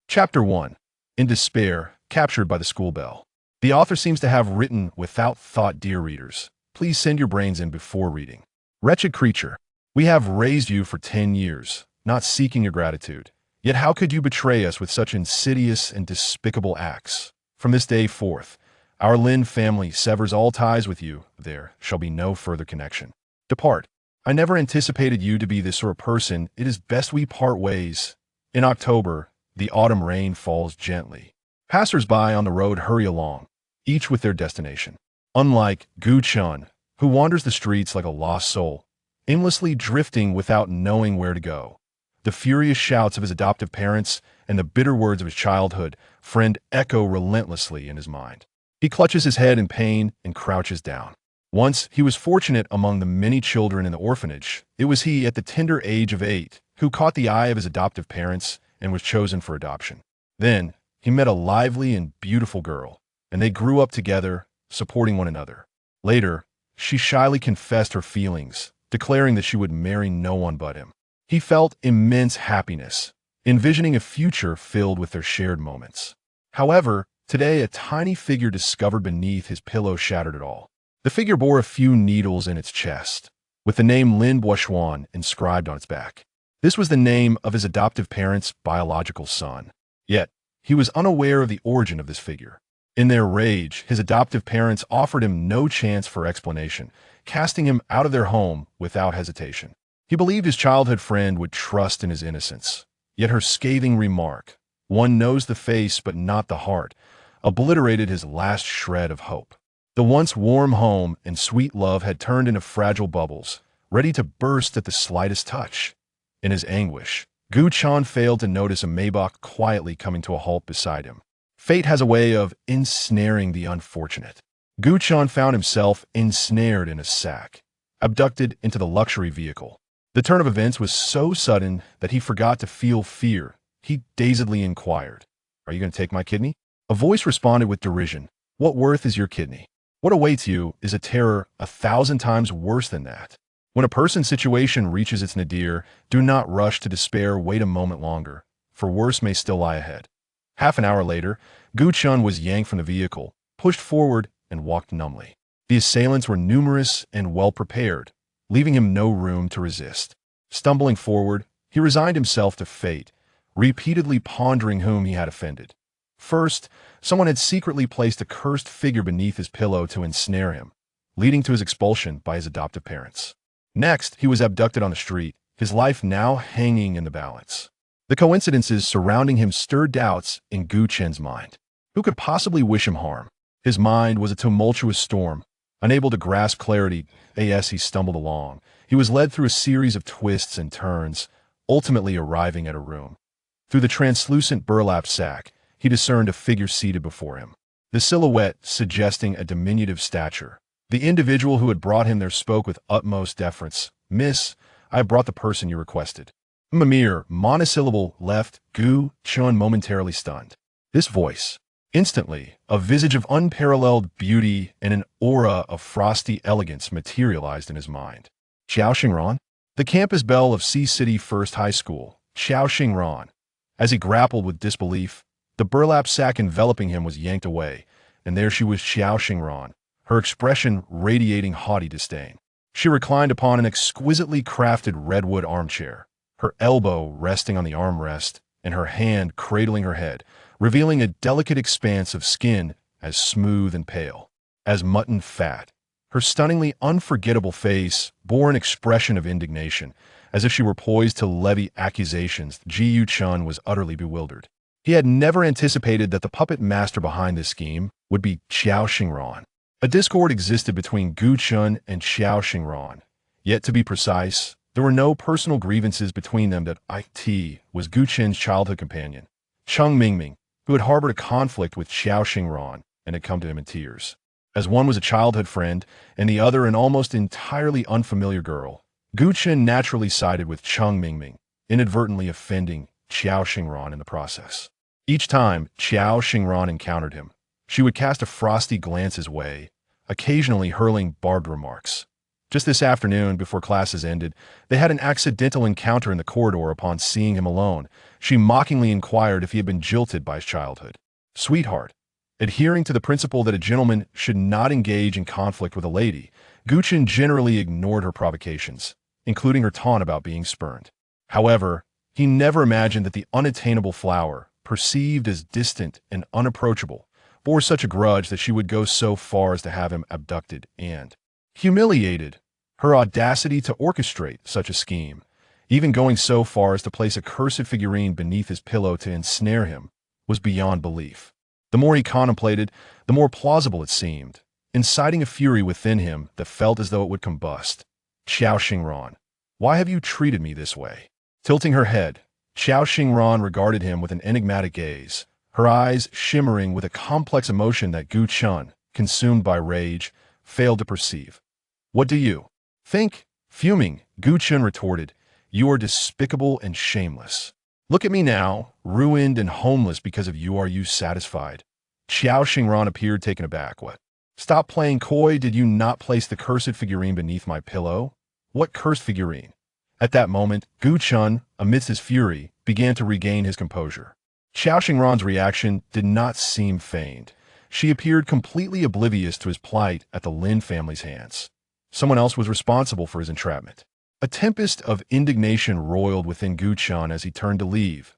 Chapter 1. In Despair, Captured by the School Bell. The author seems to have written without thought, dear readers. Please send your brains in before reading. Wretched creature, we have raised you for 10 years, not seeking your gratitude. Yet how could you betray us with such insidious and despicable acts? From this day forth, our Lin family severs all ties with you. There shall be no further connection. Depart. I never anticipated you to be this sort of person. It is best we part ways. In October, the autumn rain falls gently. Passers-by on the road hurry along, each with their destination. Unlike Gu Chun, who wanders the streets like a lost soul, aimlessly drifting without knowing where to go, the furious shouts of his adoptive parents and the bitter words of his childhood friend echo relentlessly in his mind. He clutches his head in pain and crouches down. Once he was fortunate among the many children in the orphanage. It was he, at the tender age of 8, who caught the eye of his adoptive parents and was chosen for adoption. Then, he met a lively and beautiful girl, and they grew up together, supporting one another. Later, she shyly confessed her feelings, declaring that she would marry no one but him. He felt immense happiness, envisioning a future filled with their shared moments. However, today a tiny figure discovered beneath his pillow shattered it all. The figure bore a few needles in its chest, with the name Lin Buoxuan inscribed on its back. This was the name of his adoptive parents' biological son. Yet, he was unaware of the origin of this figure. In their rage, his adoptive parents offered him no chance for explanation, casting him out of their home without hesitation. He believed his childhood friend would trust in his innocence. Yet her scathing remark, "One knows the face but not the heart," obliterated his last shred of hope. The once warm home and sweet love had turned into fragile bubbles, ready to burst at the slightest touch. In his anguish, Gu Chan failed to notice a Maybach quietly coming to a halt beside him. Fate has a way of ensnaring the unfortunate. Gu Chan found himself ensnared in a sack, abducted into the luxury vehicle. The turn of events was so sudden that he forgot to feel fear. He dazedly inquired, "Are you going to take my kidney?" A voice responded with derision, "What worth is your kidney? What awaits you is a terror 1,000 times worse than that." When a person's situation reaches its nadir, do not rush to despair. Wait a moment longer, for worse may still lie ahead. Half an hour later, Gu Chun was yanked from the vehicle, pushed forward, and walked numbly. The assailants were numerous and well prepared, leaving him no room to resist. Stumbling forward, he resigned himself to fate, repeatedly pondering whom he had offended. First, someone had secretly placed a cursed figure beneath his pillow to ensnare him, leading to his expulsion by his adoptive parents. Next, he was abducted on the street, his life now hanging in the balance. The coincidences surrounding him stirred doubts in Gu Chen's mind. Who could possibly wish him harm? His mind was a tumultuous storm, unable to grasp clarity. As he stumbled along, he was led through a series of twists and turns, ultimately arriving at a room. Through the translucent burlap sack, he discerned a figure seated before him, the silhouette suggesting a diminutive stature. The individual who had brought him there spoke with utmost deference. "Miss, I have brought the person you requested." A mere monosyllable left Gu Chun momentarily stunned. This voice, instantly, a visage of unparalleled beauty and an aura of frosty elegance materialized in his mind. Xiao Xingran? The campus belle of Sea City First High School, Xiao Xingran. As he grappled with disbelief, the burlap sack enveloping him was yanked away, and there she was, Xiao Xingran, her expression radiating haughty disdain. She reclined upon an exquisitely crafted redwood armchair, her elbow resting on the armrest and her hand cradling her head, revealing a delicate expanse of skin as smooth and pale as mutton fat. Her stunningly unforgettable face bore an expression of indignation, as if she were poised to levy accusations. Ji Chun was utterly bewildered. He had never anticipated that the puppet master behind this scheme would be Xiao Xingran. A discord existed between Gu Chun and Xiao Xingran. Yet, to be precise, there were no personal grievances between them. That it was Gu Chun's childhood companion, Cheng Mingming, who had harbored a conflict with Xiao Xingran and had come to him in tears. As one was a childhood friend and the other an almost entirely unfamiliar girl, Gu Chun naturally sided with Cheng Mingming, inadvertently offending Xiao Xingran in the process. Each time Xiao Xingran encountered him, she would cast a frosty glance his way, occasionally hurling barbed remarks. Just this afternoon, before classes ended, they had an accidental encounter in the corridor. Upon seeing him alone, she mockingly inquired if he had been jilted by his childhood. Sweetheart, adhering to the principle that a gentleman should not engage in conflict with a lady, Guchen generally ignored her provocations, including her taunt about being spurned. However, he never imagined that the unattainable flower, perceived as distant and unapproachable, bore such a grudge that she would go so far as to have him abducted and humiliated. Her audacity to orchestrate such a scheme, even going so far as to place a cursed figurine beneath his pillow to ensnare him, was beyond belief. The more he contemplated, the more plausible it seemed, inciting a fury within him that felt as though it would combust. Xiao Xingran, why have you treated me this way? Tilting her head, Xiao Xingran regarded him with an enigmatic gaze, her eyes shimmering with a complex emotion that Gu Chun, consumed by rage, failed to perceive. What do you think? Fuming, Gu Chun retorted, you are despicable and shameless. Look at me now, ruined and homeless because of you. Are you satisfied? Xiao Xingran appeared taken aback. What? Stop playing coy. Did you not place the cursed figurine beneath my pillow? What cursed figurine? At that moment, Gu Chun, amidst his fury, began to regain his composure. Xiao Xingran's reaction did not seem feigned. She appeared completely oblivious to his plight at the Lin family's hands. Someone else was responsible for his entrapment. A tempest of indignation roiled within Gu Chun as he turned to leave.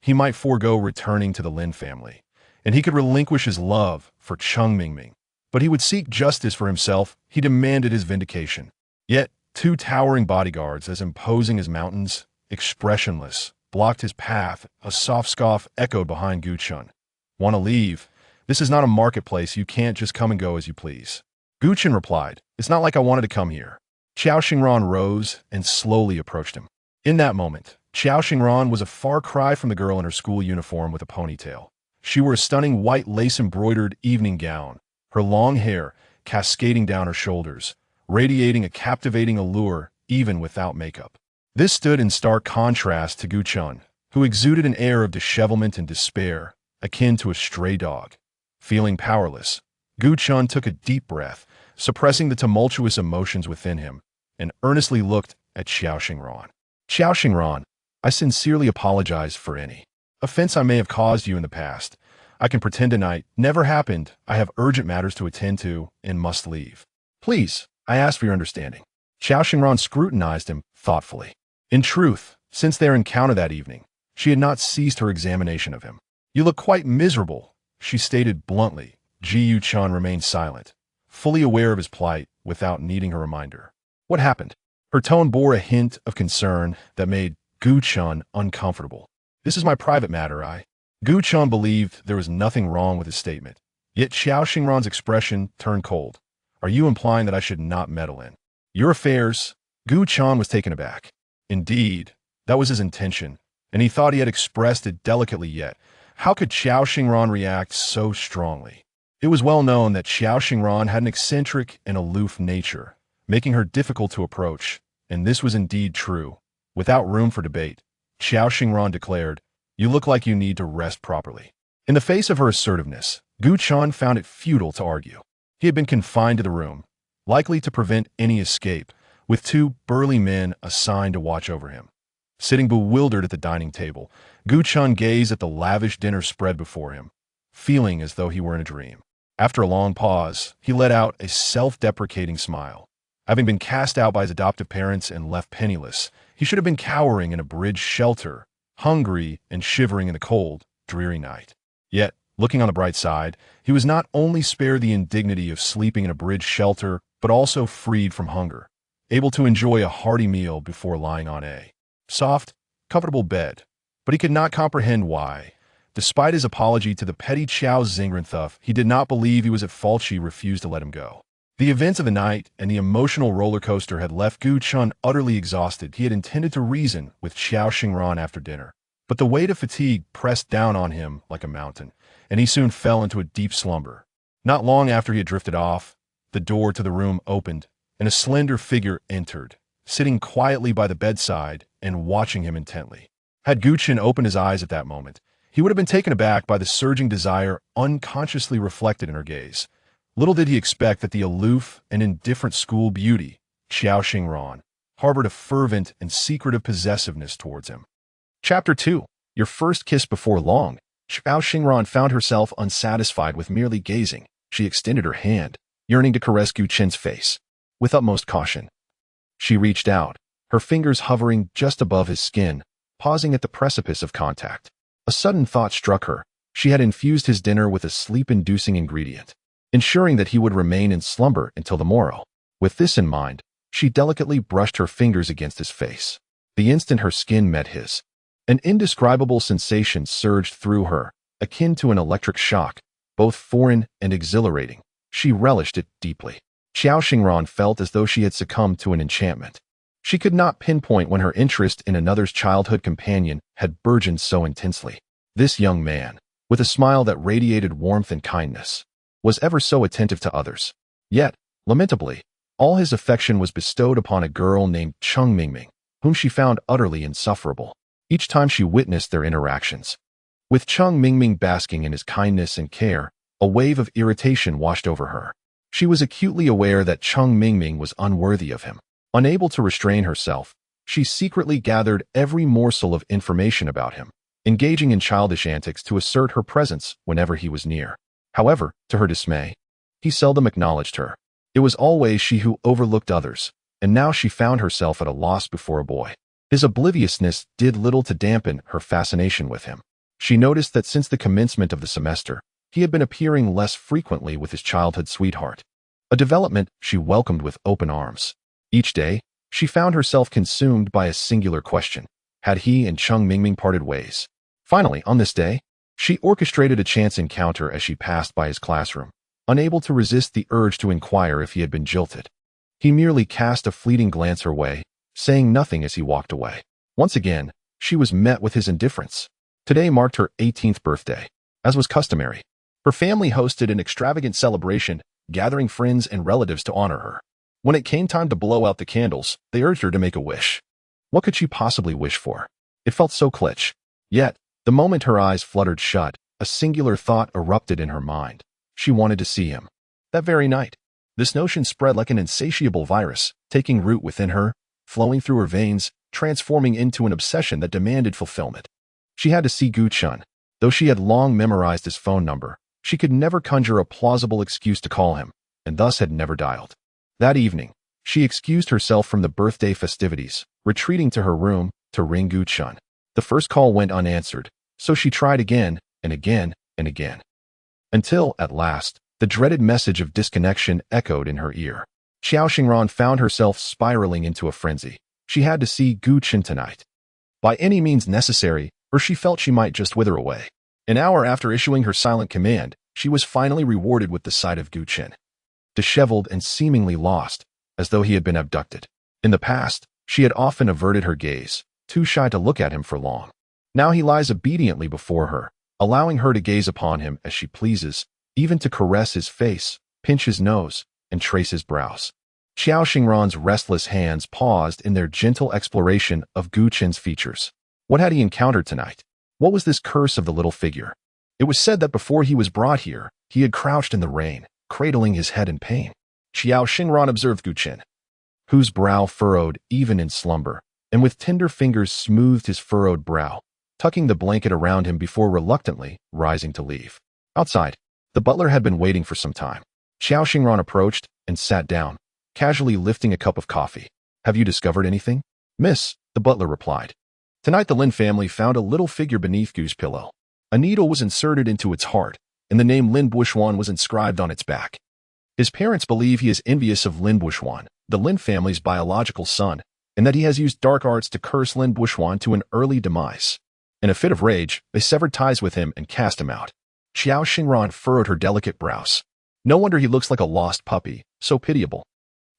He might forego returning to the Lin family, and he could relinquish his love for Cheng Mingming. But he would seek justice for himself. He demanded his vindication. Yet, two towering bodyguards, as imposing as mountains, expressionless, blocked his path. A soft scoff echoed behind Gu Chun. Want to leave? This is not a marketplace. You can't just come and go as you please. Gu Chun replied, it's not like I wanted to come here. Xiao Xingran rose and slowly approached him. In that moment, Xiao Xingran was a far cry from the girl in her school uniform with a ponytail. She wore a stunning white lace-embroidered evening gown, her long hair cascading down her shoulders, radiating a captivating allure even without makeup. This stood in stark contrast to Gu Chun, who exuded an air of dishevelment and despair, akin to a stray dog. Feeling powerless, Gu Chun took a deep breath, suppressing the tumultuous emotions within him, and earnestly looked at Xiao Xingran. Xiao Xingran, I sincerely apologize for any offense I may have caused you in the past. I can pretend tonight never happened. I have urgent matters to attend to and must leave. Please, I ask for your understanding. Xiao Xingran scrutinized him thoughtfully. In truth, since their encounter that evening, she had not ceased her examination of him. You look quite miserable, she stated bluntly. Ji Yu Chun remained silent, fully aware of his plight without needing a reminder. What happened? Her tone bore a hint of concern that made Gu Chun uncomfortable. This is my private matter. Gu Chun believed there was nothing wrong with his statement. Yet Xiao Xingran's expression turned cold. Are you implying that I should not meddle in your affairs? Gu Chun was taken aback. Indeed, that was his intention, and he thought he had expressed it delicately. Yet how could Xiao Xingran react so strongly? It was well known that Xiao Xingran had an eccentric and aloof nature, making her difficult to approach, and this was indeed true. Without room for debate, Xiao Xingran declared, you look like you need to rest properly. In the face of her assertiveness, Gu Chun found it futile to argue. He had been confined to the room, likely to prevent any escape, with two burly men assigned to watch over him. Sitting bewildered at the dining table, Gu Chun gazed at the lavish dinner spread before him, feeling as though he were in a dream. After a long pause, he let out a self-deprecating smile. Having been cast out by his adoptive parents and left penniless, he should have been cowering in a bridge shelter, hungry and shivering in the cold, dreary night. Yet, looking on the bright side, he was not only spared the indignity of sleeping in a bridge shelter, but also freed from hunger, able to enjoy a hearty meal before lying on a soft, comfortable bed. But he could not comprehend why. Despite his apology to the petty Qiao Zingranthuf, he did not believe he was at fault. She refused to let him go. The events of the night and the emotional roller coaster had left Gu Chun utterly exhausted. He had intended to reason with Xiao Xingran after dinner, but the weight of fatigue pressed down on him like a mountain, and he soon fell into a deep slumber. Not long after he had drifted off, the door to the room opened, and a slender figure entered, sitting quietly by the bedside and watching him intently. Had Gu Chun opened his eyes at that moment, he would have been taken aback by the surging desire unconsciously reflected in her gaze. Little did he expect that the aloof and indifferent school beauty Xiao Xingran harbored a fervent and secretive possessiveness towards him. Chapter 2. Your First Kiss Before Long. Xiao Xingran found herself unsatisfied with merely gazing. She extended her hand, yearning to caress Gu Qin's face. With utmost caution, she reached out, her fingers hovering just above his skin, pausing at the precipice of contact. A sudden thought struck her. She had infused his dinner with a sleep-inducing ingredient, ensuring that he would remain in slumber until the morrow. With this in mind, she delicately brushed her fingers against his face. The instant her skin met his, an indescribable sensation surged through her, akin to an electric shock, both foreign and exhilarating. She relished it deeply. Xiao Xingran felt as though she had succumbed to an enchantment. She could not pinpoint when her interest in another's childhood companion had burgeoned so intensely. This young man, with a smile that radiated warmth and kindness, was ever so attentive to others. Yet, lamentably, all his affection was bestowed upon a girl named Cheng Mingming, whom she found utterly insufferable each time she witnessed their interactions. With Cheng Mingming basking in his kindness and care, a wave of irritation washed over her. She was acutely aware that Cheng Mingming was unworthy of him. Unable to restrain herself, she secretly gathered every morsel of information about him, engaging in childish antics to assert her presence whenever he was near. However, to her dismay, he seldom acknowledged her. It was always she who overlooked others, and now she found herself at a loss before a boy. His obliviousness did little to dampen her fascination with him. She noticed that since the commencement of the semester, he had been appearing less frequently with his childhood sweetheart, a development she welcomed with open arms. Each day, she found herself consumed by a singular question. Had he and Cheng Mingming parted ways? Finally, on this day, she orchestrated a chance encounter as she passed by his classroom, unable to resist the urge to inquire if he had been jilted. He merely cast a fleeting glance her way, saying nothing as he walked away. Once again, she was met with his indifference. Today marked her 18th birthday. As was customary, her family hosted an extravagant celebration, gathering friends and relatives to honor her. When it came time to blow out the candles, they urged her to make a wish. What could she possibly wish for? It felt so kitsch. Yet, the moment her eyes fluttered shut, a singular thought erupted in her mind. She wanted to see him. That very night, this notion spread like an insatiable virus, taking root within her, flowing through her veins, transforming into an obsession that demanded fulfillment. She had to see Gu Qin. Though she had long memorized his phone number, she could never conjure a plausible excuse to call him, and thus had never dialed. That evening, she excused herself from the birthday festivities, retreating to her room to ring Gu Qin. The first call went unanswered, so she tried again and again and again, until, at last, the dreaded message of disconnection echoed in her ear. Xiao Xingran found herself spiraling into a frenzy. She had to see Gu Qin tonight, by any means necessary, or she felt she might just wither away. An hour after issuing her silent command, she was finally rewarded with the sight of Gu Qin, disheveled and seemingly lost, as though he had been abducted. In the past, she had often averted her gaze, too shy to look at him for long. Now he lies obediently before her, allowing her to gaze upon him as she pleases, even to caress his face, pinch his nose, and trace his brows. Xiao Xingran's restless hands paused in their gentle exploration of Gu Qin's features. What had he encountered tonight? What was this curse of the little figure? It was said that before he was brought here, he had crouched in the rain, cradling his head in pain. Xiao Xingran observed Gu Qin, whose brow furrowed even in slumber, and with tender fingers smoothed his furrowed brow, tucking the blanket around him before reluctantly rising to leave. Outside, the butler had been waiting for some time. Xiao Xingran approached and sat down, casually lifting a cup of coffee. Have you discovered anything? Miss, the butler replied. Tonight the Lin family found a little figure beneath Gu's pillow. A needle was inserted into its heart, and the name Lin Buishuan was inscribed on its back. His parents believe he is envious of Lin Buishuan, the Lin family's biological son, and that he has used dark arts to curse Lin Buishuan to an early demise. In a fit of rage, they severed ties with him and cast him out. Xiao Xingran furrowed her delicate brows. No wonder he looks like a lost puppy, so pitiable.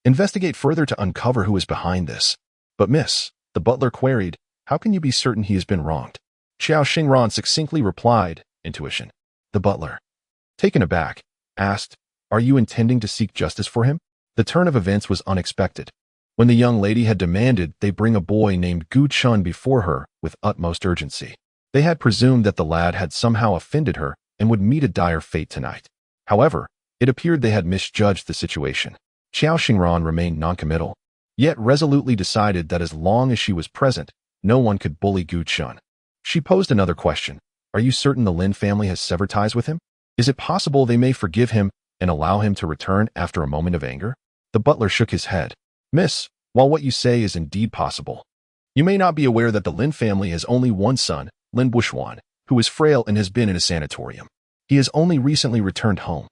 Investigate further to uncover who is behind this. But miss, the butler queried, how can you be certain he has been wronged? Xiao Xingran succinctly replied, intuition. The butler, taken aback, asked, are you intending to seek justice for him? The turn of events was unexpected. When the young lady had demanded they bring a boy named Gu Qin before her with utmost urgency, they had presumed that the lad had somehow offended her and would meet a dire fate tonight. However, it appeared they had misjudged the situation. Xiao Xingran remained noncommittal. yet resolutely decided that as long as she was present, no one could bully Gu Chun. She posed another question. Are you certain the Lin family has severed ties with him? Is it possible they may forgive him and allow him to return after a moment of anger? The butler shook his head. Miss, while what you say is indeed possible, you may not be aware that the Lin family has only one son, Lin Buxuan, who is frail and has been in a sanatorium. He has only recently returned home.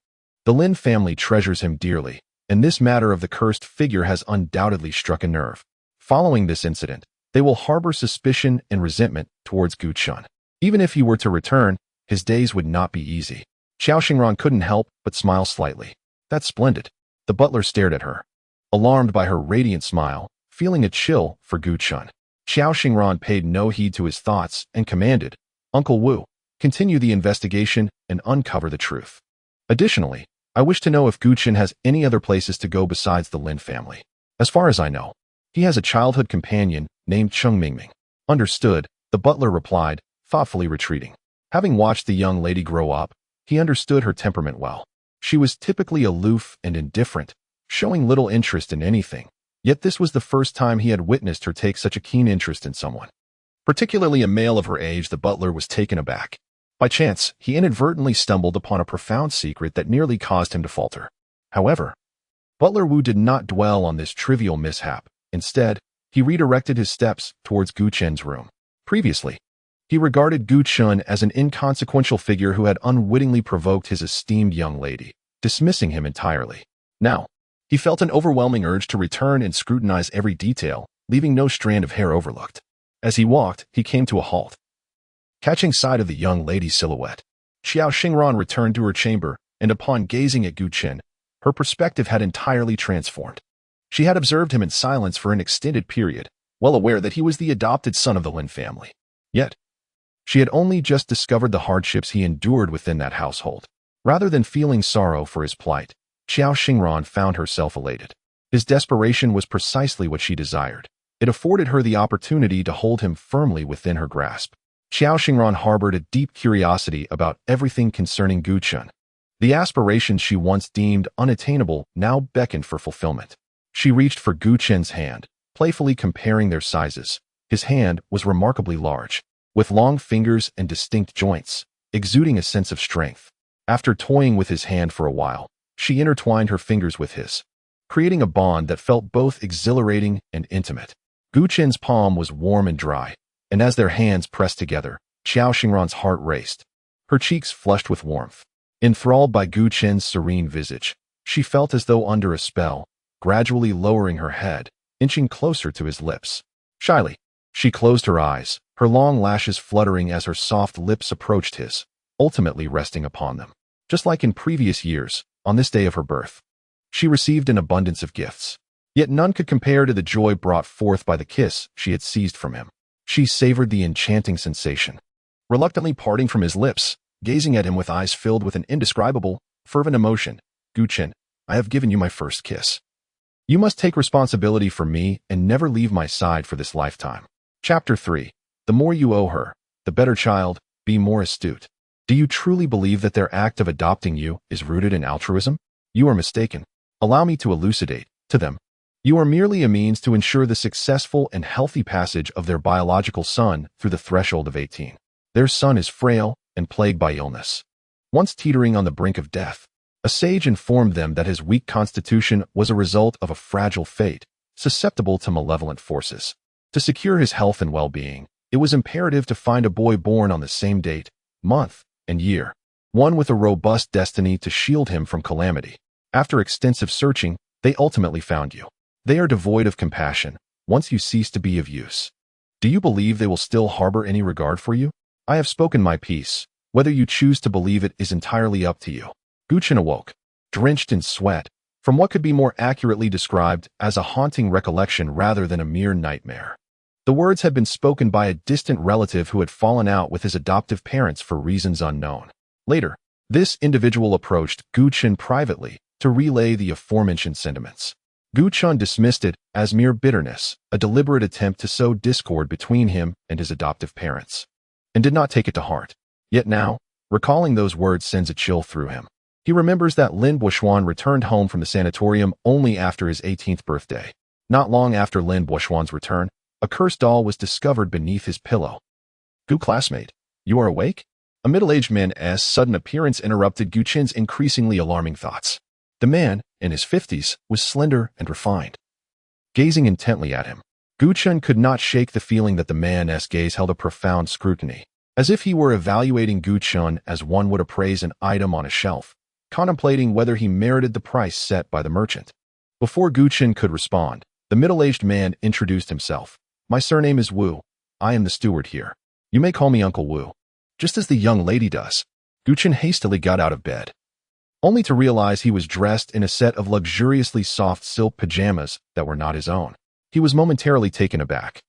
The Lin family treasures him dearly, and this matter of the cursed figure has undoubtedly struck a nerve. Following this incident, they will harbor suspicion and resentment towards Gu Chun. Even if he were to return, his days would not be easy. Xiao Xingran couldn't help but smile slightly. That's splendid. The butler stared at her, alarmed by her radiant smile, feeling a chill for Gu Chun. Xiao Xingran paid no heed to his thoughts and commanded, Uncle Wu, continue the investigation and uncover the truth. Additionally, I wish to know if Gu Chun has any other places to go besides the Lin family. As far as I know, he has a childhood companion named Cheng Mingming. Understood, the butler replied, thoughtfully retreating. Having watched the young lady grow up, he understood her temperament well. She was typically aloof and indifferent, showing little interest in anything. Yet this was the first time he had witnessed her take such a keen interest in someone. Particularly a male of her age, the butler was taken aback. By chance, he inadvertently stumbled upon a profound secret that nearly caused him to falter. However, Butler Wu did not dwell on this trivial mishap. Instead, he redirected his steps towards Gu Chun's room. Previously, he regarded Gu Chun as an inconsequential figure who had unwittingly provoked his esteemed young lady, dismissing him entirely. Now, he felt an overwhelming urge to return and scrutinize every detail, leaving no strand of hair overlooked. As he walked, he came to a halt. Catching sight of the young lady's silhouette, Xiao Xingran returned to her chamber, and upon gazing at Gu Chun, her perspective had entirely transformed. She had observed him in silence for an extended period, well aware that he was the adopted son of the Lin family. Yet, she had only just discovered the hardships he endured within that household. Rather than feeling sorrow for his plight, Xiao Xingran found herself elated. His desperation was precisely what she desired. It afforded her the opportunity to hold him firmly within her grasp. Xiao Xingran harbored a deep curiosity about everything concerning Gu Chun. The aspirations she once deemed unattainable now beckoned for fulfillment. She reached for Gu Chun's hand, playfully comparing their sizes. His hand was remarkably large, with long fingers and distinct joints, exuding a sense of strength. After toying with his hand for a while, she intertwined her fingers with his, creating a bond that felt both exhilarating and intimate. Gu Chun's palm was warm and dry, and as their hands pressed together, Xiao Xingran's heart raced. Her cheeks flushed with warmth. Enthralled by Gu Chun's serene visage, she felt as though under a spell, gradually lowering her head, inching closer to his lips. Shyly, she closed her eyes, her long lashes fluttering as her soft lips approached his, ultimately resting upon them. Just like in previous years, on this day of her birth, she received an abundance of gifts. Yet none could compare to the joy brought forth by the kiss she had seized from him. She savored the enchanting sensation. Reluctantly parting from his lips, gazing at him with eyes filled with an indescribable, fervent emotion, Gu Chun, I have given you my first kiss. You must take responsibility for me and never leave my side for this lifetime. Chapter 3. The more you owe her, the better, child, be more astute. Do you truly believe that their act of adopting you is rooted in altruism? You are mistaken. Allow me to elucidate. To them, you are merely a means to ensure the successful and healthy passage of their biological son through the threshold of 18. Their son is frail and plagued by illness. Once teetering on the brink of death, a sage informed them that his weak constitution was a result of a fragile fate, susceptible to malevolent forces. To secure his health and well-being, it was imperative to find a boy born on the same date, month, and year, one with a robust destiny to shield him from calamity. After extensive searching, they ultimately found you. They are devoid of compassion once you cease to be of use. Do you believe they will still harbor any regard for you? I have spoken my piece. Whether you choose to believe it is entirely up to you. Gu Chun awoke, drenched in sweat, from what could be more accurately described as a haunting recollection rather than a mere nightmare. The words had been spoken by a distant relative who had fallen out with his adoptive parents for reasons unknown. Later, this individual approached Gu Chun privately to relay the aforementioned sentiments. Gu Chun dismissed it as mere bitterness, a deliberate attempt to sow discord between him and his adoptive parents, and did not take it to heart. Yet now, recalling those words sends a chill through him. He remembers that Lin Buxuan returned home from the sanatorium only after his 18th birthday. Not long after Lin Boishuan's return, a cursed doll was discovered beneath his pillow. "Gu classmate, you are awake?" A middle-aged man's sudden appearance interrupted Gu Qin's increasingly alarming thoughts. The man, in his 50s, was slender and refined. Gazing intently at him, Gu Qin could not shake the feeling that the man's gaze held a profound scrutiny, as if he were evaluating Gu Qin as one would appraise an item on a shelf, contemplating whether he merited the price set by the merchant. Before Gu Qin could respond, the middle-aged man introduced himself. "My surname is Wu. I am the steward here. You may call me Uncle Wu." Just as the young lady does, Gu Qin hastily got out of bed, only to realize he was dressed in a set of luxuriously soft silk pajamas that were not his own. He was momentarily taken aback.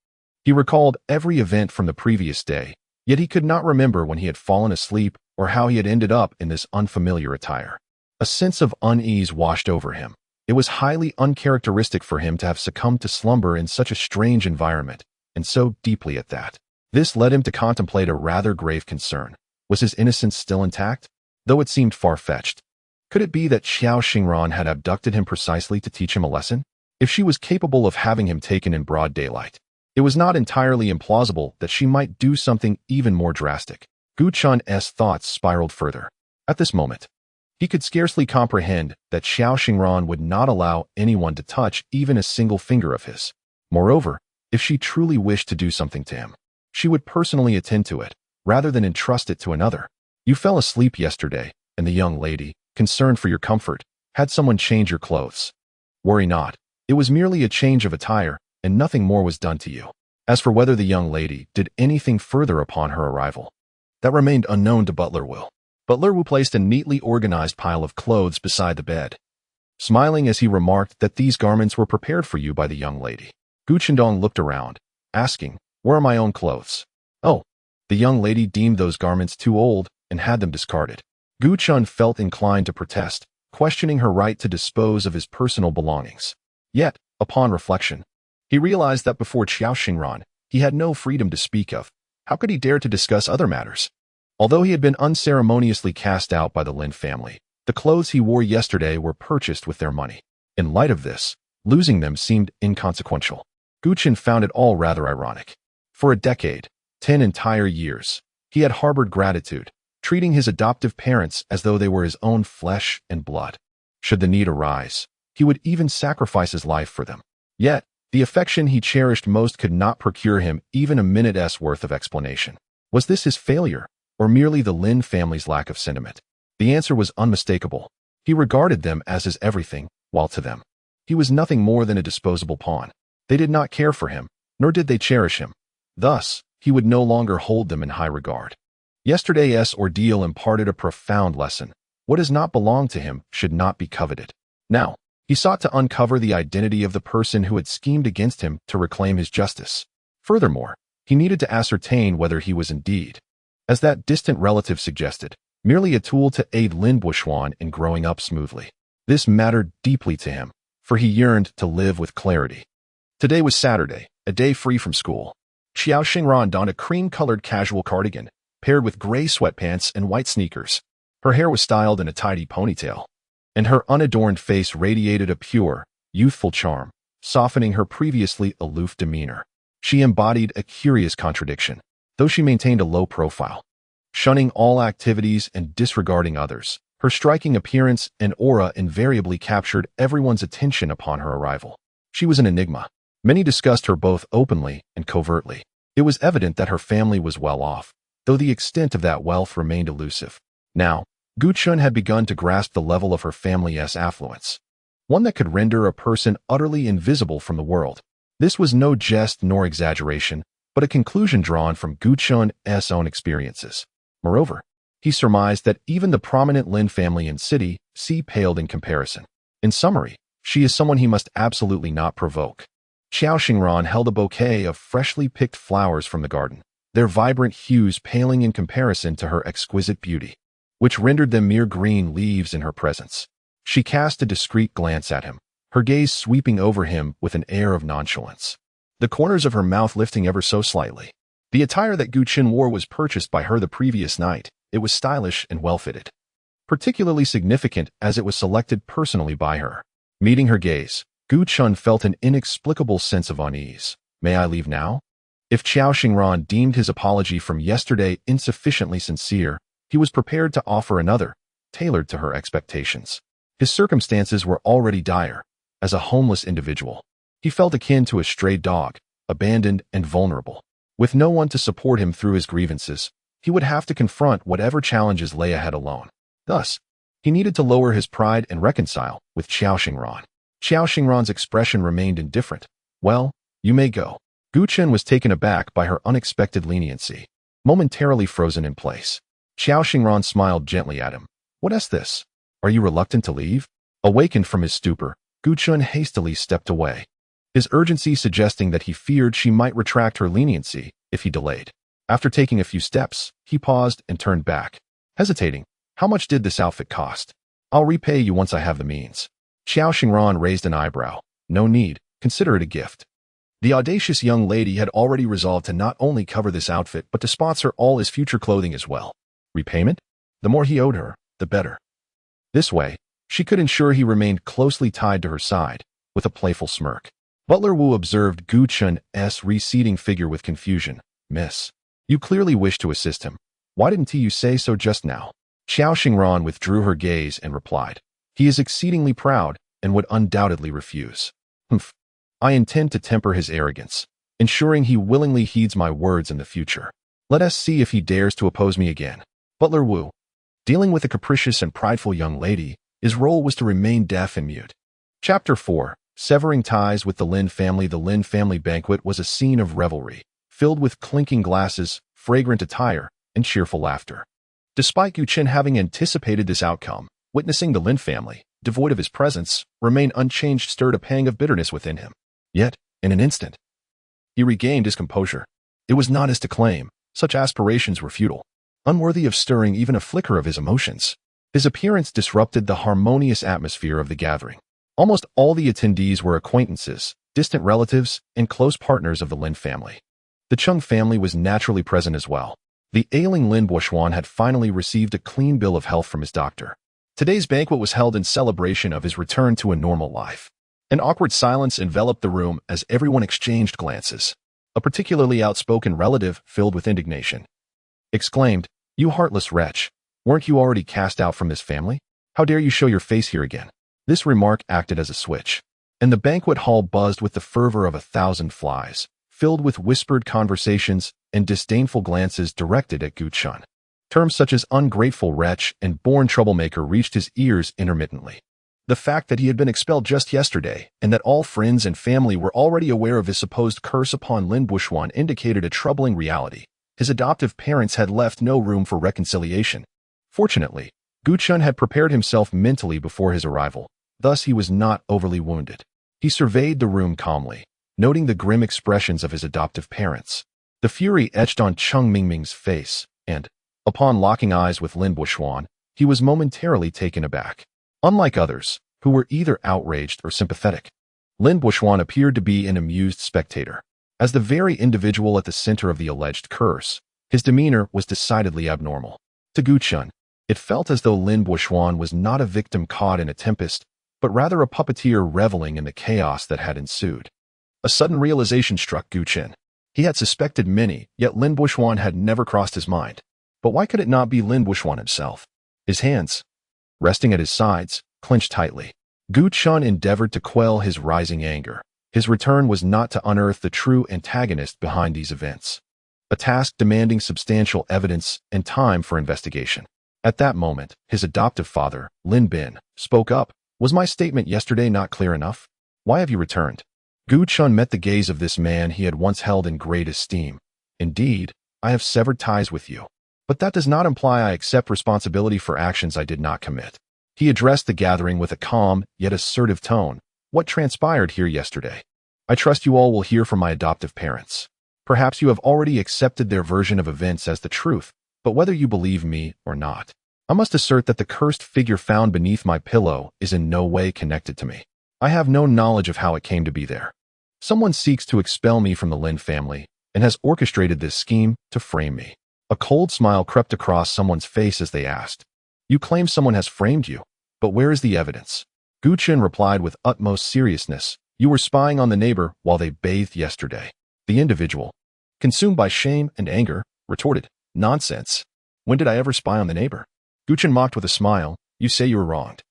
He recalled every event from the previous day, yet he could not remember when he had fallen asleep or how he had ended up in this unfamiliar attire. A sense of unease washed over him. It was highly uncharacteristic for him to have succumbed to slumber in such a strange environment, and so deeply at that. This led him to contemplate a rather grave concern. Was his innocence still intact? Though it seemed far-fetched. Could it be that Xiao Xingran had abducted him precisely to teach him a lesson? If she was capable of having him taken in broad daylight, it was not entirely implausible that she might do something even more drastic. Gu Qin's thoughts spiraled further. At this moment, he could scarcely comprehend that Xiao Xingran would not allow anyone to touch even a single finger of his. Moreover, if she truly wished to do something to him, she would personally attend to it, rather than entrust it to another. "You fell asleep yesterday, and the young lady, concerned for your comfort, had someone change your clothes. Worry not, it was merely a change of attire, and nothing more was done to you." As for whether the young lady did anything further upon her arrival, that remained unknown to Butler Wu. Butler Wu placed a neatly organized pile of clothes beside the bed, smiling as he remarked that these garments were prepared for you by the young lady. Gu Qindong looked around, asking, "Where are my own clothes?" "Oh." The young lady deemed those garments too old and had them discarded. Gu Qin felt inclined to protest, questioning her right to dispose of his personal belongings. Yet, upon reflection, he realized that before Xiao Xingran, he had no freedom to speak of. How could he dare to discuss other matters? Although he had been unceremoniously cast out by the Lin family, the clothes he wore yesterday were purchased with their money. In light of this, losing them seemed inconsequential. Gu Qin found it all rather ironic. For a decade, 10 entire years, he had harbored gratitude, treating his adoptive parents as though they were his own flesh and blood. Should the need arise, he would even sacrifice his life for them. Yet, the affection he cherished most could not procure him even a minute's worth of explanation. Was this his failure, or merely the Lin family's lack of sentiment? The answer was unmistakable. He regarded them as his everything, while to them, he was nothing more than a disposable pawn. They did not care for him, nor did they cherish him. Thus, he would no longer hold them in high regard. Yesterday's ordeal imparted a profound lesson. What does not belong to him should not be coveted. Now, he sought to uncover the identity of the person who had schemed against him to reclaim his justice. Furthermore, he needed to ascertain whether he was indeed, as that distant relative suggested, merely a tool to aid Lin Boishuan in growing up smoothly. This mattered deeply to him, for he yearned to live with clarity. Today was Saturday, a day free from school. Xiao Xingran donned a cream-colored casual cardigan, paired with gray sweatpants and white sneakers. Her hair was styled in a tidy ponytail, and her unadorned face radiated a pure, youthful charm, softening her previously aloof demeanor. She embodied a curious contradiction, though she maintained a low profile. Shunning all activities and disregarding others, her striking appearance and aura invariably captured everyone's attention upon her arrival. She was an enigma. Many discussed her both openly and covertly. It was evident that her family was well off, though the extent of that wealth remained elusive. Now, Gu Qin had begun to grasp the level of her family's affluence, one that could render a person utterly invisible from the world. This was no jest nor exaggeration, but a conclusion drawn from Gu Qin's own experiences. Moreover, he surmised that even the prominent Lin family in city paled in comparison. In summary, she is someone he must absolutely not provoke. Xiao Xingran held a bouquet of freshly picked flowers from the garden, their vibrant hues paling in comparison to her exquisite beauty, which rendered them mere green leaves in her presence. She cast a discreet glance at him, her gaze sweeping over him with an air of nonchalance, the corners of her mouth lifting ever so slightly. The attire that Gu Qin wore was purchased by her the previous night. It was stylish and well-fitted, particularly significant as it was selected personally by her. Meeting her gaze, Gu Chun felt an inexplicable sense of unease. May I leave now? If Qiao Xingran deemed his apology from yesterday insufficiently sincere, he was prepared to offer another, tailored to her expectations. His circumstances were already dire. As a homeless individual, he felt akin to a stray dog, abandoned and vulnerable. With no one to support him through his grievances, he would have to confront whatever challenges lay ahead alone. Thus, he needed to lower his pride and reconcile with Qiao Xingran. Qiao Xingran's expression remained indifferent. Well, you may go. Gu Chun was taken aback by her unexpected leniency. Momentarily frozen in place, Qiao Xingran smiled gently at him. What is this? Are you reluctant to leave? Awakened from his stupor, Gu Chun hastily stepped away, his urgency suggesting that he feared she might retract her leniency if he delayed. After taking a few steps, he paused and turned back, hesitating. How much did this outfit cost? I'll repay you once I have the means. Qiao Xingran raised an eyebrow. No need, consider it a gift. The audacious young lady had already resolved to not only cover this outfit but to sponsor all his future clothing as well. Repayment? The more he owed her, the better. This way, she could ensure he remained closely tied to her side, with a playful smirk. Butler Wu observed Gu Chun's receding figure with confusion. Miss, you clearly wish to assist him. Why didn't you say so just now? Qiao Xingran withdrew her gaze and replied. He is exceedingly proud and would undoubtedly refuse. Humph. I intend to temper his arrogance, ensuring he willingly heeds my words in the future. Let us see if he dares to oppose me again. Butler Wu. Dealing with a capricious and prideful young lady, his role was to remain deaf and mute. Chapter 4. Severing ties with the Lin family. The Lin family banquet was a scene of revelry, filled with clinking glasses, fragrant attire, and cheerful laughter. Despite Gu Chun having anticipated this outcome, witnessing the Lin family, devoid of his presence, remain unchanged stirred a pang of bitterness within him. Yet, in an instant, he regained his composure. It was not his to claim. Such aspirations were futile, unworthy of stirring even a flicker of his emotions. His appearance disrupted the harmonious atmosphere of the gathering. Almost all the attendees were acquaintances, distant relatives, and close partners of the Lin family. The Chung family was naturally present as well. The ailing Lin Buoxuan had finally received a clean bill of health from his doctor. Today's banquet was held in celebration of his return to a normal life. An awkward silence enveloped the room as everyone exchanged glances. A particularly outspoken relative, filled with indignation, exclaimed, "You heartless wretch! Weren't you already cast out from this family? How dare you show your face here again?" This remark acted as a switch, and the banquet hall buzzed with the fervor of 1,000 flies, filled with whispered conversations and disdainful glances directed at Gu Chun. Terms such as ungrateful wretch and born troublemaker reached his ears intermittently. The fact that he had been expelled just yesterday and that all friends and family were already aware of his supposed curse upon Lin Buoxuan indicated a troubling reality. His adoptive parents had left no room for reconciliation. Fortunately, Gu Chun had prepared himself mentally before his arrival, thus he was not overly wounded. He surveyed the room calmly, noting the grim expressions of his adoptive parents. The fury etched on Chung Mingming's face, and, upon locking eyes with Lin Buoxuan, he was momentarily taken aback. Unlike others, who were either outraged or sympathetic, Lin Buoxuan appeared to be an amused spectator. As the very individual at the center of the alleged curse, his demeanor was decidedly abnormal. To Gu Chun, it felt as though Lin Buoxuan was not a victim caught in a tempest, but rather a puppeteer reveling in the chaos that had ensued. A sudden realization struck Gu Chun. He had suspected many, yet Lin Buoxuan had never crossed his mind. But why could it not be Lin Buoxuan himself? His hands, resting at his sides, clenched tightly. Gu Chun endeavored to quell his rising anger. His return was not to unearth the true antagonist behind these events, a task demanding substantial evidence and time for investigation. At that moment, his adoptive father, Lin Bin, spoke up. Was my statement yesterday not clear enough? Why have you returned? Gu Chun met the gaze of this man he had once held in great esteem. Indeed, I have severed ties with you. But that does not imply I accept responsibility for actions I did not commit. He addressed the gathering with a calm, yet assertive tone. What transpired here yesterday? I trust you all will hear from my adoptive parents. Perhaps you have already accepted their version of events as the truth, but whether you believe me or not, I must assert that the cursed figure found beneath my pillow is in no way connected to me. I have no knowledge of how it came to be there. Someone seeks to expel me from the Lin family and has orchestrated this scheme to frame me. A cold smile crept across someone's face as they asked, "You claim someone has framed you, but where is the evidence?" Gu Chen replied with utmost seriousness, "You were spying on the neighbor while they bathed yesterday." The individual, consumed by shame and anger, retorted, "Nonsense. When did I ever spy on the neighbor?" Gu Chen mocked with a smile, "You say you were wronged.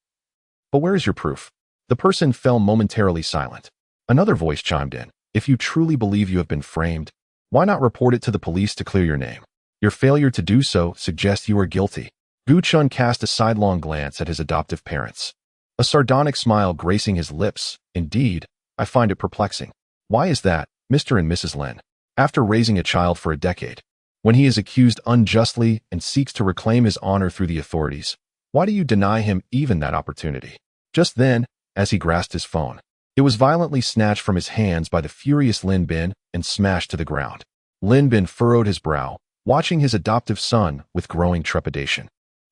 But where is your proof?" The person fell momentarily silent. Another voice chimed in, "If you truly believe you have been framed, why not report it to the police to clear your name? Your failure to do so suggests you are guilty." Gu Chen cast a sidelong glance at his adoptive parents, a sardonic smile gracing his lips. "Indeed, I find it perplexing. Why is that, Mr. and Mrs. Lin? After raising a child for a decade, when he is accused unjustly and seeks to reclaim his honor through the authorities, why do you deny him even that opportunity?" Just then, as he grasped his phone, it was violently snatched from his hands by the furious Lin Bin and smashed to the ground. Lin Bin furrowed his brow, watching his adoptive son with growing trepidation.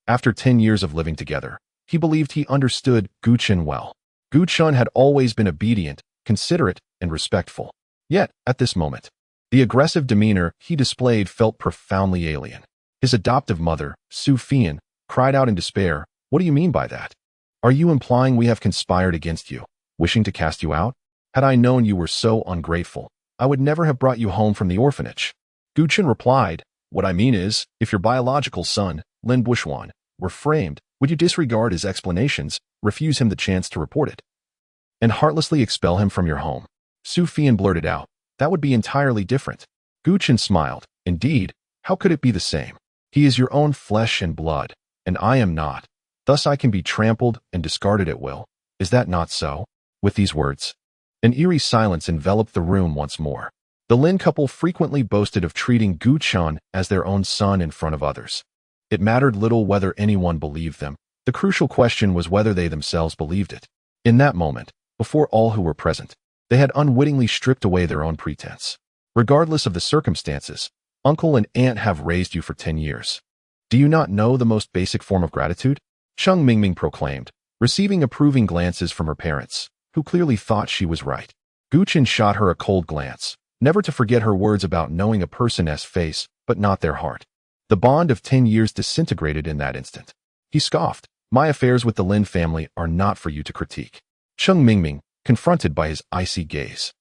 After 10 years of living together, he believed he understood Gu Chen well. Gu Chen had always been obedient, considerate, and respectful. Yet, at this moment, the aggressive demeanor he displayed felt profoundly alien. His adoptive mother, Su Fian, cried out in despair, "What do you mean by that? Are you implying we have conspired against you, wishing to cast you out? Had I known you were so ungrateful, I would never have brought you home from the orphanage." Gu Chen replied, "What I mean is, if your biological son, Lin Buxuan, were framed, would you disregard his explanations, refuse him the chance to report it, and heartlessly expel him from your home?" Su Fian blurted out, "That would be entirely different." Gu Chen smiled, "Indeed, how could it be the same? He is your own flesh and blood, and I am not. Thus I can be trampled and discarded at will. Is that not so?" With these words, an eerie silence enveloped the room once more. The Lin couple frequently boasted of treating Gu Chen as their own son in front of others. It mattered little whether anyone believed them. The crucial question was whether they themselves believed it. In that moment, before all who were present, they had unwittingly stripped away their own pretense. "Regardless of the circumstances, uncle and aunt have raised you for 10 years. Do you not know the most basic form of gratitude?" Cheng Mingming proclaimed, receiving approving glances from her parents, who clearly thought she was right. Gu Chen shot her a cold glance, never to forget her words about knowing a person's face, but not their heart. The bond of 10 years disintegrated in that instant. He scoffed, "My affairs with the Lin family are not for you to critique." Cheng Mingming, confronted by his icy gaze,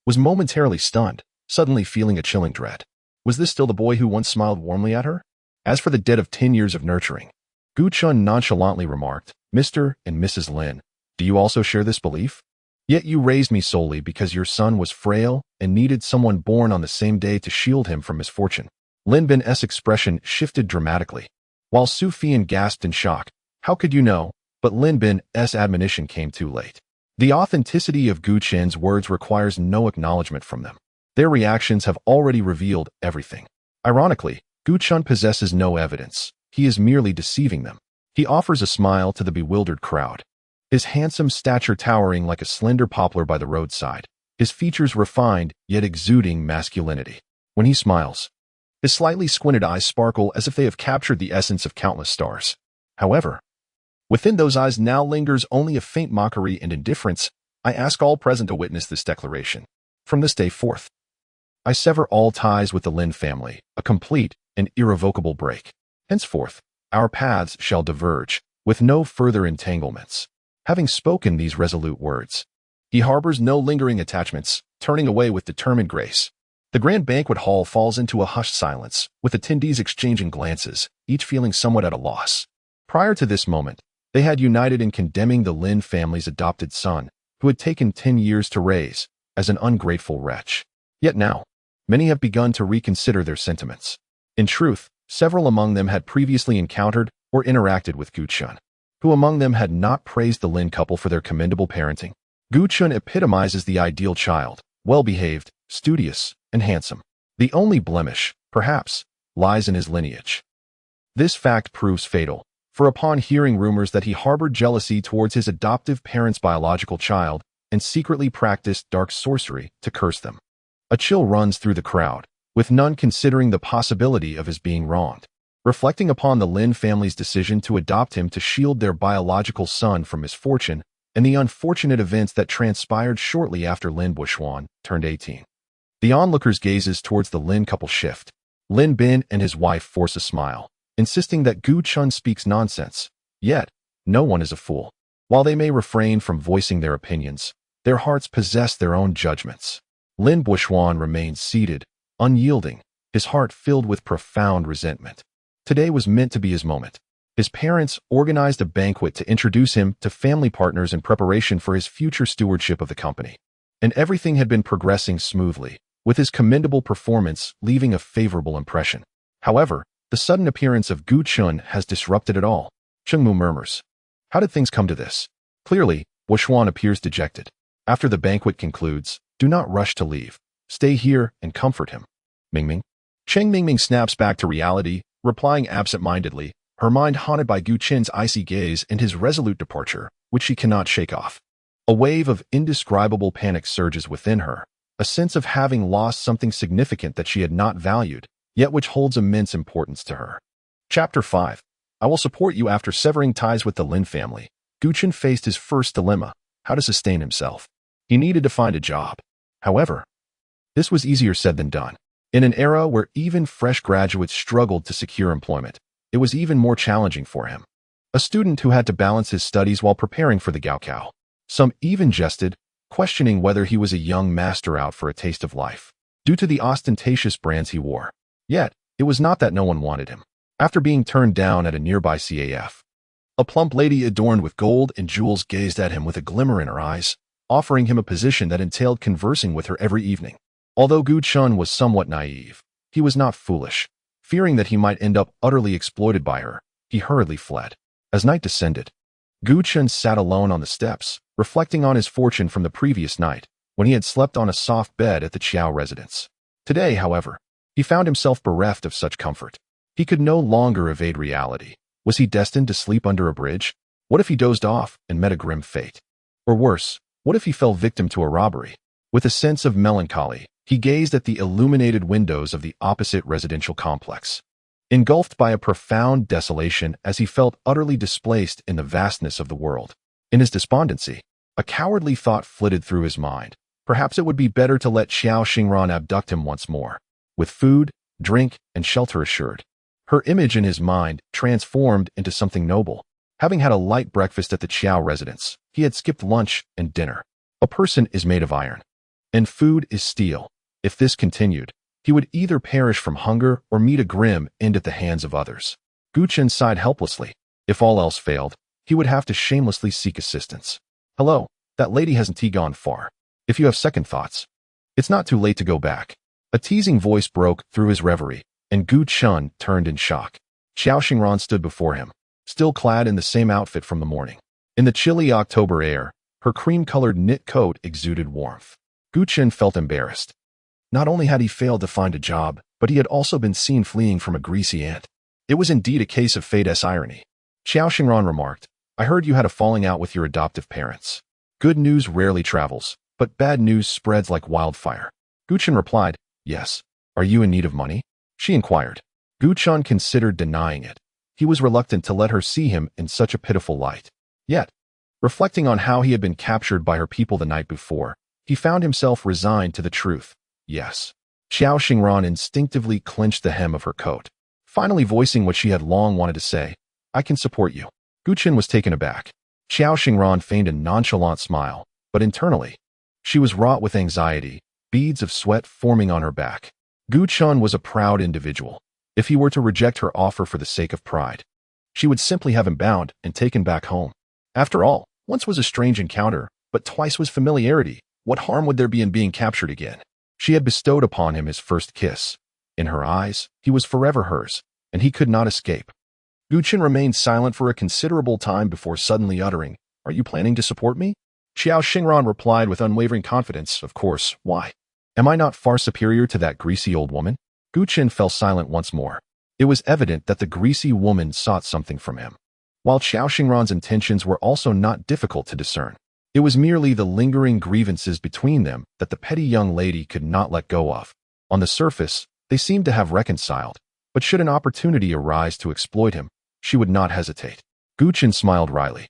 was momentarily stunned, suddenly feeling a chilling dread. Was this still the boy who once smiled warmly at her? As for the debt of 10 years of nurturing, Gu Chen nonchalantly remarked, "Mr. and Mrs. Lin, do you also share this belief? Yet you raised me solely because your son was frail and needed someone born on the same day to shield him from misfortune." Lin Bin's expression shifted dramatically, while Su Fian gasped in shock. "How could you know?" But Lin Bin's admonition came too late. The authenticity of Gu Chen's words requires no acknowledgement from them. Their reactions have already revealed everything. Ironically, Gu Chen possesses no evidence. He is merely deceiving them. He offers a smile to the bewildered crowd, his handsome stature towering like a slender poplar by the roadside, his features refined yet exuding masculinity. When he smiles, his slightly squinted eyes sparkle as if they have captured the essence of countless stars. However, within those eyes now lingers only a faint mockery and indifference. I ask all present to witness this declaration. From this day forth, I sever all ties with the Lin family, a complete and irrevocable break. Henceforth, our paths shall diverge, with no further entanglements. Having spoken these resolute words, he harbors no lingering attachments, turning away with determined grace. The grand banquet hall falls into a hushed silence, with attendees exchanging glances, each feeling somewhat at a loss. Prior to this moment, they had united in condemning the Lin family's adopted son, who had taken 10 years to raise, as an ungrateful wretch. Yet now, many have begun to reconsider their sentiments. In truth, several among them had previously encountered or interacted with Gu Chen, who among them had not praised the Lin couple for their commendable parenting. Gu Chen epitomizes the ideal child, well-behaved, studious, and handsome. The only blemish, perhaps, lies in his lineage. This fact proves fatal, for upon hearing rumors that he harbored jealousy towards his adoptive parents' biological child and secretly practiced dark sorcery to curse them, a chill runs through the crowd, with none considering the possibility of his being wronged. Reflecting upon the Lin family's decision to adopt him to shield their biological son from misfortune and the unfortunate events that transpired shortly after Lin Buxuan turned 18. The onlookers' gazes towards the Lin couple shift. Lin Bin and his wife force a smile, insisting that Gu Chen speaks nonsense. Yet, no one is a fool. While they may refrain from voicing their opinions, their hearts possess their own judgments. Lin Buishuan remained seated, unyielding, his heart filled with profound resentment. Today was meant to be his moment. His parents organized a banquet to introduce him to family partners in preparation for his future stewardship of the company. And everything had been progressing smoothly, with his commendable performance leaving a favorable impression. However, the sudden appearance of Gu Chun has disrupted it all. Chengmu murmurs. How did things come to this? Clearly, Buishuan appears dejected. After the banquet concludes, do not rush to leave. Stay here and comfort him. Mingming. Cheng Mingming snaps back to reality, replying absent-mindedly, her mind haunted by Gu Chin's icy gaze and his resolute departure, which she cannot shake off. A wave of indescribable panic surges within her, a sense of having lost something significant that she had not valued, yet which holds immense importance to her. Chapter 5. I will support you. After severing ties with the Lin family, Gu Chin faced his first dilemma: how to sustain himself. He needed to find a job. However, this was easier said than done. In an era where even fresh graduates struggled to secure employment, it was even more challenging for him. A student who had to balance his studies while preparing for the Gaokao. Some even jested, questioning whether he was a young master out for a taste of life, due to the ostentatious brands he wore. Yet, it was not that no one wanted him. After being turned down at a nearby CAF, a plump lady adorned with gold and jewels gazed at him with a glimmer in her eyes, offering him a position that entailed conversing with her every evening. Although Gu Chun was somewhat naive, he was not foolish. Fearing that he might end up utterly exploited by her, he hurriedly fled. As night descended, Gu Chun sat alone on the steps, reflecting on his fortune from the previous night, when he had slept on a soft bed at the Qiao residence. Today, however, he found himself bereft of such comfort. He could no longer evade reality. Was he destined to sleep under a bridge? What if he dozed off and met a grim fate? Or worse, what if he fell victim to a robbery? With a sense of melancholy, he gazed at the illuminated windows of the opposite residential complex, engulfed by a profound desolation as he felt utterly displaced in the vastness of the world. In his despondency, a cowardly thought flitted through his mind. Perhaps it would be better to let Xiao Xingran abduct him once more, with food, drink, and shelter assured. Her image in his mind transformed into something noble. Having had a light breakfast at the Qiao residence, he had skipped lunch and dinner. A person is made of iron, and food is steel. If this continued, he would either perish from hunger or meet a grim end at the hands of others. Gu Chen sighed helplessly. If all else failed, he would have to shamelessly seek assistance. Hello, that lady hasn't gone far. If you have second thoughts, it's not too late to go back. A teasing voice broke through his reverie, and Gu Chun turned in shock. Xiao Xingran stood before him, still clad in the same outfit from the morning. In the chilly October air, her cream-colored knit coat exuded warmth. Gu Chen felt embarrassed. Not only had he failed to find a job, but he had also been seen fleeing from a greasy ant. It was indeed a case of fate's irony. Xiao Xingran remarked, I heard you had a falling out with your adoptive parents. Good news rarely travels, but bad news spreads like wildfire. Gu Chen replied, yes. Are you in need of money? She inquired. Gu Chun considered denying it. He was reluctant to let her see him in such a pitiful light. Yet, reflecting on how he had been captured by her people the night before, he found himself resigned to the truth. Yes. Xiao Xingran instinctively clenched the hem of her coat, finally voicing what she had long wanted to say. I can support you. Gu Chen was taken aback. Xiao Xingran feigned a nonchalant smile, but internally, she was wrought with anxiety, beads of sweat forming on her back. Gu Chun was a proud individual. If he were to reject her offer for the sake of pride, she would simply have him bound and taken back home. After all, once was a strange encounter, but twice was familiarity. What harm would there be in being captured again? She had bestowed upon him his first kiss. In her eyes, he was forever hers, and he could not escape. Gu Chen remained silent for a considerable time before suddenly uttering, Are you planning to support me? Xiao Xingran replied with unwavering confidence, Of course, why? Am I not far superior to that greasy old woman? Gu Chen fell silent once more. It was evident that the greasy woman sought something from him. While Xiao Xingran's intentions were also not difficult to discern, it was merely the lingering grievances between them that the petty young lady could not let go of. On the surface, they seemed to have reconciled, but should an opportunity arise to exploit him, she would not hesitate. Gu Chen smiled wryly,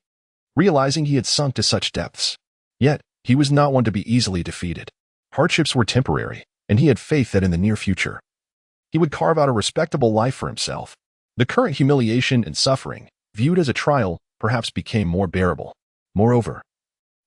realizing he had sunk to such depths. Yet, he was not one to be easily defeated. Hardships were temporary, and he had faith that in the near future, he would carve out a respectable life for himself. The current humiliation and suffering, viewed as a trial, perhaps became more bearable. Moreover,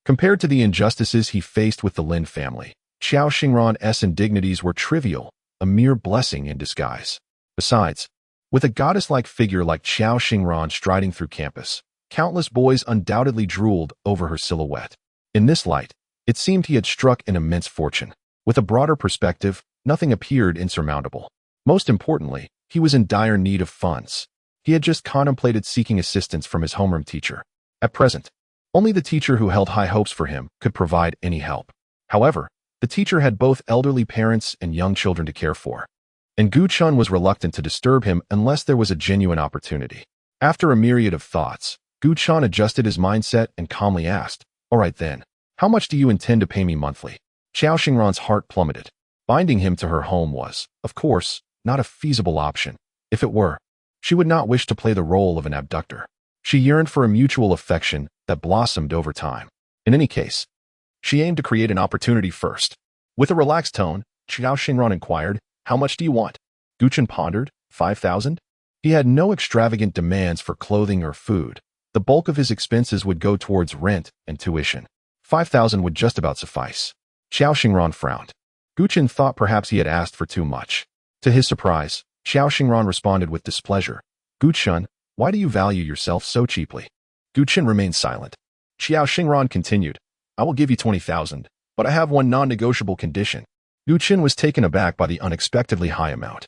compared to the injustices he faced with the Lin family, Xiao Xingran's indignities were trivial, a mere blessing in disguise. Besides, with a goddess-like figure like Xiao Xingran striding through campus, countless boys undoubtedly drooled over her silhouette. In this light, it seemed he had struck an immense fortune. With a broader perspective, nothing appeared insurmountable. Most importantly, he was in dire need of funds. He had just contemplated seeking assistance from his homeroom teacher. At present, only the teacher who held high hopes for him could provide any help. However, the teacher had both elderly parents and young children to care for, and Gu Chun was reluctant to disturb him unless there was a genuine opportunity. After a myriad of thoughts, Gu Chun adjusted his mindset and calmly asked, "All right then, how much do you intend to pay me monthly?" Xiao Xingran's heart plummeted. Binding him to her home was, of course, not a feasible option. If it were, she would not wish to play the role of an abductor. She yearned for a mutual affection that blossomed over time. In any case, she aimed to create an opportunity first. With a relaxed tone, Xiao Xingran inquired, "How much do you want?" Gu Chun pondered, 5,000? He had no extravagant demands for clothing or food. The bulk of his expenses would go towards rent and tuition. 5,000 would just about suffice. Xiao Xingran frowned. Gu Chun thought perhaps he had asked for too much. To his surprise, Xiao Xingran responded with displeasure. "Gu Chun, why do you value yourself so cheaply?" Gu Chun remained silent. Xiao Xingran continued, "I will give you 20,000, but I have one non-negotiable condition." Gu Chun was taken aback by the unexpectedly high amount.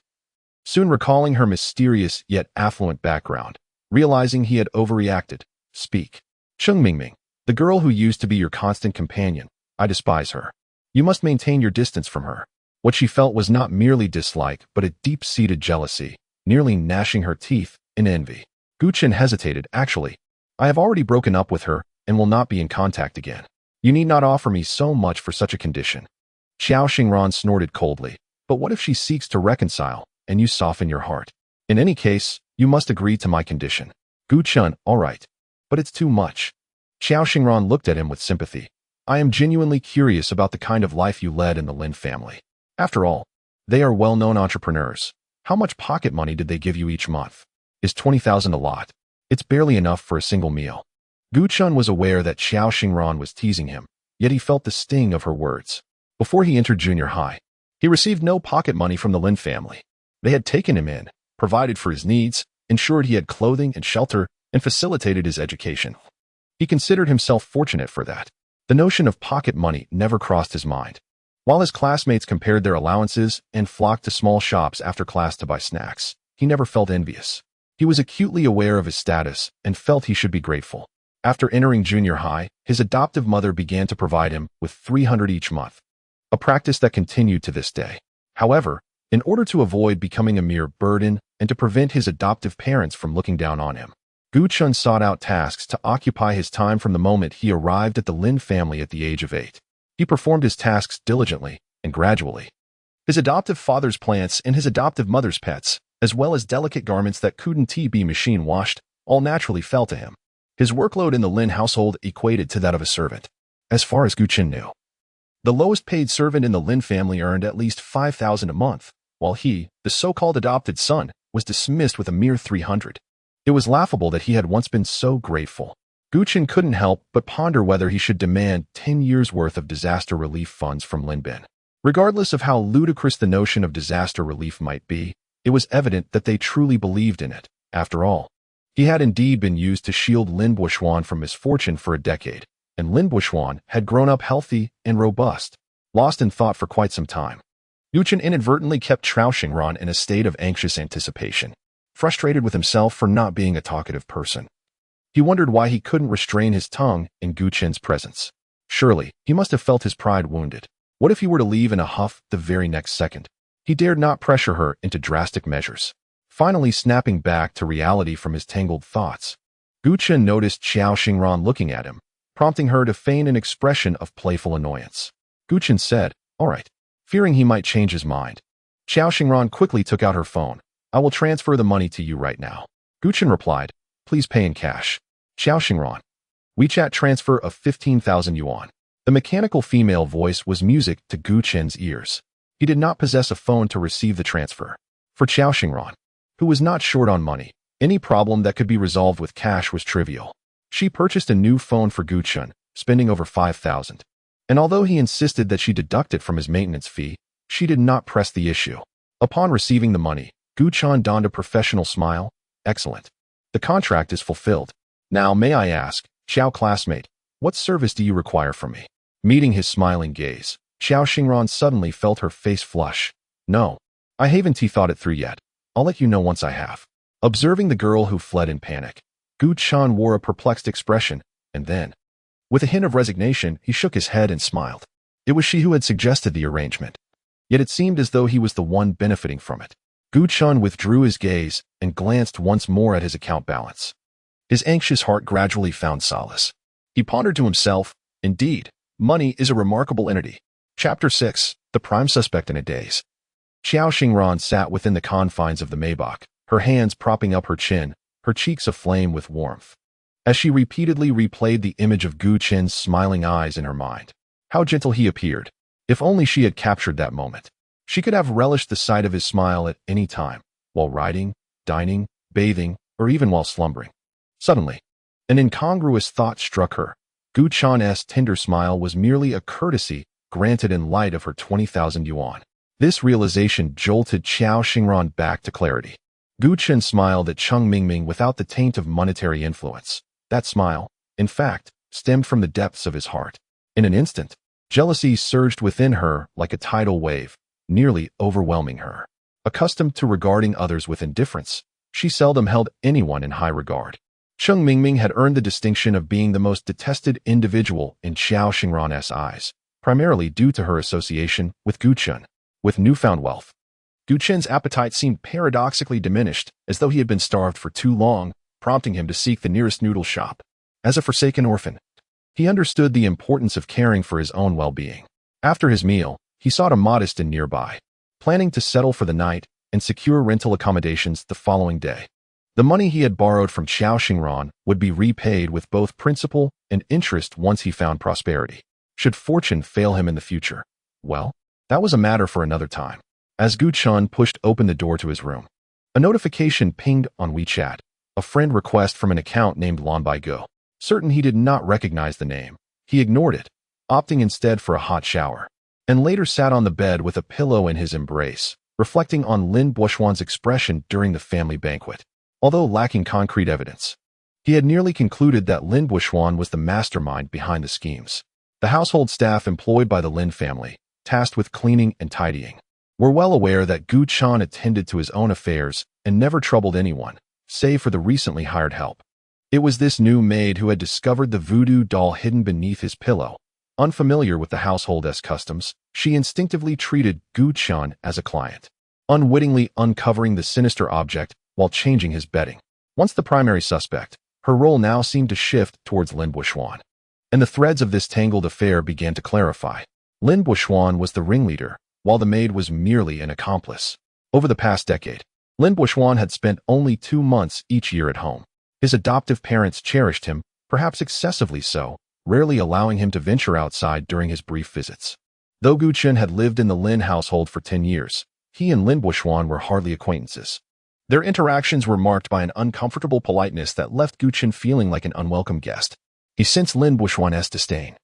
Soon recalling her mysterious yet affluent background, realizing he had overreacted, "Speak." "Cheng Mingming, the girl who used to be your constant companion, I despise her. You must maintain your distance from her." What she felt was not merely dislike, but a deep-seated jealousy, nearly gnashing her teeth in envy. Gu Chun hesitated. "Actually, I have already broken up with her and will not be in contact again. You need not offer me so much for such a condition." Xiao Xingran snorted coldly. "But what if she seeks to reconcile, and you soften your heart? In any case, you must agree to my condition." Gu Chun, "All right. But it's too much." Xiao Xingran looked at him with sympathy. "I am genuinely curious about the kind of life you led in the Lin family. After all, they are well-known entrepreneurs. How much pocket money did they give you each month? Is 20,000 a lot? It's barely enough for a single meal." Gu Chun was aware that Xiao Xingran was teasing him, yet he felt the sting of her words. Before he entered junior high, he received no pocket money from the Lin family. They had taken him in, provided for his needs, ensured he had clothing and shelter, and facilitated his education. He considered himself fortunate for that. The notion of pocket money never crossed his mind. While his classmates compared their allowances and flocked to small shops after class to buy snacks, he never felt envious. He was acutely aware of his status and felt he should be grateful. After entering junior high, his adoptive mother began to provide him with 300 each month, a practice that continued to this day. However, in order to avoid becoming a mere burden and to prevent his adoptive parents from looking down on him, Gu Chun sought out tasks to occupy his time from the moment he arrived at the Lin family at the age of 8. He performed his tasks diligently and gradually. His adoptive father's plants and his adoptive mother's pets, as well as delicate garments that couldn't be machine washed, all naturally fell to him. His workload in the Lin household equated to that of a servant. As far as Gu Chun knew, the lowest paid servant in the Lin family earned at least 5,000 a month, while he, the so-called adopted son, was dismissed with a mere 300. It was laughable that he had once been so grateful. Gu Chun couldn't help but ponder whether he should demand 10 years' worth of disaster relief funds from Lin Bin. Regardless of how ludicrous the notion of disaster relief might be, it was evident that they truly believed in it. After all, he had indeed been used to shield Lin Buishuan from misfortune for a decade, and Lin Buishuan had grown up healthy and robust, lost in thought for quite some time. Gu Chun inadvertently kept Xiao Xingran in a state of anxious anticipation, frustrated with himself for not being a talkative person. He wondered why he couldn't restrain his tongue in Gu Chun's presence. Surely, he must have felt his pride wounded. What if he were to leave in a huff the very next second? He dared not pressure her into drastic measures. Finally snapping back to reality from his tangled thoughts, Gu Chun noticed Xiao Xingran looking at him, prompting her to feign an expression of playful annoyance. Gu Chun said, "All right," fearing he might change his mind. Xiao Xingran quickly took out her phone. "I will transfer the money to you right now." Gu Chun replied, "Please pay in cash." Xiao Xingran. WeChat transfer of 15,000 yuan. The mechanical female voice was music to Gu Chun's ears. He did not possess a phone to receive the transfer. For Xiao Xingran, who was not short on money, any problem that could be resolved with cash was trivial. She purchased a new phone for Gu Chun, spending over 5,000. And although he insisted that she deduct it from his maintenance fee, she did not press the issue. Upon receiving the money, Gu Chun donned a professional smile. Excellent. The contract is fulfilled. Now may I ask, Xiao classmate, what service do you require from me? Meeting his smiling gaze, Xiao Xingran suddenly felt her face flush. No, I haven't thought it through yet. I'll let you know once I have. Observing the girl who fled in panic, Gu Chun wore a perplexed expression, and then, with a hint of resignation, he shook his head and smiled. It was she who had suggested the arrangement. Yet it seemed as though he was the one benefiting from it. Gu Chun withdrew his gaze and glanced once more at his account balance. His anxious heart gradually found solace. He pondered to himself, indeed, money is a remarkable entity. Chapter 6, The Prime Suspect in a Daze. Xiao Xingran sat within the confines of the Maybach, her hands propping up her chin, her cheeks aflame with warmth. As she repeatedly replayed the image of Gu Chen's smiling eyes in her mind. How gentle he appeared. If only she had captured that moment. She could have relished the sight of his smile at any time, while riding, dining, bathing, or even while slumbering. Suddenly, an incongruous thought struck her. Gu Chan's tender smile was merely a courtesy granted in light of her 20,000 yuan. This realization jolted Xiao Xingran back to clarity. Gu Chen smiled at Cheng Mingming without the taint of monetary influence. That smile, in fact, stemmed from the depths of his heart. In an instant, jealousy surged within her like a tidal wave, nearly overwhelming her. Accustomed to regarding others with indifference, she seldom held anyone in high regard. Cheng Mingming had earned the distinction of being the most detested individual in Xiao Xingran's eyes, primarily due to her association with Gu Chun. With newfound wealth, Gu Chen's appetite seemed paradoxically diminished, as though he had been starved for too long, prompting him to seek the nearest noodle shop. As a forsaken orphan, he understood the importance of caring for his own well-being. After his meal, he sought a modest inn nearby, planning to settle for the night and secure rental accommodations the following day. The money he had borrowed from Xiao Xingran would be repaid with both principal and interest once he found prosperity. Should fortune fail him in the future, well, that was a matter for another time. As Gu Chun pushed open the door to his room, a notification pinged on WeChat, a friend request from an account named Lan Baigo. Certain he did not recognize the name, he ignored it, opting instead for a hot shower, and later sat on the bed with a pillow in his embrace, reflecting on Lin Buoxuan's expression during the family banquet. Although lacking concrete evidence, he had nearly concluded that Lin Buoxuan was the mastermind behind the schemes. The household staff employed by the Lin family, tasked with cleaning and tidying, were well aware that Gu Chun attended to his own affairs and never troubled anyone, save for the recently hired help. It was this new maid who had discovered the voodoo doll hidden beneath his pillow. Unfamiliar with the household's customs, she instinctively treated Gu Chun as a client, unwittingly uncovering the sinister object while changing his bedding. Once the primary suspect, her role now seemed to shift towards Lin Buoxuan, and the threads of this tangled affair began to clarify. Lin Buoxuan was the ringleader, while the maid was merely an accomplice. Over the past decade, Lin Buoxuan had spent only 2 months each year at home. His adoptive parents cherished him, perhaps excessively so, rarely allowing him to venture outside during his brief visits. Though Gu Chun had lived in the Lin household for 10 years, he and Lin Buoxuan were hardly acquaintances. Their interactions were marked by an uncomfortable politeness that left Gu Chun feeling like an unwelcome guest. He sensed Lin Buoxuan's disdain,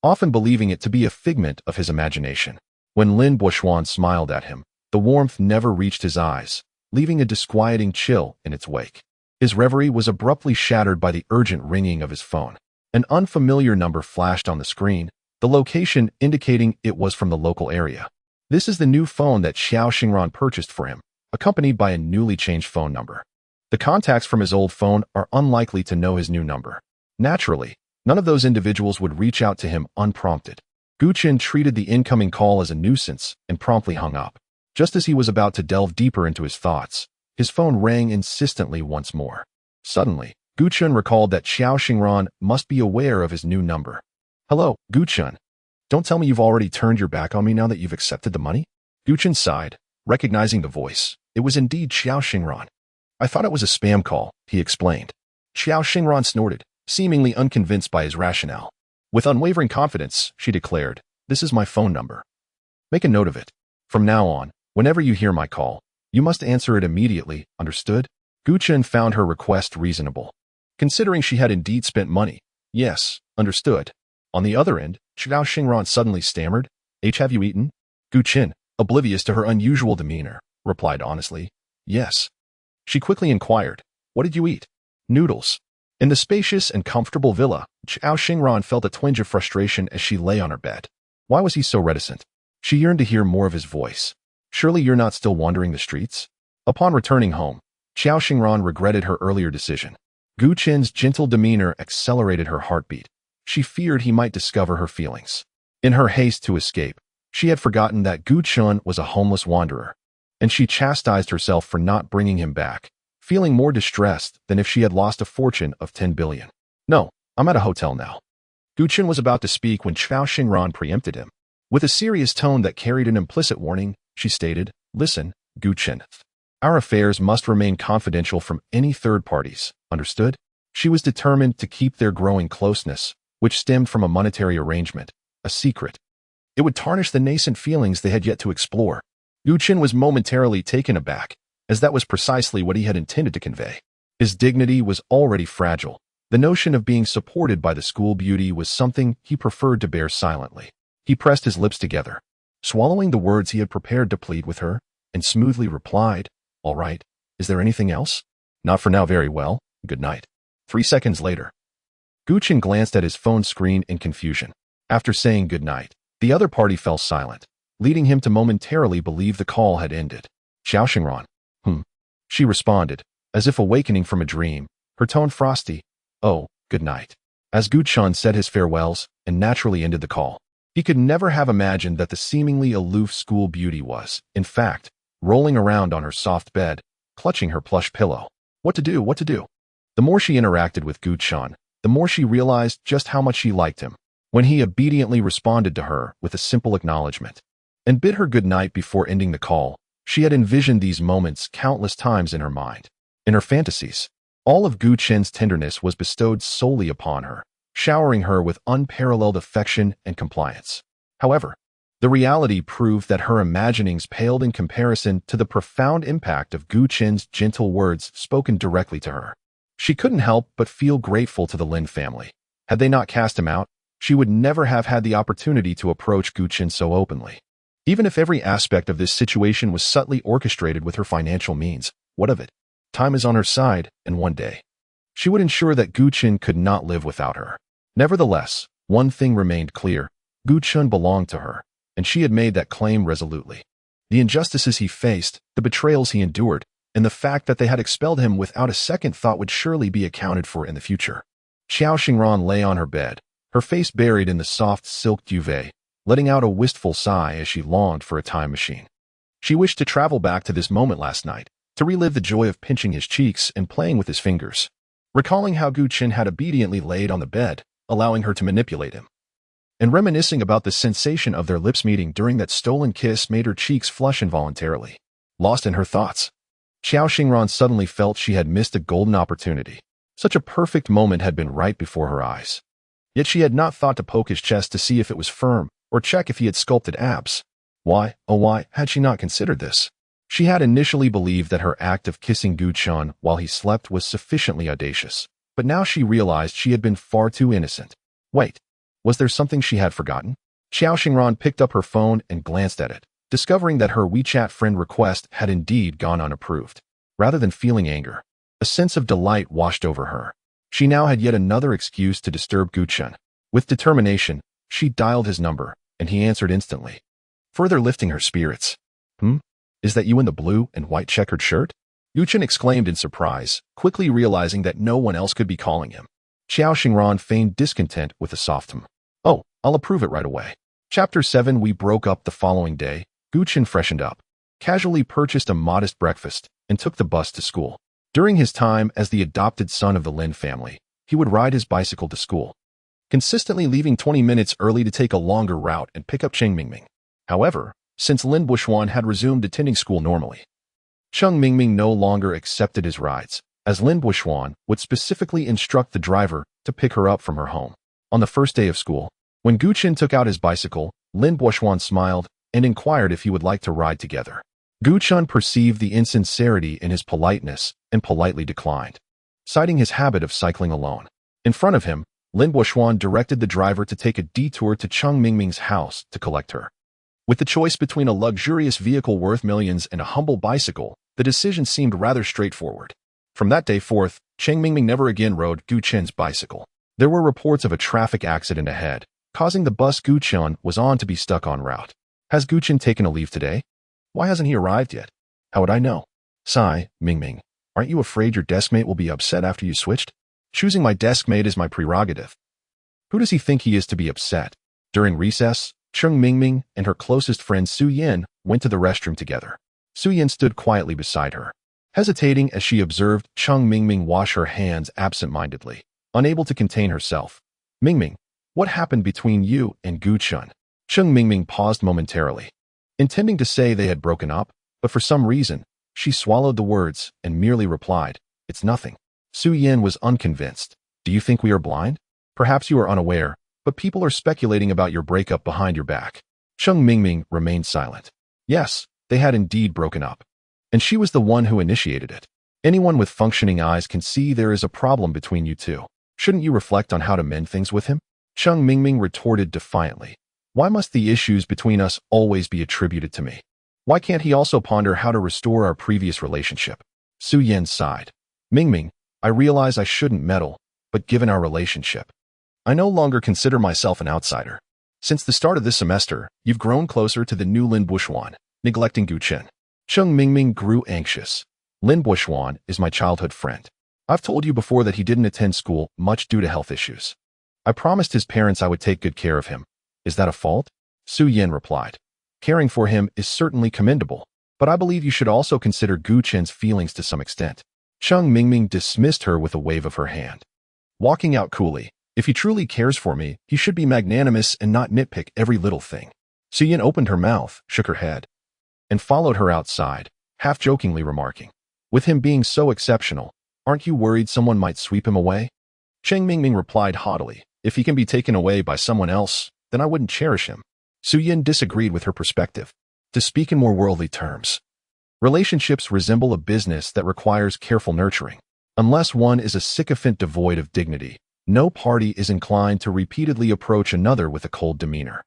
often believing it to be a figment of his imagination. When Lin Buoxuan smiled at him, the warmth never reached his eyes, leaving a disquieting chill in its wake. His reverie was abruptly shattered by the urgent ringing of his phone. An unfamiliar number flashed on the screen, the location indicating it was from the local area. This is the new phone that Xiao Xingran purchased for him, accompanied by a newly changed phone number. The contacts from his old phone are unlikely to know his new number. Naturally, none of those individuals would reach out to him unprompted. Gu Chun treated the incoming call as a nuisance and promptly hung up. Just as he was about to delve deeper into his thoughts, his phone rang insistently once more. Suddenly, Gu Chun recalled that Xiao Xingran must be aware of his new number. Hello, Gu Chun. Don't tell me you've already turned your back on me now that you've accepted the money? Gu Chun sighed, recognizing the voice. It was indeed Xiao Xingran. I thought it was a spam call, he explained. Xiao Xingran snorted, seemingly unconvinced by his rationale. With unwavering confidence, she declared, "This is my phone number. Make a note of it. From now on, whenever you hear my call, you must answer it immediately, understood?" Gu Chun found her request reasonable. considering she had indeed spent money. Yes, understood. On the other end, Xiao Xingran suddenly stammered, Have you eaten? Gu Qin, oblivious to her unusual demeanor, replied honestly, yes. She quickly inquired, what did you eat? Noodles. In the spacious and comfortable villa, Xiao Xingran felt a twinge of frustration as she lay on her bed. Why was he so reticent? She yearned to hear more of his voice. Surely you're not still wandering the streets? Upon returning home, Xiao Xingran regretted her earlier decision. Gu Qin's gentle demeanor accelerated her heartbeat. She feared he might discover her feelings. In her haste to escape, she had forgotten that Gu Qin was a homeless wanderer, and she chastised herself for not bringing him back, feeling more distressed than if she had lost a fortune of 10 billion. No, I'm at a hotel now. Gu Qin was about to speak when Xiao Xingran preempted him. With a serious tone that carried an implicit warning, she stated, listen, Gu Qin. Our affairs must remain confidential from any third parties, understood? She was determined to keep their growing closeness, which stemmed from a monetary arrangement, a secret. It would tarnish the nascent feelings they had yet to explore. Gu Qin was momentarily taken aback, as that was precisely what he had intended to convey. His dignity was already fragile. The notion of being supported by the school beauty was something he preferred to bear silently. He pressed his lips together, swallowing the words he had prepared to plead with her, and smoothly replied, all right, is there anything else? Not for now. Very well, good night. 3 seconds later, Gu Qin glanced at his phone screen in confusion. After saying good night, the other party fell silent, leading him to momentarily believe the call had ended. Xiao Xingran. She responded, as if awakening from a dream, her tone frosty. Oh, good night. As Gu Qin said his farewells and naturally ended the call, he could never have imagined that the seemingly aloof school beauty was, in fact, rolling around on her soft bed, clutching her plush pillow. What to do? The more she interacted with Gu Qin, the more she realized just how much she liked him. When he obediently responded to her with a simple acknowledgement and bid her good night before ending the call, she had envisioned these moments countless times in her mind. In her fantasies, all of Gu Qin's tenderness was bestowed solely upon her, showering her with unparalleled affection and compliance. However, the reality proved that her imaginings paled in comparison to the profound impact of Gu Qin's gentle words spoken directly to her. She couldn't help but feel grateful to the Lin family. Had they not cast him out, she would never have had the opportunity to approach Gu Qin so openly. Even if every aspect of this situation was subtly orchestrated with her financial means, what of it? Time is on her side, and one day, she would ensure that Gu Qin could not live without her. Nevertheless, one thing remained clear. Gu Qin belonged to her, and she had made that claim resolutely. The injustices he faced, the betrayals he endured, and the fact that they had expelled him without a second thought would surely be accounted for in the future. Xiao Xingran lay on her bed, her face buried in the soft silk duvet, letting out a wistful sigh as she longed for a time machine. She wished to travel back to this moment last night, to relive the joy of pinching his cheeks and playing with his fingers, recalling how Gu Qin had obediently laid on the bed, allowing her to manipulate him, and reminiscing about the sensation of their lips meeting during that stolen kiss made her cheeks flush involuntarily. Lost in her thoughts, Xiao Xingran suddenly felt she had missed a golden opportunity. Such a perfect moment had been right before her eyes. Yet she had not thought to poke his chest to see if it was firm, or check if he had sculpted abs. Why, oh why, had she not considered this? She had initially believed that her act of kissing Gu Qin while he slept was sufficiently audacious, but now she realized she had been far too innocent. Wait, was there something she had forgotten? Xiao Xingran picked up her phone and glanced at it, discovering that her WeChat friend request had indeed gone unapproved. Rather than feeling anger, a sense of delight washed over her. She now had yet another excuse to disturb Gu Qin. With determination, she dialed his number, and he answered instantly, further lifting her spirits. Is that you in the blue and white checkered shirt? Gu Qin exclaimed in surprise, quickly realizing that no one else could be calling him. Xiao Xingran feigned discontent with a soft Oh, I'll approve it right away. Chapter 7. We broke up the following day. Gu Qin freshened up, casually purchased a modest breakfast, and took the bus to school. During his time as the adopted son of the Lin family, he would ride his bicycle to school, consistently leaving 20 minutes early to take a longer route and pick up Cheng Mingming. However, since Lin Buxuan had resumed attending school normally, Cheng Mingming no longer accepted his rides, as Lin Buxuan would specifically instruct the driver to pick her up from her home. On the first day of school, when Gu Qin took out his bicycle, Lin Buxuan smiled and inquired if he would like to ride together. Gu Qin perceived the insincerity in his politeness and politely declined. citing his habit of cycling alone. In front of him, Lin Buoxuan directed the driver to take a detour to Cheng Mingming's house to collect her. With the choice between a luxurious vehicle worth millions and a humble bicycle, the decision seemed rather straightforward. From that day forth, Cheng Mingming never again rode Gu Chen's bicycle. There were reports of a traffic accident ahead, causing the bus Gu Chen was on to be stuck en route. Has Gu Chen taken a leave today? Why hasn't he arrived yet? How would I know? Sigh, Mingming. Aren't you afraid your deskmate will be upset after you switched? Choosing my deskmate is my prerogative. Who does he think he is to be upset? During recess, Cheng Mingming and her closest friend Su Yin went to the restroom together. Su Yin stood quietly beside her, hesitating as she observed Cheng Mingming wash her hands absent-mindedly. Unable to contain herself. Mingming, what happened between you and Gu Chen? Cheng Mingming paused momentarily, intending to say they had broken up, but for some reason, she swallowed the words and merely replied, "It's nothing." Su Yin was unconvinced. Do you think we are blind? Perhaps you are unaware, but people are speculating about your breakup behind your back. Cheng Mingming remained silent. Yes, they had indeed broken up. And she was the one who initiated it. Anyone with functioning eyes can see there is a problem between you two. Shouldn't you reflect on how to mend things with him? Cheng Mingming retorted defiantly. Why must the issues between us always be attributed to me? Why can't he also ponder how to restore our previous relationship? Su Yin sighed. Mingming, I realize I shouldn't meddle, but given our relationship, I no longer consider myself an outsider. Since the start of this semester, you've grown closer to the new Lin Buoxuan, neglecting Gu Chen. Cheng Mingming grew anxious. Lin Buoxuan is my childhood friend. I've told you before that he didn't attend school, much due to health issues. I promised his parents I would take good care of him. Is that a fault? Su Yin replied. Caring for him is certainly commendable, but I believe you should also consider Gu Chen's feelings to some extent. Cheng Mingming dismissed her with a wave of her hand. Walking out coolly, if he truly cares for me, he should be magnanimous and not nitpick every little thing. Su Yin opened her mouth, shook her head, and followed her outside, half-jokingly remarking, with him being so exceptional, aren't you worried someone might sweep him away? Cheng Mingming replied haughtily, if he can be taken away by someone else, then I wouldn't cherish him. Su Yin disagreed with her perspective. To speak in more worldly terms, relationships resemble a business that requires careful nurturing. Unless one is a sycophant devoid of dignity, no party is inclined to repeatedly approach another with a cold demeanor.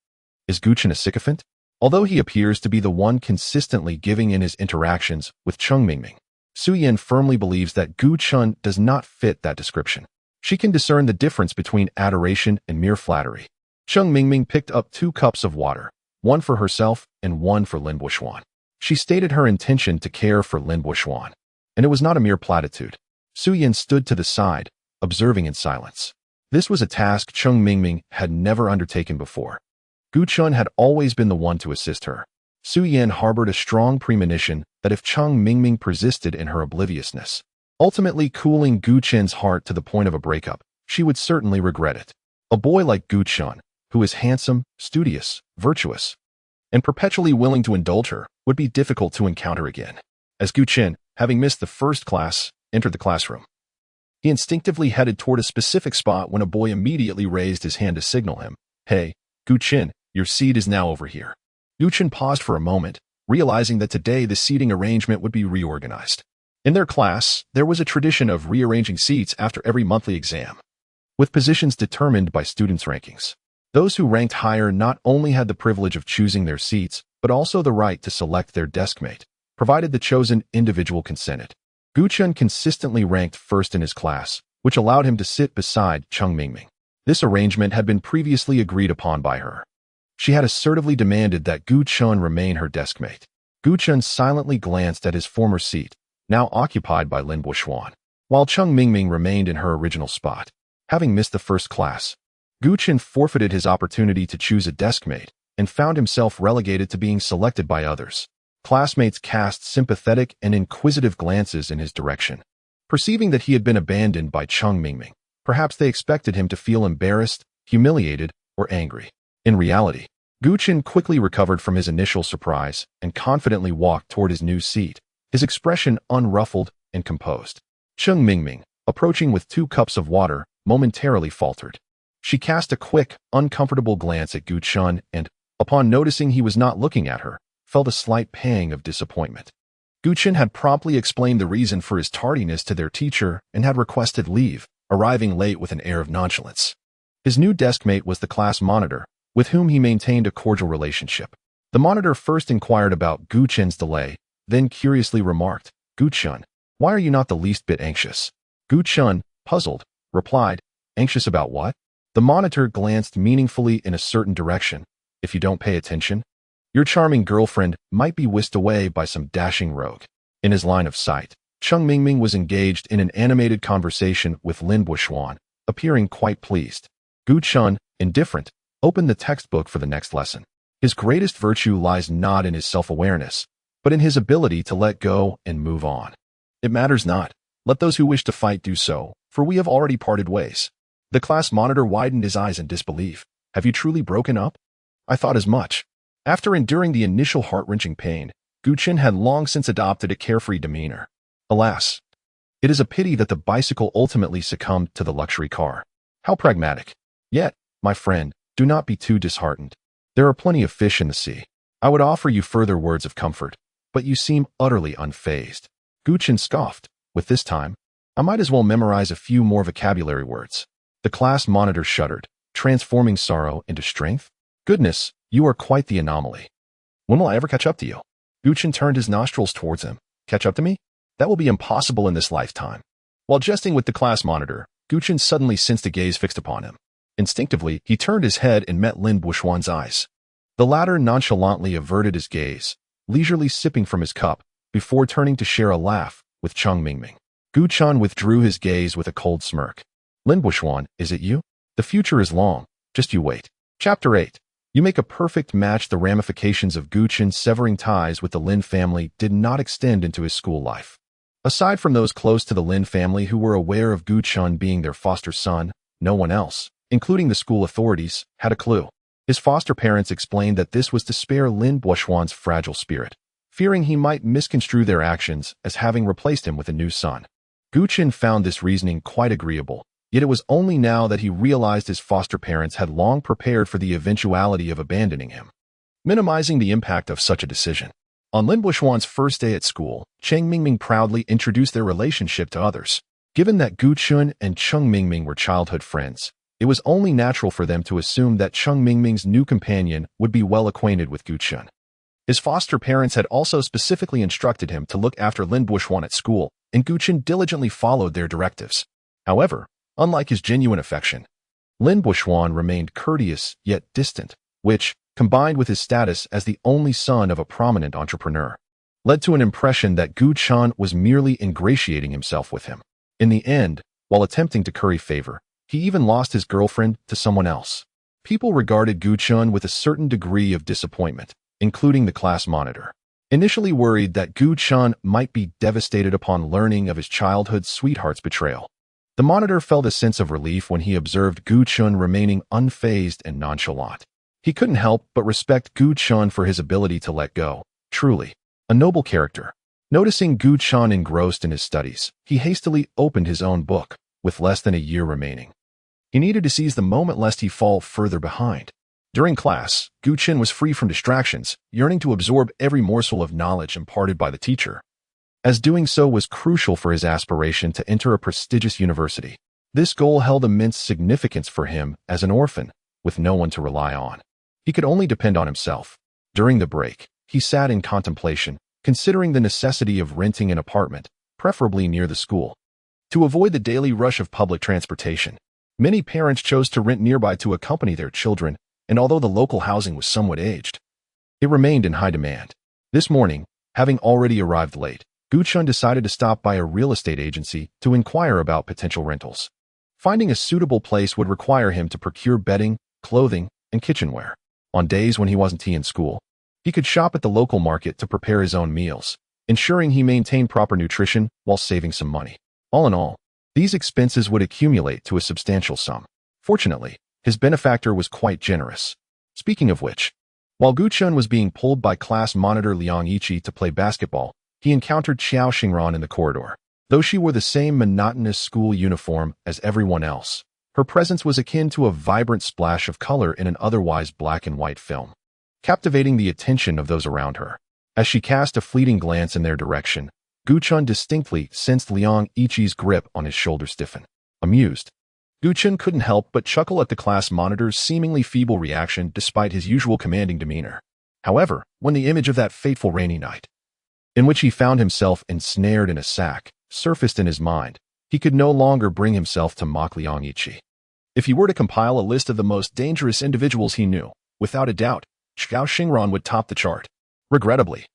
Is Gu Chen a sycophant? Although he appears to be the one consistently giving in his interactions with Cheng Mingming, Su Yin firmly believes that Gu Chen does not fit that description. She can discern the difference between adoration and mere flattery. Cheng Mingming picked up 2 cups of water, one for herself and one for Lin Buoxuan. She stated her intention to care for Lin Buoxuan, and it was not a mere platitude. Su Yin stood to the side, observing in silence. This was a task Cheng Mingming had never undertaken before. Gu Chen had always been the one to assist her. Su Yin harbored a strong premonition that if Cheng Mingming persisted in her obliviousness, ultimately cooling Gu Chen's heart to the point of a breakup, she would certainly regret it. A boy like Gu Chen, who is handsome, studious, virtuous, and perpetually willing to indulge her, would be difficult to encounter again. As Gu Chen, having missed the first class, entered the classroom, he instinctively headed toward a specific spot when a boy immediately raised his hand to signal him. Hey, Gu Chen, your seat is now over here. Gu Chen paused for a moment, realizing that today the seating arrangement would be reorganized. In their class, there was a tradition of rearranging seats after every monthly exam, with positions determined by students' rankings. Those who ranked higher not only had the privilege of choosing their seats, but also the right to select their deskmate, provided the chosen individual consented. Gu Chen consistently ranked first in his class, which allowed him to sit beside Cheng Mingming. This arrangement had been previously agreed upon by her. She had assertively demanded that Gu Chen remain her deskmate. Gu Chen silently glanced at his former seat, now occupied by Lin Buoxuan, while Cheng Mingming remained in her original spot. Having missed the first class, Gu Chen forfeited his opportunity to choose a deskmate and found himself relegated to being selected by others. Classmates cast sympathetic and inquisitive glances in his direction. Perceiving that he had been abandoned by Cheng Mingming, perhaps they expected him to feel embarrassed, humiliated, or angry. In reality, Gu Chen quickly recovered from his initial surprise and confidently walked toward his new seat, his expression unruffled and composed. Cheng Mingming, approaching with 2 cups of water, momentarily faltered. She cast a quick, uncomfortable glance at Gu Chen and, upon noticing he was not looking at her, felt a slight pang of disappointment. Gu Chen had promptly explained the reason for his tardiness to their teacher and had requested leave, arriving late with an air of nonchalance. His new deskmate was the class monitor, with whom he maintained a cordial relationship. The monitor first inquired about Gu Chen's delay, then curiously remarked, "Gu Chen, why are you not the least bit anxious?" Gu Chen, puzzled, replied, "Anxious about what?" The monitor glanced meaningfully in a certain direction. "If you don't pay attention, your charming girlfriend might be whisked away by some dashing rogue." In his line of sight, Cheng Mingming was engaged in an animated conversation with Lin Buishuan, appearing quite pleased. Gu Chen, indifferent, opened the textbook for the next lesson. His greatest virtue lies not in his self-awareness, but in his ability to let go and move on. "It matters not. Let those who wish to fight do so, for we have already parted ways." The class monitor widened his eyes in disbelief. "Have you truly broken up? I thought as much." After enduring the initial heart-wrenching pain, Gu Chen had long since adopted a carefree demeanor. Alas, it is a pity that the bicycle ultimately succumbed to the luxury car. How pragmatic. Yet, my friend, do not be too disheartened. There are plenty of fish in the sea. I would offer you further words of comfort, but you seem utterly unfazed. Gu Chen scoffed. With this time, I might as well memorize a few more vocabulary words. The class monitor shuddered, transforming sorrow into strength. "Goodness, you are quite the anomaly. When will I ever catch up to you?" Gu Chen turned his nostrils towards him. "Catch up to me? That will be impossible in this lifetime." While jesting with the class monitor, Gu Chen suddenly sensed a gaze fixed upon him. Instinctively, he turned his head and met Lin Buishuan's eyes. The latter nonchalantly averted his gaze, leisurely sipping from his cup, before turning to share a laugh with Cheng Mingming. Gu Chen withdrew his gaze with a cold smirk. "Lin Buishuan, is it you? The future is long, just you wait." Chapter 8. You make a perfect match. The ramifications of Gu Chen severing ties with the Lin family did not extend into his school life. Aside from those close to the Lin family who were aware of Gu Chen being their foster son, no one else, including the school authorities, had a clue. His foster parents explained that this was to spare Lin Buishuan's fragile spirit, fearing he might misconstrue their actions as having replaced him with a new son. Gu Chen found this reasoning quite agreeable, yet it was only now that he realized his foster parents had long prepared for the eventuality of abandoning him, minimizing the impact of such a decision. On Lin Buishuan's first day at school, Cheng Mingming proudly introduced their relationship to others. Given that Gu Chen and Cheng Mingming were childhood friends, it was only natural for them to assume that Cheng Mingming's new companion would be well acquainted with Gu Chen. His foster parents had also specifically instructed him to look after Lin Buishuan at school, and Gu Chen diligently followed their directives. However, unlike his genuine affection, Lin Buishuan remained courteous yet distant, which, combined with his status as the only son of a prominent entrepreneur, led to an impression that Gu Chen was merely ingratiating himself with him. In the end, while attempting to curry favor, he even lost his girlfriend to someone else. People regarded Gu Chen with a certain degree of disappointment, including the class monitor. Initially worried that Gu Chen might be devastated upon learning of his childhood sweetheart's betrayal, the monitor felt a sense of relief when he observed Gu Chen remaining unfazed and nonchalant. He couldn't help but respect Gu Chen for his ability to let go. Truly, a noble character. Noticing Gu Chen engrossed in his studies, he hastily opened his own book, with less than a year remaining. He needed to seize the moment lest he fall further behind. During class, Gu Chen was free from distractions, yearning to absorb every morsel of knowledge imparted by the teacher, as doing so was crucial for his aspiration to enter a prestigious university. This goal held immense significance for him as an orphan, with no one to rely on. He could only depend on himself. During the break, he sat in contemplation, considering the necessity of renting an apartment, preferably near the school. To avoid the daily rush of public transportation, many parents chose to rent nearby to accompany their children, and although the local housing was somewhat aged, it remained in high demand. This morning, having already arrived late, Gu Chen decided to stop by a real estate agency to inquire about potential rentals. Finding a suitable place would require him to procure bedding, clothing, and kitchenware. On days when he wasn't in school, he could shop at the local market to prepare his own meals, ensuring he maintained proper nutrition while saving some money. All in all, these expenses would accumulate to a substantial sum. Fortunately, his benefactor was quite generous. Speaking of which, while Gu Chen was being pulled by class monitor Liang Yiqi to play basketball, he encountered Xiao Xingran in the corridor. Though she wore the same monotonous school uniform as everyone else, her presence was akin to a vibrant splash of color in an otherwise black and white film, captivating the attention of those around her. As she cast a fleeting glance in their direction, Guchun distinctly sensed Liang Ichi's grip on his shoulder stiffen. Amused, Guchun couldn't help but chuckle at the class monitor's seemingly feeble reaction despite his usual commanding demeanor. However, when the image of that fateful rainy night, in which he found himself ensnared in a sack, surfaced in his mind, he could no longer bring himself to mock Liang Ichi. If he were to compile a list of the most dangerous individuals he knew, without a doubt, Xiao Xingran would top the chart. Regrettably,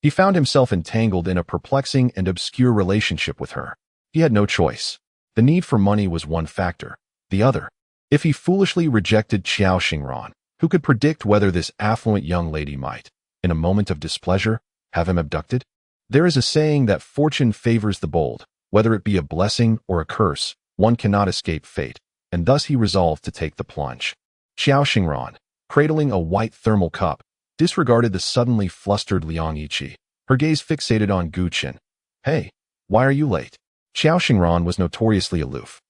he found himself entangled in a perplexing and obscure relationship with her. He had no choice. The need for money was one factor. The other, if he foolishly rejected Xiao Xingran, who could predict whether this affluent young lady might, in a moment of displeasure, have him abducted? There is a saying that fortune favors the bold. Whether it be a blessing or a curse, one cannot escape fate, and thus he resolved to take the plunge. Xiao Xingran, cradling a white thermal cup, disregarded the suddenly flustered Liang Ichi, her gaze fixated on Guchun. Hey, why are you late? Xiao Xingran was notoriously aloof,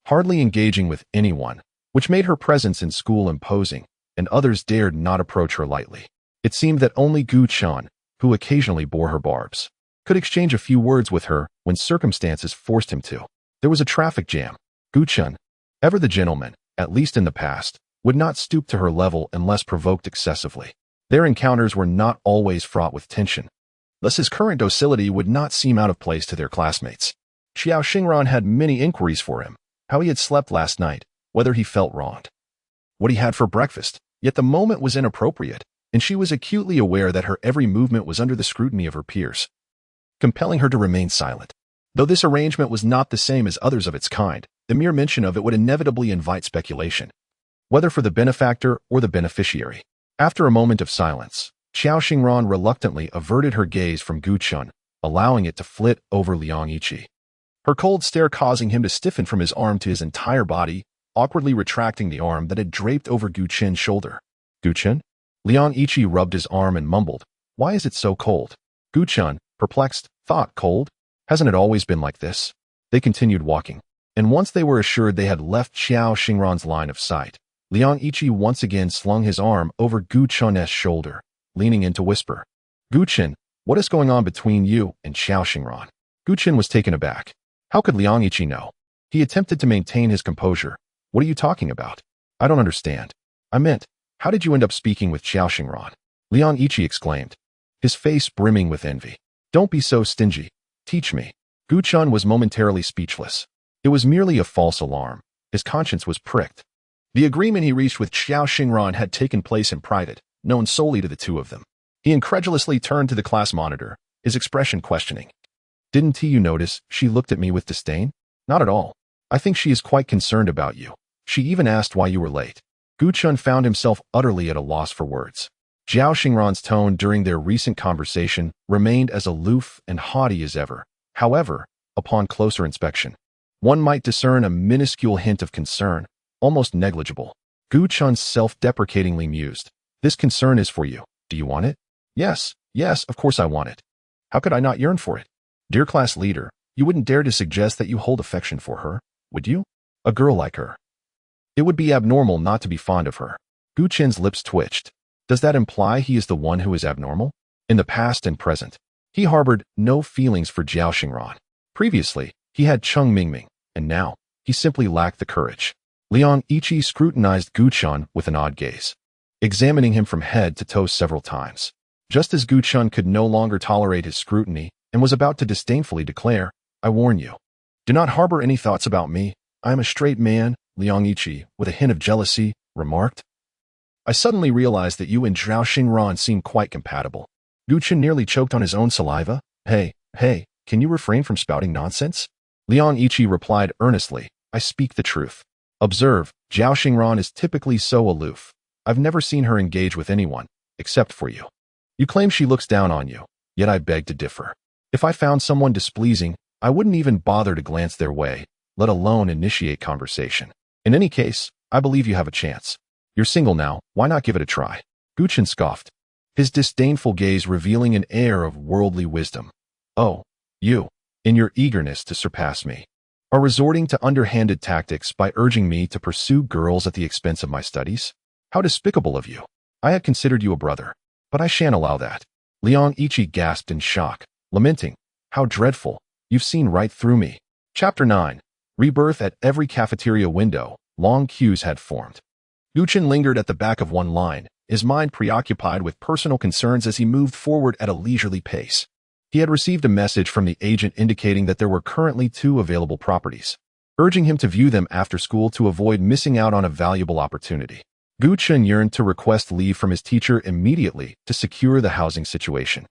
hardly engaging with anyone, which made her presence in school imposing, and others dared not approach her lightly. It seemed that only Guchun, who occasionally bore her barbs, could exchange a few words with her when circumstances forced him to. There was a traffic jam. Guchun, ever the gentleman, at least in the past, would not stoop to her level unless provoked excessively. Their encounters were not always fraught with tension. Thus his current docility would not seem out of place to their classmates. Xiao Xingran had many inquiries for him, how he had slept last night, whether he felt wronged, what he had for breakfast, yet the moment was inappropriate, and she was acutely aware that her every movement was under the scrutiny of her peers, compelling her to remain silent. Though this arrangement was not the same as others of its kind, the mere mention of it would inevitably invite speculation, whether for the benefactor or the beneficiary. After a moment of silence, Xiao Xingran reluctantly averted her gaze from Guchun, allowing it to flit over Liang Ichi, her cold stare causing him to stiffen from his arm to his entire body, awkwardly retracting the arm that had draped over Guchun's shoulder. Guchun? Liang Ichi rubbed his arm and mumbled, "Why is it so cold?" Guchun, perplexed, thought, "Cold? Hasn't it always been like this?" They continued walking, and once they were assured they had left Xiao Xingran's line of sight, Liang Ichi once again slung his arm over Guchun's shoulder, leaning in to whisper, "Guchun, what is going on between you and Xiao Xingran?" Guchun was taken aback. How could Liang Ichi know? He attempted to maintain his composure. "What are you talking about? I don't understand." "I meant, how did you end up speaking with Xiao Xingran?" Liang Ichi exclaimed, his face brimming with envy. "Don't be so stingy. Teach me." Guchun was momentarily speechless. It was merely a false alarm. His conscience was pricked. The agreement he reached with Xiao Xingran had taken place in private, known solely to the two of them. He incredulously turned to the class monitor, his expression questioning. "Didn't you notice she looked at me with disdain?" "Not at all. I think she is quite concerned about you. She even asked why you were late." Guchun found himself utterly at a loss for words. Xiao Xingran's tone during their recent conversation remained as aloof and haughty as ever. However, upon closer inspection, one might discern a minuscule hint of concern, almost negligible. Guchun self-deprecatingly mused, "This concern is for you. Do you want it?" Yes, of course I want it. How could I not yearn for it?" "Dear class leader, you wouldn't dare to suggest that you hold affection for her, would you? A girl like her. It would be abnormal not to be fond of her." Guchun's lips twitched. Does that imply he is the one who is abnormal? In the past and present, he harbored no feelings for Xiao Xingran. Previously, he had Cheng Mingming, and now, he simply lacked the courage. Liang Ichi scrutinized Guchun with an odd gaze, examining him from head to toe several times. Just as Guchun could no longer tolerate his scrutiny and was about to disdainfully declare, "I warn you, do not harbor any thoughts about me. I am a straight man," Liang Ichi, with a hint of jealousy, remarked. "I suddenly realized that you and Xiao Xingran seem quite compatible." Guchun nearly choked on his own saliva. Hey, can you refrain from spouting nonsense?" Liang Ichi replied earnestly, "I speak the truth. Observe, Xiao Xingran is typically so aloof. I've never seen her engage with anyone, except for you. You claim she looks down on you, yet I beg to differ. If I found someone displeasing, I wouldn't even bother to glance their way, let alone initiate conversation. In any case, I believe you have a chance. You're single now, why not give it a try?" Guchun scoffed, his disdainful gaze revealing an air of worldly wisdom. "Oh, you, in your eagerness to surpass me, are resorting to underhanded tactics by urging me to pursue girls at the expense of my studies? How despicable of you. I had considered you a brother, but I shan't allow that." Liang Ichi gasped in shock, lamenting, "How dreadful! You've seen right through me." Chapter 9. Rebirth. At every cafeteria window, long queues had formed. Guchen lingered at the back of one line, his mind preoccupied with personal concerns as he moved forward at a leisurely pace. He had received a message from the agent indicating that there were currently 2 available properties, urging him to view them after school to avoid missing out on a valuable opportunity. Guchen yearned to request leave from his teacher immediately to secure the housing situation.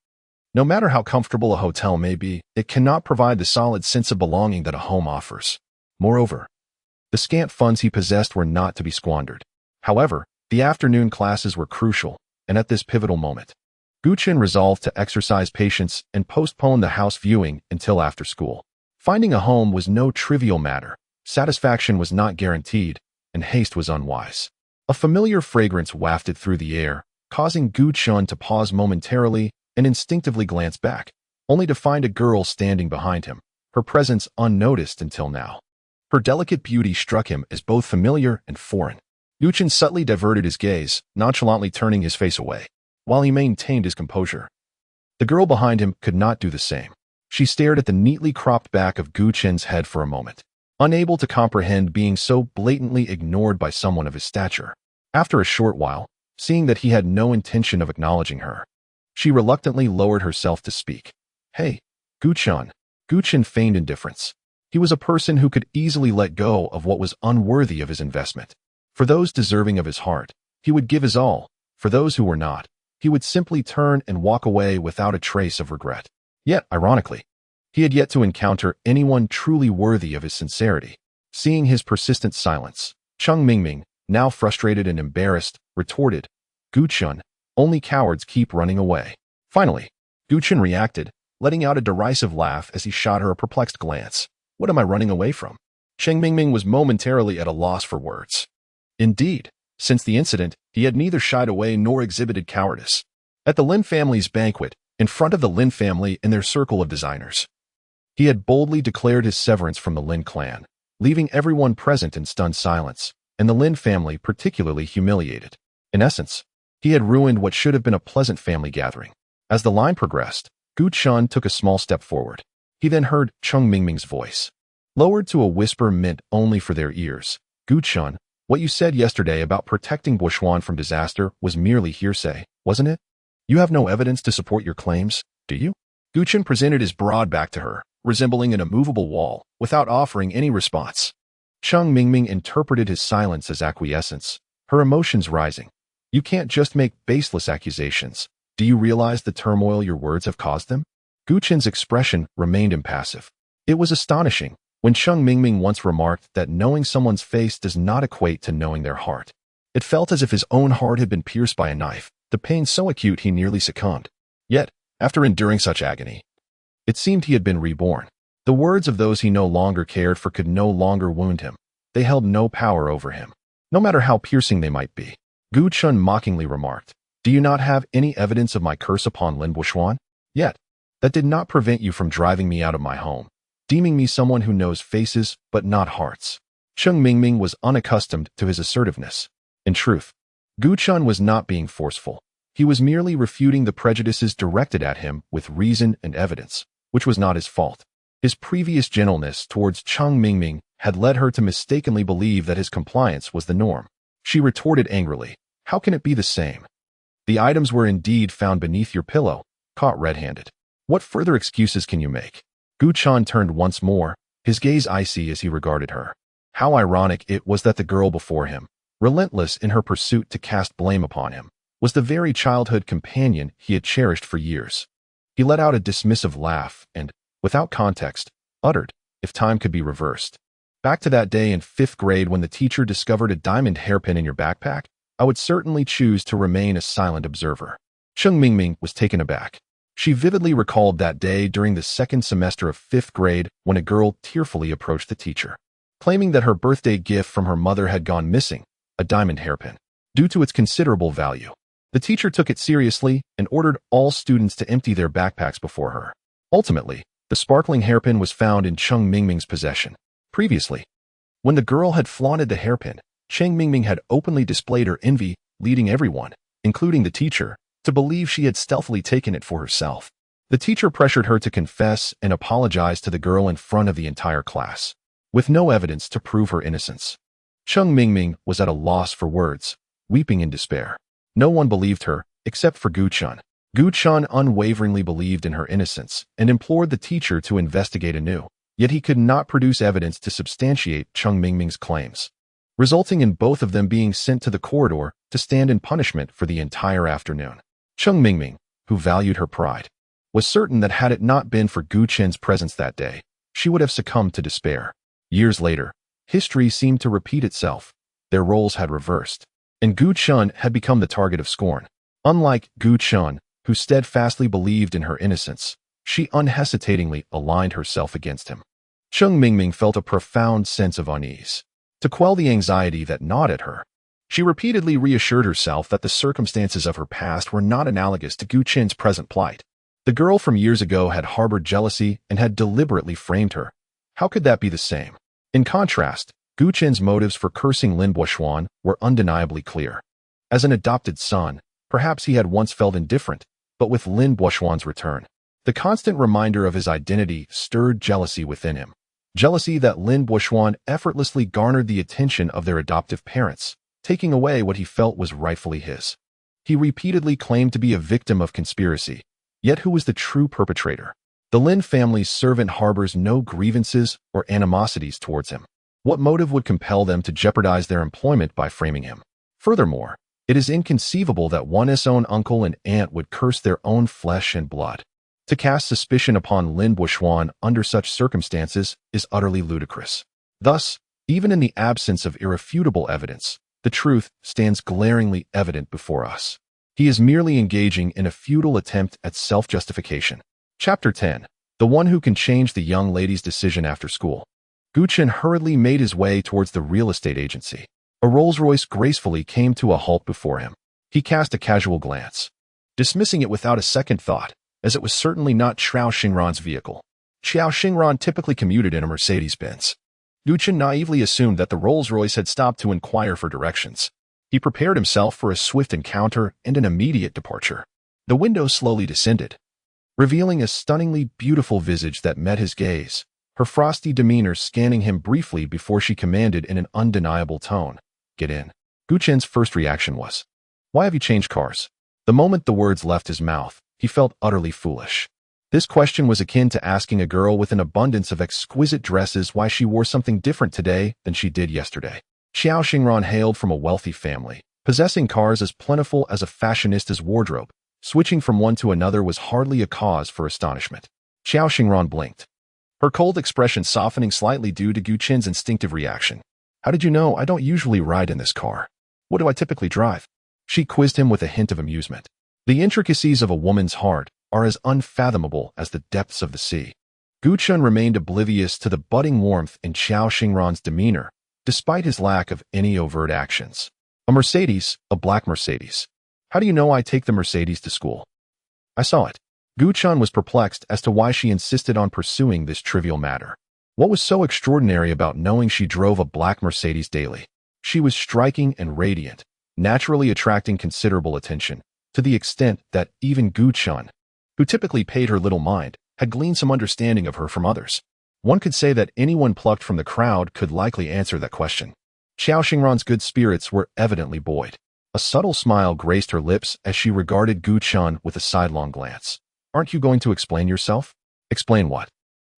No matter how comfortable a hotel may be, it cannot provide the solid sense of belonging that a home offers. Moreover, the scant funds he possessed were not to be squandered. However, the afternoon classes were crucial, and at this pivotal moment, Guchen resolved to exercise patience and postpone the house viewing until after school. Finding a home was no trivial matter, satisfaction was not guaranteed, and haste was unwise. A familiar fragrance wafted through the air, causing Guchen to pause momentarily and instinctively glance back, only to find a girl standing behind him, her presence unnoticed until now. Her delicate beauty struck him as both familiar and foreign. Guchen subtly diverted his gaze, nonchalantly turning his face away, while he maintained his composure. The girl behind him could not do the same. She stared at the neatly cropped back of Guchen's head for a moment, unable to comprehend being so blatantly ignored by someone of his stature. After a short while, seeing that he had no intention of acknowledging her, she reluctantly lowered herself to speak. "Hey, Guchen." Guchen feigned indifference. He was a person who could easily let go of what was unworthy of his investment. For those deserving of his heart, he would give his all. For those who were not, he would simply turn and walk away without a trace of regret. Yet, ironically, he had yet to encounter anyone truly worthy of his sincerity. Seeing his persistent silence, Cheng Mingming, now frustrated and embarrassed, retorted, "Guchen, only cowards keep running away." Finally, Guchen reacted, letting out a derisive laugh as he shot her a perplexed glance. "What am I running away from?" Cheng Mingming was momentarily at a loss for words. Indeed, since the incident, he had neither shied away nor exhibited cowardice. At the Lin family's banquet, in front of the Lin family and their circle of designers, he had boldly declared his severance from the Lin clan, leaving everyone present in stunned silence, and the Lin family particularly humiliated. In essence, he had ruined what should have been a pleasant family gathering. As the line progressed, Guchen took a small step forward. He then heard Cheng Mingming's voice, lowered to a whisper meant only for their ears. "Guchen, what you said yesterday about protecting Buxuan from disaster was merely hearsay, wasn't it? You have no evidence to support your claims, do you?" Guchen presented his broad back to her, resembling an immovable wall, without offering any response. Cheng Mingming interpreted his silence as acquiescence, her emotions rising. "You can't just make baseless accusations. Do you realize the turmoil your words have caused them?" Guchen's expression remained impassive. It was astonishing when Cheng Mingming once remarked that knowing someone's face does not equate to knowing their heart. It felt as if his own heart had been pierced by a knife, the pain so acute he nearly succumbed. Yet, after enduring such agony, it seemed he had been reborn. The words of those he no longer cared for could no longer wound him. They held no power over him, no matter how piercing they might be. Guchen mockingly remarked, "Do you not have any evidence of my curse upon Lin Buxuan? Yet, that did not prevent you from driving me out of my home, deeming me someone who knows faces but not hearts." Cheng Mingming was unaccustomed to his assertiveness. In truth, Guchen was not being forceful. He was merely refuting the prejudices directed at him with reason and evidence, which was not his fault. His previous gentleness towards Cheng Mingming had led her to mistakenly believe that his compliance was the norm. She retorted angrily, "How can it be the same? The items were indeed found beneath your pillow, caught red-handed. What further excuses can you make?" Guchen turned once more, his gaze icy as he regarded her. How ironic it was that the girl before him, relentless in her pursuit to cast blame upon him, was the very childhood companion he had cherished for years. He let out a dismissive laugh and, without context, uttered, "If time could be reversed, back to that day in 5th grade when the teacher discovered a diamond hairpin in your backpack, I would certainly choose to remain a silent observer." Cheng Mingming was taken aback. She vividly recalled that day during the 2nd semester of 5th grade when a girl tearfully approached the teacher, claiming that her birthday gift from her mother had gone missing, a diamond hairpin, due to its considerable value. The teacher took it seriously and ordered all students to empty their backpacks before her. Ultimately, the sparkling hairpin was found in Cheng Mingming's possession. Previously, when the girl had flaunted the hairpin, Cheng Mingming had openly displayed her envy, leading everyone, including the teacher, to believe she had stealthily taken it for herself. The teacher pressured her to confess and apologize to the girl in front of the entire class, with no evidence to prove her innocence. Chung Mingming was at a loss for words, weeping in despair. No one believed her, except for Gu Chun. Gu Chun unwaveringly believed in her innocence and implored the teacher to investigate anew, yet he could not produce evidence to substantiate Chung Mingming's claims, resulting in both of them being sent to the corridor to stand in punishment for the entire afternoon. Chung Mingming, who valued her pride, was certain that had it not been for Gu Chen's presence that day, she would have succumbed to despair. Years later, history seemed to repeat itself. Their roles had reversed, and Gu Chun had become the target of scorn. Unlike Gu Chun, who steadfastly believed in her innocence, she unhesitatingly aligned herself against him. Chung Mingming felt a profound sense of unease. To quell the anxiety that gnawed at her, she repeatedly reassured herself that the circumstances of her past were not analogous to Gu Chen's present plight. The girl from years ago had harbored jealousy and had deliberately framed her. How could that be the same? In contrast, Gu Chen's motives for cursing Lin Buoxuan were undeniably clear. As an adopted son, perhaps he had once felt indifferent, but with Lin Buoxuan's return, the constant reminder of his identity stirred jealousy within him. Jealousy that Lin Buoxuan effortlessly garnered the attention of their adoptive parents, taking away what he felt was rightfully his. He repeatedly claimed to be a victim of conspiracy, yet who was the true perpetrator? The Lin family's servant harbors no grievances or animosities towards him. What motive would compel them to jeopardize their employment by framing him? Furthermore, it is inconceivable that one's own uncle and aunt would curse their own flesh and blood. To cast suspicion upon Lin Buoxuan under such circumstances is utterly ludicrous. Thus, even in the absence of irrefutable evidence, the truth stands glaringly evident before us. He is merely engaging in a futile attempt at self-justification. Chapter 10. The one who can change the young lady's decision after school. Gu Chen hurriedly made his way towards the real estate agency. A Rolls-Royce gracefully came to a halt before him. He cast a casual glance, dismissing it without a second thought, as it was certainly not Xiao Xingran's vehicle. Xiao Xingran typically commuted in a Mercedes-Benz. Gu Chen naively assumed that the Rolls-Royce had stopped to inquire for directions. He prepared himself for a swift encounter and an immediate departure. The window slowly descended, revealing a stunningly beautiful visage that met his gaze, her frosty demeanor scanning him briefly before she commanded in an undeniable tone, "Get in." Gu Chen's first reaction was, "Why have you changed cars?" The moment the words left his mouth, he felt utterly foolish. This question was akin to asking a girl with an abundance of exquisite dresses why she wore something different today than she did yesterday. Xiao Xingran hailed from a wealthy family, possessing cars as plentiful as a fashionista's wardrobe. Switching from one to another was hardly a cause for astonishment. Xiao Xingran blinked, her cold expression softening slightly due to Gu Chen's instinctive reaction. "How did you know I don't usually ride in this car? What do I typically drive?" She quizzed him with a hint of amusement. The intricacies of a woman's heart are as unfathomable as the depths of the sea. Gu Chen remained oblivious to the budding warmth in Xiao Xingran's demeanor, despite his lack of any overt actions. "A Mercedes, a black Mercedes. How do you know I take the Mercedes to school?" "I saw it." Gu Chen was perplexed as to why she insisted on pursuing this trivial matter. What was so extraordinary about knowing she drove a black Mercedes daily? She was striking and radiant, naturally attracting considerable attention, to the extent that even Gu Chen, who typically paid her little mind, had gleaned some understanding of her from others. One could say that anyone plucked from the crowd could likely answer that question. Xiao Xingran's good spirits were evidently buoyed. A subtle smile graced her lips as she regarded Gu Chen with a sidelong glance. "Aren't you going to explain yourself?" "Explain what?"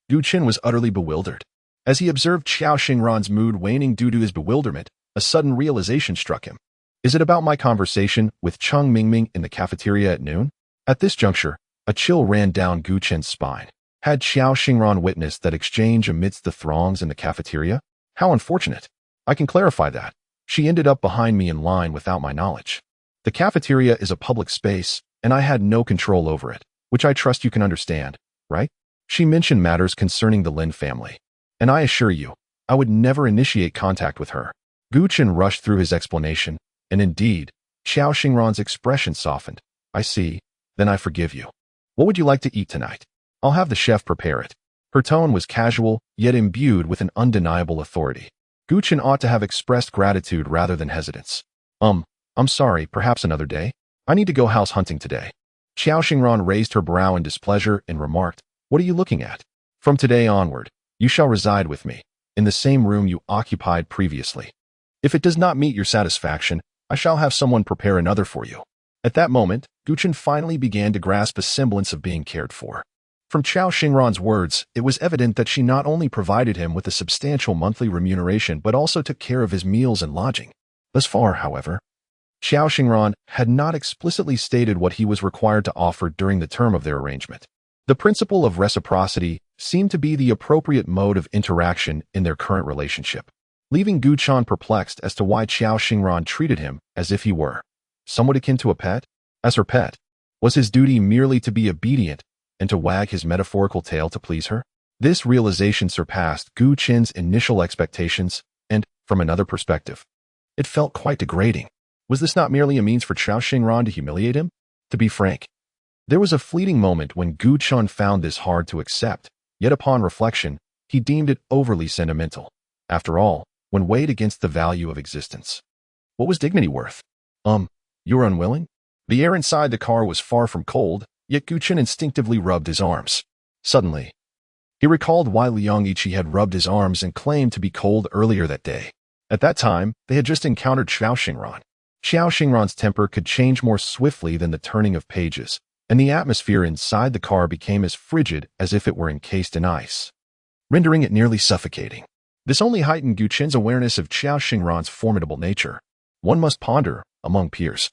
Gu Chen was utterly bewildered. As he observed Xiao Xingran's mood waning due to his bewilderment, a sudden realization struck him. "Is it about my conversation with Chung Mingming in the cafeteria at noon?" At this juncture, a chill ran down Gu Chen's spine. Had Xiao Xingran witnessed that exchange amidst the throngs in the cafeteria? How unfortunate. I can clarify that. She ended up behind me in line without my knowledge. The cafeteria is a public space, and I had no control over it, which I trust you can understand, right? She mentioned matters concerning the Lin family, and I assure you, I would never initiate contact with her. Gu Chen rushed through his explanation, and indeed, Xiao Xingran's expression softened. "I see, then I forgive you. What would you like to eat tonight? I'll have the chef prepare it." Her tone was casual, yet imbued with an undeniable authority. Gu Chen ought to have expressed gratitude rather than hesitance. I'm sorry, perhaps another day?" I need to go house hunting today. Xiao Xingran raised her brow in displeasure and remarked, What are you looking at? From today onward, you shall reside with me, in the same room you occupied previously. If it does not meet your satisfaction, I shall have someone prepare another for you. At that moment, Guchen finally began to grasp a semblance of being cared for. From Xiao Xingran's words, it was evident that she not only provided him with a substantial monthly remuneration but also took care of his meals and lodging. Thus far, however, Xiao Xingran had not explicitly stated what he was required to offer during the term of their arrangement. The principle of reciprocity seemed to be the appropriate mode of interaction in their current relationship, leaving Gu Chan perplexed as to why Xiao Xingran treated him as if he were somewhat akin to a pet. As her pet, was his duty merely to be obedient and to wag his metaphorical tail to please her? This realization surpassed Gu Chen's initial expectations, and, from another perspective, it felt quite degrading. Was this not merely a means for Xiao Xingran to humiliate him? To be frank, there was a fleeting moment when Gu Chen found this hard to accept, yet upon reflection, he deemed it overly sentimental. After all, when weighed against the value of existence, what was dignity worth? You were unwilling? The air inside the car was far from cold, yet Gu Chen instinctively rubbed his arms. Suddenly, he recalled why Liang Yiqi had rubbed his arms and claimed to be cold earlier that day. At that time, they had just encountered Xiao Xingran. Xiao Xingran's temper could change more swiftly than the turning of pages, and the atmosphere inside the car became as frigid as if it were encased in ice, rendering it nearly suffocating. This only heightened Gu Chen's awareness of Xiao Xingran's formidable nature. One must ponder, among peers,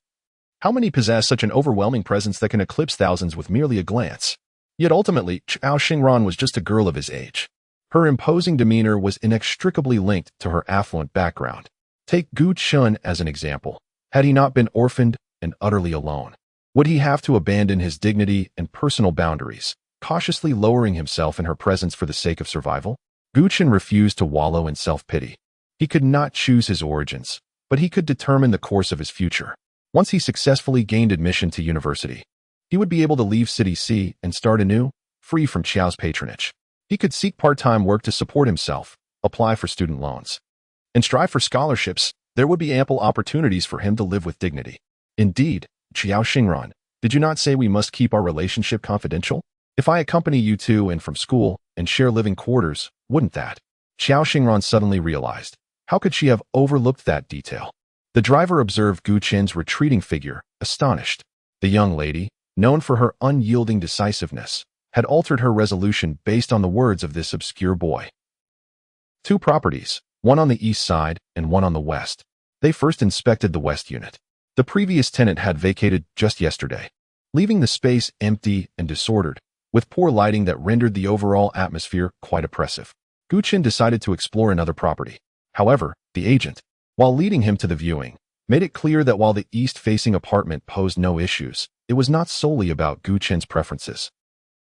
how many possess such an overwhelming presence that can eclipse thousands with merely a glance? Yet ultimately, Xiao Xingran was just a girl of his age. Her imposing demeanor was inextricably linked to her affluent background. Take Gu Chen as an example. Had he not been orphaned and utterly alone, would he have to abandon his dignity and personal boundaries, cautiously lowering himself in her presence for the sake of survival? Gu Chen refused to wallow in self-pity. He could not choose his origins, but he could determine the course of his future. Once he successfully gained admission to university, he would be able to leave City C and start anew, free from Xiao's patronage. He could seek part-time work to support himself, apply for student loans, and strive for scholarships. There would be ample opportunities for him to live with dignity. Indeed, Xiao Xingran, did you not say we must keep our relationship confidential? If I accompany you to and from school and share living quarters, wouldn't that? Xiao Xingran suddenly realized. How could she have overlooked that detail? The driver observed Gu Chen's retreating figure, astonished. The young lady, known for her unyielding decisiveness, had altered her resolution based on the words of this obscure boy. 2 properties, one on the east side and one on the west. They first inspected the west unit. The previous tenant had vacated just yesterday, leaving the space empty and disordered, with poor lighting that rendered the overall atmosphere quite oppressive. Gu Chen decided to explore another property. However, the agent, while leading him to the viewing, made it clear that while the east-facing apartment posed no issues, it was not solely about Gu Chen's preferences.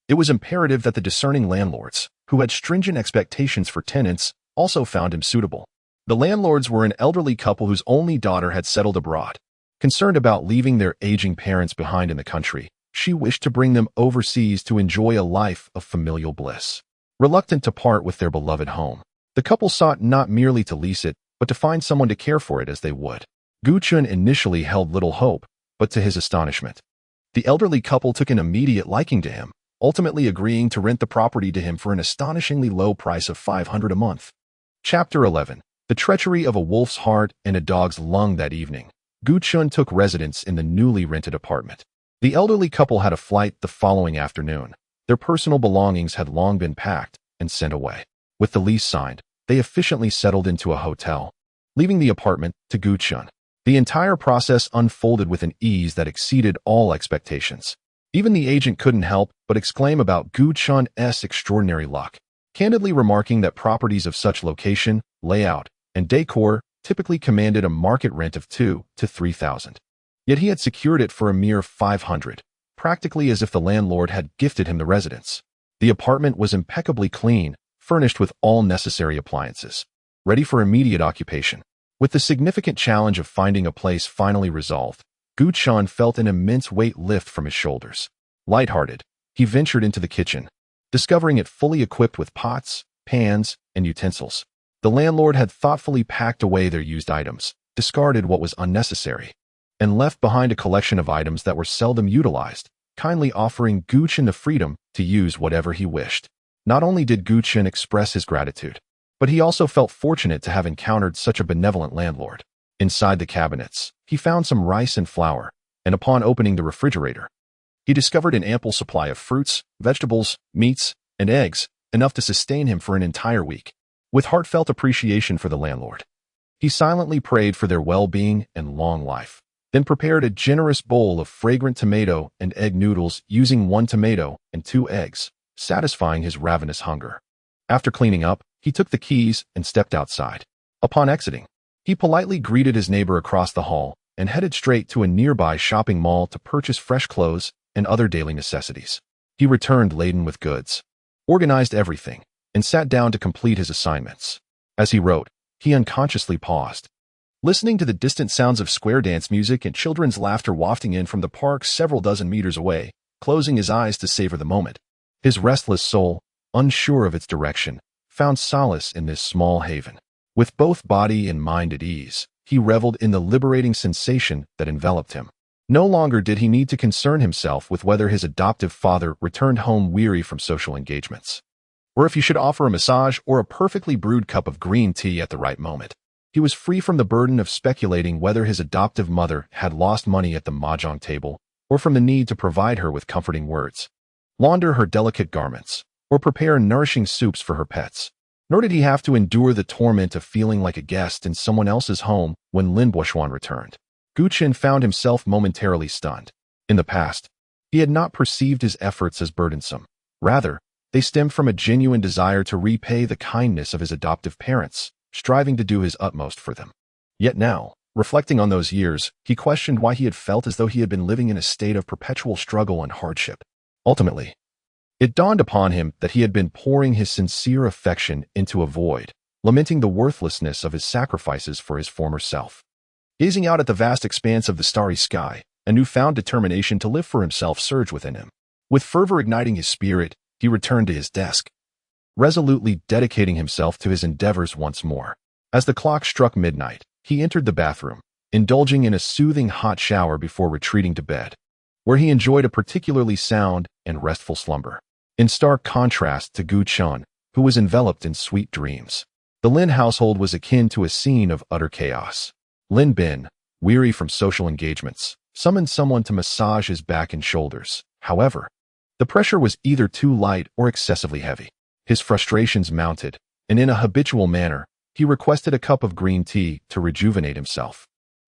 It was imperative that the discerning landlords, who had stringent expectations for tenants, also found him suitable. The landlords were an elderly couple whose only daughter had settled abroad. Concerned about leaving their aging parents behind in the country, she wished to bring them overseas to enjoy a life of familial bliss. Reluctant to part with their beloved home, the couple sought not merely to lease it, but to find someone to care for it as they would. Gu Chen initially held little hope, but to his astonishment, the elderly couple took an immediate liking to him, ultimately agreeing to rent the property to him for an astonishingly low price of 500 a month. Chapter 11. The treachery of a wolf's heart and a dog's lung. That evening, Gu Chen took residence in the newly rented apartment. The elderly couple had a flight the following afternoon. Their personal belongings had long been packed and sent away. With the lease signed, they efficiently settled into a hotel, leaving the apartment to Gu Chen. The entire process unfolded with an ease that exceeded all expectations. Even the agent couldn't help but exclaim about Gu Chen's extraordinary luck, candidly remarking that properties of such location, layout, and decor typically commanded a market rent of 2,000 to 3,000. Yet he had secured it for a mere 500, practically as if the landlord had gifted him the residence. The apartment was impeccably clean, furnished with all necessary appliances, ready for immediate occupation. With the significant challenge of finding a place finally resolved, Gu Chen felt an immense weight lift from his shoulders. Lighthearted, he ventured into the kitchen, discovering it fully equipped with pots, pans, and utensils. The landlord had thoughtfully packed away their used items, discarded what was unnecessary. and left behind a collection of items that were seldom utilized, kindly offering Gu Chen the freedom to use whatever he wished. Not only did Gu Chen express his gratitude, but he also felt fortunate to have encountered such a benevolent landlord. Inside the cabinets, he found some rice and flour, and upon opening the refrigerator, he discovered an ample supply of fruits, vegetables, meats, and eggs, enough to sustain him for an entire week. With heartfelt appreciation for the landlord, he silently prayed for their well-being and long life, then prepared a generous bowl of fragrant tomato and egg noodles using 1 tomato and 2 eggs, satisfying his ravenous hunger. After cleaning up, he took the keys and stepped outside. Upon exiting, he politely greeted his neighbor across the hall and headed straight to a nearby shopping mall to purchase fresh clothes and other daily necessities. He returned laden with goods, organized everything, and sat down to complete his assignments. As he wrote, he unconsciously paused, listening to the distant sounds of square dance music and children's laughter wafting in from the park several dozen meters away, closing his eyes to savor the moment. His restless soul, unsure of its direction, found solace in this small haven. With both body and mind at ease, he reveled in the liberating sensation that enveloped him. No longer did he need to concern himself with whether his adoptive father returned home weary from social engagements, or if he should offer a massage or a perfectly brewed cup of green tea at the right moment. He was free from the burden of speculating whether his adoptive mother had lost money at the mahjong table, or from the need to provide her with comforting words, launder her delicate garments, or prepare nourishing soups for her pets. Nor did he have to endure the torment of feeling like a guest in someone else's home when Lin Boishuan returned. Gu Chen found himself momentarily stunned. In the past, he had not perceived his efforts as burdensome. Rather, they stemmed from a genuine desire to repay the kindness of his adoptive parents, striving to do his utmost for them. Yet now, reflecting on those years, he questioned why he had felt as though he had been living in a state of perpetual struggle and hardship. Ultimately, it dawned upon him that he had been pouring his sincere affection into a void, lamenting the worthlessness of his sacrifices for his former self. Gazing out at the vast expanse of the starry sky, a newfound determination to live for himself surged within him. With fervor igniting his spirit, he returned to his desk, resolutely dedicating himself to his endeavors once more. As the clock struck midnight, he entered the bathroom, indulging in a soothing hot shower before retreating to bed, where he enjoyed a particularly sound and restful slumber. In stark contrast to Gu Chen, who was enveloped in sweet dreams, the Lin household was akin to a scene of utter chaos. Lin Bin, weary from social engagements, summoned someone to massage his back and shoulders. However, the pressure was either too light or excessively heavy. His frustrations mounted, and in a habitual manner, he requested a cup of green tea to rejuvenate himself,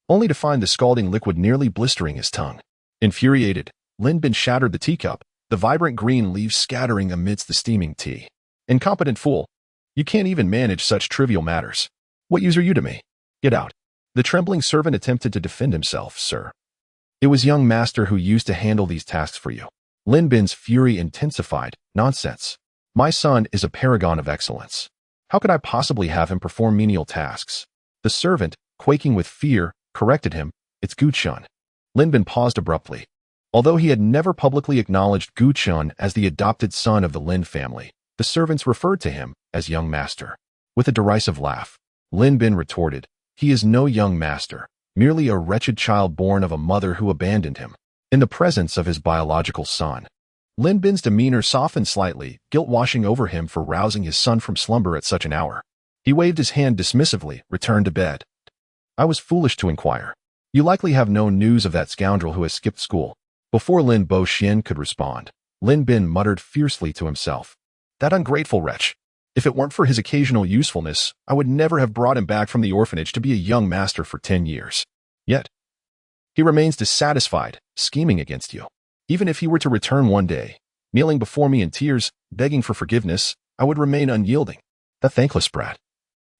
only to find the scalding liquid nearly blistering his tongue. Infuriated, Lin Bin shattered the teacup, the vibrant green leaves scattering amidst the steaming tea. "Incompetent fool! You can't even manage such trivial matters. What use are you to me? Get out." The trembling servant attempted to defend himself. "Sir, it was young master who used to handle these tasks for you." Lin Bin's fury intensified. "Nonsense. My son is a paragon of excellence. How could I possibly have him perform menial tasks?" The servant, quaking with fear, corrected him. "It's Gu Chen." Lin Bin paused abruptly. Although he had never publicly acknowledged Gu Chen as the adopted son of the Lin family, the servants referred to him as young master. With a derisive laugh, Lin Bin retorted, "He is no young master, merely a wretched child born of a mother who abandoned him." In the presence of his biological son, Lin Bin's demeanor softened slightly, guilt washing over him for rousing his son from slumber at such an hour. He waved his hand dismissively, returned to bed. "I was foolish to inquire. You likely have no news of that scoundrel who has skipped school." Before Lin Boxian could respond, Lin Bin muttered fiercely to himself, "That ungrateful wretch. If it weren't for his occasional usefulness, I would never have brought him back from the orphanage to be a young master for 10 years. Yet, he remains dissatisfied, scheming against you. Even if he were to return one day, kneeling before me in tears, begging for forgiveness, I would remain unyielding. The thankless brat,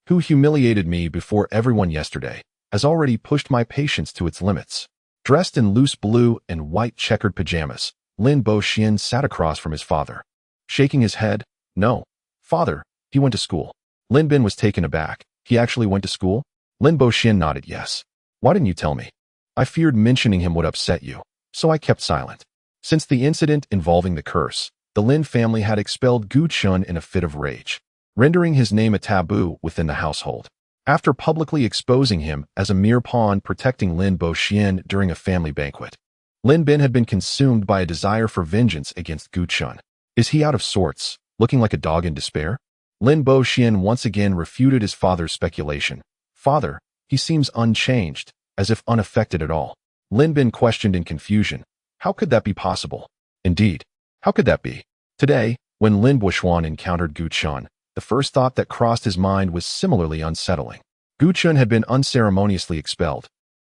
who humiliated me before everyone yesterday, has already pushed my patience to its limits." Dressed in loose blue and white checkered pajamas, Lin Boxian sat across from his father. Shaking his head, "No, father, he went to school." Lin Bin was taken aback. "He actually went to school?" Lin Boxian nodded yes. "Why didn't you tell me?" "I feared mentioning him would upset you, so I kept silent." Since the incident involving the curse, the Lin family had expelled Gu Chen in a fit of rage, rendering his name a taboo within the household. after publicly exposing him as a mere pawn protecting Lin Boxian during a family banquet. Lin Bin had been consumed by a desire for vengeance against Gu Chun. Is he out of sorts, looking like a dog in despair? Lin Boxian once again refuted his father's speculation. Father, he seems unchanged, as if unaffected at all. Lin Bin questioned in confusion. How could that be possible? Indeed, how could that be? Today, when Lin Buishuan encountered Gu Chun, the first thought that crossed his mind was similarly unsettling. Gu Chun had been unceremoniously expelled,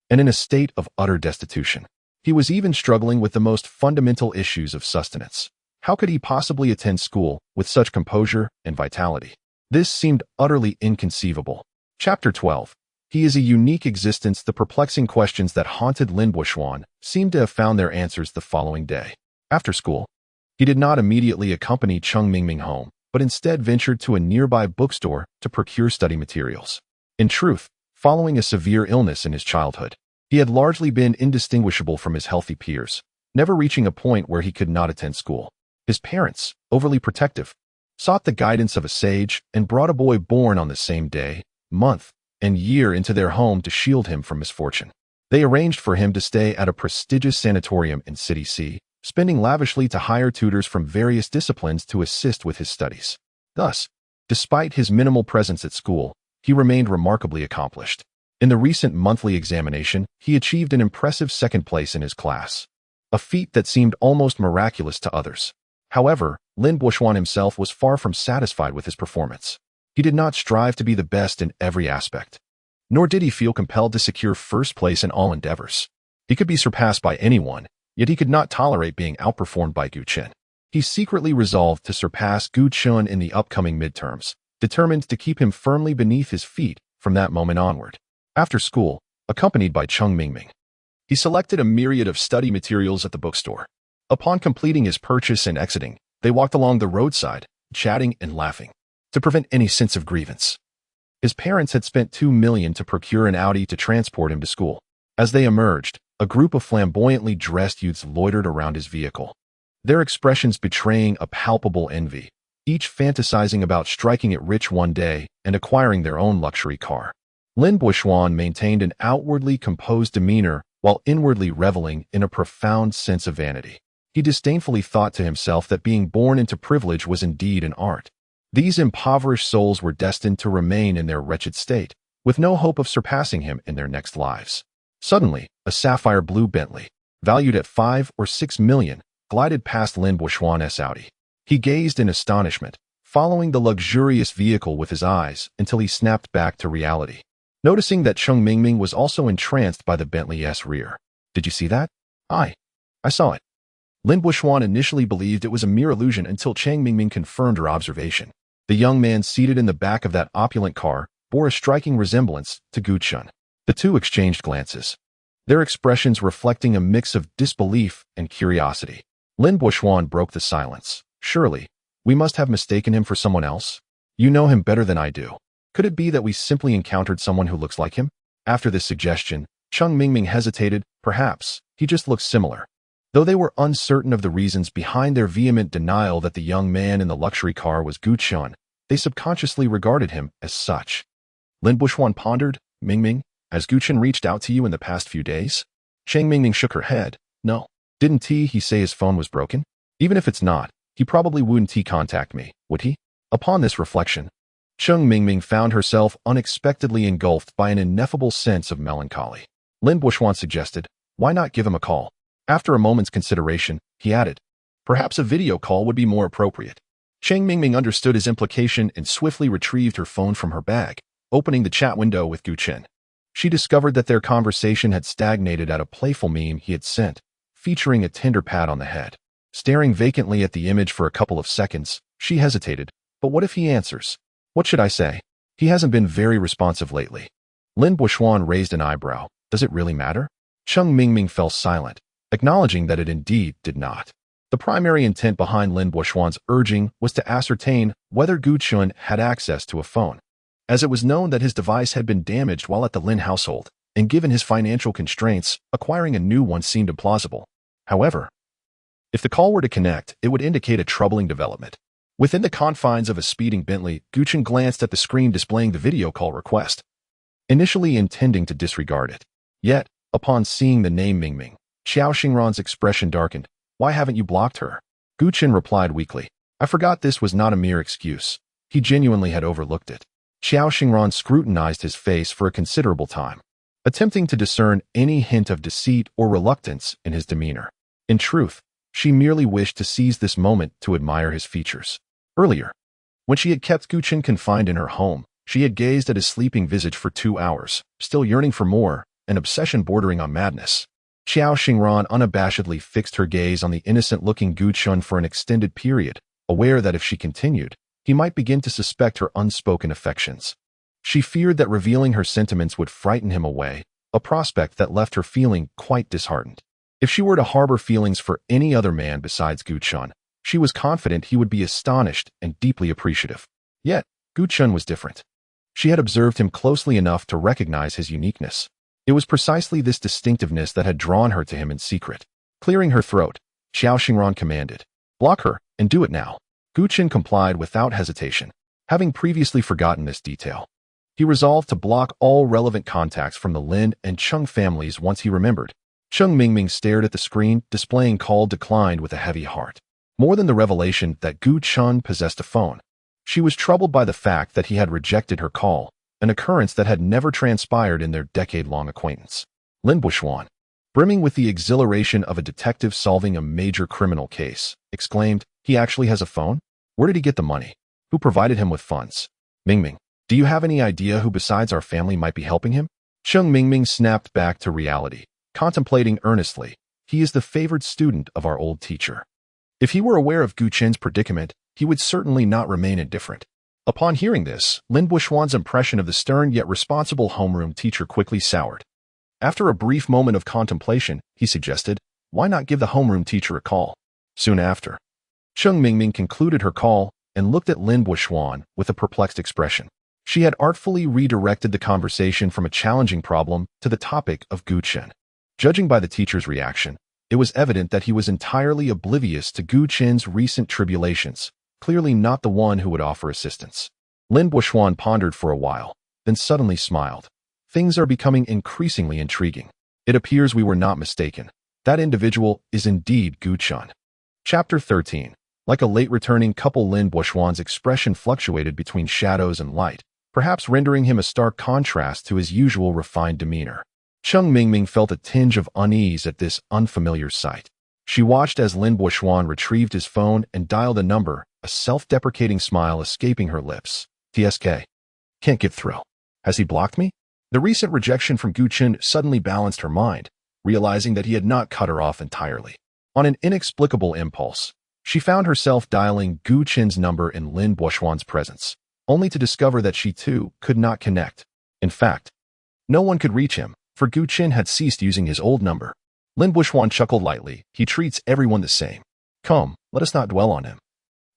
and in a state of utter destitution. He was even struggling with the most fundamental issues of sustenance. How could he possibly attend school with such composure and vitality? This seemed utterly inconceivable. Chapter 12. He is a unique existence. The perplexing questions that haunted Lin Buishuan seemed to have found their answers the following day. After school, he did not immediately accompany Cheng Mingming home, but instead ventured to a nearby bookstore to procure study materials. In truth, following a severe illness in his childhood, he had largely been indistinguishable from his healthy peers, never reaching a point where he could not attend school. His parents, overly protective, sought the guidance of a sage and brought a boy born on the same day, month, and year into their home to shield him from misfortune. They arranged for him to stay at a prestigious sanatorium in City C, spending lavishly to hire tutors from various disciplines to assist with his studies. Thus, despite his minimal presence at school, he remained remarkably accomplished. In the recent monthly examination, he achieved an impressive second place in his class, a feat that seemed almost miraculous to others. However, Lin Buishuan himself was far from satisfied with his performance. He did not strive to be the best in every aspect, nor did he feel compelled to secure first place in all endeavors. He could be surpassed by anyone, yet he could not tolerate being outperformed by Gu Chun. He secretly resolved to surpass Gu Chun in the upcoming midterms, determined to keep him firmly beneath his feet from that moment onward. After school, accompanied by Cheng Mingming, he selected a myriad of study materials at the bookstore. Upon completing his purchase and exiting, they walked along the roadside, chatting and laughing, to prevent any sense of grievance. His parents had spent $2 million to procure an Audi to transport him to school. As they emerged, a group of flamboyantly dressed youths loitered around his vehicle, their expressions betraying a palpable envy, each fantasizing about striking it rich one day and acquiring their own luxury car. Lin Buishuan maintained an outwardly composed demeanor while inwardly reveling in a profound sense of vanity. He disdainfully thought to himself that being born into privilege was indeed an art. These impoverished souls were destined to remain in their wretched state, with no hope of surpassing him in their next lives. Suddenly, a sapphire blue Bentley, valued at $5 or $6 million, glided past Lin Buishuan's Audi. He gazed in astonishment, following the luxurious vehicle with his eyes until he snapped back to reality, noticing that Cheng Mingming was also entranced by the Bentley's rear. Did you see that? I saw it. Lin Buishuan initially believed it was a mere illusion until Cheng Mingming confirmed her observation. The young man seated in the back of that opulent car bore a striking resemblance to Gu Chun. The two exchanged glances, their expressions reflecting a mix of disbelief and curiosity. Lin Buishuan broke the silence. Surely, we must have mistaken him for someone else? You know him better than I do. Could it be that we simply encountered someone who looks like him? After this suggestion, Cheng Mingming hesitated. Perhaps, he just looks similar. Though they were uncertain of the reasons behind their vehement denial that the young man in the luxury car was Gu Chun, they subconsciously regarded him as such. Lin Buishuan pondered. Mingming, has Gu Chun reached out to you in the past few days? Cheng Mingming shook her head. No. Didn't he say his phone was broken? Even if it's not, he probably wouldn't contact me, would he? Upon this reflection, Cheng Mingming found herself unexpectedly engulfed by an ineffable sense of melancholy. Lin Buishuan suggested, why not give him a call? After a moment's consideration, he added, perhaps a video call would be more appropriate. Cheng Mingming understood his implication and swiftly retrieved her phone from her bag, opening the chat window with Gu Chun. She discovered that their conversation had stagnated at a playful meme he had sent, featuring a tender pat on the head. Staring vacantly at the image for a couple of seconds, she hesitated. But what if he answers? What should I say? He hasn't been very responsive lately. Lin Buishuan raised an eyebrow. Does it really matter? Cheng Mingming fell silent, acknowledging that it indeed did not. The primary intent behind Lin Buishuan's urging was to ascertain whether Gu Chun had access to a phone, as it was known that his device had been damaged while at the Lin household, and given his financial constraints, acquiring a new one seemed implausible. However, if the call were to connect, it would indicate a troubling development. Within the confines of a speeding Bentley, Gu Chun glanced at the screen displaying the video call request. initially intending to disregard it. Yet, upon seeing the name Mingming, Xiao Xingran's expression darkened. "Why haven't you blocked her?" Gu Chen replied weakly. "I forgot this was not a mere excuse." He genuinely had overlooked it. Xiao Xingran scrutinized his face for a considerable time, attempting to discern any hint of deceit or reluctance in his demeanor. In truth, she merely wished to seize this moment to admire his features. Earlier, when she had kept Gu Chen confined in her home, she had gazed at his sleeping visage for 2 hours, still yearning for more, an obsession bordering on madness. Xiao Xingran unabashedly fixed her gaze on the innocent-looking Gu Chen for an extended period, aware that if she continued, he might begin to suspect her unspoken affections. She feared that revealing her sentiments would frighten him away, a prospect that left her feeling quite disheartened. If she were to harbor feelings for any other man besides Gu Chen, she was confident he would be astonished and deeply appreciative. Yet, Gu Chen was different. She had observed him closely enough to recognize his uniqueness. It was precisely this distinctiveness that had drawn her to him in secret. Clearing her throat, Xiao Xingran commanded, "Block her, and do it now." Gu Chen complied without hesitation, having previously forgotten this detail. He resolved to block all relevant contacts from the Lin and Cheng families once he remembered. Cheng Mingming stared at the screen, displaying call declined with a heavy heart. More than the revelation that Gu Chen possessed a phone, she was troubled by the fact that he had rejected her call, an occurrence that had never transpired in their decade-long acquaintance. Lin Buxuan, brimming with the exhilaration of a detective solving a major criminal case, exclaimed, "He actually has a phone? Where did he get the money? Who provided him with funds? Mingming, do you have any idea who besides our family might be helping him?" Cheng Mingming snapped back to reality, contemplating earnestly. "He is the favored student of our old teacher. If he were aware of Gu Chen's predicament, he would certainly not remain indifferent." Upon hearing this, Lin Buxuan's impression of the stern yet responsible homeroom teacher quickly soured. After a brief moment of contemplation, he suggested, "Why not give the homeroom teacher a call?" Soon after, Cheng Mingming concluded her call and looked at Lin Buxuan with a perplexed expression. She had artfully redirected the conversation from a challenging problem to the topic of Gu Chen. Judging by the teacher's reaction, it was evident that he was entirely oblivious to Gu Chen's recent tribulations, clearly not the one who would offer assistance. Lin Buxuan pondered for a while, then suddenly smiled. "Things are becoming increasingly intriguing. It appears we were not mistaken. That individual is indeed Gu Chen." Chapter 13. Like a late-returning couple, Lin Buxuan's expression fluctuated between shadows and light, perhaps rendering him a stark contrast to his usual refined demeanor. Cheng Mingming felt a tinge of unease at this unfamiliar sight. She watched as Lin Buxuan retrieved his phone and dialed a number, a self-deprecating smile escaping her lips. "TSK. Can't get through. Has he blocked me?" The recent rejection from Gu Chen suddenly balanced her mind, realizing that he had not cut her off entirely. On an inexplicable impulse, she found herself dialing Gu Chen's number in Lin Buxuan's presence, only to discover that she too could not connect. In fact, no one could reach him, for Gu Chen had ceased using his old number. Lin Buxuan chuckled lightly. "He treats everyone the same. Come, let us not dwell on him.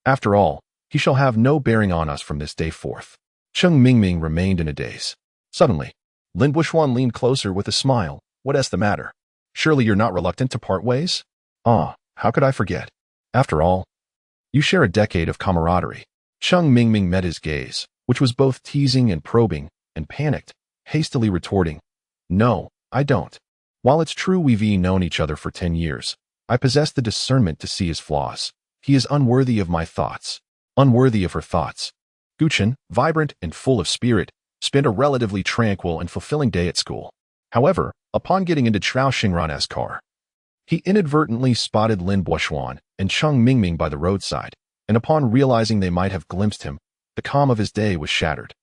After all, he shall have no bearing on us from this day forth." Cheng Mingming remained in a daze. Suddenly, Lin Buxuan leaned closer with a smile. "What is the matter? Surely you're not reluctant to part ways?" "Ah, how could I forget? After all, you share a decade of camaraderie." Cheng Mingming met his gaze, which was both teasing and probing, and panicked, hastily retorting, "No, I don't. While it's true we've known each other for 10 years, I possess the discernment to see his flaws. He is unworthy of my thoughts, unworthy of her thoughts." Gu Chen, vibrant and full of spirit, spent a relatively tranquil and fulfilling day at school. However, upon getting into Xiao Xingran's car, he inadvertently spotted Lin Buxuan and Cheng Mingming by the roadside, and upon realizing they might have glimpsed him, the calm of his day was shattered.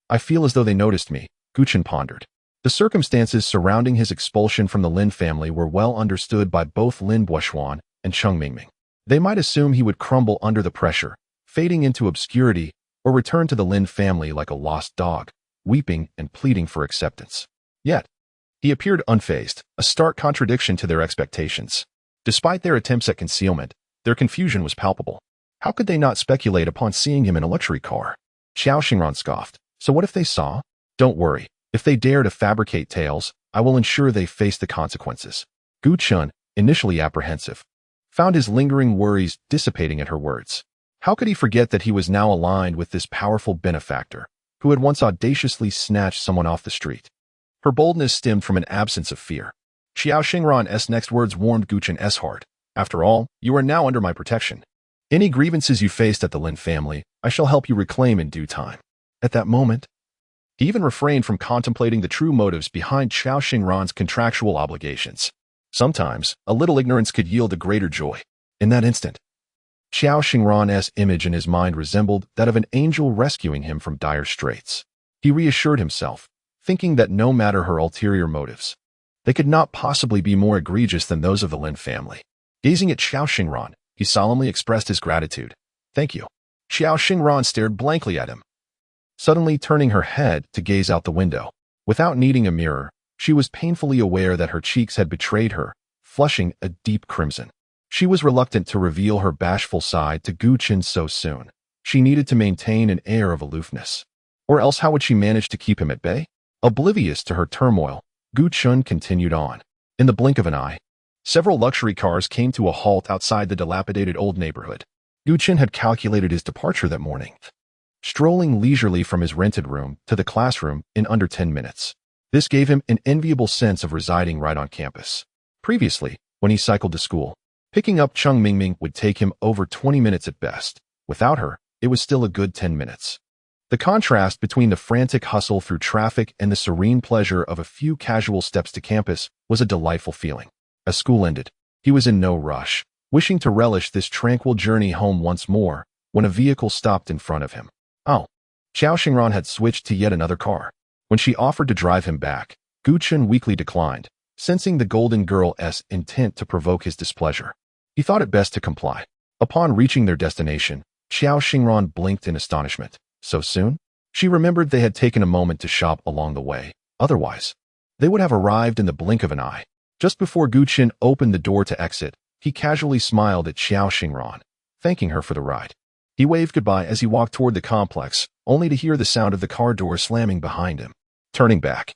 "I feel as though they noticed me," Gu Chen pondered. The circumstances surrounding his expulsion from the Lin family were well understood by both Lin Buxuan and Cheng Mingming. They might assume he would crumble under the pressure, fading into obscurity, or return to the Lin family like a lost dog, weeping and pleading for acceptance. Yet, he appeared unfazed, a stark contradiction to their expectations. Despite their attempts at concealment, their confusion was palpable. How could they not speculate upon seeing him in a luxury car? Xiao Xingran scoffed. "So what if they saw? Don't worry. If they dare to fabricate tales, I will ensure they face the consequences." Gu Chen, initially apprehensive, found his lingering worries dissipating at her words. How could he forget that he was now aligned with this powerful benefactor, who had once audaciously snatched someone off the street. Her boldness stemmed from an absence of fear. Xiao Xingran's next words warmed Guchen's heart. After all, you are now under my protection. Any grievances you faced at the Lin family, I shall help you reclaim in due time. At that moment, he even refrained from contemplating the true motives behind Xiao Xingran's contractual obligations. Sometimes, a little ignorance could yield a greater joy. In that instant, Xiao Xingran's image in his mind resembled that of an angel rescuing him from dire straits. He reassured himself, thinking that no matter her ulterior motives, they could not possibly be more egregious than those of the Lin family. Gazing at Xiao Xingran, he solemnly expressed his gratitude. Thank you. Xiao Xingran stared blankly at him, suddenly turning her head to gaze out the window. Without needing a mirror, she was painfully aware that her cheeks had betrayed her, flushing a deep crimson. She was reluctant to reveal her bashful side to Guchen so soon. She needed to maintain an air of aloofness. Or else how would she manage to keep him at bay? Oblivious to her turmoil, Guchen continued on. In the blink of an eye, several luxury cars came to a halt outside the dilapidated old neighborhood. Guchen had calculated his departure that morning, strolling leisurely from his rented room to the classroom in under 10 minutes. This gave him an enviable sense of residing right on campus. Previously, when he cycled to school, picking up Cheng Mingming would take him over 20 minutes at best. Without her, it was still a good 10 minutes. The contrast between the frantic hustle through traffic and the serene pleasure of a few casual steps to campus was a delightful feeling. As school ended, he was in no rush, wishing to relish this tranquil journey home once more, when a vehicle stopped in front of him. Oh, Xiao Xingran had switched to yet another car. When she offered to drive him back, Guchen weakly declined, sensing the golden girl's intent to provoke his displeasure. He thought it best to comply. Upon reaching their destination, Xiao Xingran blinked in astonishment. So soon? She remembered they had taken a moment to shop along the way. Otherwise, they would have arrived in the blink of an eye. Just before Guchen opened the door to exit, he casually smiled at Xiao Xingran, thanking her for the ride. He waved goodbye as he walked toward the complex, only to hear the sound of the car door slamming behind him. Turning back,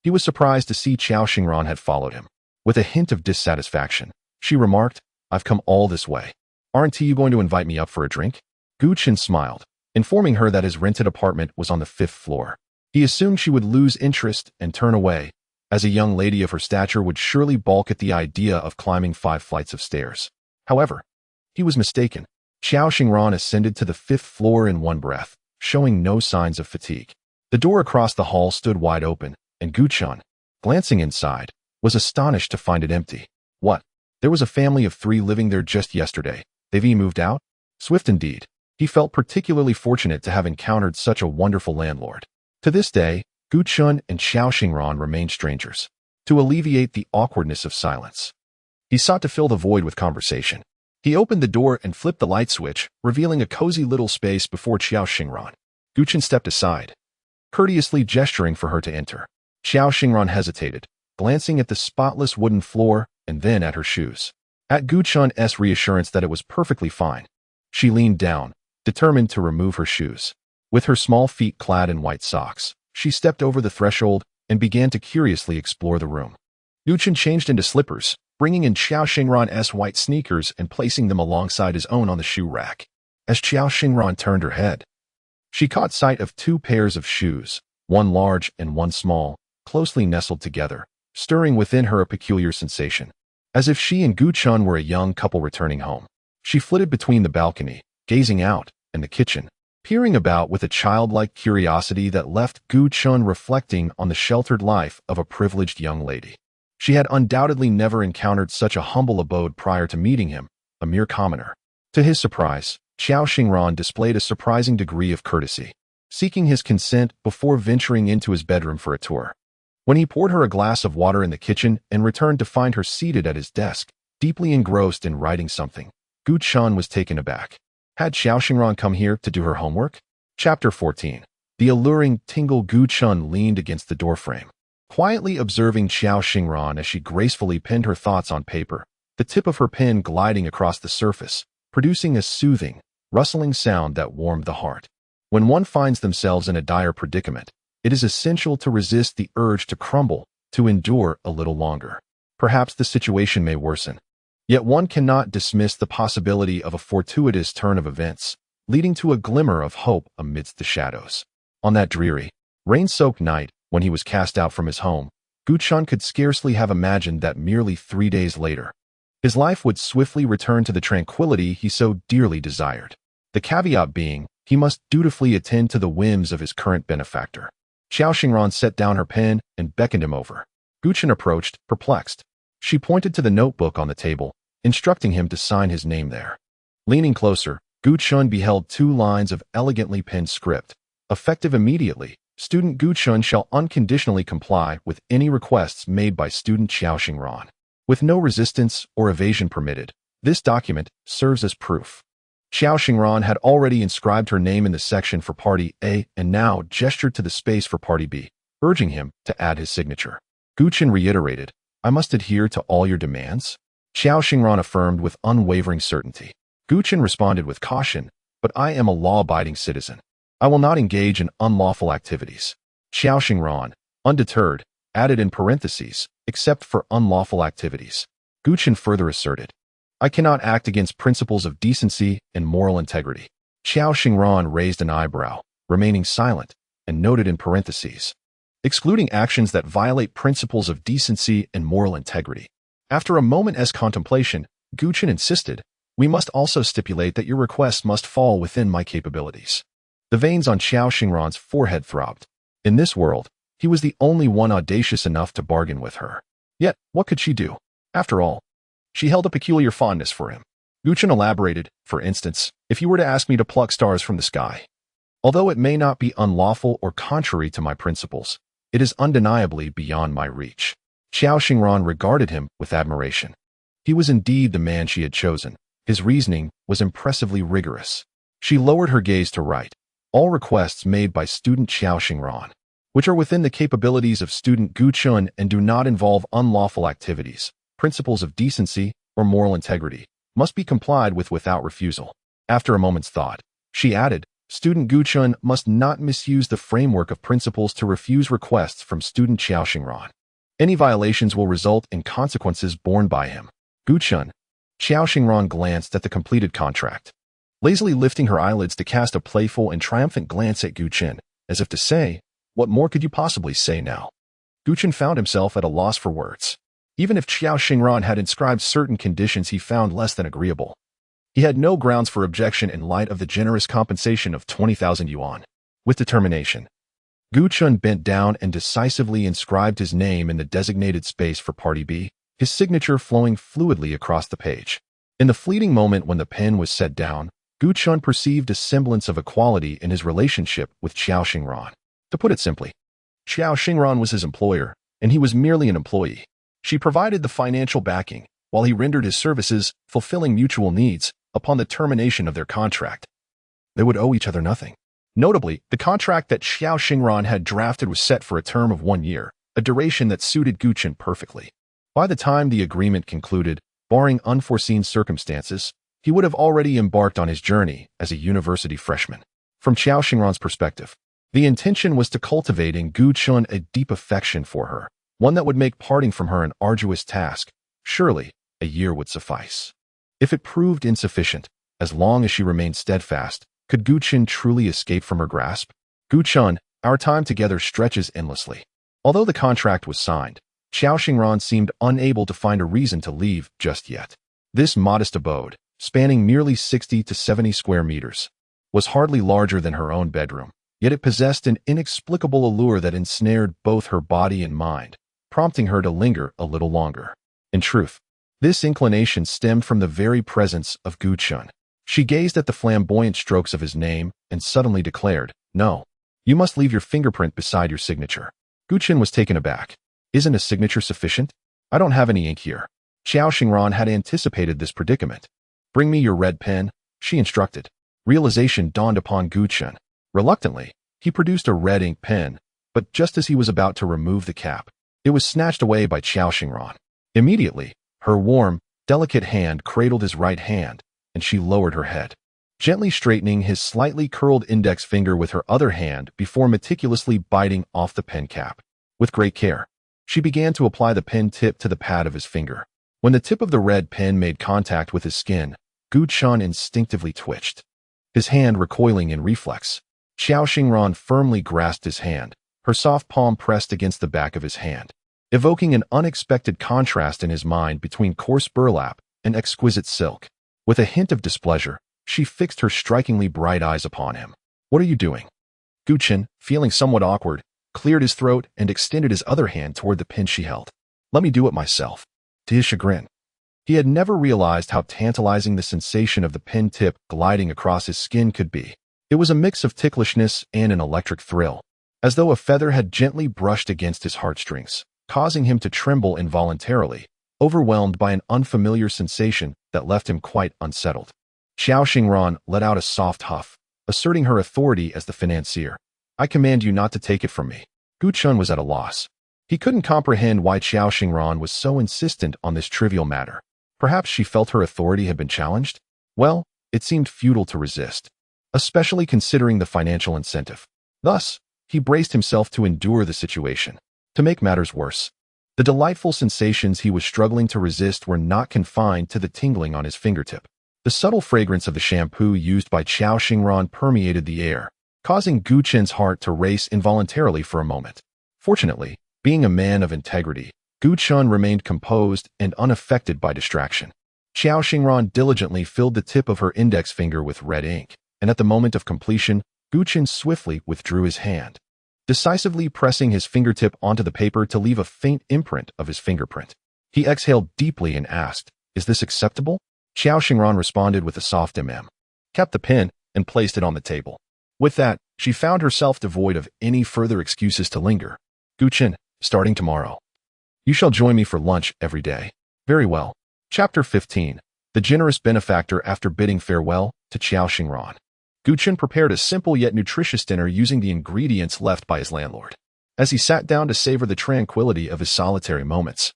he was surprised to see Xiao Xingran had followed him. With a hint of dissatisfaction, she remarked, I've come all this way. Aren't you going to invite me up for a drink? Guchen smiled, informing her that his rented apartment was on the 5th floor. He assumed she would lose interest and turn away, as a young lady of her stature would surely balk at the idea of climbing 5 flights of stairs. However, he was mistaken. Xiao Xingran ascended to the 5th floor in one breath, showing no signs of fatigue. The door across the hall stood wide open, and Guchen, glancing inside, was astonished to find it empty. What? There was a family of 3 living there just yesterday. They've moved out? Swift indeed. He felt particularly fortunate to have encountered such a wonderful landlord. To this day, Guchen and Xiao Xingran remained strangers. To alleviate the awkwardness of silence, he sought to fill the void with conversation. He opened the door and flipped the light switch, revealing a cozy little space before Xiao Xingran. Guchen stepped aside, courteously gesturing for her to enter. Xiao Xingran hesitated, glancing at the spotless wooden floor and then at her shoes. At Guchen's reassurance that it was perfectly fine, she leaned down, determined to remove her shoes. With her small feet clad in white socks, she stepped over the threshold and began to curiously explore the room. Guchen changed into slippers, bringing in Xiao Xingran's white sneakers and placing them alongside his own on the shoe rack. As Xiao Xingran turned her head, she caught sight of 2 pairs of shoes, one large and one small, closely nestled together, stirring within her a peculiar sensation. As if she and Guchen were a young couple returning home. She flitted between the balcony, gazing out, and the kitchen, peering about with a childlike curiosity that left Guchen reflecting on the sheltered life of a privileged young lady. She had undoubtedly never encountered such a humble abode prior to meeting him, a mere commoner. To his surprise, Xiao Xingran displayed a surprising degree of courtesy, seeking his consent before venturing into his bedroom for a tour. When he poured her a glass of water in the kitchen and returned to find her seated at his desk, deeply engrossed in writing something, Guchen was taken aback. Had Xiao Xingran come here to do her homework? Chapter 14. The alluring Tingle. Guchen leaned against the doorframe, quietly observing Xiao Xingran as she gracefully penned her thoughts on paper, the tip of her pen gliding across the surface, producing a soothing, rustling sound that warmed the heart. When one finds themselves in a dire predicament, it is essential to resist the urge to crumble, to endure a little longer. Perhaps the situation may worsen. Yet one cannot dismiss the possibility of a fortuitous turn of events, leading to a glimmer of hope amidst the shadows. On that dreary, rain-soaked night, when he was cast out from his home, Guchun could scarcely have imagined that merely 3 days later, his life would swiftly return to the tranquility he so dearly desired. The caveat being, he must dutifully attend to the whims of his current benefactor. Xiao Xingran set down her pen and beckoned him over. Guchun approached, perplexed. She pointed to the notebook on the table, instructing him to sign his name there. Leaning closer, Guchun beheld 2 lines of elegantly penned script. Effective immediately, student Guchun shall unconditionally comply with any requests made by student Xiao Xingran. With no resistance or evasion permitted, this document serves as proof. Xiao Xingran had already inscribed her name in the section for Party A and now gestured to the space for Party B, urging him to add his signature. Guchun reiterated, "I must adhere to all your demands?" Xiao Xingran affirmed with unwavering certainty. Guchun responded with caution, "But I am a law-abiding citizen. I will not engage in unlawful activities." Xiao Xingran, undeterred, added in parentheses, "except for unlawful activities." Guchun further asserted, "I cannot act against principles of decency and moral integrity." Xiao Xingran raised an eyebrow, remaining silent, and noted in parentheses, "excluding actions that violate principles of decency and moral integrity." After a moment's contemplation, Guchun insisted, "We must also stipulate that your requests must fall within my capabilities." The veins on Xiao Xingran's forehead throbbed. In this world, he was the only one audacious enough to bargain with her. Yet, what could she do? After all, she held a peculiar fondness for him. Guchun elaborated, "For instance, if you were to ask me to pluck stars from the sky. Although it may not be unlawful or contrary to my principles, it is undeniably beyond my reach." Xiao Xingran regarded him with admiration. He was indeed the man she had chosen. His reasoning was impressively rigorous. She lowered her gaze to write, "All requests made by student Xiao Xingran, which are within the capabilities of student Guchun and do not involve unlawful activities, principles of decency, or moral integrity, must be complied with without refusal." After a moment's thought, she added, "Student Guchun must not misuse the framework of principles to refuse requests from student Xiao Xingran. Any violations will result in consequences borne by him." Guchun. Xiao Xingran glanced at the completed contract, lazily lifting her eyelids to cast a playful and triumphant glance at Guchun, as if to say, "What more could you possibly say now?" Guchun found himself at a loss for words. Even if Xiao Xingran had inscribed certain conditions he found less than agreeable, he had no grounds for objection in light of the generous compensation of 20,000 yuan. With determination, Guchun bent down and decisively inscribed his name in the designated space for Party B, his signature flowing fluidly across the page. In the fleeting moment when the pen was set down, Guchun perceived a semblance of equality in his relationship with Xiao Xingran. To put it simply, Xiao Xingran was his employer, and he was merely an employee. She provided the financial backing, while he rendered his services, fulfilling mutual needs. Upon the termination of their contract, they would owe each other nothing. Notably, the contract that Xiao Xingran had drafted was set for a term of 1 year, a duration that suited Guchun perfectly. By the time the agreement concluded, barring unforeseen circumstances, he would have already embarked on his journey as a university freshman. From Xiao Xingran's perspective, the intention was to cultivate in Guchun a deep affection for her, one that would make parting from her an arduous task. Surely, a year would suffice. If it proved insufficient, as long as she remained steadfast, could Guchun truly escape from her grasp? "Guchun, our time together stretches endlessly." Although the contract was signed, Xiao Xingran seemed unable to find a reason to leave just yet. This modest abode, spanning merely 60 to 70 square meters, was hardly larger than her own bedroom, yet it possessed an inexplicable allure that ensnared both her body and mind, prompting her to linger a little longer. In truth, this inclination stemmed from the very presence of Guchun. She gazed at the flamboyant strokes of his name and suddenly declared, "No, you must leave your fingerprint beside your signature." Guchun was taken aback. "Isn't a signature sufficient? I don't have any ink here." Xiao Xingran had anticipated this predicament. "Bring me your red pen," she instructed. Realization dawned upon Guchun. Reluctantly, he produced a red ink pen, but just as he was about to remove the cap, it was snatched away by Xiao Xingran. Immediately, her warm, delicate hand cradled his right hand, and she lowered her head, gently straightening his slightly curled index finger with her other hand before meticulously biting off the pen cap. With great care, she began to apply the pen tip to the pad of his finger. When the tip of the red pen made contact with his skin, Guchun instinctively twitched, his hand recoiling in reflex. Xiao Xingran firmly grasped his hand, her soft palm pressed against the back of his hand, evoking an unexpected contrast in his mind between coarse burlap and exquisite silk. With a hint of displeasure, she fixed her strikingly bright eyes upon him. "What are you doing?" Gu Chen, feeling somewhat awkward, cleared his throat and extended his other hand toward the pin she held. "Let me do it myself." To his chagrin, he had never realized how tantalizing the sensation of the pin tip gliding across his skin could be. It was a mix of ticklishness and an electric thrill, as though a feather had gently brushed against his heartstrings, causing him to tremble involuntarily, overwhelmed by an unfamiliar sensation that left him quite unsettled. Xiao Xingran let out a soft huff, asserting her authority as the financier. "I command you not to take it from me." Gu Chun was at a loss. He couldn't comprehend why Xiao Xingran was so insistent on this trivial matter. Perhaps she felt her authority had been challenged? Well, it seemed futile to resist, especially considering the financial incentive. Thus, he braced himself to endure the situation. To make matters worse, the delightful sensations he was struggling to resist were not confined to the tingling on his fingertip. The subtle fragrance of the shampoo used by Xiao Xingran permeated the air, causing Gu Chen's heart to race involuntarily for a moment. Fortunately, being a man of integrity, Gu Chun remained composed and unaffected by distraction. Xiao Xingran diligently filled the tip of her index finger with red ink, and at the moment of completion, Gu Chen swiftly withdrew his hand, decisively pressing his fingertip onto the paper to leave a faint imprint of his fingerprint. He exhaled deeply and asked, "Is this acceptable?" Xiao Xingran responded with a soft kept the pen, and placed it on the table. With that, she found herself devoid of any further excuses to linger. "Gu Chen, starting tomorrow, you shall join me for lunch every day." "Very well." Chapter 15. The generous benefactor after bidding farewell to Xiao Xingran. Gu Chen prepared a simple yet nutritious dinner using the ingredients left by his landlord. As he sat down to savor the tranquility of his solitary moments,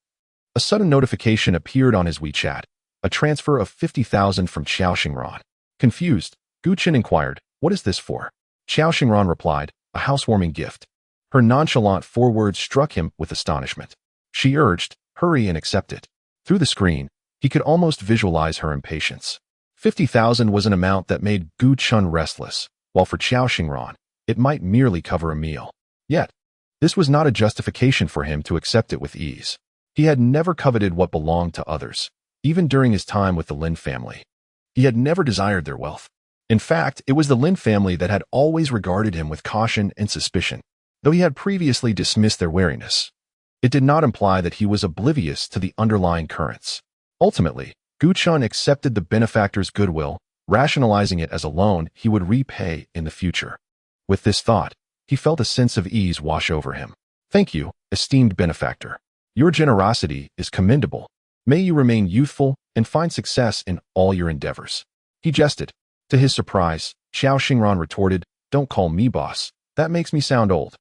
a sudden notification appeared on his WeChat, a transfer of 50,000 from Xiao Xingran. Confused, Gu Chen inquired, "What is this for?" Xiao Xingran replied, "A housewarming gift." Her nonchalant forewords struck him with astonishment. She urged, "Hurry and accept it." Through the screen, he could almost visualize her impatience. 50,000 was an amount that made Gu Chun restless, while for Xiao Xingran, it might merely cover a meal. Yet, this was not a justification for him to accept it with ease. He had never coveted what belonged to others, even during his time with the Lin family. He had never desired their wealth. In fact, it was the Lin family that had always regarded him with caution and suspicion, though he had previously dismissed their wariness. It did not imply that he was oblivious to the underlying currents. Ultimately, Gu Chun accepted the benefactor's goodwill, rationalizing it as a loan he would repay in the future. With this thought, he felt a sense of ease wash over him. "Thank you, esteemed benefactor. Your generosity is commendable. May you remain youthful and find success in all your endeavors." He jested. To his surprise, Xiao Xingran retorted, "Don't call me boss. That makes me sound old."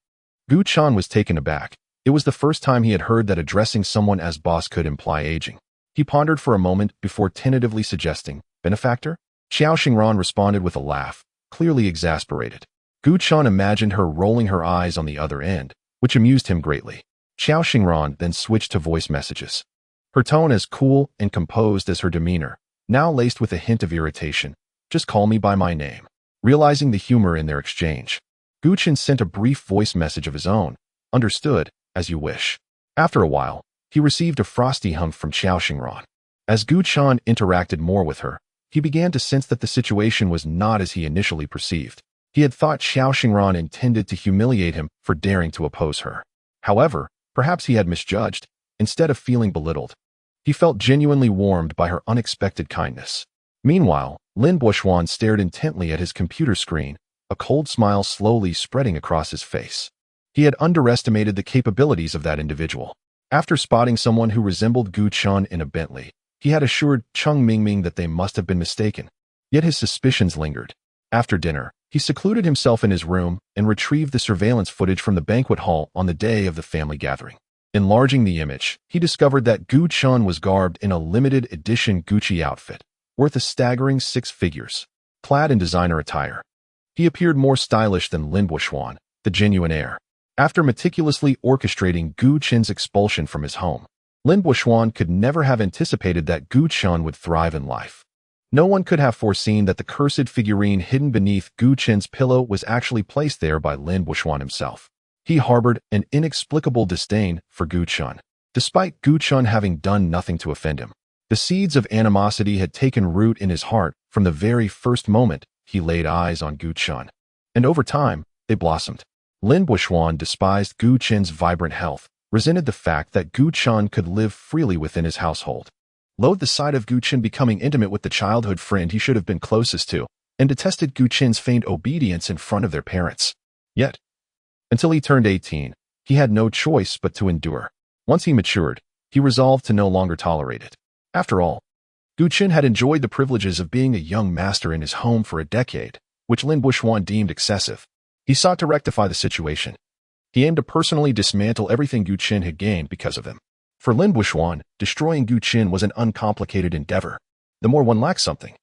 Gu Chun was taken aback. It was the first time he had heard that addressing someone as boss could imply aging. He pondered for a moment before tentatively suggesting, "Benefactor?" Xiao Xingran responded with a laugh, clearly exasperated. Gu Chun imagined her rolling her eyes on the other end, which amused him greatly. Xiao Xingran then switched to voice messages. Her tone as cool and composed as her demeanor, now laced with a hint of irritation. "Just call me by my name." Realizing the humor in their exchange, Gu Chun sent a brief voice message of his own. "Understood, as you wish." After a while, he received a frosty hum from Xiao Xingran. As Gu Chun interacted more with her, he began to sense that the situation was not as he initially perceived. He had thought Xiao Xingran intended to humiliate him for daring to oppose her. However, perhaps he had misjudged. Instead of feeling belittled, he felt genuinely warmed by her unexpected kindness. Meanwhile, Lin Boishuan stared intently at his computer screen, a cold smile slowly spreading across his face. He had underestimated the capabilities of that individual. After spotting someone who resembled Gu Chun in a Bentley, he had assured Cheng Mingming that they must have been mistaken. Yet his suspicions lingered. After dinner, he secluded himself in his room and retrieved the surveillance footage from the banquet hall on the day of the family gathering. Enlarging the image, he discovered that Gu Chun was garbed in a limited edition Gucci outfit, worth a staggering 6 figures, clad in designer attire. He appeared more stylish than Lin Boishuan, the genuine heir. After meticulously orchestrating Gu Chen's expulsion from his home, Lin Boishuan could never have anticipated that Gu Chun would thrive in life. No one could have foreseen that the cursed figurine hidden beneath Gu Chen's pillow was actually placed there by Lin Buishuan himself. He harbored an inexplicable disdain for Gu Chen, despite Gu Chen having done nothing to offend him. The seeds of animosity had taken root in his heart from the very first moment he laid eyes on Gu Chen, and over time, they blossomed. Lin Buishuan despised Gu Chen's vibrant health, resented the fact that Gu Chen could live freely within his household, loathed the sight of Gu Chen becoming intimate with the childhood friend he should have been closest to, and detested Gu Chen's feigned obedience in front of their parents. Yet, until he turned 18, he had no choice but to endure. Once he matured, he resolved to no longer tolerate it. After all, Gu Chen had enjoyed the privileges of being a young master in his home for a decade, which Lin Buishuan deemed excessive. He sought to rectify the situation. He aimed to personally dismantle everything Gu Chen had gained because of him. For Lin Buishuan, destroying Gu Chen was an uncomplicated endeavor. The more one lacks something,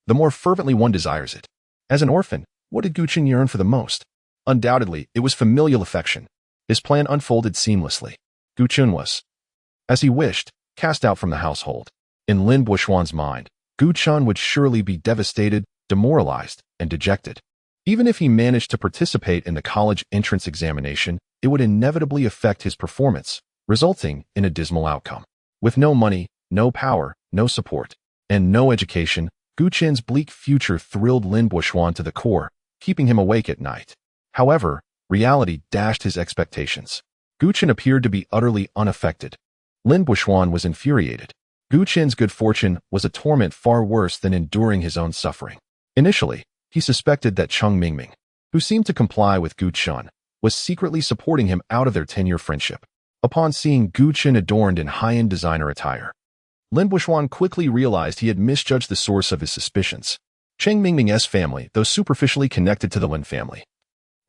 the more fervently one desires it. As an orphan, what did Gu Chen yearn for the most? Undoubtedly, it was familial affection. His plan unfolded seamlessly. Gu Chen was, as he wished, cast out from the household. In Lin Buishuan's mind, Gu Chen would surely be devastated, demoralized, and dejected. Even if he managed to participate in the college entrance examination, it would inevitably affect his performance, resulting in a dismal outcome. With no money, no power, no support, and no education, Gu Chen's bleak future thrilled Lin Buishuan to the core, keeping him awake at night. However, reality dashed his expectations. Gu Chen appeared to be utterly unaffected. Lin Buishuan was infuriated. Gu Chen's good fortune was a torment far worse than enduring his own suffering. Initially, he suspected that Cheng Mingming, who seemed to comply with Gu Chen, was secretly supporting him out of their 10-year friendship. Upon seeing Gu Chen adorned in high-end designer attire, Lin Buishuan quickly realized he had misjudged the source of his suspicions. Cheng Mingming's family, though superficially connected to the Lin family,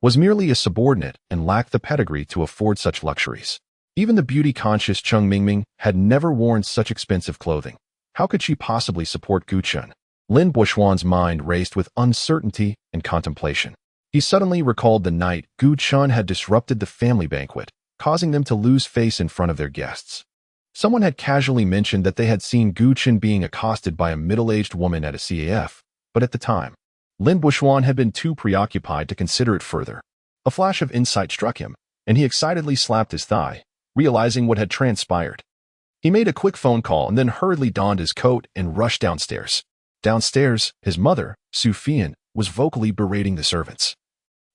was merely a subordinate and lacked the pedigree to afford such luxuries. Even the beauty-conscious Cheng Mingming had never worn such expensive clothing. How could she possibly support Gu Chen? Lin Buishuan's mind raced with uncertainty and contemplation. He suddenly recalled the night Gu Chen had disrupted the family banquet, causing them to lose face in front of their guests. Someone had casually mentioned that they had seen Gu Chen being accosted by a middle-aged woman at a CAF, but at the time, Lin Buishuan had been too preoccupied to consider it further. A flash of insight struck him, and he excitedly slapped his thigh, realizing what had transpired. He made a quick phone call and then hurriedly donned his coat and rushed downstairs. Downstairs, his mother, Su Fian, was vocally berating the servants,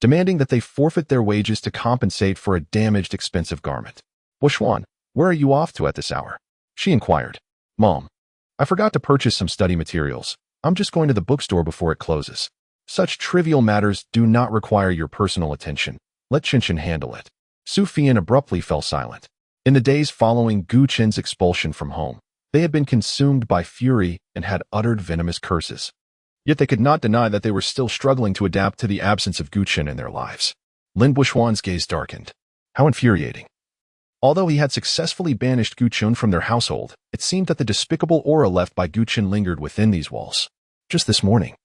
demanding that they forfeit their wages to compensate for a damaged expensive garment. "Buishuan, where are you off to at this hour?" she inquired. "Mom, I forgot to purchase some study materials. I'm just going to the bookstore before it closes." "Such trivial matters do not require your personal attention. Let Chen handle it." Su Fian abruptly fell silent. In the days following Gu Chen's expulsion from home, they had been consumed by fury and had uttered venomous curses. Yet they could not deny that they were still struggling to adapt to the absence of Gu Chen in their lives. Lin Buishuan's gaze darkened. How infuriating. Although he had successfully banished Gu Chen from their household, it seemed that the despicable aura left by Gu Chen lingered within these walls. Just this morning,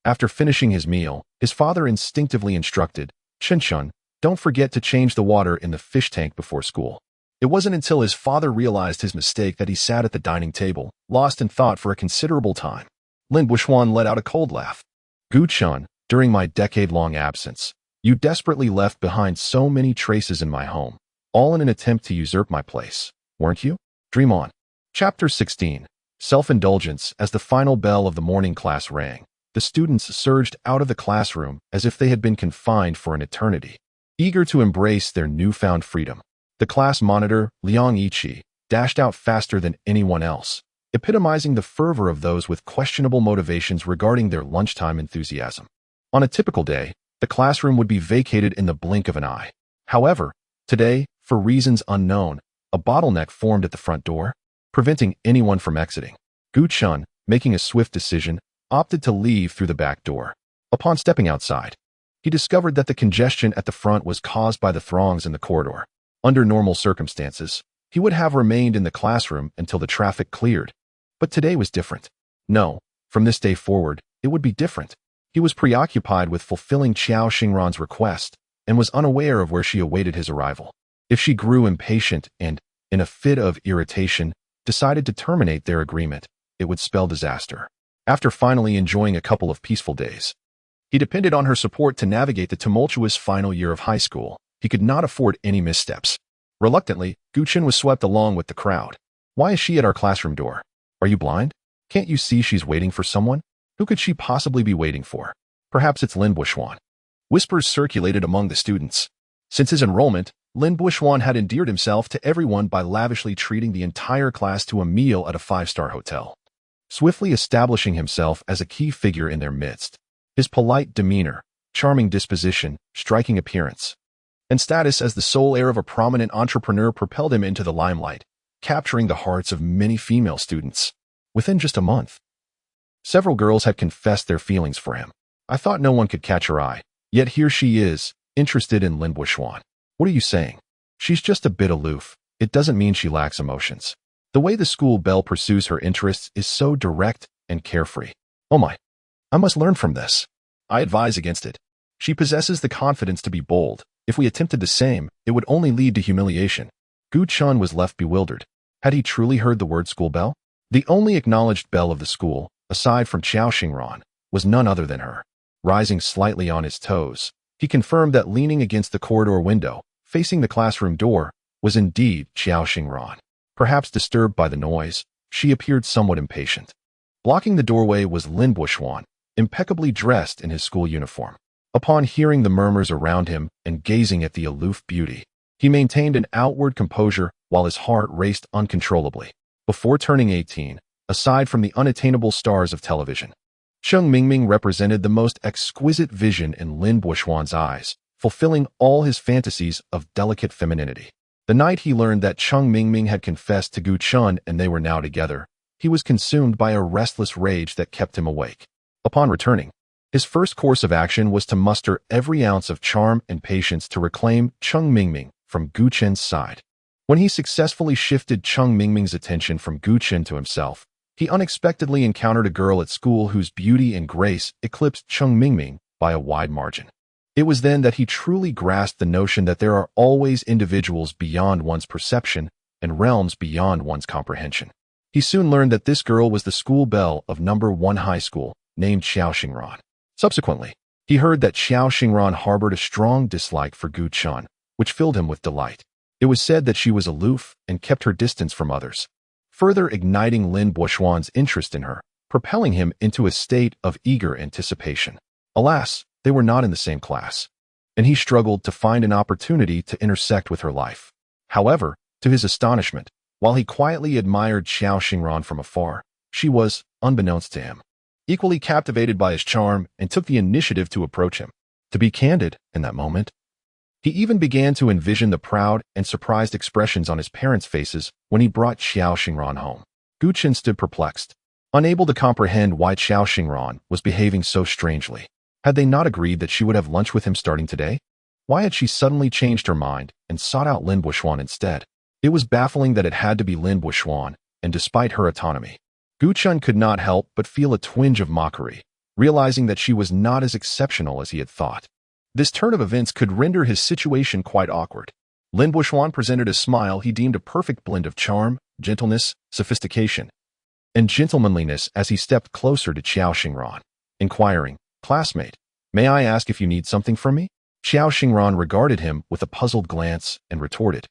after finishing his meal, his father instinctively instructed, "Chen, don't forget to change the water in the fish tank before school." It wasn't until his father realized his mistake that he sat at the dining table, lost in thought for a considerable time. Lin Buishuan let out a cold laugh. "Gu Chen, during my decade-long absence, you desperately left behind so many traces in my home, all in an attempt to usurp my place, weren't you? Dream on." Chapter 16. Self-indulgence. As the final bell of the morning class rang, the students surged out of the classroom as if they had been confined for an eternity, eager to embrace their newfound freedom. The class monitor, Liang Yiqi, dashed out faster than anyone else, epitomizing the fervor of those with questionable motivations regarding their lunchtime enthusiasm. On a typical day, the classroom would be vacated in the blink of an eye. However, today, for reasons unknown, a bottleneck formed at the front door, preventing anyone from exiting. Gu Chen, making a swift decision, opted to leave through the back door. Upon stepping outside, he discovered that the congestion at the front was caused by the throngs in the corridor. Under normal circumstances, he would have remained in the classroom until the traffic cleared. But today was different. No, from this day forward, it would be different. He was preoccupied with fulfilling Qiao Xingran's request and was unaware of where she awaited his arrival. If she grew impatient and, in a fit of irritation, decided to terminate their agreement, it would spell disaster. After finally enjoying a couple of peaceful days, he depended on her support to navigate the tumultuous final year of high school. He could not afford any missteps. Reluctantly, Guchen was swept along with the crowd. Why is she at our classroom door? Are you blind? Can't you see she's waiting for someone? Who could she possibly be waiting for? Perhaps it's Lin Buishuan. Whispers circulated among the students. Since his enrollment, Lin Buishuan had endeared himself to everyone by lavishly treating the entire class to a meal at a five-star hotel, swiftly establishing himself as a key figure in their midst. His polite demeanor, charming disposition, striking appearance, and status as the sole heir of a prominent entrepreneur propelled him into the limelight, capturing the hearts of many female students. Within just a month, several girls had confessed their feelings for him. I thought no one could catch her eye, yet here she is, interested in Lin Buishuan. What are you saying? She's just a bit aloof. It doesn't mean she lacks emotions. The way the school belle pursues her interests is so direct and carefree. Oh my, I must learn from this. I advise against it. She possesses the confidence to be bold. If we attempted the same, it would only lead to humiliation. Gu Chun was left bewildered. Had he truly heard the word school belle? The only acknowledged belle of the school, aside from Qiao Xingran, was none other than her. Rising slightly on his toes, he confirmed that leaning against the corridor window, facing the classroom door, was indeed Qiao Xingran. Perhaps disturbed by the noise, she appeared somewhat impatient. Blocking the doorway was Lin Buishuan, impeccably dressed in his school uniform. Upon hearing the murmurs around him and gazing at the aloof beauty, he maintained an outward composure while his heart raced uncontrollably. Before turning 18, aside from the unattainable stars of television, Cheng Mingming represented the most exquisite vision in Lin Buishuan's eyes, fulfilling all his fantasies of delicate femininity. The night he learned that Cheng Mingming had confessed to Gu Chun and they were now together, he was consumed by a restless rage that kept him awake. Upon returning, his first course of action was to muster every ounce of charm and patience to reclaim Cheng Mingming from Gu Chen's side. When he successfully shifted Cheng Mingming's attention from Gu Chen to himself, he unexpectedly encountered a girl at school whose beauty and grace eclipsed Cheng Mingming by a wide margin. It was then that he truly grasped the notion that there are always individuals beyond one's perception and realms beyond one's comprehension. He soon learned that this girl was the school belle of number 1 high school, named Qiao Xingran. Subsequently, he heard that Qiao Xingran harbored a strong dislike for Gu Chun, which filled him with delight. It was said that she was aloof and kept her distance from others, further igniting Lin Buishuan's interest in her, propelling him into a state of eager anticipation. Alas, they were not in the same class, and he struggled to find an opportunity to intersect with her life. However, to his astonishment, while he quietly admired Qiao Xingran from afar, she was, unbeknownst to him, equally captivated by his charm and took the initiative to approach him. To be candid, in that moment, he even began to envision the proud and surprised expressions on his parents' faces when he brought Qiao Xingran home. Gu Chen stood perplexed, unable to comprehend why Qiao Xingran was behaving so strangely. Had they not agreed that she would have lunch with him starting today? Why had she suddenly changed her mind and sought out Lin Buishuan instead? It was baffling that it had to be Lin Buishuan, and despite her autonomy, Gu Chun could not help but feel a twinge of mockery, realizing that she was not as exceptional as he had thought. This turn of events could render his situation quite awkward. Lin Buishuan presented a smile he deemed a perfect blend of charm, gentleness, sophistication, and gentlemanliness as he stepped closer to Qiao Xingran, inquiring, "Classmate, may I ask if you need something from me?" Qiao Xingran regarded him with a puzzled glance and retorted,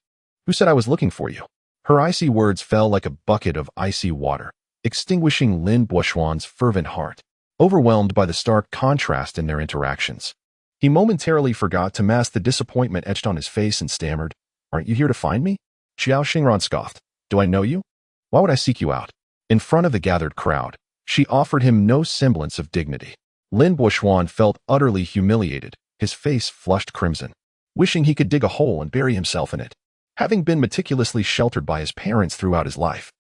"Who said I was looking for you?" Her icy words fell like a bucket of icy water, extinguishing Lin Buishuan's fervent heart. Overwhelmed by the stark contrast in their interactions, he momentarily forgot to mask the disappointment etched on his face and stammered, "Aren't you here to find me?" Qiao Xingran scoffed, "Do I know you? Why would I seek you out?" In front of the gathered crowd, she offered him no semblance of dignity. Lin Buishuan felt utterly humiliated, his face flushed crimson, wishing he could dig a hole and bury himself in it. Having been meticulously sheltered by his parents throughout his life,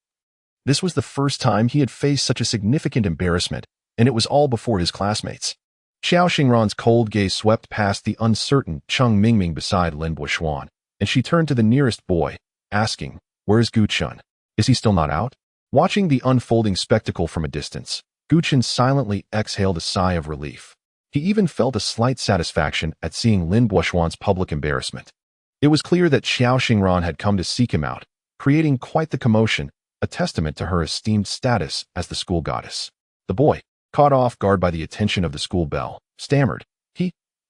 this was the first time he had faced such a significant embarrassment, and it was all before his classmates. Qiao Xingran's cold gaze swept past the uncertain Cheng Mingming beside Lin Buishuan, and she turned to the nearest boy, asking, "Where's Gu Chun? Is he still not out?" Watching the unfolding spectacle from a distance, Gu Chun silently exhaled a sigh of relief. He even felt a slight satisfaction at seeing Lin Buishuan's public embarrassment. It was clear that Qiao Xingran had come to seek him out, creating quite the commotion, a testament to her esteemed status as the school goddess. The boy, caught off guard by the attention of the school bell, stammered.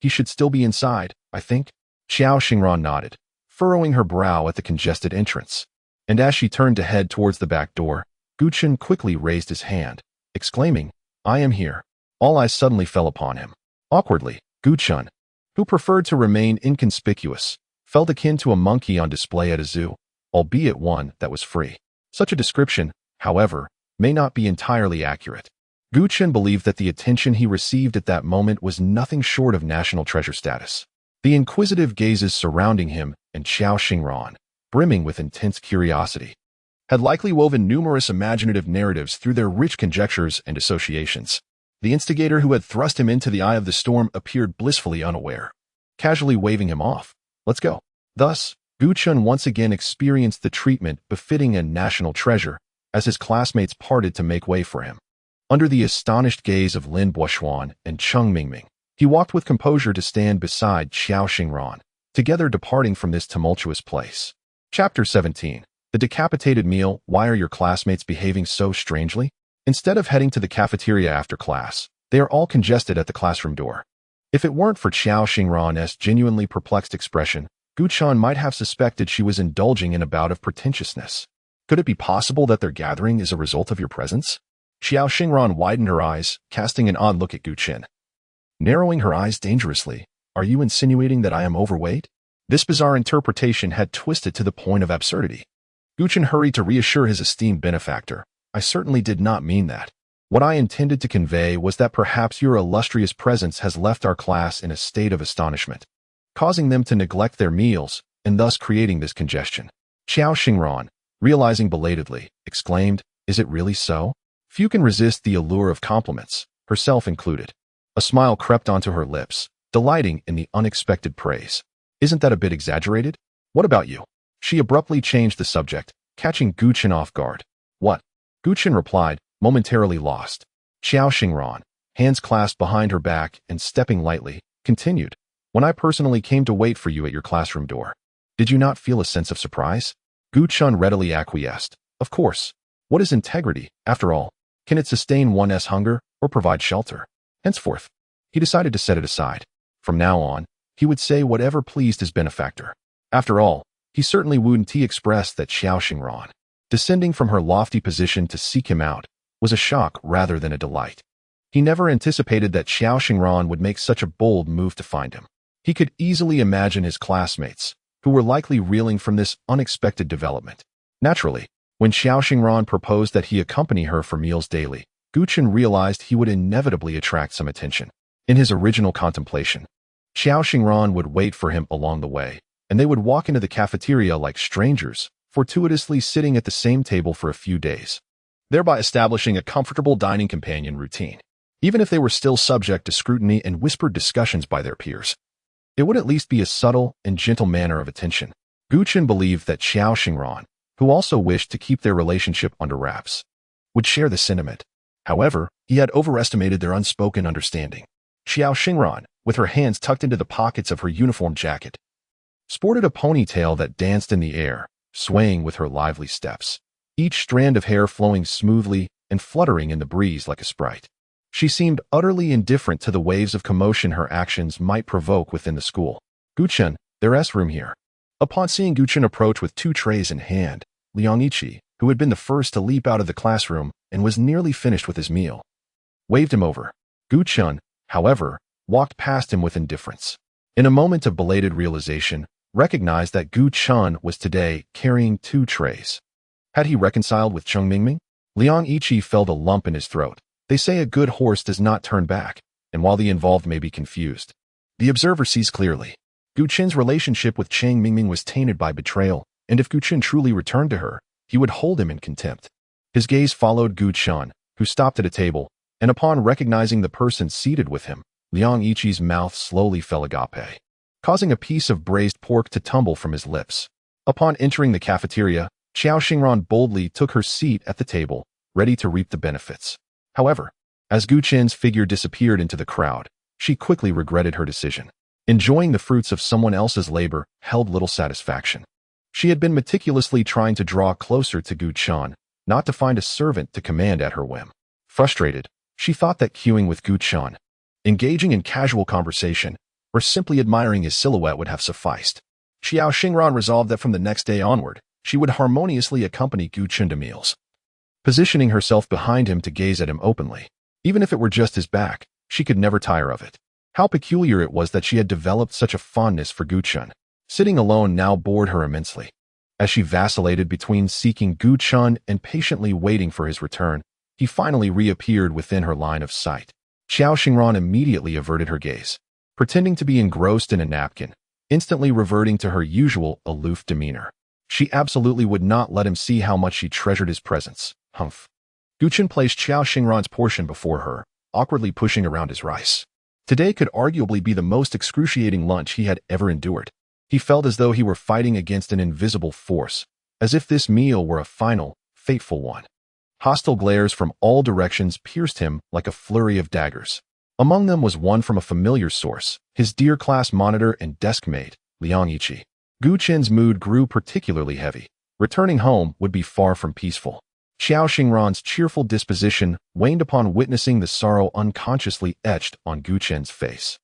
He should still be inside, I think. Xiao Xingran nodded, furrowing her brow at the congested entrance. And as she turned to head towards the back door, Gu Chen quickly raised his hand, exclaiming, I am here. All eyes suddenly fell upon him. Awkwardly, Gu Chen, who preferred to remain inconspicuous, felt akin to a monkey on display at a zoo, albeit one that was free. Such a description, however, may not be entirely accurate. Gu Chen believed that the attention he received at that moment was nothing short of national treasure status. The inquisitive gazes surrounding him and Xiao Xingran, brimming with intense curiosity, had likely woven numerous imaginative narratives through their rich conjectures and associations. The instigator who had thrust him into the eye of the storm appeared blissfully unaware, casually waving him off. Let's go. Thus, Gu Chen once again experienced the treatment befitting a national treasure as his classmates parted to make way for him. Under the astonished gaze of Lin Buoxuan and Cheng Mingming, he walked with composure to stand beside Xiao Xingran, together departing from this tumultuous place. Chapter 17. The decapitated meal. Why are your classmates behaving so strangely? Instead of heading to the cafeteria after class, they are all congested at the classroom door. If it weren't for Xiao Xingran's genuinely perplexed expression, Gu Chen might have suspected she was indulging in a bout of pretentiousness. Could it be possible that their gathering is a result of your presence? Xiao Xingran widened her eyes, casting an odd look at Gu Chen. Narrowing her eyes dangerously, are you insinuating that I am overweight? This bizarre interpretation had twisted to the point of absurdity. Gu Chen hurried to reassure his esteemed benefactor. I certainly did not mean that. What I intended to convey was that perhaps your illustrious presence has left our class in a state of astonishment, causing them to neglect their meals and thus creating this congestion. Xiao Xingran, realizing belatedly, exclaimed, Is it really so? Few can resist the allure of compliments, herself included. A smile crept onto her lips, delighting in the unexpected praise. Isn't that a bit exaggerated? What about you? She abruptly changed the subject, catching Gu Chen off guard. What? Gu Chen replied, momentarily lost. Xiao Xingran, hands clasped behind her back and stepping lightly, continued. When I personally came to wait for you at your classroom door, did you not feel a sense of surprise? Gu Chen readily acquiesced. Of course. What is integrity, after all? Can it sustain one's hunger or provide shelter? Henceforth, he decided to set it aside. From now on, he would say whatever pleased his benefactor. After all, he certainly wouldn't. He expressed that Xiao Xingran, descending from her lofty position to seek him out, was a shock rather than a delight. He never anticipated that Xiao Xingran would make such a bold move to find him. He could easily imagine his classmates, who were likely reeling from this unexpected development. Naturally, when Xiao Xingran proposed that he accompany her for meals daily, Gu Chen realized he would inevitably attract some attention. In his original contemplation, Xiao Xingran would wait for him along the way, and they would walk into the cafeteria like strangers, fortuitously sitting at the same table for a few days, thereby establishing a comfortable dining companion routine. Even if they were still subject to scrutiny and whispered discussions by their peers, it would at least be a subtle and gentle manner of attention. Gu Chen believed that Xiao Xingran, who also wished to keep their relationship under wraps, would share the sentiment. However, he had overestimated their unspoken understanding. Xiao Xingran, with her hands tucked into the pockets of her uniform jacket, sported a ponytail that danced in the air, swaying with her lively steps, each strand of hair flowing smoothly and fluttering in the breeze like a sprite. She seemed utterly indifferent to the waves of commotion her actions might provoke within the school. Gu Chen, there's room here. Upon seeing Gu Chen approach with 2 trays in hand, Liang Yiqi, who had been the first to leap out of the classroom and was nearly finished with his meal, waved him over. Gu Chen, however, walked past him with indifference. In a moment of belated realization, recognized that Gu Chen was today carrying 2 trays. Had he reconciled with Cheng Mingming? Liang Yiqi felt a lump in his throat. They say a good horse does not turn back, and while the involved may be confused, the observer sees clearly. Gu Chen's relationship with Cheng Mingming was tainted by betrayal, and if Gu Chen truly returned to her, he would hold him in contempt. His gaze followed Gu Chen, who stopped at a table, and upon recognizing the person seated with him, Liang Yiqi's mouth slowly fell agape, causing a piece of braised pork to tumble from his lips. Upon entering the cafeteria, Xiao Xingran boldly took her seat at the table, ready to reap the benefits. However, as Gu Chen's figure disappeared into the crowd, she quickly regretted her decision. Enjoying the fruits of someone else's labor held little satisfaction. She had been meticulously trying to draw closer to Gu Chen, not to find a servant to command at her whim. Frustrated, She thought that queuing with Guchan, engaging in casual conversation, or simply admiring his silhouette would have sufficed. Xiao Xingran resolved that from the next day onward, she would harmoniously accompany Guchan to meals, positioning herself behind him to gaze at him openly. Even if it were just his back, she could never tire of it. How peculiar it was that she had developed such a fondness for Guchan. Sitting alone now bored her immensely. As she vacillated between seeking Guchan and patiently waiting for his return, he finally reappeared within her line of sight. Xiao Xingran immediately averted her gaze, pretending to be engrossed in a napkin, instantly reverting to her usual aloof demeanor. She absolutely would not let him see how much she treasured his presence. Humph. Guchan placed Xiao Xingran's portion before her, awkwardly pushing around his rice. Today could arguably be the most excruciating lunch he had ever endured. He felt as though he were fighting against an invisible force, as if this meal were a final, fateful one. Hostile glares from all directions pierced him like a flurry of daggers. Among them was one from a familiar source, his dear class monitor and desk mate, Liang Yiqi. Guchan's mood grew particularly heavy. Returning home would be far from peaceful. Xiao Xingran's cheerful disposition waned upon witnessing the sorrow unconsciously etched on Guchan's face.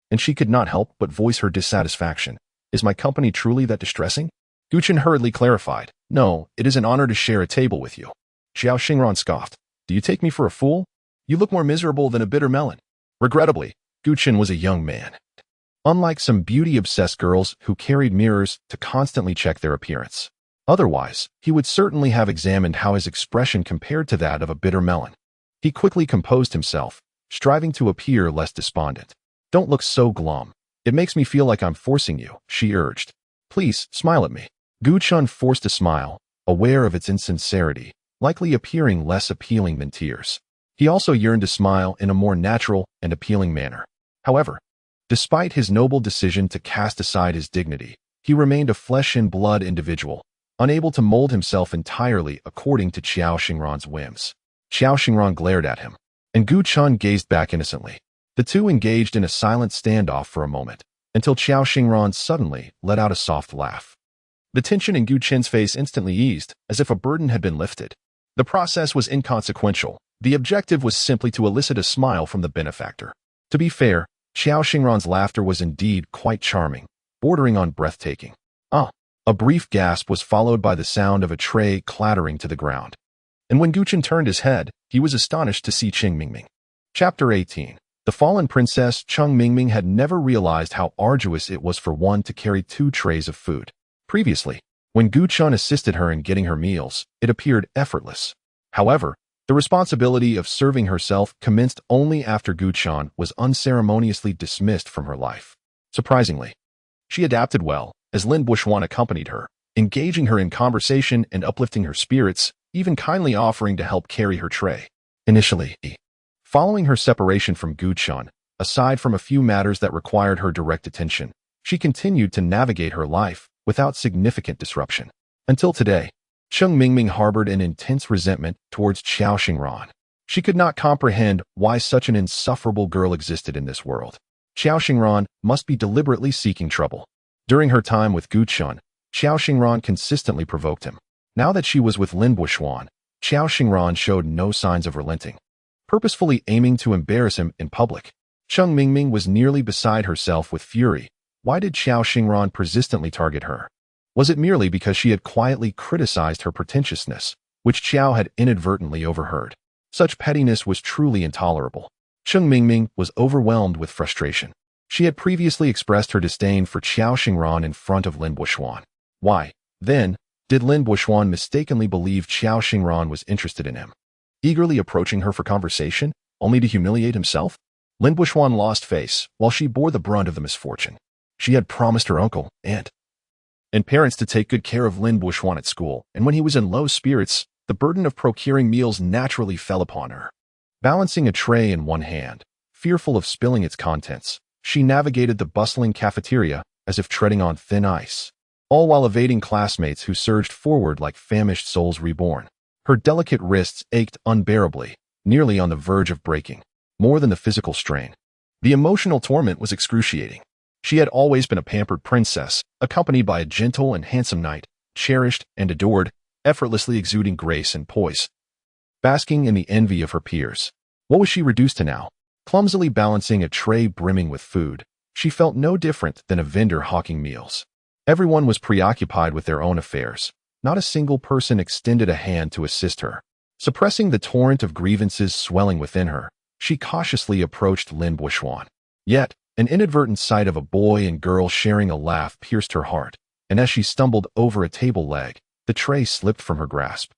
And she could not help but voice her dissatisfaction. Is my company truly that distressing? Guchan hurriedly clarified. No, it is an honor to share a table with you. Xiao Xingran scoffed. Do you take me for a fool? You look more miserable than a bitter melon. Regrettably, Guchan was a young man. Unlike some beauty-obsessed girls who carried mirrors to constantly check their appearance. Otherwise, he would certainly have examined how his expression compared to that of a bitter melon. He quickly composed himself, striving to appear less despondent. Don't look so glum. It makes me feel like I'm forcing you, she urged. Please, smile at me. Guchan forced a smile, aware of its insincerity, likely appearing less appealing than tears. He also yearned to smile in a more natural and appealing manner. However, despite his noble decision to cast aside his dignity, he remained a flesh-and-blood individual, unable to mold himself entirely according to Xiao Xingran's whims. Xiao Xingran glared at him, and Guchan gazed back innocently. The two engaged in a silent standoff for a moment, until Xiao Xingran suddenly let out a soft laugh. The tension in Guchan's face instantly eased, as if a burden had been lifted. The process was inconsequential. The objective was simply to elicit a smile from the benefactor. To be fair, Xiao Xingran's laughter was indeed quite charming, bordering on breathtaking. Ah! A brief gasp was followed by the sound of a tray clattering to the ground. And when Guchan turned his head, he was astonished to see Cheng Mingming. Chapter 18. The fallen princess Cheng Mingming had never realized how arduous it was for one to carry 2 trays of food. Previously, when Guchan assisted her in getting her meals, it appeared effortless. However, the responsibility of serving herself commenced only after Guchan was unceremoniously dismissed from her life. Surprisingly, she adapted well, as Lin Buishuan accompanied her, engaging her in conversation and uplifting her spirits, even kindly offering to help carry her tray. Initially, following her separation from Guchan, aside from a few matters that required her direct attention, she continued to navigate her life without significant disruption. Until today, Cheng Mingming harbored an intense resentment towards Xiao Xingran. She could not comprehend why such an insufferable girl existed in this world. Xiao Xingran must be deliberately seeking trouble. During her time with Guchan, Xiao Xingran consistently provoked him. Now that she was with Lin Buishuan, Xiao Xingran showed no signs of relenting, purposefully aiming to embarrass him in public. Cheng Mingming was nearly beside herself with fury. Why did Xiao Xingran persistently target her? Was it merely because she had quietly criticized her pretentiousness, which Xiao had inadvertently overheard? Such pettiness was truly intolerable. Cheng Mingming was overwhelmed with frustration. She had previously expressed her disdain for Xiao Xingran in front of Lin Buishuan. Why, then, did Lin Buishuan mistakenly believe Xiao Xingran was interested in him? Eagerly approaching her for conversation, only to humiliate himself? Lin Buishuan lost face, while she bore the brunt of the misfortune. She had promised her uncle and parents to take good care of Lin Buishuan at school, and when he was in low spirits, the burden of procuring meals naturally fell upon her. Balancing a tray in one hand, fearful of spilling its contents, she navigated the bustling cafeteria as if treading on thin ice, all while evading classmates who surged forward like famished souls reborn. Her delicate wrists ached unbearably, nearly on the verge of breaking. More than the physical strain, the emotional torment was excruciating. She had always been a pampered princess, accompanied by a gentle and handsome knight, cherished and adored, effortlessly exuding grace and poise, basking in the envy of her peers. What was she reduced to now? Clumsily balancing a tray brimming with food, she felt no different than a vendor hawking meals. Everyone was preoccupied with their own affairs. Not a single person extended a hand to assist her. Suppressing the torrent of grievances swelling within her, she cautiously approached Lin Buishuan. Yet, an inadvertent sight of a boy and girl sharing a laugh pierced her heart, and as she stumbled over a table leg, the tray slipped from her grasp,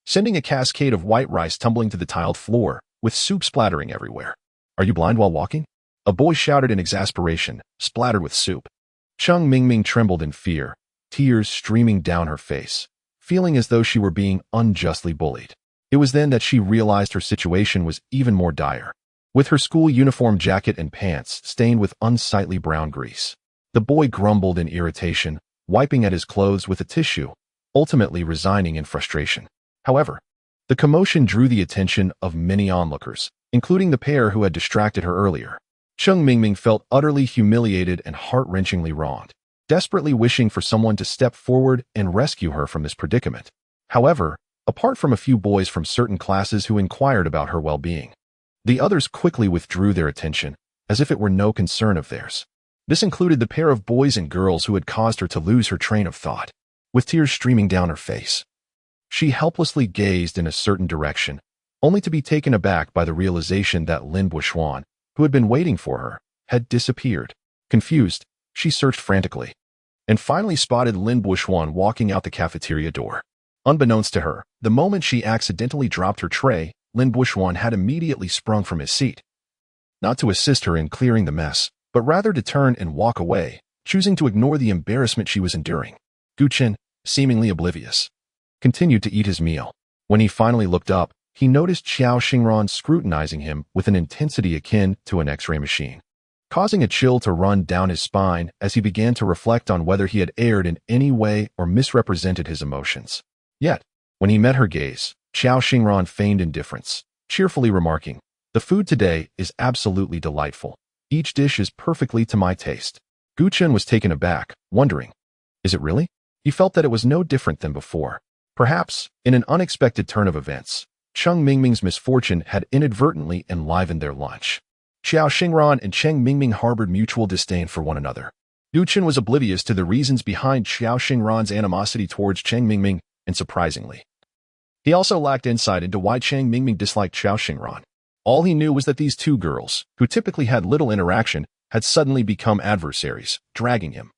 sending a cascade of white rice tumbling to the tiled floor, with soup splattering everywhere. "Are you blind while walking?" A boy shouted in exasperation, splattered with soup. Cheng Mingming trembled in fear, tears streaming down her face, feeling as though she were being unjustly bullied. It was then that she realized her situation was even more dire. With her school uniform jacket and pants stained with unsightly brown grease, the boy grumbled in irritation, wiping at his clothes with a tissue, ultimately resigning in frustration. However, the commotion drew the attention of many onlookers, including the pair who had distracted her earlier. Cheng Mingming felt utterly humiliated and heart-wrenchingly wronged, desperately wishing for someone to step forward and rescue her from this predicament. However, apart from a few boys from certain classes who inquired about her well-being, the others quickly withdrew their attention, as if it were no concern of theirs. This included the pair of boys and girls who had caused her to lose her train of thought. With tears streaming down her face, she helplessly gazed in a certain direction, only to be taken aback by the realization that Lin Buishuan, who had been waiting for her, had disappeared. Confused, she searched frantically, and finally spotted Lin Buishuan walking out the cafeteria door. Unbeknownst to her, the moment she accidentally dropped her tray, Lin Buishuan had immediately sprung from his seat, not to assist her in clearing the mess, but rather to turn and walk away, choosing to ignore the embarrassment she was enduring. Gu Chen, seemingly oblivious, continued to eat his meal. When he finally looked up, he noticed Xiao Xingran scrutinizing him with an intensity akin to an X-ray machine, causing a chill to run down his spine as he began to reflect on whether he had erred in any way or misrepresented his emotions. Yet, when he met her gaze, Xiao Xingran feigned indifference, cheerfully remarking, "The food today is absolutely delightful. Each dish is perfectly to my taste." Gu Chen was taken aback, wondering, "Is it really?" He felt that it was no different than before. Perhaps, in an unexpected turn of events, Cheng Mingming's misfortune had inadvertently enlivened their lunch. Xiao Xingran and Cheng Mingming harbored mutual disdain for one another. Gu Chen was oblivious to the reasons behind Xiao Xingran's animosity towards Cheng Mingming, and surprisingly, he also lacked insight into why Cheng Mingming disliked Xiao Xingran. All he knew was that these two girls, who typically had little interaction, had suddenly become adversaries, dragging him,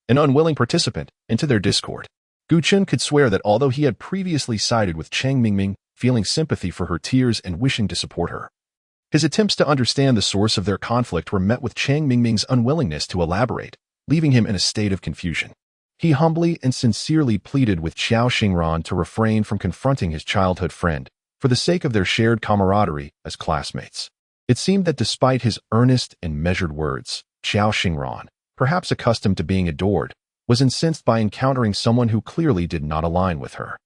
an unwilling participant, into their discord. Gu Chen could swear that although he had previously sided with Cheng Mingming, feeling sympathy for her tears and wishing to support her, his attempts to understand the source of their conflict were met with Cheng Mingming's unwillingness to elaborate, leaving him in a state of confusion. He humbly and sincerely pleaded with Xiao Xingran to refrain from confronting his childhood friend, for the sake of their shared camaraderie as classmates. It seemed that despite his earnest and measured words, Xiao Xingran, perhaps accustomed to being adored, was incensed by encountering someone who clearly did not align with her.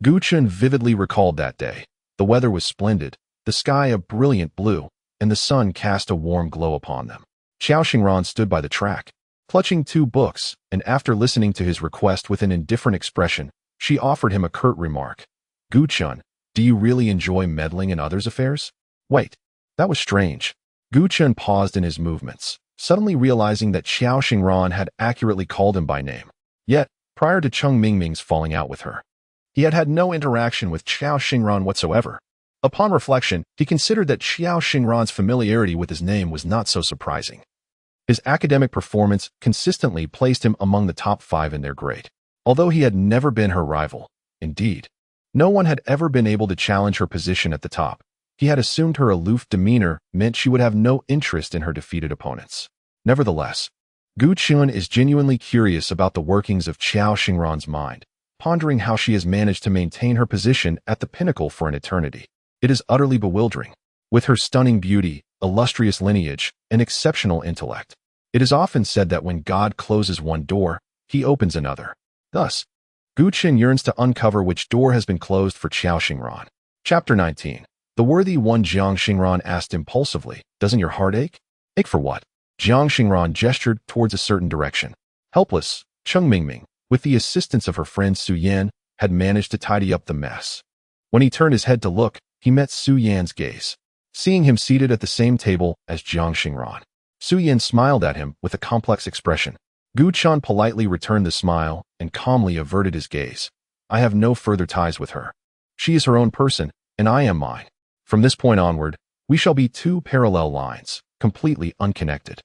Gu Chen vividly recalled that day. The weather was splendid, the sky a brilliant blue, and the sun cast a warm glow upon them. Xiao Xingran stood by the track, clutching two books, and after listening to his request with an indifferent expression, she offered him a curt remark. "Gu Chen, do you really enjoy meddling in others' affairs?" Wait, that was strange. Gu Chen paused in his movements, suddenly realizing that Xiao Xingran had accurately called him by name. Yet, prior to Cheng Mingming's falling out with her, he had had no interaction with Xiao Xingran whatsoever. Upon reflection, he considered that Xiao Xingran's familiarity with his name was not so surprising. His academic performance consistently placed him among the top 5 in their grade. Although he had never been her rival, indeed, no one had ever been able to challenge her position at the top, he had assumed her aloof demeanor meant she would have no interest in her defeated opponents. Nevertheless, Gu Chen is genuinely curious about the workings of Xiao Xingran's mind, pondering how she has managed to maintain her position at the pinnacle for an eternity. It is utterly bewildering. With her stunning beauty, illustrious lineage, and exceptional intellect, it is often said that when God closes one door, he opens another. Thus, Gu Chen yearns to uncover which door has been closed for Xiao Xingran. Chapter 19. The worthy one. Jiang Xingran asked impulsively, "Doesn't your heart ache?" "Ache for what?" Jiang Xingran gestured towards a certain direction. Helpless, Cheng Mingming, with the assistance of her friend Su Yan, had managed to tidy up the mess. When he turned his head to look, he met Su Yan's gaze. Seeing him seated at the same table as Jiang Xingran, Su Yan smiled at him with a complex expression. Gu Chen politely returned the smile and calmly averted his gaze. I have no further ties with her. She is her own person, and I am mine. From this point onward, we shall be two parallel lines, completely unconnected.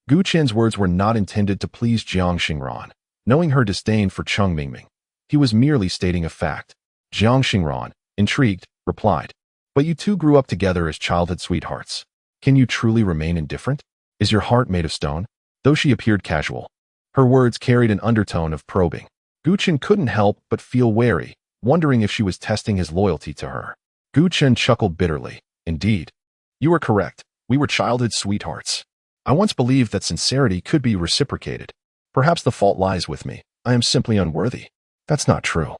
Gu Chen's words were not intended to please Jiang Xingran. Knowing her disdain for Cheng Mingming, he was merely stating a fact. Jiang Xingran, intrigued, replied, But you two grew up together as childhood sweethearts. Can you truly remain indifferent? Is your heart made of stone? Though she appeared casual, her words carried an undertone of probing. Gu Chen couldn't help but feel wary, wondering if she was testing his loyalty to her. Gu Chen chuckled bitterly. Indeed. You are correct. We were childhood sweethearts. I once believed that sincerity could be reciprocated. Perhaps the fault lies with me. I am simply unworthy. That's not true.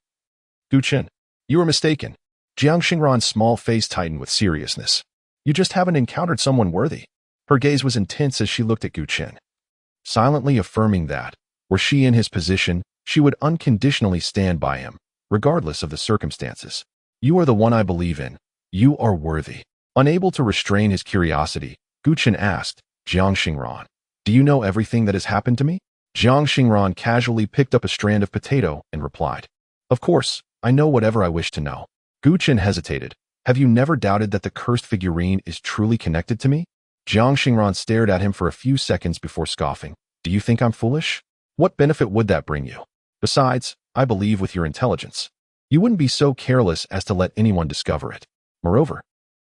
Gu Chen, you are mistaken. Jiang Xingran's small face tightened with seriousness. You just haven't encountered someone worthy. Her gaze was intense as she looked at Gu Chen, silently affirming that, were she in his position, she would unconditionally stand by him, regardless of the circumstances. You are the one I believe in. You are worthy. Unable to restrain his curiosity, Gu Chen asked, Jiang Xingran, do you know everything that has happened to me? Jiang Xingran casually picked up a strand of potato and replied, Of course, I know whatever I wish to know. Gu Chen hesitated. Have you never doubted that the cursed figurine is truly connected to me? Jiang Xingran stared at him for a few seconds before scoffing. Do you think I'm foolish? What benefit would that bring you? Besides, I believe with your intelligence, you wouldn't be so careless as to let anyone discover it. Moreover,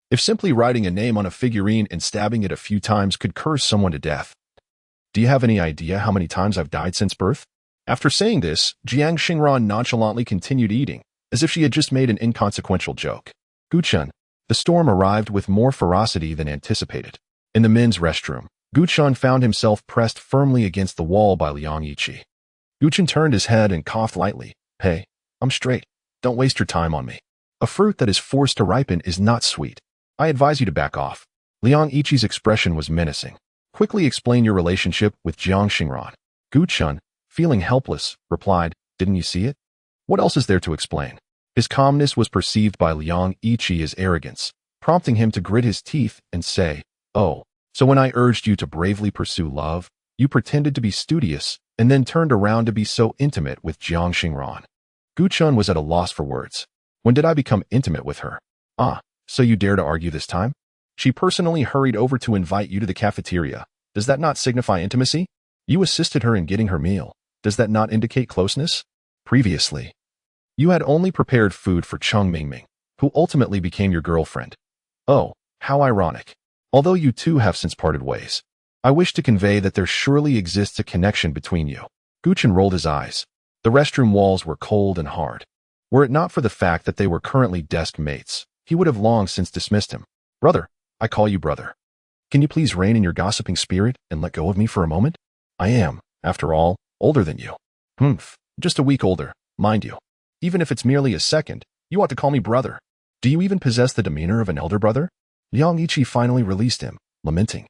if simply writing a name on a figurine and stabbing it a few times could curse someone to death, do you have any idea how many times I've died since birth? After saying this, Jiang Xingran nonchalantly continued eating, as if she had just made an inconsequential joke. Gu Chen, the storm arrived with more ferocity than anticipated. In the men's restroom, Gu Chen found himself pressed firmly against the wall by Liang Yiqi. Gu Chen turned his head and coughed lightly. Hey, I'm straight. Don't waste your time on me. A fruit that is forced to ripen is not sweet. I advise you to back off. Liang Yiqi's expression was menacing. Quickly explain your relationship with Jiang Xingran. Gu Chen, feeling helpless, replied, Didn't you see it? What else is there to explain? His calmness was perceived by Liang Yiqi as arrogance, prompting him to grit his teeth and say, Oh, so when I urged you to bravely pursue love, you pretended to be studious and then turned around to be so intimate with Jiang Xingran. Gu Chen was at a loss for words. When did I become intimate with her? Ah, so you dare to argue this time? She personally hurried over to invite you to the cafeteria. Does that not signify intimacy? You assisted her in getting her meal. Does that not indicate closeness? Previously, you had only prepared food for Cheng Mingming, who ultimately became your girlfriend. Oh, how ironic. Although you two have since parted ways, I wish to convey that there surely exists a connection between you. Gu Chen rolled his eyes. The restroom walls were cold and hard. Were it not for the fact that they were currently desk mates, he would have long since dismissed him. Brother, I call you brother. Can you please rein in your gossiping spirit and let go of me for a moment? I am, after all, older than you. Just a week older, mind you. Even if it's merely a second, you ought to call me brother. Do you even possess the demeanor of an elder brother? Liang Yiqi finally released him, lamenting.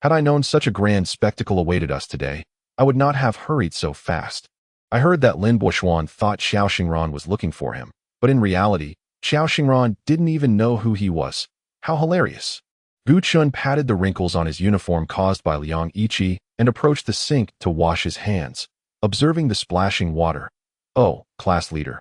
Had I known such a grand spectacle awaited us today, I would not have hurried so fast. I heard that Lin Buoxuan thought Xiao Xingran was looking for him, but in reality, Xiao Xingran didn't even know who he was. How hilarious. Gu Chen patted the wrinkles on his uniform caused by Liang Yiqi and approached the sink to wash his hands, observing the splashing water. Oh, class leader.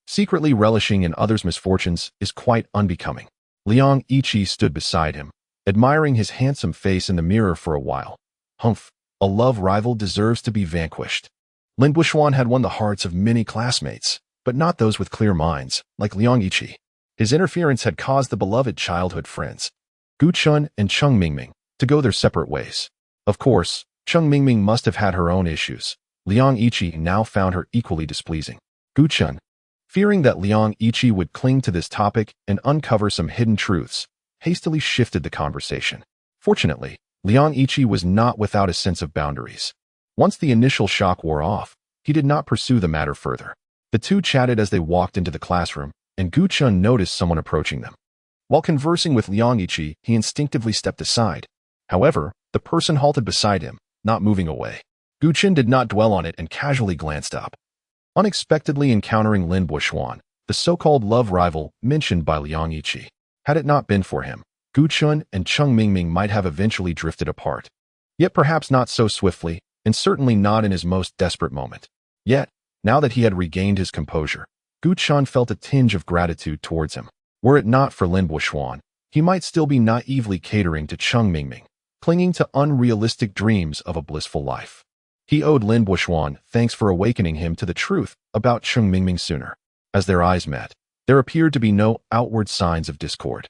Secretly relishing in others' misfortunes is quite unbecoming. Liang Yiqi stood beside him, admiring his handsome face in the mirror for a while. Humph, a love rival deserves to be vanquished. Lin Buoxuan had won the hearts of many classmates, but not those with clear minds, like Liang Yiqi. His interference had caused the beloved childhood friends, Gu Chen and Cheng Mingming, to go their separate ways. Of course, Cheng Mingming must have had her own issues. Liang Yiqi now found her equally displeasing. Gu Chen, fearing that Liang Yiqi would cling to this topic and uncover some hidden truths, hastily shifted the conversation. Fortunately, Liang Yiqi was not without a sense of boundaries. Once the initial shock wore off, he did not pursue the matter further. The two chatted as they walked into the classroom, and Gu Chen noticed someone approaching them. While conversing with Liang Yiqi, he instinctively stepped aside. However, the person halted beside him, not moving away. Gu Chen did not dwell on it and casually glanced up. Unexpectedly encountering Lin Buoxuan, the so-called love rival mentioned by Liang Yiqi. Had it not been for him, Gu Chun and Cheng Mingming might have eventually drifted apart. Yet perhaps not so swiftly, and certainly not in his most desperate moment. Yet, now that he had regained his composure, Gu Chun felt a tinge of gratitude towards him. Were it not for Lin Buishuan, he might still be naively catering to Cheng Mingming, clinging to unrealistic dreams of a blissful life. He owed Lin Buishuan thanks for awakening him to the truth about Cheng Mingming sooner. As their eyes met, there appeared to be no outward signs of discord.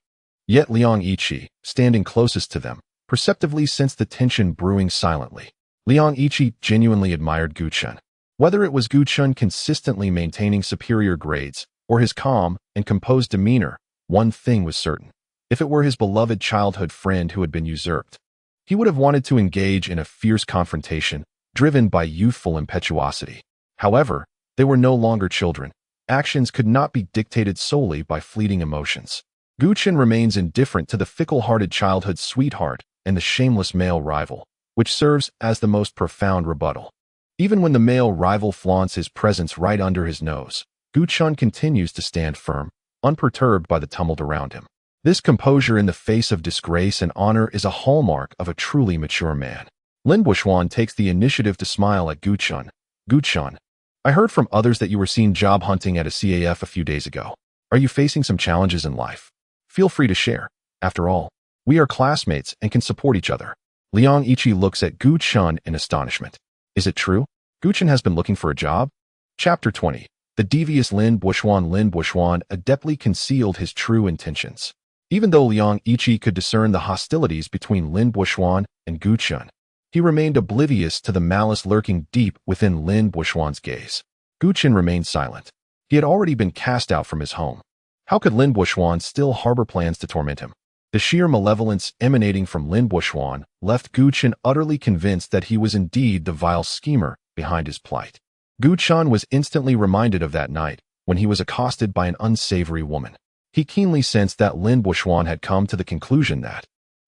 Yet Liang Yiqi, standing closest to them, perceptively sensed the tension brewing silently. Liang Yiqi genuinely admired Gu Chun. Whether it was Gu Chun consistently maintaining superior grades, or his calm and composed demeanor, one thing was certain. If it were his beloved childhood friend who had been usurped, he would have wanted to engage in a fierce confrontation, driven by youthful impetuosity. However, they were no longer children. Actions could not be dictated solely by fleeting emotions. Gu Chun remains indifferent to the fickle-hearted childhood sweetheart and the shameless male rival, which serves as the most profound rebuttal. Even when the male rival flaunts his presence right under his nose, Gu Chun continues to stand firm, unperturbed by the tumult around him. This composure in the face of disgrace and honor is a hallmark of a truly mature man. Lin Buishuan takes the initiative to smile at Gu Chun. Gu Chun, I heard from others that you were seen job hunting at a CAF a few days ago. Are you facing some challenges in life? Feel free to share. After all, we are classmates and can support each other. Liang Yiqi looks at Gu Chun in astonishment. Is it true? Gu Chun has been looking for a job? Chapter 20. The devious Lin Buishuan. Lin Buishuan adeptly concealed his true intentions. Even though Liang Yiqi could discern the hostilities between Lin Buishuan and Gu Chun, he remained oblivious to the malice lurking deep within Lin Buishuan's gaze. Gu Chun remained silent. He had already been cast out from his home. How could Lin Buishuan still harbor plans to torment him? The sheer malevolence emanating from Lin Buishuan left Gu Chun utterly convinced that he was indeed the vile schemer behind his plight. Gu Chun was instantly reminded of that night when he was accosted by an unsavory woman. He keenly sensed that Lin Buishuan had come to the conclusion that,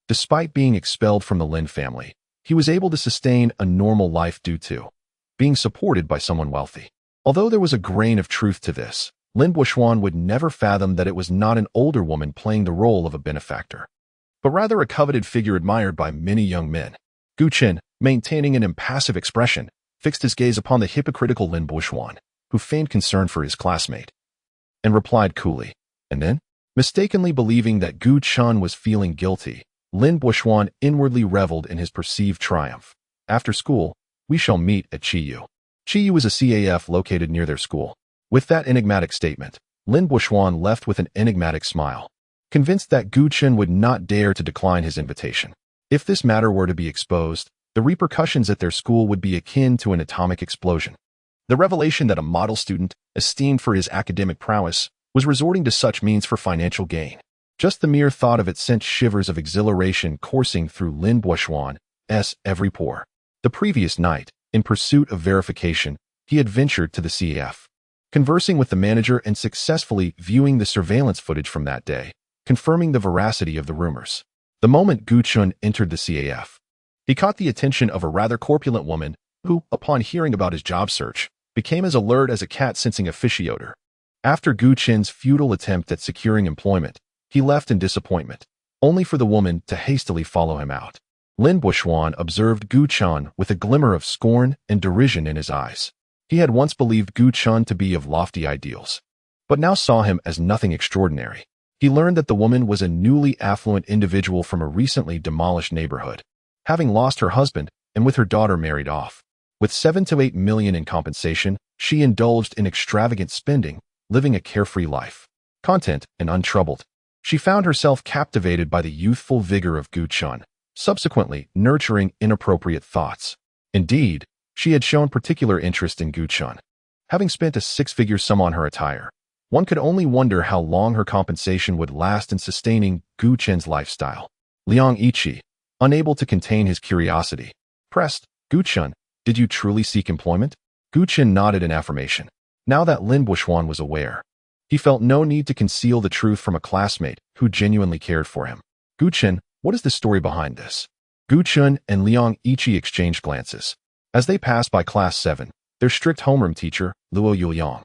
despite being expelled from the Lin family, he was able to sustain a normal life due to being supported by someone wealthy. Although there was a grain of truth to this, Lin Buishuan would never fathom that it was not an older woman playing the role of a benefactor, but rather a coveted figure admired by many young men. Gu Chun, maintaining an impassive expression, fixed his gaze upon the hypocritical Lin Buishuan, who feigned concern for his classmate, and replied coolly. And then, mistakenly believing that Gu Chun was feeling guilty, Lin Buishuan inwardly reveled in his perceived triumph. After school, we shall meet at Chiyu. Chiyu is a CAF located near their school. With that enigmatic statement, Lin Buishuan left with an enigmatic smile, convinced that Gu Chun would not dare to decline his invitation. If this matter were to be exposed, the repercussions at their school would be akin to an atomic explosion. The revelation that a model student, esteemed for his academic prowess, was resorting to such means for financial gain. Just the mere thought of it sent shivers of exhilaration coursing through Lin Buishuan's every pore. The previous night, in pursuit of verification, he had ventured to the CAF. Conversing with the manager and successfully viewing the surveillance footage from that day, confirming the veracity of the rumors. The moment Gu Chun entered the CAF, he caught the attention of a rather corpulent woman who, upon hearing about his job search, became as alert as a cat sensing a fishy odor. After Gu Chun's futile attempt at securing employment, he left in disappointment, only for the woman to hastily follow him out. Lin Buishuan observed Gu Chun with a glimmer of scorn and derision in his eyes. He had once believed Gu Chun to be of lofty ideals, but now saw him as nothing extraordinary. He learned that the woman was a newly affluent individual from a recently demolished neighborhood, having lost her husband and with her daughter married off. With 7 to 8 million in compensation, she indulged in extravagant spending, living a carefree life, content and untroubled. She found herself captivated by the youthful vigor of Gu Chun, subsequently nurturing inappropriate thoughts. Indeed, she had shown particular interest in Gu Chun. Having spent a 6-figure sum on her attire, one could only wonder how long her compensation would last in sustaining Gu Chun's lifestyle. Liang Yiqi, unable to contain his curiosity, pressed, Gu Chun, did you truly seek employment? Gu Chun nodded in affirmation. Now that Lin Buishuan was aware, he felt no need to conceal the truth from a classmate who genuinely cared for him. Gu Chun, what is the story behind this? Gu Chun and Liang Yiqi exchanged glances. As they passed by Class 7, their strict homeroom teacher, Luo Yuliang,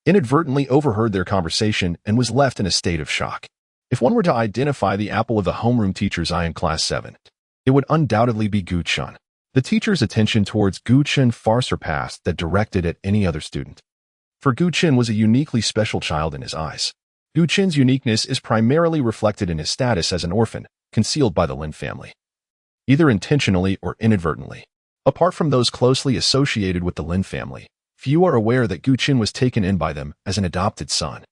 inadvertently overheard their conversation and was left in a state of shock. If one were to identify the apple of the homeroom teacher's eye in Class 7, it would undoubtedly be Gu Chun. The teacher's attention towards Gu Chun far surpassed that directed at any other student. For Gu Chun was a uniquely special child in his eyes. Gu Chun's uniqueness is primarily reflected in his status as an orphan, concealed by the Lin family, either intentionally or inadvertently. Apart from those closely associated with the Lin family, few are aware that Gu Chun was taken in by them as an adopted son.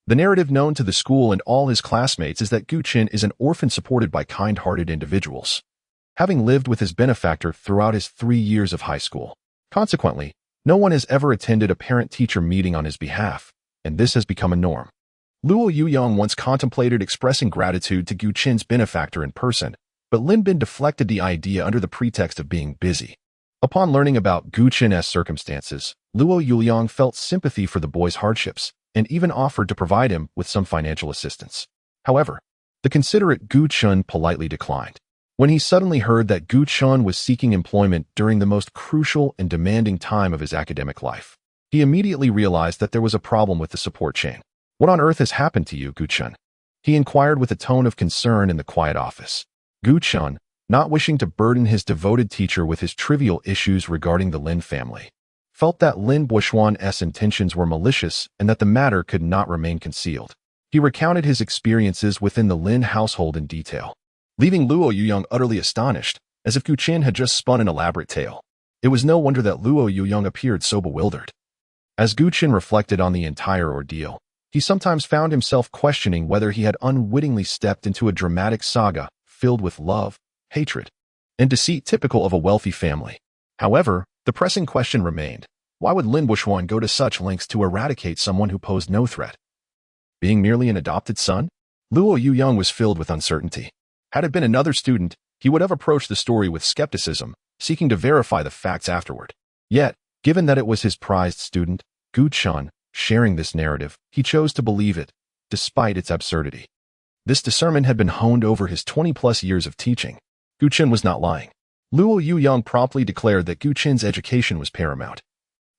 The narrative known to the school and all his classmates is that Gu Chun is an orphan supported by kind-hearted individuals, having lived with his benefactor throughout his 3 years of high school. Consequently, no one has ever attended a parent-teacher meeting on his behalf, and this has become a norm. Luo Yuyong once contemplated expressing gratitude to Gu Chun's benefactor in person, but Lin Bin deflected the idea under the pretext of being busy. Upon learning about Gu Chun's circumstances, Luo Yuyong felt sympathy for the boy's hardships and even offered to provide him with some financial assistance. However, the considerate Gu Chun politely declined. When he suddenly heard that Gu Chun was seeking employment during the most crucial and demanding time of his academic life, he immediately realized that there was a problem with the support chain. "What on earth has happened to you, Gu Chun?" he inquired with a tone of concern in the quiet office. Gu Chun, not wishing to burden his devoted teacher with his trivial issues regarding the Lin family, felt that Lin Buishuan's intentions were malicious and that the matter could not remain concealed. He recounted his experiences within the Lin household in detail, leaving Luo Yuyong utterly astonished, as if Gu Chun had just spun an elaborate tale. It was no wonder that Luo Yuyong appeared so bewildered. As Gu Chun reflected on the entire ordeal, he sometimes found himself questioning whether he had unwittingly stepped into a dramatic saga filled with love, hatred, and deceit typical of a wealthy family. However, the pressing question remained: why would Lin Buishuan go to such lengths to eradicate someone who posed no threat? Being merely an adopted son? Luo Yuyong was filled with uncertainty. Had it been another student, he would have approached the story with skepticism, seeking to verify the facts afterward. Yet, given that it was his prized student, Gu Chun, sharing this narrative, he chose to believe it, despite its absurdity. This discernment had been honed over his 20-plus years of teaching. Gu Chun was not lying. Luo Yuyong promptly declared that Gu Chun's education was paramount,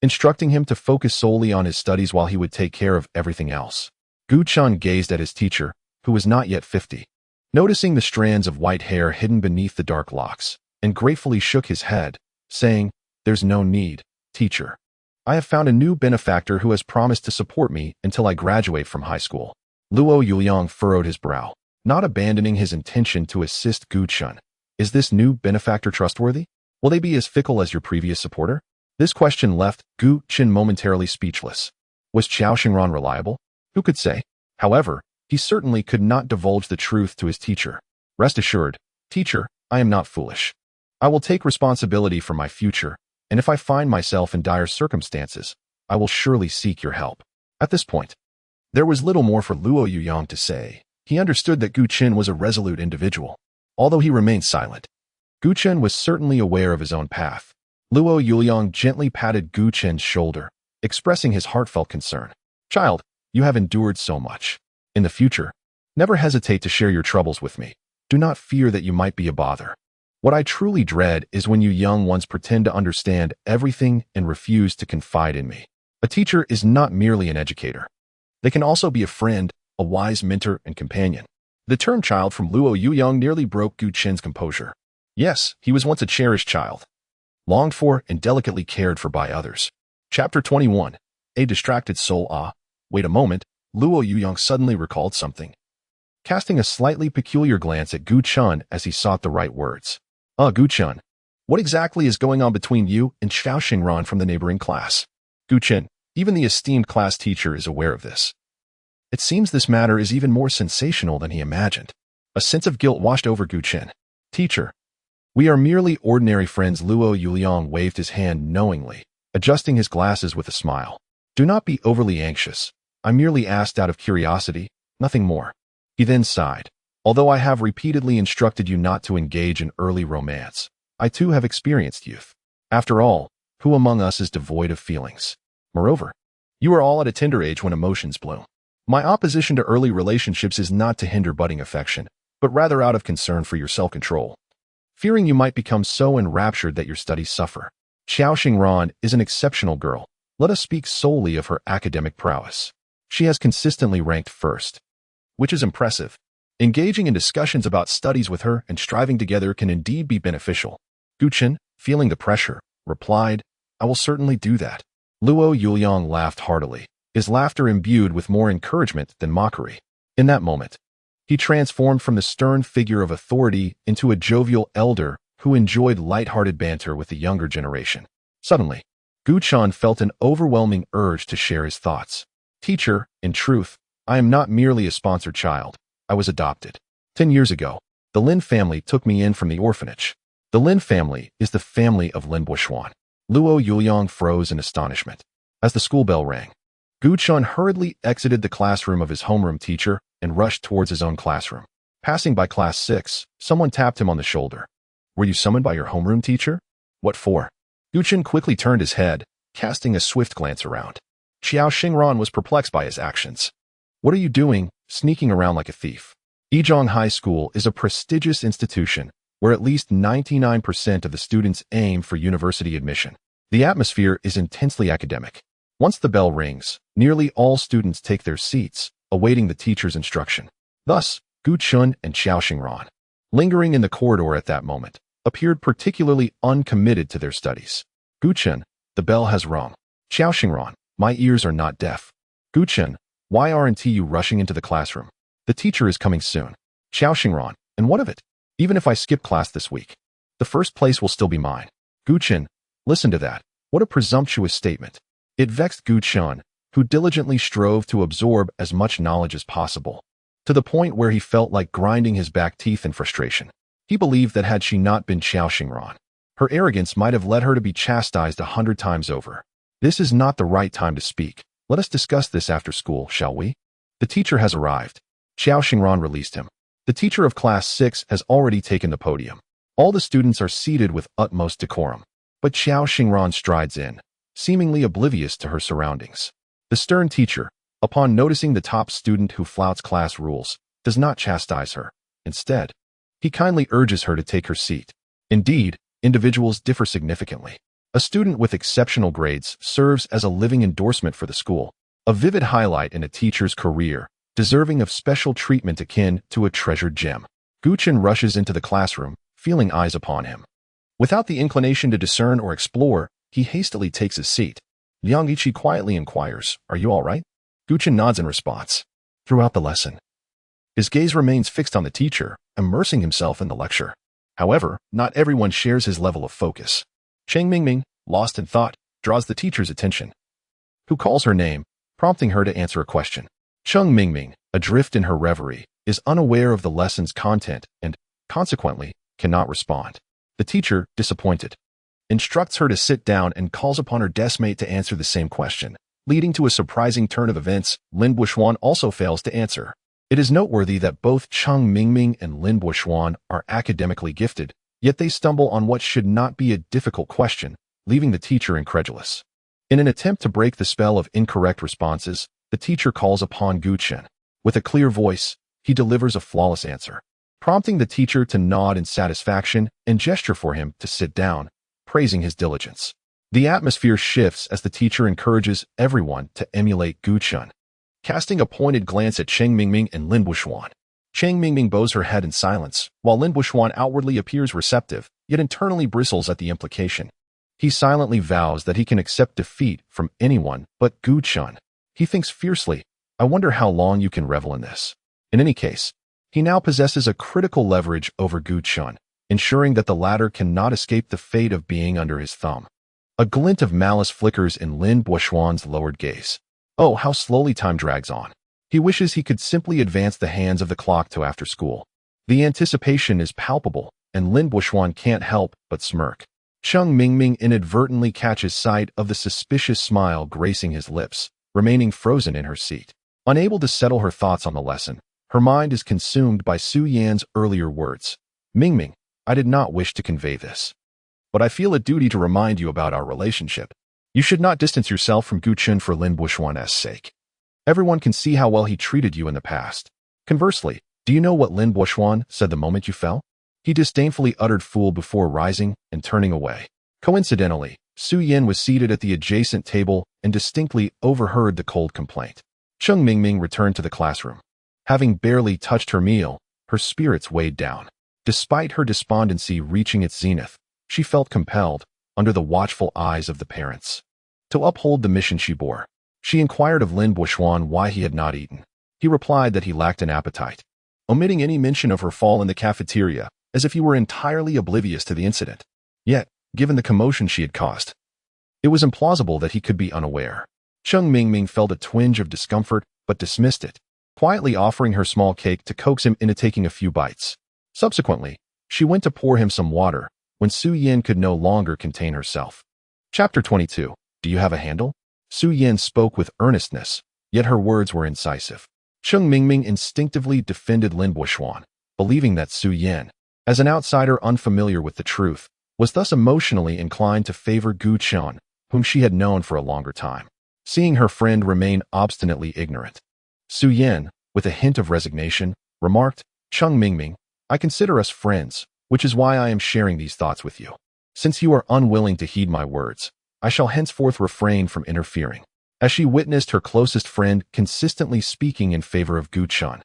instructing him to focus solely on his studies while he would take care of everything else. Gu Chun gazed at his teacher, who was not yet 50, noticing the strands of white hair hidden beneath the dark locks, and gratefully shook his head, saying, "There's no need, teacher. I have found a new benefactor who has promised to support me until I graduate from high school." Luo Yuyong furrowed his brow, not abandoning his intention to assist Gu Chun. "Is this new benefactor trustworthy? Will they be as fickle as your previous supporter?" This question left Gu Chun momentarily speechless. Was Qiao Xingran reliable? Who could say? However, he certainly could not divulge the truth to his teacher. "Rest assured, teacher, I am not foolish. I will take responsibility for my future, and if I find myself in dire circumstances, I will surely seek your help." At this point, there was little more for Luo Yuyong to say. He understood that Gu Chun was a resolute individual, although he remained silent. Gu Chun was certainly aware of his own path. Luo Yuyong gently patted Gu Chun's shoulder, expressing his heartfelt concern. "Child, you have endured so much. In the future, never hesitate to share your troubles with me. Do not fear that you might be a bother. What I truly dread is when you young ones pretend to understand everything and refuse to confide in me. A teacher is not merely an educator. They can also be a friend, a wise mentor and companion." The term child from Luo Yuyong nearly broke Gu Chun's composure. Yes, he was once a cherished child, longed for and delicately cared for by others. Chapter 21. A Distracted Soul. Wait a moment, Luo Yuyong suddenly recalled something, casting a slightly peculiar glance at Gu Chun as he sought the right words. Gu Chun, what exactly is going on between you and Qiao Xingran from the neighboring class?" "Gu Chun, even the esteemed class teacher is aware of this. It seems this matter is even more sensational than he imagined." A sense of guilt washed over Gu Chun. "Teacher, we are merely ordinary friends." Luo Yuyong waved his hand knowingly, adjusting his glasses with a smile. "Do not be overly anxious. I merely asked out of curiosity, nothing more." He then sighed. "Although I have repeatedly instructed you not to engage in early romance, I too have experienced youth. After all, who among us is devoid of feelings? Moreover, you are all at a tender age when emotions bloom. My opposition to early relationships is not to hinder budding affection, but rather out of concern for your self-control, fearing you might become so enraptured that your studies suffer. Qiao Xingran is an exceptional girl. Let us speak solely of her academic prowess. She has consistently ranked first, which is impressive. Engaging in discussions about studies with her and striving together can indeed be beneficial. Gu Chen, feeling the pressure, replied, I will certainly do that. Luo Yuliang laughed heartily, his laughter imbued with more encouragement than mockery. In that moment, he transformed from the stern figure of authority into a jovial elder who enjoyed light-hearted banter with the younger generation. Suddenly, Gu Chen felt an overwhelming urge to share his thoughts. Teacher, in truth, I am not merely a sponsored child. I was adopted. 10 years ago, the Lin family took me in from the orphanage. The Lin family is the family of Lin Buishuan. Luo Yuliang froze in astonishment. As the school bell rang, Gu Chen hurriedly exited the classroom of his homeroom teacher and rushed towards his own classroom. Passing by class 6, someone tapped him on the shoulder. Were you summoned by your homeroom teacher? What for? Gu Chen quickly turned his head, casting a swift glance around. Xiao Xingran was perplexed by his actions. What are you doing, sneaking around like a thief? Yizhong High School is a prestigious institution where at least 99% of the students aim for university admission. The atmosphere is intensely academic. Once the bell rings, nearly all students take their seats, awaiting the teacher's instruction. Thus, Gu Chen and Xiao Xingran, lingering in the corridor at that moment, appeared particularly uncommitted to their studies. Gu Chen, the bell has rung. Xiao Xingran, my ears are not deaf. Gu Chen, why aren't you rushing into the classroom? The teacher is coming soon. Xiao Xingran, and what of it? Even if I skip class this week, the first place will still be mine. Gu Chen, listen to that. What a presumptuous statement. It vexed Gu Chen, who diligently strove to absorb as much knowledge as possible, to the point where he felt like grinding his back teeth in frustration. He believed that had she not been Xiao Xingran, her arrogance might have led her to be chastised 100 times over. This is not the right time to speak. Let us discuss this after school, shall we? The teacher has arrived. Xiao Xingran released him. The teacher of class 6 has already taken the podium. All the students are seated with utmost decorum. But Xiao Xingran strides in, seemingly oblivious to her surroundings. The stern teacher, upon noticing the top student who flouts class rules, does not chastise her. Instead, he kindly urges her to take her seat. Indeed, individuals differ significantly. A student with exceptional grades serves as a living endorsement for the school, a vivid highlight in a teacher's career, deserving of special treatment akin to a treasured gem. Gu Chen rushes into the classroom, feeling eyes upon him. Without the inclination to discern or explore, he hastily takes his seat. Liang Yiqi quietly inquires, are you all right? Gu Chen nods in response. Throughout the lesson, his gaze remains fixed on the teacher, immersing himself in the lecture. However, not everyone shares his level of focus. Cheng Mingming, lost in thought, draws the teacher's attention, who calls her name, prompting her to answer a question. Cheng Mingming, adrift in her reverie, is unaware of the lesson's content and, consequently, cannot respond. The teacher, disappointed, instructs her to sit down and calls upon her deskmate to answer the same question. Leading to a surprising turn of events, Lin Buishuan also fails to answer. It is noteworthy that both Cheng Mingming and Lin Buishuan are academically gifted, yet they stumble on what should not be a difficult question, leaving the teacher incredulous. In an attempt to break the spell of incorrect responses, the teacher calls upon Gu Chen. With a clear voice, he delivers a flawless answer, prompting the teacher to nod in satisfaction and gesture for him to sit down, praising his diligence. The atmosphere shifts as the teacher encourages everyone to emulate Gu Chen. Casting a pointed glance at Cheng Mingming and Lin Buishuan, Cheng Mingming bows her head in silence, while Lin Buishuan outwardly appears receptive, yet internally bristles at the implication. He silently vows that he can accept defeat from anyone but Gu Chen. He thinks fiercely, I wonder how long you can revel in this. In any case, he now possesses a critical leverage over Gu Chen, ensuring that the latter cannot escape the fate of being under his thumb. A glint of malice flickers in Lin Buishuan's lowered gaze. Oh, how slowly time drags on. He wishes he could simply advance the hands of the clock to after school. The anticipation is palpable, and Lin Buishuan can't help but smirk. Cheng Mingming inadvertently catches sight of the suspicious smile gracing his lips, remaining frozen in her seat. Unable to settle her thoughts on the lesson, her mind is consumed by Su Yan's earlier words. Mingming, I did not wish to convey this, but I feel a duty to remind you about our relationship. You should not distance yourself from Gu Chen for Lin Buishuan's sake. Everyone can see how well he treated you in the past. Conversely, do you know what Lin Buishuan said the moment you fell? He disdainfully uttered fool before rising and turning away. Coincidentally, Su Yan was seated at the adjacent table and distinctly overheard the cold complaint. Cheng Mingming returned to the classroom. Having barely touched her meal, her spirits weighed down. Despite her despondency reaching its zenith, she felt compelled, under the watchful eyes of the parents, to uphold the mission she bore. She inquired of Lin Buishuan why he had not eaten. He replied that he lacked an appetite, omitting any mention of her fall in the cafeteria, as if he were entirely oblivious to the incident. Yet, given the commotion she had caused, it was implausible that he could be unaware. Cheng Mingming felt a twinge of discomfort but dismissed it, quietly offering her small cake to coax him into taking a few bites. Subsequently, she went to pour him some water when Su Yin could no longer contain herself. Chapter 22. Do you have a handle? Su Yin spoke with earnestness, yet her words were incisive. Cheng Mingming instinctively defended Lin Buishuan, believing that Su Yin, as an outsider unfamiliar with the truth, was thus emotionally inclined to favor Gu Qian, whom she had known for a longer time. Seeing her friend remain obstinately ignorant, Su Yin, with a hint of resignation, remarked, Cheng Mingming, I consider us friends, which is why I am sharing these thoughts with you. Since you are unwilling to heed my words, I shall henceforth refrain from interfering. As she witnessed her closest friend consistently speaking in favor of Gu Qian,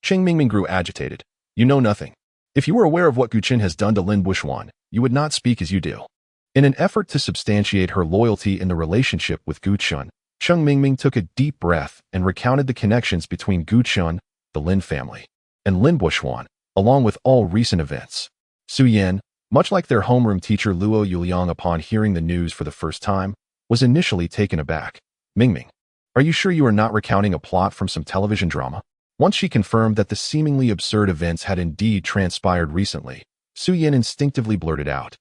Cheng Mingming grew agitated. You know nothing. If you were aware of what Gu Qian has done to Lin Buishuan, you would not speak as you do. In an effort to substantiate her loyalty in the relationship with Gu Qian, Cheng Mingming took a deep breath and recounted the connections between Gu Qian, the Lin family, and Lin Buishuan, along with all recent events. Su Yin, much like their homeroom teacher Luo Yuliang upon hearing the news for the first time, was initially taken aback. Mingming, are you sure you are not recounting a plot from some television drama? Once she confirmed that the seemingly absurd events had indeed transpired recently, Su Yin instinctively blurted out.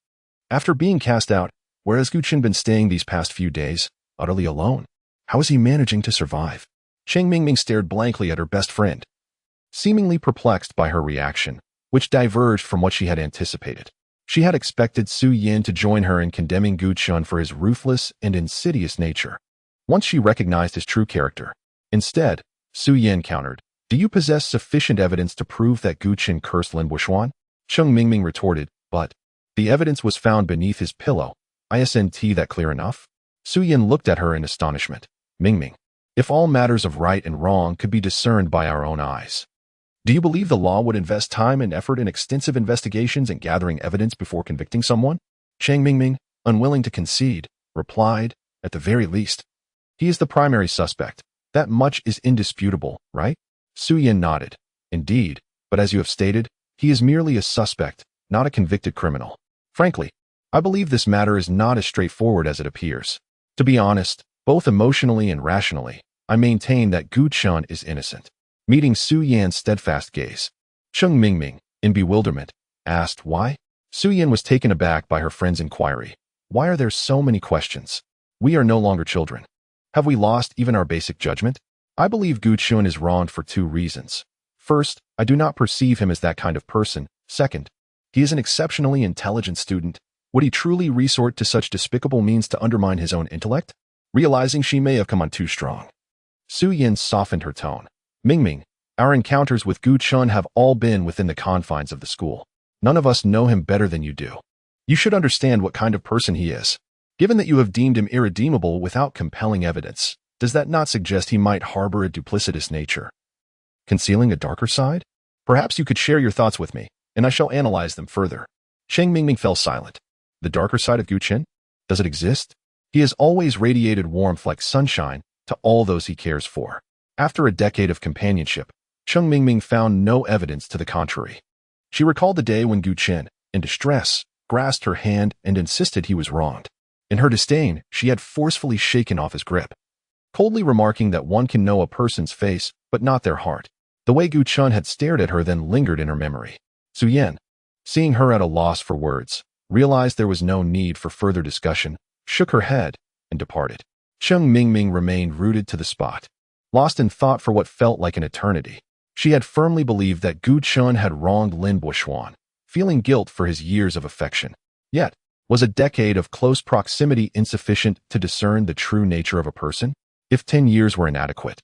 After being cast out, where has Gu Qian been staying these past few days, utterly alone? How is he managing to survive? Cheng Mingming stared blankly at her best friend, seemingly perplexed by her reaction, which diverged from what she had anticipated. She had expected Su Yin to join her in condemning Gu Qian for his ruthless and insidious nature, once she recognized his true character. Instead, Su Yin countered, do you possess sufficient evidence to prove that Gu Qian cursed Lin Buishuan? Cheng Mingming retorted, but the evidence was found beneath his pillow. Isn't that clear enough? Su Yin looked at her in astonishment. Mingming, if all matters of right and wrong could be discerned by our own eyes, do you believe the law would invest time and effort in extensive investigations and gathering evidence before convicting someone? Cheng Mingming, unwilling to concede, replied, at the very least, he is the primary suspect. That much is indisputable, right? Su Yin nodded. Indeed, but as you have stated, he is merely a suspect, not a convicted criminal. Frankly, I believe this matter is not as straightforward as it appears. To be honest, both emotionally and rationally, I maintain that Gu Qian is innocent. Meeting Su Yan's steadfast gaze, Cheng Mingming, in bewilderment, asked why? Su Yan was taken aback by her friend's inquiry. Why are there so many questions? We are no longer children. Have we lost even our basic judgment? I believe Gu Qian is wronged for two reasons. First, I do not perceive him as that kind of person. Second, he is an exceptionally intelligent student. Would he truly resort to such despicable means to undermine his own intellect? Realizing she may have come on too strong, Su Yin softened her tone. Mingming, our encounters with Gu Qian have all been within the confines of the school. None of us know him better than you do. You should understand what kind of person he is. Given that you have deemed him irredeemable without compelling evidence, does that not suggest he might harbor a duplicitous nature, concealing a darker side? Perhaps you could share your thoughts with me, and I shall analyze them further. Cheng Mingming fell silent. The darker side of Gu Qian? Does it exist? He has always radiated warmth like sunshine to all those he cares for. After a decade of companionship, Cheng Mingming found no evidence to the contrary. She recalled the day when Gu Qian, in distress, grasped her hand and insisted he was wronged. In her disdain, she had forcefully shaken off his grip, coldly remarking that one can know a person's face, but not their heart. The way Gu Qian had stared at her then lingered in her memory. Su Yin, seeing her at a loss for words, realized there was no need for further discussion, shook her head, and departed. Cheng Mingming remained rooted to the spot, lost in thought for what felt like an eternity. She had firmly believed that Gu Qian had wronged Lin Buishuan, feeling guilt for his years of affection. Yet, was a decade of close proximity insufficient to discern the true nature of a person? If 10 years were inadequate,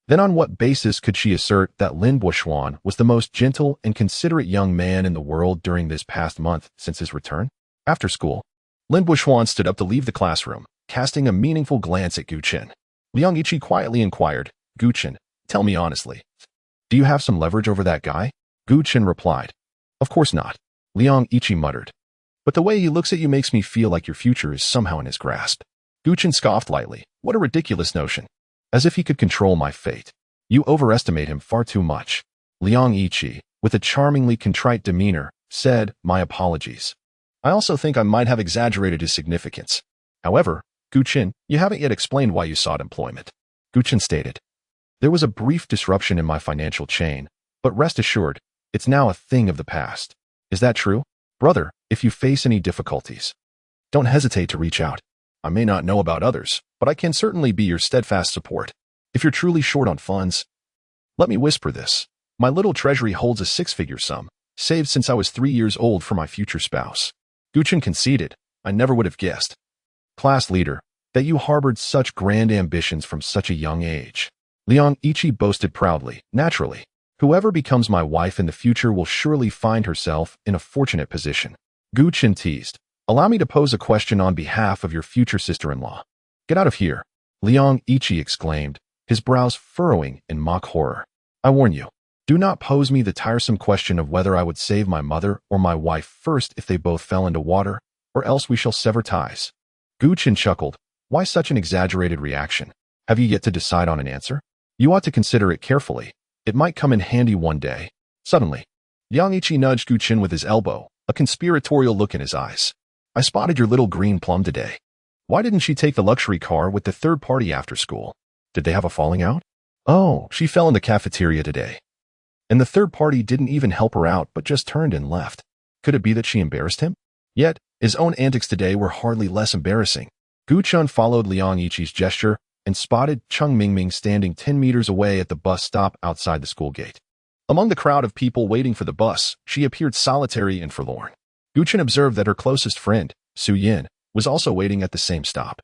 then on what basis could she assert that Lin Buishuan was the most gentle and considerate young man in the world during this past month since his return? After school, Lin Buishuan stood up to leave the classroom, casting a meaningful glance at Gu Qian. Liang Yiqi quietly inquired, Gu Qian, tell me honestly, do you have some leverage over that guy? Gu Chen replied. Of course not. Liang Ichi muttered. But the way he looks at you makes me feel like your future is somehow in his grasp. Gu Chen scoffed lightly. What a ridiculous notion. As if he could control my fate. You overestimate him far too much. Liang Ichi, with a charmingly contrite demeanor, said, my apologies. I also think I might have exaggerated his significance. However, Gu Chen, you haven't yet explained why you sought employment. Gu Chen stated. There was a brief disruption in my financial chain, but rest assured, it's now a thing of the past. Is that true? Brother, if you face any difficulties, don't hesitate to reach out. I may not know about others, but I can certainly be your steadfast support. If you're truly short on funds, let me whisper this. My little treasury holds a six-figure sum, saved since I was 3 years old for my future spouse. Gu Chen conceded, I never would have guessed. Class leader, that you harbored such grand ambitions from such a young age. Liang Ichi boasted proudly, naturally. Whoever becomes my wife in the future will surely find herself in a fortunate position. Gu Chen teased, allow me to pose a question on behalf of your future sister-in-law. Get out of here, Liang Ichi exclaimed, his brows furrowing in mock horror. I warn you, do not pose me the tiresome question of whether I would save my mother or my wife first if they both fell into water, or else we shall sever ties. Gu Chen chuckled. Why such an exaggerated reaction? Have you yet to decide on an answer? You ought to consider it carefully. It might come in handy one day. Suddenly, Liang Ichi nudged Gu Chen with his elbow, a conspiratorial look in his eyes. I spotted your little green plum today. Why didn't she take the luxury car with the third party after school? Did they have a falling out? Oh, she fell in the cafeteria today. And the third party didn't even help her out but just turned and left. Could it be that she embarrassed him? Yet, his own antics today were hardly less embarrassing. Gu Chen followed Liang Ichi's gesture and spotted Cheng Mingming standing 10 meters away at the bus stop outside the school gate. Among the crowd of people waiting for the bus, she appeared solitary and forlorn. Gu Chen observed that her closest friend, Su Yin, was also waiting at the same stop.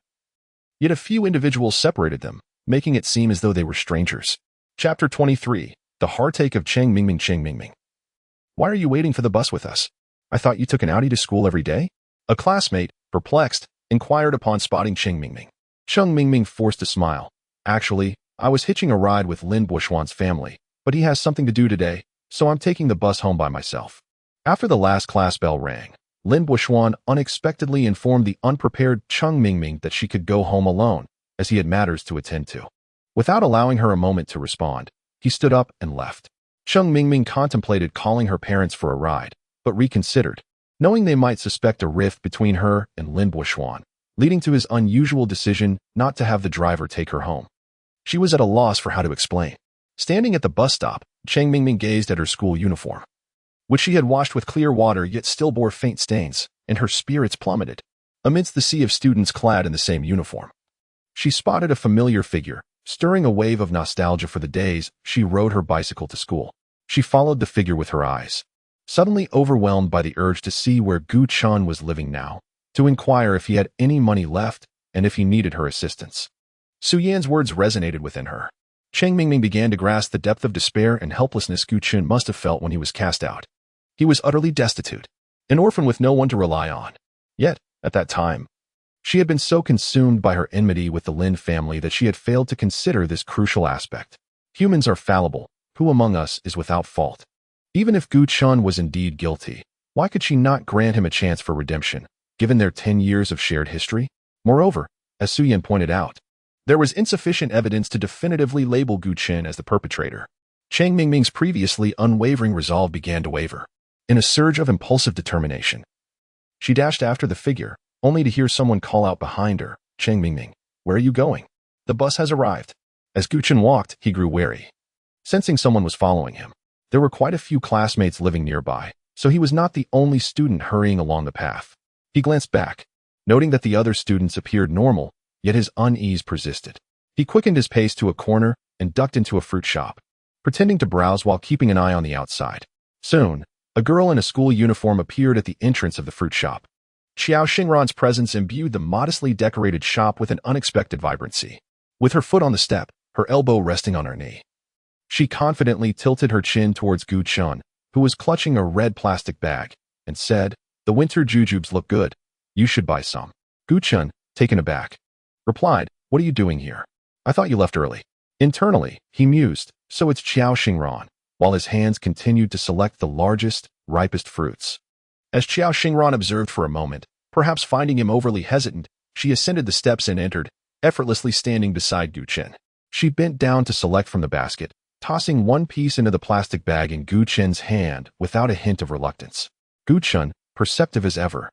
Yet a few individuals separated them, making it seem as though they were strangers. Chapter 23. The Heartache of Cheng Mingming. Cheng Mingming. Why are you waiting for the bus with us? I thought you took an outie to school every day? A classmate, perplexed, inquired upon spotting Cheng Mingming. Cheng Mingming forced a smile. Actually, I was hitching a ride with Lin Buoxuan's family, but he has something to do today, so I'm taking the bus home by myself. After the last class bell rang, Lin Buoxuan unexpectedly informed the unprepared Cheng Mingming that she could go home alone, as he had matters to attend to. Without allowing her a moment to respond, he stood up and left. Cheng Mingming contemplated calling her parents for a ride, but reconsidered, knowing they might suspect a rift between her and Lin Buoxuan, leading to his unusual decision not to have the driver take her home. She was at a loss for how to explain. Standing at the bus stop, Cheng Mingming gazed at her school uniform, which she had washed with clear water yet still bore faint stains, and her spirits plummeted. Amidst the sea of students clad in the same uniform, she spotted a familiar figure, stirring a wave of nostalgia for the days she rode her bicycle to school. She followed the figure with her eyes, suddenly overwhelmed by the urge to see where Gu Chen was living now, to inquire if he had any money left and if he needed her assistance. Su Yan's words resonated within her. Cheng Mingming began to grasp the depth of despair and helplessness Gu Chen must have felt when he was cast out. He was utterly destitute, an orphan with no one to rely on. Yet, at that time, she had been so consumed by her enmity with the Lin family that she had failed to consider this crucial aspect. Humans are fallible. Who among us is without fault? Even if Gu Chen was indeed guilty, why could she not grant him a chance for redemption, given their 10 years of shared history? Moreover, as Su Yan pointed out, there was insufficient evidence to definitively label Gu Chen as the perpetrator. Cheng Mingming's previously unwavering resolve began to waver. In a surge of impulsive determination, she dashed after the figure, only to hear someone call out behind her, Cheng Mingming, where are you going? The bus has arrived. As Gu Chen walked, he grew wary. Sensing someone was following him, there were quite a few classmates living nearby, so he was not the only student hurrying along the path. He glanced back, noting that the other students appeared normal, yet his unease persisted. He quickened his pace to a corner and ducked into a fruit shop, pretending to browse while keeping an eye on the outside. Soon, a girl in a school uniform appeared at the entrance of the fruit shop. Xiao Xingran's presence imbued the modestly decorated shop with an unexpected vibrancy. With her foot on the step, her elbow resting on her knee, she confidently tilted her chin towards Gu Chen, who was clutching a red plastic bag, and said, the winter jujubes look good. You should buy some. Gu Chen, taken aback, replied, what are you doing here? I thought you left early. Internally, he mused, so it's Xiao Xingran. while his hands continued to select the largest, ripest fruits. As Qiao Xingran observed for a moment, perhaps finding him overly hesitant, she ascended the steps and entered, effortlessly standing beside Gu Chen. She bent down to select from the basket, tossing one piece into the plastic bag in Gu Chen's hand without a hint of reluctance. Gu Chen, perceptive as ever,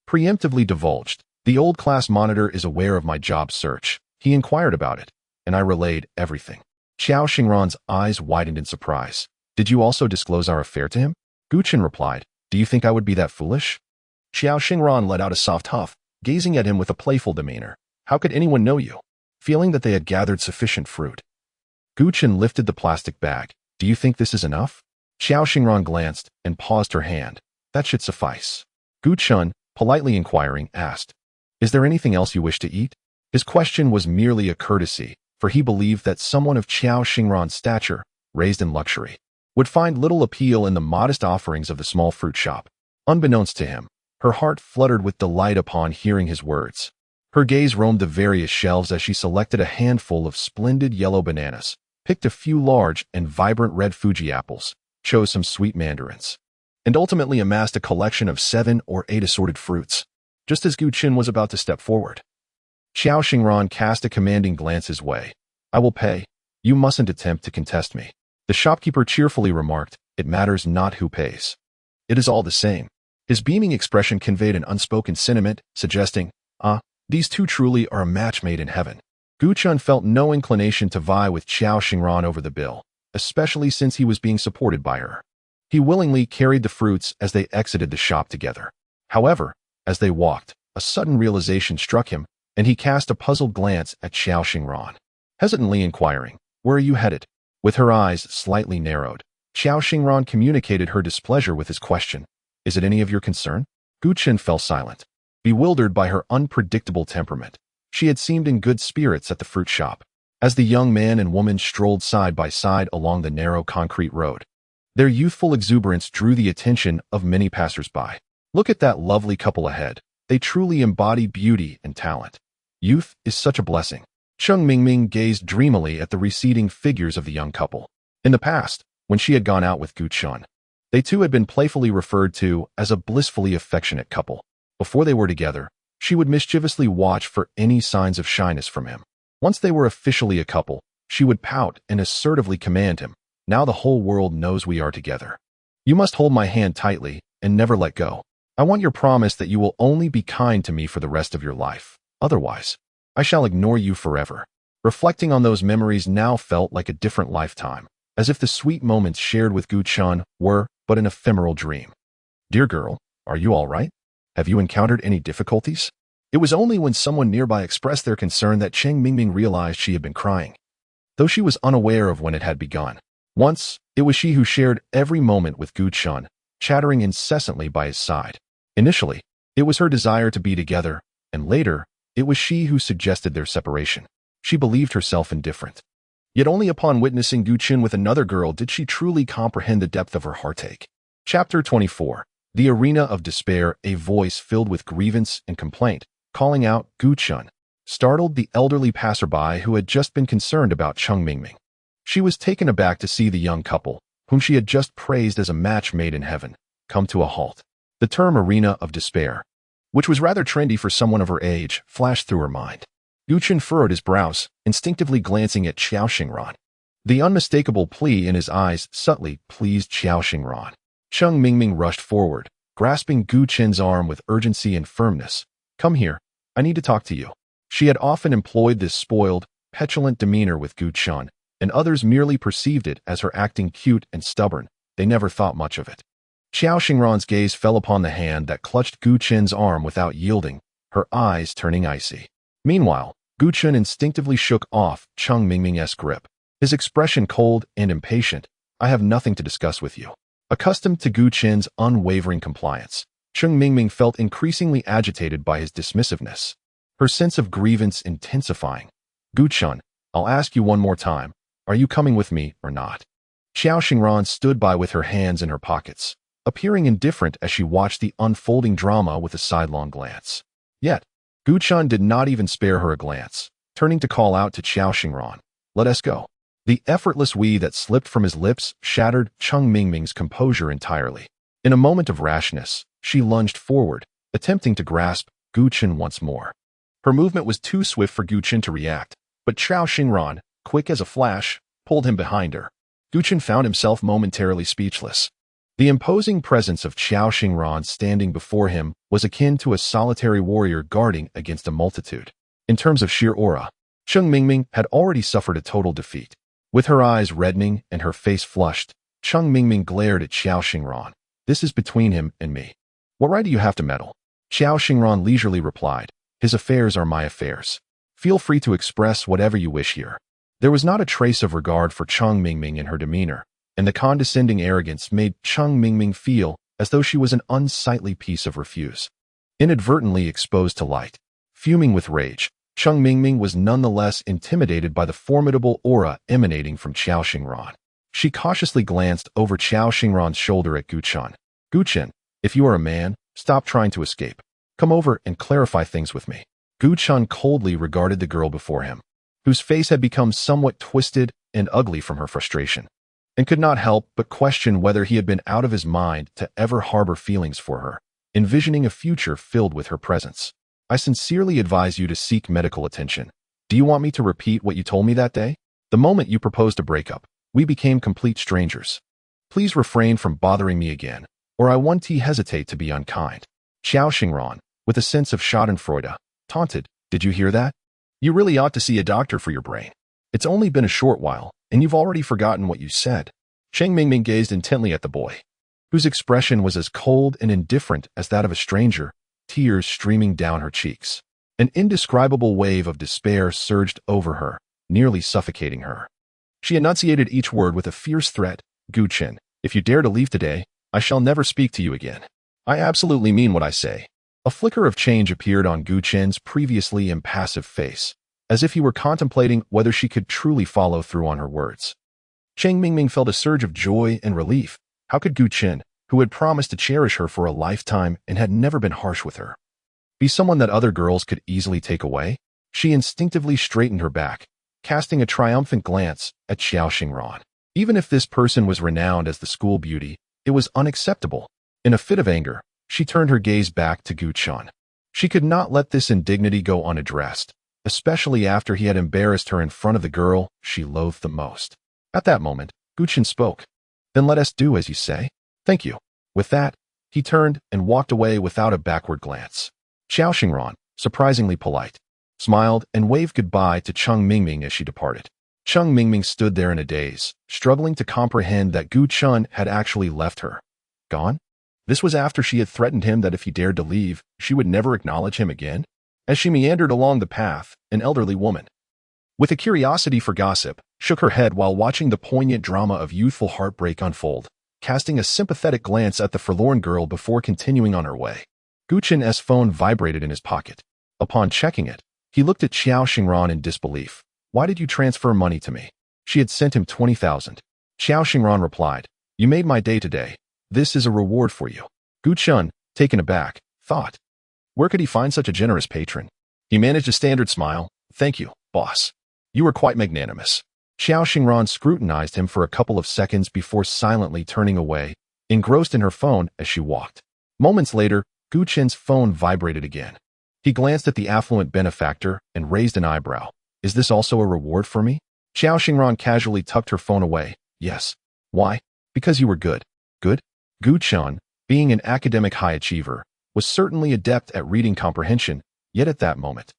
preemptively divulged, "The old class monitor is aware of my job search. He inquired about it, and I relayed everything." Qiao Xingran's eyes widened in surprise. "Did you also disclose our affair to him?" Gu Chen replied, "Do you think I would be that foolish?" Qiao Xingran let out a soft huff, gazing at him with a playful demeanor. "How could anyone know you?" Feeling that they had gathered sufficient fruit, Gu Chen lifted the plastic bag. "Do you think this is enough?" Qiao Xingran glanced and paused her hand. "That should suffice." Gu Chen, politely inquiring, asked, "Is there anything else you wish to eat?" His question was merely a courtesy, for he believed that someone of Qiao Xingran's stature, raised in luxury, would find little appeal in the modest offerings of the small fruit shop. Unbeknownst to him, her heart fluttered with delight upon hearing his words. Her gaze roamed the various shelves as she selected a handful of splendid yellow bananas, picked a few large and vibrant red Fuji apples, chose some sweet mandarins, and ultimately amassed a collection of 7 or 8 assorted fruits. Just as Gu Chen was about to step forward, Qiao Xingran cast a commanding glance his way. "I will pay. You mustn't attempt to contest me." The shopkeeper cheerfully remarked, "It matters not who pays. It is all the same." His beaming expression conveyed an unspoken sentiment, suggesting, these two truly are a match made in heaven. Gu Chen felt no inclination to vie with Qiao Xingran over the bill, especially since he was being supported by her. He willingly carried the fruits as they exited the shop together. However, as they walked, a sudden realization struck him, and he cast a puzzled glance at Qiao Xingran, hesitantly inquiring, "Where are you headed?" With her eyes slightly narrowed, Qiao Xingran communicated her displeasure with his question. "Is it any of your concern?" Gu Chen fell silent, bewildered by her unpredictable temperament. She had seemed in good spirits at the fruit shop, as the young man and woman strolled side by side along the narrow concrete road. Their youthful exuberance drew the attention of many passers-by. "Look at that lovely couple ahead. They truly embody beauty and talent. Youth is such a blessing." Cheng Mingming gazed dreamily at the receding figures of the young couple. In the past, when she had gone out with Gu Chen, they two had been playfully referred to as a blissfully affectionate couple. Before they were together, she would mischievously watch for any signs of shyness from him. Once they were officially a couple, she would pout and assertively command him, "Now the whole world knows we are together. You must hold my hand tightly and never let go. I want your promise that you will only be kind to me for the rest of your life. Otherwise, I shall ignore you forever." Reflecting on those memories now felt like a different lifetime, as if the sweet moments shared with Gu Chen were but an ephemeral dream. "Dear girl, are you all right? Have you encountered any difficulties?" It was only when someone nearby expressed their concern that Cheng Mingming realized she had been crying, though she was unaware of when it had begun. Once, it was she who shared every moment with Gu Chen, chattering incessantly by his side. Initially, it was her desire to be together, and later, it was she who suggested their separation. She believed herself indifferent. Yet only upon witnessing Gu Chen with another girl did she truly comprehend the depth of her heartache. Chapter 24. The Arena of Despair. A voice filled with grievance and complaint, calling out, "Gu Chen," startled the elderly passerby who had just been concerned about Cheng Mingming. She was taken aback to see the young couple, whom she had just praised as a match made in heaven, come to a halt. The term Arena of Despair, which was rather trendy for someone of her age, flashed through her mind. Gu Chen furrowed his brows, instinctively glancing at Qiao Xingran. The unmistakable plea in his eyes subtly pleased Qiao Xingran. Cheng Mingming rushed forward, grasping Gu Chen's arm with urgency and firmness. "Come here. I need to talk to you." She had often employed this spoiled, petulant demeanor with Gu Chen, and others merely perceived it as her acting cute and stubborn. They never thought much of it. Qiao Xingran's gaze fell upon the hand that clutched Gu Chen's arm without yielding, her eyes turning icy. Meanwhile, Gu Chen instinctively shook off Cheng Mingming's grip, his expression cold and impatient. "I have nothing to discuss with you." Accustomed to Gu Chen's unwavering compliance, Cheng Mingming felt increasingly agitated by his dismissiveness, her sense of grievance intensifying. "Gu Chen, I'll ask you one more time. Are you coming with me or not?" Qiao Xingran stood by with her hands in her pockets, appearing indifferent as she watched the unfolding drama with a sidelong glance. Yet, Gu Chen did not even spare her a glance, turning to call out to Qiao Xingran, "Let us go." The effortless "we" that slipped from his lips shattered Cheng Mingming's composure entirely. In a moment of rashness, she lunged forward, attempting to grasp Gu Chen once more. Her movement was too swift for Gu Chen to react, but Chao Xingran, quick as a flash, pulled him behind her. Gu Chen found himself momentarily speechless. The imposing presence of Chao Xingran standing before him was akin to a solitary warrior guarding against a multitude. In terms of sheer aura, Cheng Mingming had already suffered a total defeat. With her eyes reddening and her face flushed, Cheng Mingming glared at Chao Xingran. "This is between him and me. What right do you have to meddle?" Chao Xingran leisurely replied, "His affairs are my affairs. Feel free to express whatever you wish here." There was not a trace of regard for Cheng Mingming in her demeanor, and the condescending arrogance made Cheng Mingming feel as though she was an unsightly piece of refuse, inadvertently exposed to light. Fuming with rage, Cheng Mingming was nonetheless intimidated by the formidable aura emanating from Chao Xingran. She cautiously glanced over Chao Xingran's shoulder at Gu Chen. "Gu Chen, if you are a man, stop trying to escape. Come over and clarify things with me." Gu Chen coldly regarded the girl before him, whose face had become somewhat twisted and ugly from her frustration, and could not help but question whether he had been out of his mind to ever harbor feelings for her, envisioning a future filled with her presence. "I sincerely advise you to seek medical attention. Do you want me to repeat what you told me that day? The moment you proposed a breakup, we became complete strangers. Please refrain from bothering me again, or I won't hesitate to be unkind." Chao Xingran, with a sense of schadenfreude, taunted, "Did you hear that? You really ought to see a doctor for your brain. It's only been a short while, and you've already forgotten what you said." Cheng Mingming gazed intently at the boy, whose expression was as cold and indifferent as that of a stranger, tears streaming down her cheeks. An indescribable wave of despair surged over her, nearly suffocating her. She enunciated each word with a fierce threat. "Gu Chen, if you dare to leave today, I shall never speak to you again. I absolutely mean what I say." A flicker of change appeared on Gu Chen's previously impassive face, as if he were contemplating whether she could truly follow through on her words. Cheng Mingming felt a surge of joy and relief. How could Gu Chen, who had promised to cherish her for a lifetime and had never been harsh with her, be someone that other girls could easily take away? She instinctively straightened her back, casting a triumphant glance at Chao Xingran. Even if this person was renowned as the school beauty, it was unacceptable. In a fit of anger, she turned her gaze back to Gu Chen. She could not let this indignity go unaddressed, especially after he had embarrassed her in front of the girl she loathed the most. At that moment, Gu Chen spoke. "Then let us do as you say." "Thank you." With that, he turned and walked away without a backward glance. Chao Xingran, surprisingly polite, smiled and waved goodbye to Cheng Mingming as she departed. Cheng Mingming stood there in a daze, struggling to comprehend that Gu Chen had actually left her. Gone? This was after she had threatened him that if he dared to leave, she would never acknowledge him again? As she meandered along the path, an elderly woman, with a curiosity for gossip, shook her head while watching the poignant drama of youthful heartbreak unfold, casting a sympathetic glance at the forlorn girl before continuing on her way. Gu Chen's phone vibrated in his pocket. Upon checking it, he looked at Chao Xingran in disbelief. "Why did you transfer money to me?" She had sent him 20,000. Chao Xingran replied, "You made my day today. This is a reward for you." Gu Chen, taken aback, thought, where could he find such a generous patron? He managed a standard smile. "Thank you, boss. You were quite magnanimous." Chao Xingran scrutinized him for a couple of seconds before silently turning away, engrossed in her phone as she walked. Moments later, Gu Chen's phone vibrated again. He glanced at the affluent benefactor and raised an eyebrow. "Is this also a reward for me?" Chao Xingran casually tucked her phone away. "Yes." "Why?" "Because you were good." "Good?" Gu Chen, being an academic high achiever, was certainly adept at reading comprehension, yet at that moment,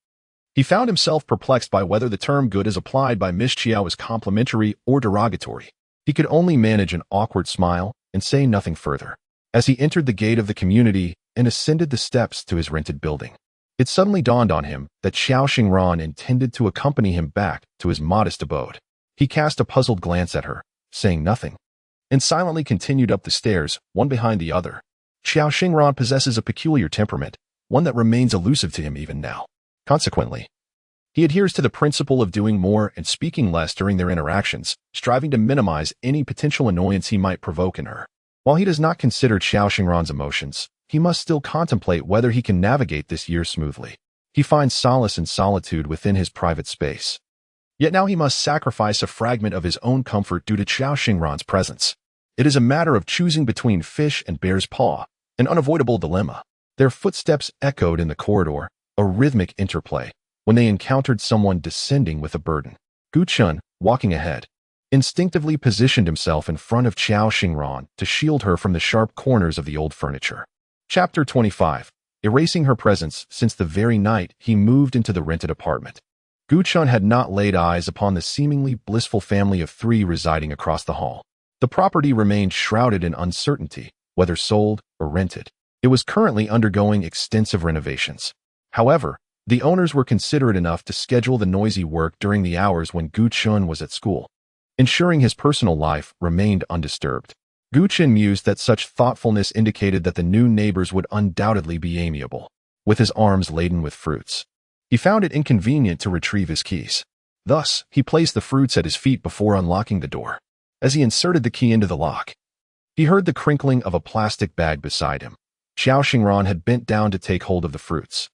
he found himself perplexed by whether the term good as applied by Miss Chiao is complimentary or derogatory. He could only manage an awkward smile and say nothing further. As he entered the gate of the community and ascended the steps to his rented building, it suddenly dawned on him that Chao Xingran intended to accompany him back to his modest abode. He cast a puzzled glance at her, saying nothing, and silently continued up the stairs, one behind the other. Chao Xingran possesses a peculiar temperament, one that remains elusive to him even now. Consequently, he adheres to the principle of doing more and speaking less during their interactions, striving to minimize any potential annoyance he might provoke in her. While he does not consider Chao Xingran's emotions, he must still contemplate whether he can navigate this year smoothly. He finds solace in solitude within his private space, Yet now he must sacrifice a fragment of his own comfort due to Xiao Xingran's presence. It is a matter of choosing between fish and bear's paw, an unavoidable dilemma. Their footsteps echoed in the corridor, a rhythmic interplay, when they encountered someone descending with a burden. Gu Chun, walking ahead, instinctively positioned himself in front of Xiao Xingran to shield her from the sharp corners of the old furniture. Chapter 25. Erasing her presence since the very night he moved into the rented apartment. Gu Chun had not laid eyes upon the seemingly blissful family of three residing across the hall. The property remained shrouded in uncertainty, whether sold or rented. It was currently undergoing extensive renovations. However, the owners were considerate enough to schedule the noisy work during the hours when Gu Chun was at school, ensuring his personal life remained undisturbed. Gu Chun mused that such thoughtfulness indicated that the new neighbors would undoubtedly be amiable. With his arms laden with fruits, he found it inconvenient to retrieve his keys. Thus, he placed the fruits at his feet before unlocking the door. As he inserted the key into the lock, he heard the crinkling of a plastic bag beside him. Xiao Xingran had bent down to take hold of the fruits.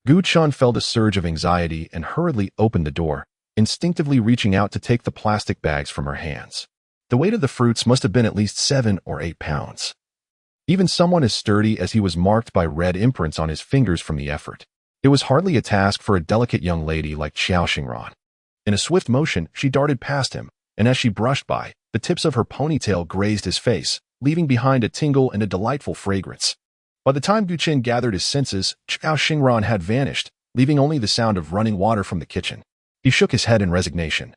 Gu Chun felt a surge of anxiety and hurriedly opened the door, instinctively reaching out to take the plastic bags from her hands. The weight of the fruits must have been at least 7 or 8 pounds. Even someone as sturdy as he was marked by red imprints on his fingers from the effort. It was hardly a task for a delicate young lady like Xiao Xingran. In a swift motion, she darted past him, and as she brushed by, the tips of her ponytail grazed his face, leaving behind a tingle and a delightful fragrance. By the time Gu Chun gathered his senses, Xiao Xingran had vanished, leaving only the sound of running water from the kitchen. He shook his head in resignation,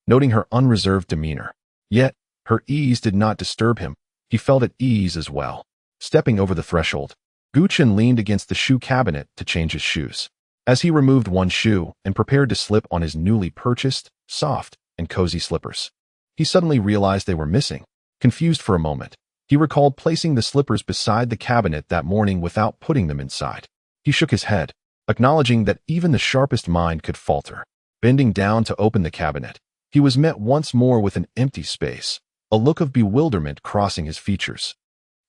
noting her unreserved demeanor. Yet, her ease did not disturb him. He felt at ease as well. Stepping over the threshold, Gu Chun leaned against the shoe cabinet to change his shoes. As he removed one shoe and prepared to slip on his newly purchased, soft, and cozy slippers, he suddenly realized they were missing. Confused for a moment, he recalled placing the slippers beside the cabinet that morning without putting them inside. He shook his head, acknowledging that even the sharpest mind could falter. Bending down to open the cabinet, he was met once more with an empty space, a look of bewilderment crossing his features.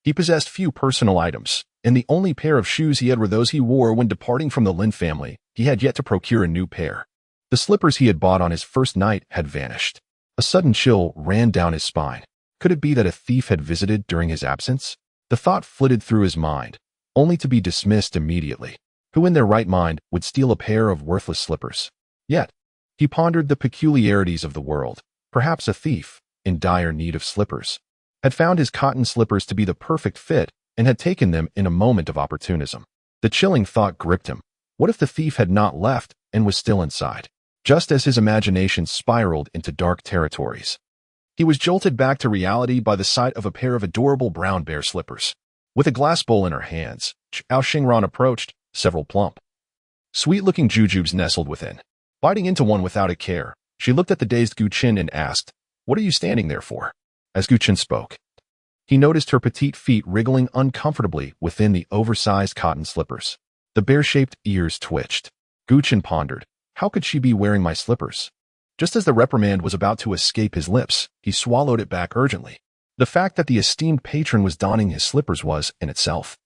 He possessed few personal items, and the only pair of shoes he had were those he wore when departing from the Lin family. He had yet to procure a new pair. The slippers he had bought on his first night had vanished. A sudden chill ran down his spine. Could it be that a thief had visited during his absence? The thought flitted through his mind, only to be dismissed immediately. Who in their right mind would steal a pair of worthless slippers? Yet, he pondered the peculiarities of the world. Perhaps a thief, in dire need of slippers, had found his cotton slippers to be the perfect fit and had taken them in a moment of opportunism. The chilling thought gripped him. What if the thief had not left and was still inside? Just as his imagination spiraled into dark territories, he was jolted back to reality by the sight of a pair of adorable brown bear slippers. With a glass bowl in her hands, Xiao Xingran approached. Several plump, sweet-looking jujubes nestled within. Biting into one without a care, she looked at the dazed Gu Chun and asked, "What are you standing there for?" As Gu Chun spoke, he noticed her petite feet wriggling uncomfortably within the oversized cotton slippers. The bear-shaped ears twitched. Gu Chun pondered, how could she be wearing my slippers? Just as the reprimand was about to escape his lips, he swallowed it back urgently. The fact that the esteemed patron was donning his slippers was, in itself,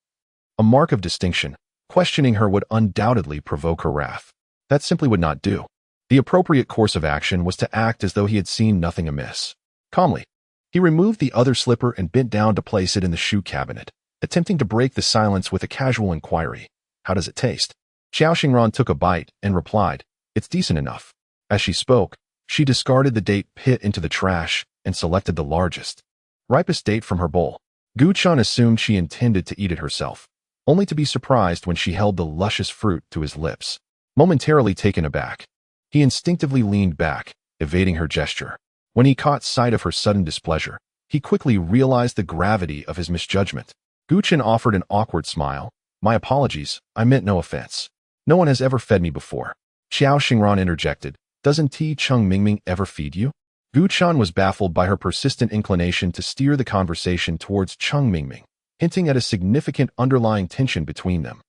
a mark of distinction. Questioning her would undoubtedly provoke her wrath. That simply would not do. The appropriate course of action was to act as though he had seen nothing amiss. Calmly, he removed the other slipper and bent down to place it in the shoe cabinet, attempting to break the silence with a casual inquiry. "How does it taste?" Xiao Xingran took a bite and replied, "It's decent enough." As she spoke, she discarded the date pit into the trash and selected the largest, ripest date from her bowl. Gu Chun assumed she intended to eat it herself, only to be surprised when she held the luscious fruit to his lips. Momentarily taken aback, he instinctively leaned back, evading her gesture. When he caught sight of her sudden displeasure, he quickly realized the gravity of his misjudgment. Gu Chun offered an awkward smile. "My apologies, I meant no offense. No one has ever fed me before." Xiao Xingran interjected, "Doesn't Cheng Mingming ever feed you?" Gu Chun was baffled by her persistent inclination to steer the conversation towards Cheng Mingming, hinting at a significant underlying tension between them.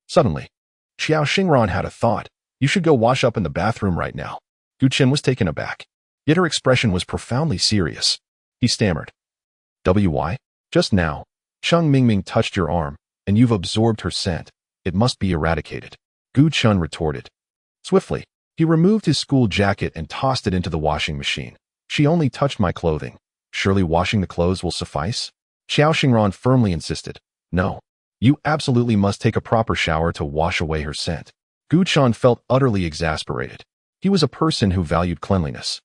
Suddenly, Xiao Xingran had a thought. "You should go wash up in the bathroom right now." Gu Chun was taken aback, yet her expression was profoundly serious. He stammered, "Why? Just now, Cheng Mingming touched your arm, and you've absorbed her scent. It must be eradicated." Gu Chun retorted. Swiftly, He removed his school jacket and tossed it into the washing machine. She only touched my clothing. Surely washing the clothes will suffice? Xiao Xingran firmly insisted. No. You absolutely must take a proper shower to wash away her scent. Gu Chen felt utterly exasperated. He was a person who valued cleanliness,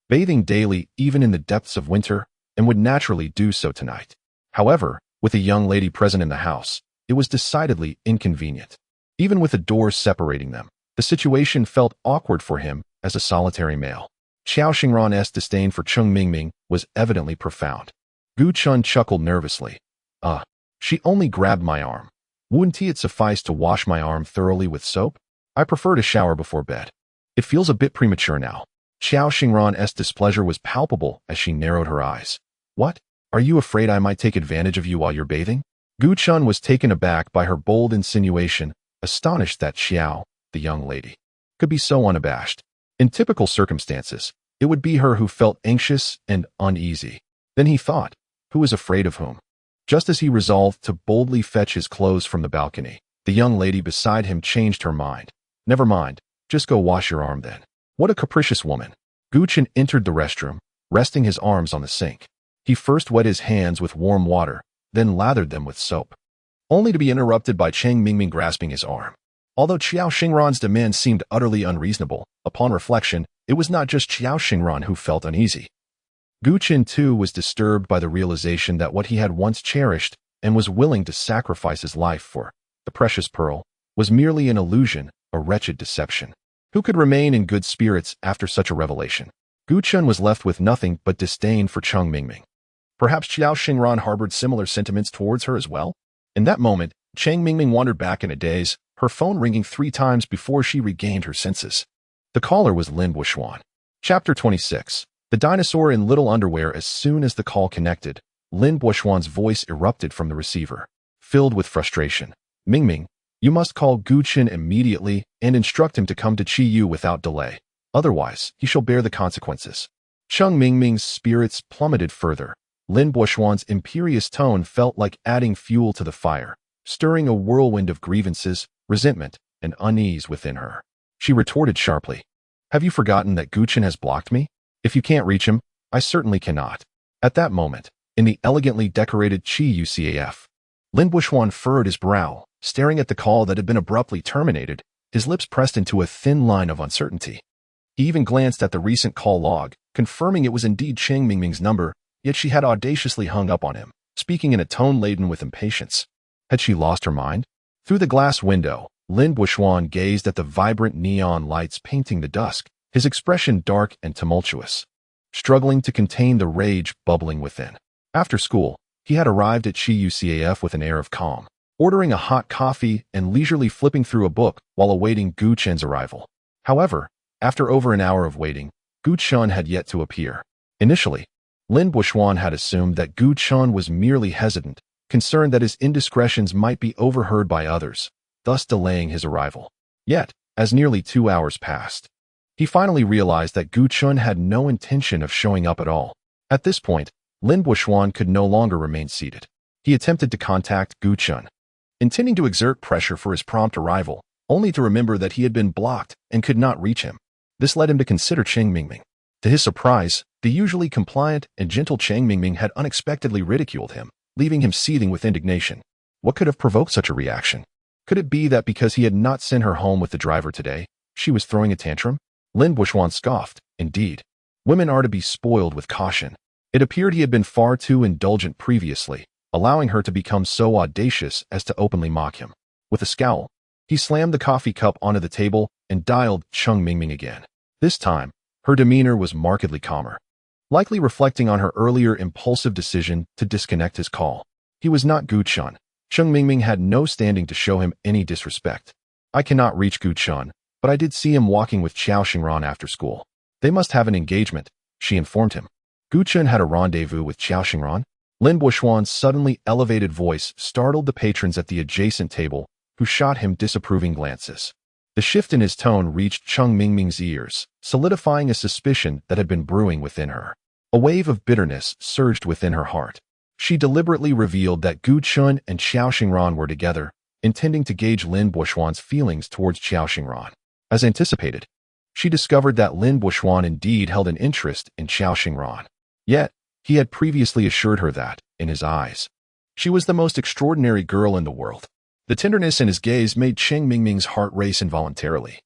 bathing daily even in the depths of winter, and would naturally do so tonight. However, with a young lady present in the house, it was decidedly inconvenient. Even with the doors separating them, the situation felt awkward for him as a solitary male. Xiao Xingran's disdain for Cheng Mingming was evidently profound. Gu Chen chuckled nervously. She only grabbed my arm. Wouldn't it suffice to wash my arm thoroughly with soap? I prefer to shower before bed. It feels a bit premature now. Xiao Xingran's displeasure was palpable as she narrowed her eyes. What? Are you afraid I might take advantage of you while you're bathing? Gu Chen was taken aback by her bold insinuation, astonished that Xiao, the young lady, could be so unabashed. In typical circumstances, it would be her who felt anxious and uneasy. Then he thought, who is afraid of whom? Just as he resolved to boldly fetch his clothes from the balcony, the young lady beside him changed her mind. Never mind, just go wash your arm then. What a capricious woman. Gu Chen entered the restroom, resting his arms on the sink. He first wet his hands with warm water, then lathered them with soap, only to be interrupted by Cheng Mingming grasping his arm. Although Xiao Xingran's demand seemed utterly unreasonable, upon reflection, it was not just Xiao Xingran who felt uneasy. Gu Chen too was disturbed by the realization that what he had once cherished and was willing to sacrifice his life for, the precious pearl, was merely an illusion, a wretched deception. Who could remain in good spirits after such a revelation? Gu Chen was left with nothing but disdain for Cheng Mingming. Perhaps Xiao Xingran harbored similar sentiments towards her as well? In that moment, Cheng Mingming wandered back in a daze, her phone ringing 3 times before she regained her senses. The caller was Lin Buishuan. Chapter 26. The dinosaur in little underwear. As soon as the call connected, Lin Buishuan's voice erupted from the receiver, filled with frustration. Mingming, you must call Gu Chen immediately and instruct him to come to Qiyu without delay. Otherwise, he shall bear the consequences. Cheng Mingming's spirits plummeted further. Lin Buishuan's imperious tone felt like adding fuel to the fire, stirring a whirlwind of grievances, resentment, and unease within her. She retorted sharply. Have you forgotten that Gu Chen has blocked me? If you can't reach him, I certainly cannot. At that moment, in the elegantly decorated Qiyu CAF, Lin Buishuan furrowed his brow, staring at the call that had been abruptly terminated, his lips pressed into a thin line of uncertainty. He even glanced at the recent call log, confirming it was indeed Cheng Mingming's number, yet she had audaciously hung up on him, speaking in a tone laden with impatience. Had she lost her mind? Through the glass window, Lin Buishuan gazed at the vibrant neon lights painting the dusk, his expression dark and tumultuous, struggling to contain the rage bubbling within. After school, he had arrived at Qiyu CAF with an air of calm, ordering a hot coffee and leisurely flipping through a book while awaiting Gu Chen's arrival. However, after over an hour of waiting, Gu Chen had yet to appear. Initially, Lin Buishuan had assumed that Gu Chen was merely hesitant, concerned that his indiscretions might be overheard by others, thus delaying his arrival. Yet, as nearly 2 hours passed, he finally realized that Gu Chen had no intention of showing up at all. At this point, Lin Buishuan could no longer remain seated. He attempted to contact Gu Chen, intending to exert pressure for his prompt arrival, only to remember that he had been blocked and could not reach him. This led him to consider Cheng Mingming. To his surprise, the usually compliant and gentle Cheng Mingming had unexpectedly ridiculed him, leaving him seething with indignation. What could have provoked such a reaction? Could it be that because he had not sent her home with the driver today, she was throwing a tantrum? Lin Buishuan scoffed. Indeed, women are to be spoiled with caution. It appeared he had been far too indulgent previously, allowing her to become so audacious as to openly mock him. With a scowl, he slammed the coffee cup onto the table and dialed Cheng Mingming again. This time, her demeanor was markedly calmer, likely reflecting on her earlier impulsive decision to disconnect his call. He was not Gu Chen. Cheng Mingming had no standing to show him any disrespect. I cannot reach Gu Chen, but I did see him walking with Xiao Xingran after school. They must have an engagement, she informed him. Gu Chen had a rendezvous with Xiao Xingran? Lin Buishuan's suddenly elevated voice startled the patrons at the adjacent table, who shot him disapproving glances. The shift in his tone reached Cheng Mingming's ears, solidifying a suspicion that had been brewing within her. A wave of bitterness surged within her heart. She deliberately revealed that Gu Chen and Xiao Xingran were together, intending to gauge Lin Buishuan's feelings towards Xiao Xingran. As anticipated, she discovered that Lin Buishuan indeed held an interest in Xiao Xingran. Yet, he had previously assured her that, in his eyes, she was the most extraordinary girl in the world. The tenderness in his gaze made Cheng Mingming's heart race involuntarily,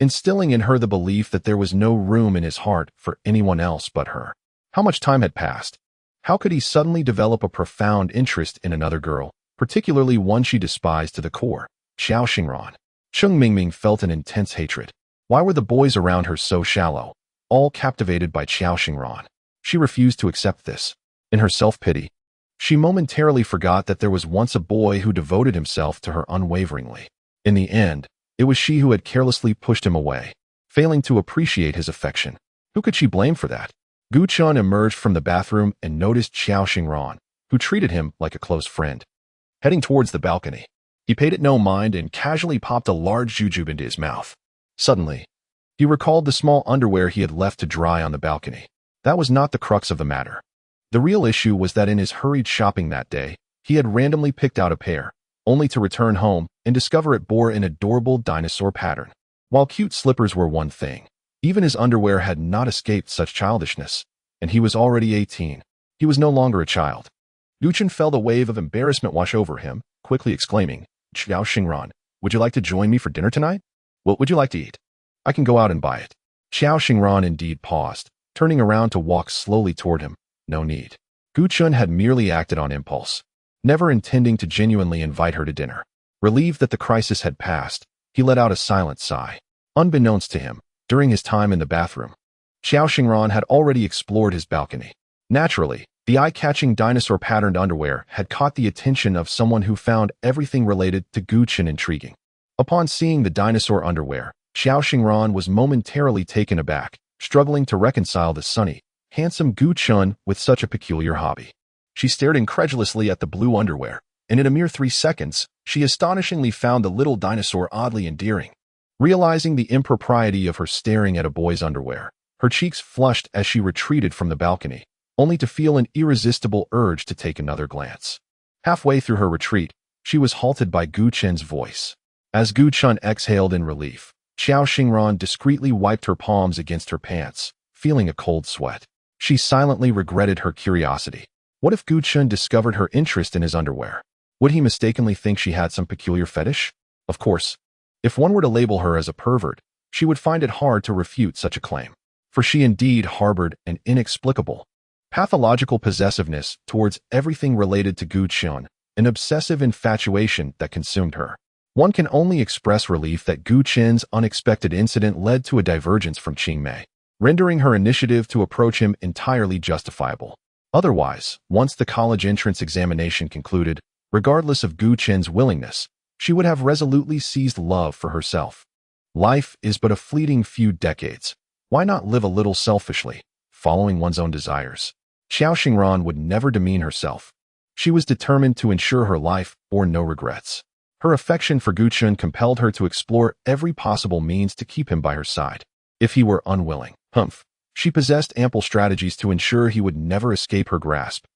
instilling in her the belief that there was no room in his heart for anyone else but her. How much time had passed? How could he suddenly develop a profound interest in another girl, particularly one she despised to the core, Xiao Xingran? Cheng Mingming felt an intense hatred. Why were the boys around her so shallow, all captivated by Xiao Xingran? She refused to accept this. In her self-pity, she momentarily forgot that there was once a boy who devoted himself to her unwaveringly. In the end, it was she who had carelessly pushed him away, failing to appreciate his affection. Who could she blame for that? Gu Chun emerged from the bathroom and noticed Xiao Xingran, who treated him like a close friend. Heading towards the balcony, he paid it no mind and casually popped a large jujube into his mouth. Suddenly, he recalled the small underwear he had left to dry on the balcony. That was not the crux of the matter. The real issue was that in his hurried shopping that day, he had randomly picked out a pair, only to return home and discover it bore an adorable dinosaur pattern. While cute slippers were one thing, even his underwear had not escaped such childishness, and he was already 18. He was no longer a child. Guchen felt a wave of embarrassment wash over him, quickly exclaiming, "Xiao Xingran, would you like to join me for dinner tonight? What would you like to eat? I can go out and buy it." Xiao Xingran indeed paused, turning around to walk slowly toward him. No need. Gu Chun had merely acted on impulse, never intending to genuinely invite her to dinner. Relieved that the crisis had passed, he let out a silent sigh. Unbeknownst to him, during his time in the bathroom, Xiao Xingran had already explored his balcony. Naturally, the eye-catching dinosaur-patterned underwear had caught the attention of someone who found everything related to Gu Chun intriguing. Upon seeing the dinosaur underwear, Xiao Xingran was momentarily taken aback, struggling to reconcile the sunny, handsome Gu Chun with such a peculiar hobby. She stared incredulously at the blue underwear, and in a mere 3 seconds, she astonishingly found the little dinosaur oddly endearing. Realizing the impropriety of her staring at a boy's underwear, her cheeks flushed as she retreated from the balcony, only to feel an irresistible urge to take another glance. Halfway through her retreat, she was halted by Gu Chun's voice. As Gu Chun exhaled in relief, Xiao Xingran discreetly wiped her palms against her pants, feeling a cold sweat. She silently regretted her curiosity. What if Gu Chun discovered her interest in his underwear? Would he mistakenly think she had some peculiar fetish? Of course, if one were to label her as a pervert, she would find it hard to refute such a claim, for she indeed harbored an inexplicable, pathological possessiveness towards everything related to Gu Chun, an obsessive infatuation that consumed her. One can only express relief that Gu Chun's unexpected incident led to a divergence from Qing Mei, rendering her initiative to approach him entirely justifiable. Otherwise, once the college entrance examination concluded, regardless of Gu Chun's willingness, she would have resolutely seized love for herself. Life is but a fleeting few decades. Why not live a little selfishly, following one's own desires? Xiao Xingran would never demean herself. She was determined to ensure her life bore no regrets. Her affection for Gu Chun compelled her to explore every possible means to keep him by her side. If he were unwilling, she possessed ample strategies to ensure he would never escape her grasp.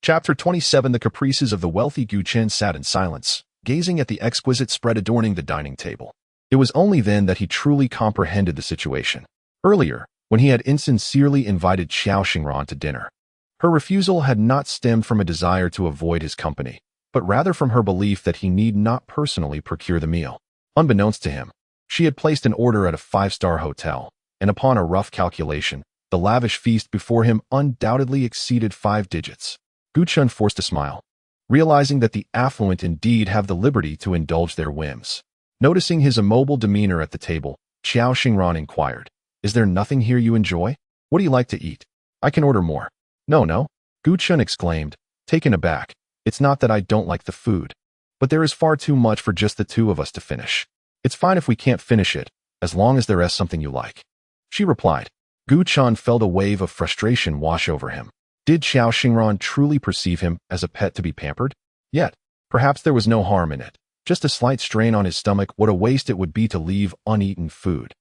Chapter 27. The caprices of the wealthy Gu Chun sat in silence, gazing at the exquisite spread adorning the dining table. It was only then that he truly comprehended the situation. Earlier, when he had insincerely invited Xiao Xingran to dinner, her refusal had not stemmed from a desire to avoid his company, but rather from her belief that he need not personally procure the meal. Unbeknownst to him, she had placed an order at a 5-star hotel, and upon a rough calculation, the lavish feast before him undoubtedly exceeded 5 digits. Gu Chun forced a smile, realizing that the affluent indeed have the liberty to indulge their whims. Noticing his immobile demeanor at the table, Xiao Xingran inquired, "Is there nothing here you enjoy? What do you like to eat? I can order more." No, Gu Chun exclaimed, taken aback. "It's not that I don't like the food, but there is far too much for just the two of us to finish. It's fine if we can't finish it, as long as there is something you like," she replied. Gu Chun felt a wave of frustration wash over him. Did Xiao Xingran truly perceive him as a pet to be pampered? Yet, perhaps there was no harm in it. Just a slight strain on his stomach, what a waste it would be to leave uneaten food,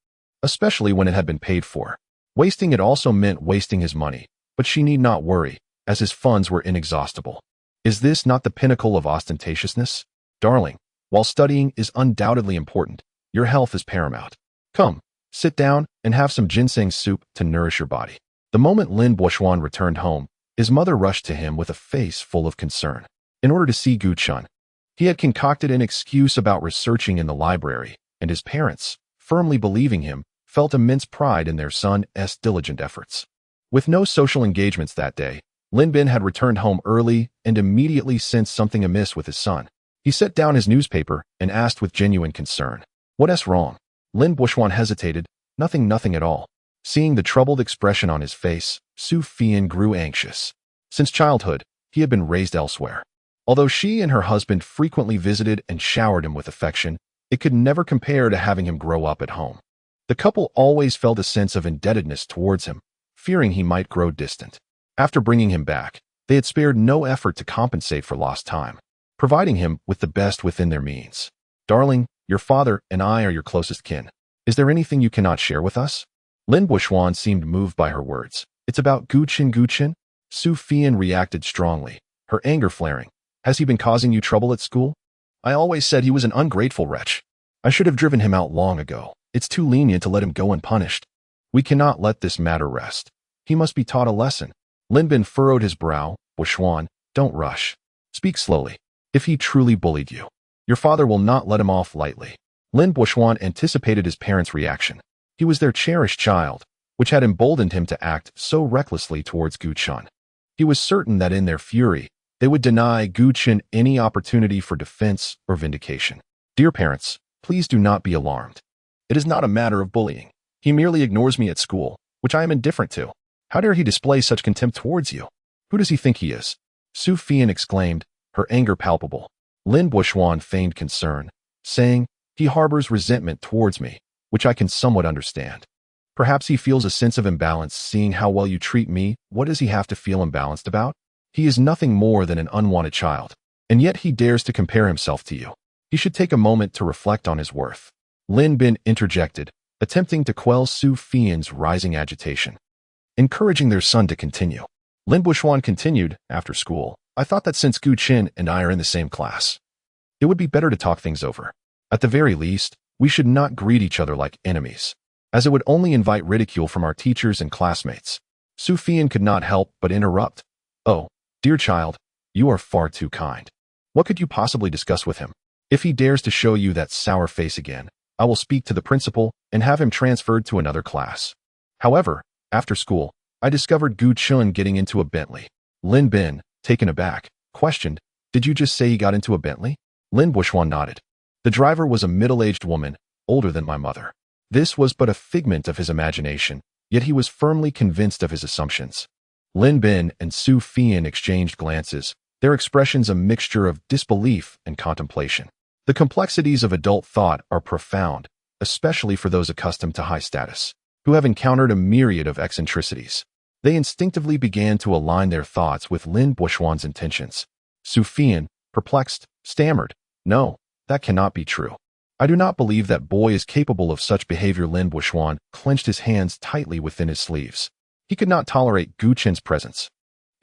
especially when it had been paid for. Wasting it also meant wasting his money, but she need not worry, as his funds were inexhaustible. Is this not the pinnacle of ostentatiousness? Darling, while studying is undoubtedly important, your health is paramount. Come, Sit down and have some ginseng soup to nourish your body. The moment Lin Buoxuan returned home, his mother rushed to him with a face full of concern. In order to see Gu Chun, he had concocted an excuse about researching in the library, and his parents, firmly believing him, felt immense pride in their son's diligent efforts. With no social engagements that day, Lin Bin had returned home early and immediately sensed something amiss with his son. He set down his newspaper and asked with genuine concern, "What's wrong?" Lin Buoxuan hesitated. Nothing at all." Seeing the troubled expression on his face, Su Fian grew anxious. Since childhood, he had been raised elsewhere. Although she and her husband frequently visited and showered him with affection, it could never compare to having him grow up at home. The couple always felt a sense of indebtedness towards him, fearing he might grow distant. After bringing him back, they had spared no effort to compensate for lost time, providing him with the best within their means. "Darling, your father and I are your closest kin. Is there anything you cannot share with us?" Lin Buoxuan seemed moved by her words. "It's about Gu Chun?" Su Fian reacted strongly, her anger flaring. "Has he been causing you trouble at school? I always said he was an ungrateful wretch. I should have driven him out long ago. It's too lenient to let him go unpunished. We cannot let this matter rest. He must be taught a lesson." Lin Bin furrowed his brow. "Buoxuan, don't rush. Speak slowly. If he truly bullied you, your father will not let him off lightly." Lin Buoxuan anticipated his parents' reaction. He was their cherished child, which had emboldened him to act so recklessly towards Gu Chun. He was certain that in their fury, they would deny Gu Chun any opportunity for defense or vindication. "Dear parents, please do not be alarmed. It is not a matter of bullying. He merely ignores me at school, which I am indifferent to. How dare he display such contempt towards you? Who does he think he is?" Su Fian exclaimed, her anger palpable. Lin Buoxuan feigned concern, saying, "He harbors resentment towards me, which I can somewhat understand. Perhaps he feels a sense of imbalance seeing how well you treat me. What does he have to feel imbalanced about? He is nothing more than an unwanted child, and yet he dares to compare himself to you. He should take a moment to reflect on his worth." Lin Bin interjected, attempting to quell Su Fian's rising agitation, encouraging their son to continue. Lin Buoxuan continued, "After school, I thought that since Gu Chun and I are in the same class, it would be better to talk things over. At the very least, we should not greet each other like enemies, as it would only invite ridicule from our teachers and classmates." Su Fian could not help but interrupt. "Oh, dear child, you are far too kind. What could you possibly discuss with him? If he dares to show you that sour face again, I will speak to the principal and have him transferred to another class." However, after school, I discovered Gu Chun getting into a Bentley. Lin Bin, taken aback, questioned, "Did you just say he got into a Bentley?" Lin Buoxuan nodded. "The driver was a middle-aged woman, older than my mother. This was but a figment of his imagination, yet he was firmly convinced of his assumptions." Lin Bin and Su Fian exchanged glances, their expressions a mixture of disbelief and contemplation. The complexities of adult thought are profound, especially for those accustomed to high status, who have encountered a myriad of eccentricities. They instinctively began to align their thoughts with Lin Buoxuan's intentions. Su Fian, perplexed, stammered, "No, that cannot be true. I do not believe that boy is capable of such behavior." Lin Buoxuan clenched his hands tightly within his sleeves. He could not tolerate Gu Chun's presence,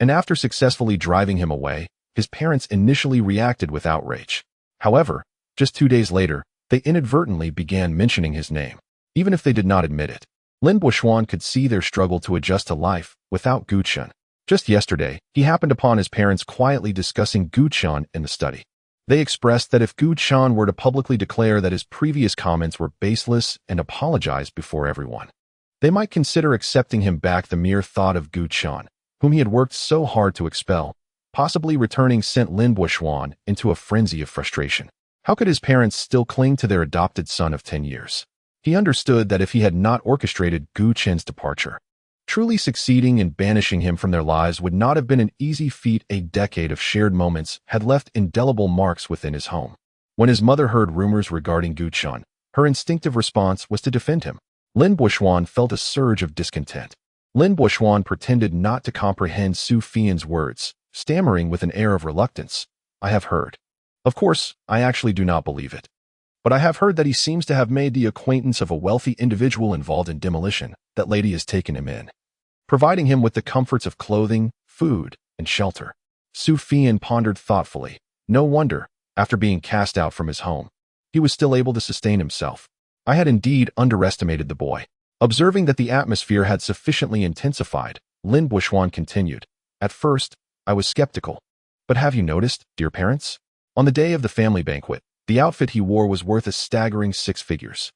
and after successfully driving him away, his parents initially reacted with outrage. However, just 2 days later, they inadvertently began mentioning his name, even if they did not admit it. Lin Buoxuan could see their struggle to adjust to life without Gu Chun. Just yesterday, he happened upon his parents quietly discussing Gu Chun in the study. They expressed that if Gu Chun were to publicly declare that his previous comments were baseless and apologize before everyone, they might consider accepting him back. The mere thought of Gu Chun, whom he had worked so hard to expel, possibly returning, sent Lin Buoxuan into a frenzy of frustration. How could his parents still cling to their adopted son of 10 years? He understood that if he had not orchestrated Gu Chun's departure, truly succeeding in banishing him from their lives would not have been an easy feat. A decade of shared moments had left indelible marks within his home. When his mother heard rumors regarding Gu Chun, her instinctive response was to defend him. Lin Buoxuan felt a surge of discontent. Lin Buoxuan pretended not to comprehend Su Fian's words, stammering with an air of reluctance, "I have heard. Of course, I actually do not believe it. But I have heard that he seems to have made the acquaintance of a wealthy individual involved in demolition. That lady has taken him in, providing him with the comforts of clothing, food, and shelter." Su Fian pondered thoughtfully. No wonder, after being cast out from his home, he was still able to sustain himself. I had indeed underestimated the boy. Observing that the atmosphere had sufficiently intensified, Lin Buishuan continued. At first, I was skeptical. But have you noticed, dear parents? On the day of the family banquet, the outfit he wore was worth a staggering 6 figures.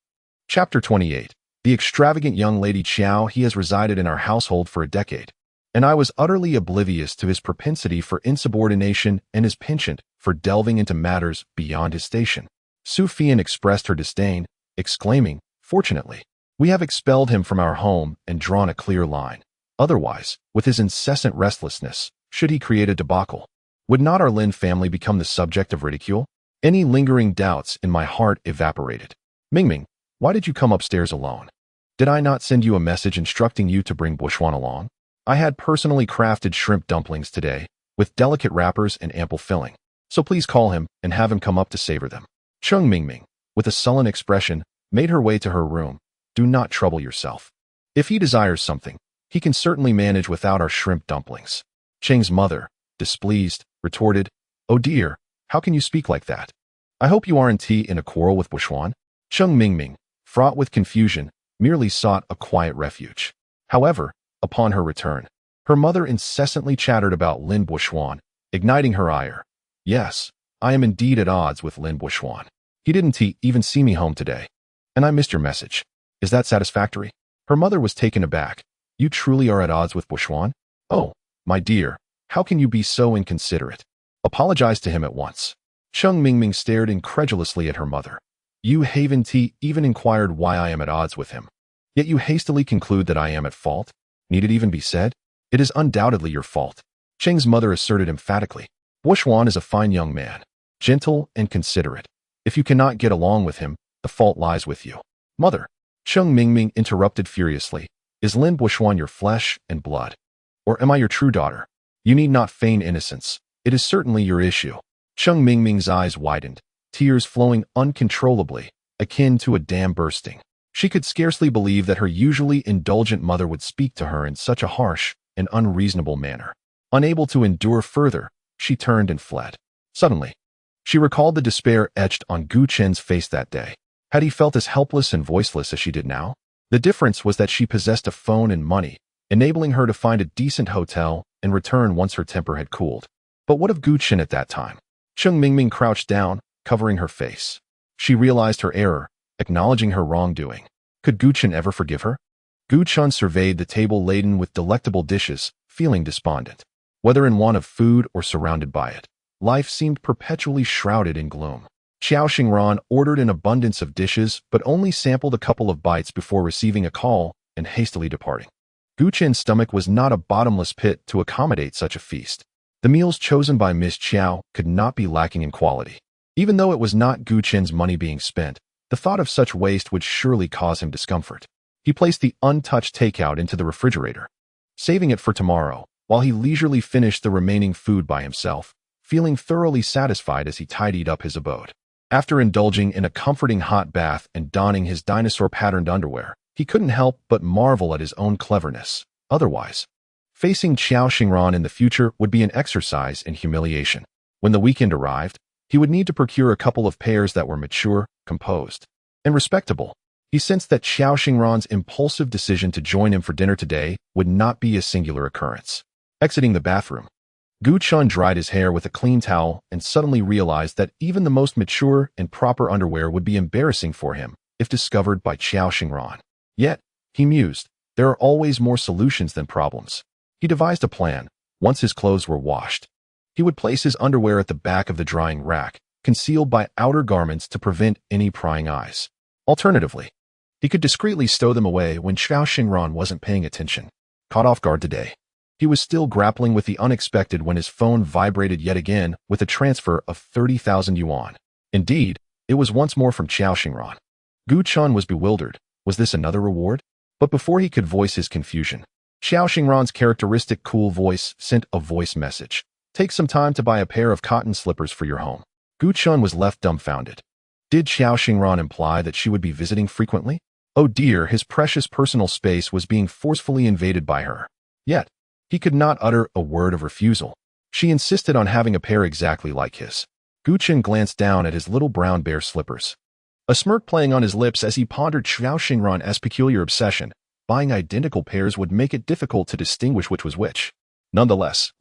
Chapter 28. The extravagant young lady Qiao. He has resided in our household for a decade, and I was utterly oblivious to his propensity for insubordination and his penchant for delving into matters beyond his station. Su Fian expressed her disdain, exclaiming, "Fortunately, we have expelled him from our home and drawn a clear line. Otherwise, with his incessant restlessness, should he create a debacle, would not our Lin family become the subject of ridicule?" Any lingering doubts in my heart evaporated. "Mingming, why did you come upstairs alone? Did I not send you a message instructing you to bring Buishuan along? I had personally crafted shrimp dumplings today, with delicate wrappers and ample filling. So please call him and have him come up to savor them." Cheng Mingming, with a sullen expression, made her way to her room. "Do not trouble yourself. If he desires something, he can certainly manage without our shrimp dumplings." Cheng's mother, displeased, retorted, "Oh dear, how can you speak like that? I hope you aren't in a quarrel with Buishuan?" Cheng Mingming, fraught with confusion, merely sought a quiet refuge. However, upon her return, her mother incessantly chattered about Lin Buishuan, igniting her ire. "Yes, I am indeed at odds with Lin Buishuan. He didn't even see me home today. And I missed your message. Is that satisfactory?" Her mother was taken aback. "You truly are at odds with Buishuan? Oh, my dear, how can you be so inconsiderate? Apologize to him at once." Cheng Mingming stared incredulously at her mother. "You haven't even inquired why I am at odds with him. Yet you hastily conclude that I am at fault? Need it even be said? It is undoubtedly your fault." Cheng's mother asserted emphatically. "Buishuan is a fine young man, gentle and considerate. If you cannot get along with him, the fault lies with you." "Mother," Cheng Mingming interrupted furiously, "is Lin Buishuan your flesh and blood? Or am I your true daughter? You need not feign innocence. It is certainly your issue." Cheng Mingming's eyes widened, tears flowing uncontrollably, akin to a dam bursting. She could scarcely believe that her usually indulgent mother would speak to her in such a harsh and unreasonable manner. Unable to endure further, she turned and fled. Suddenly, she recalled the despair etched on Gu Chen's face that day. Had he felt as helpless and voiceless as she did now? The difference was that she possessed a phone and money, enabling her to find a decent hotel and return once her temper had cooled. But what of Gu Chen at that time? Cheng Mingming crouched down, covering her face. She realized her error, acknowledging her wrongdoing. Could Gu Chen ever forgive her? Gu Chen surveyed the table laden with delectable dishes, feeling despondent. Whether in want of food or surrounded by it, life seemed perpetually shrouded in gloom. Xiao Xingran ordered an abundance of dishes but only sampled a couple of bites before receiving a call and hastily departing. Gu Chen's stomach was not a bottomless pit to accommodate such a feast. The meals chosen by Miss Qiao could not be lacking in quality. Even though it was not Gu Chen's money being spent, the thought of such waste would surely cause him discomfort. He placed the untouched takeout into the refrigerator, saving it for tomorrow, while he leisurely finished the remaining food by himself, feeling thoroughly satisfied as he tidied up his abode. After indulging in a comforting hot bath and donning his dinosaur-patterned underwear, he couldn't help but marvel at his own cleverness. Otherwise, facing Xiao Xingran in the future would be an exercise in humiliation. When the weekend arrived, he would need to procure a couple of pairs that were mature, composed, and respectable. He sensed that Xiao Xingran's impulsive decision to join him for dinner today would not be a singular occurrence. Exiting the bathroom, Gu Chun dried his hair with a clean towel and suddenly realized that even the most mature and proper underwear would be embarrassing for him if discovered by Xiao Xingran. Yet, he mused, there are always more solutions than problems. He devised a plan. Once his clothes were washed, he would place his underwear at the back of the drying rack, concealed by outer garments to prevent any prying eyes. Alternatively, he could discreetly stow them away when Xiao Xingran wasn't paying attention. Caught off guard today, he was still grappling with the unexpected when his phone vibrated yet again with a transfer of 30,000 yuan. Indeed, it was once more from Xiao Xingran. Gu Chun was bewildered. Was this another reward? But before he could voice his confusion, Xiao Xingran's characteristic cool voice sent a voice message. Take some time to buy a pair of cotton slippers for your home. Gu Chun was left dumbfounded. Did Xiao Xingran imply that she would be visiting frequently? Oh dear, his precious personal space was being forcefully invaded by her. Yet, he could not utter a word of refusal. She insisted on having a pair exactly like his. Gu Chun glanced down at his little brown bear slippers. a smirk playing on his lips as he pondered Xiao Xingran's peculiar obsession. Buying identical pairs would make it difficult to distinguish which was which. Nonetheless,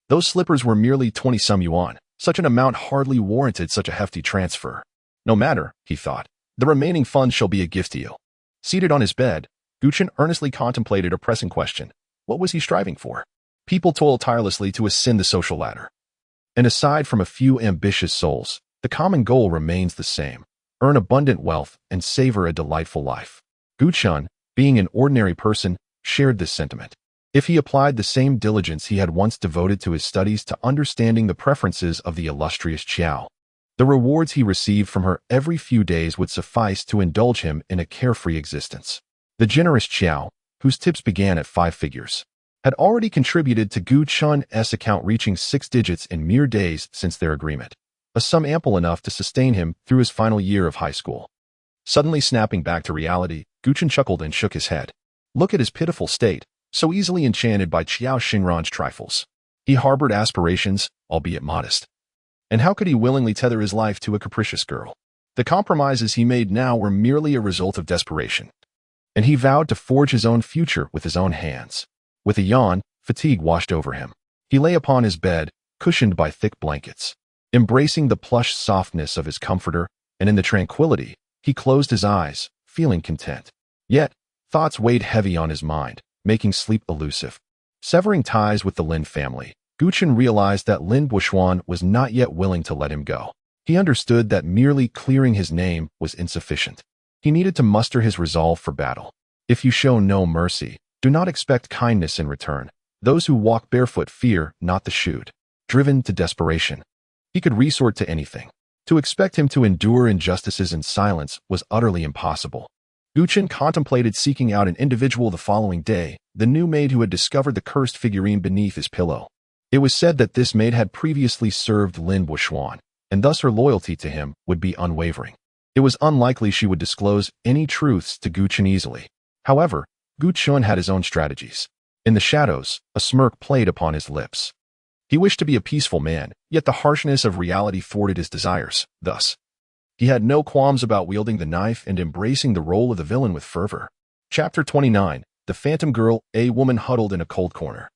those slippers were merely 20-some yuan. Such an amount hardly warranted such a hefty transfer. No matter, he thought, the remaining funds shall be a gift to you. Seated on his bed, Guchen earnestly contemplated a pressing question. What was he striving for? People toil tirelessly to ascend the social ladder. And aside from a few ambitious souls, the common goal remains the same: earn abundant wealth and savor a delightful life. Guchen, being an ordinary person, shared this sentiment. If he applied the same diligence he had once devoted to his studies to understanding the preferences of the illustrious Qiao, the rewards he received from her every few days would suffice to indulge him in a carefree existence. The generous Qiao, whose tips began at 5 figures, had already contributed to Gu Chun's account, reaching 6 digits in mere days since their agreement, a sum ample enough to sustain him through his final year of high school. Suddenly snapping back to reality, Gu Chun chuckled and shook his head. Look at his pitiful state, so easily enchanted by Xiao Xingran's trifles. He harbored aspirations, albeit modest. And how could he willingly tether his life to a capricious girl? The compromises he made now were merely a result of desperation, and he vowed to forge his own future with his own hands. With a yawn, fatigue washed over him. He lay upon his bed, cushioned by thick blankets, embracing the plush softness of his comforter, and in the tranquility, he closed his eyes, feeling content. Yet, thoughts weighed heavy on his mind, making sleep elusive. Severing ties with the Lin family, Guchen realized that Lin Buishuan was not yet willing to let him go. He understood that merely clearing his name was insufficient. He needed to muster his resolve for battle. If you show no mercy, do not expect kindness in return. Those who walk barefoot fear not the shoot. Driven to desperation, he could resort to anything. To expect him to endure injustices in silence was utterly impossible. Guchen contemplated seeking out an individual the following day, the new maid who had discovered the cursed figurine beneath his pillow. It was said that this maid had previously served Lin Buishuan, and thus her loyalty to him would be unwavering. It was unlikely she would disclose any truths to Guchen easily. However, Guchen had his own strategies. In the shadows, a smirk played upon his lips. He wished to be a peaceful man, yet the harshness of reality thwarted his desires. Thus, he had no qualms about wielding the knife and embracing the role of the villain with fervor. Chapter 29. The Phantom Girl. A woman huddled in a cold corner.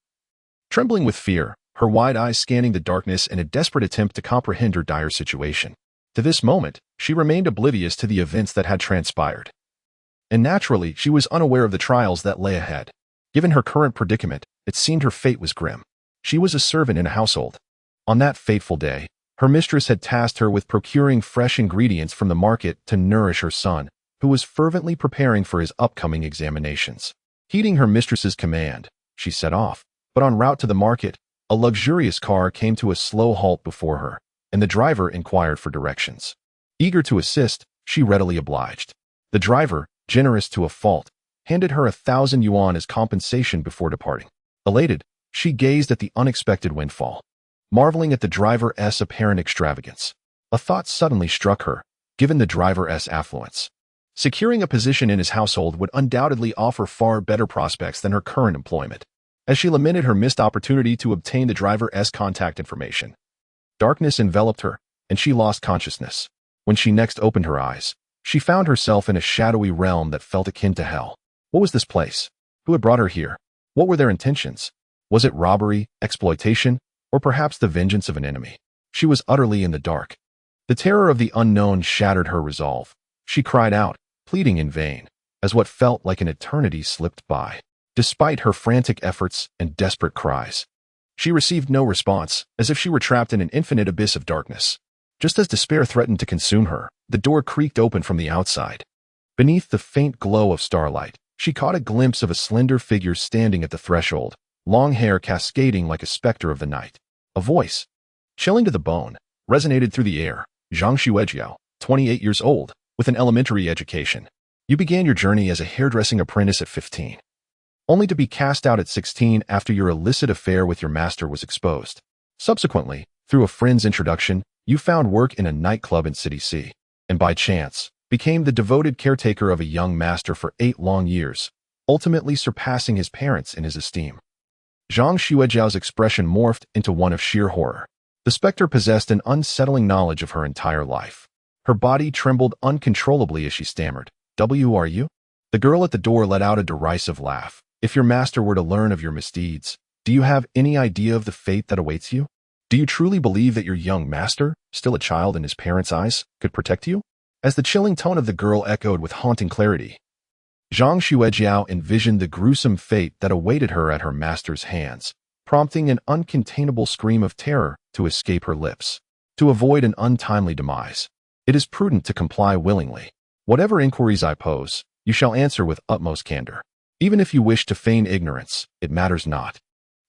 Trembling with fear, her wide eyes scanning the darkness in a desperate attempt to comprehend her dire situation. To this moment, she remained oblivious to the events that had transpired. And naturally, she was unaware of the trials that lay ahead. Given her current predicament, it seemed her fate was grim. She was a servant in a household. On that fateful day, her mistress had tasked her with procuring fresh ingredients from the market to nourish her son, who was fervently preparing for his upcoming examinations. Heeding her mistress's command, she set off, but en route to the market, a luxurious car came to a slow halt before her, and the driver inquired for directions. Eager to assist, she readily obliged. The driver, generous to a fault, handed her 1,000 yuan as compensation before departing. Elated, she gazed at the unexpected windfall, marveling at the driver's apparent extravagance. A thought suddenly struck her, given the driver's affluence. Securing a position in his household would undoubtedly offer far better prospects than her current employment. As she lamented her missed opportunity to obtain the driver's contact information, darkness enveloped her, and she lost consciousness. When she next opened her eyes, she found herself in a shadowy realm that felt akin to hell. What was this place? Who had brought her here? What were their intentions? Was it robbery, exploitation, or perhaps the vengeance of an enemy? She was utterly in the dark. The terror of the unknown shattered her resolve. She cried out, pleading in vain, as what felt like an eternity slipped by. Despite her frantic efforts and desperate cries, she received no response, as if she were trapped in an infinite abyss of darkness. Just as despair threatened to consume her, the door creaked open from the outside. Beneath the faint glow of starlight, she caught a glimpse of a slender figure standing at the threshold, long hair cascading like a specter of the night. A voice, chilling to the bone, resonated through the air. Zhang Xuejiao, 28 years old, with an elementary education. You began your journey as a hairdressing apprentice at 15. Only to be cast out at 16 after your illicit affair with your master was exposed. Subsequently, through a friend's introduction, you found work in a nightclub in City C, and by chance, became the devoted caretaker of a young master for 8 long years, ultimately surpassing his parents in his esteem. Zhang Xuejiao's expression morphed into one of sheer horror. The specter possessed an unsettling knowledge of her entire life. Her body trembled uncontrollably as she stammered, "W are you?" The girl at the door let out a derisive laugh. "If your master were to learn of your misdeeds, do you have any idea of the fate that awaits you? Do you truly believe that your young master, still a child in his parents' eyes, could protect you?" As the chilling tone of the girl echoed with haunting clarity, Zhang Xuejiao envisioned the gruesome fate that awaited her at her master's hands, prompting an uncontainable scream of terror to escape her lips. To avoid an untimely demise, it is prudent to comply willingly. Whatever inquiries I pose, you shall answer with utmost candor. Even if you wish to feign ignorance, it matters not.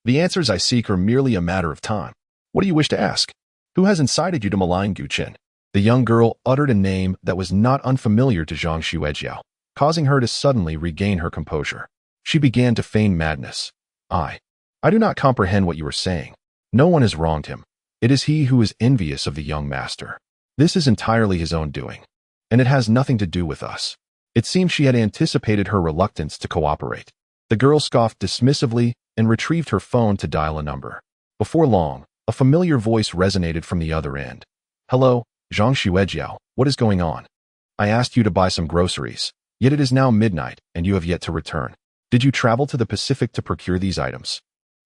The answers I seek are merely a matter of time. What do you wish to ask? Who has incited you to malign Gu Qin? The young girl uttered a name that was not unfamiliar to Zhang Xuejiao, causing her to suddenly regain her composure. She began to feign madness. I do not comprehend what you are saying. No one has wronged him. It is he who is envious of the young master. This is entirely his own doing, and it has nothing to do with us. It seemed she had anticipated her reluctance to cooperate. The girl scoffed dismissively and retrieved her phone to dial a number. Before long, a familiar voice resonated from the other end. "Hello, Zhang Xuejiao, what is going on? I asked you to buy some groceries, yet it is now midnight and you have yet to return. Did you travel to the Pacific to procure these items?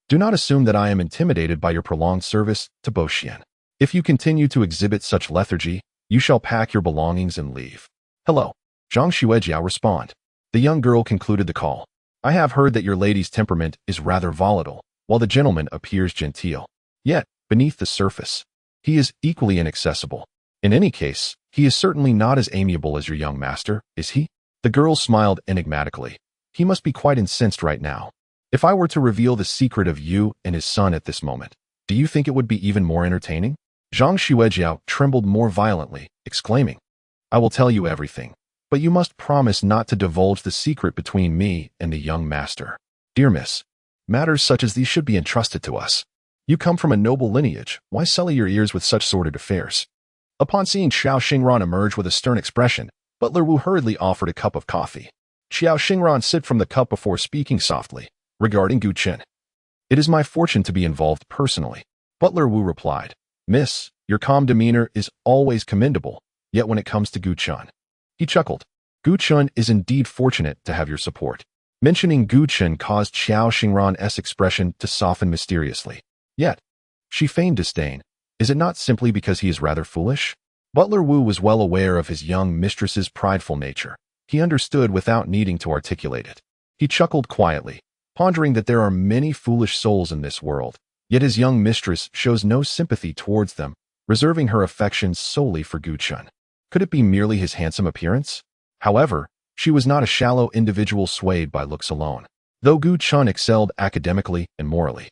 Do not assume that I am intimidated by your prolonged service to Boxian. If you continue to exhibit such lethargy, you shall pack your belongings and leave." "Hello." Zhang Xuejiao respond. The young girl concluded the call. "I have heard that your lady's temperament is rather volatile, while the gentleman appears genteel. Yet, beneath the surface, he is equally inaccessible. In any case, he is certainly not as amiable as your young master, is he?" The girl smiled enigmatically. "He must be quite incensed right now. If I were to reveal the secret of you and his son at this moment, do you think it would be even more entertaining?" Zhang Xuejiao trembled more violently, exclaiming, "I will tell you everything, but you must promise not to divulge the secret between me and the young master. Dear miss, matters such as these should be entrusted to us. You come from a noble lineage, why sully your ears with such sordid affairs?" Upon seeing Xiao Xingran emerge with a stern expression, Butler Wu hurriedly offered a cup of coffee. Xiao Xingran sipped from the cup before speaking softly, "Regarding Gu Qin, it is my fortune to be involved personally." Butler Wu replied, "Miss, your calm demeanor is always commendable, yet when it comes to Gu Qin..." He chuckled. "Gu Qin is indeed fortunate to have your support." Mentioning Gu Qin caused Xiao Xingran's expression to soften mysteriously. Yet, she feigned disdain. Is it not simply because he is rather foolish? Butler Wu was well aware of his young mistress's prideful nature. He understood without needing to articulate it. He chuckled quietly, pondering that there are many foolish souls in this world, yet his young mistress shows no sympathy towards them, reserving her affections solely for Gu Qin. Could it be merely his handsome appearance? However, she was not a shallow individual swayed by looks alone, though Gu Qin excelled academically and morally.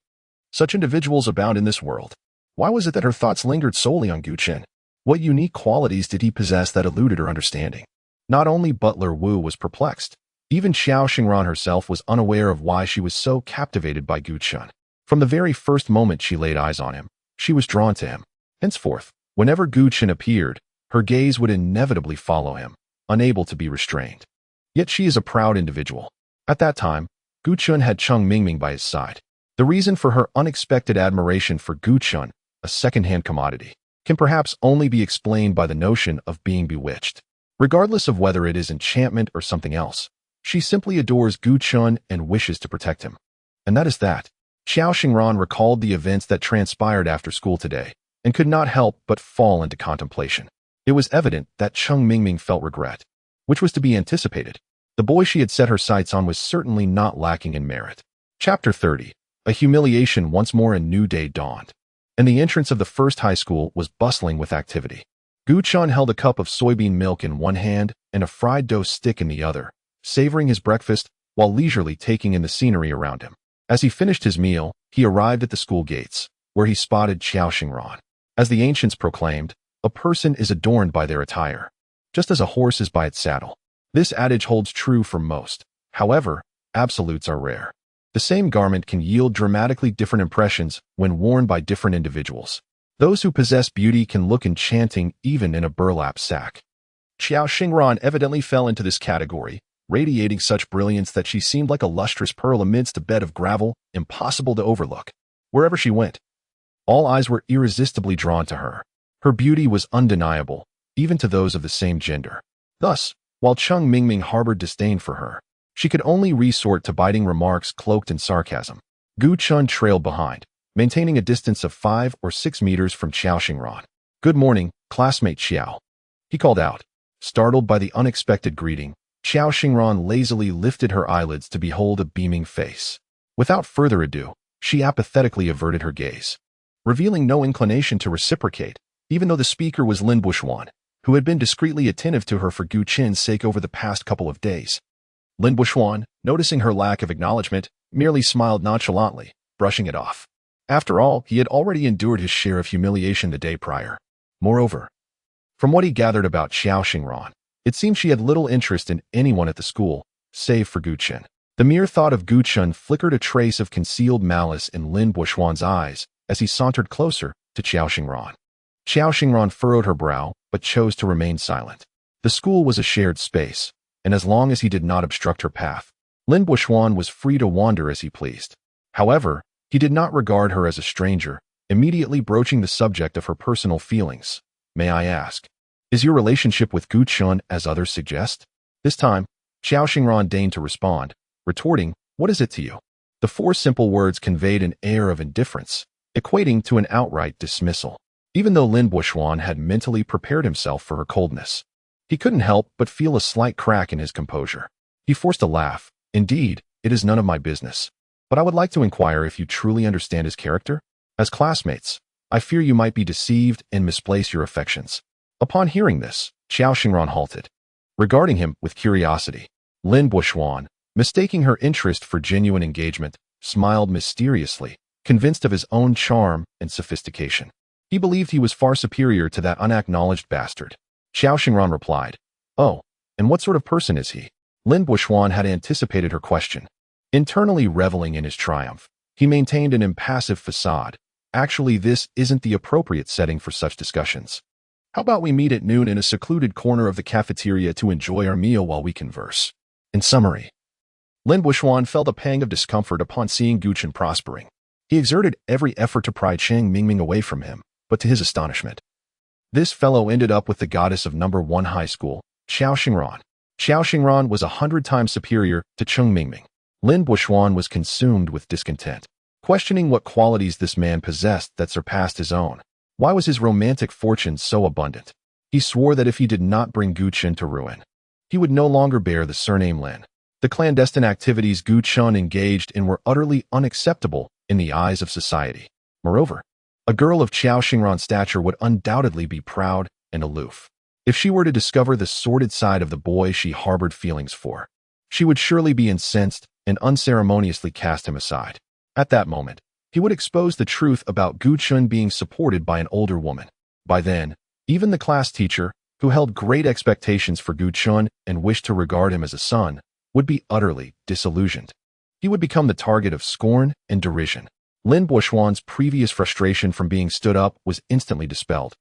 Such individuals abound in this world. Why was it that her thoughts lingered solely on Gu Qin? What unique qualities did he possess that eluded her understanding? Not only Butler Wu was perplexed, even Xiao Xingran herself was unaware of why she was so captivated by Gu Qin. From the very first moment she laid eyes on him, she was drawn to him. Henceforth, whenever Gu Qin appeared, her gaze would inevitably follow him, unable to be restrained. Yet she is a proud individual. At that time, Gu Qin had Cheng Mingming by his side. The reason for her unexpected admiration for Gu Qin, a second-hand commodity, can perhaps only be explained by the notion of being bewitched. Regardless of whether it is enchantment or something else, she simply adores Gu Qin and wishes to protect him. And that is that. Xiao Xingran recalled the events that transpired after school today, and could not help but fall into contemplation. It was evident that Cheng Mingming felt regret, which was to be anticipated. The boy she had set her sights on was certainly not lacking in merit. Chapter 30. A humiliation once more a new day dawned, and the entrance of the first high school was bustling with activity. Gu Qin held a cup of soybean milk in one hand and a fried dough stick in the other, savoring his breakfast while leisurely taking in the scenery around him. As he finished his meal, he arrived at the school gates, where he spotted Xiao Xingran. As the ancients proclaimed, a person is adorned by their attire, just as a horse is by its saddle. This adage holds true for most. However, absolutes are rare. The same garment can yield dramatically different impressions when worn by different individuals. Those who possess beauty can look enchanting even in a burlap sack. Xiao Xingran evidently fell into this category, radiating such brilliance that she seemed like a lustrous pearl amidst a bed of gravel, impossible to overlook. Wherever she went, all eyes were irresistibly drawn to her. Her beauty was undeniable, even to those of the same gender. Thus, while Cheng Mingming harbored disdain for her, she could only resort to biting remarks cloaked in sarcasm. Gu Chun trailed behind, maintaining a distance of 5 or 6 meters from Xiao Xingran. "Good morning, classmate Xiao," he called out. Startled by the unexpected greeting, Xiao Xingran lazily lifted her eyelids to behold a beaming face. Without further ado, she apathetically averted her gaze, revealing no inclination to reciprocate, even though the speaker was Lin Buxuan, who had been discreetly attentive to her for Gu Qin's sake over the past couple of days. Lin Buxuan, noticing her lack of acknowledgement, merely smiled nonchalantly, brushing it off. After all, he had already endured his share of humiliation the day prior. Moreover, from what he gathered about Xiao Xingran, it seemed she had little interest in anyone at the school, save for Gu Qin. The mere thought of Gu Qin flickered a trace of concealed malice in Lin Buxuan's eyes as he sauntered closer to Xiao Xingran. Xiao Xingran furrowed her brow, but chose to remain silent. The school was a shared space, and as long as he did not obstruct her path, Lin Buxuan was free to wander as he pleased. However, he did not regard her as a stranger, immediately broaching the subject of her personal feelings. "May I ask, is your relationship with Gu Qin as others suggest?" This time, Xiao Xingran deigned to respond, retorting, "What is it to you?" The 4 simple words conveyed an air of indifference, equating to an outright dismissal. Even though Lin Buxuan had mentally prepared himself for her coldness, he couldn't help but feel a slight crack in his composure. He forced a laugh. "Indeed, it is none of my business. But I would like to inquire if you truly understand his character? As classmates, I fear you might be deceived and misplace your affections." Upon hearing this, Xiao Xingran halted, regarding him with curiosity. Lin Buxuan, mistaking her interest for genuine engagement, smiled mysteriously, convinced of his own charm and sophistication. He believed he was far superior to that unacknowledged bastard. Xiao Xingran replied, "Oh, and what sort of person is he?" Lin Buxuan had anticipated her question. Internally reveling in his triumph, he maintained an impassive facade. "Actually, this isn't the appropriate setting for such discussions. How about we meet at noon in a secluded corner of the cafeteria to enjoy our meal while we converse?" In summary, Lin Buxuan felt a pang of discomfort upon seeing Gu Qin prospering. He exerted every effort to pry Cheng Mingming away from him, but to his astonishment, this fellow ended up with the goddess of number 1 high school, Xiao Xingran. Xiao Xingran was 100 times superior to Cheng Mingming. Lin Buxuan was consumed with discontent, questioning what qualities this man possessed that surpassed his own. Why was his romantic fortune so abundant? He swore that if he did not bring Gu Qin to ruin, he would no longer bear the surname Lin. The clandestine activities Gu Qin engaged in were utterly unacceptable in the eyes of society. Moreover, a girl of Xiao Xingran's stature would undoubtedly be proud and aloof. If she were to discover the sordid side of the boy she harbored feelings for, she would surely be incensed and unceremoniously cast him aside. At that moment, he would expose the truth about Gu Qin being supported by an older woman. By then, even the class teacher, who held great expectations for Gu Qin and wished to regard him as a son, would be utterly disillusioned. He would become the target of scorn and derision. Lin Buxuan's previous frustration from being stood up was instantly dispelled.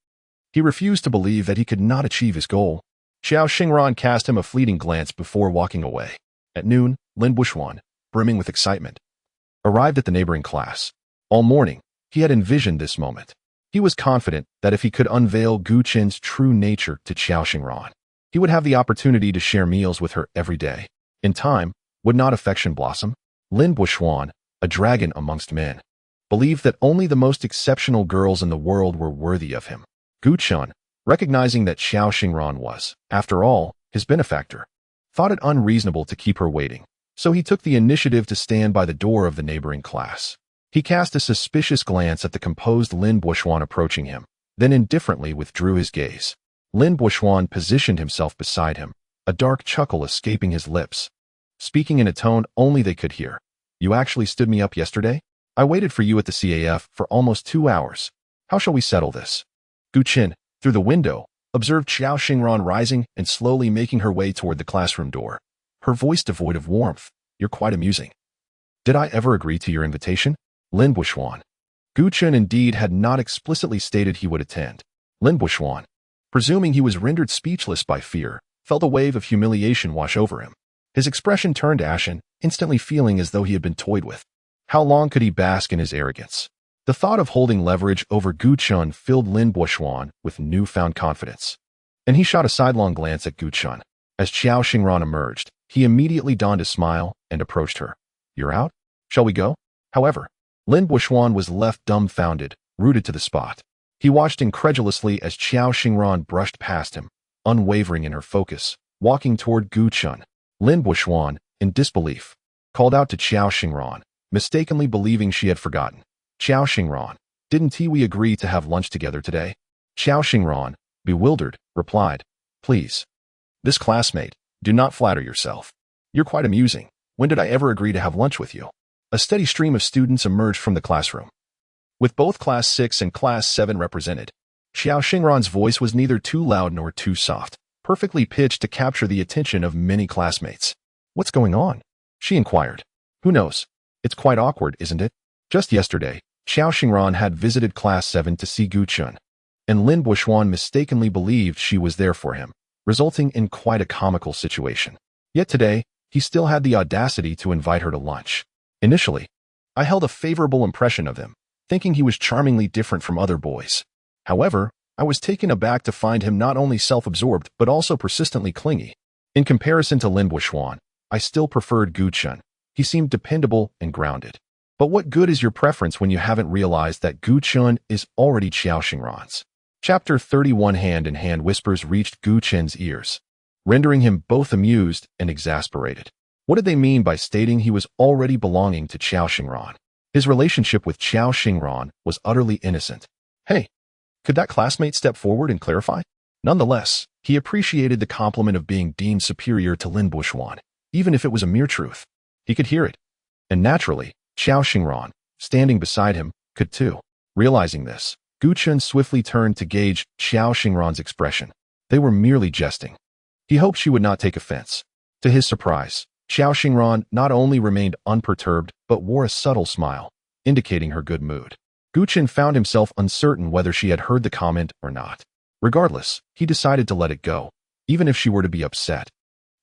He refused to believe that he could not achieve his goal. Xiao Xingran cast him a fleeting glance before walking away. At noon, Lin Buxuan, brimming with excitement, arrived at the neighboring class. All morning, he had envisioned this moment. He was confident that if he could unveil Gu Qin's true nature to Xiao Xingran, he would have the opportunity to share meals with her every day. In time, would not affection blossom? Lin Buxuan, a dragon amongst men, believed that only the most exceptional girls in the world were worthy of him. Gu Qin, recognizing that Xiao Xingran was, after all, his benefactor, thought it unreasonable to keep her waiting, so he took the initiative to stand by the door of the neighboring class. He cast a suspicious glance at the composed Lin Buxuan approaching him, then indifferently withdrew his gaze. Lin Buxuan positioned himself beside him, a dark chuckle escaping his lips, speaking in a tone only they could hear. "You actually stood me up yesterday? I waited for you at the CAF for almost 2 hours. How shall we settle this?" Gu Qin, through the window, observed Xiao Xingran rising and slowly making her way toward the classroom door. Her voice devoid of warmth. "You're quite amusing. Did I ever agree to your invitation?" Lin Buxuan. Gu Qin indeed had not explicitly stated he would attend. Lin Buxuan, presuming he was rendered speechless by fear, felt a wave of humiliation wash over him. His expression turned ashen, instantly feeling as though he had been toyed with. How long could he bask in his arrogance? The thought of holding leverage over Gu Qin filled Lin Buxuan with newfound confidence. and he shot a sidelong glance at Gu Chun. As Qiao Xingran emerged, he immediately donned a smile and approached her. "You're out? Shall we go?" However, Lin Buishuan was left dumbfounded, rooted to the spot. He watched incredulously as Qiao Xingran brushed past him, unwavering in her focus, walking toward Gu Chun. Lin Buishuan, in disbelief, called out to Qiao Xingran, mistakenly believing she had forgotten. "Qiao Xingran, didn't we agree to have lunch together today?" Qiao Xingran, bewildered, replied, "Please. This classmate, do not flatter yourself. You're quite amusing. When did I ever agree to have lunch with you?" A steady stream of students emerged from the classroom. With both Class 6 and Class 7 represented, Qiao Xingran's voice was neither too loud nor too soft, perfectly pitched to capture the attention of many classmates. "What's going on?" she inquired. "Who knows? It's quite awkward, isn't it?" Just yesterday, Qiao Xingran had visited Class 7 to see Gu Chun, and Lin Buishuan mistakenly believed she was there for him, resulting in quite a comical situation. Yet today, he still had the audacity to invite her to lunch. Initially, I held a favorable impression of him, thinking he was charmingly different from other boys. However, I was taken aback to find him not only self-absorbed but also persistently clingy. In comparison to Lin Buishuan, I still preferred Gu Chun. He seemed dependable and grounded. But what good is your preference when you haven't realized that Gu Chun is already Qiao Xingran's? Chapter 31 Hand-in-hand whispers reached Gu Chun's ears, rendering him both amused and exasperated. What did they mean by stating he was already belonging to Qiao Xingran? His relationship with Qiao Xingran was utterly innocent. Hey, could that classmate step forward and clarify? Nonetheless, he appreciated the compliment of being deemed superior to Lin Buishuan, even if it was a mere truth. He could hear it. And naturally, Qiao Xingran, standing beside him, could too. Realizing this, Gu Chun swiftly turned to gauge Qiao Xingran's expression. They were merely jesting. He hoped she would not take offense. To his surprise, Qiao Xingran not only remained unperturbed, but wore a subtle smile, indicating her good mood. Gu Chun found himself uncertain whether she had heard the comment or not. Regardless, he decided to let it go, even if she were to be upset.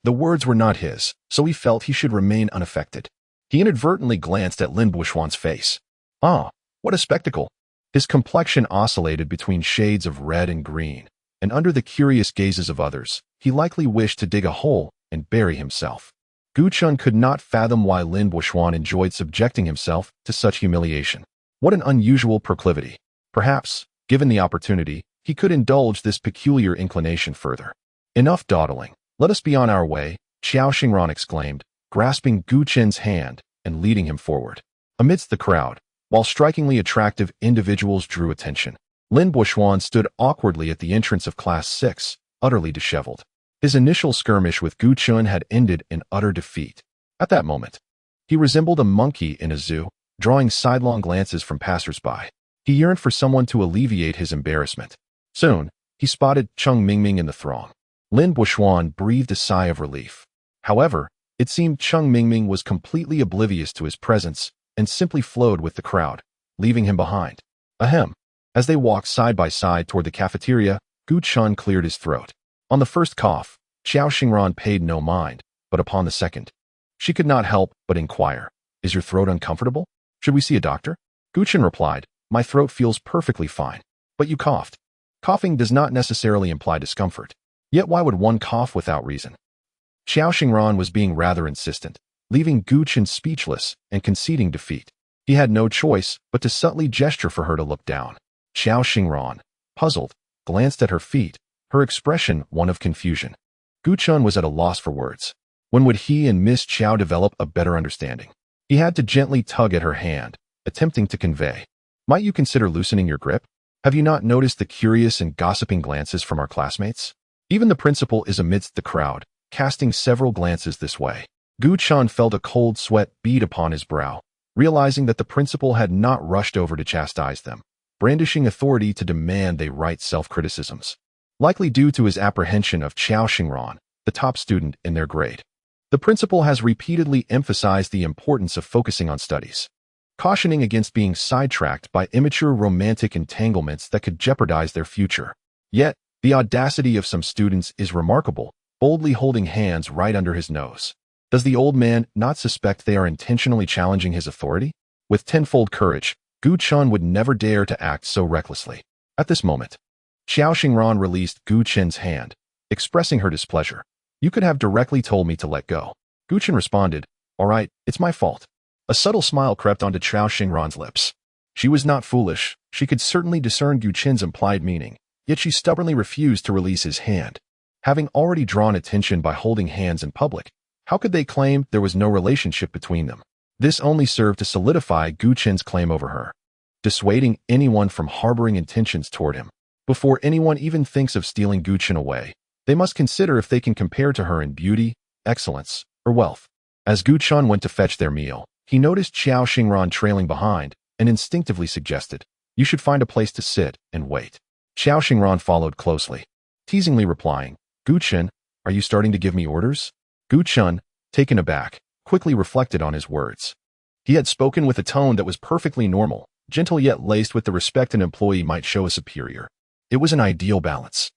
The words were not his, so he felt he should remain unaffected. He inadvertently glanced at Lin Buishuan's face. Ah, what a spectacle! His complexion oscillated between shades of red and green, and under the curious gazes of others, he likely wished to dig a hole and bury himself. Gu Chun could not fathom why Lin Buishuan enjoyed subjecting himself to such humiliation. What an unusual proclivity. Perhaps, given the opportunity, he could indulge this peculiar inclination further. "Enough dawdling. Let us be on our way," Qiao Xingran exclaimed, grasping Gu Chun's hand and leading him forward. Amidst the crowd, while strikingly attractive individuals drew attention, Lin Buishuan stood awkwardly at the entrance of Class 6, utterly disheveled. His initial skirmish with Gu Chun had ended in utter defeat. At that moment, he resembled a monkey in a zoo, drawing sidelong glances from passers-by. He yearned for someone to alleviate his embarrassment. Soon, he spotted Cheng Mingming in the throng. Lin Buishuan breathed a sigh of relief. However, it seemed Cheng Mingming was completely oblivious to his presence and simply flowed with the crowd, leaving him behind. Ahem. As they walked side by side toward the cafeteria, Gu Chun cleared his throat. On the first cough, Qiao Xingran paid no mind, but upon the second, she could not help but inquire, "Is your throat uncomfortable? Should we see a doctor?" Gu Chun replied, "My throat feels perfectly fine, but you coughed." Coughing does not necessarily imply discomfort. Yet why would one cough without reason? Qiao Xingran was being rather insistent, leaving Gu Chun speechless and conceding defeat. He had no choice but to subtly gesture for her to look down. Qiao Xingran, puzzled, glanced at her feet, her expression one of confusion. Gu Chun was at a loss for words. When would he and Miss Qiao develop a better understanding? He had to gently tug at her hand, attempting to convey, "Might you consider loosening your grip? Have you not noticed the curious and gossiping glances from our classmates?" Even the principal is amidst the crowd, casting several glances this way. Gu Chun felt a cold sweat bead upon his brow, realizing that the principal had not rushed over to chastise them, brandishing authority to demand they write self-criticisms, likely due to his apprehension of Qiao Xingran, the top student in their grade. The principal has repeatedly emphasized the importance of focusing on studies, cautioning against being sidetracked by immature romantic entanglements that could jeopardize their future. Yet, the audacity of some students is remarkable, boldly holding hands right under his nose. Does the old man not suspect they are intentionally challenging his authority? With tenfold courage, Gu Chun would never dare to act so recklessly. At this moment, Xiao Xingran released Gu Qin's hand, expressing her displeasure. You could have directly told me to let go. Gu Qin responded, all right, it's my fault. A subtle smile crept onto Xiao Xingran's lips. She was not foolish. She could certainly discern Gu Qin's implied meaning, yet she stubbornly refused to release his hand. Having already drawn attention by holding hands in public, how could they claim there was no relationship between them? This only served to solidify Gu Qin's claim over her, dissuading anyone from harboring intentions toward him. Before anyone even thinks of stealing Gu Qin away, they must consider if they can compare to her in beauty, excellence, or wealth. As Gu Qin went to fetch their meal, he noticed Xiao Xingran trailing behind and instinctively suggested, you should find a place to sit and wait. Xiao Xingran followed closely, teasingly replying, Gu Qin, are you starting to give me orders? Gu Qin, taken aback, quickly reflected on his words. He had spoken with a tone that was perfectly normal, gentle yet laced with the respect an employee might show a superior. It was an ideal balance.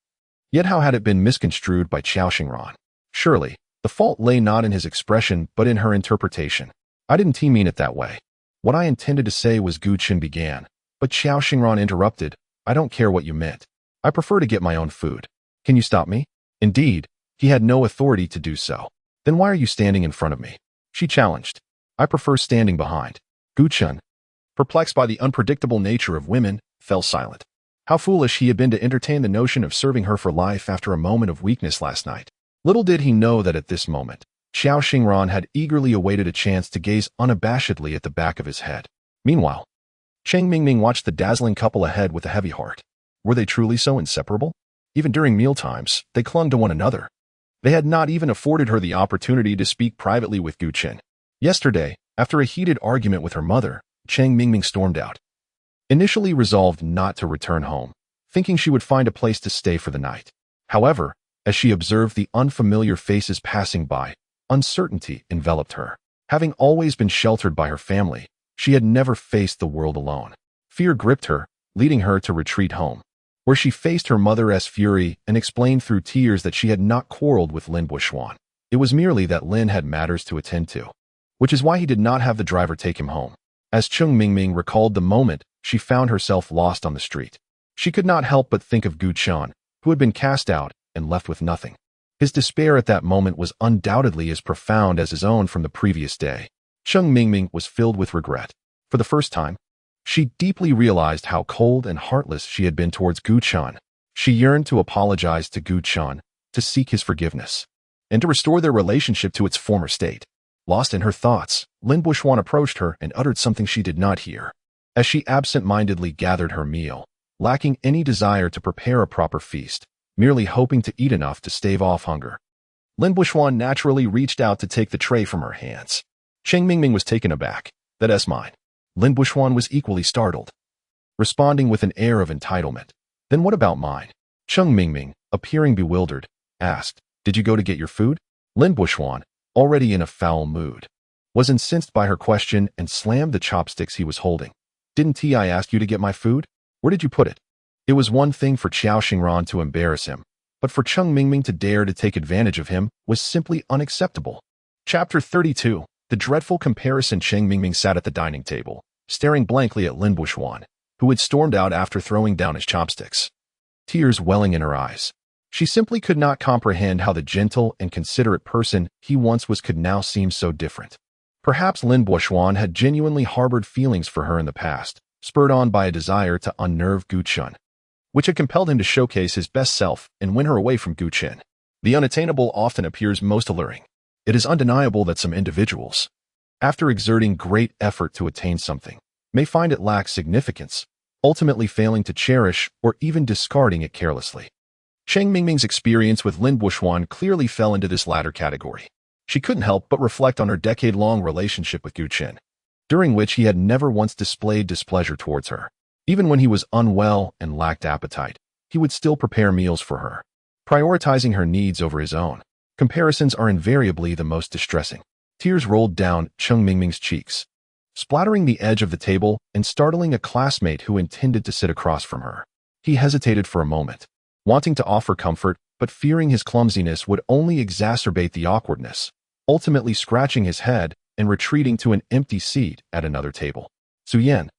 Yet how had it been misconstrued by Xiao Xingran? Surely, the fault lay not in his expression but in her interpretation. I didn't mean it that way. What I intended to say was Gu Qin began, but Xiao Xingran interrupted, I don't care what you meant. I prefer to get my own food. Can you stop me? Indeed, he had no authority to do so. Then why are you standing in front of me? She challenged. I prefer standing behind. Gu Qin, perplexed by the unpredictable nature of women, fell silent. How foolish he had been to entertain the notion of serving her for life after a moment of weakness last night. Little did he know that at this moment, Xiao Xingran had eagerly awaited a chance to gaze unabashedly at the back of his head. Meanwhile, Cheng Mingming watched the dazzling couple ahead with a heavy heart. Were they truly so inseparable? Even during mealtimes, they clung to one another. They had not even afforded her the opportunity to speak privately with Gu Qin. Yesterday, after a heated argument with her mother, Cheng Mingming stormed out. Initially resolved not to return home, thinking she would find a place to stay for the night. However, as she observed the unfamiliar faces passing by, uncertainty enveloped her. Having always been sheltered by her family, she had never faced the world alone. Fear gripped her, leading her to retreat home, where she faced her mother's fury and explained through tears that she had not quarreled with Lin Buishuan. It was merely that Lin had matters to attend to, which is why he did not have the driver take him home. As Cheng Mingming recalled the moment, she found herself lost on the street. She could not help but think of Gu Qin, who had been cast out and left with nothing. His despair at that moment was undoubtedly as profound as his own from the previous day. Cheng Mingming was filled with regret. For the first time, she deeply realized how cold and heartless she had been towards Gu Qin. She yearned to apologize to Gu Qin, to seek his forgiveness, and to restore their relationship to its former state. Lost in her thoughts, Lin Buishuan approached her and uttered something she did not hear. As she absent-mindedly gathered her meal, lacking any desire to prepare a proper feast, merely hoping to eat enough to stave off hunger, Lin Buishuan naturally reached out to take the tray from her hands. Cheng Mingming was taken aback. That's mine. Lin Buishuan was equally startled, responding with an air of entitlement. Then what about mine? Cheng Mingming, appearing bewildered, asked, did you go to get your food? Lin Buishuan, already in a foul mood, was incensed by her question and slammed the chopsticks he was holding. Didn't I ask you to get my food? Where did you put it? It was one thing for Xiao Xingran to embarrass him, but for Cheng Mingming to dare to take advantage of him was simply unacceptable. Chapter 32. The dreadful comparison. Cheng Mingming sat at the dining table, staring blankly at Lin Buishuan, who had stormed out after throwing down his chopsticks, tears welling in her eyes. She simply could not comprehend how the gentle and considerate person he once was could now seem so different. Perhaps Lin Buishuan had genuinely harbored feelings for her in the past, spurred on by a desire to unnerve Gu Qin, which had compelled him to showcase his best self and win her away from Gu Qin. The unattainable often appears most alluring. It is undeniable that some individuals, after exerting great effort to attain something, may find it lacks significance, ultimately failing to cherish or even discarding it carelessly. Cheng Mingming's experience with Lin Buishuan clearly fell into this latter category. She couldn't help but reflect on her decade-long relationship with Gu Qin, during which he had never once displayed displeasure towards her. Even when he was unwell and lacked appetite, he would still prepare meals for her, prioritizing her needs over his own. Comparisons are invariably the most distressing. Tears rolled down Cheng Mingming's cheeks, splattering the edge of the table and startling a classmate who intended to sit across from her. He hesitated for a moment, wanting to offer comfort, but fearing his clumsiness would only exacerbate the awkwardness, ultimately scratching his head and retreating to an empty seat at another table. Su Yan,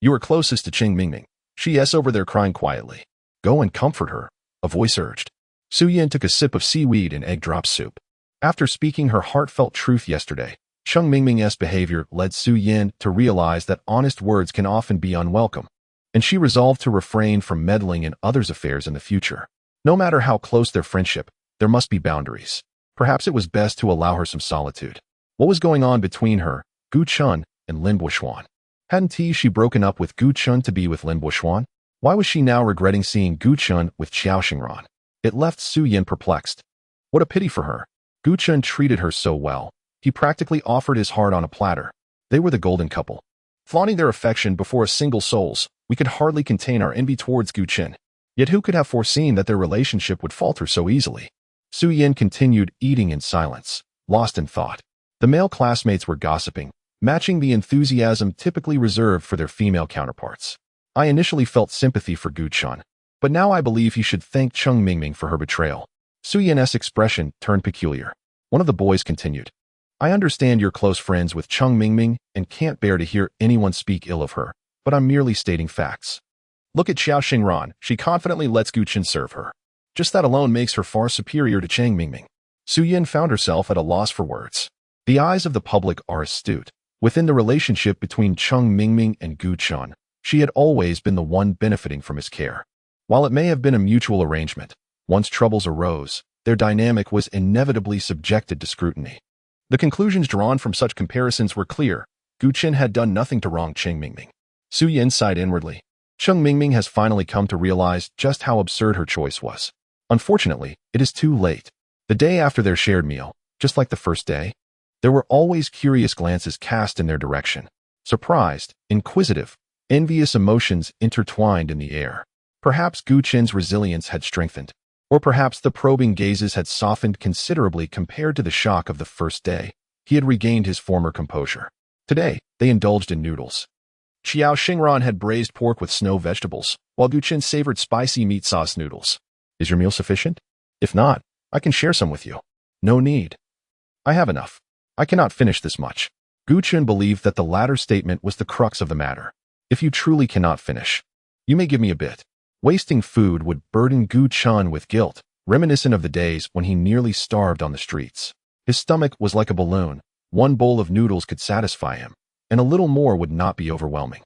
you are closest to Cheng Mingming. She is over there crying quietly. Go and comfort her, a voice urged. Su Yin took a sip of seaweed and egg drop soup. After speaking her heartfelt truth yesterday, Cheng Mingming's behavior led Su Yin to realize that honest words can often be unwelcome, and she resolved to refrain from meddling in others' affairs in the future. No matter how close their friendship, there must be boundaries. Perhaps it was best to allow her some solitude. What was going on between her, Gu Chun, and Lin Buishuan? Hadn't she broken up with Gu Chun to be with Lin Buishuan? Why was she now regretting seeing Gu Chun with Xiao Xingran? It left Su Yin perplexed. What a pity for her. Gu Chun treated her so well. He practically offered his heart on a platter. They were the golden couple. Flaunting their affection before a single soul's, we could hardly contain our envy towards Gu Chun. Yet who could have foreseen that their relationship would falter so easily? Su Yin continued eating in silence, lost in thought. The male classmates were gossiping, matching the enthusiasm typically reserved for their female counterparts. I initially felt sympathy for Gu Chun, but now I believe he should thank Cheng Mingming for her betrayal. Su Yin's expression turned peculiar. One of the boys continued. I understand you're close friends with Cheng Mingming and can't bear to hear anyone speak ill of her, but I'm merely stating facts. Look at Xiao Xingran, she confidently lets Gu Chun serve her. Just that alone makes her far superior to Cheng Mingming. Su Yin found herself at a loss for words. The eyes of the public are astute. Within the relationship between Cheng Mingming and Gu Chun, she had always been the one benefiting from his care. While it may have been a mutual arrangement, once troubles arose, their dynamic was inevitably subjected to scrutiny. The conclusions drawn from such comparisons were clear. Gu Chun had done nothing to wrong Cheng Mingming. Su Yin sighed inwardly. Cheng Mingming has finally come to realize just how absurd her choice was. Unfortunately, it is too late. The day after their shared meal, just like the first day, there were always curious glances cast in their direction. Surprised, inquisitive, envious emotions intertwined in the air. Perhaps Gu Chun's resilience had strengthened, or perhaps the probing gazes had softened considerably compared to the shock of the first day. He had regained his former composure. Today, they indulged in noodles. Xiao Xingran had braised pork with snow vegetables, while Gu Chun savored spicy meat sauce noodles. Is your meal sufficient? If not, I can share some with you. No need. I have enough. I cannot finish this much. Gu Chun believed that the latter statement was the crux of the matter. If you truly cannot finish, you may give me a bit. Wasting food would burden Gu Chun with guilt, reminiscent of the days when he nearly starved on the streets. His stomach was like a balloon. One bowl of noodles could satisfy him, and a little more would not be overwhelming.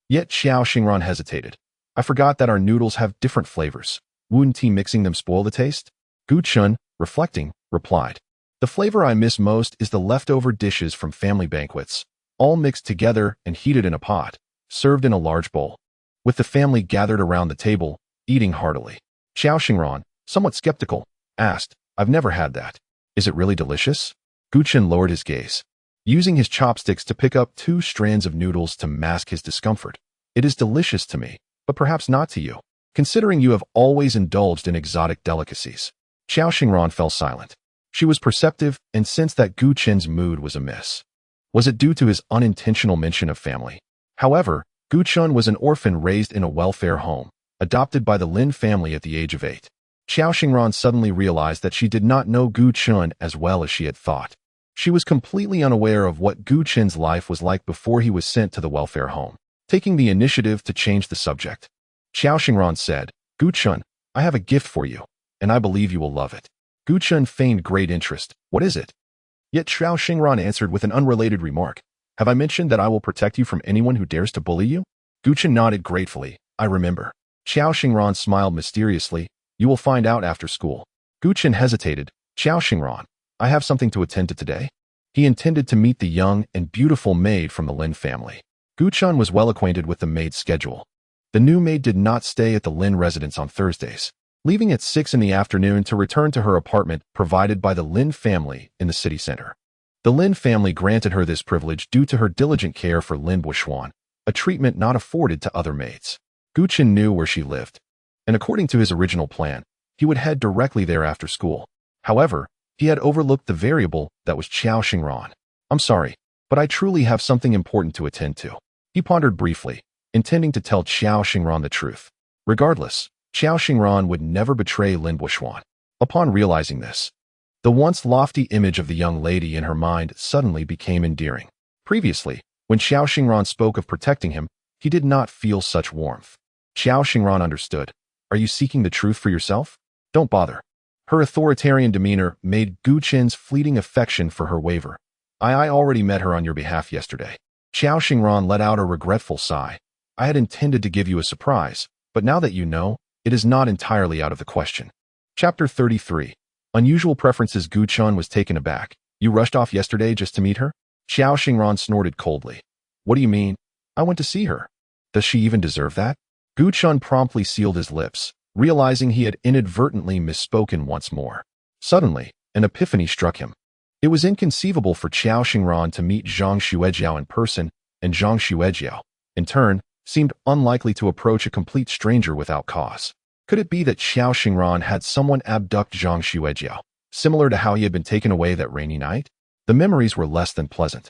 Yet Xiao Xingran hesitated. I forgot that our noodles have different flavors. Wouldn't mixing them spoil the taste? Gu Chun, reflecting, replied. The flavor I miss most is the leftover dishes from family banquets, all mixed together and heated in a pot, served in a large bowl. With the family gathered around the table, eating heartily. Xiao Xingran, somewhat skeptical, asked, I've never had that. Is it really delicious? Gu Chun lowered his gaze, using his chopsticks to pick up 2 strands of noodles to mask his discomfort. It is delicious to me, but perhaps not to you, considering you have always indulged in exotic delicacies. Xiao Xingran fell silent. She was perceptive and sensed that Gu Chun's mood was amiss. Was it due to his unintentional mention of family? However, Gu Chun was an orphan raised in a welfare home, adopted by the Lin family at the age of 8. Xiao Xingran suddenly realized that she did not know Gu Chun as well as she had thought. She was completely unaware of what Gu Chun's life was like before he was sent to the welfare home. Taking the initiative to change the subject, Xiao Xingran said, Gu Chun, I have a gift for you, and I believe you will love it. Gu Chun feigned great interest. What is it? Yet Xiao Xingran answered with an unrelated remark. Have I mentioned that I will protect you from anyone who dares to bully you? Gu Chun nodded gratefully. I remember. Xiao Xingran smiled mysteriously. You will find out after school. Gu Chun hesitated. Xiao Xingran, I have something to attend to today. He intended to meet the young and beautiful maid from the Lin family. Gu Chun was well acquainted with the maid's schedule. The new maid did not stay at the Lin residence on Thursdays, leaving at 6 in the afternoon to return to her apartment provided by the Lin family in the city center. The Lin family granted her this privilege due to her diligent care for Lin Buishuan, a treatment not afforded to other maids. Gu Chun knew where she lived, and according to his original plan, he would head directly there after school. However, he had overlooked the variable that was Xiao Xingran. I'm sorry, but I truly have something important to attend to. He pondered briefly, intending to tell Xiao Xingran the truth. Regardless, Xiao Xingran would never betray Lin Buishuan. Upon realizing this, the once lofty image of the young lady in her mind suddenly became endearing. Previously, when Xiao Xingran spoke of protecting him, he did not feel such warmth. Xiao Xingran understood. Are you seeking the truth for yourself? Don't bother. Her authoritarian demeanor made Gu Chen's fleeting affection for her waver. I already met her on your behalf yesterday. Xiao Xingran let out a regretful sigh. I had intended to give you a surprise, but now that you know, it is not entirely out of the question. Chapter 33. Unusual preferences. Gu Chen was taken aback. You rushed off yesterday just to meet her? Xiao Xingran snorted coldly. What do you mean? I went to see her. Does she even deserve that? Gu Chen promptly sealed his lips, realizing he had inadvertently misspoken once more. Suddenly, an epiphany struck him. It was inconceivable for Xiao Xingran to meet Zhang Xuejiao in person, and Zhang Xuejiao, in turn, seemed unlikely to approach a complete stranger without cause. Could it be that Xiao Xingran had someone abduct Zhang Xuejiao, similar to how he had been taken away that rainy night? The memories were less than pleasant,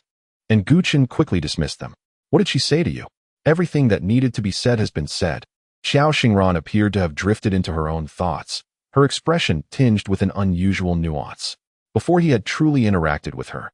and Gu Chen quickly dismissed them. What did she say to you? Everything that needed to be said has been said. Xiao Xingran appeared to have drifted into her own thoughts, her expression tinged with an unusual nuance. Before he had truly interacted with her,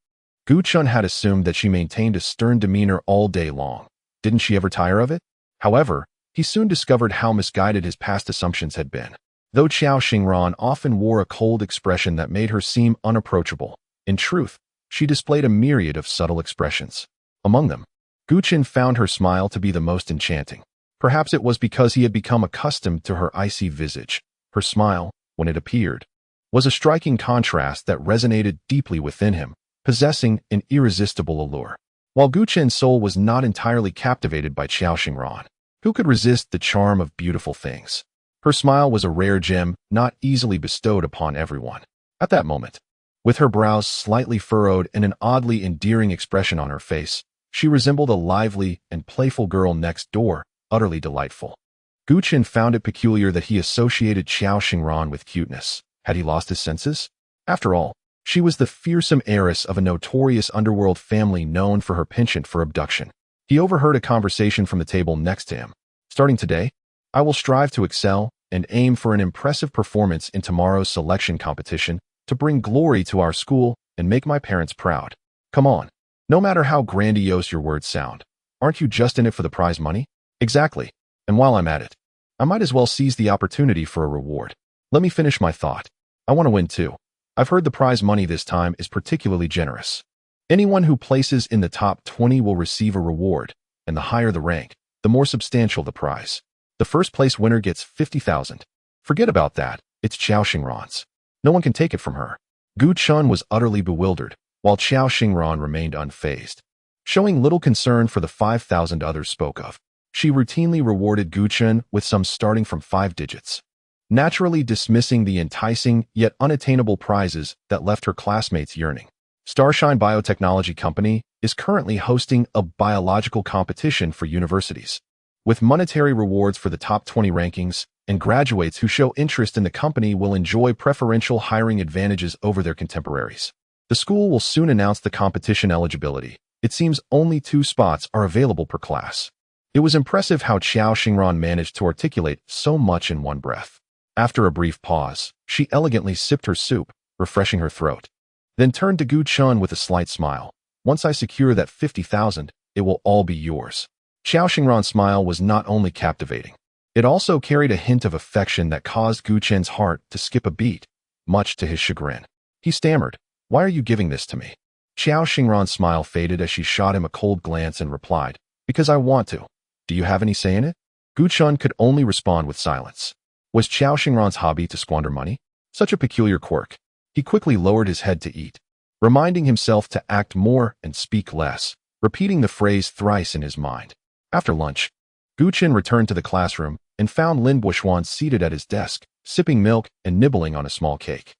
Gu Chen had assumed that she maintained a stern demeanor all day long. Didn't she ever tire of it? However, he soon discovered how misguided his past assumptions had been. Though Xiao Xingran often wore a cold expression that made her seem unapproachable, in truth, she displayed a myriad of subtle expressions. Among them, Gu Chen found her smile to be the most enchanting. Perhaps it was because he had become accustomed to her icy visage. Her smile, when it appeared, was a striking contrast that resonated deeply within him, possessing an irresistible allure. While Gu Chen's soul was not entirely captivated by Xiao Xingran, who could resist the charm of beautiful things? Her smile was a rare gem, not easily bestowed upon everyone. At that moment, with her brows slightly furrowed and an oddly endearing expression on her face, she resembled a lively and playful girl next door, utterly delightful. Gu Chen found it peculiar that he associated Xiao Xingran with cuteness. Had he lost his senses? After all, she was the fearsome heiress of a notorious underworld family known for her penchant for abduction. He overheard a conversation from the table next to him. Starting today, I will strive to excel and aim for an impressive performance in tomorrow's selection competition to bring glory to our school and make my parents proud. Come on. No matter how grandiose your words sound, aren't you just in it for the prize money? Exactly. And while I'm at it, I might as well seize the opportunity for a reward. Let me finish my thought. I want to win too. I've heard the prize money this time is particularly generous. Anyone who places in the top 20 will receive a reward, and the higher the rank, the more substantial the prize. The first place winner gets 50,000. Forget about that. It's Xiao Xingran's. No one can take it from her. Gu Chen was utterly bewildered, while Xiao Xingran remained unfazed. Showing little concern for the 5,000 others spoke of, she routinely rewarded Gu Chen with sums starting from 5 digits, naturally dismissing the enticing yet unattainable prizes that left her classmates yearning. Starshine Biotechnology Company is currently hosting a biological competition for universities, with monetary rewards for the top 20 rankings, and graduates who show interest in the company will enjoy preferential hiring advantages over their contemporaries. The school will soon announce the competition eligibility. It seems only 2 spots are available per class. It was impressive how Xiao Xingran managed to articulate so much in one breath. After a brief pause, she elegantly sipped her soup, refreshing her throat, then turned to Gu Chen with a slight smile. Once I secure that 50,000, it will all be yours. Xiao Xingran's smile was not only captivating, it also carried a hint of affection that caused Gu Chen's heart to skip a beat, much to his chagrin. He stammered, "Why are you giving this to me?" Xiao Xingran's smile faded as she shot him a cold glance and replied, "Because I want to. Do you have any say in it?" Gu Chen could only respond with silence. Was Xiao Xingran's hobby to squander money? Such a peculiar quirk. He quickly lowered his head to eat, reminding himself to act more and speak less, repeating the phrase thrice in his mind. After lunch, Gu Chen returned to the classroom and found Lin Buishuan seated at his desk, sipping milk and nibbling on a small cake.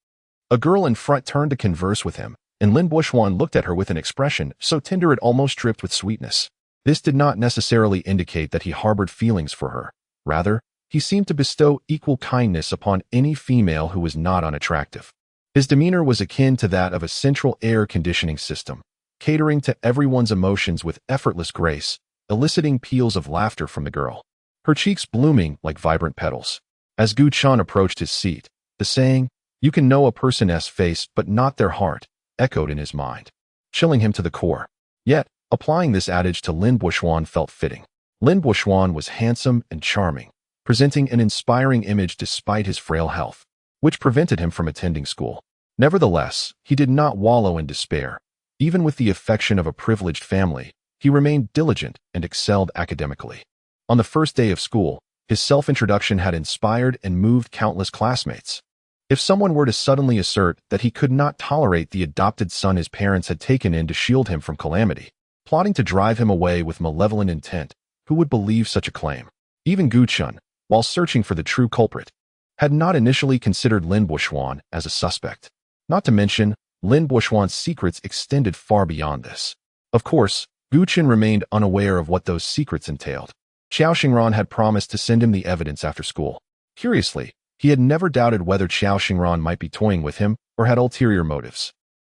A girl in front turned to converse with him, and Lin Buishuan looked at her with an expression so tender it almost dripped with sweetness. This did not necessarily indicate that he harbored feelings for her. Rather, he seemed to bestow equal kindness upon any female who was not unattractive. His demeanor was akin to that of a central air conditioning system, catering to everyone's emotions with effortless grace, eliciting peals of laughter from the girl, her cheeks blooming like vibrant petals. As Gu Chen approached his seat, the saying, "You can know a person's face but not their heart," echoed in his mind, chilling him to the core. Yet, applying this adage to Lin Buishuan felt fitting. Lin Buishuan was handsome and charming, presenting an inspiring image despite his frail health, which prevented him from attending school. Nevertheless, he did not wallow in despair. Even with the affection of a privileged family, he remained diligent and excelled academically. On the first day of school, his self-introduction had inspired and moved countless classmates. If someone were to suddenly assert that he could not tolerate the adopted son his parents had taken in to shield him from calamity, plotting to drive him away with malevolent intent, who would believe such a claim? Even Gu Chun, while searching for the true culprit, had not initially considered Lin Buoxuan as a suspect. Not to mention, Lin Buoxuan's secrets extended far beyond this. Of course, Gu Chun remained unaware of what those secrets entailed. Qiao Xingran had promised to send him the evidence after school. Curiously, he had never doubted whether Qiao Xingran might be toying with him or had ulterior motives.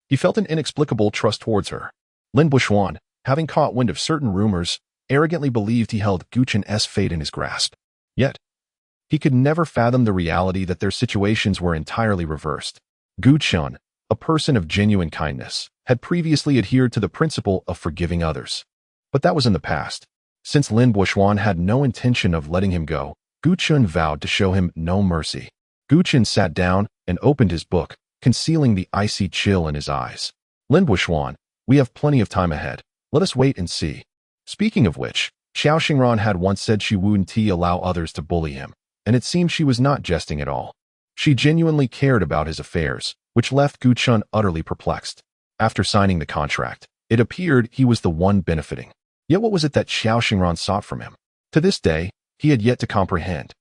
He felt an inexplicable trust towards her. Lin Buoxuan, having caught wind of certain rumors, arrogantly believed he held Gu Chun's fate in his grasp. Yet, he could never fathom the reality that their situations were entirely reversed. Gu Chun, a person of genuine kindness, had previously adhered to the principle of forgiving others. But that was in the past. Since Lin Buoxuan had no intention of letting him go, Gu Chun vowed to show him no mercy. Gu Chun sat down and opened his book, concealing the icy chill in his eyes. Lin Buoxuan, we have plenty of time ahead. Let us wait and see. Speaking of which, Qiao Xingran had once said she wouldn't allow others to bully him, and it seemed she was not jesting at all. She genuinely cared about his affairs, which left Gu Chun utterly perplexed. After signing the contract, it appeared he was the one benefiting. Yet what was it that Qiao Xingran sought from him? To this day, he had yet to comprehend.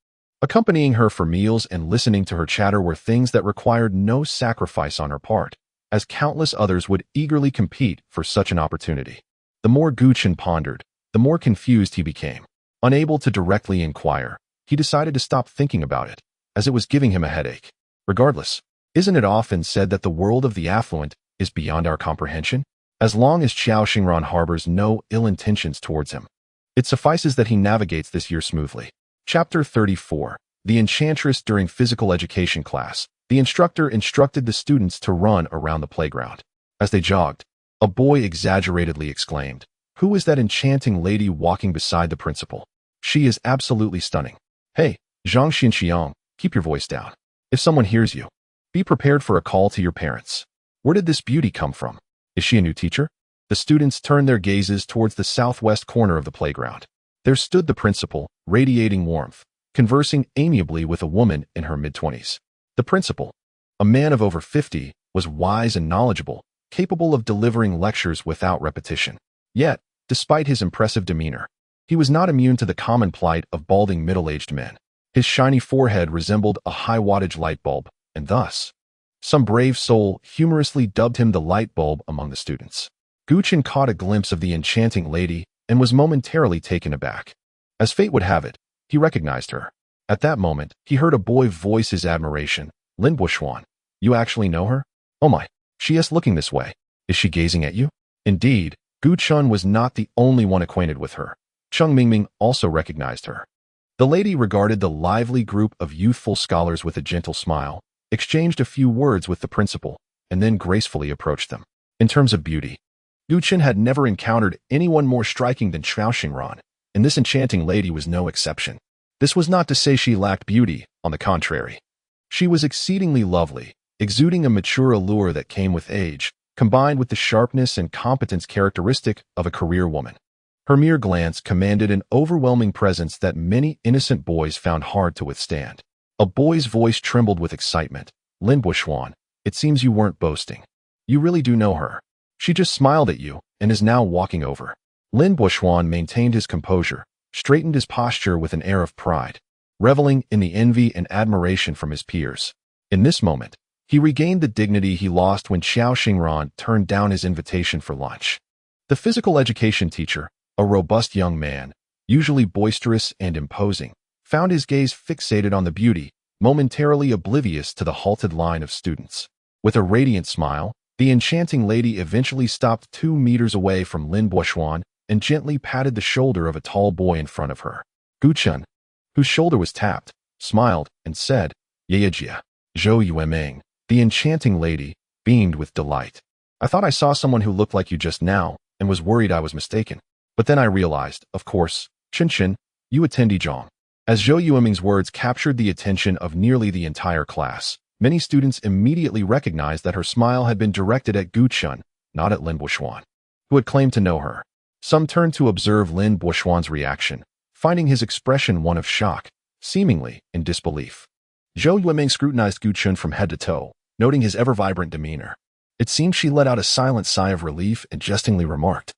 Accompanying her for meals and listening to her chatter were things that required no sacrifice on her part, as countless others would eagerly compete for such an opportunity. The more Gu Chun pondered, the more confused he became. Unable to directly inquire, he decided to stop thinking about it, as it was giving him a headache. Regardless, isn't it often said that the world of the affluent is beyond our comprehension? As long as Qiao Xingran harbors no ill intentions towards him, it suffices that he navigates this year smoothly. Chapter 34. The Enchantress. During physical education class, the instructor instructed the students to run around the playground. As they jogged, a boy exaggeratedly exclaimed, "Who is that enchanting lady walking beside the principal? She is absolutely stunning. Hey, Zhang Xinxiang, keep your voice down. If someone hears you, be prepared for a call to your parents. Where did this beauty come from? Is she a new teacher?" The students turned their gazes towards the southwest corner of the playground. There stood the principal, radiating warmth, conversing amiably with a woman in her mid-20s. The principal, a man of over 50, was wise and knowledgeable, capable of delivering lectures without repetition. Yet, despite his impressive demeanor, he was not immune to the common plight of balding middle-aged men. His shiny forehead resembled a high-wattage light bulb, and thus, some brave soul humorously dubbed him the light bulb among the students. Gu Chun caught a glimpse of the enchanting lady and was momentarily taken aback. As fate would have it, he recognized her. At that moment, he heard a boy voice his admiration. "Lin Buoxuan, you actually know her? Oh my, she is looking this way. Is she gazing at you?" Indeed, Gu Chun was not the only one acquainted with her. Cheng Mingming also recognized her. The lady regarded the lively group of youthful scholars with a gentle smile, exchanged a few words with the principal, and then gracefully approached them. In terms of beauty, Gu Chun had never encountered anyone more striking than Qiao Xingran, and this enchanting lady was no exception. This was not to say she lacked beauty, on the contrary. She was exceedingly lovely, exuding a mature allure that came with age, combined with the sharpness and competence characteristic of a career woman. Her mere glance commanded an overwhelming presence that many innocent boys found hard to withstand. A boy's voice trembled with excitement. "Lin Buoxuan, it seems you weren't boasting. You really do know her. She just smiled at you and is now walking over." Lin Buoxuan maintained his composure, straightened his posture with an air of pride, reveling in the envy and admiration from his peers. In this moment, he regained the dignity he lost when Qiao Xingran turned down his invitation for lunch. The physical education teacher, a robust young man, usually boisterous and imposing, found his gaze fixated on the beauty, momentarily oblivious to the halted line of students. With a radiant smile, the enchanting lady eventually stopped 2 meters away from Lin Buoxuan and gently patted the shoulder of a tall boy in front of her. Gu Chun, whose shoulder was tapped, smiled and said, "Yeyejia, Zhou Yuemeng." The enchanting lady beamed with delight. "I thought I saw someone who looked like you just now and was worried I was mistaken. But then I realized, of course, Chen Chen, you attend Zhang." As Zhou Yueming's words captured the attention of nearly the entire class, many students immediately recognized that her smile had been directed at Gu Chun, not at Lin Buoxuan, who had claimed to know her. Some turned to observe Lin Buoxuan's reaction, finding his expression one of shock, seemingly in disbelief. Zhou Yueming scrutinized Gu Chun from head to toe, noting his ever-vibrant demeanor. It seemed she let out a silent sigh of relief and jestingly remarked,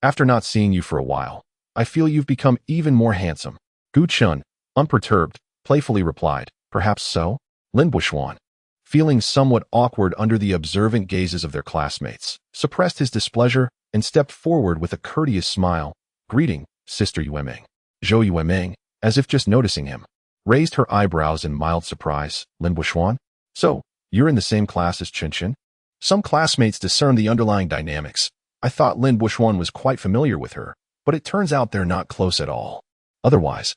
"After not seeing you for a while, I feel you've become even more handsome." Gu Chun, unperturbed, playfully replied, "Perhaps so?" Lin Buoxuan, feeling somewhat awkward under the observant gazes of their classmates, suppressed his displeasure and stepped forward with a courteous smile. "Greeting, Sister Yueming." Zhou Yueming, as if just noticing him, raised her eyebrows in mild surprise. "Lin Buoxuan? So, you're in the same class as Chen Chen?" Some classmates discerned the underlying dynamics. "I thought Lin Buoxuan was quite familiar with her, but it turns out they're not close at all. Otherwise,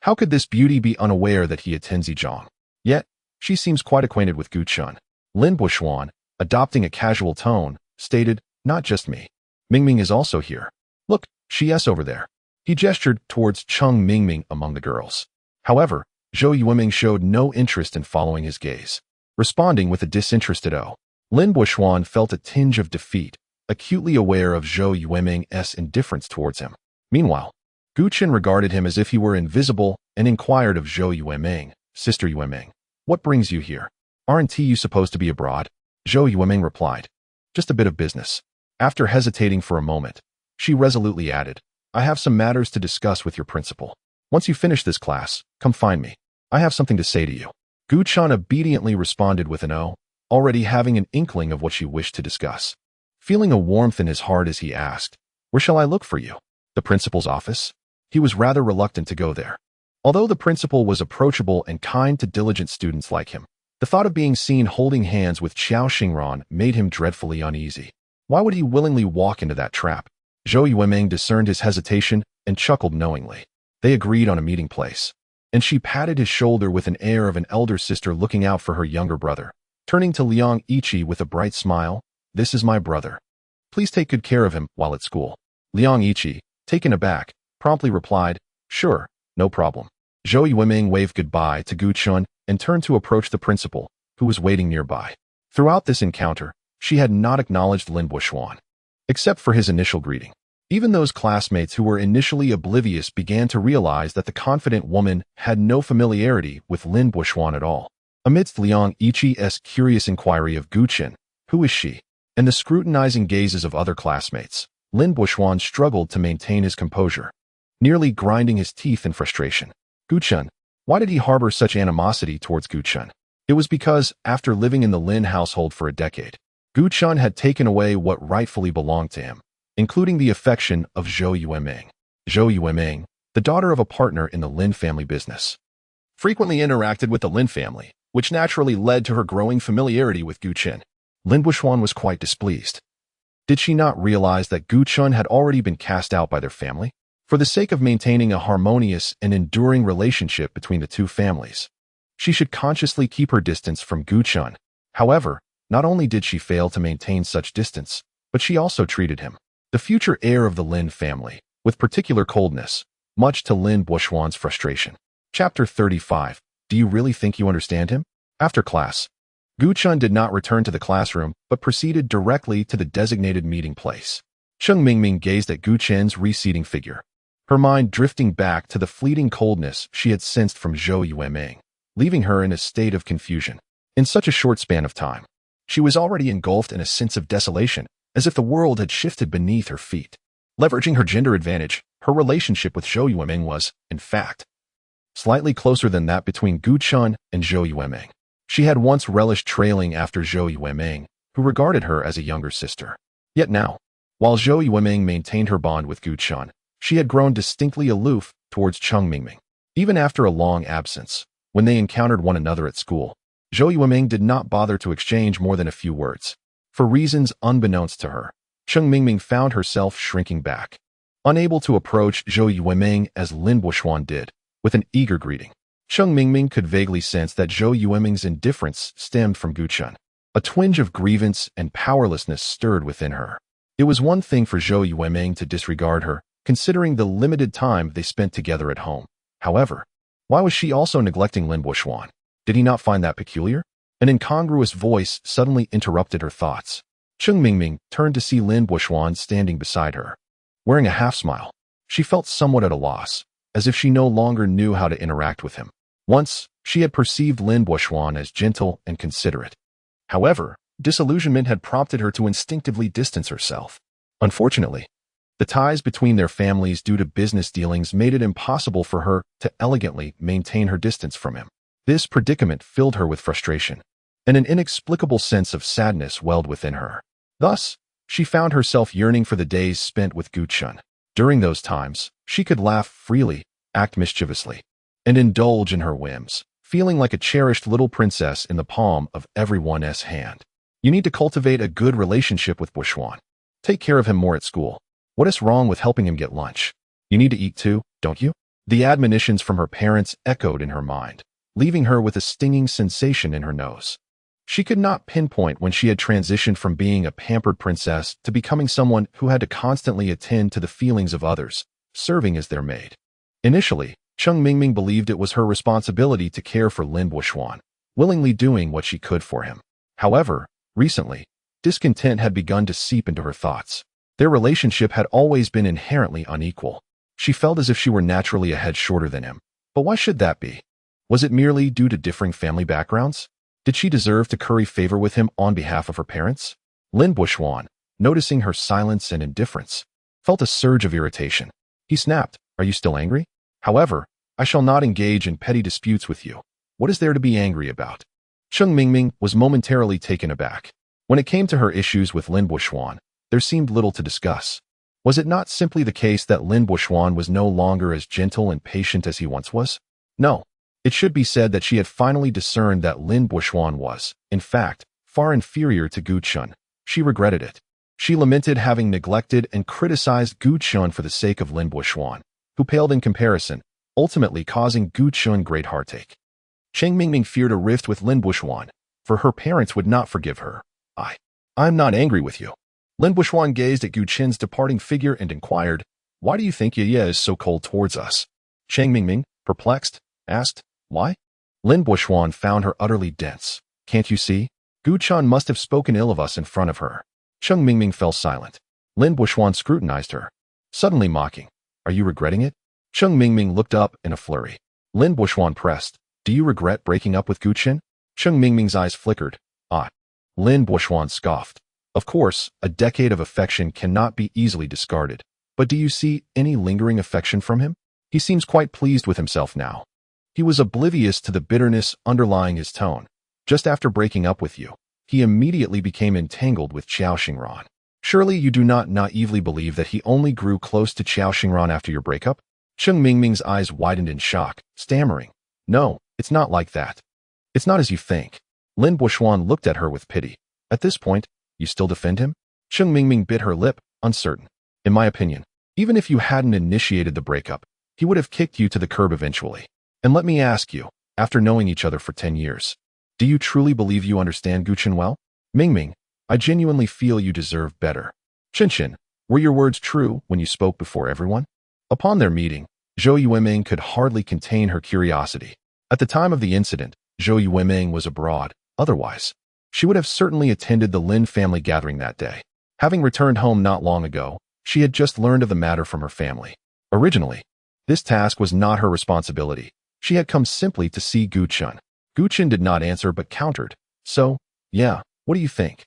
how could this beauty be unaware that he attends Zhejiang? Yet, she seems quite acquainted with Gu Chun." Lin Buoxuan, adopting a casual tone, stated, "Not just me. Mingming is also here. Look, she's over there." He gestured towards Cheng Mingming among the girls. However, Zhou Yueming showed no interest in following his gaze, responding with a disinterested "oh." Lin Buoxuan felt a tinge of defeat, acutely aware of Zhou Yueming's indifference towards him. Meanwhile, Gu Chun regarded him as if he were invisible and inquired of Zhou Yueming, "Sister Yueming, what brings you here? Aren't you supposed to be abroad?" Zhou Yueming replied, "Just a bit of business." After hesitating for a moment, she resolutely added, "I have some matters to discuss with your principal. Once you finish this class, come find me. I have something to say to you." Gu Chun obediently responded with an "oh," already having an inkling of what she wished to discuss. Feeling a warmth in his heart as he asked, "Where shall I look for you?" "The principal's office?" He was rather reluctant to go there. Although the principal was approachable and kind to diligent students like him, the thought of being seen holding hands with Xiao Xingran made him dreadfully uneasy. Why would he willingly walk into that trap? Zhou Yueming discerned his hesitation and chuckled knowingly. They agreed on a meeting place, and she patted his shoulder with an air of an elder sister looking out for her younger brother. Turning to Liang Yiqi with a bright smile, "This is my brother. Please take good care of him while at school." Liang Yiqi, taken aback, promptly replied, "Sure, no problem." Zhou Yueming waved goodbye to Gu Chun and turned to approach the principal, who was waiting nearby. Throughout this encounter, she had not acknowledged Lin Buoxuan, except for his initial greeting. Even those classmates who were initially oblivious began to realize that the confident woman had no familiarity with Lin Buoxuan at all. Amidst Liang Yiqi's curious inquiry of Gu Chun, "Who is she?" and the scrutinizing gazes of other classmates, Lin Buoxuan struggled to maintain his composure, nearly grinding his teeth in frustration. Gu Chun. Why did he harbor such animosity towards Gu Chun? It was because, after living in the Lin household for a decade, Gu Chun had taken away what rightfully belonged to him, including the affection of Zhou Yueming. Zhou Yueming, the daughter of a partner in the Lin family business, frequently interacted with the Lin family, which naturally led to her growing familiarity with Gu Chun. Lin Buoxuan was quite displeased. Did she not realize that Gu Chun had already been cast out by their family? For the sake of maintaining a harmonious and enduring relationship between the two families, she should consciously keep her distance from Gu Chun. However, not only did she fail to maintain such distance, but she also treated him, the future heir of the Lin family, with particular coldness, much to Lin Buoxuan's frustration. Chapter 35. Do you really think you understand him? After class, Gu Chun did not return to the classroom, but proceeded directly to the designated meeting place. Cheng Mingming gazed at Gu Chun's receding figure, her mind drifting back to the fleeting coldness she had sensed from Zhou Yueming, leaving her in a state of confusion. In such a short span of time, she was already engulfed in a sense of desolation, as if the world had shifted beneath her feet. Leveraging her gender advantage, her relationship with Zhou Yueming was, in fact, slightly closer than that between Gu Chun and Zhou Yueming. She had once relished trailing after Zhou Yueming, who regarded her as a younger sister. Yet now, while Zhou Yueming maintained her bond with Gu Chun, she had grown distinctly aloof towards Cheng Mingming. Even after a long absence, when they encountered one another at school, Zhou Yueming did not bother to exchange more than a few words. For reasons unbeknownst to her, Cheng Mingming found herself shrinking back, unable to approach Zhou Yueming as Lin Buoxuan did, with an eager greeting. Cheng Mingming could vaguely sense that Zhou Yueming's indifference stemmed from Gu Chun. A twinge of grievance and powerlessness stirred within her. It was one thing for Zhou Yueming to disregard her, considering the limited time they spent together at home. However, Why was she also neglecting Lin Buishuan? Did he not find that peculiar? An incongruous voice suddenly interrupted her thoughts. Cheng Mingming turned to see Lin Buishuan standing beside her. Wearing a half-smile, she felt somewhat at a loss, as if she no longer knew how to interact with him. Once, she had perceived Lin Buishuan as gentle and considerate. However, disillusionment had prompted her to instinctively distance herself. Unfortunately, the ties between their families due to business dealings made it impossible for her to elegantly maintain her distance from him. This predicament filled her with frustration, and an inexplicable sense of sadness welled within her. Thus, she found herself yearning for the days spent with Gu Chun. During those times, she could laugh freely, act mischievously, and indulge in her whims, feeling like a cherished little princess in the palm of everyone's hand. You need to cultivate a good relationship with Buishuan. Take care of him more at school. What is wrong with helping him get lunch? You need to eat too, don't you? The admonitions from her parents echoed in her mind, leaving her with a stinging sensation in her nose. She could not pinpoint when she had transitioned from being a pampered princess to becoming someone who had to constantly attend to the feelings of others, serving as their maid. Initially, Cheng Mingming believed it was her responsibility to care for Lin Buishuan, willingly doing what she could for him. However, recently, discontent had begun to seep into her thoughts. Their relationship had always been inherently unequal. She felt as if she were naturally a head shorter than him. But why should that be? Was it merely due to differing family backgrounds? Did she deserve to curry favor with him on behalf of her parents? Lin Buishuan, noticing her silence and indifference, felt a surge of irritation. He snapped, "Are you still angry? However, I shall not engage in petty disputes with you. What is there to be angry about?" Cheng Mingming was momentarily taken aback. When it came to her issues with Lin Buishuan, there seemed little to discuss. Was it not simply the case that Lin Buishuan was no longer as gentle and patient as he once was? No. It should be said that she had finally discerned that Lin Buishuan was, in fact, far inferior to Gu Chun. She regretted it. She lamented having neglected and criticized Gu Chun for the sake of Lin Buishuan, who paled in comparison, ultimately causing Gu Chun great heartache. Cheng Mingming feared a rift with Lin Buishuan, for her parents would not forgive her. I'm not angry with you. Lin Buishuan gazed at Gu Chin's departing figure and inquired, "Why do you think Ye is so cold towards us?" Cheng Mingming, perplexed, asked, "Why?" Lin Buishuan found her utterly dense. "Can't you see? Gu Chun must have spoken ill of us in front of her." Cheng Mingming fell silent. Lin Buishuan scrutinized her, suddenly mocking, "Are you regretting it?" Cheng Mingming looked up in a flurry. Lin Buishuan pressed, "Do you regret breaking up with Gu Chin?" Cheng Mingming's eyes flickered. "Ah." Lin Buishuan scoffed. "Of course, a decade of affection cannot be easily discarded, but do you see any lingering affection from him? He seems quite pleased with himself now." He was oblivious to the bitterness underlying his tone. "Just after breaking up with you, he immediately became entangled with Qiao Xingran. Surely you do not naively believe that he only grew close to Qiao Xingran after your breakup?" Cheng Mingming's eyes widened in shock, stammering, "No, it's not like that. It's not as you think." Lin Buishuan looked at her with pity. "At this point, you still defend him?" Cheng Mingming bit her lip, uncertain. "In my opinion, even if you hadn't initiated the breakup, he would have kicked you to the curb eventually. And let me ask you, after knowing each other for 10 years, do you truly believe you understand Gu Chun well? Mingming, I genuinely feel you deserve better." "Qinchin, were your words true when you spoke before everyone?" Upon their meeting, Zhou Yueming could hardly contain her curiosity. At the time of the incident, Zhou Yueming was abroad. Otherwise, she would have certainly attended the Lin family gathering that day. Having returned home not long ago, she had just learned of the matter from her family. Originally, this task was not her responsibility. She had come simply to see Gu Chun. Gu Chun did not answer but countered, "So, yeah, what do you think?"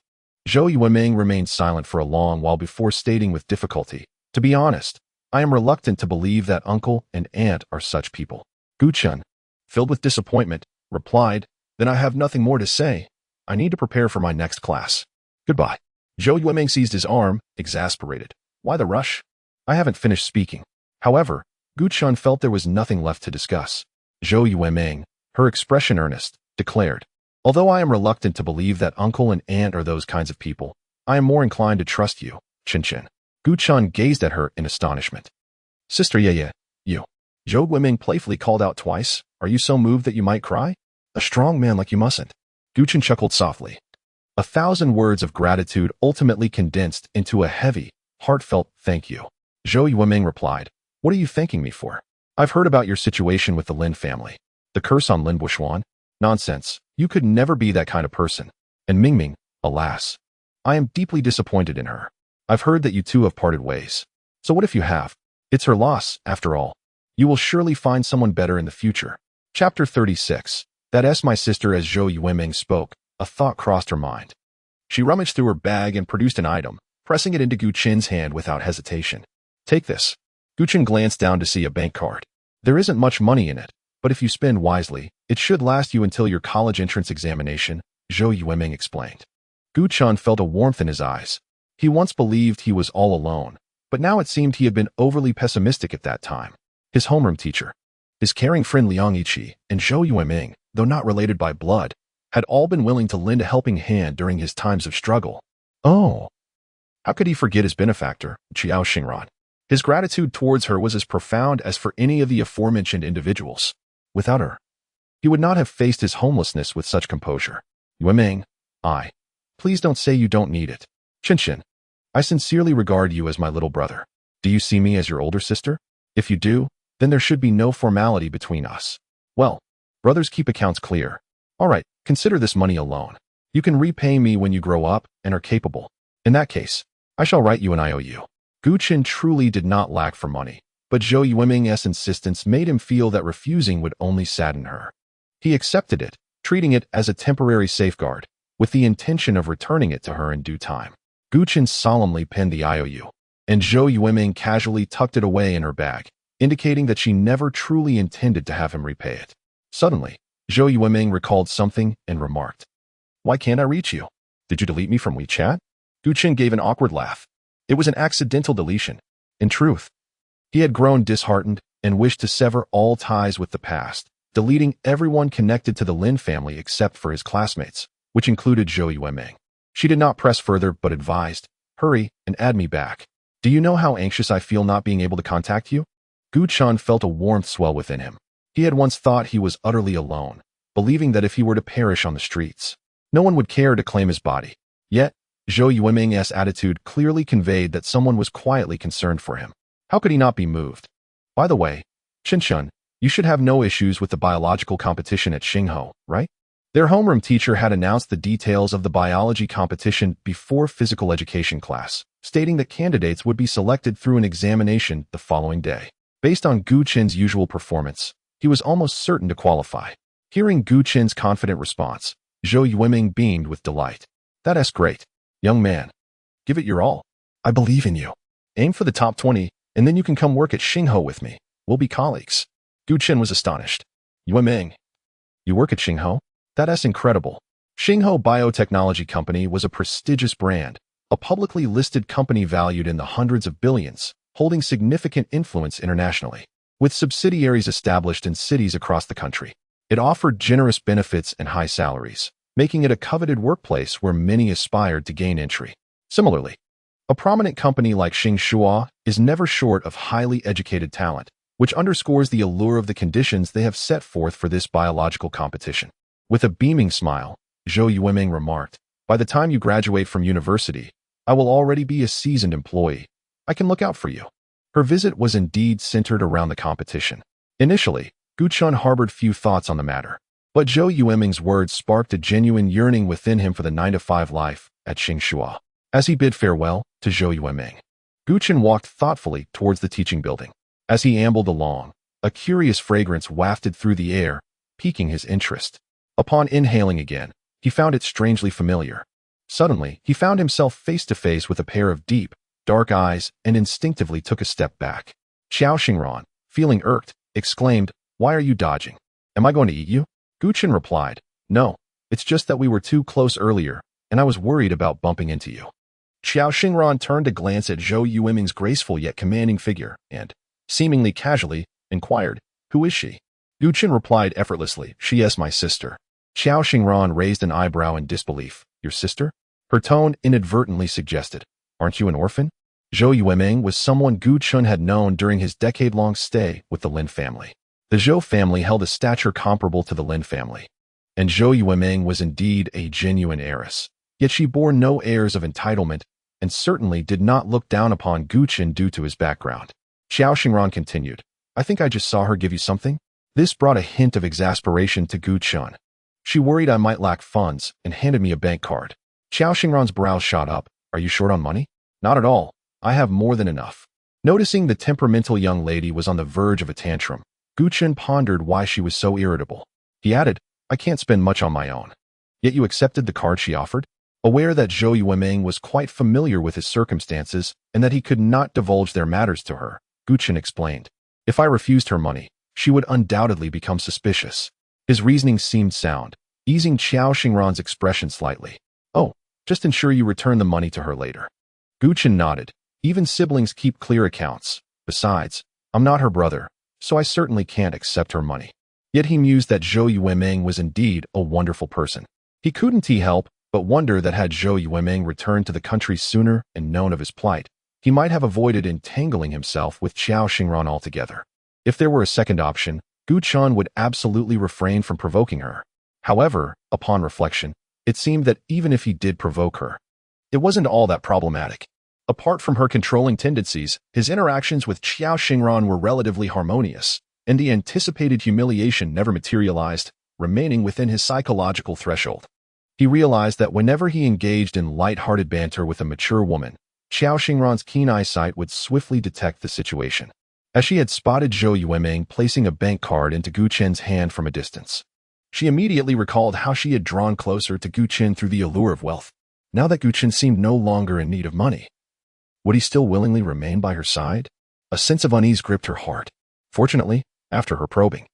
Zhou Yueming remained silent for a long while before stating with difficulty, "To be honest, I am reluctant to believe that uncle and aunt are such people." Gu Chun, filled with disappointment, replied, "Then I have nothing more to say. I need to prepare for my next class. Goodbye." Zhou Yueming seized his arm, exasperated. "Why the rush? I haven't finished speaking." However, Gu Chun felt there was nothing left to discuss. Zhou Yueming, her expression earnest, declared, "Although I am reluctant to believe that uncle and aunt are those kinds of people, I am more inclined to trust you, Qinchin." Gu Chun gazed at her in astonishment. "Sister Ye, you." Zhou Yueming playfully called out twice, "Are you so moved that you might cry? A strong man like you mustn't." Gu Chun chuckled softly. 1,000 words of gratitude ultimately condensed into a heavy, heartfelt thank you. Zhou Yueming replied, "What are you thanking me for?" I've heard about your situation with the Lin family. The curse on Lin Buishuan? Nonsense. You could never be that kind of person. And Mingming, alas. I am deeply disappointed in her. I've heard that you two have parted ways. So what if you have? It's her loss, after all. You will surely find someone better in the future. Chapter 36. That's my sister. As Zhou Yueming spoke, a thought crossed her mind. She rummaged through her bag and produced an item, pressing it into Gu Qin's hand without hesitation. Take this. Gu Qin glanced down to see a bank card. There isn't much money in it, but if you spend wisely, it should last you until your college entrance examination, Zhou Yueming explained. Gu Qin felt a warmth in his eyes. He once believed he was all alone, but now it seemed he had been overly pessimistic at that time. His homeroom teacher, his caring friend Liang Yiqi, and Zhou Yueming, though not related by blood, had all been willing to lend a helping hand during his times of struggle. Oh! How could he forget his benefactor, Qiao Xingran? His gratitude towards her was as profound as for any of the aforementioned individuals. Without her, he would not have faced his homelessness with such composure. Yueming, please don't say you don't need it. Qinshin, I sincerely regard you as my little brother. Do you see me as your older sister? If you do, then there should be no formality between us. Well, brothers keep accounts clear. All right, consider this money a loan. You can repay me when you grow up and are capable. In that case, I shall write you an IOU. Gu Qin truly did not lack for money, but Zhou Yueming's insistence made him feel that refusing would only sadden her. He accepted it, treating it as a temporary safeguard, with the intention of returning it to her in due time. Gu Qin solemnly penned the IOU, and Zhou Yueming casually tucked it away in her bag, indicating that she never truly intended to have him repay it. Suddenly, Zhou Yueming recalled something and remarked, "Why can't I reach you? Did you delete me from WeChat?" Gu Qin gave an awkward laugh. It was an accidental deletion. In truth, he had grown disheartened and wished to sever all ties with the past, deleting everyone connected to the Lin family except for his classmates, which included Zhou Yueming. She did not press further but advised, "Hurry and add me back. Do you know how anxious I feel not being able to contact you?" Gu Qin felt a warmth swell within him. He had once thought he was utterly alone, believing that if he were to perish on the streets, no one would care to claim his body. Yet, Zhou Yueming's attitude clearly conveyed that someone was quietly concerned for him. How could he not be moved? By the way, Qinshan, you should have no issues with the biological competition at Xingho, right? Their homeroom teacher had announced the details of the biology competition before physical education class, stating that candidates would be selected through an examination the following day. Based on Gu Qin's usual performance, he was almost certain to qualify. Hearing Gu Qin's confident response, Zhou Yueming beamed with delight. That's great. Young man, give it your all. I believe in you. Aim for the top 20, and then you can come work at Xingho with me. We'll be colleagues. Gu Qin was astonished. Yueming, you work at Xingho? That's incredible. Xingho Biotechnology Company was a prestigious brand, a publicly listed company valued in the hundreds of billions, holding significant influence internationally. With subsidiaries established in cities across the country, it offered generous benefits and high salaries, making it a coveted workplace where many aspired to gain entry. Similarly, a prominent company like Xingshua is never short of highly educated talent, which underscores the allure of the conditions they have set forth for this biological competition. With a beaming smile, Zhou Yueming remarked, "By the time you graduate from university, I will already be a seasoned employee. I can look out for you." Her visit was indeed centered around the competition. Initially, Gu Qin harbored few thoughts on the matter, but Zhou Yueming's words sparked a genuine yearning within him for the 9-to-5 life at Xingshua. As he bid farewell to Zhou Yueming, Gu Qin walked thoughtfully towards the teaching building. As he ambled along, a curious fragrance wafted through the air, piquing his interest. Upon inhaling again, he found it strangely familiar. Suddenly, he found himself face to face with a pair of deep, dark eyes and instinctively took a step back. Qiao Xingran, feeling irked, exclaimed, "Why are you dodging? Am I going to eat you?" Gu Qin replied, "No, it's just that we were too close earlier, and I was worried about bumping into you." Qiao Xingran turned to glance at Zhou Yueming's graceful yet commanding figure and, seemingly casually, inquired, "Who is she?" Gu Qin replied effortlessly, "She is my sister." Qiao Xingran raised an eyebrow in disbelief. "Your sister?" Her tone inadvertently suggested, "Aren't you an orphan?" Zhou Yueming was someone Gu Qin had known during his decade-long stay with the Lin family. The Zhou family held a stature comparable to the Lin family, and Zhou Yueming was indeed a genuine heiress. Yet she bore no airs of entitlement and certainly did not look down upon Gu Qin due to his background. Qiao Xingran continued, I think I just saw her give you something. This brought a hint of exasperation to Gu Chun. She worried I might lack funds and handed me a bank card. Xiao Xingran's brows shot up. Are you short on money? Not at all. I have more than enough. Noticing the temperamental young lady was on the verge of a tantrum, Gu Chun pondered why she was so irritable. He added, I can't spend much on my own. Yet you accepted the card she offered? Aware that Zhou Yueming was quite familiar with his circumstances and that he could not divulge their matters to her, Gu Chun explained. If I refused her money, she would undoubtedly become suspicious. His reasoning seemed sound, easing Xiao Xingran's expression slightly. Oh, just ensure you return the money to her later. Gu Chun nodded. Even siblings keep clear accounts. Besides, I'm not her brother, so I certainly can't accept her money. Yet he mused that Zhou Yueming was indeed a wonderful person. He couldn't help but wonder that had Zhou Yueming returned to the country sooner and known of his plight, he might have avoided entangling himself with Xiao Xingran altogether. If there were a second option, Gu Chun would absolutely refrain from provoking her. However, upon reflection, it seemed that even if he did provoke her, it wasn't all that problematic. Apart from her controlling tendencies, his interactions with Xiao Xingran were relatively harmonious, and the anticipated humiliation never materialized, remaining within his psychological threshold. He realized that whenever he engaged in light-hearted banter with a mature woman, Xiao Xingran's keen eyesight would swiftly detect the situation. As she had spotted Zhou Yueming placing a bank card into Gu Chen's hand from a distance, she immediately recalled how she had drawn closer to Gu Chen through the allure of wealth. Now that Gu Chen seemed no longer in need of money, would he still willingly remain by her side? A sense of unease gripped her heart. Fortunately, after her probing,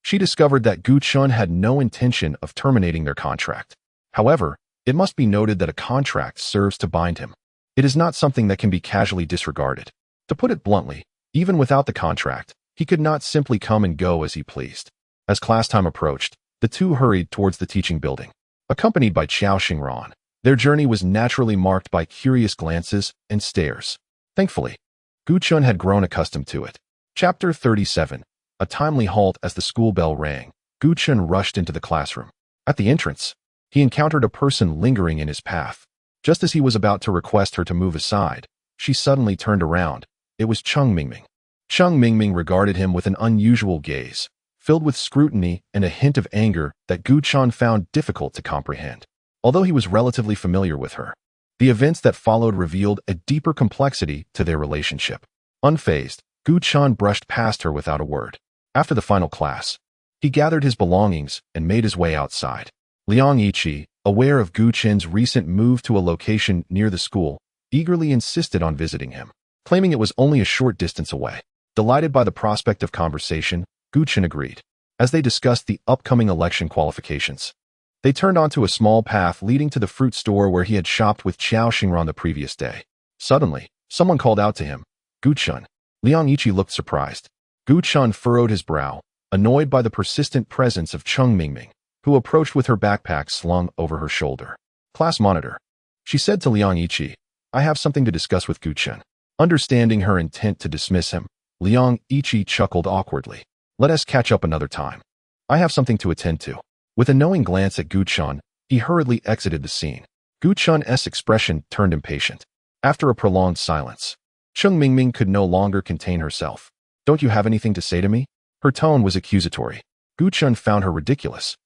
she discovered that Gu Chun had no intention of terminating their contract. However, it must be noted that a contract serves to bind him. It is not something that can be casually disregarded. To put it bluntly, even without the contract, he could not simply come and go as he pleased. As class time approached, the two hurried towards the teaching building. Accompanied by Xiao Xingran, their journey was naturally marked by curious glances and stares. Thankfully, Gu Chun had grown accustomed to it. Chapter 37. A timely halt as the school bell rang. Gu Chun rushed into the classroom. At the entrance, he encountered a person lingering in his path. Just as he was about to request her to move aside, she suddenly turned around. It was Cheng Mingming. Cheng Mingming regarded him with an unusual gaze, filled with scrutiny and a hint of anger that Gu Chun found difficult to comprehend. Although he was relatively familiar with her, the events that followed revealed a deeper complexity to their relationship. Unfazed, Gu Chun brushed past her without a word. After the final class, he gathered his belongings and made his way outside. Liang Yiqi, aware of Gu Chen's recent move to a location near the school, eagerly insisted on visiting him, claiming it was only a short distance away. Delighted by the prospect of conversation, Gu Chen agreed. As they discussed the upcoming election qualifications, they turned onto a small path leading to the fruit store where he had shopped with Xiao Xingran the previous day. Suddenly, someone called out to him, Gu Chun. Liang Yiqi looked surprised. Gu Chun furrowed his brow, annoyed by the persistent presence of Cheng Mingming, who approached with her backpack slung over her shoulder. Class monitor, she said to Liang Yiqi, I have something to discuss with Gu Chun. Understanding her intent to dismiss him, Liang Yiqi chuckled awkwardly. Let us catch up another time. I have something to attend to. With a knowing glance at Gu Chun, he hurriedly exited the scene. Gu Chun's expression turned impatient. After a prolonged silence, Cheng Mingming could no longer contain herself. Don't you have anything to say to me? Her tone was accusatory. Gu Chun found her ridiculous.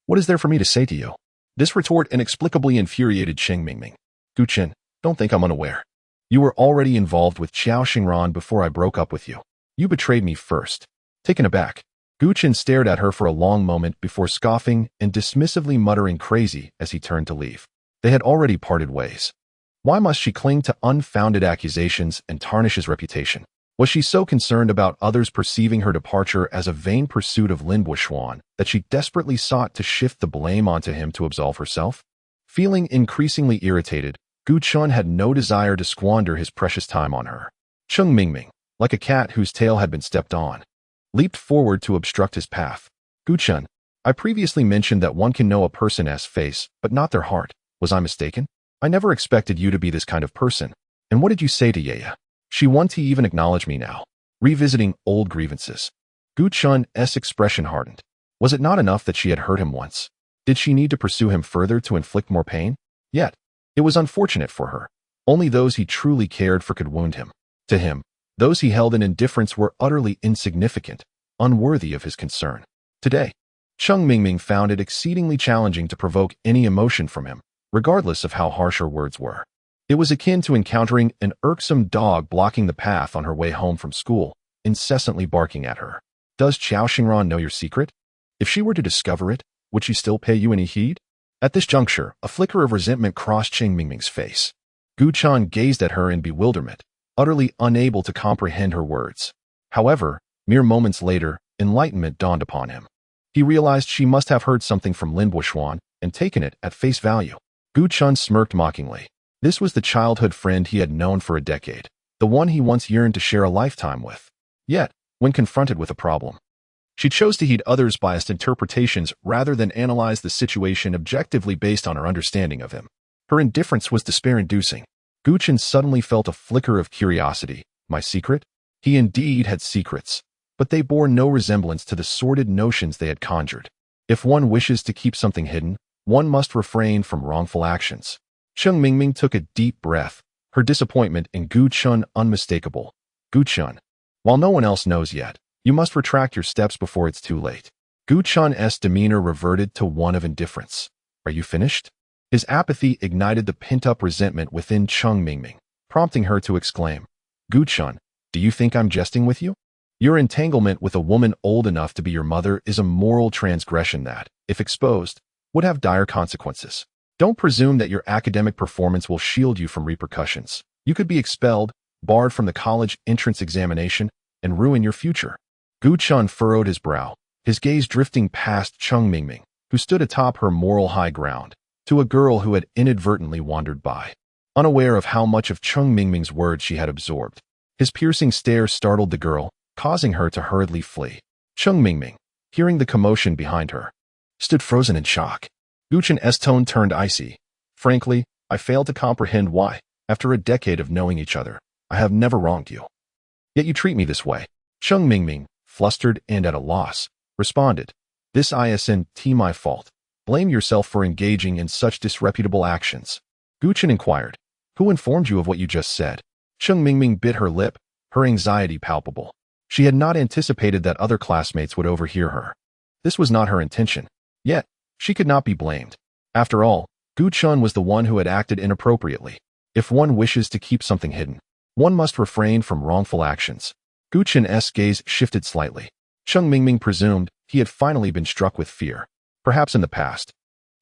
What is there for me to say to you? This retort inexplicably infuriated Cheng Mingming. Gu Chun, don't think I'm unaware. You were already involved with Xiao Xingran before I broke up with you. You betrayed me first. Taken aback, Gu Chun stared at her for a long moment before scoffing and dismissively muttering crazy as he turned to leave. They had already parted ways. Why must she cling to unfounded accusations and tarnish his reputation? Was she so concerned about others perceiving her departure as a vain pursuit of Lin Buishuan that she desperately sought to shift the blame onto him to absolve herself? Feeling increasingly irritated, Gu Chun had no desire to squander his precious time on her. Cheng Mingming, like a cat whose tail had been stepped on, leaped forward to obstruct his path. Gu Chun, I previously mentioned that one can know a person's face, but not their heart. Was I mistaken? I never expected you to be this kind of person. And what did you say to Yeya? She won't even acknowledge me now. Revisiting old grievances. Gu Chun's expression hardened. Was it not enough that she had hurt him once? Did she need to pursue him further to inflict more pain? Yet, it was unfortunate for her. Only those he truly cared for could wound him. To him, Those he held in indifference were utterly insignificant, unworthy of his concern. Today, Cheng Mingming found it exceedingly challenging to provoke any emotion from him, regardless of how harsh her words were. It was akin to encountering an irksome dog blocking the path on her way home from school, incessantly barking at her. Does Qiao Xingran know your secret? If she were to discover it, would she still pay you any heed? At this juncture, a flicker of resentment crossed Cheng Mingming's face. Gu Chan gazed at her in bewilderment, utterly unable to comprehend her words. However, mere moments later, enlightenment dawned upon him. He realized she must have heard something from Lin Buishuan and taken it at face value. Gu Chan smirked mockingly. This was the childhood friend he had known for a decade, the one he once yearned to share a lifetime with. Yet, when confronted with a problem, she chose to heed others' biased interpretations rather than analyze the situation objectively based on her understanding of him. Her indifference was despair-inducing. Gu Chan suddenly felt a flicker of curiosity. My secret? He indeed had secrets, but they bore no resemblance to the sordid notions they had conjured. If one wishes to keep something hidden, one must refrain from wrongful actions. Cheng Mingming took a deep breath, her disappointment in Gu Chan unmistakable. Gu Chan, while no one else knows yet, you must retract your steps before it's too late. Gu Chan's demeanor reverted to one of indifference. Are you finished? His apathy ignited the pent-up resentment within Cheng Mingming, prompting her to exclaim, Gu Chan, do you think I'm jesting with you? Your entanglement with a woman old enough to be your mother is a moral transgression that, if exposed, would have dire consequences. Don't presume that your academic performance will shield you from repercussions. You could be expelled, barred from the college entrance examination, and ruin your future. Gu Chan furrowed his brow, his gaze drifting past Cheng Mingming, who stood atop her moral high ground, to a girl who had inadvertently wandered by, unaware of how much of Cheng Mingming's words she had absorbed. His piercing stare startled the girl, causing her to hurriedly flee. Cheng Mingming, hearing the commotion behind her, stood frozen in shock. Gu Chan's tone turned icy. Frankly, I fail to comprehend why, after a decade of knowing each other, I have never wronged you. Yet you treat me this way. Cheng Mingming, flustered and at a loss, responded, This isn't my fault. Blame yourself for engaging in such disreputable actions. Gu Chan inquired, Who informed you of what you just said? Cheng Mingming bit her lip, her anxiety palpable. She had not anticipated that other classmates would overhear her. This was not her intention. Yet, she could not be blamed. After all, Gu Chan was the one who had acted inappropriately. If one wishes to keep something hidden, one must refrain from wrongful actions. Gu Chan's gaze shifted slightly. Cheng Mingming presumed he had finally been struck with fear. Perhaps in the past,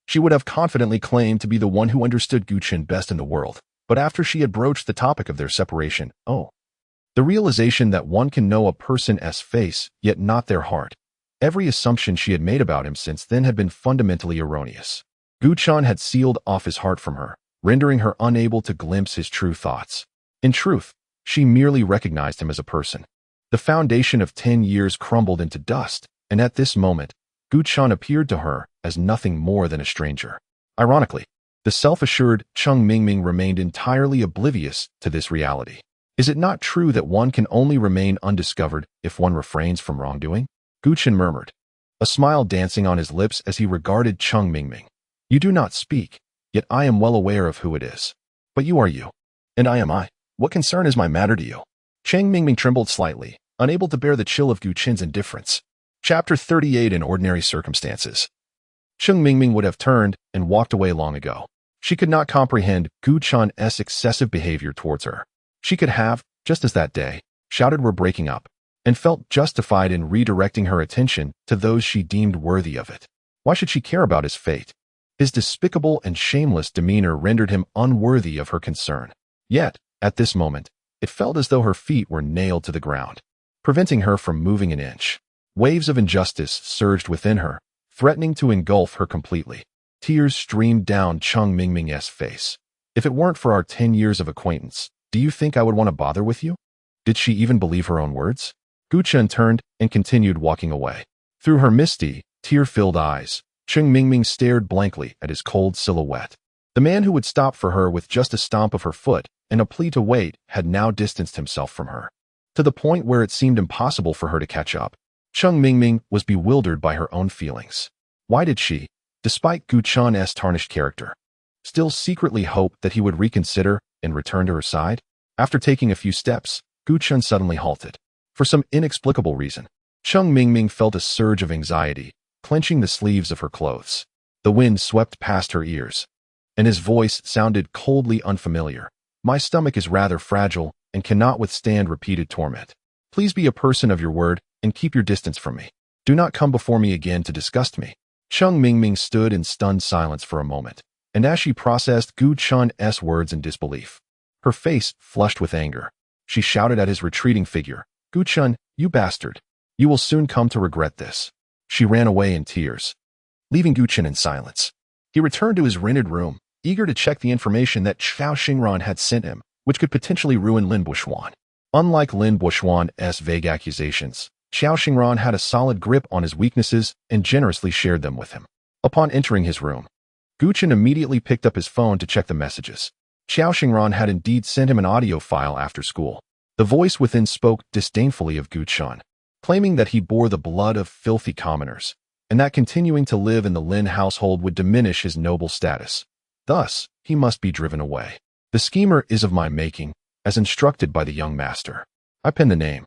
she would have confidently claimed to be the one who understood Gu Chan best in the world, but after she had broached the topic of their separation, the realization that one can know a person's face, yet not their heart. Every assumption she had made about him since then had been fundamentally erroneous. Gu Chan had sealed off his heart from her, rendering her unable to glimpse his true thoughts. In truth, she merely recognized him as a person. The foundation of 10 years crumbled into dust, and at this moment, Gu Chan appeared to her as nothing more than a stranger. Ironically, the self-assured Cheng Mingming remained entirely oblivious to this reality. Is it not true that one can only remain undiscovered if one refrains from wrongdoing? Gu Chan murmured, a smile dancing on his lips as he regarded Cheng Mingming. You do not speak, yet I am well aware of who it is. But you are you, and I am I. What concern is my matter to you? Cheng Mingming trembled slightly, unable to bear the chill of Gu Chan's indifference. Chapter 38 In Ordinary Circumstances. Cheng Mingming would have turned and walked away long ago. She could not comprehend Gu Chan's excessive behavior towards her. She could have, just as that day, shouted we're breaking up, and felt justified in redirecting her attention to those she deemed worthy of it. Why should she care about his fate? His despicable and shameless demeanor rendered him unworthy of her concern. Yet, at this moment, it felt as though her feet were nailed to the ground, preventing her from moving an inch. Waves of injustice surged within her, threatening to engulf her completely. Tears streamed down Cheng Mingming's face. If it weren't for our 10 years of acquaintance, do you think I would want to bother with you? Did she even believe her own words? Gu Chan turned and continued walking away. Through her misty, tear-filled eyes, Cheng Mingming stared blankly at his cold silhouette. The man who would stop for her with just a stomp of her foot and a plea to wait had now distanced himself from her, to the point where it seemed impossible for her to catch up. Cheng Mingming was bewildered by her own feelings. Why did she, despite Gu Chan's tarnished character, still secretly hope that he would reconsider and return to her side? After taking a few steps, Gu Chun suddenly halted. For some inexplicable reason, Cheng Mingming felt a surge of anxiety, clenching the sleeves of her clothes. The wind swept past her ears, and his voice sounded coldly unfamiliar. My stomach is rather fragile and cannot withstand repeated torment. Please be a person of your word and keep your distance from me. Do not come before me again to disgust me. Cheng Mingming stood in stunned silence for a moment, and as she processed Gu Chun's words in disbelief, her face flushed with anger. She shouted at his retreating figure, Gu Chun, you bastard. You will soon come to regret this. She ran away in tears, leaving Gu Chun in silence. He returned to his rented room, eager to check the information that Xiao Xingran had sent him, which could potentially ruin Lin Buxuan. Unlike Lin Buxuan's vague accusations, Xiao Xingran had a solid grip on his weaknesses and generously shared them with him. Upon entering his room, Gu Chun immediately picked up his phone to check the messages. Xiao Xingran had indeed sent him an audio file after school. The voice within spoke disdainfully of Gu Chun, claiming that he bore the blood of filthy commoners, and that continuing to live in the Lin household would diminish his noble status. Thus, he must be driven away. The schemer is of my making, as instructed by the young master. I penned the name,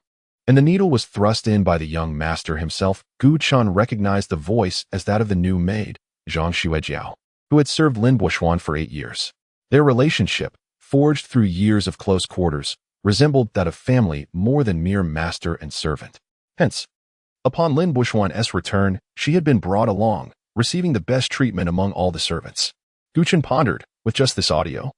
and the needle was thrust in by the young master himself. Gu Chun recognized the voice as that of the new maid, Zhang Xuejiao, who had served Lin Buxuan for 8 years. Their relationship, forged through years of close quarters, resembled that of family more than mere master and servant. Hence, upon Lin Buxuan's return, she had been brought along, receiving the best treatment among all the servants. Gu Chun pondered, with just this audio,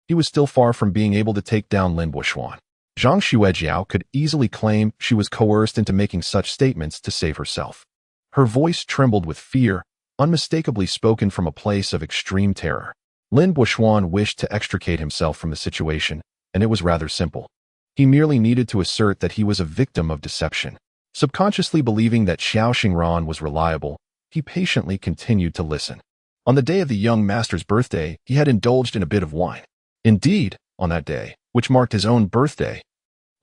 he was still far from being able to take down Lin Buxuan. Zhang Xuejiao could easily claim she was coerced into making such statements to save herself. Her voice trembled with fear, unmistakably spoken from a place of extreme terror. Lin Buxuan wished to extricate himself from the situation, and it was rather simple. He merely needed to assert that he was a victim of deception. Subconsciously believing that Xiao Xingran was reliable, he patiently continued to listen. On the day of the young master's birthday, he had indulged in a bit of wine. Indeed, on that day, which marked his own birthday,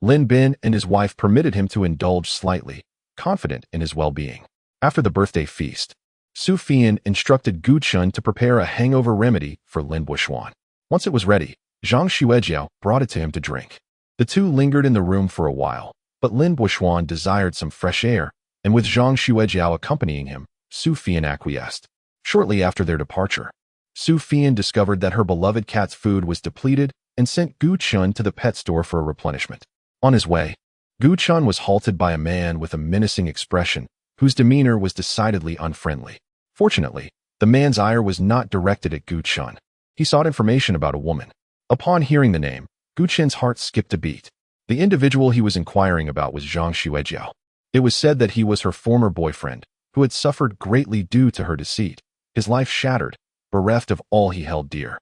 Lin Bin and his wife permitted him to indulge slightly, confident in his well-being. After the birthday feast, Su Fian instructed Gu Chun to prepare a hangover remedy for Lin Buxuan. Once it was ready, Zhang Xuejiao brought it to him to drink. The two lingered in the room for a while, but Lin Buxuan desired some fresh air, and with Zhang Xuejiao accompanying him, Su Fian acquiesced. Shortly after their departure, Su Fian discovered that her beloved cat's food was depleted and sent Gu Chun to the pet store for a replenishment. On his way, Gu Chun was halted by a man with a menacing expression, whose demeanor was decidedly unfriendly. Fortunately, the man's ire was not directed at Gu Chun. He sought information about a woman. Upon hearing the name, Gu Chun's heart skipped a beat. The individual he was inquiring about was Zhang Xuejiao. It was said that he was her former boyfriend, who had suffered greatly due to her deceit, his life shattered, bereft of all he held dear.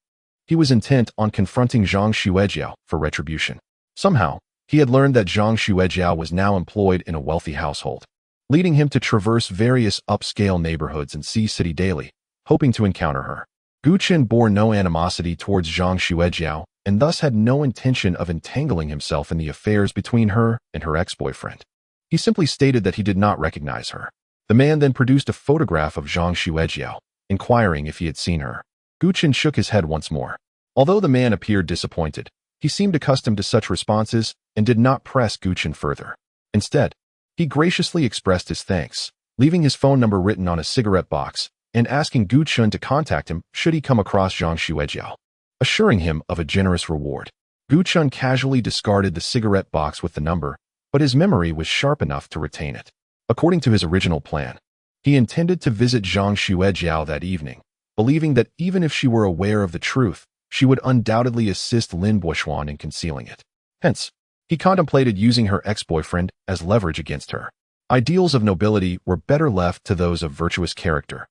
He was intent on confronting Zhang Xuejiao for retribution. Somehow, he had learned that Zhang Xuejiao was now employed in a wealthy household, leading him to traverse various upscale neighborhoods and Sea City daily, hoping to encounter her. Gu Chun bore no animosity towards Zhang Xuejiao, and thus had no intention of entangling himself in the affairs between her and her ex-boyfriend. He simply stated that he did not recognize her. The man then produced a photograph of Zhang Xuejiao, inquiring if he had seen her. Gu Chun shook his head once more. Although the man appeared disappointed, he seemed accustomed to such responses and did not press Gu Chun further. Instead, he graciously expressed his thanks, leaving his phone number written on a cigarette box and asking Gu Chun to contact him should he come across Zhang Xuejiao, assuring him of a generous reward. Gu Chun casually discarded the cigarette box with the number, but his memory was sharp enough to retain it. According to his original plan, he intended to visit Zhang Xuejiao that evening, believing that even if she were aware of the truth, she would undoubtedly assist Lin Buxuan in concealing it. Hence, he contemplated using her ex-boyfriend as leverage against her. Ideals of nobility were better left to those of virtuous character.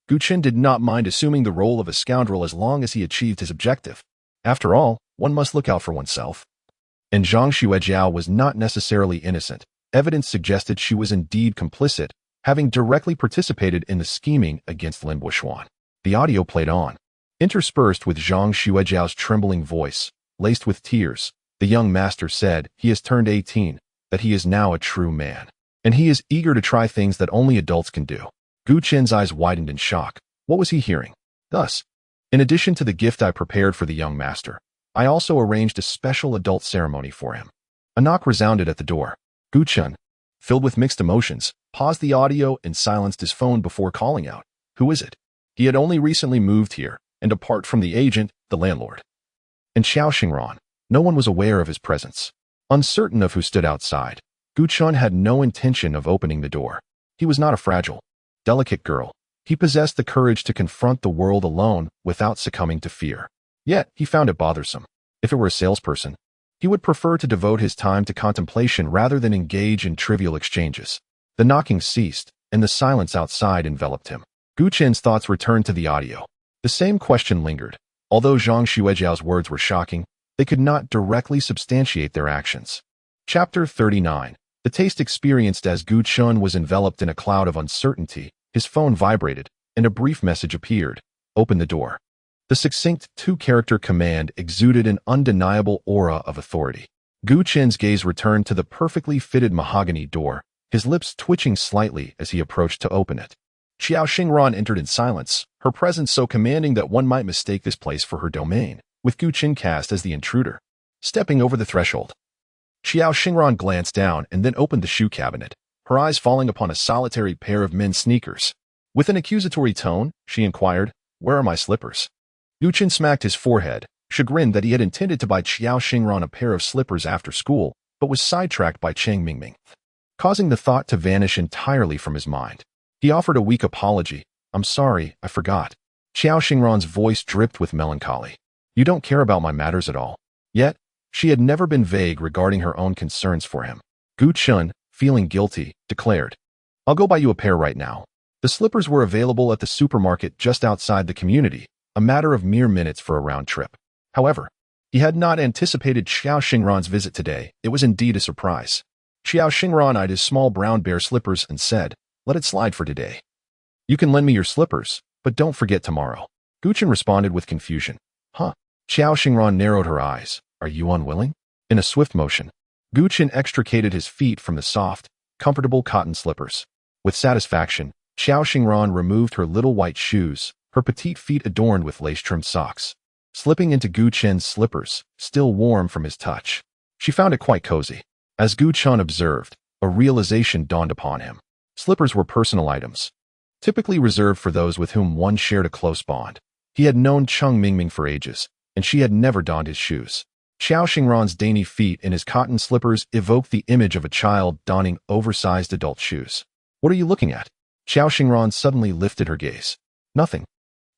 Gu Chun did not mind assuming the role of a scoundrel as long as he achieved his objective. After all, one must look out for oneself. And Zhang Xuejiao was not necessarily innocent. Evidence suggested she was indeed complicit, having directly participated in the scheming against Lin Buxuan. The audio played on, interspersed with Zhang Xuejiao's trembling voice, laced with tears. The young master said he has turned 18, that he is now a true man, and he is eager to try things that only adults can do. Gu Chun's eyes widened in shock. What was he hearing? Thus, in addition to the gift I prepared for the young master, I also arranged a special adult ceremony for him. A knock resounded at the door. Gu Chun, filled with mixed emotions, paused the audio and silenced his phone before calling out, "Who is it?" He had only recently moved here, and apart from the agent, the landlord, and Xiao Xingran, no one was aware of his presence. Uncertain of who stood outside, Gu Chun had no intention of opening the door. He was not a fragile, delicate girl. He possessed the courage to confront the world alone without succumbing to fear. Yet, he found it bothersome. If it were a salesperson, he would prefer to devote his time to contemplation rather than engage in trivial exchanges. The knocking ceased, and the silence outside enveloped him. Gu Chen's thoughts returned to the audio. The same question lingered. Although Zhang Xuejiao's words were shocking, they could not directly substantiate their actions. Chapter 39. The taste experienced as Gu Chun was enveloped in a cloud of uncertainty. His phone vibrated, and a brief message appeared. Open the door. The succinct two-character command exuded an undeniable aura of authority. Gu Chen's gaze returned to the perfectly fitted mahogany door, his lips twitching slightly as he approached to open it. Xiao Xingran entered in silence, her presence so commanding that one might mistake this place for her domain, with Gu Chen cast as the intruder. Stepping over the threshold, Xiao Xingran glanced down and then opened the shoe cabinet, her eyes falling upon a solitary pair of men's sneakers. With an accusatory tone, she inquired, "Where are my slippers?" Gu Chen smacked his forehead, chagrined that he had intended to buy Xiao Xingran a pair of slippers after school, but was sidetracked by Cheng Mingming, causing the thought to vanish entirely from his mind. He offered a weak apology. "I'm sorry, I forgot." Xiao Xingran's voice dripped with melancholy. "You don't care about my matters at all." Yet, she had never been vague regarding her own concerns for him. Gu Chun, feeling guilty, declared, "I'll go buy you a pair right now." The slippers were available at the supermarket just outside the community, a matter of mere minutes for a round trip. However, he had not anticipated Xiao Xingran's visit today. It was indeed a surprise. Xiao Xingran eyed his small brown bear slippers and said, "Let it slide for today. You can lend me your slippers, but don't forget tomorrow." Gu Chen responded with confusion. "Huh?" Xiao Xingran narrowed her eyes. "Are you unwilling?" In a swift motion, Gu Chen extricated his feet from the soft, comfortable cotton slippers. With satisfaction, Xiao Xingran removed her little white shoes, her petite feet adorned with lace-trimmed socks. Slipping into Gu Chen's slippers, still warm from his touch, she found it quite cozy. As Gu Chen observed, a realization dawned upon him. Slippers were personal items, typically reserved for those with whom one shared a close bond. He had known Cheng Mingming for ages, and she had never donned his shoes. Xiao Xingran's dainty feet in his cotton slippers evoked the image of a child donning oversized adult shoes. "What are you looking at?" Xiao Xingran suddenly lifted her gaze. "Nothing."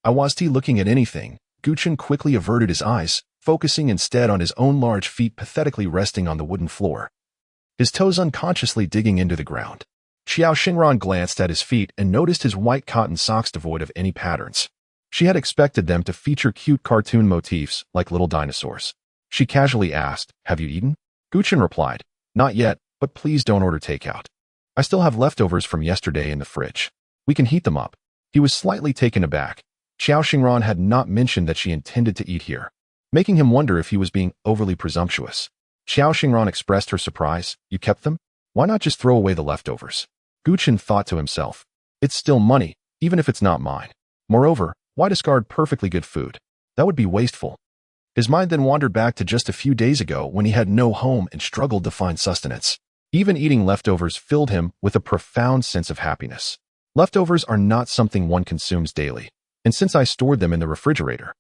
"I wasn't looking at anything." Gu Chen quickly averted his eyes, focusing instead on his own large feet pathetically resting on the wooden floor, his toes unconsciously digging into the ground. Xiao Xingran glanced at his feet and noticed his white cotton socks devoid of any patterns. She had expected them to feature cute cartoon motifs like little dinosaurs. She casually asked, "Have you eaten?" Gu Chen replied, "Not yet, but please don't order takeout. I still have leftovers from yesterday in the fridge. We can heat them up." He was slightly taken aback. Xiao Xingran had not mentioned that she intended to eat here, making him wonder if he was being overly presumptuous. Xiao Xingran expressed her surprise. "You kept them? Why not just throw away the leftovers?" Gu Chen thought to himself, "It's still money, even if it's not mine. Moreover, why discard perfectly good food? That would be wasteful." His mind then wandered back to just a few days ago when he had no home and struggled to find sustenance. Even eating leftovers filled him with a profound sense of happiness. Leftovers are not something one consumes daily, and since I stored them in the refrigerator,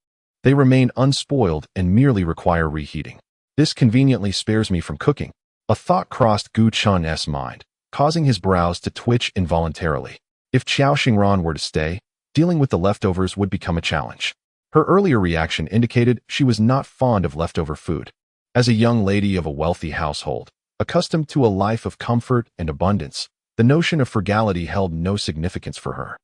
they remain unspoiled and merely require reheating. This conveniently spares me from cooking. A thought crossed Gu Chun's mind, causing his brows to twitch involuntarily. If Xiao Xingran were to stay, dealing with the leftovers would become a challenge. Her earlier reaction indicated she was not fond of leftover food. As a young lady of a wealthy household, accustomed to a life of comfort and abundance, the notion of frugality held no significance for her,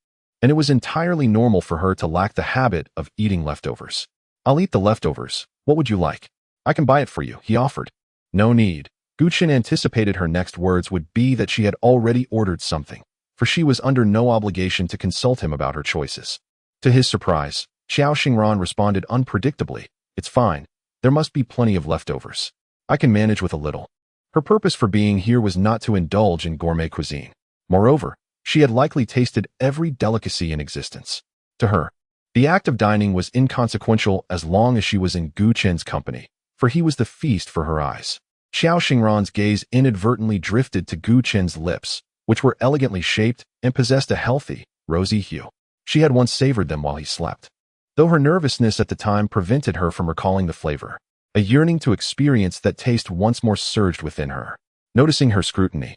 and it was entirely normal for her to lack the habit of eating leftovers. "I'll eat the leftovers. What would you like?" "I can buy it for you," he offered. "No need." Gu Chen anticipated her next words would be that she had already ordered something, for she was under no obligation to consult him about her choices. To his surprise, Xiao Xingran responded unpredictably, "It's fine. There must be plenty of leftovers. I can manage with a little." Her purpose for being here was not to indulge in gourmet cuisine. Moreover, she had likely tasted every delicacy in existence. To her, the act of dining was inconsequential as long as she was in Gu Chen's company, for he was the feast for her eyes. Xiao Xingran's gaze inadvertently drifted to Gu Qin's lips, which were elegantly shaped and possessed a healthy, rosy hue. She had once savored them while he slept. Though her nervousness at the time prevented her from recalling the flavor, a yearning to experience that taste once more surged within her. Noticing her scrutiny,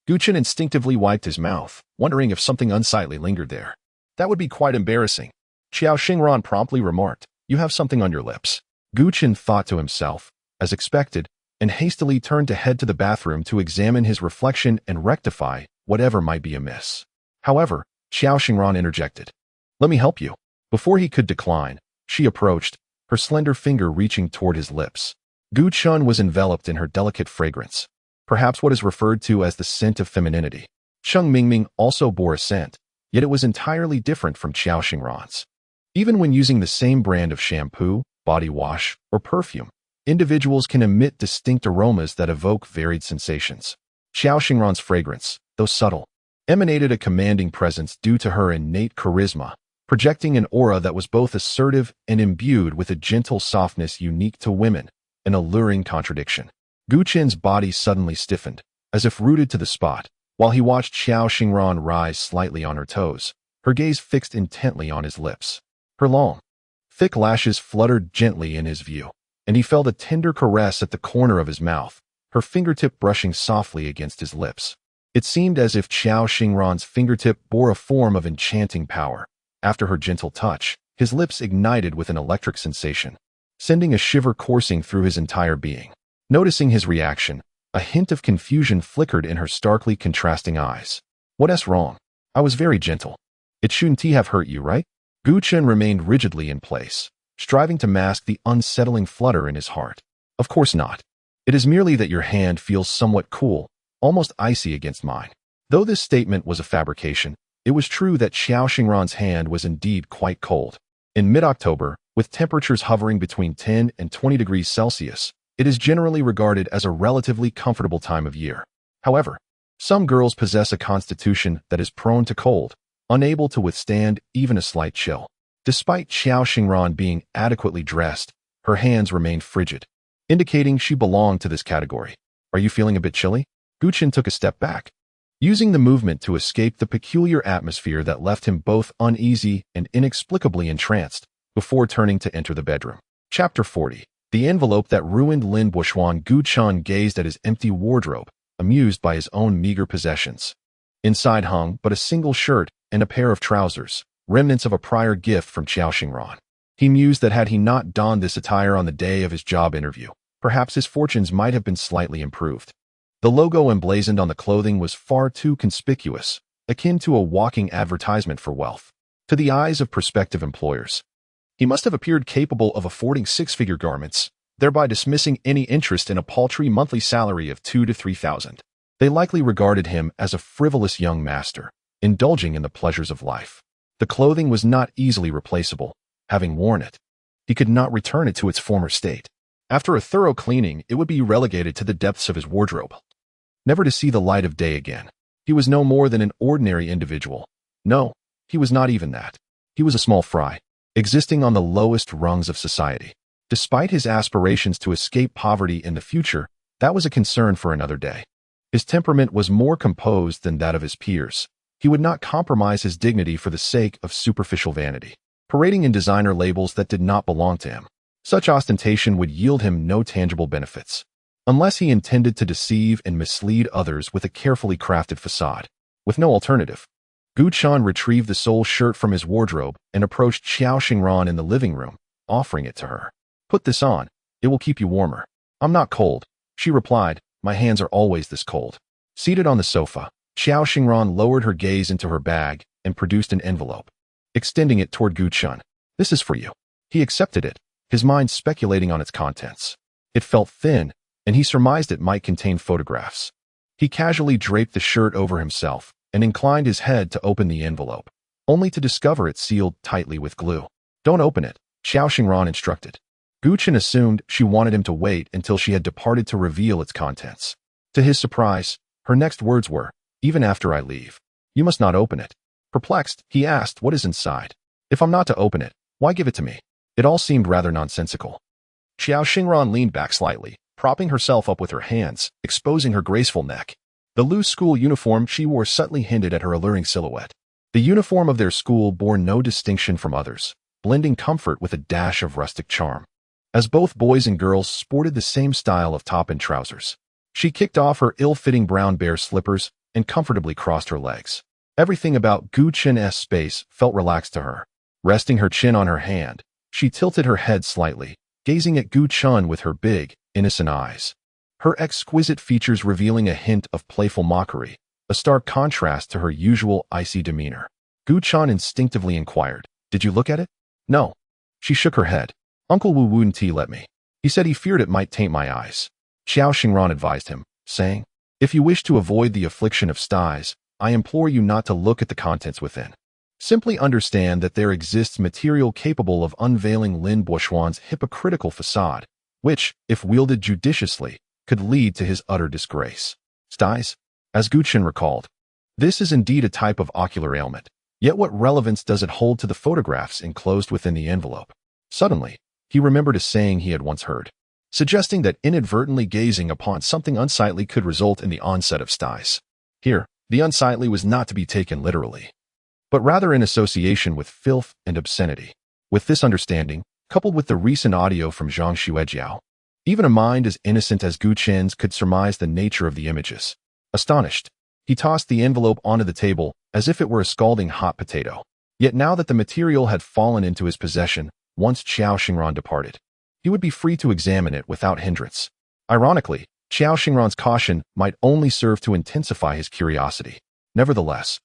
Gu Qin instinctively wiped his mouth, wondering if something unsightly lingered there. That would be quite embarrassing. Xiao Xingran promptly remarked, "You have something on your lips." Gu Qin thought to himself, as expected, and hastily turned to head to the bathroom to examine his reflection and rectify whatever might be amiss. However, Xiao Xingran interjected, "Let me help you." Before he could decline, she approached, her slender finger reaching toward his lips. Gu Qin was enveloped in her delicate fragrance, perhaps what is referred to as the scent of femininity. Sheng Mingming also bore a scent, yet it was entirely different from Xiao Xingran's. Even when using the same brand of shampoo, body wash, or perfume, individuals can emit distinct aromas that evoke varied sensations. Xiao Xingran's fragrance, though subtle, emanated a commanding presence due to her innate charisma, projecting an aura that was both assertive and imbued with a gentle softness unique to women, an alluring contradiction. Gu Qin's body suddenly stiffened, as if rooted to the spot, while he watched Xiao Xingran rise slightly on her toes, her gaze fixed intently on his lips. Her long, thick lashes fluttered gently in his view, and he felt a tender caress at the corner of his mouth, her fingertip brushing softly against his lips. It seemed as if Xiao Xingran's fingertip bore a form of enchanting power. After her gentle touch, his lips ignited with an electric sensation, sending a shiver coursing through his entire being. Noticing his reaction, a hint of confusion flickered in her starkly contrasting eyes. "What's wrong? I was very gentle. It shouldn't have hurt you, right?" Gu Qin remained rigidly in place, striving to mask the unsettling flutter in his heart. "Of course not. It is merely that your hand feels somewhat cool, almost icy against mine." Though this statement was a fabrication, it was true that Xiao Xingran's hand was indeed quite cold. In mid-October, with temperatures hovering between 10 and 20 degrees Celsius, it is generally regarded as a relatively comfortable time of year. However, some girls possess a constitution that is prone to cold, unable to withstand even a slight chill. Despite Xiao Xingran being adequately dressed, her hands remained frigid, indicating she belonged to this category. "Are you feeling a bit chilly?" Gu Qin took a step back, using the movement to escape the peculiar atmosphere that left him both uneasy and inexplicably entranced, before turning to enter the bedroom. Chapter 40. The envelope that ruined Lin Buishuan. Gu Qin gazed at his empty wardrobe, amused by his own meager possessions. Inside hung but a single shirt and a pair of trousers, remnants of a prior gift from Xiao Xingran. He mused that had he not donned this attire on the day of his job interview, perhaps his fortunes might have been slightly improved. The logo emblazoned on the clothing was far too conspicuous, akin to a walking advertisement for wealth. To the eyes of prospective employers, he must have appeared capable of affording six-figure garments, thereby dismissing any interest in a paltry monthly salary of 2,000 to 3,000. They likely regarded him as a frivolous young master, indulging in the pleasures of life. The clothing was not easily replaceable. Having worn it, he could not return it to its former state. After a thorough cleaning, it would be relegated to the depths of his wardrobe, never to see the light of day again. He was no more than an ordinary individual. No, he was not even that. He was a small fry, existing on the lowest rungs of society. Despite his aspirations to escape poverty in the future, that was a concern for another day. His temperament was more composed than that of his peers. He would not compromise his dignity for the sake of superficial vanity, parading in designer labels that did not belong to him. Such ostentation would yield him no tangible benefits, unless he intended to deceive and mislead others with a carefully crafted facade. With no alternative, Gu Qin retrieved the sole shirt from his wardrobe and approached Xiao Xingran in the living room, offering it to her. "Put this on. It will keep you warmer." "I'm not cold," she replied. "My hands are always this cold." Seated on the sofa, Xiao Xingran lowered her gaze into her bag and produced an envelope, extending it toward Gu Qin. "This is for you." He accepted it, his mind speculating on its contents. It felt thin, and he surmised it might contain photographs. He casually draped the shirt over himself and inclined his head to open the envelope, only to discover it sealed tightly with glue. "Don't open it," Xiao Xingran instructed. Gu Qin assumed she wanted him to wait until she had departed to reveal its contents. To his surprise, her next words were, "Even after I leave, you must not open it." Perplexed, he asked, "What is inside? If I'm not to open it, why give it to me?" It all seemed rather nonsensical. Xiao Xingran leaned back slightly, propping herself up with her hands, exposing her graceful neck. The loose school uniform she wore subtly hinted at her alluring silhouette. The uniform of their school bore no distinction from others, blending comfort with a dash of rustic charm. As both boys and girls sported the same style of top and trousers, she kicked off her ill-fitting brown bear slippers and comfortably crossed her legs. Everything about Gu Chen's space felt relaxed to her. Resting her chin on her hand, she tilted her head slightly, gazing at Gu Chen with her big, innocent eyes. Her exquisite features revealing a hint of playful mockery, a stark contrast to her usual icy demeanor. Gu Chen instinctively inquired, "Did you look at it?" "No." She shook her head. "Uncle Wu wouldn't let me. He said he feared it might taint my eyes." Xiao Xingran advised him, saying, "If you wish to avoid the affliction of styes, I implore you not to look at the contents within. Simply understand that there exists material capable of unveiling Lin Buoxuan's hypocritical facade, which, if wielded judiciously, could lead to his utter disgrace." Styes? As Gu Chen recalled, this is indeed a type of ocular ailment. Yet what relevance does it hold to the photographs enclosed within the envelope? Suddenly, he remembered a saying he had once heard, suggesting that inadvertently gazing upon something unsightly could result in the onset of styes. Here, the unsightly was not to be taken literally, but rather in association with filth and obscenity. With this understanding, coupled with the recent audio from Zhang Xuejiao, even a mind as innocent as Gu Chen's could surmise the nature of the images. Astonished, he tossed the envelope onto the table as if it were a scalding hot potato. Yet now that the material had fallen into his possession, once Xiao Xingran departed, he would be free to examine it without hindrance. Ironically, Xiao Xingran's caution might only serve to intensify his curiosity. Nevertheless,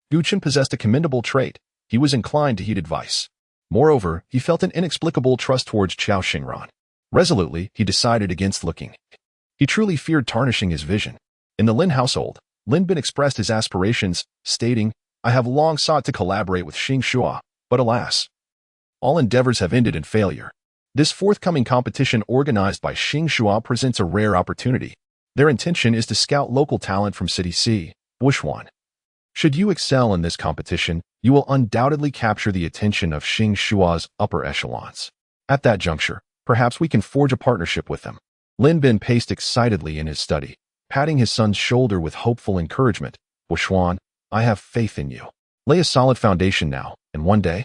Gu Chen possessed a commendable trait. He was inclined to heed advice. Moreover, he felt an inexplicable trust towards Xiao Xingran. Resolutely, he decided against looking. He truly feared tarnishing his vision. In the Lin household, Lin Bin expressed his aspirations, stating, "I have long sought to collaborate with Xing Shua, but alas, all endeavors have ended in failure. This forthcoming competition organized by Xing Shua presents a rare opportunity. Their intention is to scout local talent from City C, Buoxuan. Should you excel in this competition, you will undoubtedly capture the attention of Xing Shua's upper echelons. At that juncture, perhaps we can forge a partnership with them." Lin Bin paced excitedly in his study, patting his son's shoulder with hopeful encouragement. "Buoxuan, I have faith in you. Lay a solid foundation now, and one day,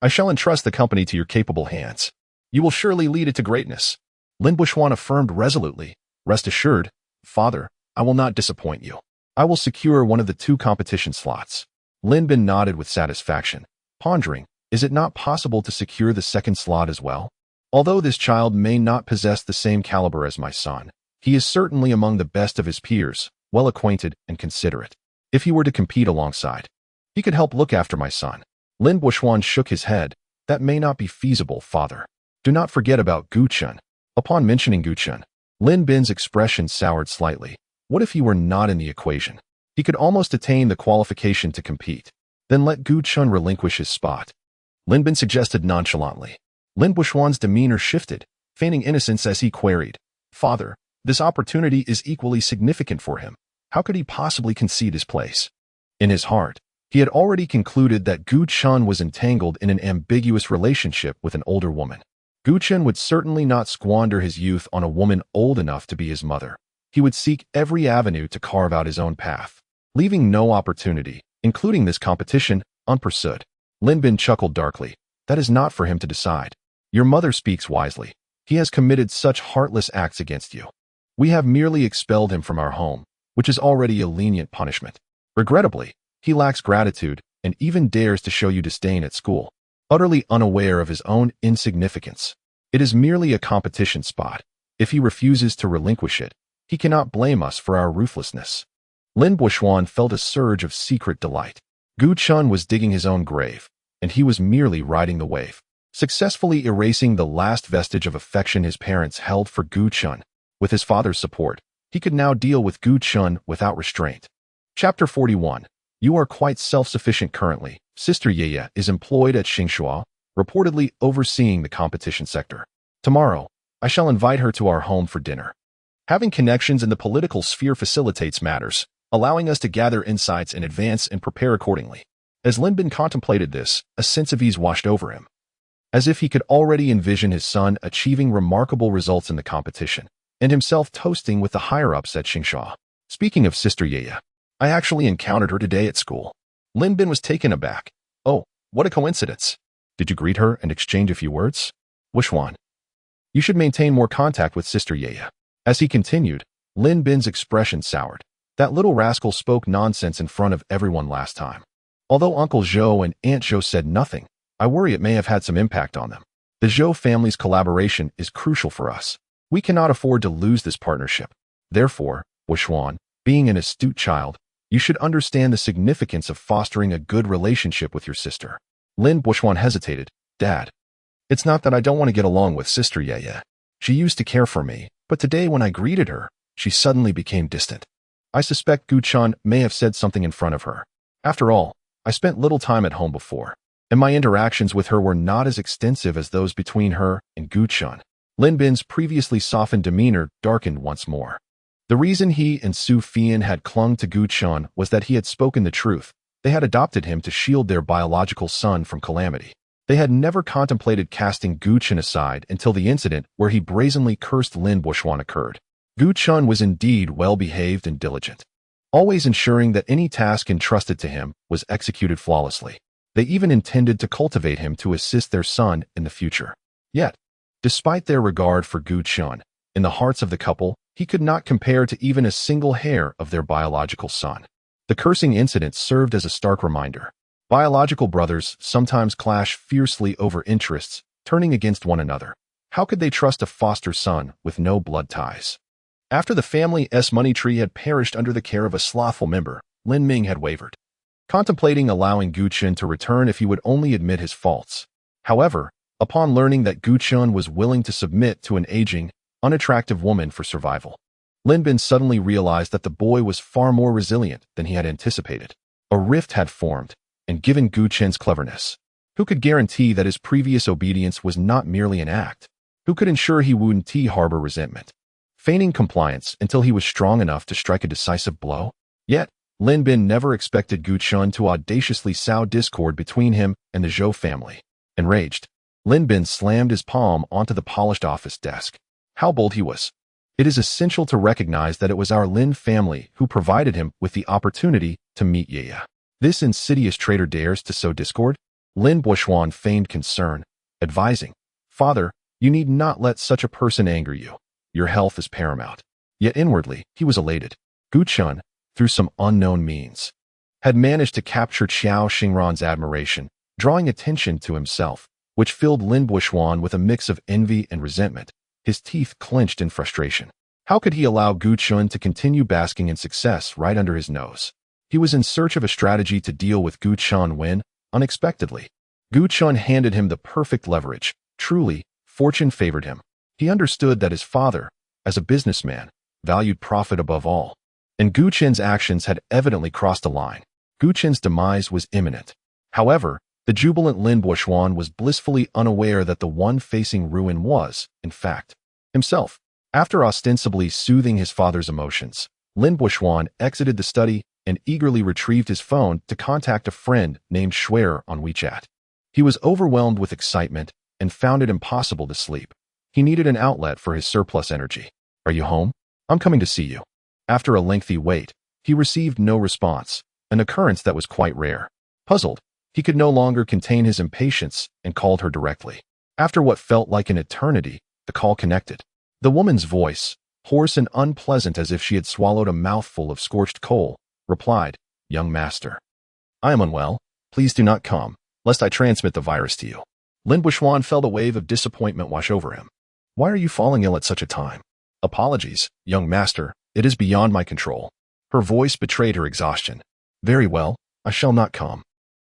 I shall entrust the company to your capable hands. You will surely lead it to greatness." Lin Buoxuan affirmed resolutely, "Rest assured, father, I will not disappoint you. I will secure one of the 2 competition slots." Lin Bin nodded with satisfaction, pondering, is it not possible to secure the 2nd slot as well? Although this child may not possess the same caliber as my son, he is certainly among the best of his peers, well acquainted and considerate. If he were to compete alongside, he could help look after my son. Lin Buoxuan shook his head. "That may not be feasible, father. Do not forget about Gu Chen." Upon mentioning Gu Chen, Lin Bin's expression soured slightly. What if he were not in the equation? He could almost attain the qualification to compete. Then let Gu Chen relinquish his spot. Lin Bin suggested nonchalantly. Lin Buoxuan's demeanor shifted, feigning innocence as he queried, "Father, this opportunity is equally significant for him. How could he possibly concede his place?" In his heart, he had already concluded that Gu Chen was entangled in an ambiguous relationship with an older woman. Gu Chen would certainly not squander his youth on a woman old enough to be his mother. He would seek every avenue to carve out his own path, leaving no opportunity, including this competition, unpursued. Lin Bin chuckled darkly. "That is not for him to decide. Your mother speaks wisely. He has committed such heartless acts against you. We have merely expelled him from our home, which is already a lenient punishment. Regrettably, he lacks gratitude and even dares to show you disdain at school, utterly unaware of his own insignificance. It is merely a competition spot. If he refuses to relinquish it, he cannot blame us for our ruthlessness." Lin Buoxuan felt a surge of secret delight. Gu Chen was digging his own grave, and he was merely riding the wave, successfully erasing the last vestige of affection his parents held for Gu Chen. With his father's support, he could now deal with Gu Chen without restraint. Chapter 41. You are quite self-sufficient currently. Sister Ye is employed at Xingshua, reportedly overseeing the competition sector. Tomorrow, I shall invite her to our home for dinner. Having connections in the political sphere facilitates matters, allowing us to gather insights in advance and prepare accordingly. As Lin Bin contemplated this, a sense of ease washed over him, as if he could already envision his son achieving remarkable results in the competition. and himself toasting with the higher-ups at Xingsha. Speaking of Sister Ye, I actually encountered her today at school. Lin Bin was taken aback. Oh, what a coincidence. Did you greet her and exchange a few words? Wishwan. You should maintain more contact with Sister Ye. As he continued, Lin Bin's expression soured. That little rascal spoke nonsense in front of everyone last time. Although Uncle Zhou and Aunt Zhou said nothing, I worry it may have had some impact on them. The Zhou family's collaboration is crucial for us. We cannot afford to lose this partnership. Therefore, Wishwan, being an astute child, you should understand the significance of fostering a good relationship with your sister. Lin Bushwan hesitated. Dad, it's not that I don't want to get along with Sister Ye. She used to care for me, but today when I greeted her, she suddenly became distant. I suspect Gu Chun may have said something in front of her. After all, I spent little time at home before, and my interactions with her were not as extensive as those between her and Gu Chun. Lin Bin's previously softened demeanor darkened once more. The reason he and Su Fian had clung to Gu Chun was that he had spoken the truth. They had adopted him to shield their biological son from calamity. They had never contemplated casting Gu Chun aside until the incident where he brazenly cursed Lin Bushwan occurred. Gu Chun was indeed well-behaved and diligent, always ensuring that any task entrusted to him was executed flawlessly. They even intended to cultivate him to assist their son in the future. Yet, despite their regard for Gu Chun, in the hearts of the couple, he could not compare to even a single hair of their biological son. The cursing incident served as a stark reminder. Biological brothers sometimes clash fiercely over interests, turning against one another. How could they trust a foster son with no blood ties? After the family's money tree had perished under the care of a slothful member, Lin Ming had wavered, contemplating allowing Gu Chun to return if he would only admit his faults. However, upon learning that Gu Chun was willing to submit to an aging, unattractive woman for survival, Lin Bin suddenly realized that the boy was far more resilient than he had anticipated. A rift had formed, and given Gu Chun's cleverness, who could guarantee that his previous obedience was not merely an act? Who could ensure he wouldn't harbor resentment, feigning compliance until he was strong enough to strike a decisive blow? Yet, Lin Bin never expected Gu Chun to audaciously sow discord between him and the Zhou family. Enraged, Lin Bin slammed his palm onto the polished office desk. How bold he was! It is essential to recognize that it was our Lin family who provided him with the opportunity to meet Ye. This insidious traitor dares to sow discord? Lin Bushwan feigned concern, advising, Father, you need not let such a person anger you. Your health is paramount. Yet inwardly, he was elated. Gu Chun, through some unknown means, had managed to capture Qiao Xingran's admiration, drawing attention to himself, which filled Lin Bushwan with a mix of envy and resentment. His teeth clenched in frustration. How could he allow Gu Chun to continue basking in success right under his nose? He was in search of a strategy to deal with Gu Chun when, unexpectedly, Gu Chun handed him the perfect leverage. Truly, fortune favored him. He understood that his father, as a businessman, valued profit above all, and Gu Chun's actions had evidently crossed a line. Gu Chun's demise was imminent. However, the jubilant Lin Bushwan was blissfully unaware that the one facing ruin was, in fact, himself. After ostensibly soothing his father's emotions, Lin Bushwan exited the study and eagerly retrieved his phone to contact a friend named Shuer on WeChat. He was overwhelmed with excitement and found it impossible to sleep. He needed an outlet for his surplus energy. Are you home? I'm coming to see you. After a lengthy wait, he received no response, an occurrence that was quite rare. Puzzled, he could no longer contain his impatience and called her directly. After what felt like an eternity, the call connected. The woman's voice, hoarse and unpleasant as if she had swallowed a mouthful of scorched coal, replied, Young master, I am unwell. Please do not come, lest I transmit the virus to you. Lin Bushwan felt a wave of disappointment wash over him. Why are you falling ill at such a time? Apologies, young master, it is beyond my control. Her voice betrayed her exhaustion. Very well, I shall not come.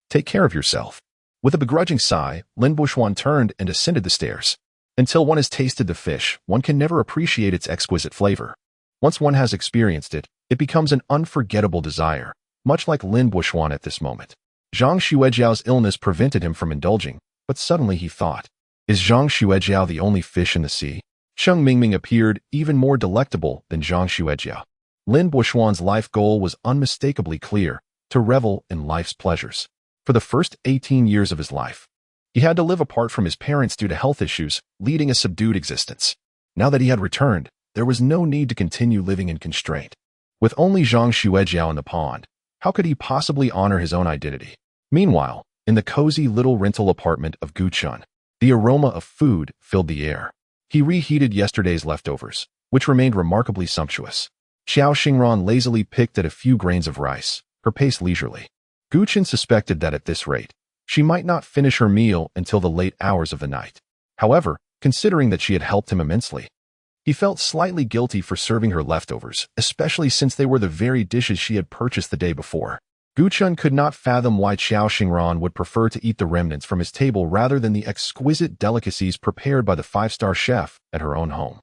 Take care of yourself. With a begrudging sigh, Lin Bushwan turned and ascended the stairs. Until one has tasted the fish, one can never appreciate its exquisite flavor. Once one has experienced it, it becomes an unforgettable desire, much like Lin Bushwan at this moment. Zhang Xuejiao's illness prevented him from indulging, but suddenly he thought, is Zhang Xuejiao the only fish in the sea? Sheng Mingming appeared even more delectable than Zhang Xuejiao. Lin Bushwan's life goal was unmistakably clear, to revel in life's pleasures. For the first 18 years of his life, he had to live apart from his parents due to health issues, leading a subdued existence. Now that he had returned, there was no need to continue living in constraint. With only Zhang Xuejiao in the pond, how could he possibly honor his own identity? Meanwhile, in the cozy little rental apartment of Gu Chun, the aroma of food filled the air. He reheated yesterday's leftovers, which remained remarkably sumptuous. Xiao Xingran lazily picked at a few grains of rice, her pace leisurely. Gu Chun suspected that at this rate, she might not finish her meal until the late hours of the night. However, considering that she had helped him immensely, he felt slightly guilty for serving her leftovers, especially since they were the very dishes she had purchased the day before. Gu Chun could not fathom why Xiao Xingran would prefer to eat the remnants from his table rather than the exquisite delicacies prepared by the five-star chef at her own home.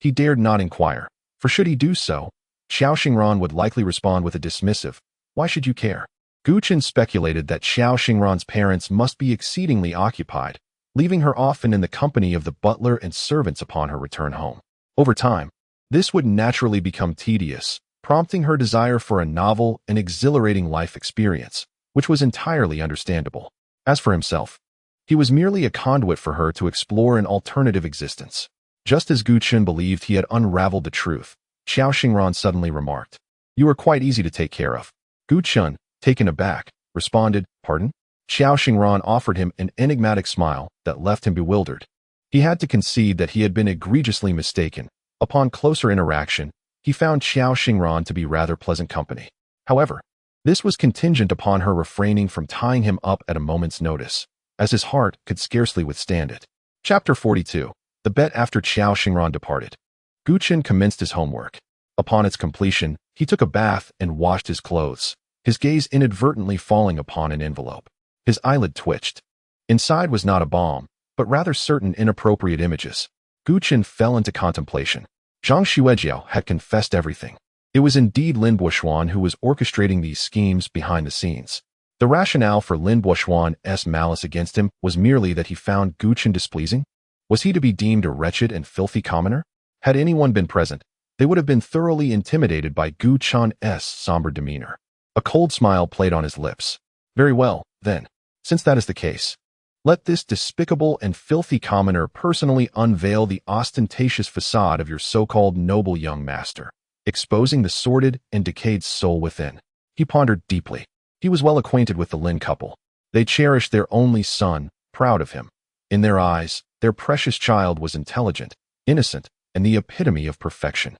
He dared not inquire, for should he do so, Xiao Xingran would likely respond with a dismissive, "Why should you care?" Gu Chun speculated that Xiao Xingran's parents must be exceedingly occupied, leaving her often in the company of the butler and servants upon her return home. Over time, this would naturally become tedious, prompting her desire for a novel and exhilarating life experience, which was entirely understandable. As for himself, he was merely a conduit for her to explore an alternative existence. Just as Gu Chun believed he had unraveled the truth, Xiao Xingran suddenly remarked, "You are quite easy to take care of." Gu Chun, taken aback, responded, "Pardon?" Xiao Xingran offered him an enigmatic smile that left him bewildered. He had to concede that he had been egregiously mistaken. Upon closer interaction, he found Xiao Xingran to be rather pleasant company. However, this was contingent upon her refraining from tying him up at a moment's notice, as his heart could scarcely withstand it. Chapter 42. The bet after Xiao Xingran departed. Gu Chun commenced his homework. Upon its completion, he took a bath and washed his clothes, his gaze inadvertently falling upon an envelope. His eyelid twitched. Inside was not a bomb, but rather certain inappropriate images. Gu Chun fell into contemplation. Zhang Xuejiao had confessed everything. It was indeed Lin Buoxuan who was orchestrating these schemes behind the scenes. The rationale for Lin Buoxuan's malice against him was merely that he found Gu Chun displeasing. Was he to be deemed a wretched and filthy commoner? Had anyone been present, they would have been thoroughly intimidated by Gu Chun's somber demeanor. A cold smile played on his lips. Very well, then, since that is the case, let this despicable and filthy commoner personally unveil the ostentatious facade of your so-called noble young master, exposing the sordid and decayed soul within. He pondered deeply. He was well acquainted with the Lin couple. They cherished their only son, proud of him. In their eyes, their precious child was intelligent, innocent, and the epitome of perfection.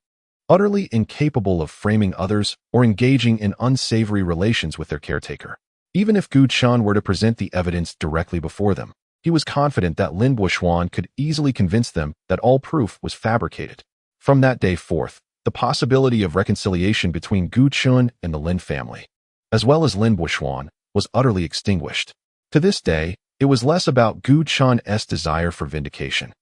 Utterly incapable of framing others or engaging in unsavory relations with their caretaker. Even if Gu Chun were to present the evidence directly before them, he was confident that Lin Buoxuan could easily convince them that all proof was fabricated. From that day forth, the possibility of reconciliation between Gu Chun and the Lin family, as well as Lin Buoxuan, was utterly extinguished. To this day, it was less about Gu Chun's desire for vindication,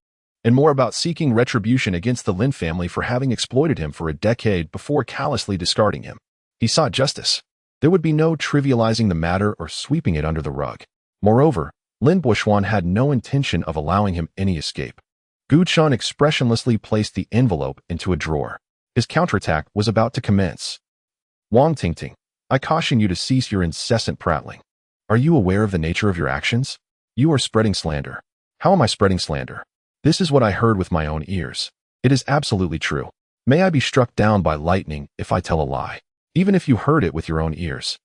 and more about seeking retribution against the Lin family for having exploited him for a decade before callously discarding him. He sought justice. There would be no trivializing the matter or sweeping it under the rug. Moreover, Lin Buoxuan had no intention of allowing him any escape. Gu Chun expressionlessly placed the envelope into a drawer. His counterattack was about to commence. "Wang Tingting, I caution you to cease your incessant prattling. Are you aware of the nature of your actions? You are spreading slander." "How am I spreading slander?" "This is what I heard with my own ears. It is absolutely true. May I be struck down by lightning if I tell a lie. Even if you heard it with your own ears,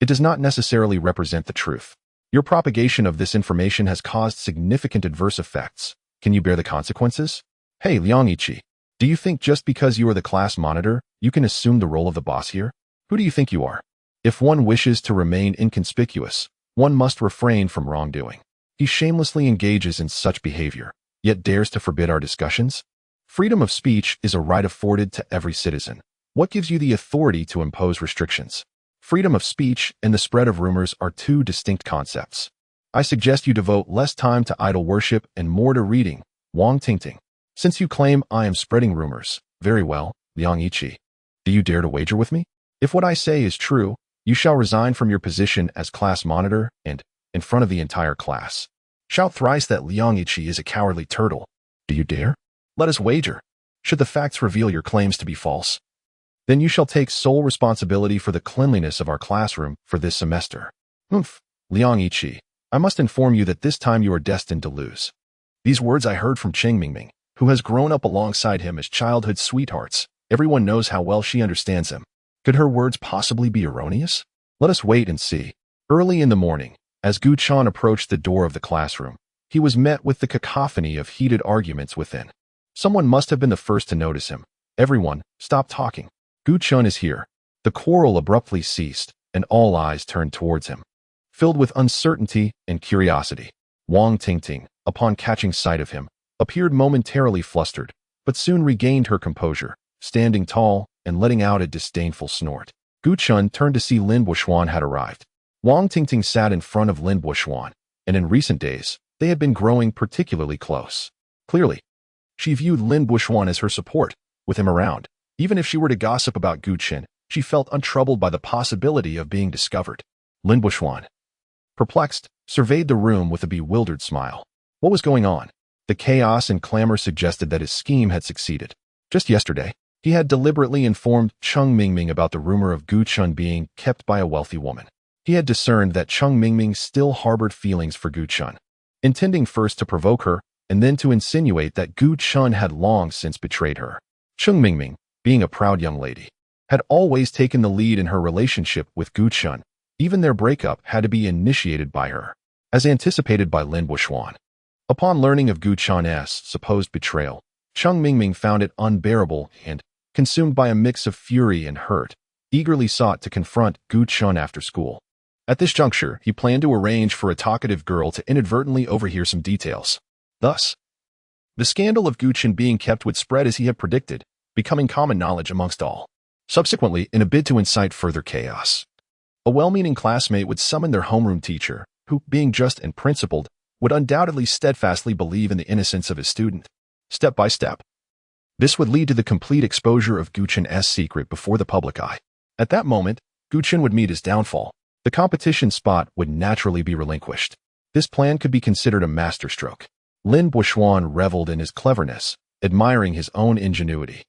it does not necessarily represent the truth. Your propagation of this information has caused significant adverse effects. Can you bear the consequences? Hey, Liang Yiqi, do you think just because you are the class monitor, you can assume the role of the boss here? Who do you think you are? If one wishes to remain inconspicuous, one must refrain from wrongdoing. He shamelessly engages in such behavior, yet dares to forbid our discussions? Freedom of speech is a right afforded to every citizen. What gives you the authority to impose restrictions? Freedom of speech and the spread of rumors are two distinct concepts. I suggest you devote less time to idol worship and more to reading, Wang Tingting. Since you claim I am spreading rumors, very well, Liang Yiqi. Do you dare to wager with me? If what I say is true, you shall resign from your position as class monitor and, in front of the entire class, shout thrice that Liang Yiqi is a cowardly turtle. Do you dare? Let us wager. Should the facts reveal your claims to be false, then you shall take sole responsibility for the cleanliness of our classroom for this semester. Humph, Liang Yiqi, I must inform you that this time you are destined to lose. These words I heard from Cheng Mingming, who has grown up alongside him as childhood sweethearts. Everyone knows how well she understands him. Could her words possibly be erroneous? Let us wait and see. Early in the morning, as Gu Chun approached the door of the classroom, he was met with the cacophony of heated arguments within. Someone must have been the first to notice him. Everyone, stop talking. Gu Chun is here. The quarrel abruptly ceased, and all eyes turned towards him. Filled with uncertainty and curiosity, Wang Tingting, upon catching sight of him, appeared momentarily flustered, but soon regained her composure, standing tall and letting out a disdainful snort. Gu Chun turned to see Lin Buoxuan had arrived. Wang Tingting sat in front of Lin Buoxuan, and in recent days, they had been growing particularly close. Clearly, she viewed Lin Buoxuan as her support, with him around. Even if she were to gossip about Gu Chun, she felt untroubled by the possibility of being discovered. Lin Buoxuan, perplexed, surveyed the room with a bewildered smile. What was going on? The chaos and clamor suggested that his scheme had succeeded. Just yesterday, he had deliberately informed Cheng Mingming about the rumor of Gu Chun being kept by a wealthy woman. He had discerned that Cheng Mingming still harbored feelings for Gu Chun, intending first to provoke her and then to insinuate that Gu Chun had long since betrayed her. Cheng Mingming, being a proud young lady, had always taken the lead in her relationship with Gu Chun. Even their breakup had to be initiated by her, as anticipated by Lin Buoxuan. Upon learning of Gu Chun's supposed betrayal, Cheng Mingming found it unbearable and, consumed by a mix of fury and hurt, eagerly sought to confront Gu Chun after school. At this juncture, he planned to arrange for a talkative girl to inadvertently overhear some details. Thus, the scandal of Gu Chun being kept would spread as he had predicted, becoming common knowledge amongst all. Subsequently, in a bid to incite further chaos, a well-meaning classmate would summon their homeroom teacher, who, being just and principled, would undoubtedly steadfastly believe in the innocence of his student. Step by step, this would lead to the complete exposure of Gu Chun's secret before the public eye. At that moment, Gu Chun would meet his downfall. The competition spot would naturally be relinquished. This plan could be considered a masterstroke. Lin Buoxuan reveled in his cleverness, admiring his own ingenuity.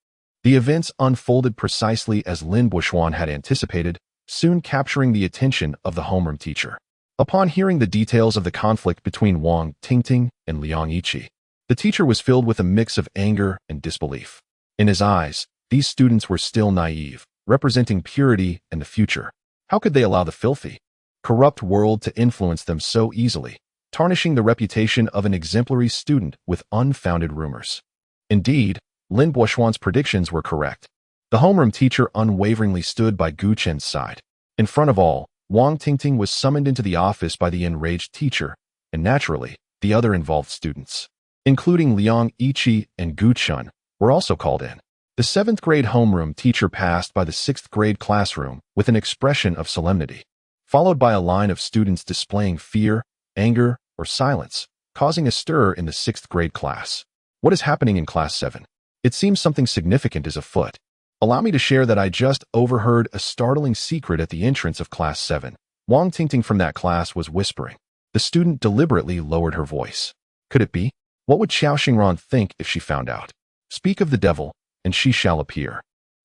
The events unfolded precisely as Lin Buoxuan had anticipated, soon capturing the attention of the homeroom teacher. Upon hearing the details of the conflict between Wang Tingting and Liang Yiqi, the teacher was filled with a mix of anger and disbelief. In his eyes, these students were still naive, representing purity and the future. How could they allow the filthy, corrupt world to influence them so easily, tarnishing the reputation of an exemplary student with unfounded rumors? Indeed, Lin Buoxuan's predictions were correct. The homeroom teacher unwaveringly stood by Gu Chun's side. In front of all, Wang Tingting was summoned into the office by the enraged teacher, and naturally, the other involved students, including Liang Yiqi and Gu Chun, were also called in. The 7th grade homeroom teacher passed by the 6th grade classroom with an expression of solemnity, followed by a line of students displaying fear, anger, or silence, causing a stir in the 6th grade class. What is happening in class 7? It seems something significant is afoot. Allow me to share that I just overheard a startling secret at the entrance of class 7. Wang Tingting from that class was whispering. The student deliberately lowered her voice. Could it be? What would Xiao Xingran think if she found out? Speak of the devil, and she shall appear.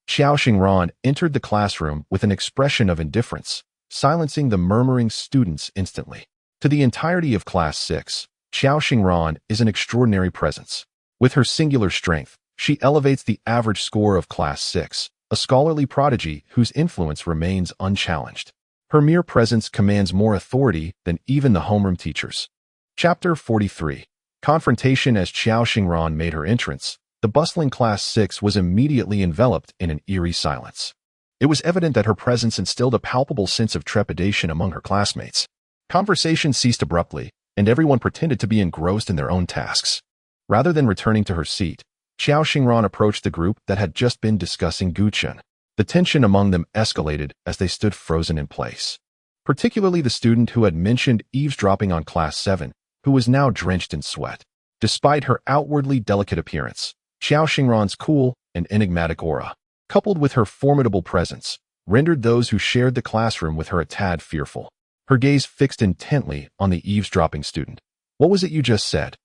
Xiao Xingran entered the classroom with an expression of indifference, silencing the murmuring students instantly. To the entirety of class 6, Xiao Xingran is an extraordinary presence. With her singular strength, she elevates the average score of class 6, a scholarly prodigy whose influence remains unchallenged. Her mere presence commands more authority than even the homeroom teachers. Chapter 43. Confrontation. As Xiao Xingran made her entrance, the bustling class 6 was immediately enveloped in an eerie silence. It was evident that her presence instilled a palpable sense of trepidation among her classmates. Conversation ceased abruptly, and everyone pretended to be engrossed in their own tasks. Rather than returning to her seat, Xiao Xingran approached the group that had just been discussing Gu Chun. The tension among them escalated as they stood frozen in place. Particularly the student who had mentioned eavesdropping on class 7, who was now drenched in sweat. Despite her outwardly delicate appearance, Xiao Xingran's cool and enigmatic aura, coupled with her formidable presence, rendered those who shared the classroom with her a tad fearful. Her gaze fixed intently on the eavesdropping student. What was it you just said?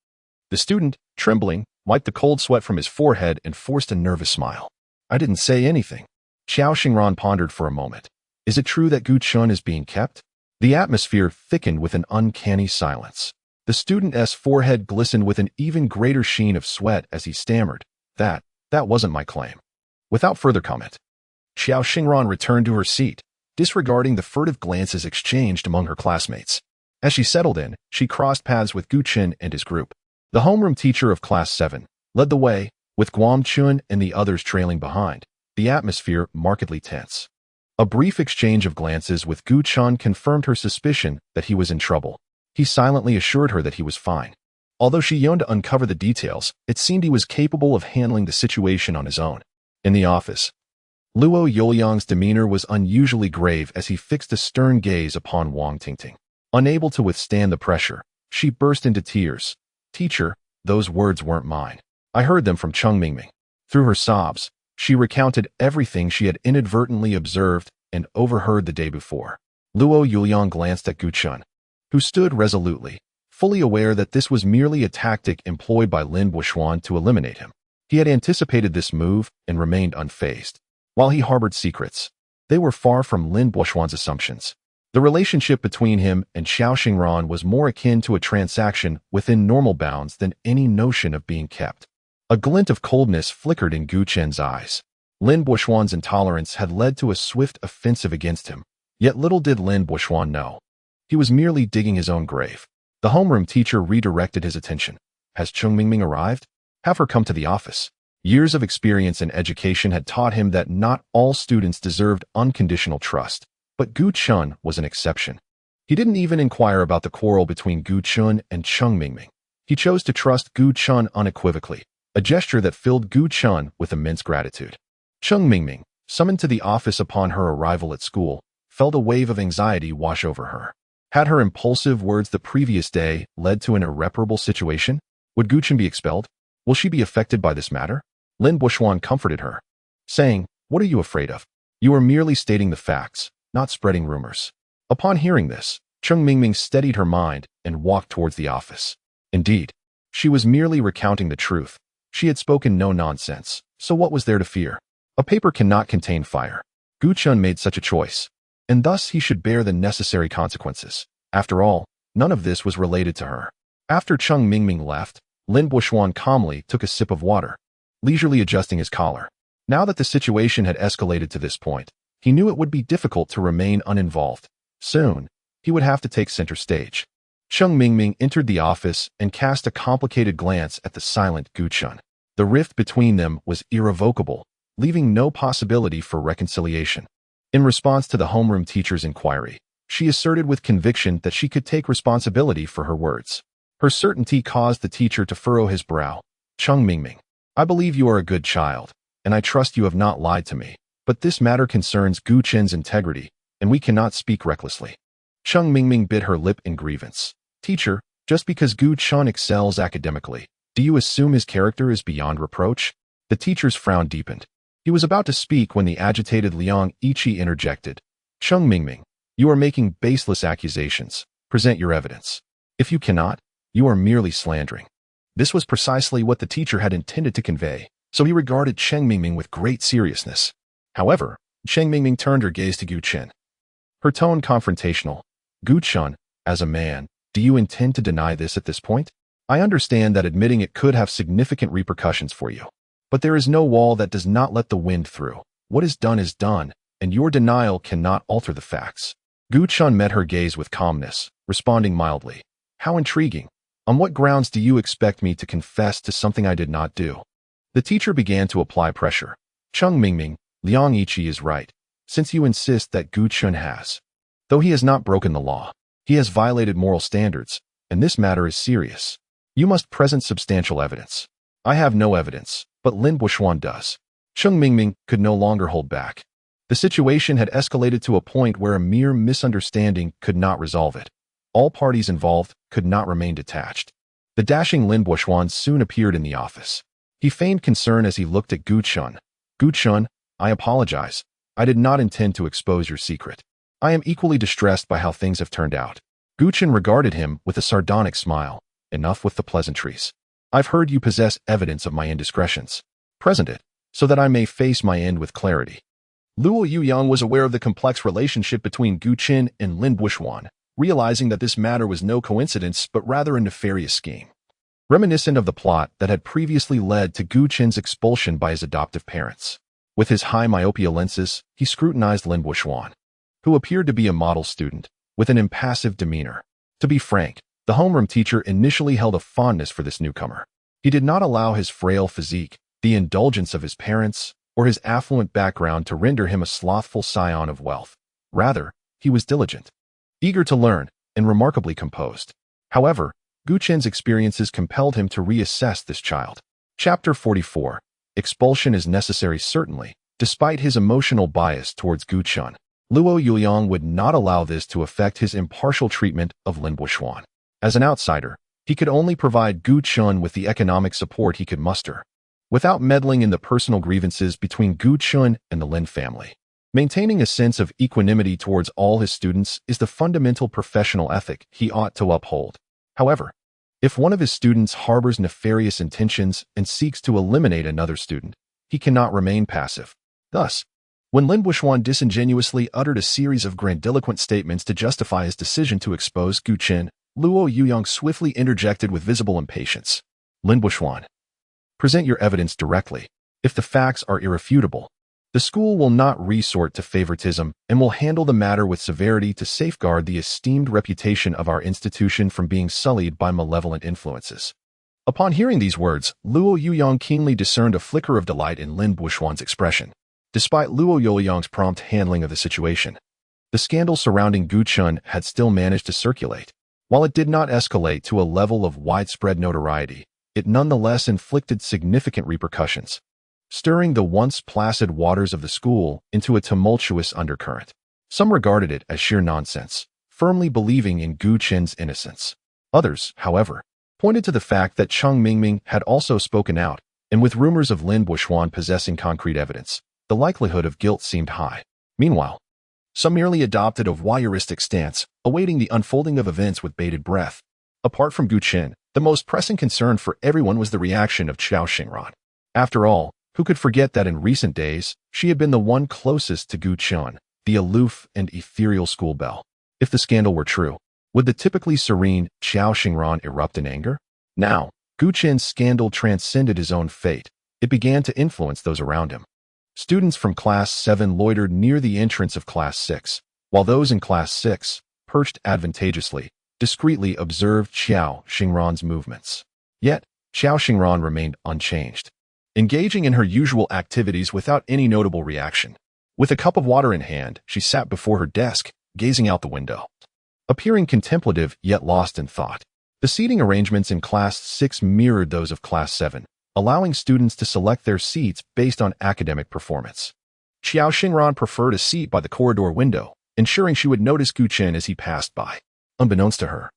The student, trembling, wiped the cold sweat from his forehead and forced a nervous smile. I didn't say anything. Xiao Xingran pondered for a moment. Is it true that Gu Chun is being kept? The atmosphere thickened with an uncanny silence. The student's forehead glistened with an even greater sheen of sweat as he stammered, That wasn't my claim. Without further comment, Xiao Xingran returned to her seat, disregarding the furtive glances exchanged among her classmates. As she settled in, she crossed paths with Gu Qin and his group. The homeroom teacher of Class 7 led the way, with Guam Chun and the others trailing behind, the atmosphere markedly tense. A brief exchange of glances with Gu Chun confirmed her suspicion that he was in trouble. He silently assured her that he was fine. Although she yearned to uncover the details, it seemed he was capable of handling the situation on his own. In the office, Luo Youliang's demeanor was unusually grave as he fixed a stern gaze upon Wang Tingting. Unable to withstand the pressure, she burst into tears. Teacher, those words weren't mine. I heard them from Cheng Mingming. Through her sobs, she recounted everything she had inadvertently observed and overheard the day before. Luo Yuliang glanced at Gu Chun, who stood resolutely, fully aware that this was merely a tactic employed by Lin Buishuan to eliminate him. He had anticipated this move and remained unfazed. While he harbored secrets, they were far from Lin Buishuan's assumptions. The relationship between him and Xiao Xingran was more akin to a transaction within normal bounds than any notion of being kept. A glint of coldness flickered in Gu Chen's eyes. Lin Buishuan's intolerance had led to a swift offensive against him, yet little did Lin Buishuan know. He was merely digging his own grave. The homeroom teacher redirected his attention. Has Cheng Mingming arrived? Have her come to the office. Years of experience and education had taught him that not all students deserved unconditional trust, but Gu Chun was an exception. He didn't even inquire about the quarrel between Gu Chun and Cheng Mingming. He chose to trust Gu Chun unequivocally, a gesture that filled Gu Chun with immense gratitude. Cheng Mingming, summoned to the office upon her arrival at school, felt a wave of anxiety wash over her. Had her impulsive words the previous day led to an irreparable situation? Would Gu Chun be expelled? Will she be affected by this matter? Lin Buishuan comforted her, saying, What are you afraid of? You are merely stating the facts, not spreading rumors. Upon hearing this, Cheng Mingming steadied her mind and walked towards the office. Indeed, she was merely recounting the truth. She had spoken no nonsense, so what was there to fear? A paper cannot contain fire. Gu Chun made such a choice, and thus he should bear the necessary consequences. After all, none of this was related to her. After Cheng Mingming left, Lin Buishuan calmly took a sip of water, leisurely adjusting his collar. Now that the situation had escalated to this point, he knew it would be difficult to remain uninvolved. Soon, he would have to take center stage. Cheng Mingming entered the office and cast a complicated glance at the silent Gu Chun. The rift between them was irrevocable, leaving no possibility for reconciliation. In response to the homeroom teacher's inquiry, she asserted with conviction that she could take responsibility for her words. Her certainty caused the teacher to furrow his brow. Cheng Mingming, I believe you are a good child, and I trust you have not lied to me, but this matter concerns Gu Chen's integrity, and we cannot speak recklessly. Cheng Mingming bit her lip in grievance. Teacher, just because Gu Chun excels academically, do you assume his character is beyond reproach? The teacher's frown deepened. He was about to speak when the agitated Liang Yiqi interjected. Cheng Mingming, you are making baseless accusations. Present your evidence. If you cannot, you are merely slandering. This was precisely what the teacher had intended to convey, so he regarded Cheng Mingming with great seriousness. However, Cheng Mingming turned her gaze to Gu Chun, her tone confrontational. Gu Chun, as a man, do you intend to deny this at this point? I understand that admitting it could have significant repercussions for you. But there is no wall that does not let the wind through. What is done, and your denial cannot alter the facts. Gu Chun met her gaze with calmness, responding mildly. How intriguing. On what grounds do you expect me to confess to something I did not do? The teacher began to apply pressure. Cheng Mingming, Liang Yiqi is right, since you insist that Gu Chun has. Though he has not broken the law, he has violated moral standards, and this matter is serious. You must present substantial evidence. I have no evidence, but Lin Buishuan does. Cheng Mingming could no longer hold back. The situation had escalated to a point where a mere misunderstanding could not resolve it. All parties involved could not remain detached. The dashing Lin Buishuan soon appeared in the office. He feigned concern as he looked at Gu Chun. Gu Chun, I apologize. I did not intend to expose your secret. I am equally distressed by how things have turned out. Gu Chun regarded him with a sardonic smile. Enough with the pleasantries. I've heard you possess evidence of my indiscretions. Present it, so that I may face my end with clarity. Luo Yuyang was aware of the complex relationship between Gu Chun and Lin Buishuan, realizing that this matter was no coincidence but rather a nefarious scheme, reminiscent of the plot that had previously led to Gu Qin's expulsion by his adoptive parents. With his high myopia lenses, he scrutinized Lin Buxuan, who appeared to be a model student, with an impassive demeanor. To be frank, the homeroom teacher initially held a fondness for this newcomer. He did not allow his frail physique, the indulgence of his parents, or his affluent background to render him a slothful scion of wealth. Rather, he was diligent, eager to learn, and remarkably composed. However, Gu Qin's experiences compelled him to reassess this child. Chapter 44. Expulsion is necessary certainly. Despite his emotional bias towards Gu Qin, Luo Yuliang would not allow this to affect his impartial treatment of Lin Buxuan. As an outsider, he could only provide Gu Qin with the economic support he could muster, without meddling in the personal grievances between Gu Qin and the Lin family. Maintaining a sense of equanimity towards all his students is the fundamental professional ethic he ought to uphold. However, if one of his students harbors nefarious intentions and seeks to eliminate another student, he cannot remain passive. Thus, when Lin Buxuan disingenuously uttered a series of grandiloquent statements to justify his decision to expose Gu Qin, Luo Yuliang swiftly interjected with visible impatience. Lin Buxuan, present your evidence directly. If the facts are irrefutable, the school will not resort to favoritism and will handle the matter with severity to safeguard the esteemed reputation of our institution from being sullied by malevolent influences. Upon hearing these words, Luo Yuliang keenly discerned a flicker of delight in Lin Buxuan's expression. Despite Luo Yuliang's prompt handling of the situation, the scandal surrounding Gu Qin had still managed to circulate. While it did not escalate to a level of widespread notoriety, it nonetheless inflicted significant repercussions, stirring the once placid waters of the school into a tumultuous undercurrent. Some regarded it as sheer nonsense, firmly believing in Gu Qin's innocence. Others, however, pointed to the fact that Cheng Mingming had also spoken out, and with rumors of Lin Buxuan possessing concrete evidence, the likelihood of guilt seemed high. Meanwhile, some merely adopted a voyeuristic stance, awaiting the unfolding of events with bated breath. Apart from Gu Qin, the most pressing concern for everyone was the reaction of Qiao Xingran. After all, who could forget that in recent days, she had been the one closest to Gu Qin, the aloof and ethereal school belle? If the scandal were true, would the typically serene Qiao Xingran erupt in anger? Now, Gu Qin's scandal transcended his own fate. It began to influence those around him. Students from Class 7 loitered near the entrance of Class 6, while those in Class 6, perched advantageously, discreetly observed Qiao Xingran's movements. Yet, Qiao Xingran remained unchanged, engaging in her usual activities without any notable reaction. With a cup of water in hand, she sat before her desk, gazing out the window, appearing contemplative yet lost in thought. The seating arrangements in Class 6 mirrored those of Class 7, allowing students to select their seats based on academic performance. Qiao Xingran preferred a seat by the corridor window, ensuring she would notice Gu Qin as he passed by. Unbeknownst to her,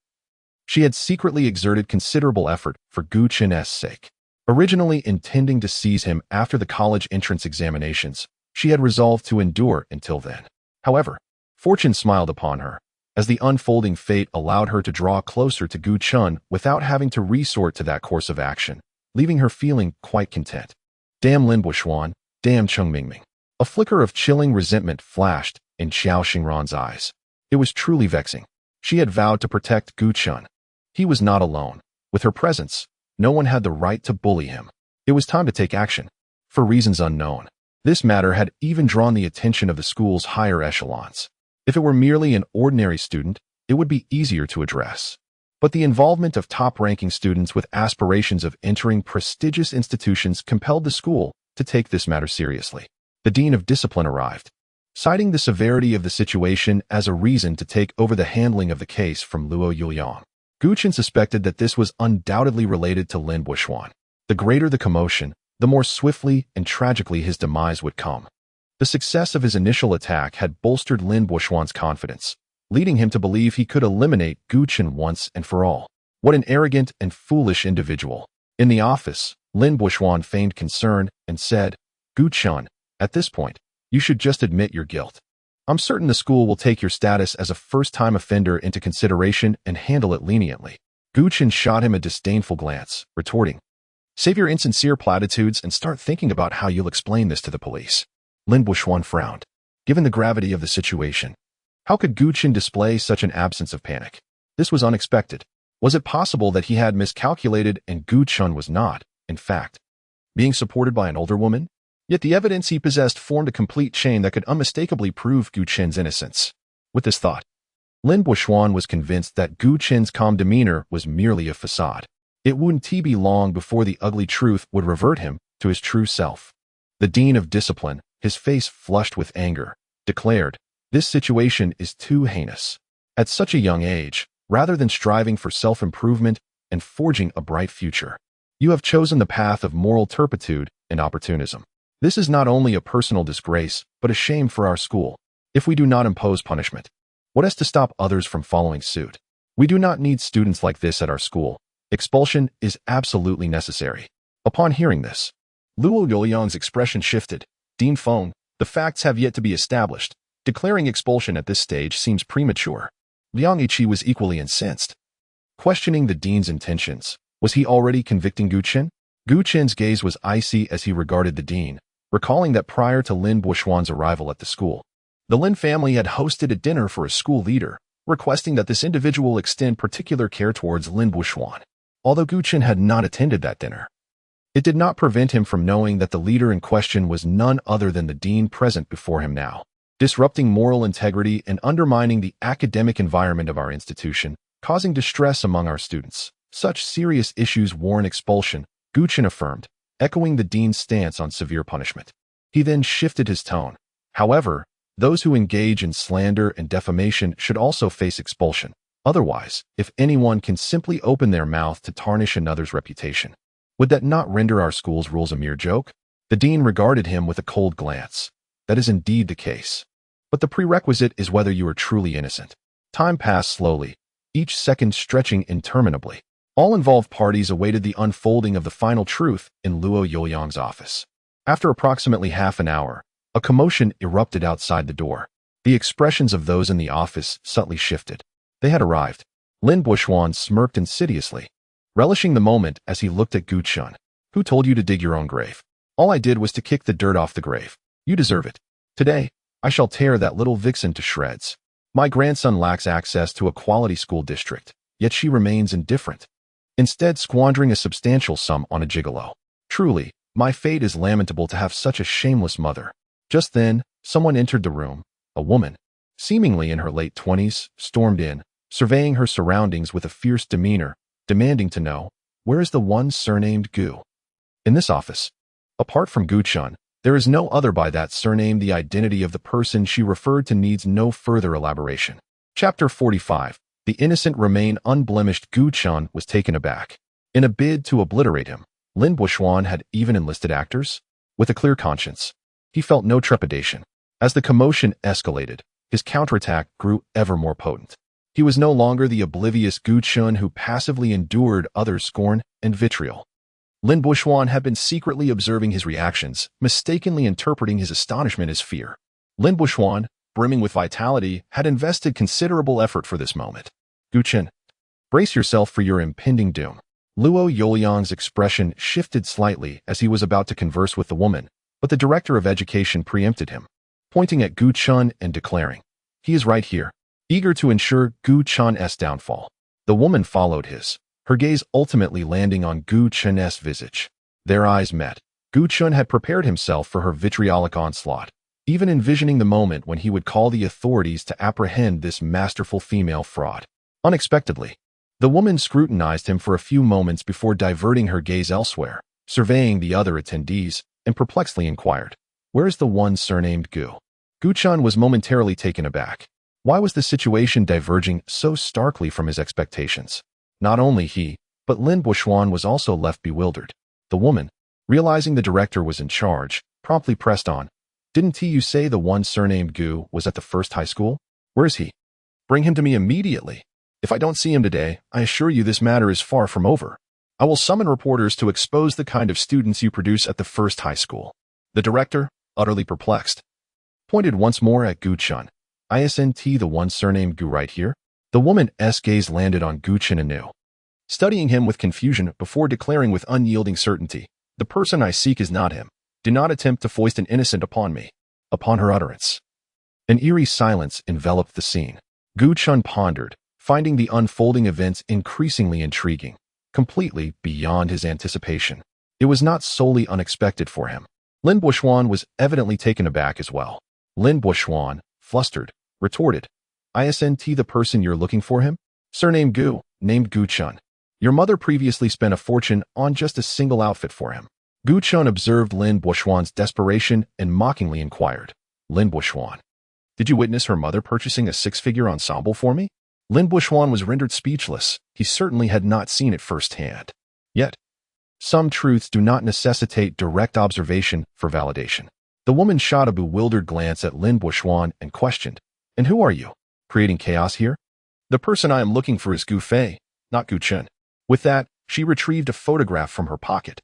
she had secretly exerted considerable effort for Gu Qin's sake. Originally intending to seize him after the college entrance examinations, she had resolved to endure until then. However, fortune smiled upon her, as the unfolding fate allowed her to draw closer to Gu Qin without having to resort to that course of action, leaving her feeling quite content. Damn Lin Buxuan, damn Cheng Mingming. A flicker of chilling resentment flashed in Qiao Xingran's eyes. It was truly vexing. She had vowed to protect Gu Qin. He was not alone. With her presence, no one had the right to bully him. It was time to take action. For reasons unknown, this matter had even drawn the attention of the school's higher echelons. If it were merely an ordinary student, it would be easier to address. But the involvement of top-ranking students with aspirations of entering prestigious institutions compelled the school to take this matter seriously. The Dean of Discipline arrived, citing the severity of the situation as a reason to take over the handling of the case from Luo Yuliang. Gu Qin suspected that this was undoubtedly related to Lin Buxuan. The greater the commotion, the more swiftly and tragically his demise would come. The success of his initial attack had bolstered Lin Buxuan's confidence, leading him to believe he could eliminate Gu Qin once and for all. What an arrogant and foolish individual. In the office, Lin Buxuan feigned concern and said, Gu Qin, at this point, you should just admit your guilt. I'm certain the school will take your status as a first-time offender into consideration and handle it leniently. Gu Qin shot him a disdainful glance, retorting, save your insincere platitudes and start thinking about how you'll explain this to the police. Lin Buxuan frowned. Given the gravity of the situation, How could Gu Chen display such an absence of panic? This was unexpected. Was it possible that he had miscalculated and Gu Chen was not, in fact, being supported by an older woman? Yet the evidence he possessed formed a complete chain that could unmistakably prove Gu Chen's innocence. With this thought, Lin Buishuan was convinced that Gu Chen's calm demeanor was merely a facade. It wouldn't be long before the ugly truth would revert him to his true self. The Dean of Discipline, his face flushed with anger, declared, "This situation is too heinous. At such a young age, rather than striving for self-improvement and forging a bright future, you have chosen the path of moral turpitude and opportunism. This is not only a personal disgrace, but a shame for our school. If we do not impose punishment, what is to stop others from following suit? We do not need students like this at our school. Expulsion is absolutely necessary." Upon hearing this, Luo Yuliang's expression shifted. "Dean Feng, the facts have yet to be established. Declaring expulsion at this stage seems premature." Liang Yiqi was equally incensed. Questioning the dean's intentions, was he already convicting Gu Chen? Gu Chen's gaze was icy as he regarded the dean, recalling that prior to Lin Buishuan's arrival at the school, the Lin family had hosted a dinner for a school leader, requesting that this individual extend particular care towards Lin Buishuan. Although Gu Chen had not attended that dinner, it did not prevent him from knowing that the leader in question was none other than the dean present before him now. Disrupting moral integrity and undermining the academic environment of our institution, causing distress among our students. Such serious issues warrant expulsion, Gu Chen affirmed, echoing the dean's stance on severe punishment. He then shifted his tone. "However, those who engage in slander and defamation should also face expulsion. Otherwise, if anyone can simply open their mouth to tarnish another's reputation, would that not render our school's rules a mere joke?" The dean regarded him with a cold glance. "That is indeed the case. But the prerequisite is whether you are truly innocent." Time passed slowly, each second stretching interminably. All involved parties awaited the unfolding of the final truth in Luo Yuliang's office. After approximately half an hour, a commotion erupted outside the door. The expressions of those in the office subtly shifted. They had arrived. Lin Buishuan smirked insidiously, relishing the moment as he looked at Gu Chen. "Who told you to dig your own grave?" "All I did was to kick the dirt off the grave. You deserve it. Today, I shall tear that little vixen to shreds. My grandson lacks access to a quality school district, yet she remains indifferent, instead squandering a substantial sum on a gigolo. Truly, my fate is lamentable to have such a shameless mother." Just then, someone entered the room. A woman, seemingly in her late 20s, stormed in, surveying her surroundings with a fierce demeanor, demanding to know, "Where is the one surnamed Gu?" In this office, apart from Gu Chen, there is no other by that surname. The identity of the person she referred to needs no further elaboration. Chapter 45. The innocent remain unblemished. Gu Chen was taken aback. In a bid to obliterate him, Lin Buishuan had even enlisted actors? With a clear conscience, he felt no trepidation. As the commotion escalated, his counterattack grew ever more potent. He was no longer the oblivious Gu Chen who passively endured others' scorn and vitriol. Lin Buishuan had been secretly observing his reactions, mistakenly interpreting his astonishment as fear. Lin Buishuan, brimming with vitality, had invested considerable effort for this moment. "Gu Chen, brace yourself for your impending doom." Luo Yuliang's expression shifted slightly as he was about to converse with the woman, but the director of education preempted him, pointing at Gu Chen and declaring, "He is right here," eager to ensure Gu Chen's downfall. The woman followed his, her gaze ultimately landing on Gu Chen's visage. Their eyes met. Gu Chen had prepared himself for her vitriolic onslaught, even envisioning the moment when he would call the authorities to apprehend this masterful female fraud. Unexpectedly, the woman scrutinized him for a few moments before diverting her gaze elsewhere, surveying the other attendees, and perplexedly inquired, "Where is the one surnamed Gu?" Gu Chen was momentarily taken aback. Why was the situation diverging so starkly from his expectations? Not only he, but Lin Buishuan was also left bewildered. The woman, realizing the director was in charge, promptly pressed on, "Didn't you say the one surnamed Gu was at the first high school? Where is he? Bring him to me immediately. If I don't see him today, I assure you this matter is far from over. I will summon reporters to expose the kind of students you produce at the first high school." The director, utterly perplexed, pointed once more at Gu Chen. "Isn't the one surnamed Gu right here?" The woman's gaze landed on Gu Chen anew, studying him with confusion before declaring with unyielding certainty, "The person I seek is not him. Do not attempt to foist an innocent upon me." Upon her utterance, An eerie silence enveloped the scene. Gu Chun pondered, finding the unfolding events increasingly intriguing, completely beyond his anticipation. It was not solely unexpected for him. Lin Buoxuan was evidently taken aback as well. Lin Buoxuan, flustered, retorted, "Isn't the person you're looking for him? Surname Gu, named Gu Chun. Your mother previously spent a fortune on just a single outfit for him." Gu Chun observed Lin Buoxuan's desperation and mockingly inquired, "Lin Buoxuan, did you witness her mother purchasing a six-figure ensemble for me?" Lin Buoxuan was rendered speechless. He certainly had not seen it firsthand. Yet, some truths do not necessitate direct observation for validation. The woman shot a bewildered glance at Lin Buoxuan and questioned, "And who are you? Creating chaos here?" "The person I am looking for is Gu Fei, not Gu Chun." With that, she retrieved a photograph from her pocket,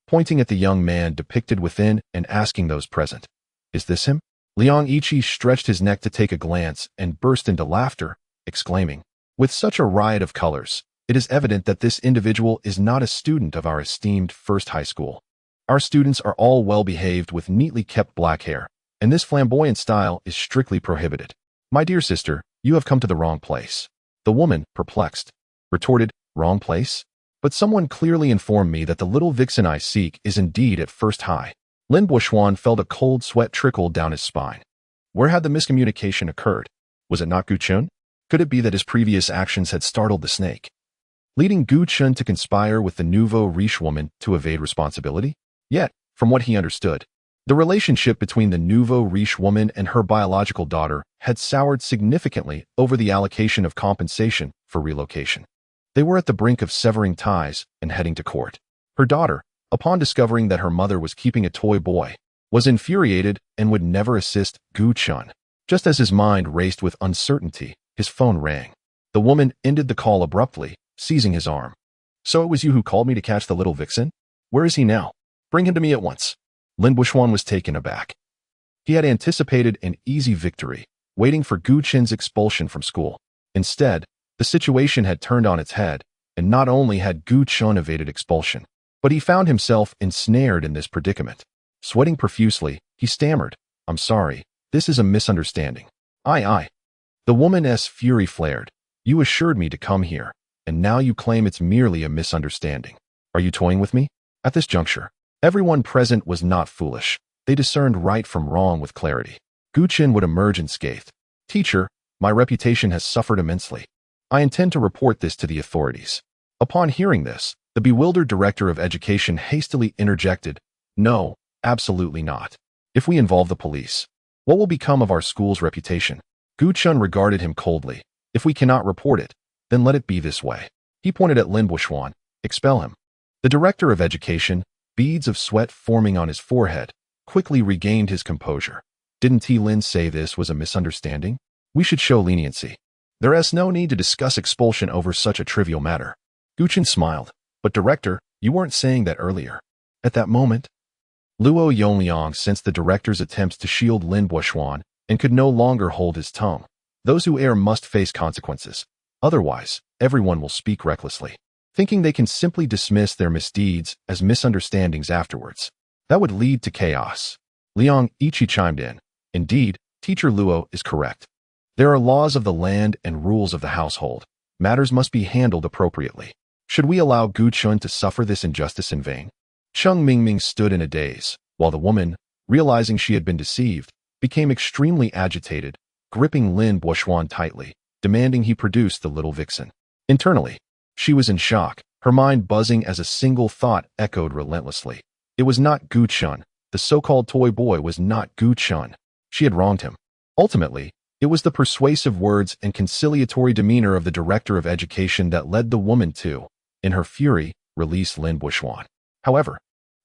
pointing at the young man depicted within and asking those present, "Is this him?" Liang Yiqi stretched his neck to take a glance and burst into laughter, exclaiming, "With such a riot of colors, it is evident that this individual is not a student of our esteemed first high school. Our students are all well-behaved with neatly kept black hair, and this flamboyant style is strictly prohibited. My dear sister, you have come to the wrong place." The woman, perplexed, retorted, "Wrong place? But someone clearly informed me that the little vixen I seek is indeed at first high." Lin Buoxuan felt a cold sweat trickle down his spine. Where had the miscommunication occurred? Was it not Gu Chun? Could it be that his previous actions had startled the snake, leading Gu Chun to conspire with the nouveau riche woman to evade responsibility? Yet, from what he understood, the relationship between the nouveau riche woman and her biological daughter had soured significantly over the allocation of compensation for relocation. They were at the brink of severing ties and heading to court. Her daughter, upon discovering that her mother was keeping a toy boy, was infuriated and would never assist Gu Chun. Just as his mind raced with uncertainty, his phone rang. The woman ended the call abruptly, seizing his arm. "So it was you who called me to catch the little vixen? Where is he now? Bring him to me at once." Lin Buoxuan was taken aback. He had anticipated an easy victory, waiting for Gu Chun's expulsion from school. Instead, the situation had turned on its head, and not only had Gu Chun evaded expulsion, but he found himself ensnared in this predicament. Sweating profusely, he stammered, "I'm sorry, this is a misunderstanding." "Aye. The woman's fury flared. "You assured me to come here, and now you claim it's merely a misunderstanding. Are you toying with me?" At this juncture, everyone present was not foolish. They discerned right from wrong with clarity. Gu Chun would emerge unscathed. "Teacher, my reputation has suffered immensely. I intend to report this to the authorities." Upon hearing this, the bewildered director of education hastily interjected, "No, absolutely not. If we involve the police, what will become of our school's reputation?" Gu Chun regarded him coldly. "If we cannot report it, then let it be this way." He pointed at Lin Buoxuan. "Expel him." The director of education, beads of sweat forming on his forehead, quickly regained his composure. "Didn't Lin say this was a misunderstanding? We should show leniency. There is no need to discuss expulsion over such a trivial matter." Gu Chun smiled. "But director, you weren't saying that earlier." At that moment, Luo Yongliang sensed the director's attempts to shield Lin Buoxuan and could no longer hold his tongue. Those who err must face consequences. Otherwise, everyone will speak recklessly, thinking they can simply dismiss their misdeeds as misunderstandings afterwards. That would lead to chaos. Liang Yiqi chimed in. "Indeed, Teacher Luo is correct. There are laws of the land and rules of the household. Matters must be handled appropriately. Should we allow Gu Chun to suffer this injustice in vain?" Cheng Mingming stood in a daze, while the woman, realizing she had been deceived, became extremely agitated, gripping Lin Buoxuan tightly, demanding he produce the little vixen. Internally, she was in shock, her mind buzzing as a single thought echoed relentlessly. It was not Gu Chun. The so-called toy boy was not Gu Chun. She had wronged him. Ultimately, it was the persuasive words and conciliatory demeanor of the director of education that led the woman to, in her fury, release Lin Buoxuan. However,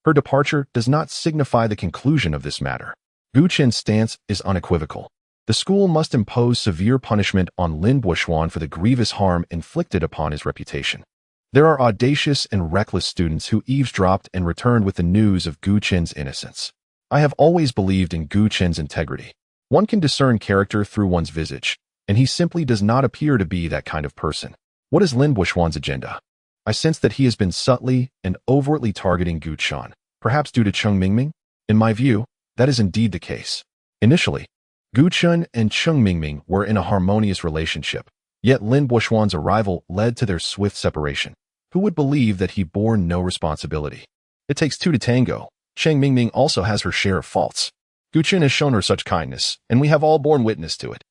her departure does not signify the conclusion of this matter. Gu Chun's stance is unequivocal. The school must impose severe punishment on Lin Buoxuan for the grievous harm inflicted upon his reputation. There are audacious and reckless students who eavesdropped and returned with the news of Gu Chun's innocence. I have always believed in Gu Chun's integrity. One can discern character through one's visage, and he simply does not appear to be that kind of person. What is Lin Buoxuan's agenda? I sense that he has been subtly and overtly targeting Gu Chun, perhaps due to Cheng Mingming. In my view, that is indeed the case. Initially, Gu Chun and Cheng Mingming were in a harmonious relationship, yet Lin Buoxuan's arrival led to their swift separation. Who would believe that he bore no responsibility? It takes two to tango. Cheng Mingming also has her share of faults. Gu Chun has shown her such kindness, and we have all borne witness to it.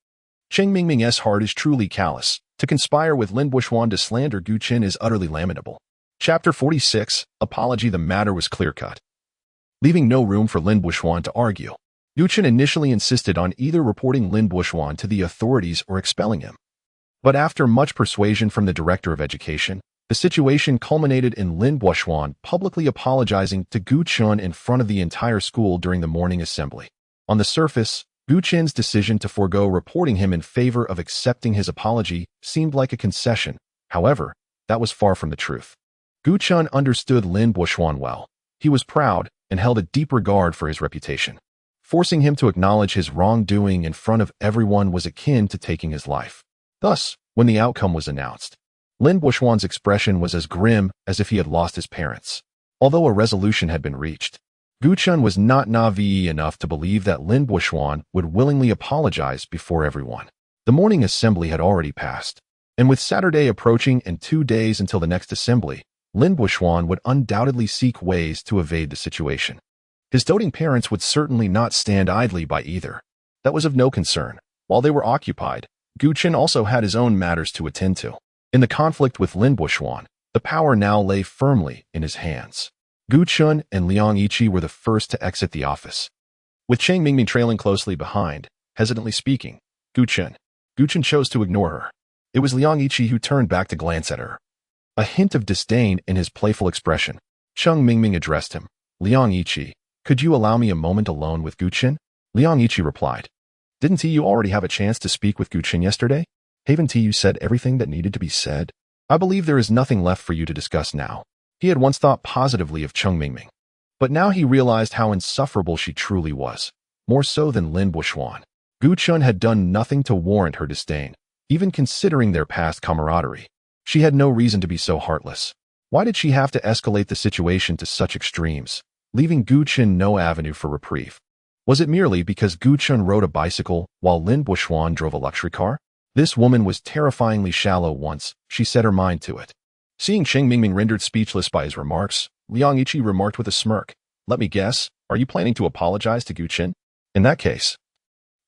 Cheng Mingming's heart is truly callous. To conspire with Lin Buoxuan to slander Gu Chun is utterly lamentable. Chapter 46, Apology. The matter was clear-cut. Leaving no room for Lin Buoxuan to argue, Gu Chun initially insisted on either reporting Lin Buoxuan to the authorities or expelling him. But after much persuasion from the director of education, the situation culminated in Lin Buoxuan publicly apologizing to Gu Chun in front of the entire school during the morning assembly. On the surface, Gu Chun's decision to forego reporting him in favor of accepting his apology seemed like a concession. However, that was far from the truth. Gu Chun understood Lin Buoxuan well. He was proud and held a deep regard for his reputation. Forcing him to acknowledge his wrongdoing in front of everyone was akin to taking his life. Thus, when the outcome was announced, Lin Buoxuan's expression was as grim as if he had lost his parents. Although a resolution had been reached, Gu Chun was not naive enough to believe that Lin Buoxuan would willingly apologize before everyone. The morning assembly had already passed, and with Saturday approaching and 2 days until the next assembly, Lin Buoxuan would undoubtedly seek ways to evade the situation. His doting parents would certainly not stand idly by either. That was of no concern. While they were occupied, Gu Chun also had his own matters to attend to. In the conflict with Lin Buoxuan, the power now lay firmly in his hands. Gu Chun and Liang Yiqi were the first to exit the office, with Cheng Mingming trailing closely behind, hesitantly speaking. Gu Chun chose to ignore her. It was Liang Yiqi who turned back to glance at her, a hint of disdain in his playful expression. Cheng Mingming addressed him. Liang Yiqi, could you allow me a moment alone with Gu Chun? Liang Yiqi replied. Didn't you already have a chance to speak with Gu Chun yesterday? Haven't you said everything that needed to be said? I believe there is nothing left for you to discuss now. He had once thought positively of Cheng Mingming, but now he realized how insufferable she truly was, more so than Lin Buoxuan. Gu Chun had done nothing to warrant her disdain, even considering their past camaraderie. She had no reason to be so heartless. Why did she have to escalate the situation to such extremes, leaving Gu Chun no avenue for reprieve? Was it merely because Gu Chun rode a bicycle while Lin Buoxuan drove a luxury car? This woman was terrifyingly shallow once she set her mind to it. Seeing Cheng Mingming rendered speechless by his remarks, Liang Yiqi remarked with a smirk, "Let me guess, are you planning to apologize to Gu Chun? In that case,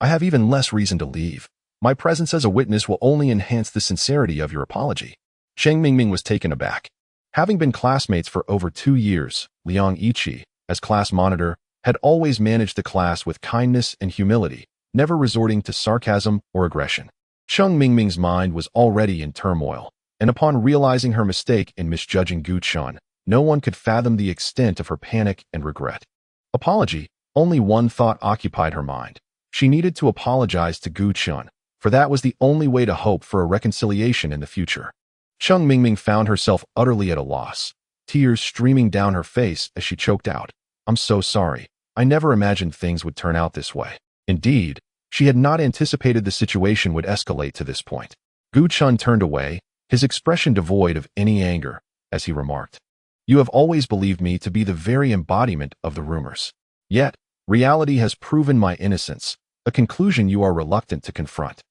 I have even less reason to leave. My presence as a witness will only enhance the sincerity of your apology." Cheng Mingming was taken aback. Having been classmates for over 2 years, Liang Yiqi, as class monitor, had always managed the class with kindness and humility, never resorting to sarcasm or aggression. Cheng Mingming's mind was already in turmoil, and upon realizing her mistake in misjudging Gu Chun, no one could fathom the extent of her panic and regret. Apology. Only one thought occupied her mind. She needed to apologize to Gu Chun, for that was the only way to hope for a reconciliation in the future. Cheng Mingming found herself utterly at a loss, tears streaming down her face as she choked out, "I'm so sorry. I never imagined things would turn out this way." Indeed, she had not anticipated the situation would escalate to this point. Gu Chun turned away, his expression devoid of any anger, as he remarked, "You have always believed me to be the very embodiment of the rumors. Yet, reality has proven my innocence, a conclusion you are reluctant to confront."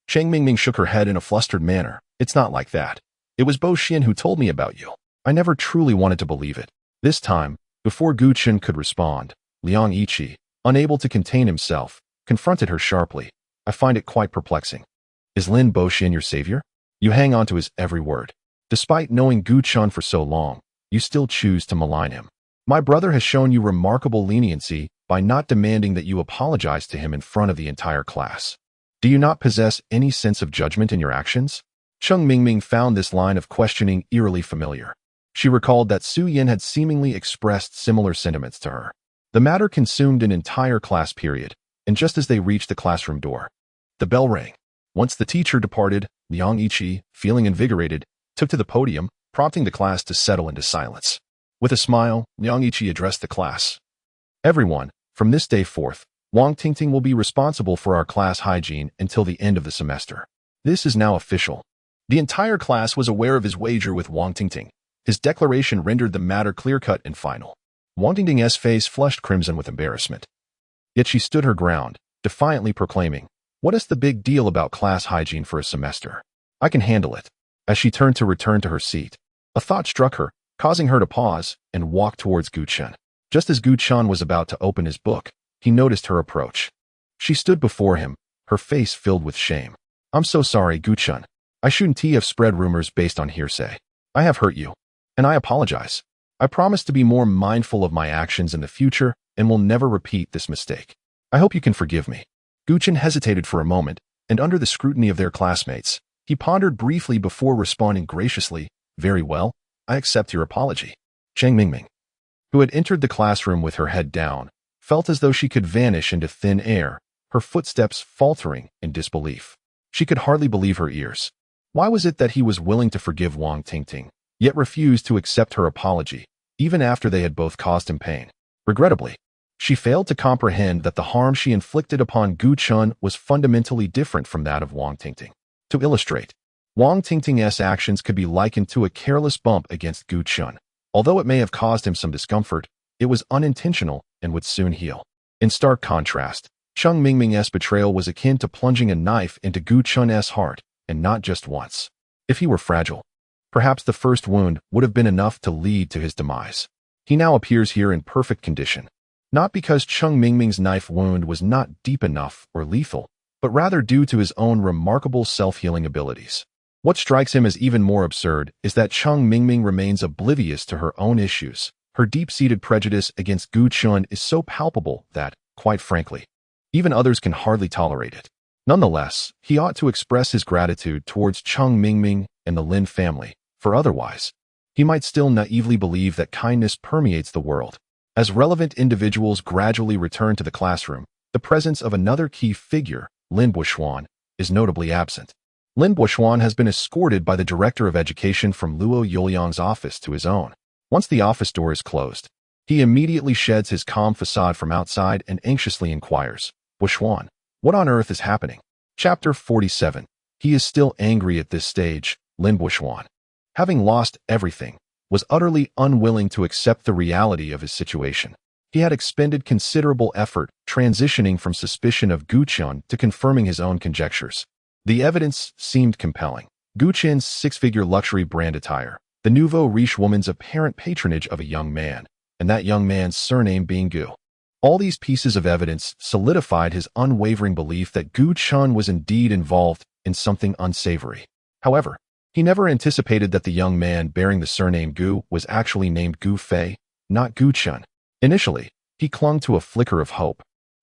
Cheng Mingming shook her head in a flustered manner. "It's not like that. It was Bo Xian who told me about you. I never truly wanted to believe it." This time, before Gu Chun could respond, Liang Yiqi, unable to contain himself, confronted her sharply. "I find it quite perplexing. Is Lin Bo Xian your savior? You hang on to his every word. Despite knowing Gu Chun for so long, you still choose to malign him. My brother has shown you remarkable leniency by not demanding that you apologize to him in front of the entire class. Do you not possess any sense of judgment in your actions?" Cheng Mingming found this line of questioning eerily familiar. She recalled that Su Yin had seemingly expressed similar sentiments to her. The matter consumed an entire class period, and just as they reached the classroom door, the bell rang. Once the teacher departed, Liang Yiqi, feeling invigorated, took to the podium, prompting the class to settle into silence. With a smile, Liang Yiqi addressed the class. "Everyone, from this day forth, Wang Tingting will be responsible for our class hygiene until the end of the semester. This is now official." The entire class was aware of his wager with Wang Tingting. His declaration rendered the matter clear-cut and final. Wang Tingting's face flushed crimson with embarrassment. Yet she stood her ground, defiantly proclaiming, "What is the big deal about class hygiene for a semester? I can handle it." As she turned to return to her seat, a thought struck her, causing her to pause and walk towards Gu-chun. Just as Gu-chun was about to open his book, he noticed her approach. She stood before him, her face filled with shame. "I'm so sorry, Gu-chun. I shouldn't have spread rumors based on hearsay. I have hurt you, and I apologize. I promise to be more mindful of my actions in the future and will never repeat this mistake. I hope you can forgive me." Gu-chun hesitated for a moment, and under the scrutiny of their classmates, he pondered briefly before responding graciously, "Very well, I accept your apology." Chang Mingming, who had entered the classroom with her head down, felt as though she could vanish into thin air, her footsteps faltering in disbelief. She could hardly believe her ears. Why was it that he was willing to forgive Wang Tingting, yet refused to accept her apology, even after they had both caused him pain? Regrettably, she failed to comprehend that the harm she inflicted upon Gu-chun was fundamentally different from that of Wang Tingting. To illustrate, Wang Tingting's actions could be likened to a careless bump against Gu-chun. Although it may have caused him some discomfort, it was unintentional and would soon heal. In stark contrast, Chang Mingming's betrayal was akin to plunging a knife into Gu-chun's heart, and not just once. If he were fragile, perhaps the first wound would have been enough to lead to his demise. He now appears here in perfect condition, not because Chang Mingming's knife wound was not deep enough or lethal, but rather due to his own remarkable self-healing abilities. What strikes him as even more absurd is that Chang Mingming remains oblivious to her own issues. Her deep-seated prejudice against Gu-chun is so palpable that, quite frankly, even others can hardly tolerate it. Nonetheless, he ought to express his gratitude towards Chang Mingming and the Lin family, for otherwise, he might still naively believe that kindness permeates the world. As relevant individuals gradually return to the classroom, the presence of another key figure, Lin Buishuan, is notably absent. Lin Buishuan has been escorted by the Director of Education from Luo Youliang's office to his own. Once the office door is closed, he immediately sheds his calm facade from outside and anxiously inquires, "Buishuan, what on earth is happening?" Chapter 47. He is still angry at this stage. Lin Buishuan, having lost everything, was utterly unwilling to accept the reality of his situation. He had expended considerable effort transitioning from suspicion of Gu-chun to confirming his own conjectures. The evidence seemed compelling. Gu-chun's six-figure luxury brand attire, the nouveau riche woman's apparent patronage of a young man, and that young man's surname being Gu. All these pieces of evidence solidified his unwavering belief that Gu-chun was indeed involved in something unsavory. However, he never anticipated that the young man bearing the surname Gu was actually named Gu Fei, not Gu-chun. Initially, he clung to a flicker of hope,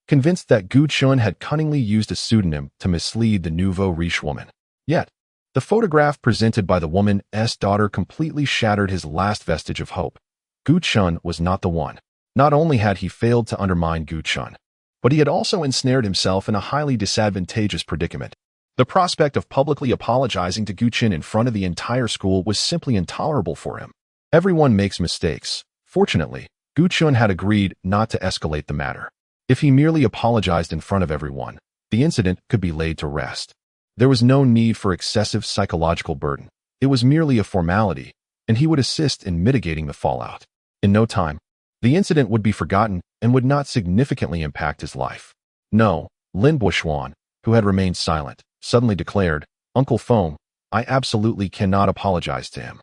convinced that Gu-chun had cunningly used a pseudonym to mislead the nouveau riche woman. Yet, the photograph presented by the woman's daughter completely shattered his last vestige of hope. Gu-chun was not the one. Not only had he failed to undermine Gu-chun, but he had also ensnared himself in a highly disadvantageous predicament. The prospect of publicly apologizing to Gu-chun in front of the entire school was simply intolerable for him. Everyone makes mistakes. Fortunately, Gu-chun had agreed not to escalate the matter. If he merely apologized in front of everyone, the incident could be laid to rest. There was no need for excessive psychological burden. It was merely a formality, and he would assist in mitigating the fallout. In no time, the incident would be forgotten and would not significantly impact his life. No, Lin Buishuan, who had remained silent, suddenly declared, "Uncle Feng, I absolutely cannot apologize to him."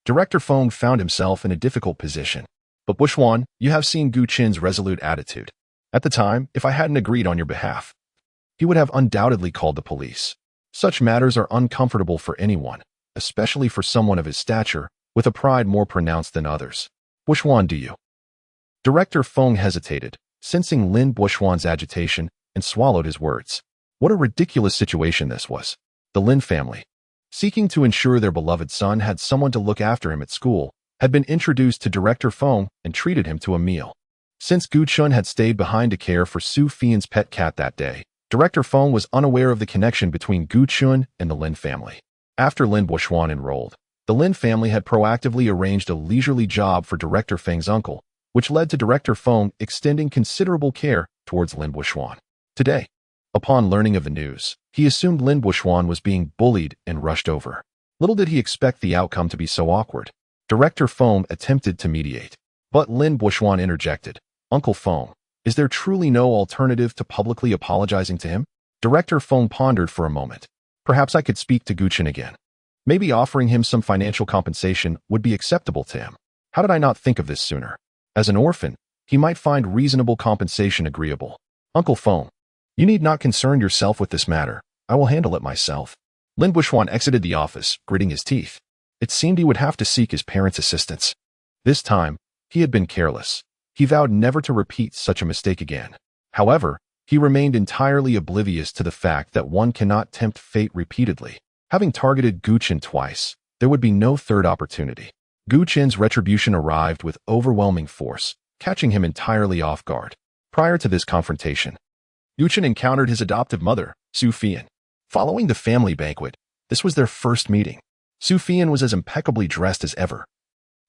Director Feng found himself in a difficult position. "But Buishuan, you have seen Gu-chun's resolute attitude. At the time, if I hadn't agreed on your behalf, he would have undoubtedly called the police. Such matters are uncomfortable for anyone, especially for someone of his stature, with a pride more pronounced than others. Buishuan, do you?" Director Feng hesitated, sensing Lin Buishuan's agitation, and swallowed his words. What a ridiculous situation this was. The Lin family, seeking to ensure their beloved son had someone to look after him at school, had been introduced to Director Feng and treated him to a meal. Since Gu-chun had stayed behind to care for Su Fian's pet cat that day, Director Feng was unaware of the connection between Gu-chun and the Lin family. After Lin Buishuan enrolled, the Lin family had proactively arranged a leisurely job for Director Feng's uncle, which led to Director Feng extending considerable care towards Lin Buishuan. Today, upon learning of the news, he assumed Lin Buishuan was being bullied and rushed over. Little did he expect the outcome to be so awkward. Director Feng attempted to mediate, but Lin Buishuan interjected, "Uncle Feng, Is there truly no alternative to publicly apologizing to him? Director Feng pondered for a moment. Perhaps I could speak to Guchen again. Maybe offering him some financial compensation would be acceptable to him. How did I not think of this sooner? As an orphan, he might find reasonable compensation agreeable. Uncle Feng, you need not concern yourself with this matter. I will handle it myself. Lin Buishuan exited the office, gritting his teeth. It seemed he would have to seek his parents' assistance. This time, he had been careless. He vowed never to repeat such a mistake again. However, he remained entirely oblivious to the fact that one cannot tempt fate repeatedly. Having targeted Gu Chen twice, there would be no third opportunity. Gu Chen's retribution arrived with overwhelming force, catching him entirely off guard. Prior to this confrontation, Gu Chen encountered his adoptive mother, Su Fian. Following the family banquet, this was their first meeting. Su Fian was as impeccably dressed as ever.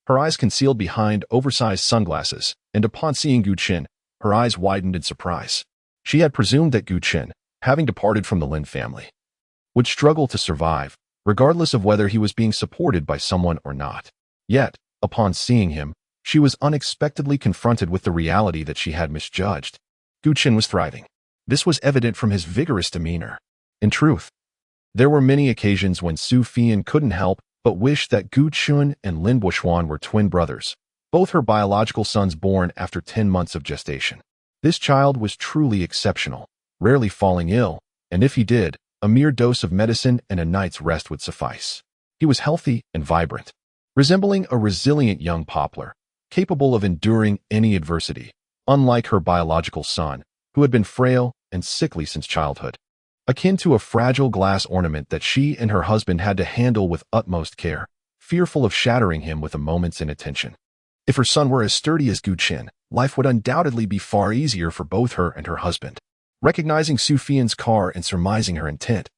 Her eyes concealed behind oversized sunglasses, and upon seeing Gu Chen, her eyes widened in surprise. She had presumed that Gu Chen, having departed from the Lin family, would struggle to survive, regardless of whether he was being supported by someone or not. Yet, upon seeing him, she was unexpectedly confronted with the reality that she had misjudged. Gu Chen was thriving. This was evident from his vigorous demeanor. In truth, there were many occasions when Su Fian couldn't help but wish that Gu Chun and Lin Buishuan were twin brothers, both her biological sons born after 10 months of gestation. This child was truly exceptional, rarely falling ill, and if he did, a mere dose of medicine and a night's rest would suffice. He was healthy and vibrant, resembling a resilient young poplar, capable of enduring any adversity, unlike her biological son, who had been frail and sickly since childhood. Akin to a fragile glass ornament that she and her husband had to handle with utmost care, fearful of shattering him with a moment's inattention. If her son were as sturdy as Gu Chen, life would undoubtedly be far easier for both her and her husband. Recognizing Su Fian's car and surmising her intent,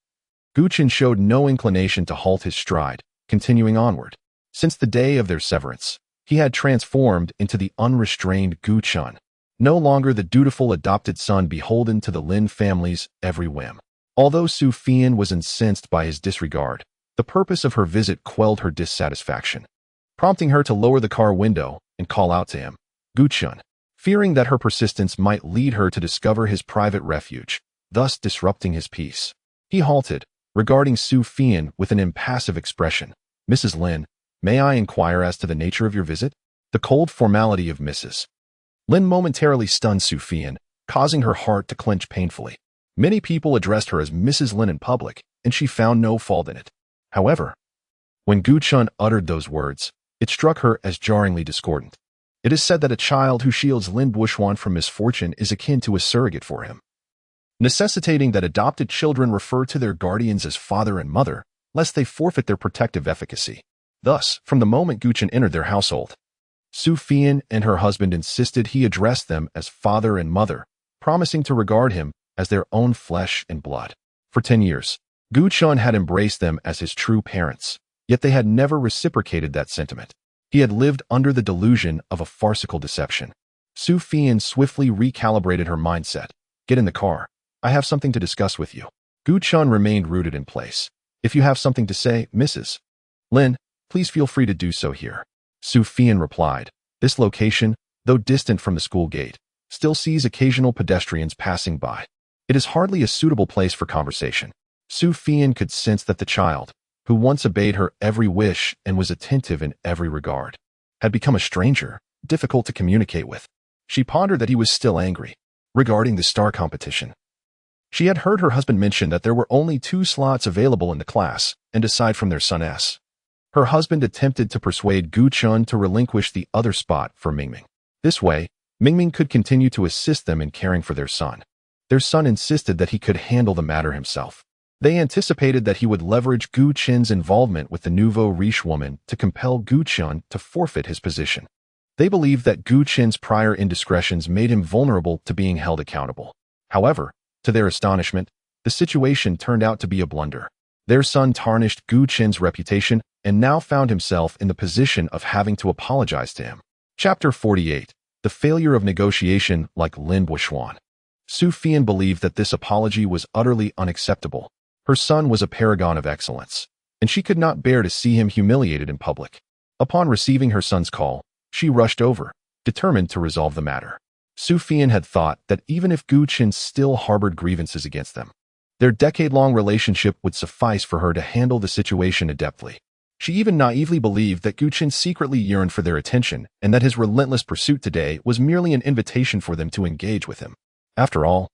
Gu Chen showed no inclination to halt his stride, continuing onward. Since the day of their severance, he had transformed into the unrestrained Gu Chun, no longer the dutiful adopted son beholden to the Lin family's every whim. Although Su Fian was incensed by his disregard, the purpose of her visit quelled her dissatisfaction, prompting her to lower the car window and call out to him. Gu Chun, fearing that her persistence might lead her to discover his private refuge, thus disrupting his peace. He halted, regarding Su Fian with an impassive expression. Mrs. Lin, may I inquire as to the nature of your visit? The cold formality of Mrs. Lin momentarily stunned Su Fian, causing her heart to clench painfully. Many people addressed her as Mrs. Lin in public, and she found no fault in it. However, when Gu Chun uttered those words, it struck her as jarringly discordant. It is said that a child who shields Lin Buishuan from misfortune is akin to a surrogate for him, necessitating that adopted children refer to their guardians as father and mother, lest they forfeit their protective efficacy. Thus, from the moment Gu Chun entered their household, Su Fian and her husband insisted he address them as father and mother, promising to regard him as their own flesh and blood. For 10 years, Gu Chun had embraced them as his true parents, yet they had never reciprocated that sentiment. He had lived under the delusion of a farcical deception. Su Fian swiftly recalibrated her mindset. Get in the car. I have something to discuss with you. Gu Chun remained rooted in place. If you have something to say, Mrs. Lin, please feel free to do so here. Su Fian replied. This location, though distant from the school gate, still sees occasional pedestrians passing by. It is hardly a suitable place for conversation. Su Fian could sense that the child, who once obeyed her every wish and was attentive in every regard, had become a stranger, difficult to communicate with. She pondered that he was still angry. Regarding the star competition, she had heard her husband mention that there were only 2 slots available in the class, and aside from their son S. Her husband attempted to persuade Gu Chun to relinquish the other spot for Mingming. This way, Mingming could continue to assist them in caring for their son. Their son insisted that he could handle the matter himself. They anticipated that he would leverage Gu Chen's involvement with the nouveau riche woman to compel Gu Chun to forfeit his position. They believed that Gu Chen's prior indiscretions made him vulnerable to being held accountable. However, to their astonishment, the situation turned out to be a blunder. Their son tarnished Gu Chen's reputation and now found himself in the position of having to apologize to him. Chapter 48. The Failure of Negotiation like Lin Buishuan. Su Fian believed that this apology was utterly unacceptable. Her son was a paragon of excellence, and she could not bear to see him humiliated in public. Upon receiving her son's call, she rushed over, determined to resolve the matter. Su Fian had thought that even if Gu Qin still harbored grievances against them, their decade-long relationship would suffice for her to handle the situation adeptly. She even naively believed that Gu Qin secretly yearned for their attention and that his relentless pursuit today was merely an invitation for them to engage with him. After all,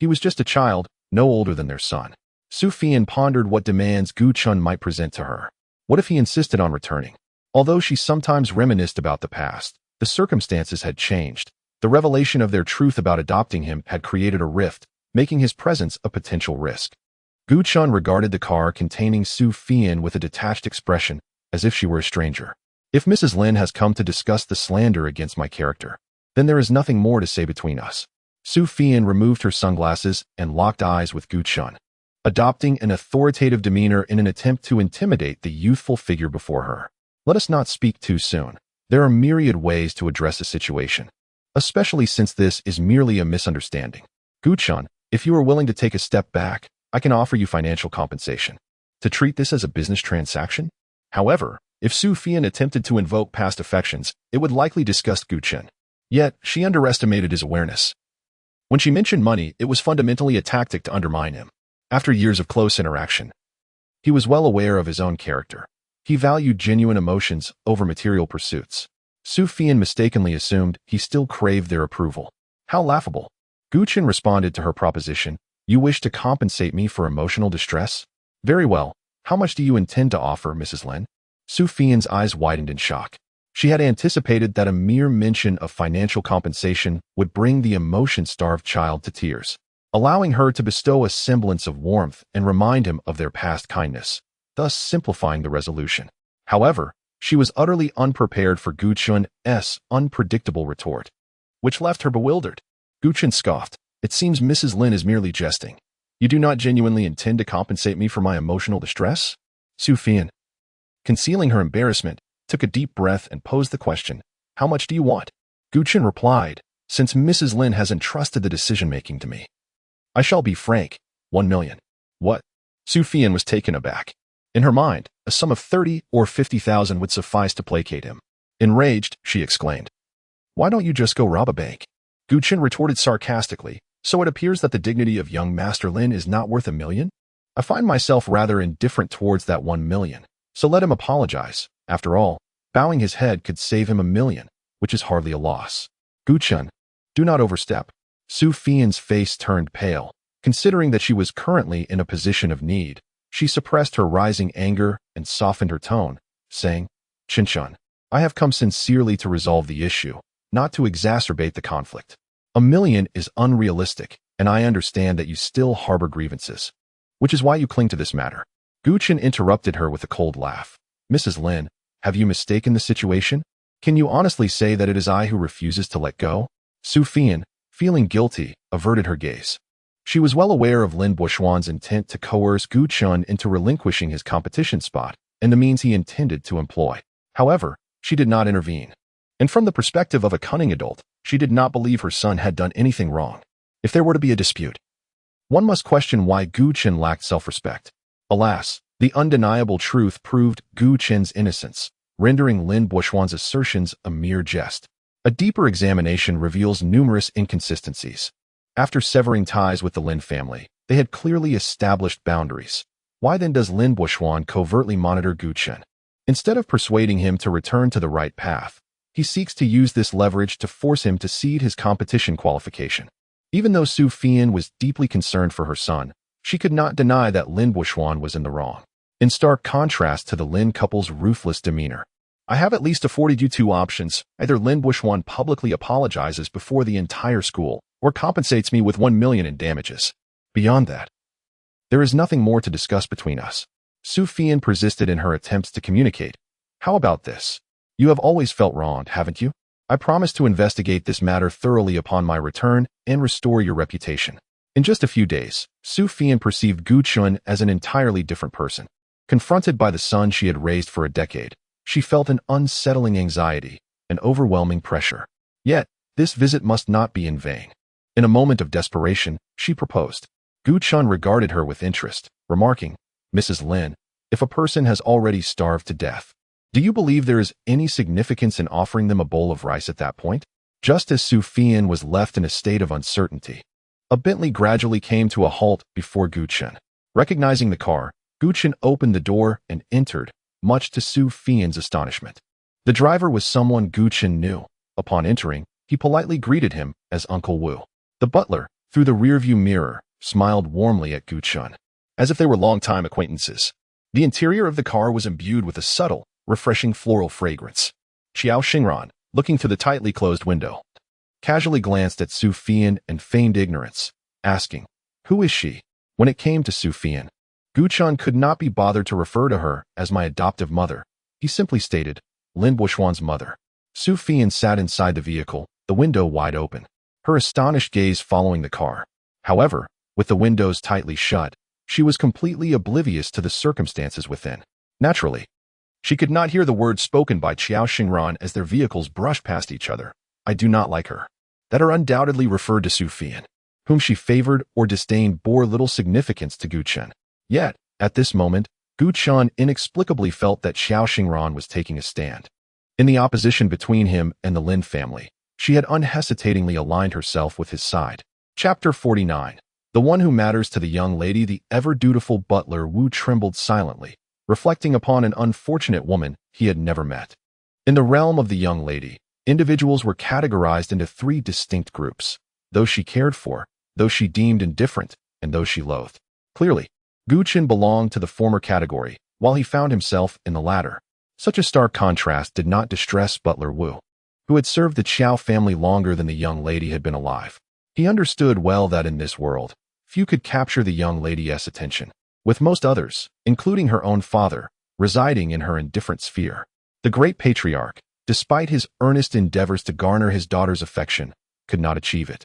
he was just a child, no older than their son. Su Fian pondered what demands Gu Qin might present to her. What if he insisted on returning? Although she sometimes reminisced about the past, the circumstances had changed. The revelation of their truth about adopting him had created a rift, making his presence a potential risk. Gu Qin regarded the car containing Su Fian with a detached expression, as if she were a stranger. If Mrs. Lin has come to discuss the slander against my character, then there is nothing more to say between us. Su Fian removed her sunglasses and locked eyes with Gu Qin, adopting an authoritative demeanor in an attempt to intimidate the youthful figure before her. Let us not speak too soon. There are myriad ways to address a situation, especially since this is merely a misunderstanding. Gu Qin, if you are willing to take a step back, I can offer you financial compensation. To treat this as a business transaction? However, if Su Fian attempted to invoke past affections, it would likely disgust Gu Qin. Yet, she underestimated his awareness. When she mentioned money, it was fundamentally a tactic to undermine him. After years of close interaction, he was well aware of his own character. He valued genuine emotions over material pursuits. Su Fian mistakenly assumed he still craved their approval. How laughable. Gu Qin responded to her proposition. You wish to compensate me for emotional distress? Very well. How much do you intend to offer, Mrs. Lin? Su Fian's eyes widened in shock. She had anticipated that a mere mention of financial compensation would bring the emotion-starved child to tears, allowing her to bestow a semblance of warmth and remind him of their past kindness, thus simplifying the resolution. However, she was utterly unprepared for Gu Qin's unpredictable retort, which left her bewildered. Gu Qin scoffed. It seems Mrs. Lin is merely jesting. You do not genuinely intend to compensate me for my emotional distress? Su Fian, concealing her embarrassment, took a deep breath and posed the question, how much do you want? Gu Qin replied, since Mrs. Lin has entrusted the decision-making to me, I shall be frank, 1 million. What? Su Fian was taken aback. In her mind, a sum of 30 or 50,000 would suffice to placate him. Enraged, she exclaimed, why don't you just go rob a bank? Gu Qin retorted sarcastically, so it appears that the dignity of young Master Lin is not worth 1 million? I find myself rather indifferent towards that 1 million, so let him apologize. After all, bowing his head could save him 1 million, which is hardly a loss. Gu Qin, do not overstep. Su Fian's face turned pale. Considering that she was currently in a position of need, she suppressed her rising anger and softened her tone, saying, Qin, I have come sincerely to resolve the issue, not to exacerbate the conflict. 1 million is unrealistic, and I understand that you still harbor grievances, which is why you cling to this matter. Gu Qin interrupted her with a cold laugh. Mrs. Lin, have you mistaken the situation? Can you honestly say that it is I who refuses to let go? Su Fian, feeling guilty, averted her gaze. She was well aware of Lin Buoxuan's intent to coerce Gu Qin into relinquishing his competition spot and the means he intended to employ. However, she did not intervene. And from the perspective of a cunning adult, she did not believe her son had done anything wrong. If there were to be a dispute, one must question why Gu Qin lacked self-respect. Alas, the undeniable truth proved Gu Qin's innocence, rendering Lin Buoxuan's assertions a mere jest. A deeper examination reveals numerous inconsistencies. After severing ties with the Lin family, they had clearly established boundaries. Why then does Lin Buoxuan covertly monitor Gu Qin? Instead of persuading him to return to the right path, he seeks to use this leverage to force him to cede his competition qualification. Even though Su Fian was deeply concerned for her son, she could not deny that Lin Buoxuan was in the wrong. In stark contrast to the Lin couple's ruthless demeanor, I have at least afforded you 2 options. Either Lin Buoxuan publicly apologizes before the entire school, or compensates me with 1 million in damages. Beyond that, there is nothing more to discuss between us. Su Fian persisted in her attempts to communicate. How about this? You have always felt wronged, haven't you? I promise to investigate this matter thoroughly upon my return and restore your reputation. In just a few days, Su Fian perceived Gu Qin as an entirely different person. Confronted by the son she had raised for a decade, she felt an unsettling anxiety, an overwhelming pressure. Yet, this visit must not be in vain. In a moment of desperation, she proposed. Gu Qin regarded her with interest, remarking, Mrs. Lin, if a person has already starved to death, do you believe there is any significance in offering them a bowl of rice at that point? Just as Su Fian was left in a state of uncertainty, a Bentley gradually came to a halt before Gu Chen. Recognizing the car, Gu Chen opened the door and entered, much to Su Fian's astonishment. The driver was someone Gu Chen knew. Upon entering, he politely greeted him as Uncle Wu. The butler, through the rearview mirror, smiled warmly at Gu Chen, as if they were longtime acquaintances. The interior of the car was imbued with a subtle, refreshing floral fragrance. Xiao Xingran, looking through the tightly closed window, casually glanced at Su Fian and feigned ignorance, asking, "Who is she?" When it came to Su Fian, Gu Chen could not be bothered to refer to her as my adoptive mother. He simply stated, Lin Buishuan's mother. Su Fian sat inside the vehicle, the window wide open, her astonished gaze following the car. However, with the windows tightly shut, she was completely oblivious to the circumstances within. Naturally, she could not hear the words spoken by Xiao Xingran as their vehicles brushed past each other. "I do not like her." That are undoubtedly referred to Su Fian, whom she favored or disdained bore little significance to Gu Chen. Yet, at this moment, Gu Chen inexplicably felt that Xiao Xingran was taking a stand. In the opposition between him and the Lin family, she had unhesitatingly aligned herself with his side. Chapter 49. The one who matters to the young lady. The ever-dutiful butler Wu trembled silently, reflecting upon an unfortunate woman he had never met. In the realm of the young lady, individuals were categorized into three distinct groups: those she cared for, those she deemed indifferent, and those she loathed. Clearly, Gu Chen belonged to the former category, while he found himself in the latter. Such a stark contrast did not distress Butler Wu, who had served the Qiao family longer than the young lady had been alive. He understood well that in this world, few could capture the young lady's attention, with most others, including her own father, residing in her indifferent sphere. The great patriarch, despite his earnest endeavors to garner his daughter's affection, could not achieve it,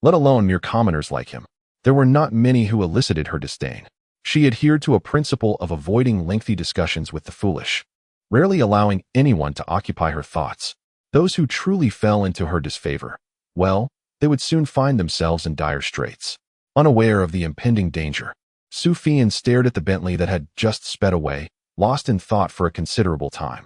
let alone mere commoners like him. There were not many who elicited her disdain. She adhered to a principle of avoiding lengthy discussions with the foolish, rarely allowing anyone to occupy her thoughts. Those who truly fell into her disfavor, well, they would soon find themselves in dire straits. Unaware of the impending danger, Su Fian stared at the Bentley that had just sped away, lost in thought for a considerable time,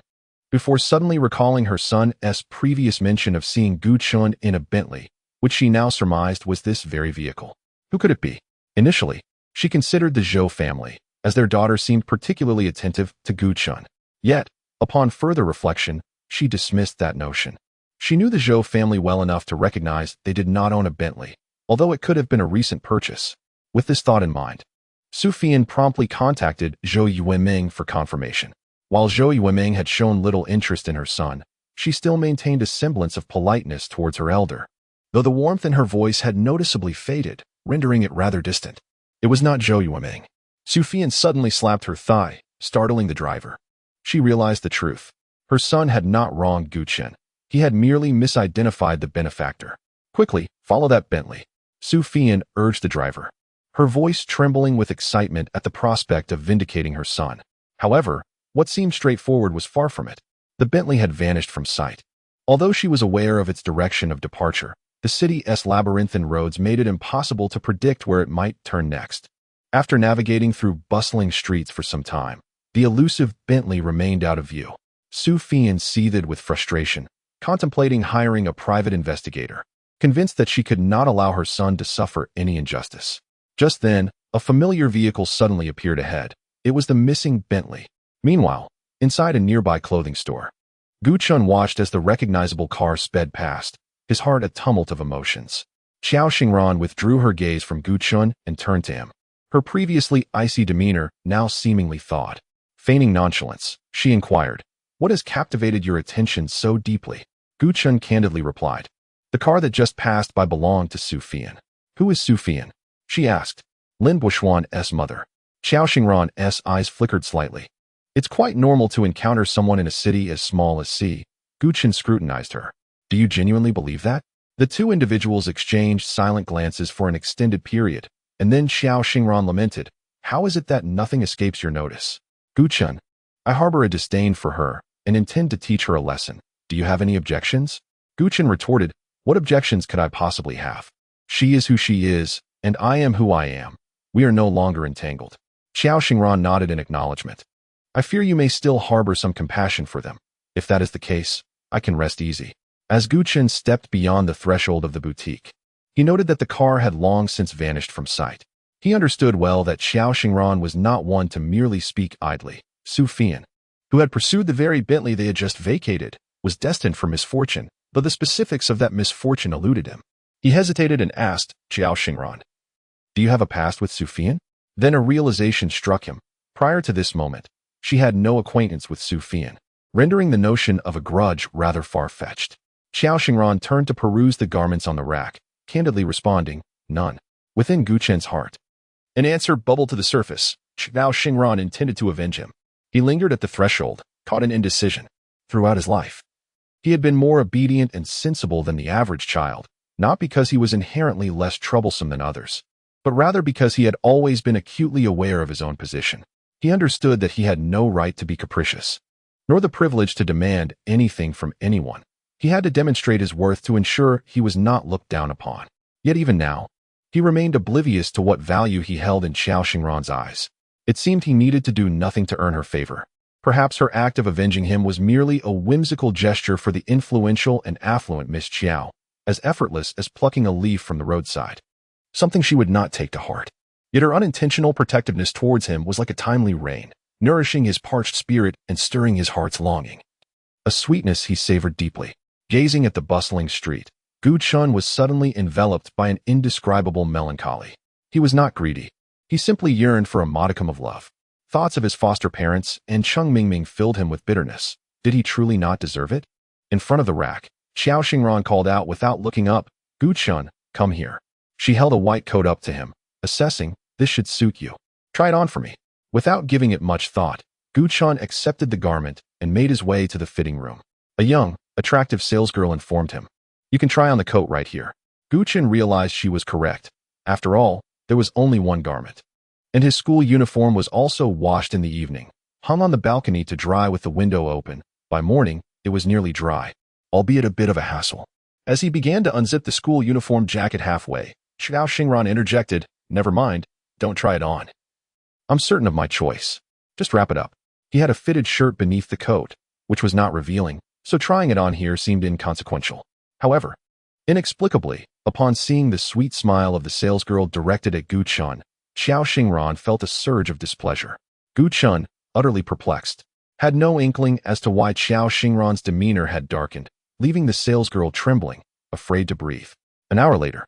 before suddenly recalling her son's previous mention of seeing Gu Chen in a Bentley, which she now surmised was this very vehicle. Who could it be? Initially, she considered the Zhou family, as their daughter seemed particularly attentive to Gu Chen. Yet, upon further reflection, she dismissed that notion. She knew the Zhou family well enough to recognize they did not own a Bentley, although it could have been a recent purchase. With this thought in mind, Su Fian promptly contacted Zhou Yueming for confirmation. While Zhou Yueming had shown little interest in her son, she still maintained a semblance of politeness towards her elder, though the warmth in her voice had noticeably faded, rendering it rather distant. It was not Zhou Yueming. Su Fian suddenly slapped her thigh, startling the driver. She realized the truth. Her son had not wronged Gu Chen. He had merely misidentified the benefactor. "Quickly, follow that Bentley," Su Fian urged the driver, her voice trembling with excitement at the prospect of vindicating her son. However, what seemed straightforward was far from it. The Bentley had vanished from sight. Although she was aware of its direction of departure, the city's labyrinthine roads made it impossible to predict where it might turn next. After navigating through bustling streets for some time, the elusive Bentley remained out of view. Su Fian seethed with frustration, contemplating hiring a private investigator, convinced that she could not allow her son to suffer any injustice. Just then, a familiar vehicle suddenly appeared ahead. It was the missing Bentley. Meanwhile, inside a nearby clothing store, Gu Chen watched as the recognizable car sped past, his heart a tumult of emotions. Xiao Xingran withdrew her gaze from Gu Chen and turned to him. Her previously icy demeanor now seemingly thawed. Feigning nonchalance, she inquired, "What has captivated your attention so deeply?" Gu Chen candidly replied, "The car that just passed by belonged to Su Fian." "Who is Su Fian?" she asked. "Lin Buishuan's mother." Xiao Xingran's eyes flickered slightly. "It's quite normal to encounter someone in a city as small as C." Gu Chen scrutinized her. "Do you genuinely believe that?" The two individuals exchanged silent glances for an extended period, and then Xiao Xingran lamented, "How is it that nothing escapes your notice?" "Gu Chen, I harbor a disdain for her and intend to teach her a lesson. Do you have any objections?" Gu Chen retorted, "What objections could I possibly have? She is who she is, and I am who I am. We are no longer entangled." Xiao Xingran nodded in acknowledgement. "I fear you may still harbor some compassion for them. If that is the case, I can rest easy. As Gu Chen stepped beyond the threshold of the boutique, he noted that the car had long since vanished from sight. He understood well that Xiao Xingran was not one to merely speak idly. Su Fian, who had pursued the very Bentley they had just vacated, was destined for misfortune, though the specifics of that misfortune eluded him. He hesitated and asked Xiao Xingran, "Do you have a past with Su Fian?" Then a realization struck him. Prior to this moment, she had no acquaintance with Su Fian, rendering the notion of a grudge rather far-fetched. Xiao Xingran turned to peruse the garments on the rack, candidly responding, "None." Within Gu Chen's heart, an answer bubbled to the surface. Xiao Xingran intended to avenge him. He lingered at the threshold, caught in indecision. Throughout his life, he had been more obedient and sensible than the average child, not because he was inherently less troublesome than others, but rather because he had always been acutely aware of his own position. He understood that he had no right to be capricious, nor the privilege to demand anything from anyone. He had to demonstrate his worth to ensure he was not looked down upon. Yet even now, he remained oblivious to what value he held in Xiao Xingran's eyes. It seemed he needed to do nothing to earn her favor. Perhaps her act of avenging him was merely a whimsical gesture for the influential and affluent Miss Qiao, as effortless as plucking a leaf from the roadside. Something she would not take to heart. Yet her unintentional protectiveness towards him was like a timely rain, nourishing his parched spirit and stirring his heart's longing. A sweetness he savored deeply. Gazing at the bustling street, Gu Chun was suddenly enveloped by an indescribable melancholy. He was not greedy. He simply yearned for a modicum of love. Thoughts of his foster parents and Cheng Mingming filled him with bitterness. Did he truly not deserve it? In front of the rack, Xiao Xingran called out without looking up, "Gu Chun, come here." She held a white coat up to him, assessing, "This should suit you. Try it on for me." Without giving it much thought, Gu Chun accepted the garment and made his way to the fitting room. A young, attractive salesgirl informed him, "You can try on the coat right here." Gu Chun realized she was correct. After all, there was only one garment. And his school uniform was also washed in the evening, hung on the balcony to dry with the window open. By morning, it was nearly dry, albeit a bit of a hassle. As he began to unzip the school uniform jacket halfway, Xiao Xingran interjected, "Never mind, don't try it on. I'm certain of my choice. Just wrap it up." He had a fitted shirt beneath the coat, which was not revealing, so trying it on here seemed inconsequential. However, inexplicably, upon seeing the sweet smile of the salesgirl directed at Gu Chun, Xiao Xingran felt a surge of displeasure. Gu Chun, utterly perplexed, had no inkling as to why Xiao Xingran's demeanor had darkened, leaving the salesgirl trembling, afraid to breathe. An hour later,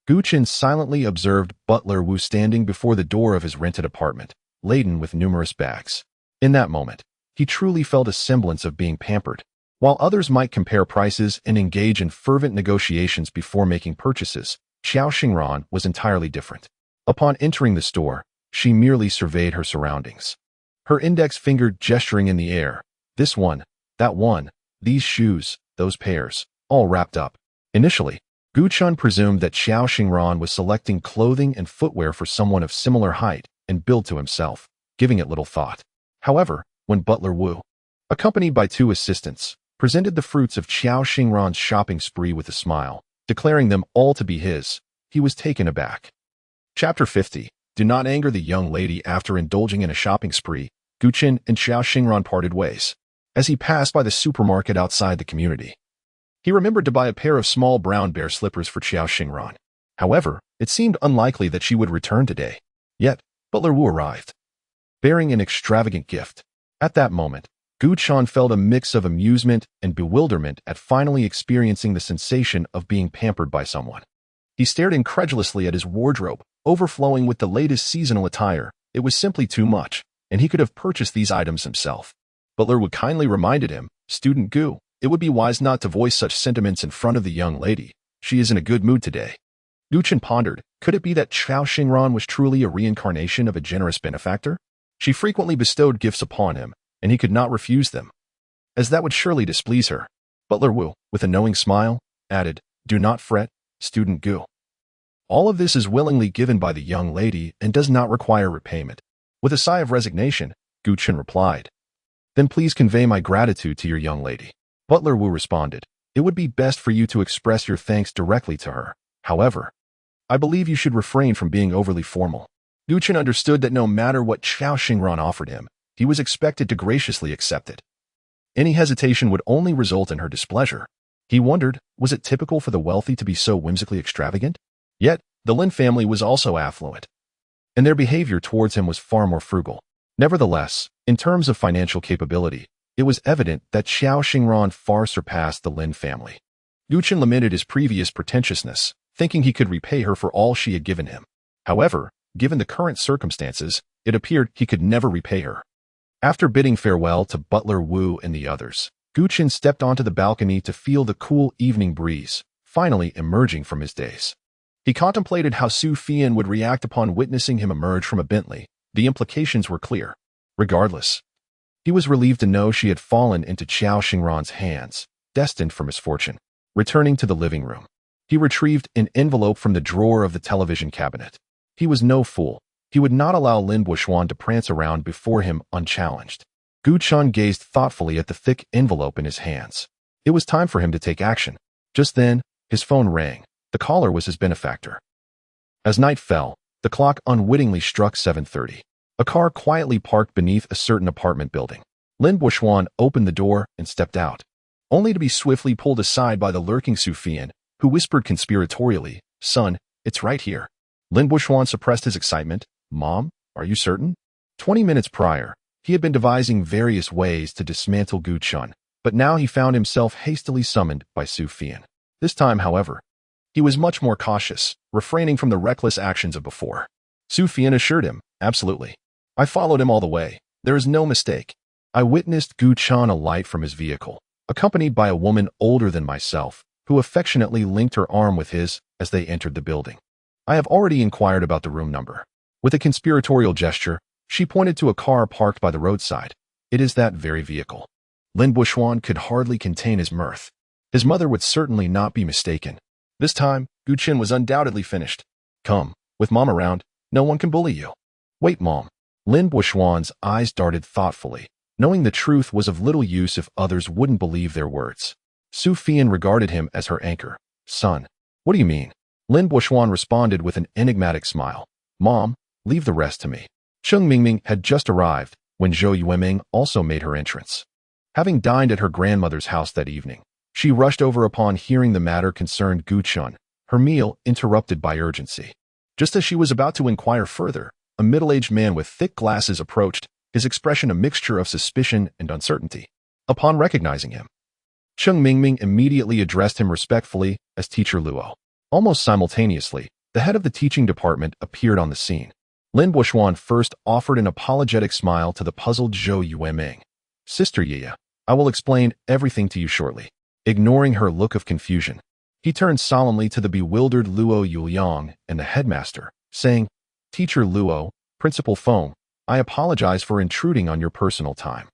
Gu Chun silently observed Butler Wu standing before the door of his rented apartment, laden with numerous bags. In that moment, he truly felt a semblance of being pampered. While others might compare prices and engage in fervent negotiations before making purchases, Xiao Xingran was entirely different. Upon entering the store, she merely surveyed her surroundings. Her index finger gesturing in the air, this one, that one, these shoes, those pairs, all wrapped up. Initially, Gu Chun presumed that Xiao Xingran was selecting clothing and footwear for someone of similar height and build to himself, giving it little thought. However, when Butler Wu, accompanied by 2 assistants, presented the fruits of Xiao Xingran's shopping spree with a smile, declaring them all to be his, he was taken aback. Chapter 50. Do not anger the young lady. After indulging in a shopping spree, Gu Chun and Xiao Xingran parted ways. As he passed by the supermarket outside the community, he remembered to buy a pair of small brown bear slippers for Xiao Xingran. However, it seemed unlikely that she would return today. Yet, Butler Wu arrived, bearing an extravagant gift. At that moment, Gu Chun felt a mix of amusement and bewilderment at finally experiencing the sensation of being pampered by someone. He stared incredulously at his wardrobe, overflowing with the latest seasonal attire. It was simply too much, and he could have purchased these items himself. Butler Wu kindly reminded him, "Student Gu, it would be wise not to voice such sentiments in front of the young lady. She is in a good mood today." Gu Chun pondered, could it be that Xiao Xingran was truly a reincarnation of a generous benefactor? She frequently bestowed gifts upon him, and he could not refuse them, as that would surely displease her. Butler Wu, with a knowing smile, added, "Do not fret, Student Gu. All of this is willingly given by the young lady and does not require repayment." With a sigh of resignation, Gu Chun replied, "Then please convey my gratitude to your young lady." Butler Wu responded, "It would be best for you to express your thanks directly to her. However, I believe you should refrain from being overly formal." Gu Chun understood that no matter what Xiao Xingran offered him, he was expected to graciously accept it. Any hesitation would only result in her displeasure. He wondered, was it typical for the wealthy to be so whimsically extravagant? Yet, the Lin family was also affluent, and their behavior towards him was far more frugal. Nevertheless, in terms of financial capability, it was evident that Xiao Xingran far surpassed the Lin family. Gu Chen lamented his previous pretentiousness, thinking he could repay her for all she had given him. However, given the current circumstances, it appeared he could never repay her. After bidding farewell to Butler Wu and the others, Gu Chen stepped onto the balcony to feel the cool evening breeze, finally emerging from his daze. He contemplated how Su Fian would react upon witnessing him emerge from a Bentley. The implications were clear. Regardless, he was relieved to know she had fallen into Xiao Xingran's hands, destined for misfortune. Returning to the living room, he retrieved an envelope from the drawer of the television cabinet. He was no fool. He would not allow Lin Buxuan to prance around before him unchallenged. Gu Chen gazed thoughtfully at the thick envelope in his hands. It was time for him to take action. Just then, his phone rang. The caller was his benefactor. As night fell, the clock unwittingly struck 7:30. A car quietly parked beneath a certain apartment building. Lin Buxuan opened the door and stepped out, only to be swiftly pulled aside by the lurking Su Fian, who whispered conspiratorially, "Son, it's right here." Lin Buxuan suppressed his excitement. "Mom, are you certain?" 20 minutes prior, he had been devising various ways to dismantle Gu Chen, but now he found himself hastily summoned by Su Fian. This time, however, he was much more cautious, refraining from the reckless actions of before. Su Fian assured him, "Absolutely. I followed him all the way. There is no mistake. I witnessed Gu Chen alight from his vehicle, accompanied by a woman older than myself, who affectionately linked her arm with his as they entered the building. I have already inquired about the room number." With a conspiratorial gesture, she pointed to a car parked by the roadside. "It is that very vehicle." Lin Buxuan could hardly contain his mirth. His mother would certainly not be mistaken. This time, Gu Chen was undoubtedly finished. "Come, with Mom around, no one can bully you." "Wait, Mom." Lin Buxuan's eyes darted thoughtfully, knowing the truth was of little use if others wouldn't believe their words. Su Fian regarded him as her anchor. "Son, what do you mean?" Lin Buxuan responded with an enigmatic smile. "Mom, leave the rest to me." Cheng Mingming had just arrived when Zhou Yueming also made her entrance. Having dined at her grandmother's house that evening, she rushed over upon hearing the matter concerned Gu Chen, her meal interrupted by urgency. Just as she was about to inquire further, a middle-aged man with thick glasses approached, his expression a mixture of suspicion and uncertainty. Upon recognizing him, Cheng Mingming immediately addressed him respectfully as Teacher Luo. Almost simultaneously, the head of the teaching department appeared on the scene. Lin Buxuan first offered an apologetic smile to the puzzled Zhou Yueming. "Sister Yiya, I will explain everything to you shortly." Ignoring her look of confusion, he turned solemnly to the bewildered Luo Yuliang and the headmaster, saying, "Teacher Luo, Principal Feng, I apologize for intruding on your personal time.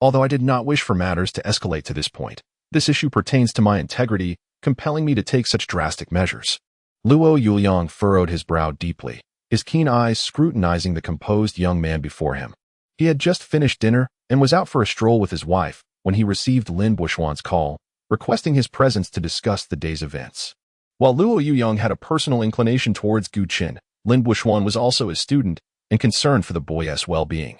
Although I did not wish for matters to escalate to this point, this issue pertains to my integrity, compelling me to take such drastic measures." Luo Yuliang furrowed his brow deeply, his keen eyes scrutinizing the composed young man before him. He had just finished dinner and was out for a stroll with his wife when he received Lin Buxuan's call, requesting his presence to discuss the day's events. While Luo Yuliang had a personal inclination towards Gu Chen, Lin Buxuan was also his student and concerned for the boy's well-being.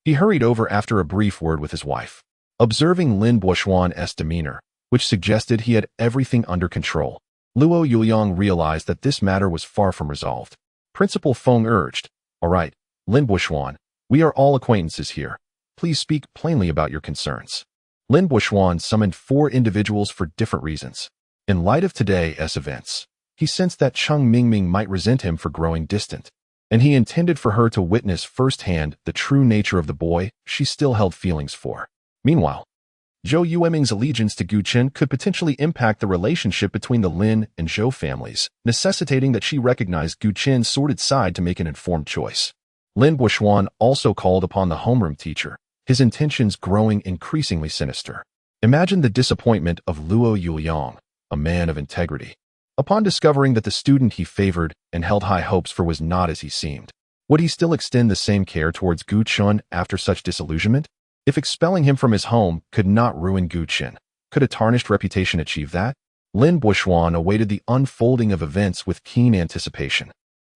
He hurried over after a brief word with his wife. Observing Lin Buxuan's demeanor, which suggested he had everything under control, Luo Yuliang realized that this matter was far from resolved. Principal Feng urged, "All right, Lin Buxuan, we are all acquaintances here. Please speak plainly about your concerns." Lin Buxuan summoned 4 individuals for different reasons. In light of today's events, he sensed that Cheng Mingming might resent him for growing distant, and he intended for her to witness firsthand the true nature of the boy she still held feelings for. Meanwhile, Zhou Yueming's allegiance to Gu Chen could potentially impact the relationship between the Lin and Zhou families, necessitating that she recognize Gu Chen's sordid side to make an informed choice. Lin Buxuan also called upon the homeroom teacher, his intentions growing increasingly sinister. Imagine the disappointment of Luo Yuliang, a man of integrity, upon discovering that the student he favored and held high hopes for was not as he seemed. Would he still extend the same care towards Gu Chen after such disillusionment? If expelling him from his home could not ruin Gu Chen, could a tarnished reputation achieve that? Lin Buxuan awaited the unfolding of events with keen anticipation.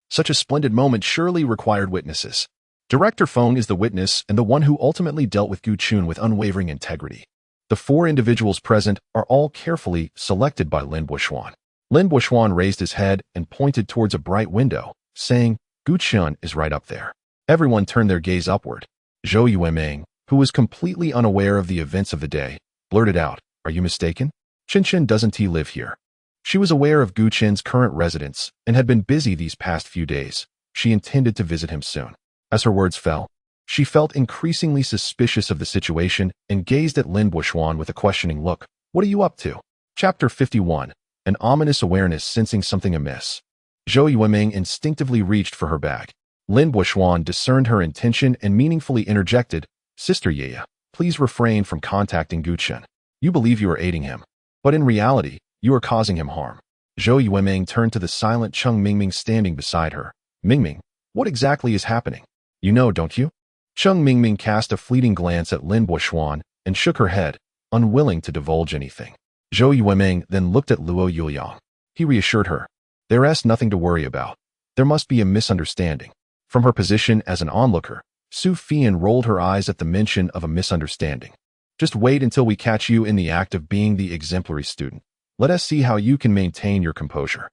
Such a splendid moment surely required witnesses. Director Feng is the witness and the one who ultimately dealt with Gu Chen with unwavering integrity. The 4 individuals present are all carefully selected by Lin Buishuan. Lin Buishuan raised his head and pointed towards a bright window, saying, "Guqian is right up there." Everyone turned their gaze upward. Zhou Yueming, who was completely unaware of the events of the day, blurted out, "Are you mistaken? Qinshin doesn't he live here?" She was aware of Guqian's current residence and had been busy these past few days. She intended to visit him soon. As her words fell, she felt increasingly suspicious of the situation and gazed at Lin Buishuan with a questioning look. "What are you up to?" Chapter 51. An ominous awareness sensing something amiss. Zhou Yueming instinctively reached for her bag. Lin Buishuan discerned her intention and meaningfully interjected, "Sister Yaya, please refrain from contacting Guqian. You believe you are aiding him, but in reality, you are causing him harm." Zhou Yueming turned to the silent Cheng Mingming standing beside her. "Mingming, what exactly is happening? You know, don't you?" Cheng Mingming cast a fleeting glance at Lin Buishuan and shook her head, unwilling to divulge anything. Zhou Yueming then looked at Luo Yuliang. He reassured her, "There's nothing to worry about. There must be a misunderstanding." From her position as an onlooker, Su Fian rolled her eyes at the mention of a misunderstanding. "Just wait until we catch you in the act of being the exemplary student. Let us see how you can maintain your composure."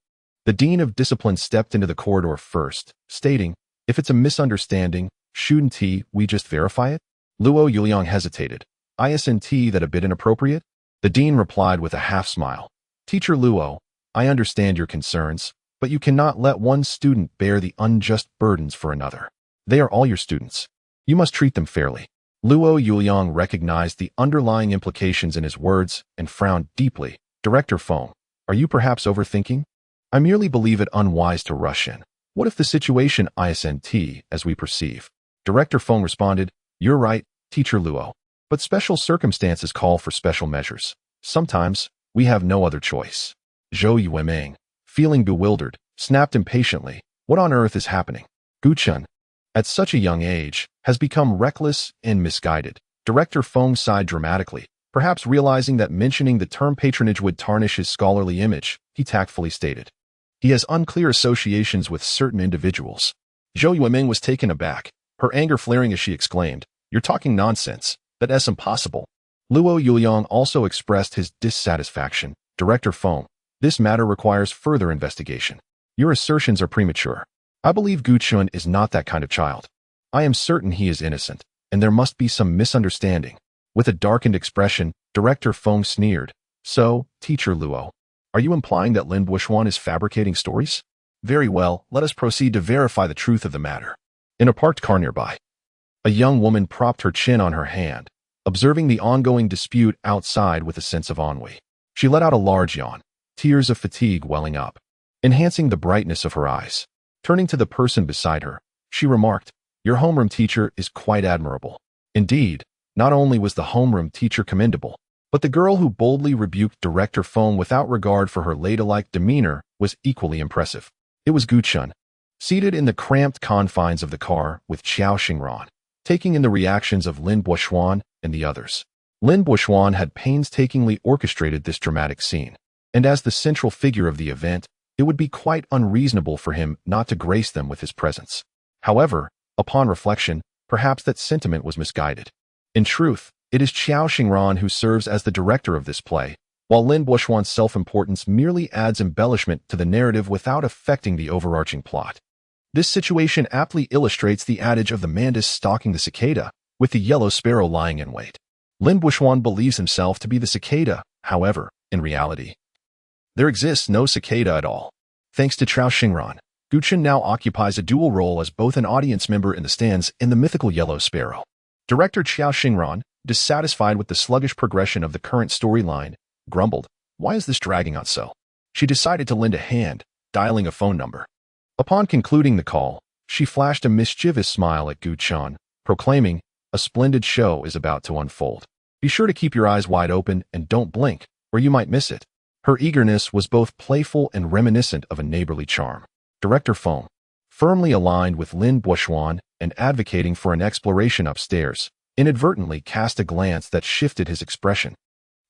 The Dean of Discipline stepped into the corridor first, stating, "If it's a misunderstanding, shouldn't we just verify it?" Luo Yuliang hesitated. "Isn't that a bit inappropriate?" The Dean replied with a half-smile. "Teacher Luo, I understand your concerns, but you cannot let one student bear the unjust burdens for another. They are all your students. You must treat them fairly." Luo Yuliang recognized the underlying implications in his words and frowned deeply. "Director Feng, are you perhaps overthinking? I merely believe it unwise to rush in. What if the situation isn't as we perceive?" Director Feng responded, "You're right, Teacher Luo. But special circumstances call for special measures. Sometimes, we have no other choice." Zhou Yueming, feeling bewildered, snapped impatiently, "What on earth is happening? Guqian, at such a young age, has become reckless and misguided." Director Feng sighed dramatically, perhaps realizing that mentioning the term patronage would tarnish his scholarly image. He tactfully stated, "He has unclear associations with certain individuals." Zhou Yueming was taken aback, her anger flaring as she exclaimed, "You're talking nonsense. That's impossible." Luo Yuliang also expressed his dissatisfaction. "Director Feng, this matter requires further investigation. Your assertions are premature. I believe Guqian is not that kind of child. I am certain he is innocent, and there must be some misunderstanding." With a darkened expression, Director Feng sneered, "So, Teacher Luo, are you implying that Lin Buishuan is fabricating stories? Very well, let us proceed to verify the truth of the matter." In a parked car nearby, a young woman propped her chin on her hand, observing the ongoing dispute outside with a sense of ennui. She let out a large yawn, tears of fatigue welling up, enhancing the brightness of her eyes. Turning to the person beside her, she remarked, "Your homeroom teacher is quite admirable." Indeed, not only was the homeroom teacher commendable, but the girl who boldly rebuked Director Feng without regard for her ladylike demeanor was equally impressive. It was Guqian, seated in the cramped confines of the car with Qiao Xingran, taking in the reactions of Lin Buishuan and the others. Lin Buishuan had painstakingly orchestrated this dramatic scene, and as the central figure of the event, it would be quite unreasonable for him not to grace them with his presence. However, upon reflection, perhaps that sentiment was misguided. In truth, it is Qiao Xingran who serves as the director of this play, while Lin Buishuan's self-importance merely adds embellishment to the narrative without affecting the overarching plot. This situation aptly illustrates the adage of the mantis stalking the cicada, with the yellow sparrow lying in wait. Lin Buishuan believes himself to be the cicada, however, in reality, there exists no cicada at all. Thanks to Qiao Xingran, Guqian now occupies a dual role as both an audience member in the stands and the mythical yellow sparrow. Director Qiao Xingran, dissatisfied with the sluggish progression of the current storyline, grumbled, "Why is this dragging on so?" She decided to lend a hand, dialing a phone number. Upon concluding the call, she flashed a mischievous smile at Guqian, proclaiming, "A splendid show is about to unfold. Be sure to keep your eyes wide open and don't blink, or you might miss it." Her eagerness was both playful and reminiscent of a neighborly charm. Director Feng, firmly aligned with Lin Buishuan and advocating for an exploration upstairs, inadvertently cast a glance that shifted his expression,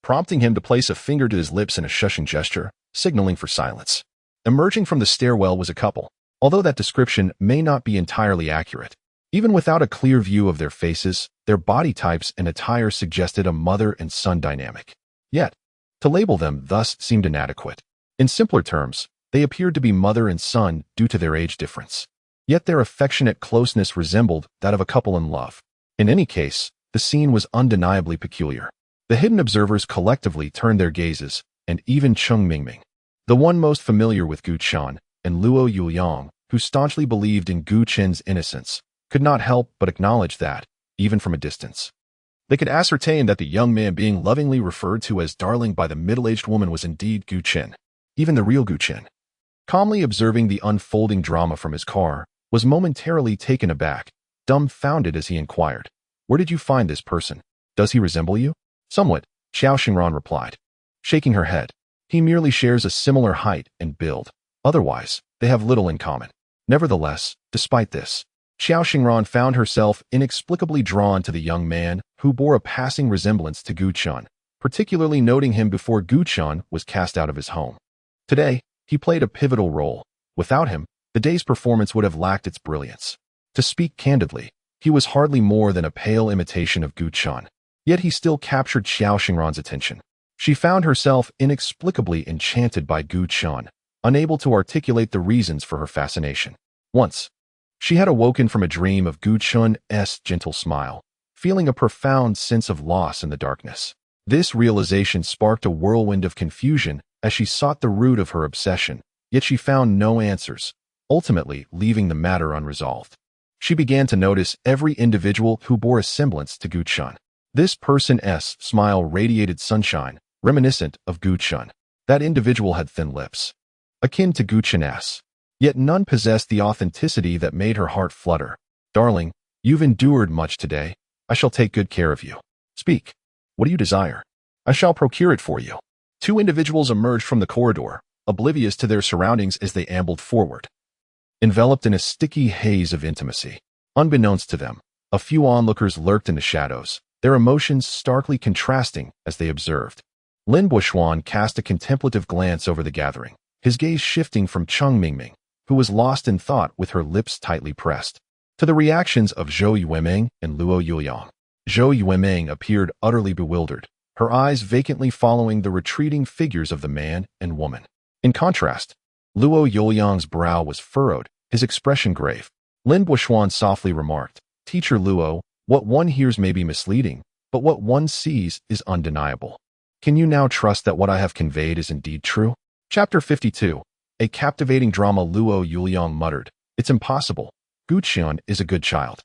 prompting him to place a finger to his lips in a shushing gesture, signaling for silence. Emerging from the stairwell was a couple, although that description may not be entirely accurate. Even without a clear view of their faces, their body types and attire suggested a mother and son dynamic. Yet, to label them thus seemed inadequate. In simpler terms, they appeared to be mother and son due to their age difference. Yet their affectionate closeness resembled that of a couple in love. In any case, the scene was undeniably peculiar. The hidden observers collectively turned their gazes, and even Cheng Mingming, the one most familiar with Gu Chen, and Luo Yuliang, who staunchly believed in Gu Chen's innocence, could not help but acknowledge that, even from a distance. They could ascertain that the young man being lovingly referred to as darling by the middle-aged woman was indeed Gu Chen, even the real Gu Chen. Calmly observing the unfolding drama from his car, was momentarily taken aback, dumbfounded as he inquired, "Where did you find this person? Does he resemble you?" "Somewhat," Xiao Xingran replied, shaking her head. "He merely shares a similar height and build. Otherwise, they have little in common." Nevertheless, despite this, Xiao Xingran found herself inexplicably drawn to the young man who bore a passing resemblance to Gu Chen, particularly noting him before Gu Chen was cast out of his home. Today, he played a pivotal role. Without him, the day's performance would have lacked its brilliance. To speak candidly, he was hardly more than a pale imitation of Gu Chen. Yet he still captured Xiao Xingran's attention. She found herself inexplicably enchanted by Gu Chen, unable to articulate the reasons for her fascination. Once, she had awoken from a dream of Gu Chen's gentle smile, feeling a profound sense of loss in the darkness. This realization sparked a whirlwind of confusion as she sought the root of her obsession, yet she found no answers, ultimately leaving the matter unresolved. She began to notice every individual who bore a semblance to Gu Chen. This person's smile radiated sunshine, reminiscent of Gu Chen. That individual had thin lips, akin to Gu Chen's. Yet none possessed the authenticity that made her heart flutter. "Darling, you've endured much today. I shall take good care of you. Speak. What do you desire? I shall procure it for you." Two individuals emerged from the corridor, oblivious to their surroundings as they ambled forward, enveloped in a sticky haze of intimacy. Unbeknownst to them, a few onlookers lurked in the shadows, their emotions starkly contrasting as they observed. Lin Buxuan cast a contemplative glance over the gathering, his gaze shifting from Cheng Mingming, who was lost in thought with her lips tightly pressed, to the reactions of Zhou Yueming and Luo Yuliang. Zhou Yueming appeared utterly bewildered, her eyes vacantly following the retreating figures of the man and woman. In contrast, Luo Yuliang's brow was furrowed, his expression grave. Lin Buxuan softly remarked, "Teacher Luo, what one hears may be misleading, but what one sees is undeniable. Can you now trust that what I have conveyed is indeed true?" Chapter 52. A captivating drama. Luo Yuliang muttered, "It's impossible. Gu Chen is a good child.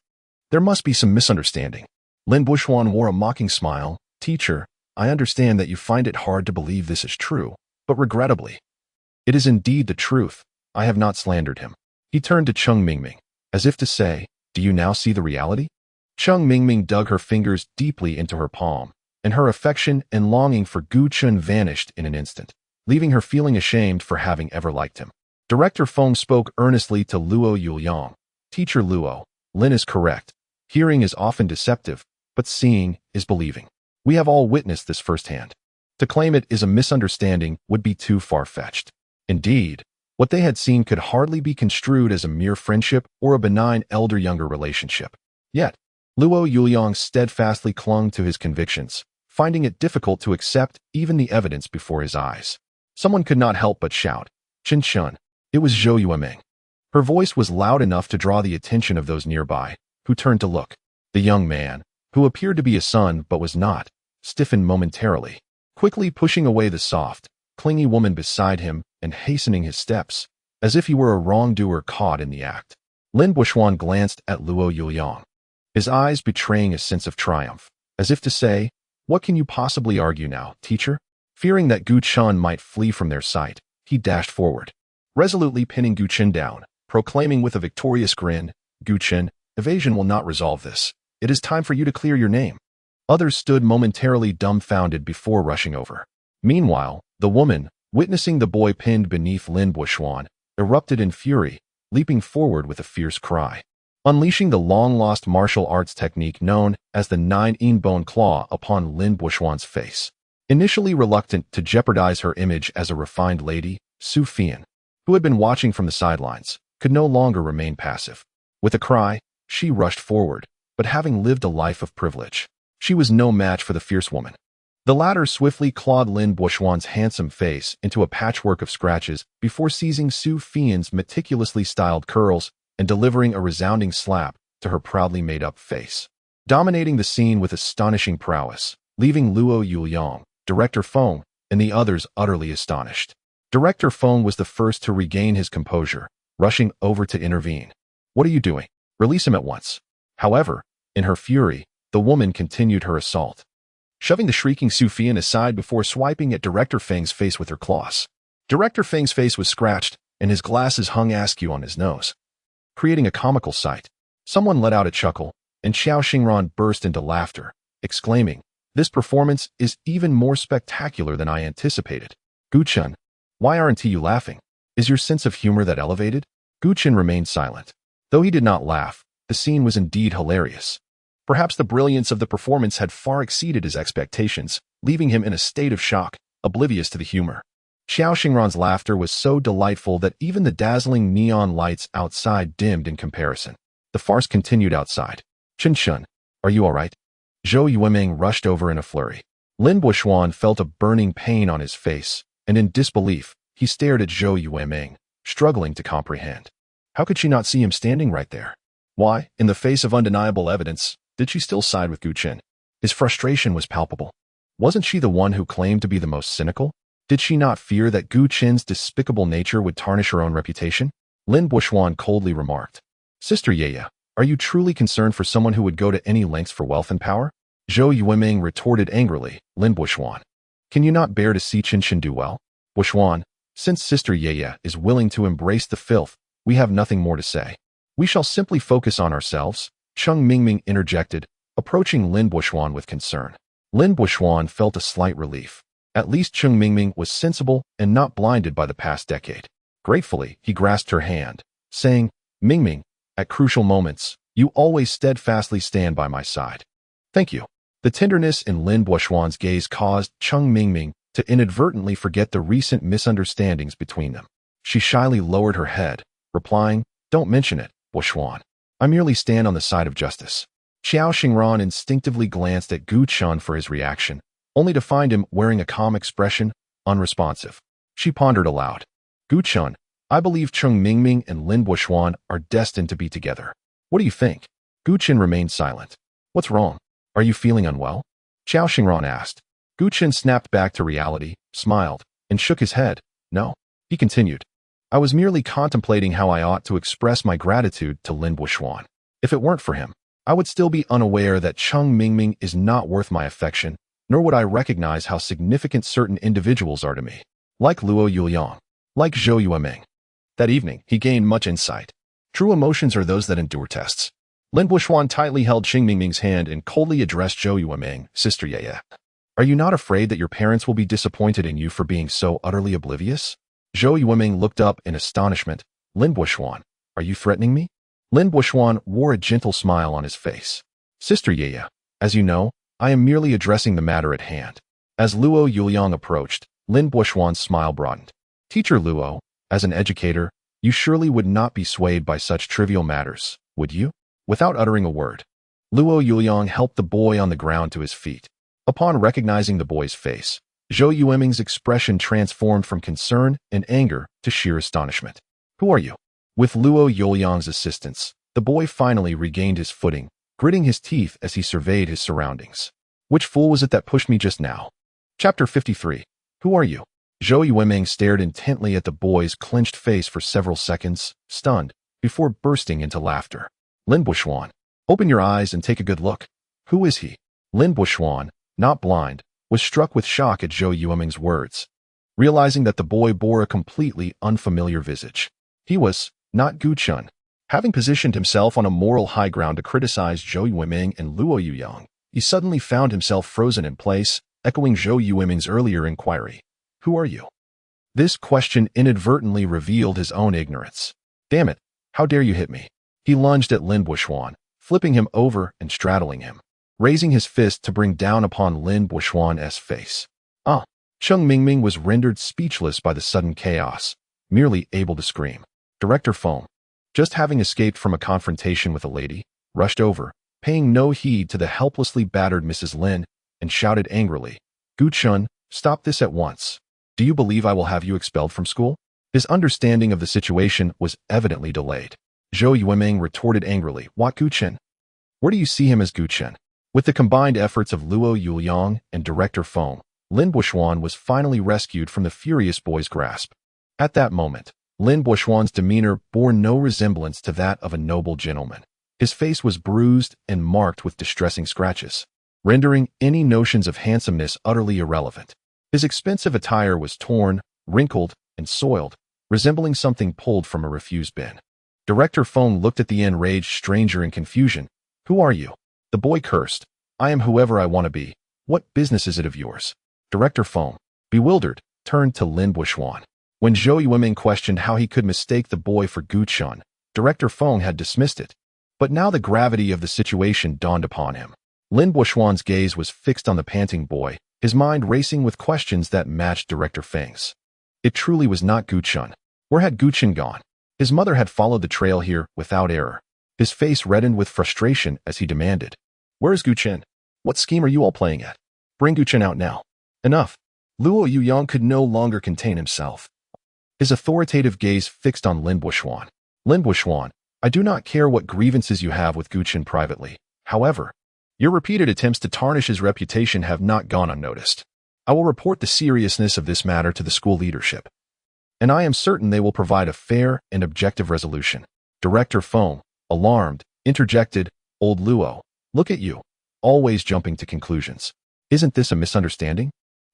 There must be some misunderstanding." Lin Buxuan wore a mocking smile. "Teacher, I understand that you find it hard to believe this is true, but regrettably, it is indeed the truth. I have not slandered him." He turned to Cheng Mingming, as if to say, "Do you now see the reality?" Cheng Mingming dug her fingers deeply into her palm, and her affection and longing for Gu Chen vanished in an instant, leaving her feeling ashamed for having ever liked him. Director Feng spoke earnestly to Luo Yuliang. "Teacher Luo, Lin is correct. Hearing is often deceptive, but seeing is believing. We have all witnessed this firsthand. To claim it is a misunderstanding would be too far-fetched. Indeed, what they had seen could hardly be construed as a mere friendship or a benign elder-younger relationship." Yet, Luo Yuliang steadfastly clung to his convictions, finding it difficult to accept even the evidence before his eyes. Someone could not help but shout, "Chen Chen!" It was Zhou Yueming. Her voice was loud enough to draw the attention of those nearby, who turned to look. The young man, who appeared to be a son but was not, stiffened momentarily, quickly pushing away the soft, clingy woman beside him and hastening his steps, as if he were a wrongdoer caught in the act. Lin Buxuan glanced at Luo Yuliang, his eyes betraying a sense of triumph, as if to say, "What can you possibly argue now, teacher?" Fearing that Gu Chen might flee from their sight, he dashed forward, resolutely pinning Gu Chen down, proclaiming with a victorious grin, "Gu Chen, evasion will not resolve this. It is time for you to clear your name." Others stood momentarily dumbfounded before rushing over. Meanwhile, the woman, witnessing the boy pinned beneath Lin Buxuan, erupted in fury, leaping forward with a fierce cry, unleashing the long-lost martial arts technique known as the nine-in bone claw upon Lin Buxuan's face. Initially reluctant to jeopardize her image as a refined lady, Su Fian, who had been watching from the sidelines, could no longer remain passive. With a cry, She rushed forward, but having lived a life of privilege, she was no match for the fierce woman. The latter swiftly clawed Lin Buoxuan's handsome face into a patchwork of scratches before seizing Su Fian's meticulously styled curls and delivering a resounding slap to her proudly made-up face, dominating the scene with astonishing prowess, leaving Luo Yuliang, Director Feng, and the others utterly astonished. Director Feng was the first to regain his composure, rushing over to intervene. "What are you doing? Release him at once." However, in her fury, the woman continued her assault, shoving the shrieking Su Fian aside before swiping at Director Feng's face with her claws. Director Feng's face was scratched, and his glasses hung askew on his nose, creating a comical sight. Someone let out a chuckle, and Xiao Xingran burst into laughter, exclaiming, "This performance is even more spectacular than I anticipated." "Gu Chen, why aren't you laughing? Is your sense of humor that elevated?" Gu Chen remained silent. Though he did not laugh, the scene was indeed hilarious. Perhaps the brilliance of the performance had far exceeded his expectations, leaving him in a state of shock, oblivious to the humor. Xiao Xingran's laughter was so delightful that even the dazzling neon lights outside dimmed in comparison. The farce continued outside. "Chen Shun, are you all right?" Zhou Yueming rushed over in a flurry. Lin Buoxuan felt a burning pain on his face, and in disbelief, he stared at Zhou Yueming, struggling to comprehend. How could she not see him standing right there? Why, in the face of undeniable evidence, did she still side with Gu Chen? His frustration was palpable. Wasn't she the one who claimed to be the most cynical? Did she not fear that Gu Chen's despicable nature would tarnish her own reputation? Lin Buoxuan coldly remarked, "Sister Yaya, are you truly concerned for someone who would go to any lengths for wealth and power?" Zhou Yueming retorted angrily, "Lin Buoxuan, can you not bear to see Chen Chen do well?" "Buoxuan, since Sister Yaya is willing to embrace the filth, we have nothing more to say. We shall simply focus on ourselves," Cheng Mingming interjected, approaching Lin Buoxuan with concern. Lin Buoxuan felt a slight relief. At least Cheng Mingming was sensible and not blinded by the past decade. Gratefully, he grasped her hand, saying, "Mingming, at crucial moments, you always steadfastly stand by my side." "Thank you." The tenderness in Lin Buoxuan's gaze caused Cheng Mingming to inadvertently forget the recent misunderstandings between them. She shyly lowered her head, replying, "Don't mention it, Buoxuan. I merely stand on the side of justice." Xiao Xingran instinctively glanced at Gu Chen for his reaction, only to find him wearing a calm expression, unresponsive. She pondered aloud. "Gu Chen, I believe Cheng Mingming and Lin Buoxuan are destined to be together. What do you think?" Gu Chen remained silent. "What's wrong? Are you feeling unwell?" Xiao Xingran asked. Gu Chen snapped back to reality, smiled, and shook his head. "No." He continued, "I was merely contemplating how I ought to express my gratitude to Lin Buoxuan. If it weren't for him, I would still be unaware that Cheng Mingming is not worth my affection, nor would I recognize how significant certain individuals are to me. Like Luo Yuliang, like Zhou Yueming." That evening, he gained much insight. True emotions are those that endure tests. Lin Buoxuan tightly held Cheng Mingming's hand and coldly addressed Zhou Yueming, "Sister Yaya, are you not afraid that your parents will be disappointed in you for being so utterly oblivious?" Zhou Yueming looked up in astonishment. "Lin Buoxuan, are you threatening me?" Lin Buoxuan wore a gentle smile on his face. "Sister Yaya, as you know, I am merely addressing the matter at hand." As Luo Yuliang approached, Lin Buoxuan's smile broadened. "Teacher Luo, as an educator, you surely would not be swayed by such trivial matters, would you?" Without uttering a word, Luo Yuliang helped the boy on the ground to his feet. Upon recognizing the boy's face, Zhou Yueming's expression transformed from concern and anger to sheer astonishment. "Who are you?" With Luo Yuliang's assistance, the boy finally regained his footing, gritting his teeth as he surveyed his surroundings. "Which fool was it that pushed me just now?" Chapter 53. Who are you? Zhou Yueming stared intently at the boy's clenched face for several seconds, stunned, before bursting into laughter. "Lin Buoxuan, open your eyes and take a good look. Who is he?" Lin Buoxuan, not blind, was struck with shock at Zhou Yueming's words, realizing that the boy bore a completely unfamiliar visage. He was not Gu Chen. Having positioned himself on a moral high ground to criticize Zhou Yueming and Luo Yuliang, he suddenly found himself frozen in place, echoing Zhou Yueming's earlier inquiry. "Who are you?" This question inadvertently revealed his own ignorance. "Damn it, how dare you hit me?" He lunged at Lin Buoxuan, flipping him over and straddling him, raising his fist to bring down upon Lin Buoxuan's face. "Ah!" Cheng Mingming was rendered speechless by the sudden chaos, merely able to scream. Director Feng, just having escaped from a confrontation with a lady, rushed over, paying no heed to the helplessly battered Mrs. Lin, and shouted angrily, "Gu Chun, stop this at once. Do you believe I will have you expelled from school?" His understanding of the situation was evidently delayed. Zhou Yueming retorted angrily, "What Gu Chun? Where do you see him as Gu Chun?" With the combined efforts of Luo Yuliang and Director Feng, Lin Buoxuan was finally rescued from the furious boy's grasp. At that moment, Lin Buoxuan's demeanor bore no resemblance to that of a noble gentleman. His face was bruised and marked with distressing scratches, rendering any notions of handsomeness utterly irrelevant. His expensive attire was torn, wrinkled, and soiled, resembling something pulled from a refuse bin. Director Feng looked at the enraged stranger in confusion. "Who are you?" The boy cursed. "I am whoever I want to be. What business is it of yours?" Director Feng, bewildered, turned to Lin Buoxuan. When Zhou Yueming questioned how he could mistake the boy for Gu Chun, Director Feng had dismissed it. But now the gravity of the situation dawned upon him. Lin Buoxuan's gaze was fixed on the panting boy, his mind racing with questions that matched Director Feng's. It truly was not Gu Chun. Where had Gu Chun gone? His mother had followed the trail here without error. His face reddened with frustration as he demanded, "Where is Gu Chun? What scheme are you all playing at? Bring Gu Chun out now." Enough. Luo Yuyang could no longer contain himself. His authoritative gaze fixed on Lin Buoxuan. "Lin Buoxuan, I do not care what grievances you have with Gu Chun privately. However, your repeated attempts to tarnish his reputation have not gone unnoticed. I will report the seriousness of this matter to the school leadership, and I am certain they will provide a fair and objective resolution." Director Feng, alarmed, interjected, "Old Luo, look at you, always jumping to conclusions. Isn't this a misunderstanding?"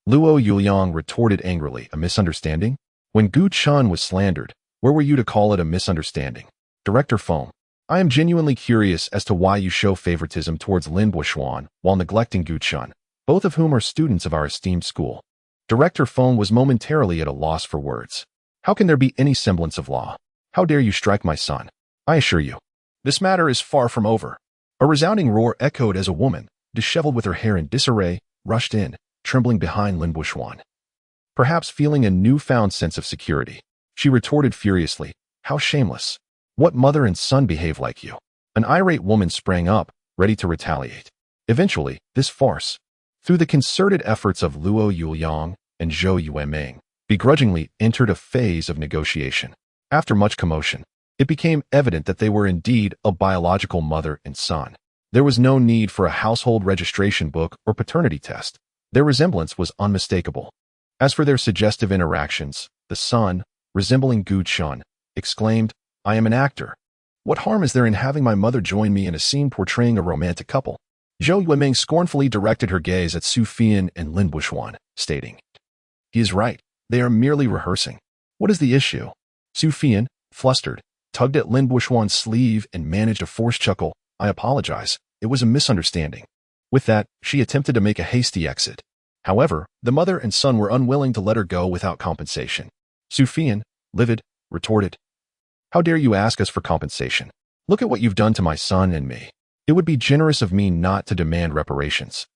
Luo Yuliang retorted angrily, "A misunderstanding? When Gu Chun was slandered, where were you to call it a misunderstanding?" Director Feng, I am genuinely curious as to why you show favoritism towards Lin Buoxuan while neglecting Gu Chun, both of whom are students of our esteemed school. Director Feng was momentarily at a loss for words. How can there be any semblance of law? How dare you strike my son? I assure you, this matter is far from over. A resounding roar echoed as a woman, disheveled with her hair in disarray, rushed in, trembling behind Lin Buoxuan. Perhaps feeling a newfound sense of security, she retorted furiously, "How shameless! What mother and son behave like you?" An irate woman sprang up, ready to retaliate. Eventually, this farce, through the concerted efforts of Luo Yuliang and Zhou Yueming, begrudgingly entered a phase of negotiation. After much commotion, it became evident that they were indeed a biological mother and son. There was no need for a household registration book or paternity test. Their resemblance was unmistakable. As for their suggestive interactions, the son, resembling Gu Chun, exclaimed, "I am an actor. What harm is there in having my mother join me in a scene portraying a romantic couple?" Zhou Yueming scornfully directed her gaze at Su Fian and Lin Buoxuan, stating, "He is right. They are merely rehearsing. What is the issue?" Su Fian, flustered, tugged at Lin Buoxuan's sleeve and managed a forced chuckle. "I apologize. It was a misunderstanding." With that, she attempted to make a hasty exit. However, the mother and son were unwilling to let her go without compensation. Su Fian, livid, retorted, "How dare you ask us for compensation? Look at what you've done to my son and me. It would be generous of me not to demand reparations."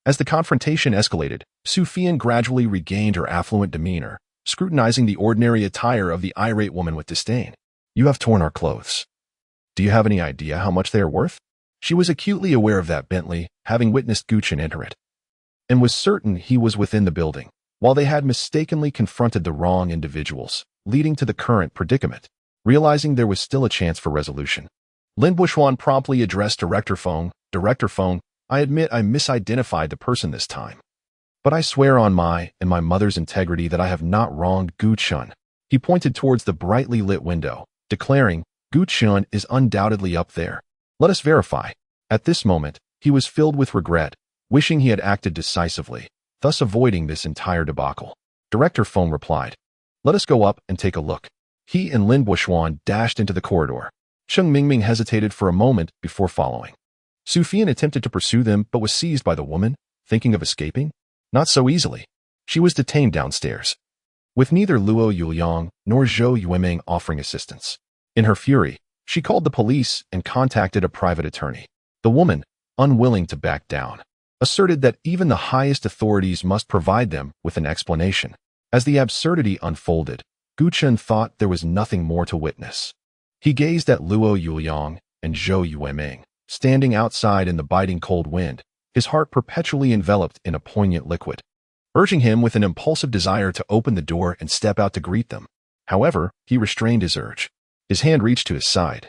As the confrontation escalated, Su Fian gradually regained her affluent demeanor, scrutinizing the ordinary attire of the irate woman with disdain. "You have torn our clothes. Do you have any idea how much they are worth?" She was acutely aware of that Bentley, having witnessed Gu Chun enter it, and was certain he was within the building, while they had mistakenly confronted the wrong individuals, leading to the current predicament. Realizing there was still a chance for resolution, Lin Buoxuan promptly addressed Director Feng, "Director Feng, I admit I misidentified the person this time. But I swear on my and my mother's integrity that I have not wronged Gu Chun." He pointed towards the brightly lit window, declaring, "Gu Chun is undoubtedly up there. Let us verify." At this moment, he was filled with regret, wishing he had acted decisively, thus avoiding this entire debacle. Director Feng replied, "Let us go up and take a look." He and Lin Buoxuan dashed into the corridor. Cheng Mingming hesitated for a moment before following. Su Fian attempted to pursue them but was seized by the woman, thinking of escaping. Not so easily. She was detained downstairs, with neither Luo Yuliang nor Zhou Yueming offering assistance. In her fury, she called the police and contacted a private attorney. The woman, unwilling to back down, asserted that even the highest authorities must provide them with an explanation. As the absurdity unfolded, Gu Chun thought there was nothing more to witness. He gazed at Luo Yuliang and Zhou Yueming, standing outside in the biting cold wind, his heart perpetually enveloped in a poignant liquid, urging him with an impulsive desire to open the door and step out to greet them. However, he restrained his urge. His hand reached to his side.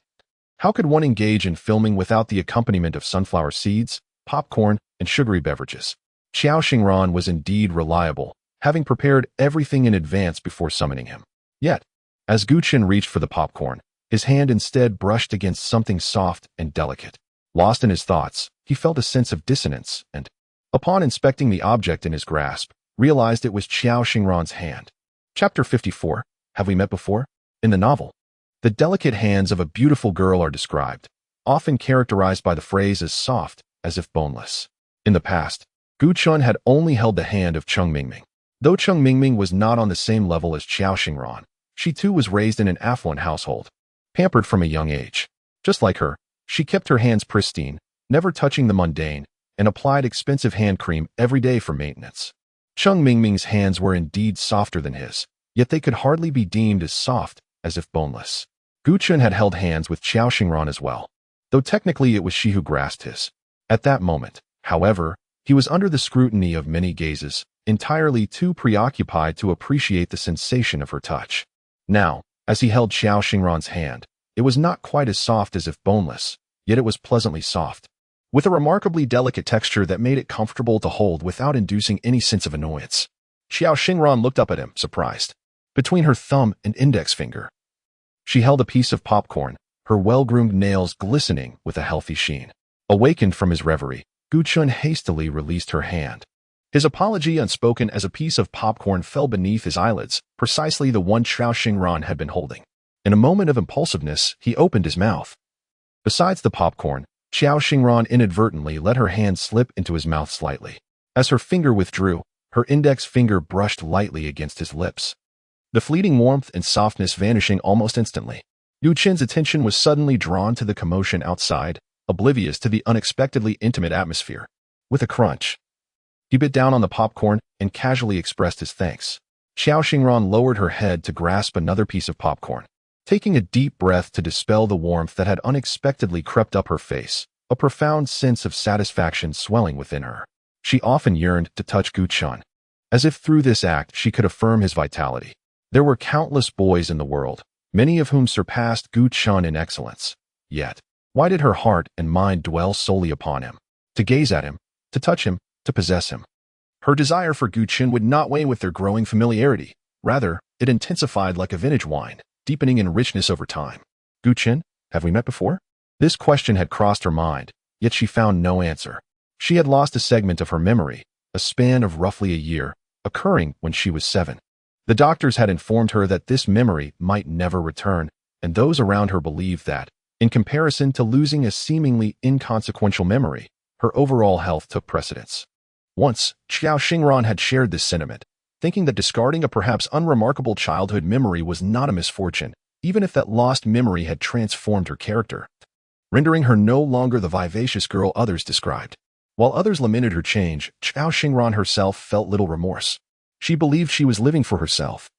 How could one engage in filming without the accompaniment of sunflower seeds, popcorn, and sugary beverages? Xiao Xingran was indeed reliable, having prepared everything in advance before summoning him. Yet, as Gu Chen reached for the popcorn, his hand instead brushed against something soft and delicate. Lost in his thoughts, he felt a sense of dissonance and, upon inspecting the object in his grasp, realized it was Xiao Xingran's hand. Chapter 54. Have we met before? In the novel, the delicate hands of a beautiful girl are described, often characterized by the phrase as soft, as if boneless. In the past, Gu Chun had only held the hand of Cheng Mingming. Though Cheng Mingming was not on the same level as Xiao Xingran, she too was raised in an affluent household, pampered from a young age. Just like her, she kept her hands pristine, never touching the mundane, and applied expensive hand cream every day for maintenance. Cheng Mingming's hands were indeed softer than his, yet they could hardly be deemed as soft, as if boneless. Gu Chun had held hands with Xiao Xingran as well, though technically it was she who grasped his. At that moment, however, he was under the scrutiny of many gazes, entirely too preoccupied to appreciate the sensation of her touch. Now, as he held Xiao Xingran's hand, it was not quite as soft as if boneless, yet it was pleasantly soft, with a remarkably delicate texture that made it comfortable to hold without inducing any sense of annoyance. Xiao Xingran looked up at him, surprised. Between her thumb and index finger, she held a piece of popcorn, her well-groomed nails glistening with a healthy sheen. Awakened from his reverie, Gu Chun hastily released her hand. His apology, unspoken as a piece of popcorn, fell beneath his eyelids, precisely the one Xiao Xingran had been holding. In a moment of impulsiveness, he opened his mouth. Besides the popcorn, Xiao Xingran inadvertently let her hand slip into his mouth slightly. As her finger withdrew, her index finger brushed lightly against his lips, the fleeting warmth and softness vanishing almost instantly. Gu Chen's attention was suddenly drawn to the commotion outside, oblivious to the unexpectedly intimate atmosphere. With a crunch, he bit down on the popcorn and casually expressed his thanks. Xiao Xingran lowered her head to grasp another piece of popcorn, taking a deep breath to dispel the warmth that had unexpectedly crept up her face, a profound sense of satisfaction swelling within her. She often yearned to touch Gu Chun, as if through this act she could affirm his vitality. There were countless boys in the world, many of whom surpassed Gu Chun in excellence. Yet, why did her heart and mind dwell solely upon him? To gaze at him, to touch him, to possess him. Her desire for Gu Chun would not wane with their growing familiarity. Rather, it intensified like a vintage wine, deepening in richness over time. Gu Chun, have we met before? This question had crossed her mind, yet she found no answer. She had lost a segment of her memory, a span of roughly a year, occurring when she was 7. The doctors had informed her that this memory might never return, and those around her believed that, in comparison to losing a seemingly inconsequential memory, her overall health took precedence. Once, Xiao Xingran had shared this sentiment, thinking that discarding a perhaps unremarkable childhood memory was not a misfortune, even if that lost memory had transformed her character, rendering her no longer the vivacious girl others described. While others lamented her change, Xiao Xingran herself felt little remorse. She believed she was living for herself.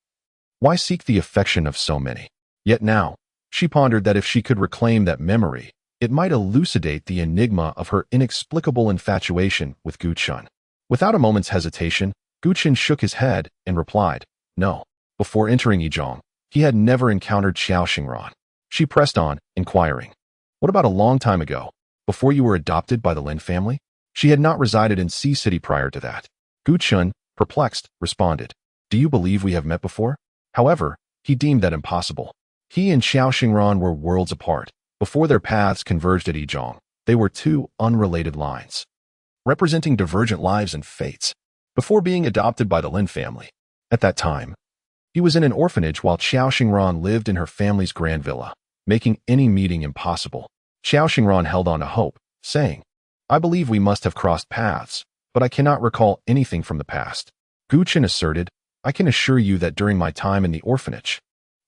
Why seek the affection of so many? Yet now, she pondered that if she could reclaim that memory, it might elucidate the enigma of her inexplicable infatuation with Gu Chun. Without a moment's hesitation, Gu Chun shook his head and replied, no. Before entering Yizhong, he had never encountered Xiao Xingran. She pressed on, inquiring, what about a long time ago, before you were adopted by the Lin family? She had not resided in Sea City prior to that. Gu Chun, perplexed, responded, do you believe we have met before? However, he deemed that impossible. He and Xiao Xingran were worlds apart. Before their paths converged at Yizhong, they were two unrelated lines, representing divergent lives and fates. Before being adopted by the Lin family, at that time, he was in an orphanage while Xiao Xingran lived in her family's grand villa, making any meeting impossible. Xiao Xingran held on to hope, saying, I believe we must have crossed paths, but I cannot recall anything from the past. Gu Chun asserted, I can assure you that during my time in the orphanage,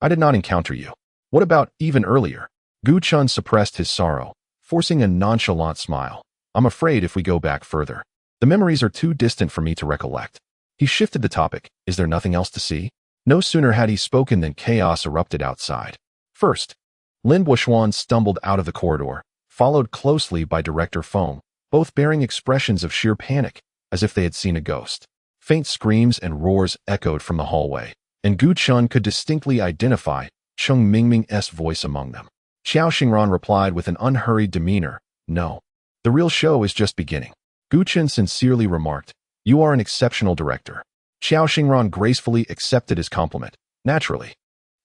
I did not encounter you. What about even earlier? Gu Chun suppressed his sorrow, forcing a nonchalant smile. I'm afraid if we go back further, the memories are too distant for me to recollect. He shifted the topic. Is there nothing else to see? No sooner had he spoken than chaos erupted outside. First, Lin Buishuan stumbled out of the corridor, followed closely by Director Feng, both bearing expressions of sheer panic, as if they had seen a ghost. Faint screams and roars echoed from the hallway, and Gu Chun could distinctly identify Cheng Mingming's voice among them. Xiao Xingran replied with an unhurried demeanor, "No. The real show is just beginning." Gu Chun sincerely remarked, "You are an exceptional director." Xiao Xingran gracefully accepted his compliment. "Naturally.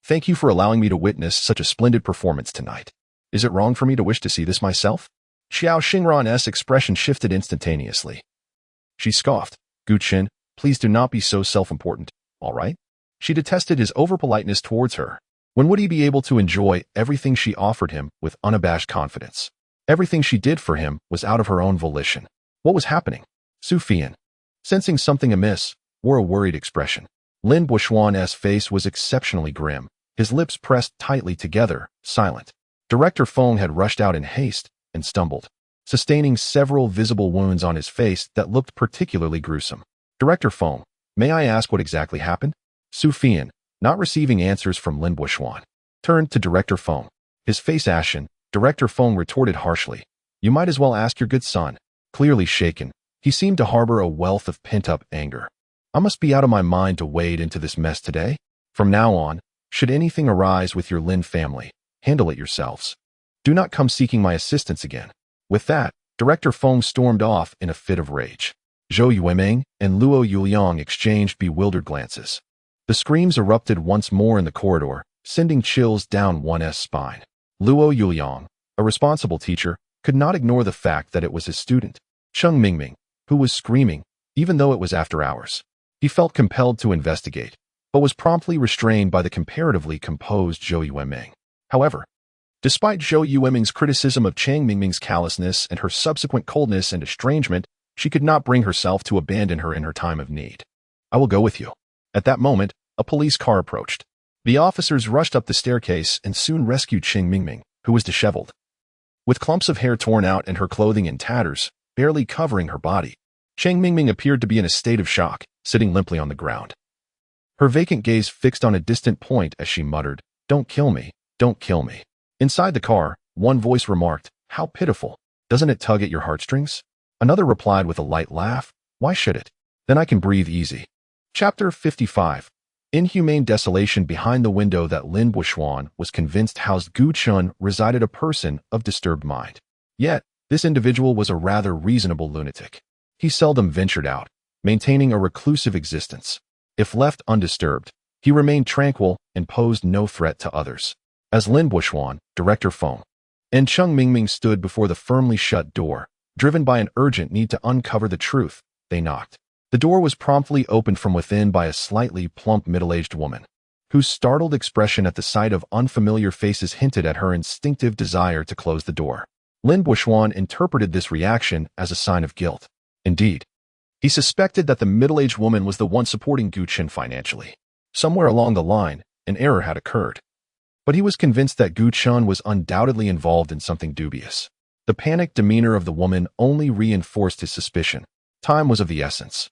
Thank you for allowing me to witness such a splendid performance tonight. Is it wrong for me to wish to see this myself?" Xiao Xingran's expression shifted instantaneously. She scoffed, "Gu Chun, please do not be so self-important, all right?" She detested his overpoliteness towards her. When would he be able to enjoy everything she offered him with unabashed confidence? Everything she did for him was out of her own volition. What was happening? Su Fian, sensing something amiss, wore a worried expression. Lin Buishuan's face was exceptionally grim, his lips pressed tightly together, silent. Director Feng had rushed out in haste and stumbled, sustaining several visible wounds on his face that looked particularly gruesome. "Director Feng, may I ask what exactly happened?" Su Fian, not receiving answers from Lin Buishuan, turned to Director Feng. His face ashen, Director Feng retorted harshly, "You might as well ask your good son." Clearly shaken, he seemed to harbor a wealth of pent-up anger. "I must be out of my mind to wade into this mess today. From now on, should anything arise with your Lin family, handle it yourselves. Do not come seeking my assistance again." With that, Director Feng stormed off in a fit of rage. Zhou Yueming and Luo Yuliang exchanged bewildered glances. The screams erupted once more in the corridor, sending chills down one's spine. Luo Yuliang, a responsible teacher, could not ignore the fact that it was his student, Cheng Mingming, who was screaming, even though it was after hours. He felt compelled to investigate, but was promptly restrained by the comparatively composed Zhou Yueming. However, despite Zhou Yueming's criticism of Cheng Mingming's callousness and her subsequent coldness and estrangement, she could not bring herself to abandon her in her time of need. "I will go with you." At that moment, a police car approached. The officers rushed up the staircase and soon rescued Cheng Mingming, who was disheveled, with clumps of hair torn out and her clothing in tatters, barely covering her body. Cheng Mingming appeared to be in a state of shock, sitting limply on the ground. Her vacant gaze fixed on a distant point as she muttered, "Don't kill me, don't kill me." Inside the car, one voice remarked, "How pitiful. Doesn't it tug at your heartstrings?" Another replied with a light laugh, "Why should it? Then I can breathe easy." Chapter 55. Inhumane desolation behind the window that Lin Buishuan was convinced housed Gu Chun resided a person of disturbed mind. Yet, this individual was a rather reasonable lunatic. He seldom ventured out, maintaining a reclusive existence. If left undisturbed, he remained tranquil and posed no threat to others. As Lin Buishuan, Director Feng, and Cheng Mingming stood before the firmly shut door, driven by an urgent need to uncover the truth, they knocked. The door was promptly opened from within by a slightly plump middle-aged woman, whose startled expression at the sight of unfamiliar faces hinted at her instinctive desire to close the door. Lin Buishuan interpreted this reaction as a sign of guilt. Indeed, he suspected that the middle-aged woman was the one supporting Gu Chun financially. Somewhere along the line, an error had occurred. But he was convinced that Gu Chun was undoubtedly involved in something dubious. The panicked demeanor of the woman only reinforced his suspicion. Time was of the essence.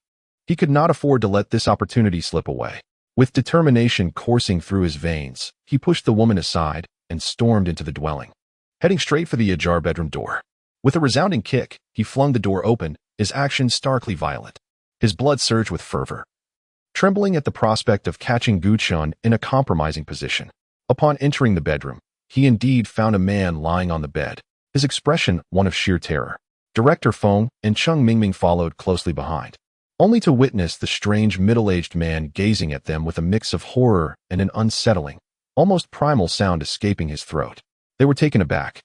He could not afford to let this opportunity slip away. With determination coursing through his veins, he pushed the woman aside and stormed into the dwelling, heading straight for the ajar bedroom door. With a resounding kick, he flung the door open, his action starkly violent. His blood surged with fervor, trembling at the prospect of catching Gu Chun in a compromising position. Upon entering the bedroom, he indeed found a man lying on the bed, his expression one of sheer terror. Director Feng and Cheng Mingming followed closely behind, only to witness the strange middle-aged man gazing at them with a mix of horror and an unsettling, almost primal sound escaping his throat. They were taken aback,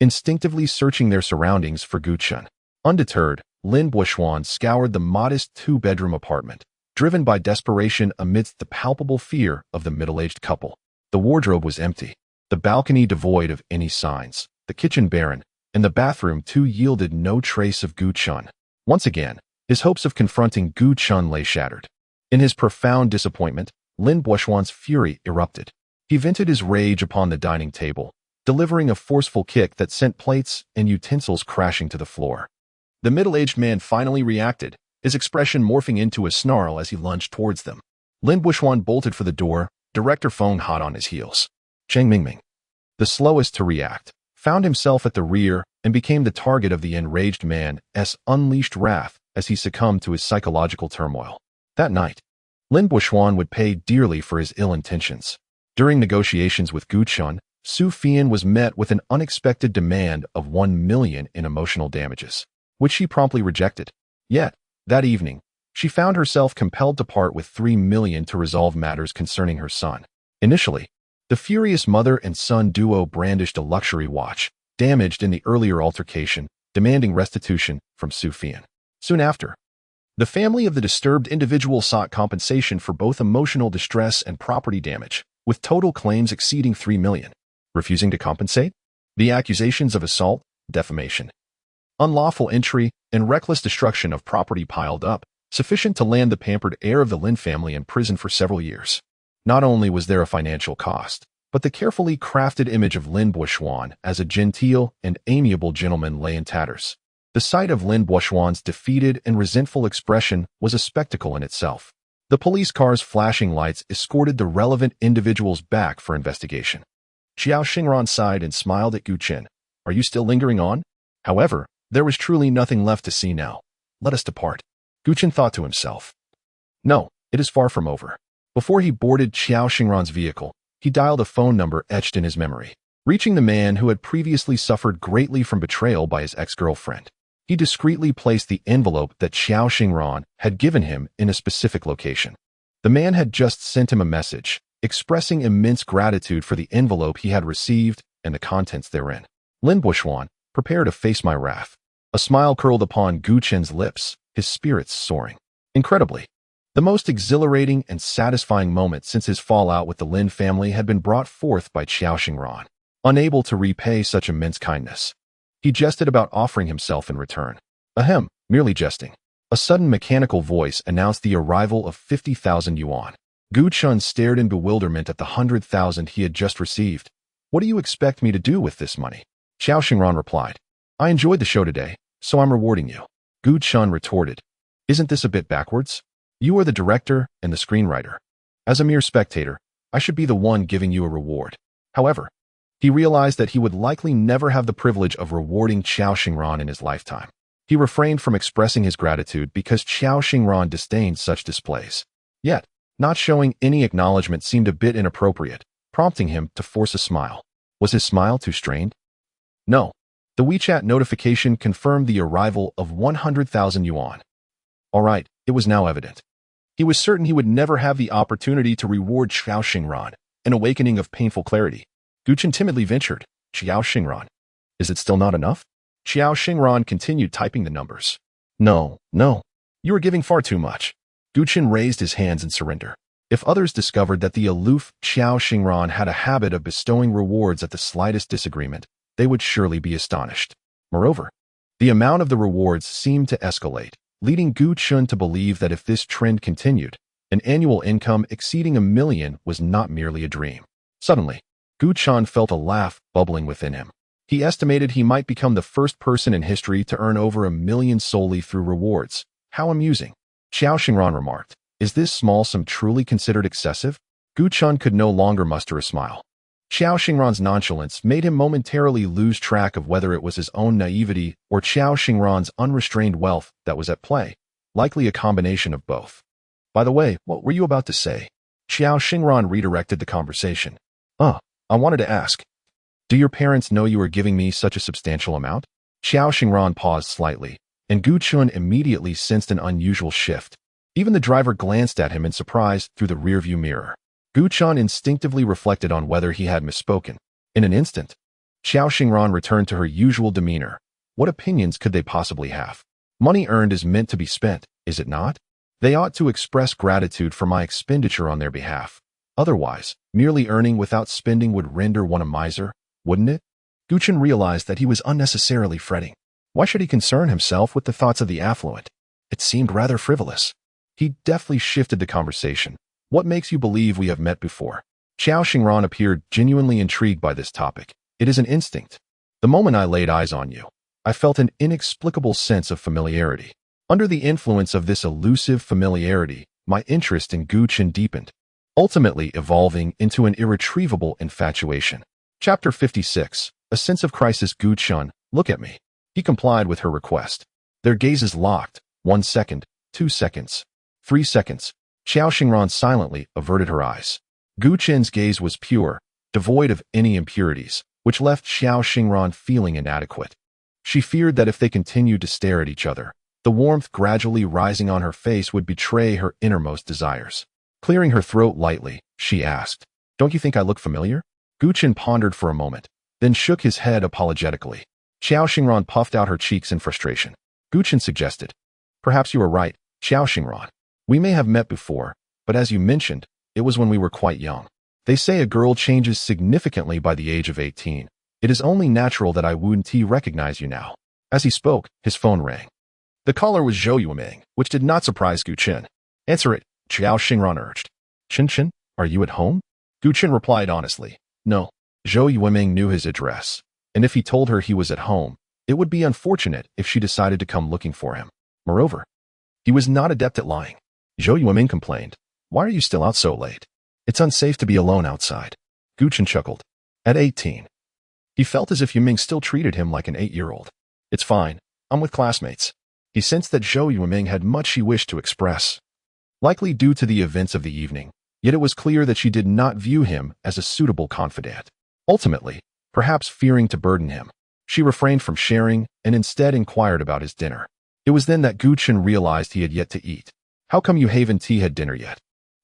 instinctively searching their surroundings for Gu Chun. Undeterred, Lin Buishuan scoured the modest two-bedroom apartment, driven by desperation amidst the palpable fear of the middle-aged couple. The wardrobe was empty, the balcony devoid of any signs, the kitchen barren, and the bathroom too yielded no trace of Gu Chun. Once again, his hopes of confronting Gu Chun lay shattered. In his profound disappointment, Lin Buishuan's fury erupted. He vented his rage upon the dining table, delivering a forceful kick that sent plates and utensils crashing to the floor. The middle-aged man finally reacted, his expression morphing into a snarl as he lunged towards them. Lin Buishuan bolted for the door, Director Feng hot on his heels. Cheng Mingming, the slowest to react, found himself at the rear and became the target of the enraged man's unleashed wrath as he succumbed to his psychological turmoil. That night, Lin Buishuan would pay dearly for his ill intentions. During negotiations with Gu Chun, Su Fian was met with an unexpected demand of 1 million in emotional damages, which she promptly rejected. Yet, that evening, she found herself compelled to part with 3 million to resolve matters concerning her son. Initially, the furious mother and son duo brandished a luxury watch, damaged in the earlier altercation, demanding restitution from Su Fian. Soon after, the family of the disturbed individual sought compensation for both emotional distress and property damage, with total claims exceeding 3 million. Refusing to compensate? The accusations of assault, defamation, unlawful entry, and reckless destruction of property piled up, sufficient to land the pampered heir of the Lin family in prison for several years. Not only was there a financial cost, but the carefully crafted image of Lin Buishuan as a genteel and amiable gentleman lay in tatters. The sight of Lin Buishuan's defeated and resentful expression was a spectacle in itself. The police car's flashing lights escorted the relevant individuals back for investigation. Xiao Xingran sighed and smiled at Gu Chen. Are you still lingering on? However, there was truly nothing left to see now. Let us depart. Gu Chen thought to himself. No, it is far from over. Before he boarded Xiao Xingran's vehicle, he dialed a phone number etched in his memory. Reaching the man who had previously suffered greatly from betrayal by his ex-girlfriend, he discreetly placed the envelope that Xiao Xingran had given him in a specific location. The man had just sent him a message, expressing immense gratitude for the envelope he had received and the contents therein. Lin Buishuan, prepare to face my wrath. A smile curled upon Gu Chen's lips, his spirits soaring. Incredibly, the most exhilarating and satisfying moment since his fallout with the Lin family had been brought forth by Xiao Xingran. Unable to repay such immense kindness, he jested about offering himself in return. Ahem, merely jesting. A sudden mechanical voice announced the arrival of 50,000 yuan. Gu Chun stared in bewilderment at the 100,000 he had just received. What do you expect me to do with this money? Xiao Xingran replied. I enjoyed the show today, so I'm rewarding you. Gu Chun retorted. Isn't this a bit backwards? You are the director and the screenwriter. As a mere spectator, I should be the one giving you a reward. However, he realized that he would likely never have the privilege of rewarding Xiao Xingran in his lifetime. He refrained from expressing his gratitude because Xiao Xingran disdained such displays. Yet, not showing any acknowledgement seemed a bit inappropriate, prompting him to force a smile. Was his smile too strained? No. The WeChat notification confirmed the arrival of 100,000 yuan. All right, it was now evident. He was certain he would never have the opportunity to reward Xiao Xingran, an awakening of painful clarity. Gu Chen timidly ventured, Xiao Xingran. Is it still not enough? Xiao Xingran continued typing the numbers. No. You are giving far too much. Gu Chen raised his hands in surrender. If others discovered that the aloof Xiao Xingran had a habit of bestowing rewards at the slightest disagreement, they would surely be astonished. Moreover, the amount of the rewards seemed to escalate, leading Gu Chen to believe that if this trend continued, an annual income exceeding 1 million was not merely a dream. Suddenly, Gu Chen felt a laugh bubbling within him. He estimated he might become the first person in history to earn over 1 million solely through rewards. How amusing. Xiao Xingran remarked, is this small sum truly considered excessive? Gu Chen could no longer muster a smile. Xiao Xingran's nonchalance made him momentarily lose track of whether it was his own naivety or Xiao Xingran's unrestrained wealth that was at play, likely a combination of both. By the way, what were you about to say? Xiao Xingran redirected the conversation. I wanted to ask, do your parents know you are giving me such a substantial amount? Xiao Xingran paused slightly, and Gu Chun immediately sensed an unusual shift. Even the driver glanced at him in surprise through the rearview mirror. Gu Chun instinctively reflected on whether he had misspoken. In an instant, Xiao Xingran returned to her usual demeanor. What opinions could they possibly have? Money earned is meant to be spent, is it not? They ought to express gratitude for my expenditure on their behalf. Otherwise, merely earning without spending would render one a miser, wouldn't it? Gu Chun realized that he was unnecessarily fretting. Why should he concern himself with the thoughts of the affluent? It seemed rather frivolous. He deftly shifted the conversation. What makes you believe we have met before? Xiao Xingran appeared genuinely intrigued by this topic. It is an instinct. The moment I laid eyes on you, I felt an inexplicable sense of familiarity. Under the influence of this elusive familiarity, my interest in Gu Chen deepened, ultimately evolving into an irretrievable infatuation. Chapter 56. A sense of crisis. Gu Chun, look at me. He complied with her request. Their gazes locked. 1 second, 2 seconds, 3 seconds. Xiao Xingran silently averted her eyes. Gu Chen's gaze was pure, devoid of any impurities, which left Xiao Xingran feeling inadequate. She feared that if they continued to stare at each other, the warmth gradually rising on her face would betray her innermost desires. Clearing her throat lightly, she asked, "Don't you think I look familiar?" Gu Chen pondered for a moment, then shook his head apologetically. Xiao Xingran puffed out her cheeks in frustration. Gu Chen suggested, "Perhaps you are right, Xiao Xingran. We may have met before, but as you mentioned, it was when we were quite young. They say a girl changes significantly by the age of 18. It is only natural that I wouldn't recognize you now." As he spoke, his phone rang. The caller was Zhou Yuming, which did not surprise Gu Chen. "Answer it," Xiao Xingran urged. "Chen Chen, are you at home?" Gu Chen replied honestly, "No." Zhou Yuming knew his address, and if he told her he was at home, it would be unfortunate if she decided to come looking for him. Moreover, he was not adept at lying. Zhou Yuming complained, "Why are you still out so late? It's unsafe to be alone outside." Gu Chen chuckled. At 18, he felt as if Yuming still treated him like an 8-year-old. "It's fine. I'm with classmates." He sensed that Zhou Yuming had much she wished to express, likely due to the events of the evening, yet it was clear that she did not view him as a suitable confidant. Ultimately, perhaps fearing to burden him, she refrained from sharing and instead inquired about his dinner. It was then that Gu Chen realized he had yet to eat. "How come you haven't had dinner yet?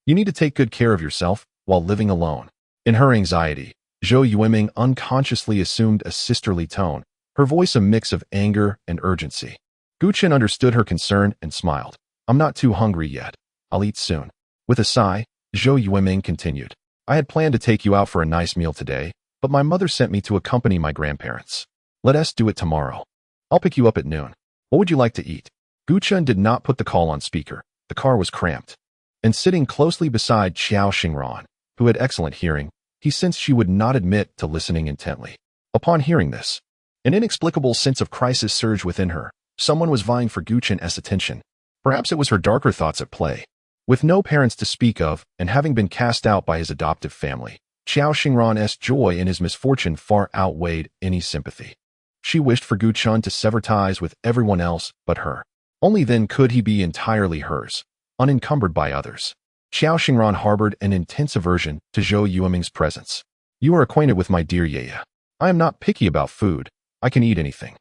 You need to take good care of yourself while living alone." In her anxiety, Zhou Yuming unconsciously assumed a sisterly tone, her voice a mix of anger and urgency. Gu Chen understood her concern and smiled. "I'm not too hungry yet. I'll eat soon." With a sigh, Zhou Yuming continued, "I had planned to take you out for a nice meal today, but my mother sent me to accompany my grandparents. Let us do it tomorrow. I'll pick you up at noon. What would you like to eat?" Gu Chen did not put the call on speaker. The car was cramped. And sitting closely beside Xiao Xingran, who had excellent hearing, he sensed she would not admit to listening intently. Upon hearing this, an inexplicable sense of crisis surged within her. Someone was vying for Gu Chen's attention. Perhaps it was her darker thoughts at play. With no parents to speak of and having been cast out by his adoptive family, Xiao Xingran's joy in his misfortune far outweighed any sympathy. She wished for Gu Chen to sever ties with everyone else but her. Only then could he be entirely hers, unencumbered by others. Xiao Xingran harbored an intense aversion to Zhou Yuming's presence. "You are acquainted with my dear Yaya. I am not picky about food. I can eat anything."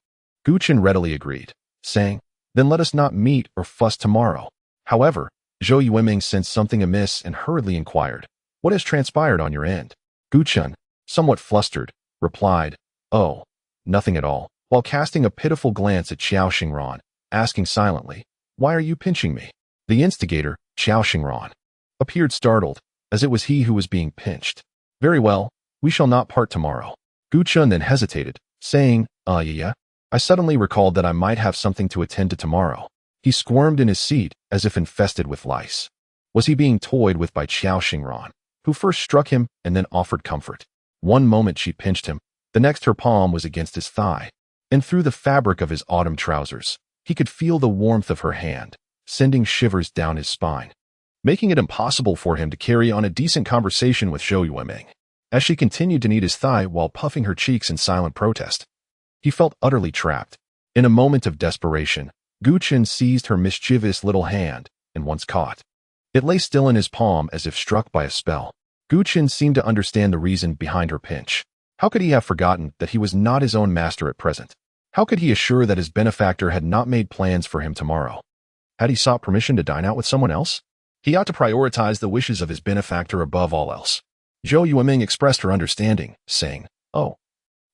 Gu Chen readily agreed, saying, "Then let us not meet or fuss tomorrow." However, Zhou Yuming sensed something amiss and hurriedly inquired, "What has transpired on your end?" Gu Chen, somewhat flustered, replied, "Oh, nothing at all," while casting a pitiful glance at Xiao Xingran, asking silently, "Why are you pinching me?" The instigator, Xiao Xingran, appeared startled, as it was he who was being pinched. "Very well, we shall not part tomorrow." Gu Chen then hesitated, saying, yeah. I suddenly recalled that I might have something to attend to tomorrow." He squirmed in his seat as if infested with lice. Was he being toyed with by Xiao Xingran, who first struck him and then offered comfort? One moment she pinched him, the next her palm was against his thigh, and through the fabric of his autumn trousers, he could feel the warmth of her hand, sending shivers down his spine, making it impossible for him to carry on a decent conversation with Zhou Yuming. As she continued to knead his thigh while puffing her cheeks in silent protest, he felt utterly trapped. In a moment of desperation, Gu Chen seized her mischievous little hand, and once caught, it lay still in his palm as if struck by a spell. Gu Chen seemed to understand the reason behind her pinch. How could he have forgotten that he was not his own master at present? How could he assure that his benefactor had not made plans for him tomorrow? Had he sought permission to dine out with someone else? He ought to prioritize the wishes of his benefactor above all else. Zhou Yuming expressed her understanding, saying, "Oh,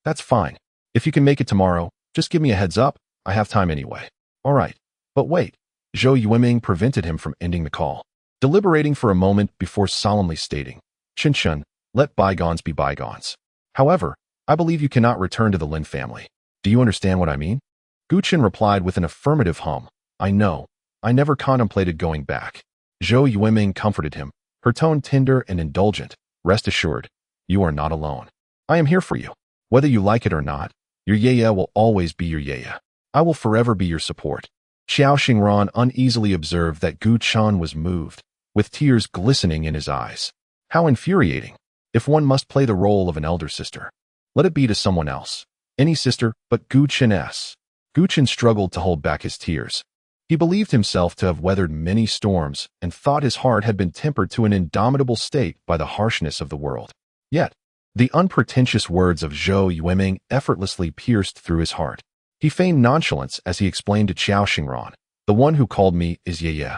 that's fine. If you can make it tomorrow, just give me a heads up. I have time anyway." "All right. But wait." Zhou Yuming prevented him from ending the call, deliberating for a moment before solemnly stating, "Chen Chen, let bygones be bygones. However, I believe you cannot return to the Lin family. Do you understand what I mean?" Gu Chen replied with an affirmative hum. "I know. I never contemplated going back." Zhou Yuming comforted him, her tone tender and indulgent. "Rest assured, you are not alone. I am here for you. Whether you like it or not, your Yaya will always be your Yaya. I will forever be your support." Xiao Xingran uneasily observed that Gu Chen was moved, with tears glistening in his eyes. How infuriating, if one must play the role of an elder sister. Let it be to someone else. Any sister but Gu Chen's. Gu Chen struggled to hold back his tears. He believed himself to have weathered many storms and thought his heart had been tempered to an indomitable state by the harshness of the world. Yet, the unpretentious words of Zhou Yueming effortlessly pierced through his heart. He feigned nonchalance as he explained to Qiao Xingran, "The one who called me is Ye.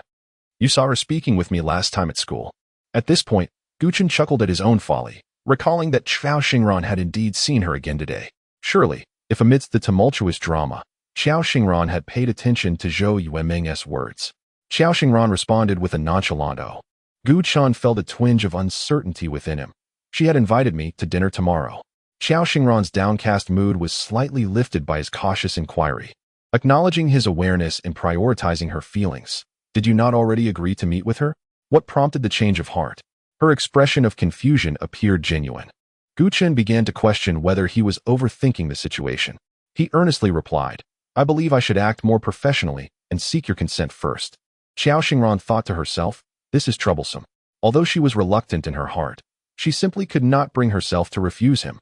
You saw her speaking with me last time at school." At this point, Gu Chen chuckled at his own folly, recalling that Qiao Xingran had indeed seen her again today. Surely, if amidst the tumultuous drama, Qiao Xingran had paid attention to Zhou Yueming's words. Qiao Xingran responded with a nonchalant "Oh." Gu Chen felt a twinge of uncertainty within him. She had invited me to dinner tomorrow. Qiao Xingran's downcast mood was slightly lifted by his cautious inquiry. Acknowledging his awareness and prioritizing her feelings, "Did you not already agree to meet with her? What prompted the change of heart?" Her expression of confusion appeared genuine. Gu Chen began to question whether he was overthinking the situation. He earnestly replied, "I believe I should act more professionally and seek your consent first." Qiao Xingran thought to herself, "This is troublesome." Although she was reluctant in her heart, she simply could not bring herself to refuse him.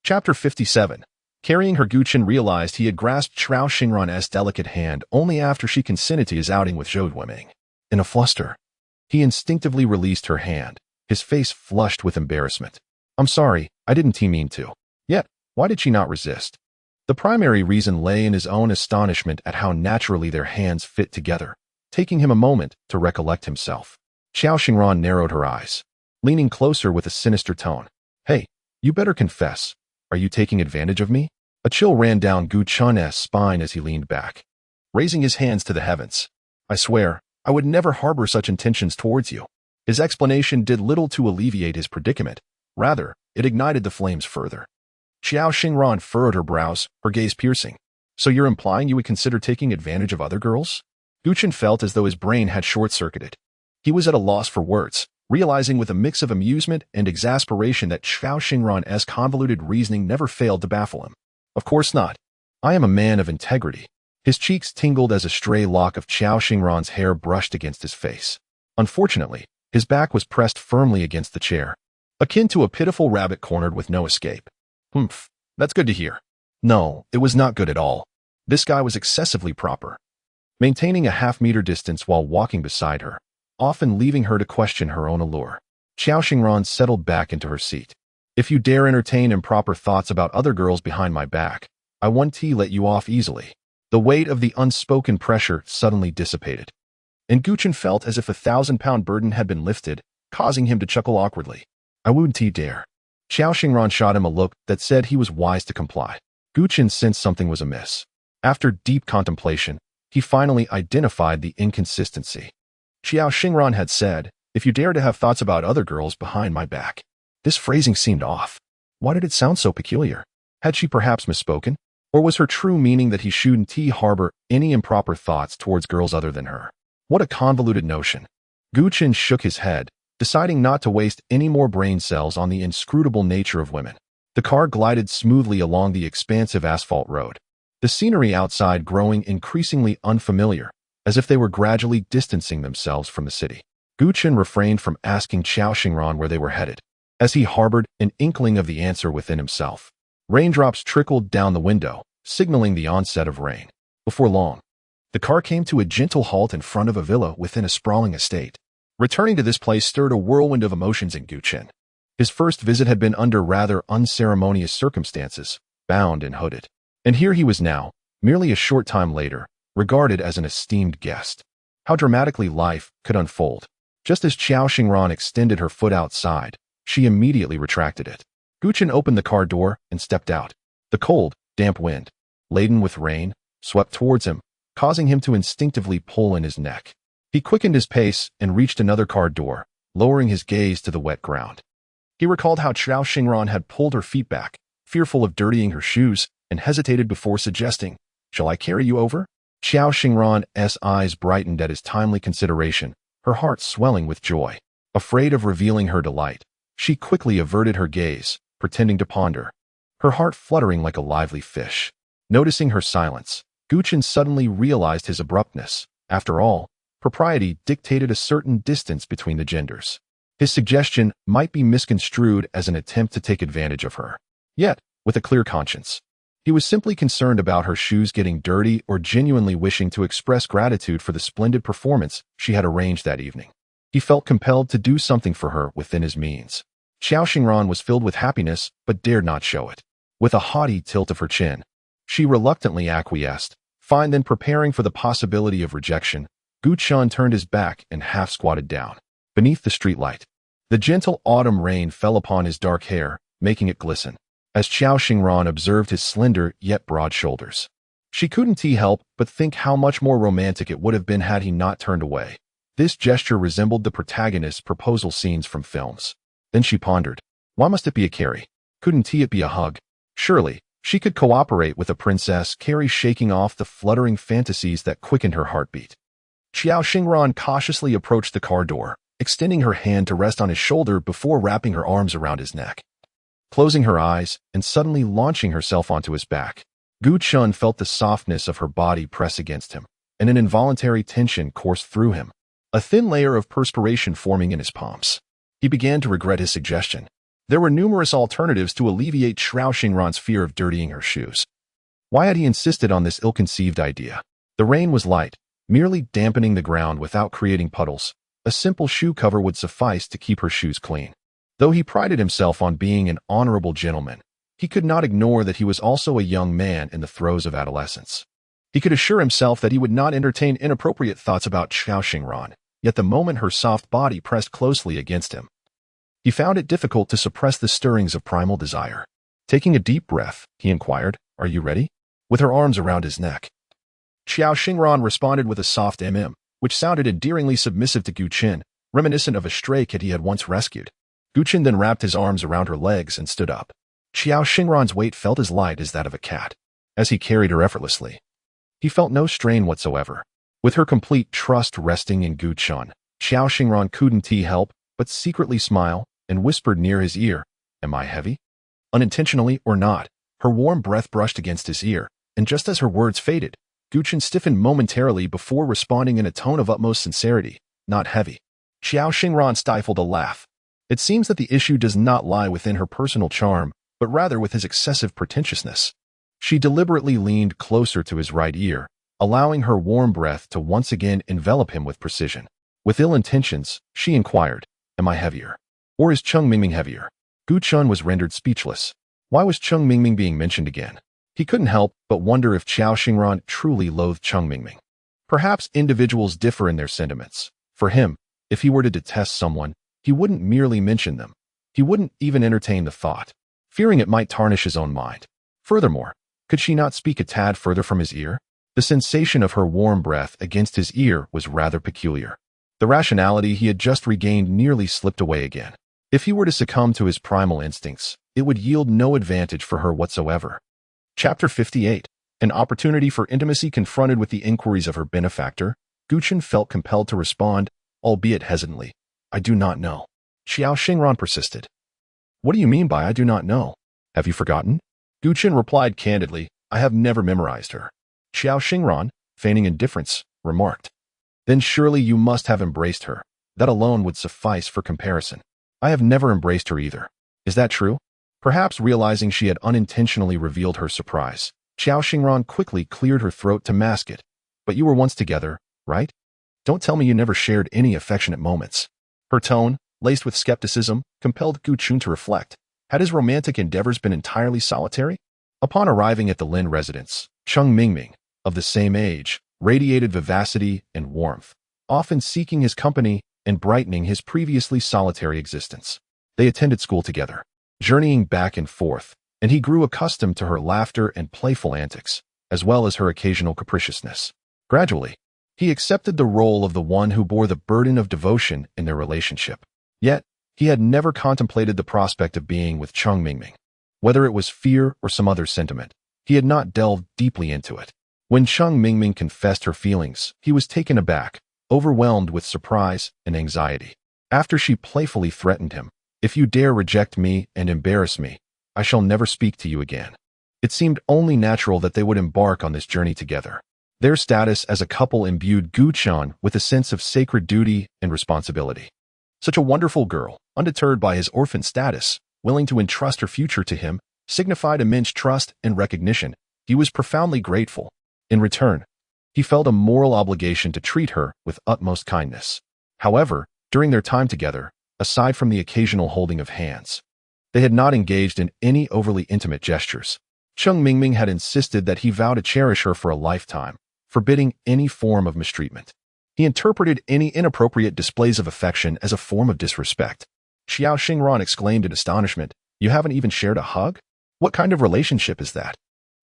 Chapter 57. Carrying her, Gu Chen realized he had grasped Qiao Xingran's delicate hand only after she consented to his outing with Zhou Yueming. In a fluster, he instinctively released her hand, his face flushed with embarrassment. "I'm sorry, I didn't mean to." Yet, why did she not resist? The primary reason lay in his own astonishment at how naturally their hands fit together, taking him a moment to recollect himself. Qiao Xingran narrowed her eyes, leaning closer with a sinister tone. "Hey, you better confess. Are you taking advantage of me?" A chill ran down Gu Chen's spine as he leaned back, raising his hands to the heavens. "I swear, I would never harbor such intentions towards you." His explanation did little to alleviate his predicament. Rather, it ignited the flames further. Qiao Xingran furrowed her brows, her gaze piercing. "So you're implying you would consider taking advantage of other girls?" Gu Chen felt as though his brain had short-circuited. He was at a loss for words, realizing with a mix of amusement and exasperation that Qiao Xingran's convoluted reasoning never failed to baffle him. "Of course not. I am a man of integrity." His cheeks tingled as a stray lock of Qiao Xingran's hair brushed against his face. Unfortunately, his back was pressed firmly against the chair, akin to a pitiful rabbit cornered with no escape. "Humph, that's good to hear." No, it was not good at all. This guy was excessively proper, maintaining a half-meter distance while walking beside her, often leaving her to question her own allure. Qiao Xingran settled back into her seat. "If you dare entertain improper thoughts about other girls behind my back, I won't let you off easily." The weight of the unspoken pressure suddenly dissipated, and Gu Chen felt as if a 1,000-pound burden had been lifted, causing him to chuckle awkwardly. "I wouldn't dare." Qiao Xingran shot him a look that said he was wise to comply. Gu Chen sensed something was amiss. After deep contemplation, he finally identified the inconsistency. Qiao Xingran had said, "If you dare to have thoughts about other girls behind my back." This phrasing seemed off. Why did it sound so peculiar? Had she perhaps misspoken? Or was her true meaning that he shouldn't harbor any improper thoughts towards girls other than her? What a convoluted notion. Gu Chen shook his head, deciding not to waste any more brain cells on the inscrutable nature of women. The car glided smoothly along the expansive asphalt road, the scenery outside growing increasingly unfamiliar, as if they were gradually distancing themselves from the city. Gu Chen refrained from asking Qiao Xingran where they were headed, as he harbored an inkling of the answer within himself. Raindrops trickled down the window, signaling the onset of rain. Before long, the car came to a gentle halt in front of a villa within a sprawling estate. Returning to this place stirred a whirlwind of emotions in Gu Chen. His first visit had been under rather unceremonious circumstances, bound and hooded. And here he was now, merely a short time later, regarded as an esteemed guest. How dramatically life could unfold. Just as Qiao Xingran extended her foot outside, she immediately retracted it. Gu Chen opened the car door and stepped out. The cold, damp wind, laden with rain, swept towards him, causing him to instinctively pull in his neck. He quickened his pace and reached another car door, lowering his gaze to the wet ground. He recalled how Qiao Xingran had pulled her feet back, fearful of dirtying her shoes, and hesitated before suggesting, "Shall I carry you over?" Qiao Xingran's eyes brightened at his timely consideration, her heart swelling with joy. Afraid of revealing her delight, she quickly averted her gaze, pretending to ponder, her heart fluttering like a lively fish. Noticing her silence, Gu Chen suddenly realized his abruptness. After all, propriety dictated a certain distance between the genders. His suggestion might be misconstrued as an attempt to take advantage of her. Yet, with a clear conscience. He was simply concerned about her shoes getting dirty or genuinely wishing to express gratitude for the splendid performance she had arranged that evening. He felt compelled to do something for her within his means. Xiao Xingran was filled with happiness but dared not show it. With a haughty tilt of her chin, she reluctantly acquiesced. Fine. Then, preparing for the possibility of rejection, Gu Chun turned his back and half squatted down. Beneath the streetlight, the gentle autumn rain fell upon his dark hair, making it glisten, as Xiao Xingran observed his slender yet broad shoulders. She couldn't help but think how much more romantic it would have been had he not turned away. This gesture resembled the protagonist's proposal scenes from films. Then she pondered, why must it be a carry? Couldn't it be a hug? Surely, she could cooperate with a princess, carry shaking off the fluttering fantasies that quickened her heartbeat. Xiao Xingran cautiously approached the car door, extending her hand to rest on his shoulder before wrapping her arms around his neck. Closing her eyes and suddenly launching herself onto his back, Gu Chun felt the softness of her body press against him, and an involuntary tension coursed through him, a thin layer of perspiration forming in his palms. He began to regret his suggestion. There were numerous alternatives to alleviate Xiao Xingran's fear of dirtying her shoes. Why had he insisted on this ill-conceived idea? The rain was light, merely dampening the ground without creating puddles. A simple shoe cover would suffice to keep her shoes clean. Though he prided himself on being an honorable gentleman, he could not ignore that he was also a young man in the throes of adolescence. He could assure himself that he would not entertain inappropriate thoughts about Xiao Xingran, yet the moment her soft body pressed closely against him, he found it difficult to suppress the stirrings of primal desire. Taking a deep breath, he inquired, "Are you ready?" With her arms around his neck. Xiao Xingran responded with a soft which sounded endearingly submissive to Gu Qin, reminiscent of a stray cat he had once rescued. Gu Qin then wrapped his arms around her legs and stood up. Xiao Xingran's weight felt as light as that of a cat, as he carried her effortlessly. He felt no strain whatsoever. With her complete trust resting in Gu Qin, Xiao Xingran couldn't help but secretly smile and whispered near his ear, "Am I heavy?" Unintentionally or not, her warm breath brushed against his ear, and just as her words faded, Gu Qin stiffened momentarily before responding in a tone of utmost sincerity, "Not heavy." Xiao Xingran stifled a laugh. It seems that the issue does not lie within her personal charm, but rather with his excessive pretentiousness. She deliberately leaned closer to his right ear, allowing her warm breath to once again envelop him with precision. With ill intentions, she inquired, "Am I heavier? Or is Cheng Mingming heavier?" Gu Chun was rendered speechless. Why was Cheng Mingming being mentioned again? He couldn't help but wonder if Xiao Xingran truly loathed Cheng Mingming. Perhaps individuals differ in their sentiments. For him, if he were to detest someone, he wouldn't merely mention them. He wouldn't even entertain the thought, fearing it might tarnish his own mind. Furthermore, could she not speak a tad further from his ear? The sensation of her warm breath against his ear was rather peculiar. The rationality he had just regained nearly slipped away again. If he were to succumb to his primal instincts, it would yield no advantage for her whatsoever. Chapter 58. An opportunity for intimacy. Confronted with the inquiries of her benefactor, Gu Qin felt compelled to respond, albeit hesitantly, "I do not know." Xiao Xingran persisted. "What do you mean by I do not know? Have you forgotten?" Gu Qin replied candidly, "I have never memorized her." Xiao Xingran, feigning indifference, remarked, "Then surely you must have embraced her. That alone would suffice for comparison." "I have never embraced her either." "Is that true?" Perhaps realizing she had unintentionally revealed her surprise, Xiao Xingran quickly cleared her throat to mask it. "But you were once together, right? Don't tell me you never shared any affectionate moments." Her tone, laced with skepticism, compelled Gu Qin to reflect. Had his romantic endeavors been entirely solitary? Upon arriving at the Lin residence, Cheng Mingming, of the same age, radiated vivacity and warmth, often seeking his company and brightening his previously solitary existence. They attended school together, journeying back and forth, and he grew accustomed to her laughter and playful antics, as well as her occasional capriciousness. Gradually, he accepted the role of the one who bore the burden of devotion in their relationship. Yet, he had never contemplated the prospect of being with Cheng Mingming. Whether it was fear or some other sentiment, he had not delved deeply into it. When Cheng Mingming confessed her feelings, he was taken aback, overwhelmed with surprise and anxiety. After she playfully threatened him, "If you dare reject me and embarrass me, I shall never speak to you again." It seemed only natural that they would embark on this journey together. Their status as a couple imbued Gu Qin with a sense of sacred duty and responsibility. Such a wonderful girl, undeterred by his orphan status, willing to entrust her future to him, signified immense trust and recognition. He was profoundly grateful. In return, he felt a moral obligation to treat her with utmost kindness. However, during their time together, aside from the occasional holding of hands, they had not engaged in any overly intimate gestures. Cheng Mingming had insisted that he vow to cherish her for a lifetime, forbidding any form of mistreatment. He interpreted any inappropriate displays of affection as a form of disrespect. Xiao Xingran exclaimed in astonishment, "You haven't even shared a hug? What kind of relationship is that?"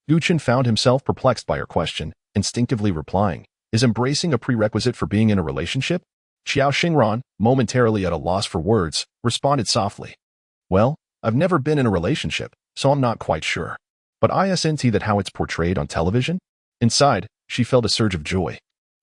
Gu Chen found himself perplexed by her question, instinctively replying, "Is embracing a prerequisite for being in a relationship?" Xiao Xingran, momentarily at a loss for words, responded softly, "Well, I've never been in a relationship, so I'm not quite sure. But isn't that how it's portrayed on television?" Inside, she felt a surge of joy.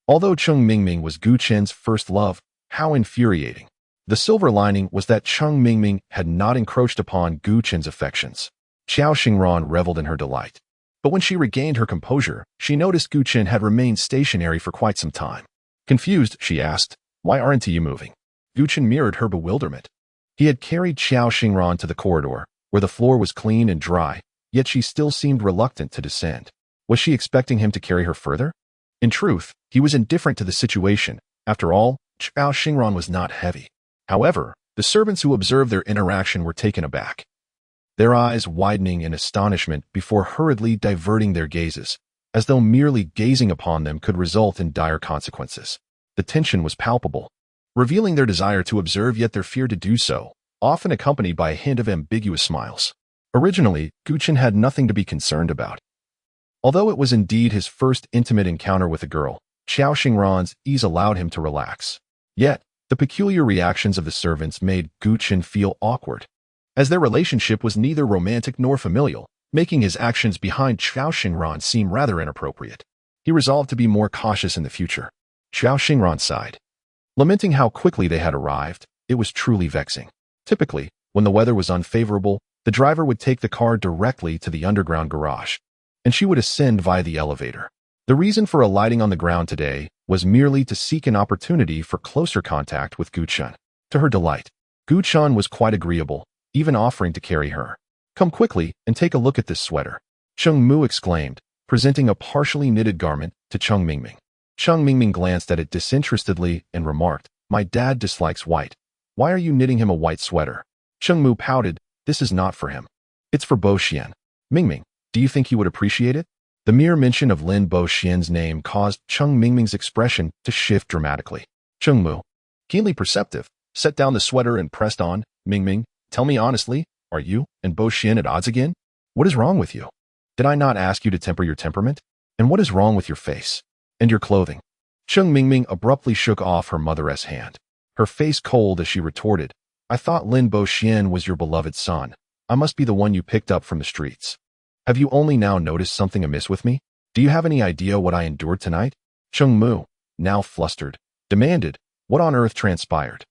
Although Cheng Mingming was Gu Chen's first love, how infuriating. The silver lining was that Cheng Mingming had not encroached upon Gu Chen's affections. Xiao Xingran reveled in her delight. But when she regained her composure, she noticed Gu Chen had remained stationary for quite some time. Confused, she asked, "Why aren't you moving?" Gu Chen mirrored her bewilderment. He had carried Xiao Xingran to the corridor, where the floor was clean and dry, yet she still seemed reluctant to descend. Was she expecting him to carry her further? In truth, he was indifferent to the situation. After all, Xiao Xingran was not heavy. However, the servants who observed their interaction were taken aback, their eyes widening in astonishment before hurriedly diverting their gazes, as though merely gazing upon them could result in dire consequences. The tension was palpable, revealing their desire to observe yet their fear to do so, often accompanied by a hint of ambiguous smiles. Originally, Gu Chen had nothing to be concerned about. Although it was indeed his first intimate encounter with a girl, Xiao Xingran's ease allowed him to relax. Yet, the peculiar reactions of the servants made Gu Chen feel awkward, as their relationship was neither romantic nor familial, making his actions behind Xiao Xingran seem rather inappropriate. He resolved to be more cautious in the future. Xiao Xingran sighed, lamenting how quickly they had arrived. It was truly vexing. Typically, when the weather was unfavorable, the driver would take the car directly to the underground garage, and she would ascend via the elevator. The reason for alighting on the ground today was merely to seek an opportunity for closer contact with Gu Chen. To her delight, Gu Chen was quite agreeable, even offering to carry her. "Come quickly and take a look at this sweater," Cheng Mu exclaimed, presenting a partially knitted garment to Cheng Mingming. Cheng Mingming glanced at it disinterestedly and remarked, "My dad dislikes white. Why are you knitting him a white sweater?" Cheng Mu pouted, "This is not for him. It's for Bo Xian." "Mingming, do you think he would appreciate it?" The mere mention of Lin Bo Xian's name caused Cheng Mingming's expression to shift dramatically. Cheng Mu, keenly perceptive, set down the sweater and pressed on, "Mingming, tell me honestly, are you and Bo Xian at odds again? What is wrong with you? Did I not ask you to temper your temperament? And what is wrong with your face? And your clothing?" Cheng Mingming abruptly shook off her mother's hand, her face cold as she retorted, "I thought Lin Bo Xian was your beloved son. I must be the one you picked up from the streets. Have you only now noticed something amiss with me? Do you have any idea what I endured tonight?" Cheng Mu, now flustered, demanded, "What on earth transpired?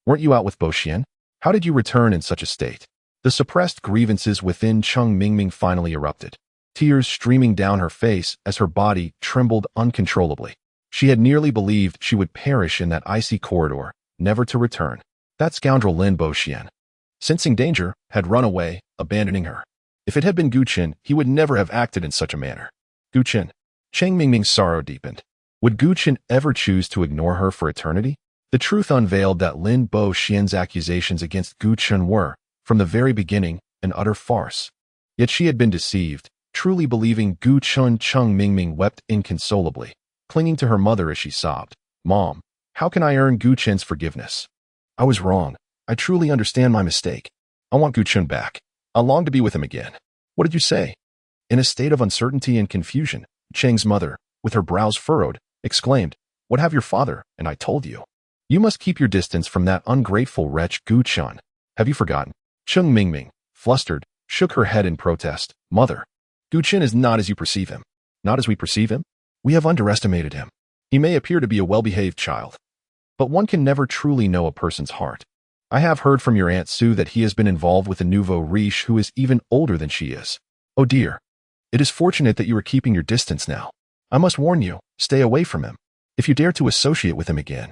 Weren't you out with Bo Xian? How did you return in such a state?" The suppressed grievances within Cheng Mingming finally erupted, tears streaming down her face as her body trembled uncontrollably. She had nearly believed she would perish in that icy corridor, never to return. That scoundrel Lin Bo Xian, sensing danger, had run away, abandoning her. If it had been Gu Chen, he would never have acted in such a manner. Gu Chen. Cheng Mingming's sorrow deepened. Would Gu Chen ever choose to ignore her for eternity? The truth unveiled that Lin Bo Xian's accusations against Gu Chen were, from the very beginning, an utter farce. Yet she had been deceived, truly believing Gu Chen. Cheng Mingming wept inconsolably, clinging to her mother as she sobbed, "Mom, how can I earn Gu Chen's forgiveness? I was wrong. I truly understand my mistake. I want Gu Chen back. I long to be with him again." "What did you say?" In a state of uncertainty and confusion, Cheng's mother, with her brows furrowed, exclaimed, "What have your father and I told you? You must keep your distance from that ungrateful wretch Gu Chen. Have you forgotten?" Cheng Mingming, flustered, shook her head in protest. "Mother, Gu Chen is not as you perceive him. Not as we perceive him. We have underestimated him. He may appear to be a well-behaved child, but one can never truly know a person's heart. I have heard from your Aunt Sue that he has been involved with a nouveau riche who is even older than she is. Oh dear. It is fortunate that you are keeping your distance now. I must warn you, stay away from him. If you dare to associate with him again,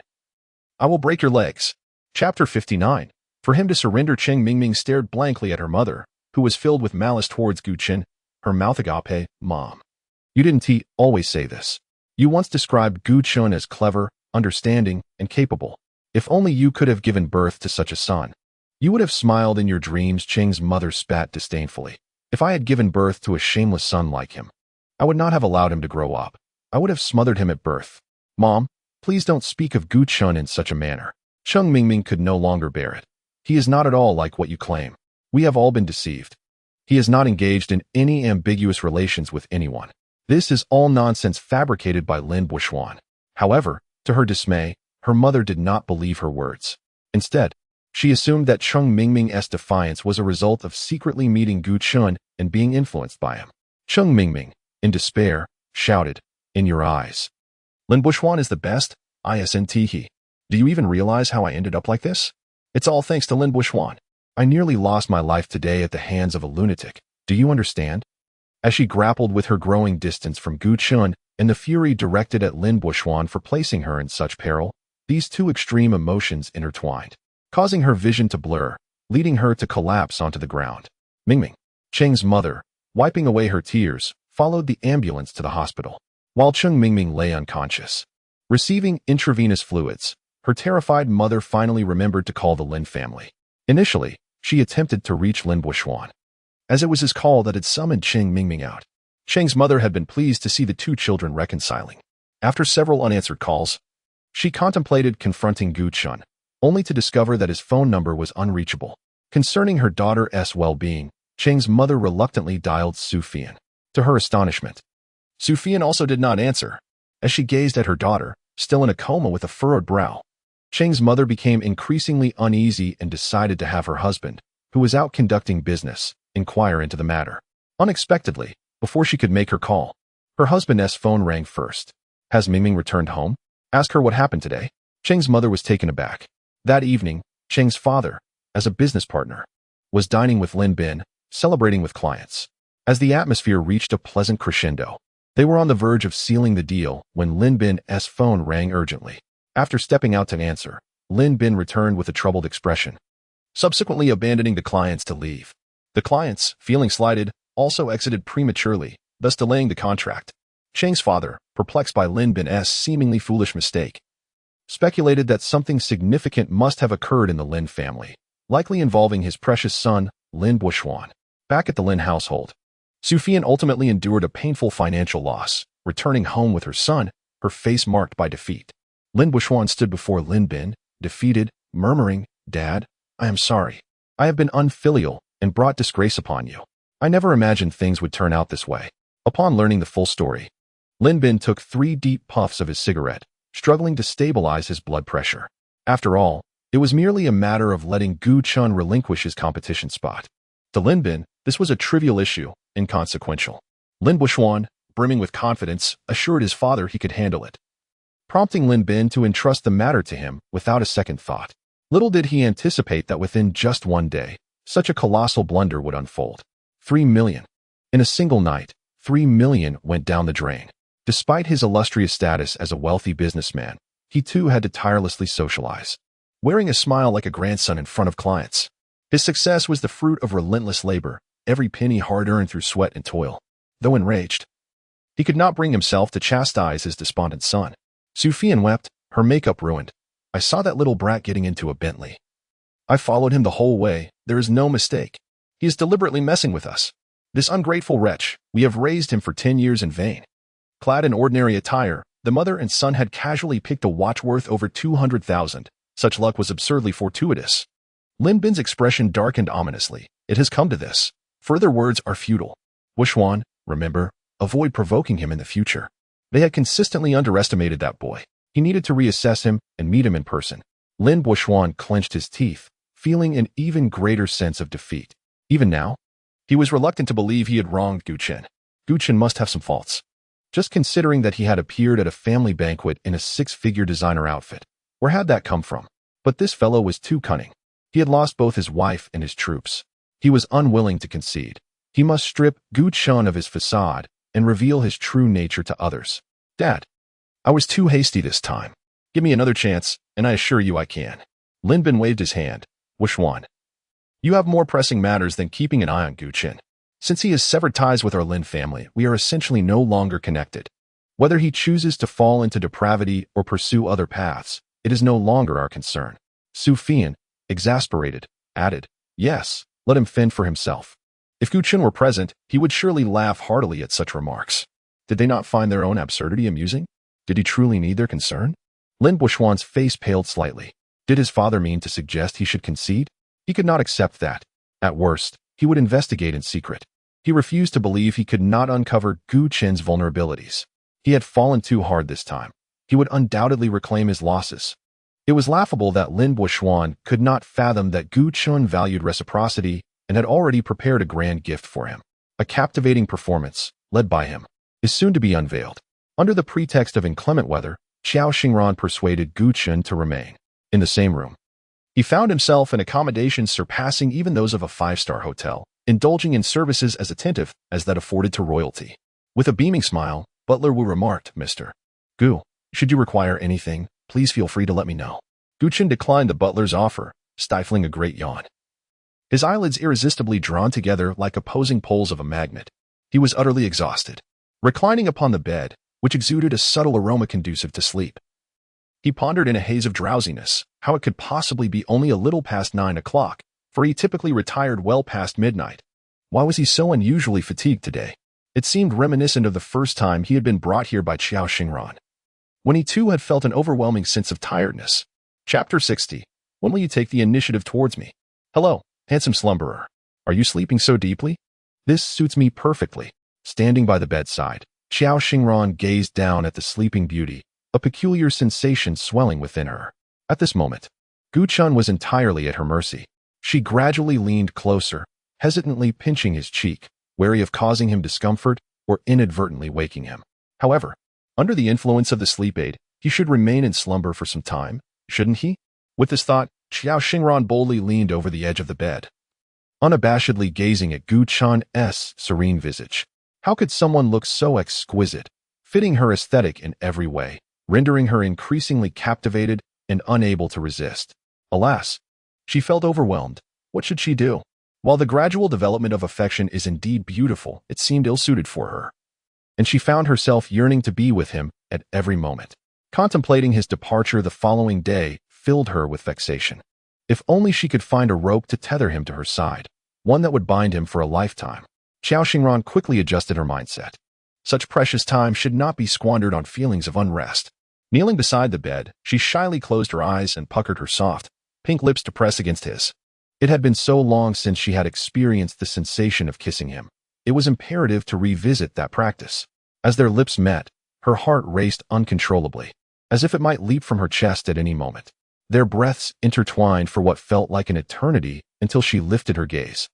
I will break your legs." Chapter 59. For him to surrender. Cheng Mingming stared blankly at her mother, who was filled with malice towards Gu Chen, her mouth agape, Mom. You didn't always say this. You once described Gu Chen as clever, understanding, and capable. If only you could have given birth to such a son. You would have smiled in your dreams, Cheng's mother spat disdainfully. If I had given birth to a shameless son like him, I would not have allowed him to grow up. I would have smothered him at birth. Mom, please don't speak of Gu Chen in such a manner. Cheng Mingming could no longer bear it. He is not at all like what you claim. We have all been deceived. He is not engaged in any ambiguous relations with anyone. This is all nonsense fabricated by Lin Buishuan. However, to her dismay, her mother did not believe her words. Instead, she assumed that Cheng Mingming's defiance was a result of secretly meeting Gu Chen and being influenced by him. Cheng Mingming, in despair, shouted, "In your eyes. Lin Buishuan is the best, isn't he? Do you even realize how I ended up like this? It's all thanks to Lin Buishuan. I nearly lost my life today at the hands of a lunatic. Do you understand?" As she grappled with her growing distance from Gu Chen and the fury directed at Lin Buishuan for placing her in such peril, these two extreme emotions intertwined, causing her vision to blur, leading her to collapse onto the ground. Mingming, Cheng's mother, wiping away her tears, followed the ambulance to the hospital, while Cheng Mingming lay unconscious. Receiving intravenous fluids, her terrified mother finally remembered to call the Lin family. Initially, she attempted to reach Lin Buishuan, as it was his call that had summoned Cheng Mingming out. Cheng's mother had been pleased to see the two children reconciling. After several unanswered calls, she contemplated confronting Gu Chen, only to discover that his phone number was unreachable. Concerning her daughter's well-being, Cheng's mother reluctantly dialed Su Fian. To her astonishment, Su Fian also did not answer. As she gazed at her daughter, still in a coma with a furrowed brow, Cheng's mother became increasingly uneasy and decided to have her husband, who was out conducting business, inquire into the matter. Unexpectedly, before she could make her call, her husband's phone rang first. "Has Mingming returned home? Ask her what happened today." Cheng's mother was taken aback. That evening, Cheng's father, as a business partner, was dining with Lin Bin, celebrating with clients. As the atmosphere reached a pleasant crescendo, they were on the verge of sealing the deal when Lin Bin's phone rang urgently. After stepping out to answer, Lin Bin returned with a troubled expression, subsequently abandoning the clients to leave. The clients, feeling slighted, also exited prematurely, thus delaying the contract. Cheng's father, perplexed by Lin Bin's seemingly foolish mistake, speculated that something significant must have occurred in the Lin family, likely involving his precious son, Lin Buishuan. Back at the Lin household, Su Fian ultimately endured a painful financial loss, returning home with her son, her face marked by defeat. Lin Buishuan stood before Lin Bin, defeated, murmuring, "Dad, I am sorry. I have been unfilial and brought disgrace upon you. I never imagined things would turn out this way." Upon learning the full story, Lin Bin took 3 deep puffs of his cigarette, struggling to stabilize his blood pressure. After all, it was merely a matter of letting Gu Chen relinquish his competition spot. To Lin Bin, this was a trivial issue, inconsequential. Lin Buishuan, brimming with confidence, assured his father he could handle it, prompting Lin Bin to entrust the matter to him without a second thought. Little did he anticipate that within just one day, such a colossal blunder would unfold. 3 million. In a single night, 3 million went down the drain. Despite his illustrious status as a wealthy businessman, he too had to tirelessly socialize, wearing a smile like a grandson in front of clients. His success was the fruit of relentless labor, every penny hard-earned through sweat and toil. Though enraged, he could not bring himself to chastise his despondent son. Su Fian wept, her makeup ruined. "I saw that little brat getting into a Bentley. I followed him the whole way. There is no mistake. He is deliberately messing with us. This ungrateful wretch, we have raised him for 10 years in vain." Clad in ordinary attire, the mother and son had casually picked a watch worth over 200,000. Such luck was absurdly fortuitous. Lin Bin's expression darkened ominously. "It has come to this. Further words are futile. Buishuan, remember, avoid provoking him in the future." They had consistently underestimated that boy. He needed to reassess him and meet him in person. Lin Buishuan clenched his teeth, feeling an even greater sense of defeat. Even now, he was reluctant to believe he had wronged Gu Chen. Gu Chen must have some faults. Just considering that he had appeared at a family banquet in a 6-figure designer outfit. Where had that come from? But this fellow was too cunning. He had lost both his wife and his troops. He was unwilling to concede. He must strip Gu Chen of his facade and reveal his true nature to others. "Dad, I was too hasty this time. Give me another chance, and I assure you I can." Lin Bin waved his hand. "Buishuan, You have more pressing matters than keeping an eye on Gu Qin. Since he has severed ties with our Lin family, we are essentially no longer connected. Whether he chooses to fall into depravity or pursue other paths, it is no longer our concern. Su Fian, exasperated, added, yes, let him fend for himself. If Gu Qin were present, he would surely laugh heartily at such remarks. Did they not find their own absurdity amusing? Did he truly need their concern? Lin Buishuan's face paled slightly. Did his father mean to suggest he should concede? He could not accept that. At worst, he would investigate in secret. He refused to believe he could not uncover Gu Qin's vulnerabilities. He had fallen too hard this time. He would undoubtedly reclaim his losses. It was laughable that Lin Buishuan could not fathom that Gu Qin valued reciprocity and had already prepared a grand gift for him. A captivating performance, led by him, is soon to be unveiled. Under the pretext of inclement weather, Xiao Xingran persuaded Gu Qin to remain in the same room. He found himself in accommodations surpassing even those of a five-star hotel, indulging in services as attentive as that afforded to royalty. With a beaming smile, Butler Wu remarked, Mr. Gu, should you require anything, please feel free to let me know. Gu Qin declined the butler's offer, stifling a great yawn. His eyelids irresistibly drawn together like opposing poles of a magnet. He was utterly exhausted. Reclining upon the bed, which exuded a subtle aroma conducive to sleep, he pondered in a haze of drowsiness how it could possibly be only a little past 9 o'clock, for he typically retired well past midnight. Why was he so unusually fatigued today? It seemed reminiscent of the first time he had been brought here by Xiao Xingran, when he too had felt an overwhelming sense of tiredness. Chapter 60. When will you take the initiative towards me? Hello, handsome slumberer. Are you sleeping so deeply? This suits me perfectly. Standing by the bedside, Xiao Xingran gazed down at the sleeping beauty, a peculiar sensation swelling within her. At this moment, Gu Qin was entirely at her mercy. She gradually leaned closer, hesitantly pinching his cheek, wary of causing him discomfort or inadvertently waking him. However, under the influence of the sleep aid, he should remain in slumber for some time, shouldn't he? With this thought, Xiao Xingran boldly leaned over the edge of the bed, unabashedly gazing at Gu Qin's serene visage. How could someone look so exquisite, fitting her aesthetic in every way, rendering her increasingly captivated and unable to resist? Alas, she felt overwhelmed. What should she do? While the gradual development of affection is indeed beautiful, it seemed ill-suited for her, and she found herself yearning to be with him at every moment. Contemplating his departure the following day filled her with vexation. If only she could find a rope to tether him to her side, one that would bind him for a lifetime. Xiao Xingran quickly adjusted her mindset. Such precious time should not be squandered on feelings of unrest. Kneeling beside the bed, she shyly closed her eyes and puckered her soft, pink lips to press against his. It had been so long since she had experienced the sensation of kissing him. It was imperative to revisit that practice. As their lips met, her heart raced uncontrollably, as if it might leap from her chest at any moment. Their breaths intertwined for what felt like an eternity until she lifted her gaze,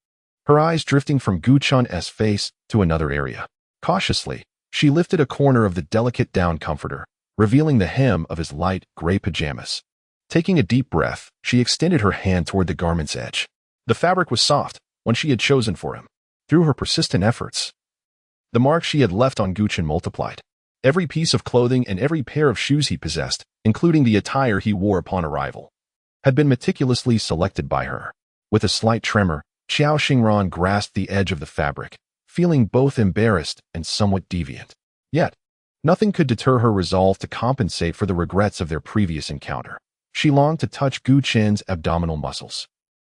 her eyes drifting from Gu Qin's face to another area. Cautiously, she lifted a corner of the delicate down comforter, revealing the hem of his light gray pajamas. Taking a deep breath, she extended her hand toward the garment's edge. The fabric was soft, one she had chosen for him. Through her persistent efforts, the marks she had left on Gu Qin multiplied. Every piece of clothing and every pair of shoes he possessed, including the attire he wore upon arrival, had been meticulously selected by her. With a slight tremor, Xiao Xingran grasped the edge of the fabric, feeling both embarrassed and somewhat deviant. Yet, nothing could deter her resolve to compensate for the regrets of their previous encounter. She longed to touch Gu Qin's abdominal muscles.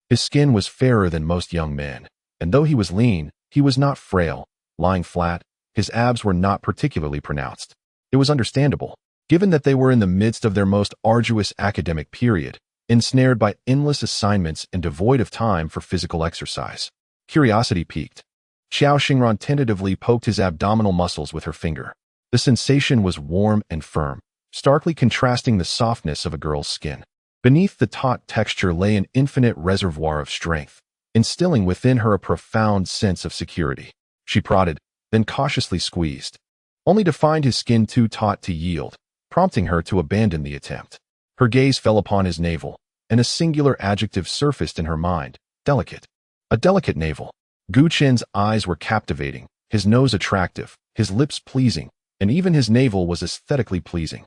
His skin was fairer than most young men, and though he was lean, he was not frail. Lying flat, his abs were not particularly pronounced. It was understandable, given that they were in the midst of their most arduous academic period, ensnared by endless assignments and devoid of time for physical exercise. Curiosity piqued. Xiao Xingran tentatively poked his abdominal muscles with her finger. The sensation was warm and firm, starkly contrasting the softness of a girl's skin. Beneath the taut texture lay an infinite reservoir of strength, instilling within her a profound sense of security. She prodded, then cautiously squeezed, only to find his skin too taut to yield, prompting her to abandon the attempt. Her gaze fell upon his navel, and a singular adjective surfaced in her mind: delicate. A delicate navel. Gu Qin's eyes were captivating, his nose attractive, his lips pleasing, and even his navel was aesthetically pleasing.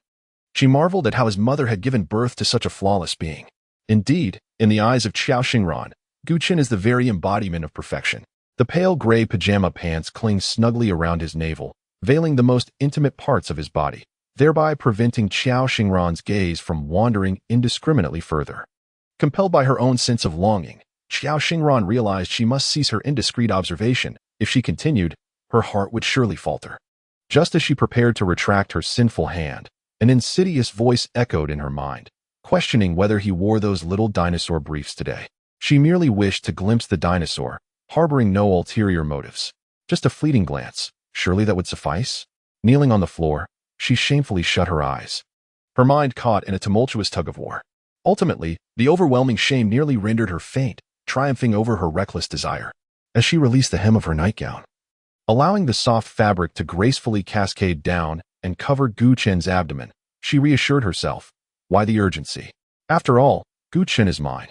She marveled at how his mother had given birth to such a flawless being. Indeed, in the eyes of Xiao Xingran, Guchen is the very embodiment of perfection. The pale gray pajama pants cling snugly around his navel, veiling the most intimate parts of his body, thereby preventing Qiao Xingran's gaze from wandering indiscriminately further. Compelled by her own sense of longing, Qiao Xingran realized she must cease her indiscreet observation. If she continued, her heart would surely falter. Just as she prepared to retract her sinful hand, an insidious voice echoed in her mind, questioning whether he wore those little dinosaur briefs today. She merely wished to glimpse the dinosaur, harboring no ulterior motives. Just a fleeting glance, surely that would suffice? Kneeling on the floor, she shamefully shut her eyes. Her mind caught in a tumultuous tug-of-war. Ultimately, the overwhelming shame nearly rendered her faint, triumphing over her reckless desire. As she released the hem of her nightgown, allowing the soft fabric to gracefully cascade down and cover Guchen's abdomen, she reassured herself. Why the urgency? After all, Guchen is mine.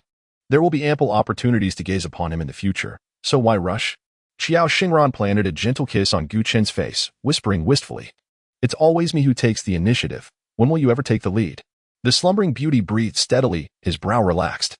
There will be ample opportunities to gaze upon him in the future, so why rush? Qiao Xingran planted a gentle kiss on Guchen's face, whispering wistfully, "It's always me who takes the initiative. When will you ever take the lead?" The slumbering beauty breathed steadily, his brow relaxed.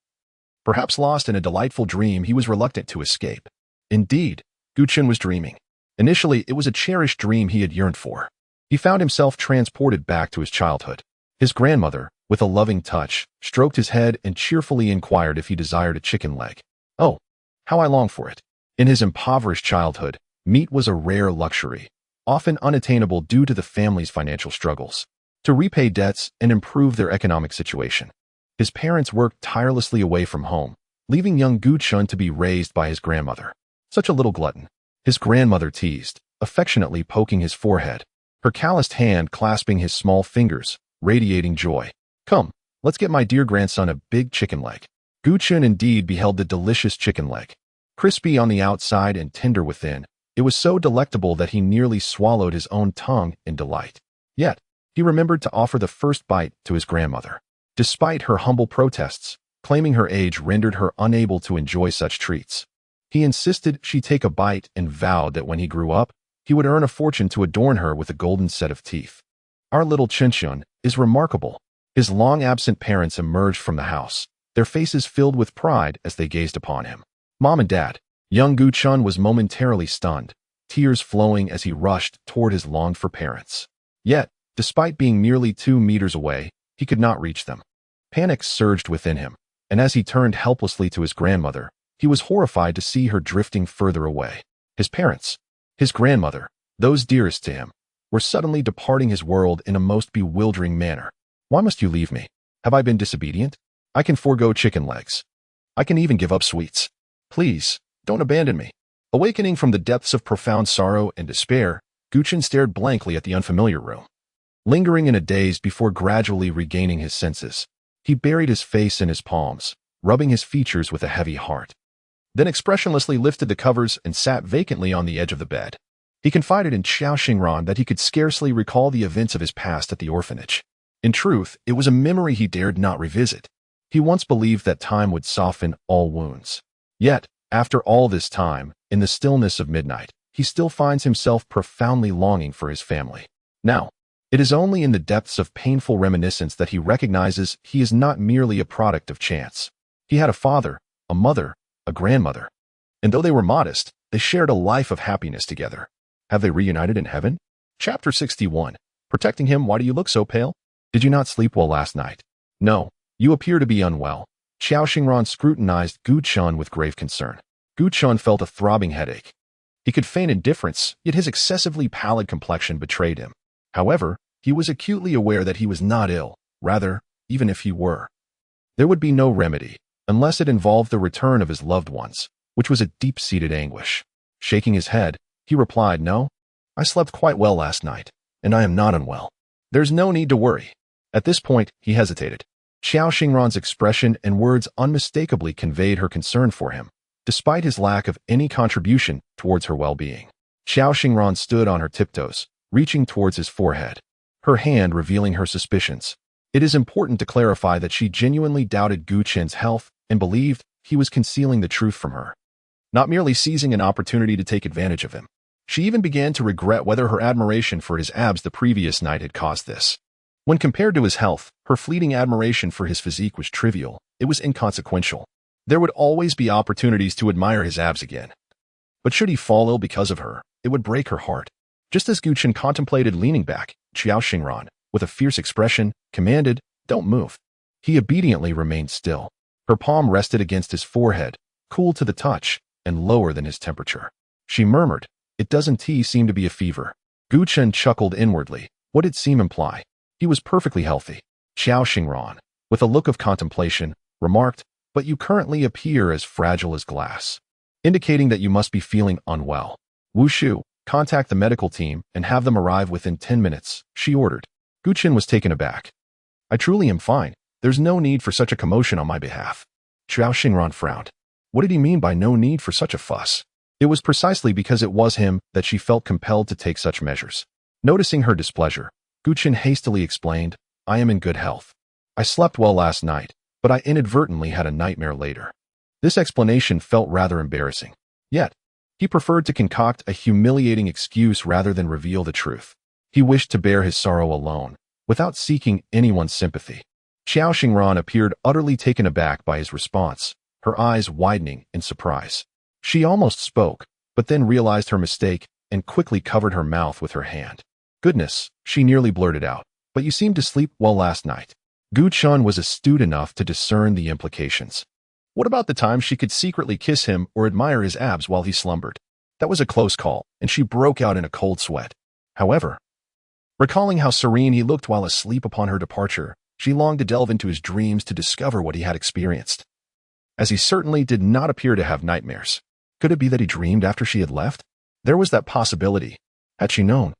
Perhaps lost in a delightful dream, he was reluctant to escape. Indeed, Guchen was dreaming. Initially, it was a cherished dream he had yearned for. He found himself transported back to his childhood. His grandmother, with a loving touch, stroked his head and cheerfully inquired if he desired a chicken leg. Oh, how I long for it. In his impoverished childhood, meat was a rare luxury, often unattainable due to the family's financial struggles. To repay debts and improve their economic situation, his parents worked tirelessly away from home, leaving young Guchen to be raised by his grandmother. Such a little glutton, his grandmother teased, affectionately poking his forehead, her calloused hand clasping his small fingers, radiating joy. "Come, let's get my dear grandson a big chicken leg." Guchen indeed beheld the delicious chicken leg. Crispy on the outside and tender within, it was so delectable that he nearly swallowed his own tongue in delight. Yet, he remembered to offer the first bite to his grandmother. Despite her humble protests, claiming her age rendered her unable to enjoy such treats. He insisted she take a bite and vowed that when he grew up, he would earn a fortune to adorn her with a golden set of teeth. Our little Chinchun is remarkable. His long-absent parents emerged from the house, their faces filled with pride as they gazed upon him. Mom and Dad. Young Guchen was momentarily stunned, tears flowing as he rushed toward his longed-for parents. Yet, despite being merely 2 meters away, he could not reach them. Panic surged within him, and as he turned helplessly to his grandmother, he was horrified to see her drifting further away. His parents, his grandmother, those dearest to him, were suddenly departing his world in a most bewildering manner. "Why must you leave me? Have I been disobedient? I can forego chicken legs. I can even give up sweets. Please, don't abandon me." Awakening from the depths of profound sorrow and despair, Guchen stared blankly at the unfamiliar room. Lingering in a daze before gradually regaining his senses, he buried his face in his palms, rubbing his features with a heavy heart. Then expressionlessly lifted the covers and sat vacantly on the edge of the bed. He confided in Qiao Xingran that he could scarcely recall the events of his past at the orphanage. In truth, it was a memory he dared not revisit. He once believed that time would soften all wounds. Yet, after all this time, in the stillness of midnight, he still finds himself profoundly longing for his family. Now, it is only in the depths of painful reminiscence that he recognizes he is not merely a product of chance. He had a father, a mother, a grandmother. And though they were modest, they shared a life of happiness together. Have they reunited in heaven? Chapter 61. Protecting him. Why do you look so pale? Did you not sleep well last night? No, you appear to be unwell. Qiao Xingran scrutinized Guchen with grave concern. Guchen felt a throbbing headache. He could feign indifference, yet his excessively pallid complexion betrayed him. However, he was acutely aware that he was not ill. Rather, even if he were, there would be no remedy, unless it involved the return of his loved ones, which was a deep-seated anguish. Shaking his head, he replied, "No, I slept quite well last night, and I am not unwell. There's no need to worry." At this point, he hesitated. Qiao Xingran's expression and words unmistakably conveyed her concern for him, despite his lack of any contribution towards her well-being. Qiao Xingran stood on her tiptoes, reaching towards his forehead, her hand revealing her suspicions. It is important to clarify that she genuinely doubted Guchen's health and believed he was concealing the truth from her, not merely seizing an opportunity to take advantage of him. She even began to regret whether her admiration for his abs the previous night had caused this. When compared to his health, her fleeting admiration for his physique was trivial. It was inconsequential. There would always be opportunities to admire his abs again. But should he fall ill because of her, it would break her heart. Just as Gu Chen contemplated leaning back, Xiao Xingran, with a fierce expression, commanded, "Don't move." He obediently remained still. Her palm rested against his forehead, cool to the touch, and lower than his temperature. She murmured, "It doesn't seem to be a fever." Gu Chen chuckled inwardly. What did seem imply? He was perfectly healthy. Xiao Xingran, with a look of contemplation, remarked, "But you currently appear as fragile as glass, indicating that you must be feeling unwell. Wu Shu, contact the medical team and have them arrive within 10 minutes, she ordered. Gu Chen was taken aback. "I truly am fine. There's no need for such a commotion on my behalf." Xiao Xingran frowned. What did he mean by no need for such a fuss? It was precisely because it was him that she felt compelled to take such measures. Noticing her displeasure, Gu Chen hastily explained, "I am in good health. I slept well last night, but I inadvertently had a nightmare later." This explanation felt rather embarrassing. Yet, he preferred to concoct a humiliating excuse rather than reveal the truth. He wished to bear his sorrow alone, without seeking anyone's sympathy. Xiao Xingran appeared utterly taken aback by his response, her eyes widening in surprise. She almost spoke, but then realized her mistake and quickly covered her mouth with her hand. "Goodness," she nearly blurted out, "but you seemed to sleep well last night." Gu Chen was astute enough to discern the implications. What about the time she could secretly kiss him or admire his abs while he slumbered? That was a close call, and she broke out in a cold sweat. However, recalling how serene he looked while asleep upon her departure, she longed to delve into his dreams to discover what he had experienced. As he certainly did not appear to have nightmares. Could it be that he dreamed after she had left? There was that possibility. Had she known,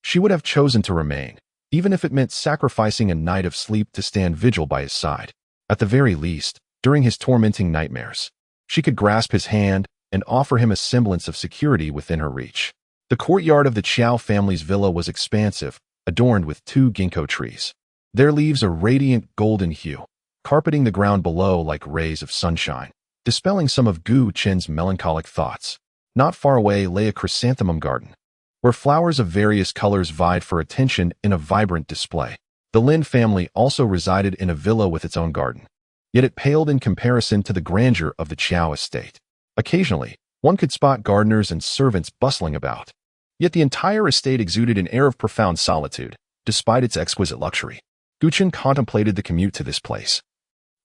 she would have chosen to remain, even if it meant sacrificing a night of sleep to stand vigil by his side. At the very least, during his tormenting nightmares, she could grasp his hand and offer him a semblance of security within her reach. The courtyard of the Qiao family's villa was expansive, adorned with 2 ginkgo trees. Their leaves a radiant golden hue, carpeting the ground below like rays of sunshine, dispelling some of Gu Chen's melancholic thoughts. Not far away lay a chrysanthemum garden, where flowers of various colors vied for attention in a vibrant display. The Lin family also resided in a villa with its own garden, yet it paled in comparison to the grandeur of the Qiao estate. Occasionally, one could spot gardeners and servants bustling about, yet the entire estate exuded an air of profound solitude, despite its exquisite luxury. Gu Chen contemplated the commute to this place,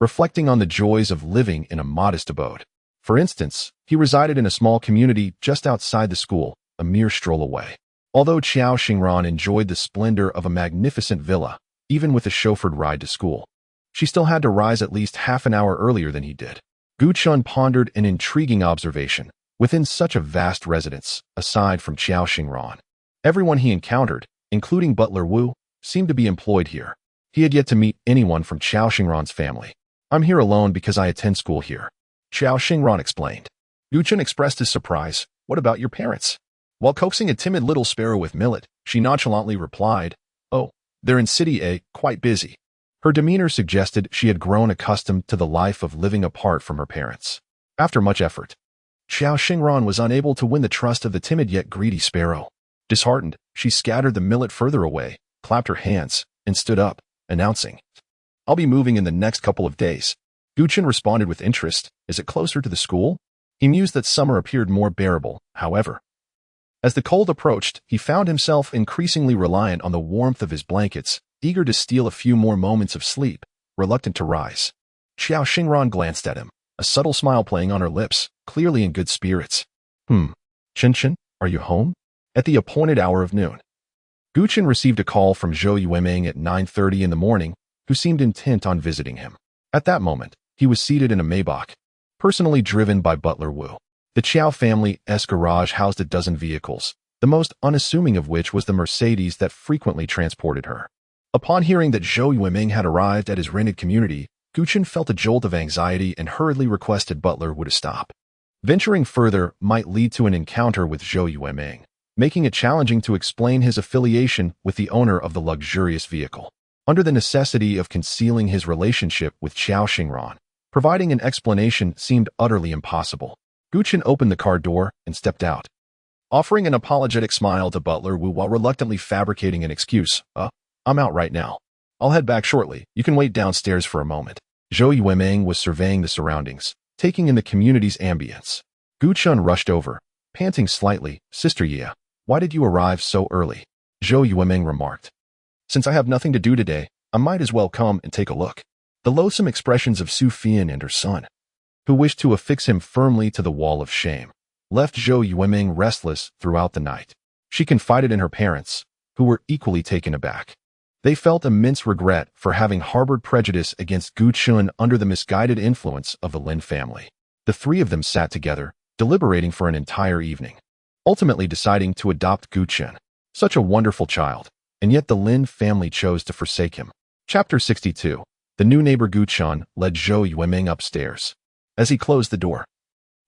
reflecting on the joys of living in a modest abode. For instance, he resided in a small community just outside the school, a mere stroll away. Although Xiao Xingran enjoyed the splendor of a magnificent villa, even with a chauffeured ride to school, she still had to rise at least half an hour earlier than he did. Gu Chen pondered an intriguing observation. Within such a vast residence, aside from Xiao Xingran, everyone he encountered, including Butler Wu, seemed to be employed here. He had yet to meet anyone from Xiao Xingran's family. "I'm here alone because I attend school here," Xiao Xingran explained. Gu Chen expressed his surprise. "What about your parents?" While coaxing a timid little sparrow with millet, she nonchalantly replied, "Oh, they're in City A, quite busy." Her demeanor suggested she had grown accustomed to the life of living apart from her parents. After much effort, Xiao Xingran was unable to win the trust of the timid yet greedy sparrow. Disheartened, she scattered the millet further away, clapped her hands, and stood up, announcing, "I'll be moving in the next couple of days." Gu Chen responded with interest. "Is it closer to the school?" He mused that summer appeared more bearable, however. As the cold approached, he found himself increasingly reliant on the warmth of his blankets, eager to steal a few more moments of sleep, reluctant to rise. Xiao Xingran glanced at him, a subtle smile playing on her lips, clearly in good spirits. Chen, are you home?" At the appointed hour of noon, Gu Chen received a call from Zhou Yueming at 9:30 in the morning, who seemed intent on visiting him. At that moment, he was seated in a Maybach, personally driven by Butler Wu. The Qiao family's garage housed a dozen vehicles, the most unassuming of which was the Mercedes that frequently transported her. Upon hearing that Zhou Yueming had arrived at his rented community, Gu Chen felt a jolt of anxiety and hurriedly requested Butler Wu to stop. Venturing further might lead to an encounter with Zhou Yueming, making it challenging to explain his affiliation with the owner of the luxurious vehicle. Under the necessity of concealing his relationship with Xiao Xingran, providing an explanation seemed utterly impossible. Gu Chen opened the car door and stepped out, offering an apologetic smile to Butler Wu while reluctantly fabricating an excuse. I'm out right now. I'll head back shortly. You can wait downstairs for a moment." Zhou Yueming was surveying the surroundings, taking in the community's ambience. Gu Chun rushed over, panting slightly. Sister Ye, why did you arrive so early? Zhou Yueming remarked. Since I have nothing to do today, I might as well come and take a look. The loathsome expressions of Su Fian and her son, who wished to affix him firmly to the wall of shame, left Zhou Yueming restless throughout the night. She confided in her parents, who were equally taken aback. They felt immense regret for having harbored prejudice against Gu Chun under the misguided influence of the Lin family. The three of them sat together, deliberating for an entire evening, ultimately deciding to adopt Gu Chun. Such a wonderful child, and yet the Lin family chose to forsake him. Chapter 62. The new neighbor Gu Chun led Zhou Yueming upstairs. As he closed the door,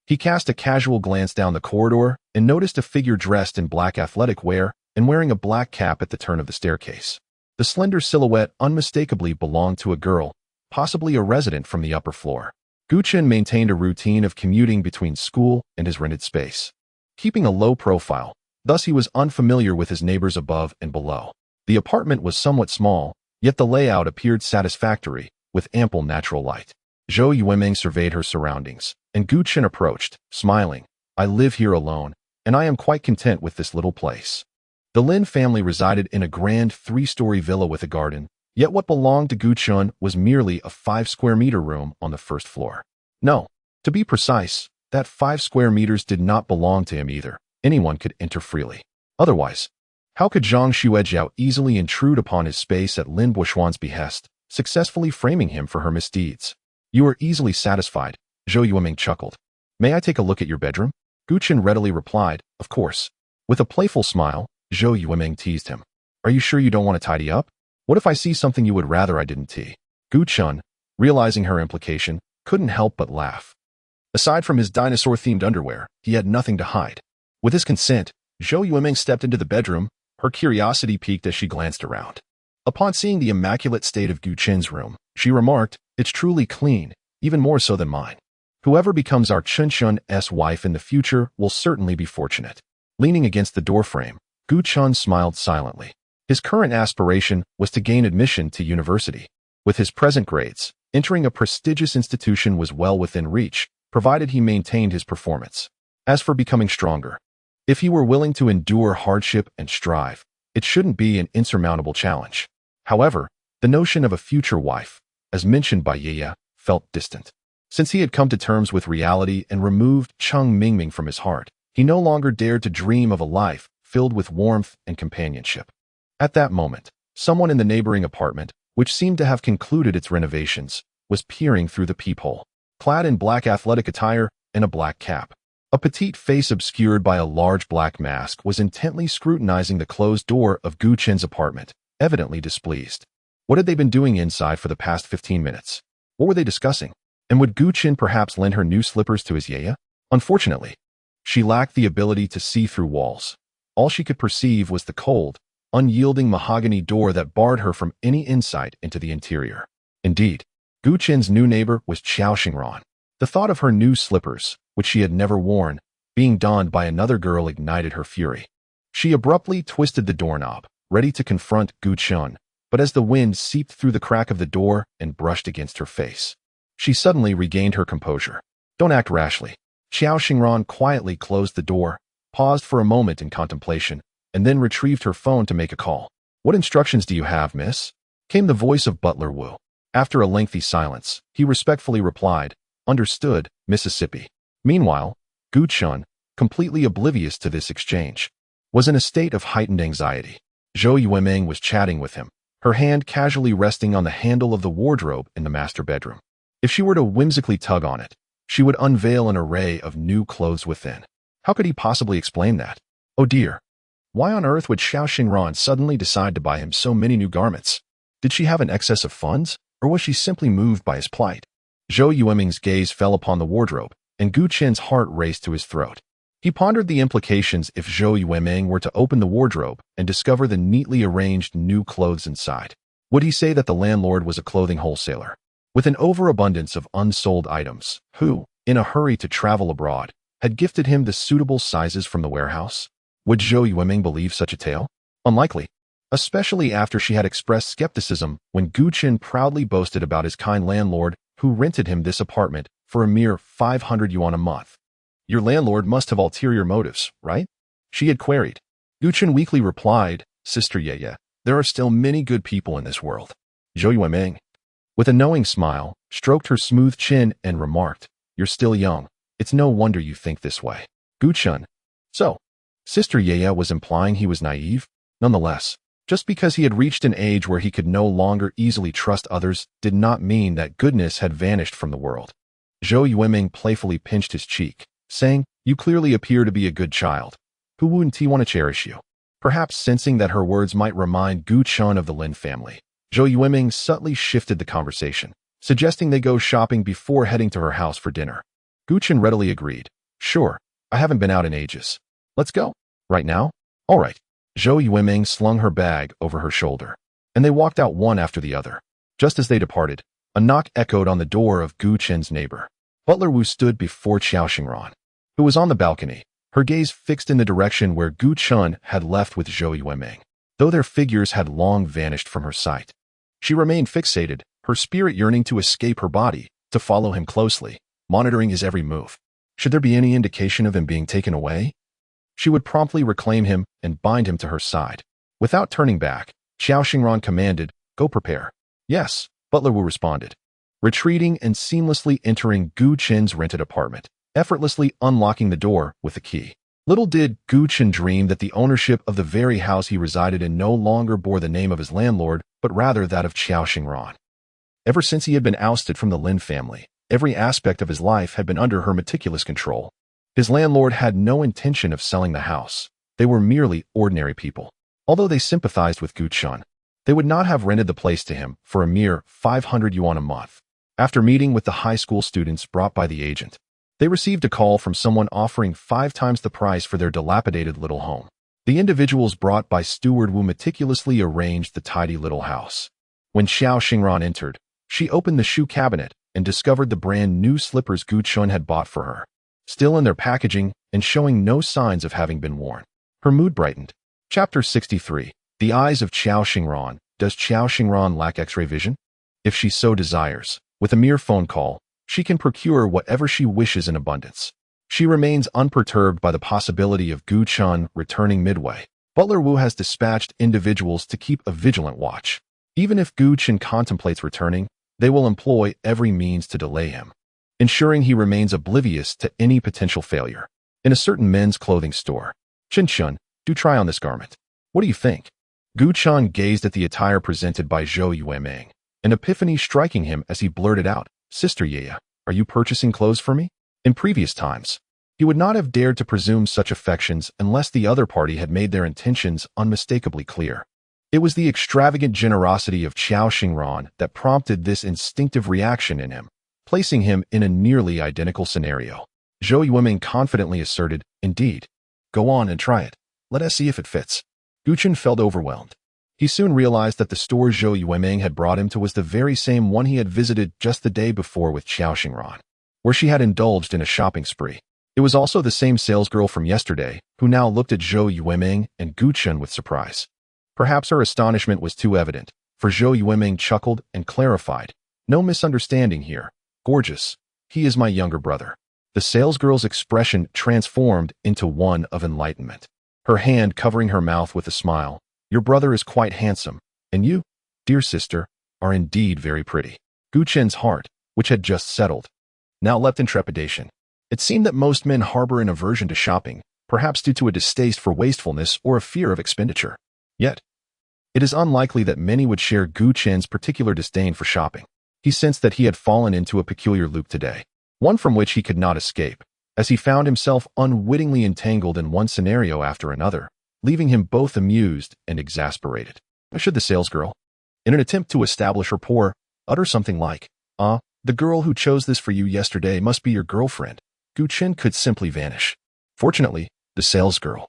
he cast a casual glance down the corridor and noticed a figure dressed in black athletic wear and wearing a black cap at the turn of the staircase. The slender silhouette unmistakably belonged to a girl, possibly a resident from the upper floor. Gu Chun maintained a routine of commuting between school and his rented space, keeping a low profile, thus he was unfamiliar with his neighbors above and below. The apartment was somewhat small, yet the layout appeared satisfactory, with ample natural light. Zhou Yueming surveyed her surroundings, and Gu Chun approached, smiling. I live here alone, and I am quite content with this little place. The Lin family resided in a grand 3-story villa with a garden, yet what belonged to Gu Chun was merely a 5-square-meter room on the first floor. No, to be precise, that 5 square meters did not belong to him either. Anyone could enter freely. Otherwise, how could Zhang Xuejiao easily intrude upon his space at Lin Buishuan's behest, successfully framing him for her misdeeds? You are easily satisfied, Zhou Yueming chuckled. May I take a look at your bedroom? Gu Chun readily replied, of course. With a playful smile, Zhou Yueming teased him. Are you sure you don't want to tidy up? What if I see something you would rather I didn't tea? Gu Chun, realizing her implication, couldn't help but laugh. Aside from his dinosaur-themed underwear, he had nothing to hide. With his consent, Zhou Yueming stepped into the bedroom, her curiosity piqued as she glanced around. Upon seeing the immaculate state of Gu Chun's room, she remarked, it's truly clean, even more so than mine. Whoever becomes our Chun Chun's wife in the future will certainly be fortunate. Leaning against the doorframe, Gu Chun smiled silently. His current aspiration was to gain admission to university. With his present grades, entering a prestigious institution was well within reach, provided he maintained his performance. As for becoming stronger, if he were willing to endure hardship and strive, it shouldn't be an insurmountable challenge. However, the notion of a future wife, as mentioned by Ye, felt distant. Since he had come to terms with reality and removed Cheng Mingming from his heart, he no longer dared to dream of a life filled with warmth and companionship. At that moment, someone in the neighboring apartment, which seemed to have concluded its renovations, was peering through the peephole. Clad in black athletic attire and a black cap, a petite face obscured by a large black mask was intently scrutinizing the closed door of Gu Chun's apartment, evidently displeased. What had they been doing inside for the past 15 minutes? What were they discussing? And would Gu Chun perhaps lend her new slippers to his Ye? Unfortunately, she lacked the ability to see through walls. All she could perceive was the cold, unyielding mahogany door that barred her from any insight into the interior. Indeed, Gu Chun's new neighbor was Xiao Xingran. The thought of her new slippers, which she had never worn, being donned by another girl ignited her fury. She abruptly twisted the doorknob, ready to confront Gu Chun, but as the wind seeped through the crack of the door and brushed against her face, she suddenly regained her composure. Don't act rashly. Xiao Xingran quietly closed the door, paused for a moment in contemplation, and then retrieved her phone to make a call. What instructions do you have, miss? Came the voice of Butler Wu. After a lengthy silence, he respectfully replied, Understood, Mississippi. Meanwhile, Gu Chun, completely oblivious to this exchange, was in a state of heightened anxiety. Zhou Yueming was chatting with him, her hand casually resting on the handle of the wardrobe in the master bedroom. If she were to whimsically tug on it, she would unveil an array of new clothes within. How could he possibly explain that? Oh dear. Why on earth would Xiao Xingran suddenly decide to buy him so many new garments? Did she have an excess of funds, or was she simply moved by his plight? Zhou Yueming's gaze fell upon the wardrobe, and Gu Chun's heart raced to his throat. He pondered the implications if Zhou Yueming were to open the wardrobe and discover the neatly arranged new clothes inside. Would he say that the landlord was a clothing wholesaler, with an overabundance of unsold items, who, in a hurry to travel abroad, had gifted him the suitable sizes from the warehouse? Would Zhou Yueming believe such a tale? Unlikely, especially after she had expressed skepticism when Gu Chun proudly boasted about his kind landlord who rented him this apartment for a mere 500 yuan a month. Your landlord must have ulterior motives, right? She had queried. Gu Chen weakly replied, Sister Ye, there are still many good people in this world. Zhou Yueming, with a knowing smile, stroked her smooth chin and remarked, You're still young. It's no wonder you think this way. Gu Chen. So, Sister Ye was implying he was naive? Nonetheless, just because he had reached an age where he could no longer easily trust others did not mean that goodness had vanished from the world. Zhou Yueming playfully pinched his cheek, saying, You clearly appear to be a good child. Who wouldn't he want to cherish you? Perhaps sensing that her words might remind Gu Chen of the Lin family, Zhou Yueming subtly shifted the conversation, suggesting they go shopping before heading to her house for dinner. Gu Chen readily agreed. Sure, I haven't been out in ages. Let's go. Right now? All right. Zhou Yueming slung her bag over her shoulder, and they walked out one after the other. Just as they departed, a knock echoed on the door of Gu Chen's neighbor. Butler Wu stood before Qiao Xingran, who was on the balcony, her gaze fixed in the direction where Gu Chen had left with Zhou Yueming, though their figures had long vanished from her sight. She remained fixated, her spirit yearning to escape her body, to follow him closely, monitoring his every move. Should there be any indication of him being taken away? She would promptly reclaim him and bind him to her side. Without turning back, Qiao Xingran commanded, Go prepare. Yes, Butler Wu responded, retreating and seamlessly entering Gu Chen's rented apartment, effortlessly unlocking the door with a key. Little did Gu Chen dream that the ownership of the very house he resided in no longer bore the name of his landlord, but rather that of Qiao Xingran. Ever since he had been ousted from the Lin family, every aspect of his life had been under her meticulous control. His landlord had no intention of selling the house. They were merely ordinary people. Although they sympathized with Gu Chen, they would not have rented the place to him for a mere 500 yuan a month. After meeting with the high school students brought by the agent, they received a call from someone offering 5 times the price for their dilapidated little home. The individuals brought by Steward Wu meticulously arranged the tidy little house. When Qiao Xingran entered, she opened the shoe cabinet and discovered the brand new slippers Gu Chen had bought for her, still in their packaging and showing no signs of having been worn. Her mood brightened. Chapter 63. The Eyes of Qiao Xingran. Does Qiao Xingran lack X-ray vision? If she so desires, with a mere phone call, she can procure whatever she wishes in abundance. She remains unperturbed by the possibility of Gu Chen returning midway. Butler Wu has dispatched individuals to keep a vigilant watch. Even if Gu Chen contemplates returning, they will employ every means to delay him, ensuring he remains oblivious to any potential failure. In a certain men's clothing store, Chen Chun, do try on this garment. What do you think? Gu Chen gazed at the attire presented by Zhou Yueming, an epiphany striking him as he blurted out, Sister Ye, are you purchasing clothes for me? In previous times, he would not have dared to presume such affections unless the other party had made their intentions unmistakably clear. It was the extravagant generosity of Qiao Xingran that prompted this instinctive reaction in him, placing him in a nearly identical scenario. Zhou Yueming confidently asserted, Indeed. Go on and try it. Let us see if it fits. Gu Chen felt overwhelmed. He soon realized that the store Zhou Yueming had brought him to was the very same one he had visited just the day before with Qiao Xingran, where she had indulged in a shopping spree. It was also the same salesgirl from yesterday, who now looked at Zhou Yueming and Gu Chen with surprise. Perhaps her astonishment was too evident, for Zhou Yueming chuckled and clarified, No misunderstanding here. Gorgeous. He is my younger brother. The salesgirl's expression transformed into one of enlightenment, her hand covering her mouth with a smile. Your brother is quite handsome, and you, dear sister, are indeed very pretty. Gu Chen's heart, which had just settled, now leapt in trepidation. It seemed that most men harbor an aversion to shopping, perhaps due to a distaste for wastefulness or a fear of expenditure. Yet, it is unlikely that many would share Gu Chen's particular disdain for shopping. He sensed that he had fallen into a peculiar loop today, one from which he could not escape, as he found himself unwittingly entangled in one scenario after another, leaving him both amused and exasperated. Should the salesgirl, in an attempt to establish rapport, utter something like, the girl who chose this for you yesterday must be your girlfriend, Gu Chen could simply vanish. Fortunately, the salesgirl,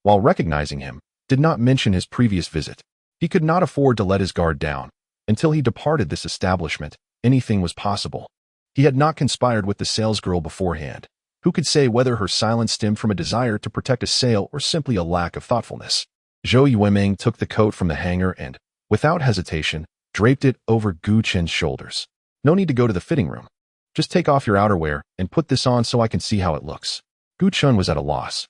while recognizing him, did not mention his previous visit. He could not afford to let his guard down. Until he departed this establishment, anything was possible. He had not conspired with the salesgirl beforehand. Who could say whether her silence stemmed from a desire to protect a sale or simply a lack of thoughtfulness? Zhou Yueming took the coat from the hanger and, without hesitation, draped it over Gu Chen's shoulders. No need to go to the fitting room. Just take off your outerwear and put this on so I can see how it looks. Gu Chun was at a loss.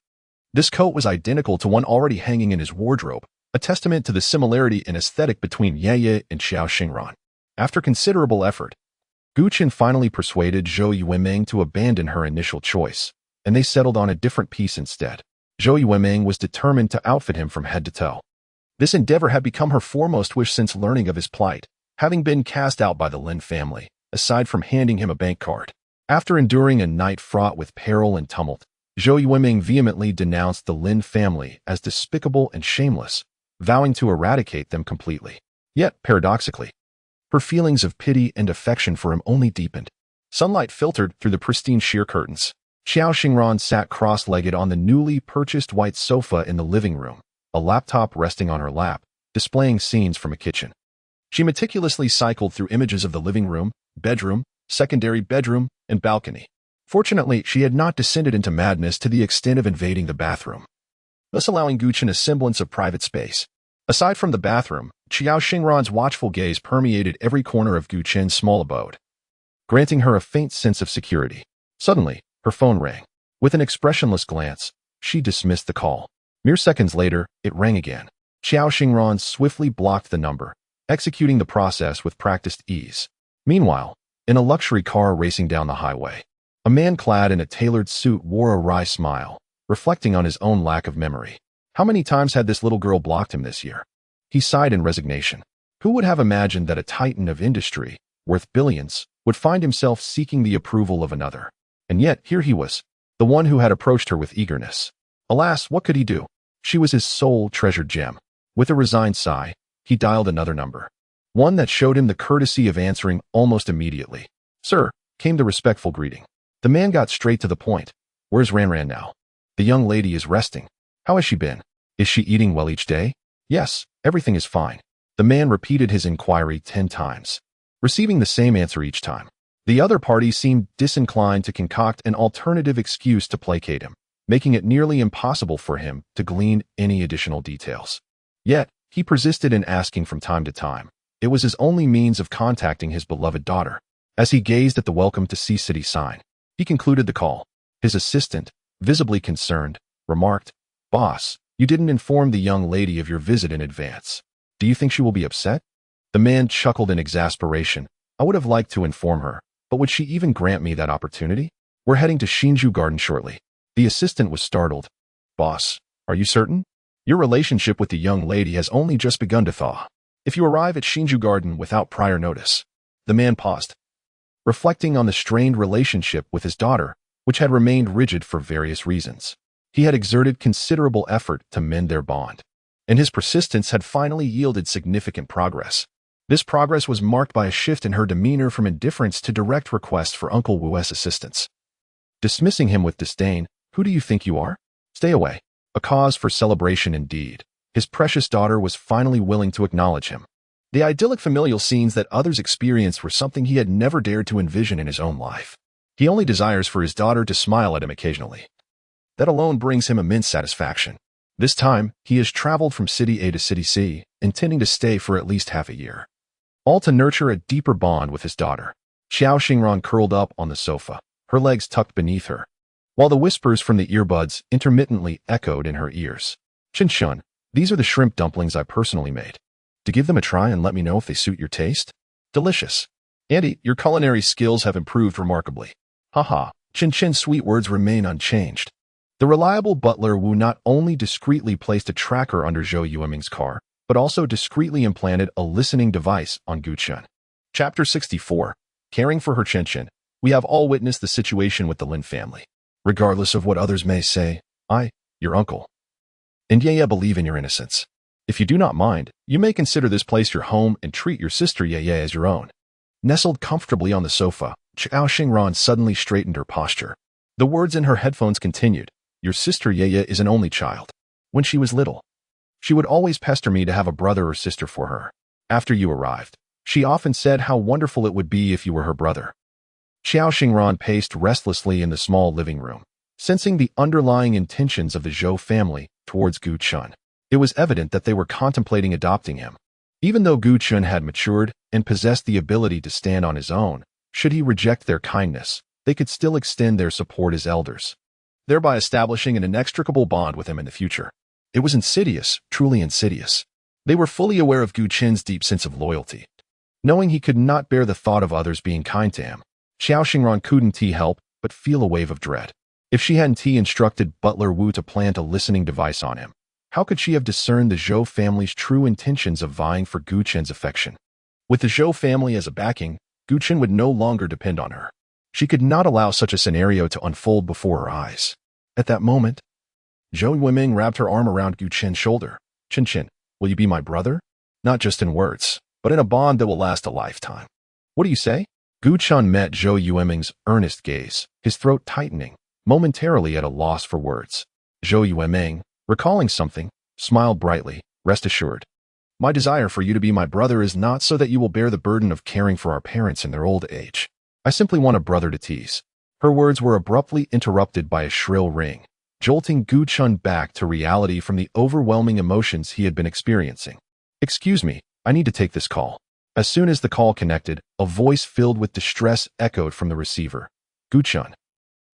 This coat was identical to one already hanging in his wardrobe, a testament to the similarity in aesthetic between Ye Ye and Xiao Xingran. After considerable effort, Gu Chun finally persuaded Zhou Yueming to abandon her initial choice, and they settled on a different piece instead. Zhou Yueming was determined to outfit him from head to toe. This endeavor had become her foremost wish since learning of his plight, having been cast out by the Lin family, aside from handing him a bank card. After enduring a night fraught with peril and tumult, Zhou Yueming vehemently denounced the Lin family as despicable and shameless, vowing to eradicate them completely. Yet, paradoxically, her feelings of pity and affection for him only deepened. Sunlight filtered through the pristine sheer curtains. Xiao Xingran sat cross-legged on the newly purchased white sofa in the living room, a laptop resting on her lap, displaying scenes from a kitchen. She meticulously cycled through images of the living room, bedroom, secondary bedroom, and balcony. Fortunately, she had not descended into madness to the extent of invading the bathroom, thus allowing Gu Chun a semblance of private space. Aside from the bathroom, Xiao Xingran's watchful gaze permeated every corner of Gu Chun's small abode, granting her a faint sense of security. Suddenly, her phone rang. With an expressionless glance, she dismissed the call. Mere seconds later, it rang again. Xiao Xingran swiftly blocked the number, executing the process with practiced ease. Meanwhile, in a luxury car racing down the highway, a man clad in a tailored suit wore a wry smile, reflecting on his own lack of memory. How many times had this little girl blocked him this year? He sighed in resignation. Who would have imagined that a titan of industry, worth billions, would find himself seeking the approval of another? And yet, here he was, the one who had approached her with eagerness. Alas, what could he do? She was his sole treasured gem. With a resigned sigh, he dialed another number, one that showed him the courtesy of answering almost immediately. "Sir," came the respectful greeting. The man got straight to the point. "Where's Ranran now?" "The young lady is resting." "How has she been? Is she eating well each day?" "Yes, everything is fine." The man repeated his inquiry 10 times, receiving the same answer each time. The other party seemed disinclined to concoct an alternative excuse to placate him, making it nearly impossible for him to glean any additional details. Yet, he persisted in asking from time to time. It was his only means of contacting his beloved daughter. As he gazed at the Welcome to Sea City sign, he concluded the call. His assistant, visibly concerned, remarked, "Boss, you didn't inform the young lady of your visit in advance. Do you think she will be upset?" The man chuckled in exasperation. "I would have liked to inform her, but would she even grant me that opportunity? We're heading to Shinju Garden shortly." The assistant was startled. "Boss, are you certain? Your relationship with the young lady has only just begun to thaw. If you arrive at Shinju Garden without prior notice..." The man paused, reflecting on the strained relationship with his daughter, which had remained rigid for various reasons. He had exerted considerable effort to mend their bond, and his persistence had finally yielded significant progress. This progress was marked by a shift in her demeanor from indifference to direct requests for Uncle Wu's assistance. Dismissing him with disdain, "Who do you think you are? Stay away." A cause for celebration indeed. His precious daughter was finally willing to acknowledge him. The idyllic familial scenes that others experienced were something he had never dared to envision in his own life. He only desires for his daughter to smile at him occasionally. That alone brings him immense satisfaction. This time, he has traveled from City A to City C, intending to stay for at least half a year, all to nurture a deeper bond with his daughter. Xiao Xingran curled up on the sofa, her legs tucked beneath her, while the whispers from the earbuds intermittently echoed in her ears. "Chun Chun, these are the shrimp dumplings I personally made. To give them a try and let me know if they suit your taste?" "Delicious. Auntie, your culinary skills have improved remarkably." "Haha." Chun Chun's sweet words remain unchanged. The reliable butler Wu not only discreetly placed a tracker under Zhou Yueming's car, but also discreetly implanted a listening device on Gu Chun. Chapter 64. Caring for her Chen Chen. We have all witnessed the situation with the Lin family. Regardless of what others may say, I, your uncle, and Ye Ye believe in your innocence. If you do not mind, you may consider this place your home and treat your sister Ye Ye as your own." Nestled comfortably on the sofa, Xiao Xingran suddenly straightened her posture. The words in her headphones continued. "Your sister Ye Ye is an only child. When she was little, she would always pester me to have a brother or sister for her. After you arrived, she often said how wonderful it would be if you were her brother." Xiao Xingran paced restlessly in the small living room, sensing the underlying intentions of the Zhou family towards Gu Chun. It was evident that they were contemplating adopting him. Even though Gu Chun had matured and possessed the ability to stand on his own, Should he reject their kindness, they could still extend their support as elders, thereby establishing an inextricable bond with him in the future. It was insidious, truly insidious. They were fully aware of Gu Qin's deep sense of loyalty. Knowing he could not bear the thought of others being kind to him, Xiao Xingran couldn't help but feel a wave of dread. If she hadn't instructed Butler Wu to plant a listening device on him, how could she have discerned the Zhou family's true intentions of vying for Gu Qin's affection? With the Zhou family as a backing, Gu Qin would no longer depend on her. She could not allow such a scenario to unfold before her eyes. At that moment, Zhou Yiming wrapped her arm around Gu Qin's shoulder. Qin, will you be my brother? Not just in words, but in a bond that will last a lifetime. What do you say? Gu Qin met Zhou Yiming's earnest gaze, his throat tightening, momentarily at a loss for words. Zhou Yiming, recalling something, smiled brightly. Rest assured. My desire for you to be my brother is not so that you will bear the burden of caring for our parents in their old age. I simply want a brother to tease. Her words were abruptly interrupted by a shrill ring, jolting Gu Qin back to reality from the overwhelming emotions he had been experiencing. Excuse me, I need to take this call. As soon as the call connected, a voice filled with distress echoed from the receiver. Gu Qin.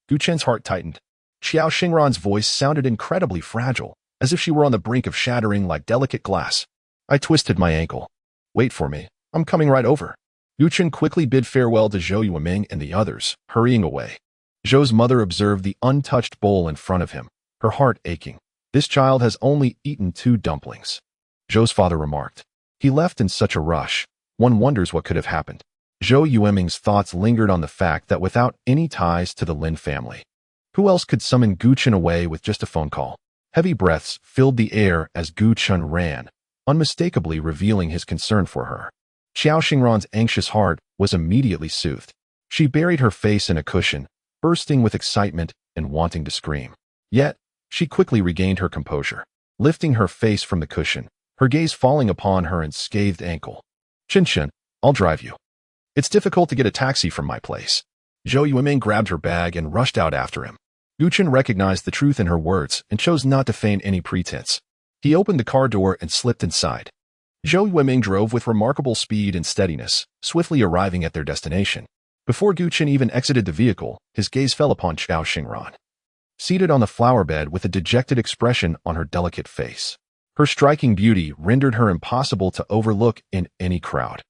Gu Qin's heart tightened. Xiao Xingran's voice sounded incredibly fragile, as if she were on the brink of shattering like delicate glass. I twisted my ankle. Wait for me. I'm coming right over. Gu Qin quickly bid farewell to Zhou Yiming and the others, hurrying away. Zhou's mother observed the untouched bowl in front of him, her heart aching. This child has only eaten 2 dumplings. Zhou's father remarked. He left in such a rush. One wonders what could have happened. Zhou Yiming's thoughts lingered on the fact that without any ties to the Lin family, who else could summon Gu Qin away with just a phone call? Heavy breaths filled the air as Gu Qin ran, unmistakably revealing his concern for her. Xiao Xingran's anxious heart was immediately soothed. She buried her face in a cushion, bursting with excitement and wanting to scream. Yet, she quickly regained her composure, lifting her face from the cushion, her gaze falling upon her unscathed ankle. Qin, I'll drive you. It's difficult to get a taxi from my place. Zhou Yiming grabbed her bag and rushed out after him. Gu Qin recognized the truth in her words and chose not to feign any pretense. He opened the car door and slipped inside. Zhou Yiming drove with remarkable speed and steadiness, swiftly arriving at their destination. Before Gu Qin even exited the vehicle, his gaze fell upon Xiao Xingran, seated on the flower bed with a dejected expression on her delicate face. Her striking beauty rendered her impossible to overlook in any crowd.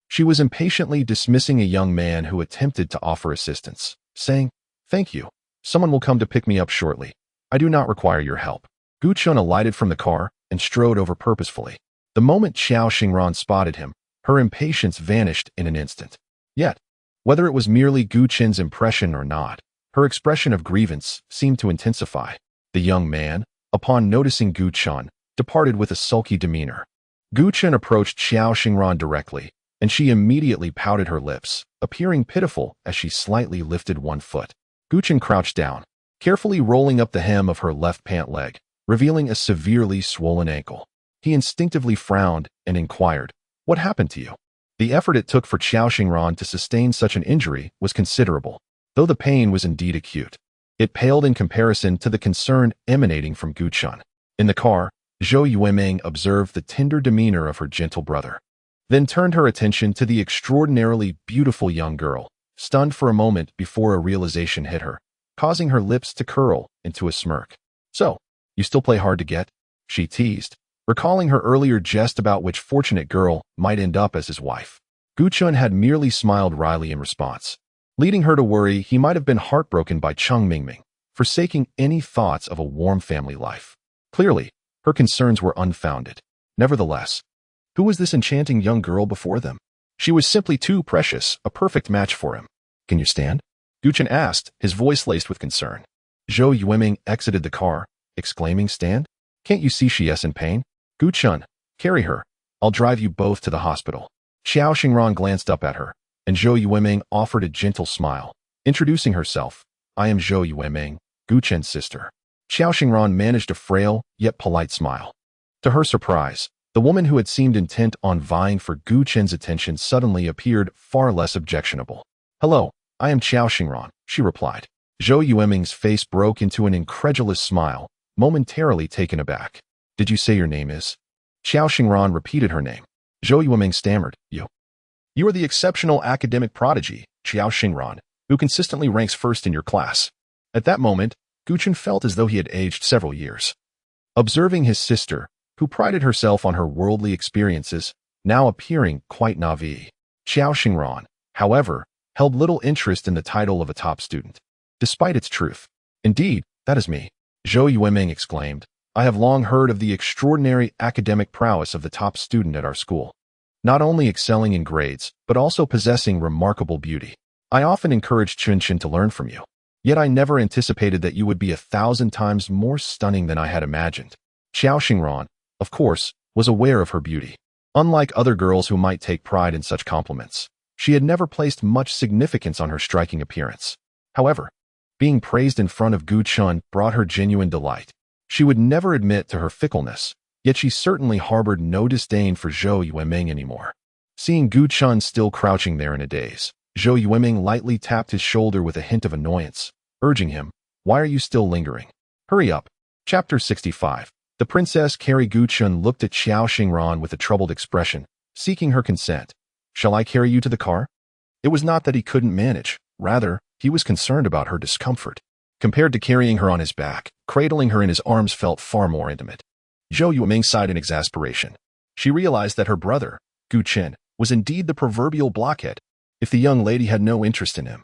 She was impatiently dismissing a young man who attempted to offer assistance, saying, "Thank you. Someone will come to pick me up shortly. I do not require your help." Gu Qin alighted from the car and strode over purposefully. The moment Xiao Xingran spotted him, her impatience vanished in an instant. Yet, whether it was merely Gu Qin's impression or not, her expression of grievance seemed to intensify. The young man, upon noticing Gu Qin, departed with a sulky demeanor. Gu Qin approached Xiao Xingran directly, and she immediately pouted her lips, appearing pitiful as she slightly lifted one foot. Gu Qin crouched down, carefully rolling up the hem of her left pant leg, revealing a severely swollen ankle. He instinctively frowned and inquired, "What happened to you?" The effort it took for Xiao Xingran to sustain such an injury was considerable, though the pain was indeed acute. It paled in comparison to the concern emanating from Gu Qin. In the car, Zhou Yiming observed the tender demeanor of her gentle brother, then turned her attention to the extraordinarily beautiful young girl, stunned for a moment before a realization hit her, causing her lips to curl into a smirk. "So, you still play hard to get?" she teased, recalling her earlier jest about which fortunate girl might end up as his wife. Gu Qin had merely smiled wryly in response, leading her to worry he might have been heartbroken by Cheng Mingming, forsaking any thoughts of a warm family life. Clearly, her concerns were unfounded. Nevertheless, who was this enchanting young girl before them? She was simply too precious, a perfect match for him. "Can you stand?" Gu Qin asked, his voice laced with concern. Zhou Yiming exited the car, exclaiming, "Stand? Can't you see she is in pain?" "Gu Qin, carry her. I'll drive you both to the hospital." Xiao Xingran glanced up at her, and Zhou Yiming offered a gentle smile, introducing herself. "I am Zhou Yiming, Gu Qin's sister." Xiao Xingran managed a frail, yet polite smile. To her surprise, the woman who had seemed intent on vying for Gu Qin's attention suddenly appeared far less objectionable. "Hello, I am Xiao Xingran," she replied. Zhou Yiming's face broke into an incredulous smile, momentarily taken aback. "Did you say your name is?" Xiao Xingran repeated her name. Zhou Yiming stammered, You are the exceptional academic prodigy, Xiao Xingran, who consistently ranks first in your class. At that moment, Gu Chen felt as though he had aged several years. Observing his sister, who prided herself on her worldly experiences, now appearing quite naive. Xiao Xingran, however, held little interest in the title of a top student, despite its truth. Indeed, that is me, Zhou Yueming exclaimed. I have long heard of the extraordinary academic prowess of the top student at our school, not only excelling in grades, but also possessing remarkable beauty. I often encouraged Chun-Chin to learn from you. Yet I never anticipated that you would be 1,000 times more stunning than I had imagined. Xiao Xingran, of course, was aware of her beauty. Unlike other girls who might take pride in such compliments, she had never placed much significance on her striking appearance. However, being praised in front of Gu Chun brought her genuine delight. She would never admit to her fickleness, yet she certainly harbored no disdain for Zhou Yueming anymore. Seeing Gu Chun still crouching there in a daze, Zhou Yueming lightly tapped his shoulder with a hint of annoyance, urging him, "Why are you still lingering? Hurry up." Chapter 65. The Princess Carrie Gu Chun looked at Xiao Xingran with a troubled expression, seeking her consent. "Shall I carry you to the car?" It was not that he couldn't manage. Rather, he was concerned about her discomfort. Compared to carrying her on his back, cradling her in his arms felt far more intimate. Zhou Yueming sighed in exasperation. She realized that her brother, Gu Chen, was indeed the proverbial blockhead. If the young lady had no interest in him,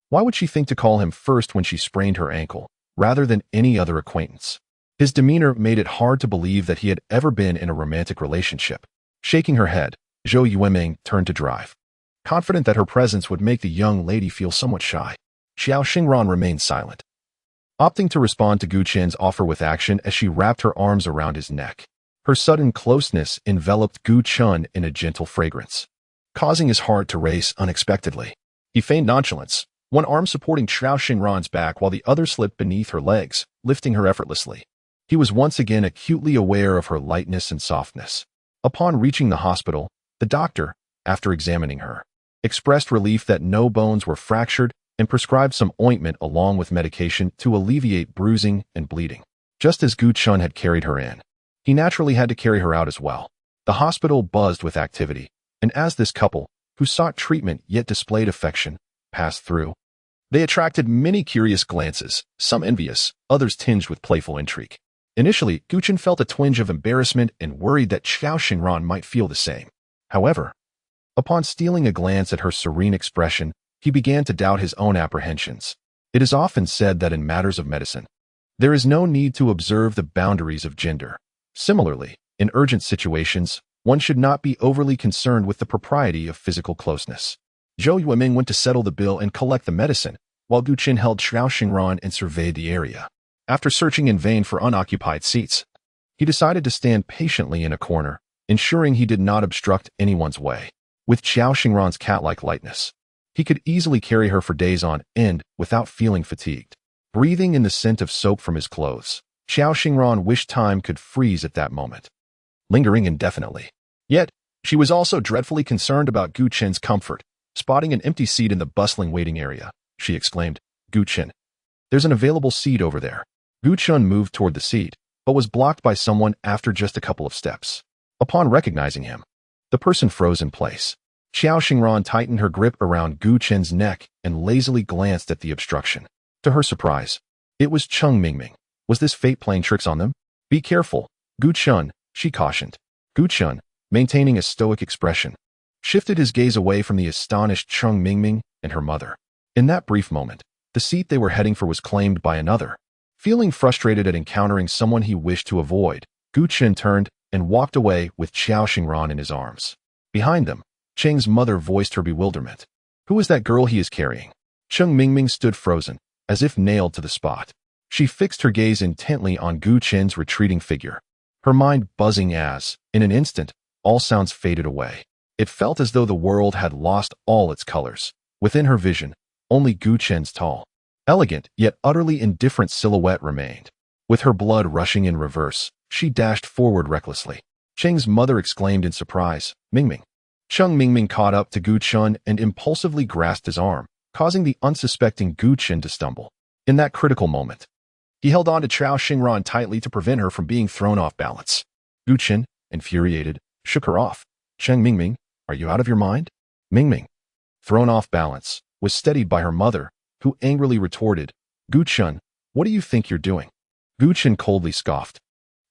why would she think to call him first when she sprained her ankle, rather than any other acquaintance? His demeanor made it hard to believe that he had ever been in a romantic relationship. Shaking her head, Zhou Yueming turned to drive, confident that her presence would make the young lady feel somewhat shy. Xiao Xingran remained silent, opting to respond to Gu Chen's offer with action as she wrapped her arms around his neck. Her sudden closeness enveloped Gu Chun in a gentle fragrance, causing his heart to race unexpectedly. He feigned nonchalance, one arm supporting Xiao Xingran's back while the other slipped beneath her legs, lifting her effortlessly. He was once again acutely aware of her lightness and softness. Upon reaching the hospital, the doctor, after examining her, expressed relief that no bones were fractured and prescribed some ointment along with medication to alleviate bruising and bleeding. Just as Gu Chun had carried her in, he naturally had to carry her out as well. The hospital buzzed with activity, and as this couple, who sought treatment yet displayed affection, passed through, they attracted many curious glances, some envious, others tinged with playful intrigue. Initially, Gu Chen felt a twinge of embarrassment and worried that Xiao Xingran might feel the same. However, upon stealing a glance at her serene expression, he began to doubt his own apprehensions. It is often said that in matters of medicine, there is no need to observe the boundaries of gender. Similarly, in urgent situations, one should not be overly concerned with the propriety of physical closeness. Zhou Yueming went to settle the bill and collect the medicine, while Gu Chen held Xiao Xingran and surveyed the area. After searching in vain for unoccupied seats, he decided to stand patiently in a corner, ensuring he did not obstruct anyone's way. With Xiao Xingran's cat-like lightness, he could easily carry her for days on end without feeling fatigued. Breathing in the scent of soap from his clothes, Xiao Xingran wished time could freeze at that moment, lingering indefinitely. Yet, she was also dreadfully concerned about Gu Chen's comfort. Spotting an empty seat in the bustling waiting area, she exclaimed, "Gu Chen, there's an available seat over there." Gu Chen moved toward the seat, but was blocked by someone after just a couple of steps. Upon recognizing him, the person froze in place. Xiao Xingran tightened her grip around Gu Chen's neck and lazily glanced at the obstruction. To her surprise, it was Cheng Mingming. Was this fate playing tricks on them? "Be careful, Gu Chen," she cautioned. Gu Chen, maintaining a stoic expression, shifted his gaze away from the astonished Cheng Mingming and her mother. In that brief moment, the seat they were heading for was claimed by another. Feeling frustrated at encountering someone he wished to avoid, Gu Chen turned and walked away with Xiao Xingran in his arms. Behind them, Cheng's mother voiced her bewilderment. "Who is that girl he is carrying?" Cheng Mingming stood frozen, as if nailed to the spot. She fixed her gaze intently on Gu Chen's retreating figure, her mind buzzing as, in an instant, all sounds faded away. It felt as though the world had lost all its colors. Within her vision, only Gu Chen's tall, elegant, yet utterly indifferent silhouette remained. With her blood rushing in reverse, she dashed forward recklessly. Cheng's mother exclaimed in surprise, "Mingming." Cheng Mingming caught up to Gu Chen and impulsively grasped his arm, causing the unsuspecting Gu Chen to stumble. In that critical moment, he held on to Xiao Xingran tightly to prevent her from being thrown off balance. Gu Chen, infuriated, shook her off. "Cheng Mingming, are you out of your mind?" Mingming, thrown off balance, was steadied by her mother, who angrily retorted, "Gu Chun, what do you think you're doing?" Gu Chun coldly scoffed.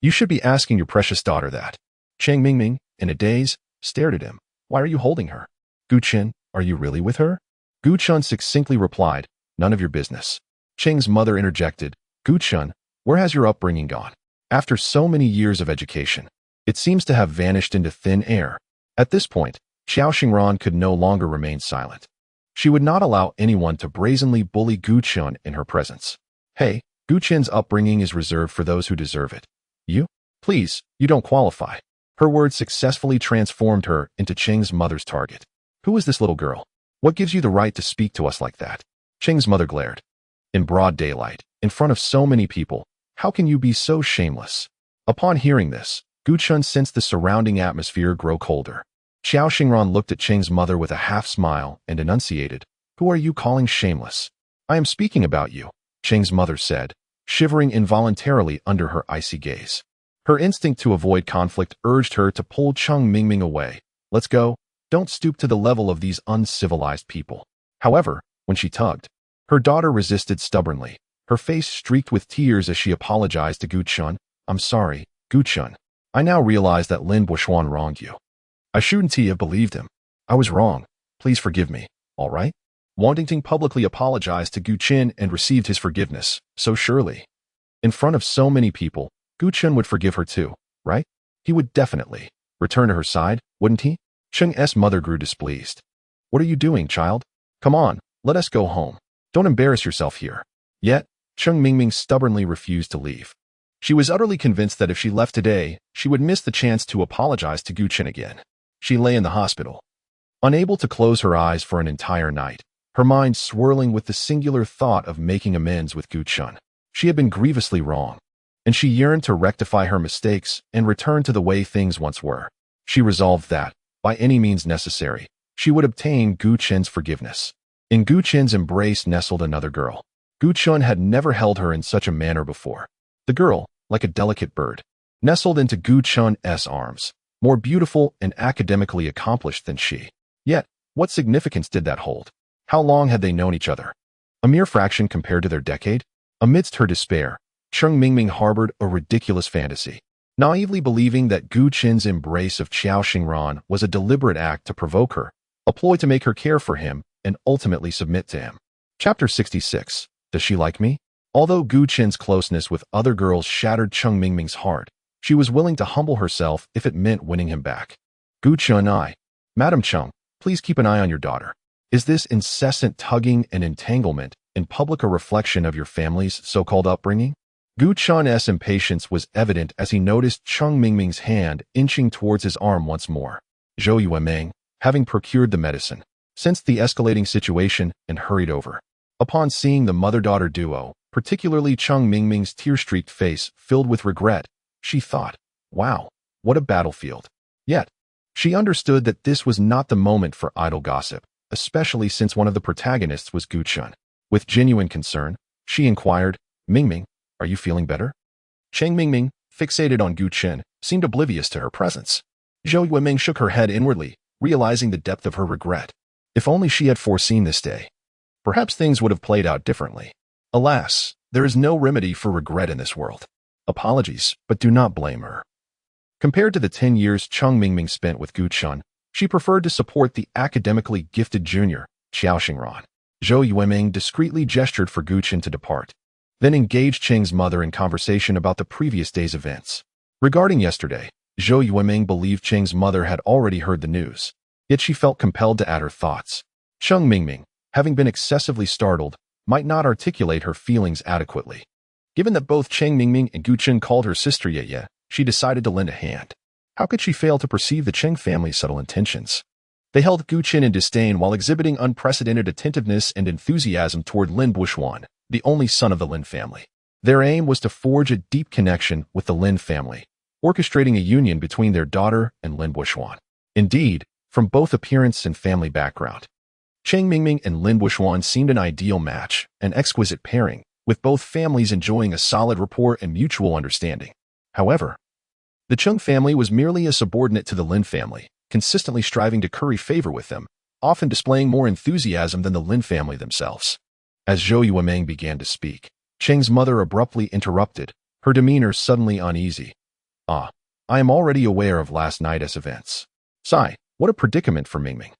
"You should be asking your precious daughter that." Chang Mingming, in a daze, stared at him. "Why are you holding her?" "Gu Chun, are you really with her?" Gu Chun succinctly replied, "None of your business." Cheng's mother interjected, "Gu Chun, where has your upbringing gone? After so many years of education, it seems to have vanished into thin air." At this point, Xiao Xingran could no longer remain silent. She would not allow anyone to brazenly bully Gu Chun in her presence. "Hey, Gu Chun's upbringing is reserved for those who deserve it. You? Please, you don't qualify." Her words successfully transformed her into Cheng's mother's target. "Who is this little girl? What gives you the right to speak to us like that?" Cheng's mother glared. "In broad daylight, in front of so many people, how can you be so shameless?" Upon hearing this, Gu Chun sensed the surrounding atmosphere grow colder. Xiao Xingran looked at Cheng's mother with a half smile and enunciated, "Who are you calling shameless?" "I am speaking about you," Cheng's mother said, shivering involuntarily under her icy gaze. Her instinct to avoid conflict urged her to pull Cheng Mingming away. "Let's go. Don't stoop to the level of these uncivilized people." However, when she tugged, her daughter resisted stubbornly, her face streaked with tears as she apologized to Gu Chun. "I'm sorry, Gu Chun. I now realize that Lin Buishuan wronged you. I shouldn't have believed him. I was wrong. Please forgive me, all right?" Wang Dingting publicly apologized to Gu Chun and received his forgiveness, so surely. In front of so many people, Gu Chun would forgive her too, right? He would definitely return to her side, wouldn't he? Cheng's mother grew displeased. "What are you doing, child? Come on, let us go home. Don't embarrass yourself here." Yet, Cheng Mingming stubbornly refused to leave. She was utterly convinced that if she left today, she would miss the chance to apologize to Gu Chun again. She lay in the hospital, unable to close her eyes for an entire night, her mind swirling with the singular thought of making amends with Gu Chun. She had been grievously wrong, and she yearned to rectify her mistakes and return to the way things once were. She resolved that, by any means necessary, she would obtain Gu Chun's forgiveness. In Gu Chun's embrace nestled another girl. Gu Chun had never held her in such a manner before. The girl, like a delicate bird, nestled into Gu Chun's arms, more beautiful and academically accomplished than she. Yet, what significance did that hold? How long had they known each other? A mere fraction compared to their decade? Amidst her despair, Cheng Mingming harbored a ridiculous fantasy, naively believing that Gu Chun's embrace of Xiao Xingran was a deliberate act to provoke her, a ploy to make her care for him and ultimately submit to him. Chapter 66. Does she like me? Although Gu Chun's closeness with other girls shattered Cheng Mingming's heart, she was willing to humble herself if it meant winning him back. "Gu Chun, Madam Cheng, please keep an eye on your daughter. Is this incessant tugging and entanglement in public a reflection of your family's so-called upbringing?" Gu Chun's impatience was evident as he noticed Cheng Mingming's hand inching towards his arm once more. Zhou Yueming, having procured the medicine, sensed the escalating situation and hurried over. Upon seeing the mother-daughter duo, particularly Cheng Mingming's tear-streaked face filled with regret, she thought, "Wow, what a battlefield." Yet, she understood that this was not the moment for idle gossip, especially since one of the protagonists was Gu Chun. With genuine concern, she inquired, "Mingming, are you feeling better?" Cheng Mingming, fixated on Gu Chun, seemed oblivious to her presence. Zhou Yueming shook her head inwardly, realizing the depth of her regret. If only she had foreseen this day, perhaps things would have played out differently. Alas, there is no remedy for regret in this world. Apologies, but do not blame her. Compared to the 10 years Cheng Mingming spent with Gu Chun, she preferred to support the academically gifted junior, Xiao Xingran. Zhou Yueming discreetly gestured for Gu Chun to depart, then engaged Cheng's mother in conversation about the previous day's events. Regarding yesterday, Zhou Yueming believed Cheng's mother had already heard the news, yet she felt compelled to add her thoughts. Cheng Mingming, having been excessively startled, might not articulate her feelings adequately. Given that both Cheng Mingming and Gu Chun called her sister Ye, she decided to lend a hand. How could she fail to perceive the Cheng family's subtle intentions? They held Gu Chun in disdain while exhibiting unprecedented attentiveness and enthusiasm toward Lin Buishuan, the only son of the Lin family. Their aim was to forge a deep connection with the Lin family, orchestrating a union between their daughter and Lin Buishuan. Indeed, from both appearance and family background, Cheng Mingming and Lin Buishuan seemed an ideal match, an exquisite pairing, with both families enjoying a solid rapport and mutual understanding. However, the Cheng family was merely a subordinate to the Lin family, consistently striving to curry favor with them, often displaying more enthusiasm than the Lin family themselves. As Zhou Yueming began to speak, Cheng's mother abruptly interrupted, her demeanor suddenly uneasy. "Ah, I am already aware of last night's events. Sigh, what a predicament for Mingming."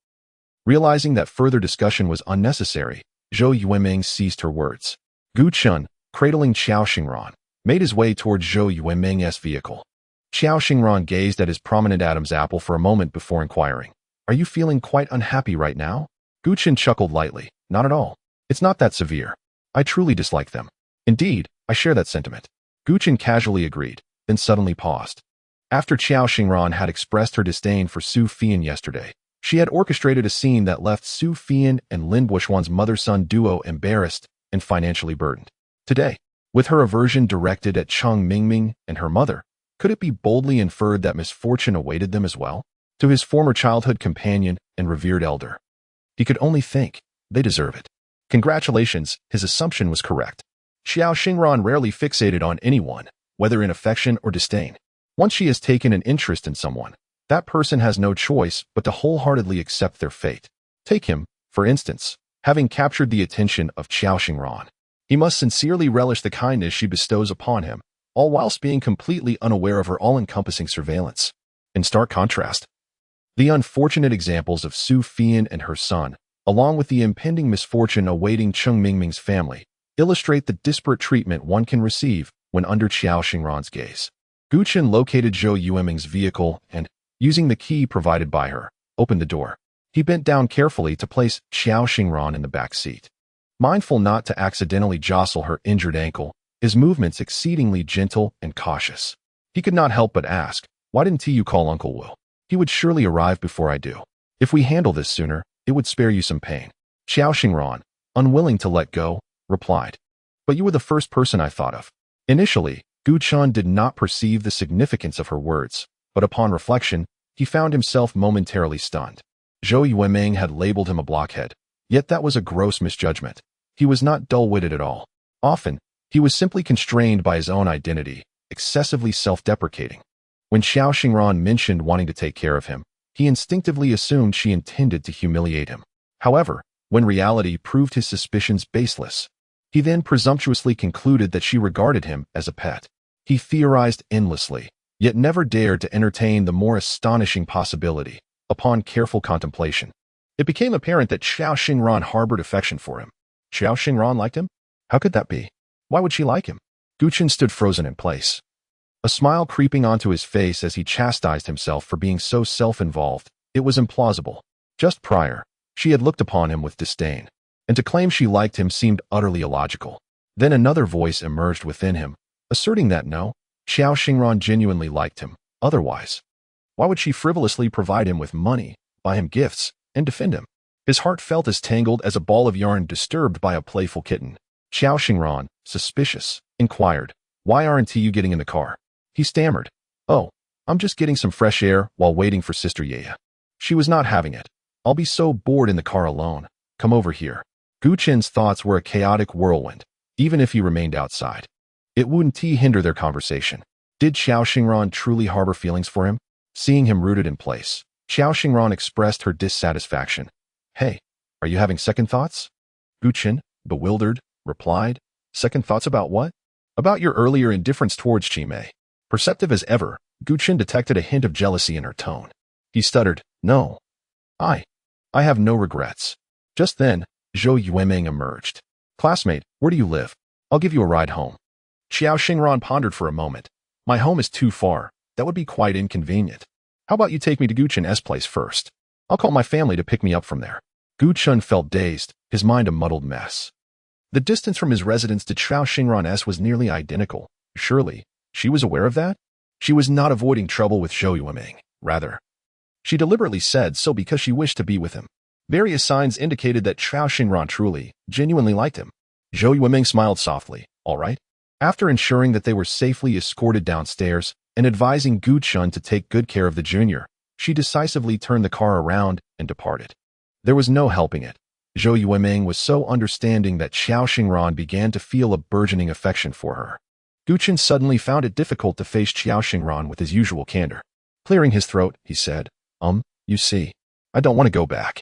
Realizing that further discussion was unnecessary, Zhou Yueming ceased her words. Gu Chun, cradling Xiao Xingran, made his way toward Zhou Yueming's vehicle. Xiao Xingran gazed at his prominent Adam's apple for a moment before inquiring, "Are you feeling quite unhappy right now?" Gu Chun chuckled lightly, "Not at all. It's not that severe. I truly dislike them. Indeed, I share that sentiment." Gu Chun casually agreed, then suddenly paused. After Xiao Xingran had expressed her disdain for Su Fian yesterday, she had orchestrated a scene that left Su Fian and Lin Buishuan's mother-son duo embarrassed and financially burdened. Today, with her aversion directed at Cheng Mingming and her mother, could it be boldly inferred that misfortune awaited them as well? To his former childhood companion and revered elder. He could only think, they deserve it. Congratulations, his assumption was correct. Xiao Xingran rarely fixated on anyone, whether in affection or disdain. Once she has taken an interest in someone, that person has no choice but to wholeheartedly accept their fate. Take him, for instance, having captured the attention of Xiao Xingran. He must sincerely relish the kindness she bestows upon him, all whilst being completely unaware of her all-encompassing surveillance. In stark contrast, the unfortunate examples of Su Fian and her son, along with the impending misfortune awaiting Cheng Mingming's family, illustrate the disparate treatment one can receive when under Xiao Xingran's gaze. Gu Chun located Zhou Yueming's vehicle and, using the key provided by her, opened the door. He bent down carefully to place Xiao Xingran in the back seat. Mindful not to accidentally jostle her injured ankle, his movements exceedingly gentle and cautious. He could not help but ask, "Why didn't you call Uncle Wu? He would surely arrive before I do. If we handle this sooner, it would spare you some pain." Xiao Xingran, unwilling to let go, replied, "But you were the first person I thought of." Initially, Gu Chun did not perceive the significance of her words, but upon reflection, he found himself momentarily stunned. Zhou Yueming had labeled him a blockhead, yet that was a gross misjudgment. He was not dull-witted at all. Often, he was simply constrained by his own identity, excessively self-deprecating. When Xiao Xingran mentioned wanting to take care of him, he instinctively assumed she intended to humiliate him. However, when reality proved his suspicions baseless, he then presumptuously concluded that she regarded him as a pet. He theorized endlessly, yet never dared to entertain the more astonishing possibility. Upon careful contemplation, it became apparent that Xiao Xingran harbored affection for him. Xiao Xingran liked him? How could that be? Why would she like him? Gu Chun stood frozen in place, a smile creeping onto his face as he chastised himself for being so self-involved. It was implausible. Just prior, she had looked upon him with disdain, and to claim she liked him seemed utterly illogical. Then another voice emerged within him, asserting that no, Xiao Xingran genuinely liked him. Otherwise, why would she frivolously provide him with money, buy him gifts, and defend him? His heart felt as tangled as a ball of yarn disturbed by a playful kitten. Xiao Xingran, suspicious, inquired, "Why aren't you getting in the car?" He stammered, "Oh, I'm just getting some fresh air while waiting for Sister Yaya." She was not having it. "I'll be so bored in the car alone. Come over here." Gu Chun's thoughts were a chaotic whirlwind, even if he remained outside. It wouldn't hinder their conversation. Did Xiao Xingran truly harbor feelings for him? Seeing him rooted in place, Xiao Xingran expressed her dissatisfaction. "Hey, are you having second thoughts?" Gu Chun, bewildered, replied, "Second thoughts about what?" "About your earlier indifference towards Chimei." Perceptive as ever, Gu Chun detected a hint of jealousy in her tone. He stuttered, "No. I have no regrets." Just then, Zhou Yueming emerged. "Classmate, where do you live? I'll give you a ride home." Xiao Xingran pondered for a moment. "My home is too far. That would be quite inconvenient. How about you take me to Gu Chun's place first? I'll call my family to pick me up from there." Gu Chun felt dazed, his mind a muddled mess. The distance from his residence to Xiao Xingran's was nearly identical. Surely, she was aware of that? She was not avoiding trouble with Zhou Yueming. Rather, she deliberately said so because she wished to be with him. Various signs indicated that Xiao Xingran truly, genuinely liked him. Zhou Yueming smiled softly. "All right." After ensuring that they were safely escorted downstairs and advising Gu Chun to take good care of the junior, she decisively turned the car around and departed. There was no helping it. Zhou Yueming was so understanding that Xiao Xingran began to feel a burgeoning affection for her. Gu Chun suddenly found it difficult to face Xiao Xingran with his usual candor. Clearing his throat, he said, You see, I don't want to go back."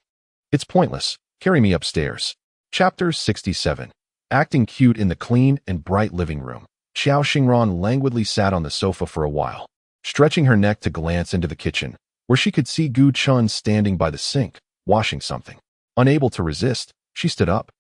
It's pointless. Carry me upstairs. Chapter 67. Acting cute in the clean and bright living room. Xiao Xingran languidly sat on the sofa for a while, stretching her neck to glance into the kitchen, where she could see Gu Chun standing by the sink, washing something. Unable to resist, she stood up.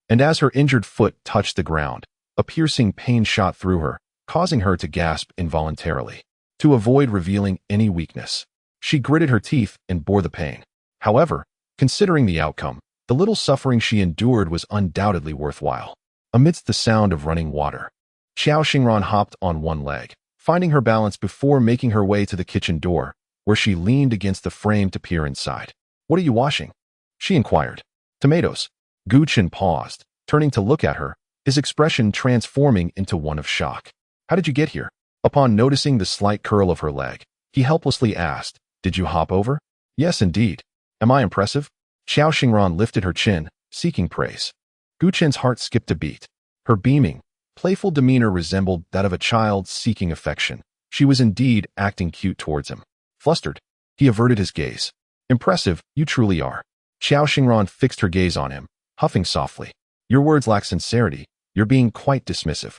And as her injured foot touched the ground, a piercing pain shot through her, causing her to gasp involuntarily. To avoid revealing any weakness, she gritted her teeth and bore the pain. However, considering the outcome, the little suffering she endured was undoubtedly worthwhile. Amidst the sound of running water, Xiao Xingran hopped on one leg, finding her balance before making her way to the kitchen door, where she leaned against the frame to peer inside. "What are you washing?" she inquired. "Tomatoes." Gu Chun paused, turning to look at her, his expression transforming into one of shock. "How did you get here?" Upon noticing the slight curl of her leg, he helplessly asked, "Did you hop over?" "Yes, indeed." "Am I impressive?" Xiao Xingran lifted her chin, seeking praise. Gu Chun's heart skipped a beat. Her beaming, playful demeanor resembled that of a child seeking affection. She was indeed acting cute towards him. Flustered, he averted his gaze. "Impressive, you truly are." Xiao Xingran fixed her gaze on him, huffing softly. "Your words lack sincerity. You're being quite dismissive."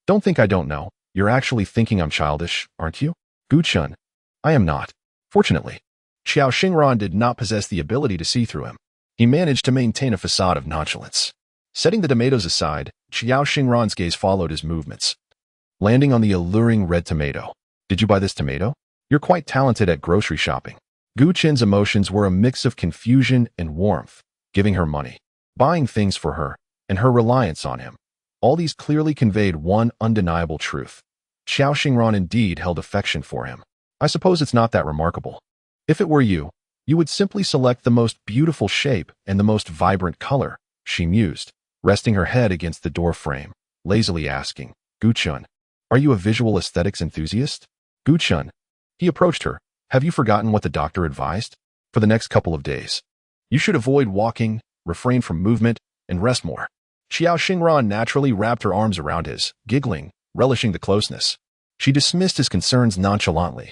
"Don't think I don't know. You're actually thinking I'm childish, aren't you?" "Gu Chun, I am not." Fortunately, Xiao Xingran did not possess the ability to see through him. He managed to maintain a facade of nonchalance. Setting the tomatoes aside, Xiao Xingran's gaze followed his movements, landing on the alluring red tomato. "Did you buy this tomato? You're quite talented at grocery shopping." Gu Chun's emotions were a mix of confusion and warmth, giving her money, buying things for her, and her reliance on him. All these clearly conveyed one undeniable truth. Xiao Xingran indeed held affection for him. "I suppose it's not that remarkable. If it were you, you would simply select the most beautiful shape and the most vibrant color," she mused, resting her head against the door frame, lazily asking, "Gu Chun, are you a visual aesthetics enthusiast?" "Gu Chun." He approached her. "Have you forgotten what the doctor advised? For the next couple of days, you should avoid walking, refrain from movement, and rest more." Xiao Xingran naturally wrapped her arms around his, giggling, relishing the closeness. She dismissed his concerns nonchalantly.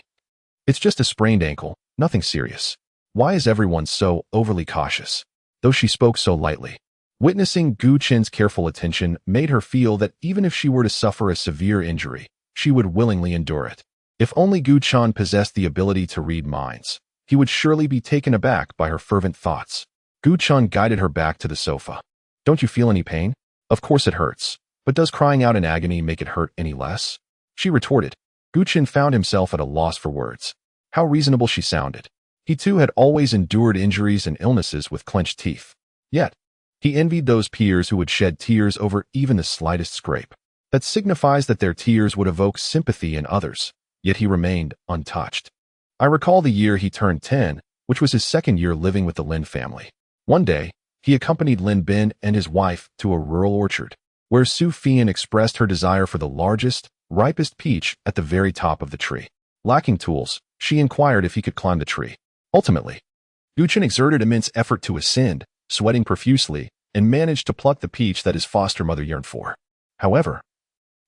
"It's just a sprained ankle, nothing serious. Why is everyone so overly cautious?" Though she spoke so lightly, witnessing Gu Chun's careful attention made her feel that even if she were to suffer a severe injury, she would willingly endure it. If only Gu Chun possessed the ability to read minds, he would surely be taken aback by her fervent thoughts. Gu Chun guided her back to the sofa. "Don't you feel any pain?" "Of course it hurts, but does crying out in agony make it hurt any less?" she retorted. Gu Chun found himself at a loss for words. How reasonable she sounded. He too had always endured injuries and illnesses with clenched teeth. Yet, he envied those peers who would shed tears over even the slightest scrape. That signifies that their tears would evoke sympathy in others, yet he remained untouched. I recall the year he turned 10, which was his second year living with the Lin family. One day, he accompanied Lin Bin and his wife to a rural orchard, where Su Fian expressed her desire for the largest, ripest peach at the very top of the tree. Lacking tools, she inquired if he could climb the tree. Ultimately, Gu Chun exerted immense effort to ascend, sweating profusely, and managed to pluck the peach that his foster mother yearned for. However,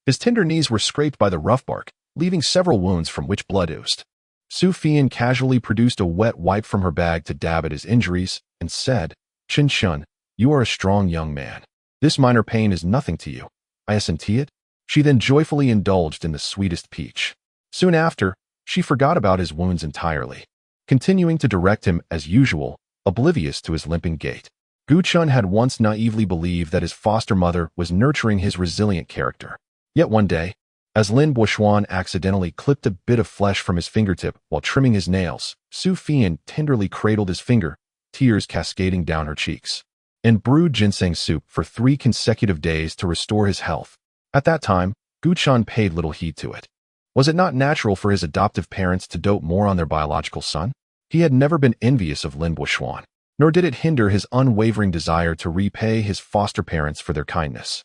his tender knees were scraped by the rough bark, leaving several wounds from which blood oozed. Su Fian casually produced a wet wipe from her bag to dab at his injuries and said, "Chun Chun, you are a strong young man. This minor pain is nothing to you. I assentí it." She then joyfully indulged in the sweetest peach. Soon after, she forgot about his wounds entirely, continuing to direct him as usual, oblivious to his limping gait. Gu Chun had once naively believed that his foster mother was nurturing his resilient character. Yet one day, as Lin Boishuan accidentally clipped a bit of flesh from his fingertip while trimming his nails, Su Fian tenderly cradled his finger, tears cascading down her cheeks, and brewed ginseng soup for 3 consecutive days to restore his health. At that time, Gu Chun paid little heed to it. Was it not natural for his adoptive parents to dote more on their biological son? He had never been envious of Lin Boishuan, nor did it hinder his unwavering desire to repay his foster parents for their kindness.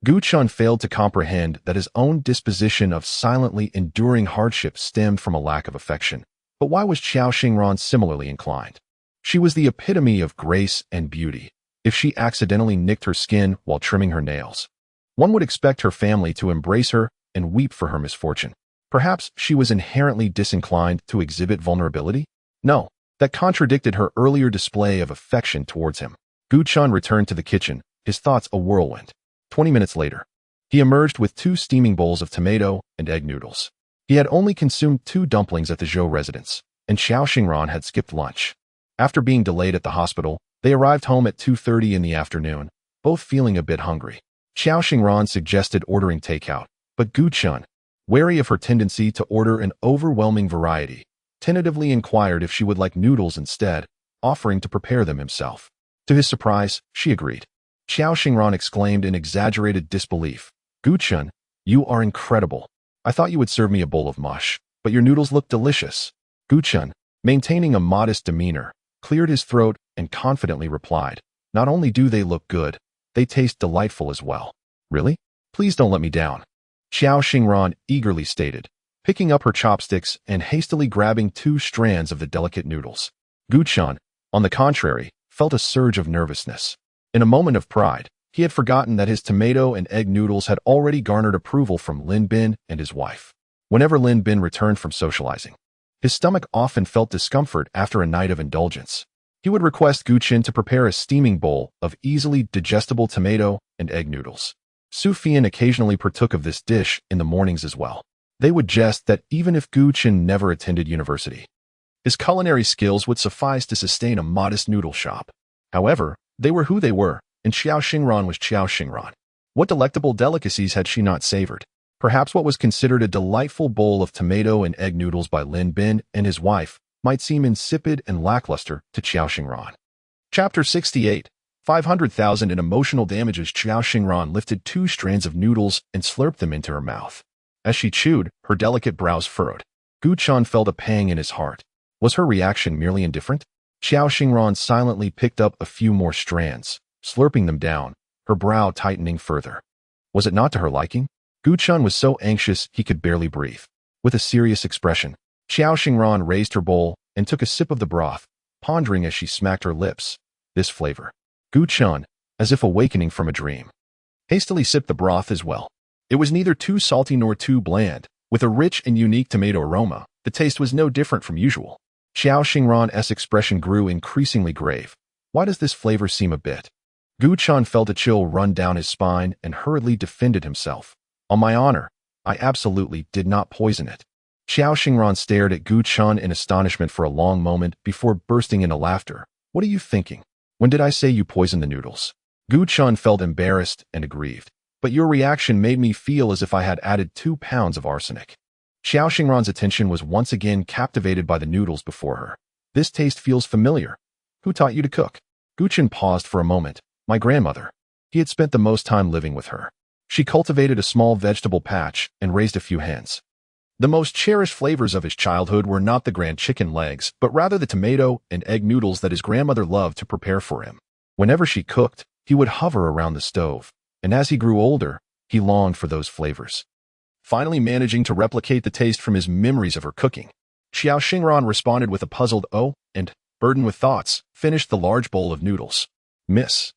Gu Chun failed to comprehend that his own disposition of silently enduring hardship stemmed from a lack of affection. But why was Xiao Xingran similarly inclined? She was the epitome of grace and beauty. If she accidentally nicked her skin while trimming her nails, one would expect her family to embrace her and weep for her misfortune. Perhaps she was inherently disinclined to exhibit vulnerability? No, that contradicted her earlier display of affection towards him. Gu Chun returned to the kitchen, his thoughts a whirlwind. 20 minutes later, he emerged with 2 steaming bowls of tomato and egg noodles. He had only consumed 2 dumplings at the Zhou residence, and Xiao Xingran had skipped lunch. After being delayed at the hospital, they arrived home at 2:30 in the afternoon, both feeling a bit hungry. Xiao Xingran suggested ordering takeout, but Gu Chun, wary of her tendency to order an overwhelming variety, tentatively inquired if she would like noodles instead, offering to prepare them himself. To his surprise, she agreed. Xiao Xingran exclaimed in exaggerated disbelief, "Gu Chun, you are incredible. I thought you would serve me a bowl of mush, but your noodles look delicious." Gu Chun, maintaining a modest demeanor, cleared his throat and confidently replied, "Not only do they look good, they taste delightful as well." "Really? Please don't let me down," Xiao Xingran eagerly stated, picking up her chopsticks and hastily grabbing 2 strands of the delicate noodles. Gu Chun, on the contrary, felt a surge of nervousness. In a moment of pride, he had forgotten that his tomato and egg noodles had already garnered approval from Lin Bin and his wife. Whenever Lin Bin returned from socializing, his stomach often felt discomfort after a night of indulgence. He would request Gu Chun to prepare a steaming bowl of easily digestible tomato and egg noodles. Su Fian occasionally partook of this dish in the mornings as well. They would jest that even if Gu Chun never attended university, his culinary skills would suffice to sustain a modest noodle shop. However, they were who they were, and Xiao Xingran was Xiao Xingran. What delectable delicacies had she not savored? Perhaps what was considered a delightful bowl of tomato and egg noodles by Lin Bin and his wife might seem insipid and lackluster to Xiao Xingran. Chapter 68, 500,000 in Emotional Damages. Xiao Xingran lifted 2 strands of noodles and slurped them into her mouth. As she chewed, her delicate brows furrowed. Gu Chun felt a pang in his heart. Was her reaction merely indifferent? Xiao Xingran silently picked up a few more strands, slurping them down, her brow tightening further. Was it not to her liking? Gu Chun was so anxious he could barely breathe. With a serious expression, Xiao Xingran raised her bowl and took a sip of the broth, pondering as she smacked her lips. This flavor. Gu Chun, as if awakening from a dream, hastily sipped the broth as well. It was neither too salty nor too bland. With a rich and unique tomato aroma, the taste was no different from usual. Xiao Xingran's expression grew increasingly grave. Why does this flavor seem a bit? Gu Chun felt a chill run down his spine and hurriedly defended himself. On my honor, I absolutely did not poison it. Xiao Xingran stared at Gu Chun in astonishment for a long moment before bursting into laughter. What are you thinking? When did I say you poisoned the noodles? Gu Chun felt embarrassed and aggrieved. But your reaction made me feel as if I had added 2 pounds of arsenic. Xiao Xingran's attention was once again captivated by the noodles before her. This taste feels familiar. Who taught you to cook? Gu Chun paused for a moment. My grandmother. He had spent the most time living with her. She cultivated a small vegetable patch and raised a few hens. The most cherished flavors of his childhood were not the grand chicken legs, but rather the tomato and egg noodles that his grandmother loved to prepare for him. Whenever she cooked, he would hover around the stove, and as he grew older, he longed for those flavors. Finally managing to replicate the taste from his memories of her cooking, Xiao Xingran responded with a puzzled "oh," and, burdened with thoughts, finished the large bowl of noodles. Miss,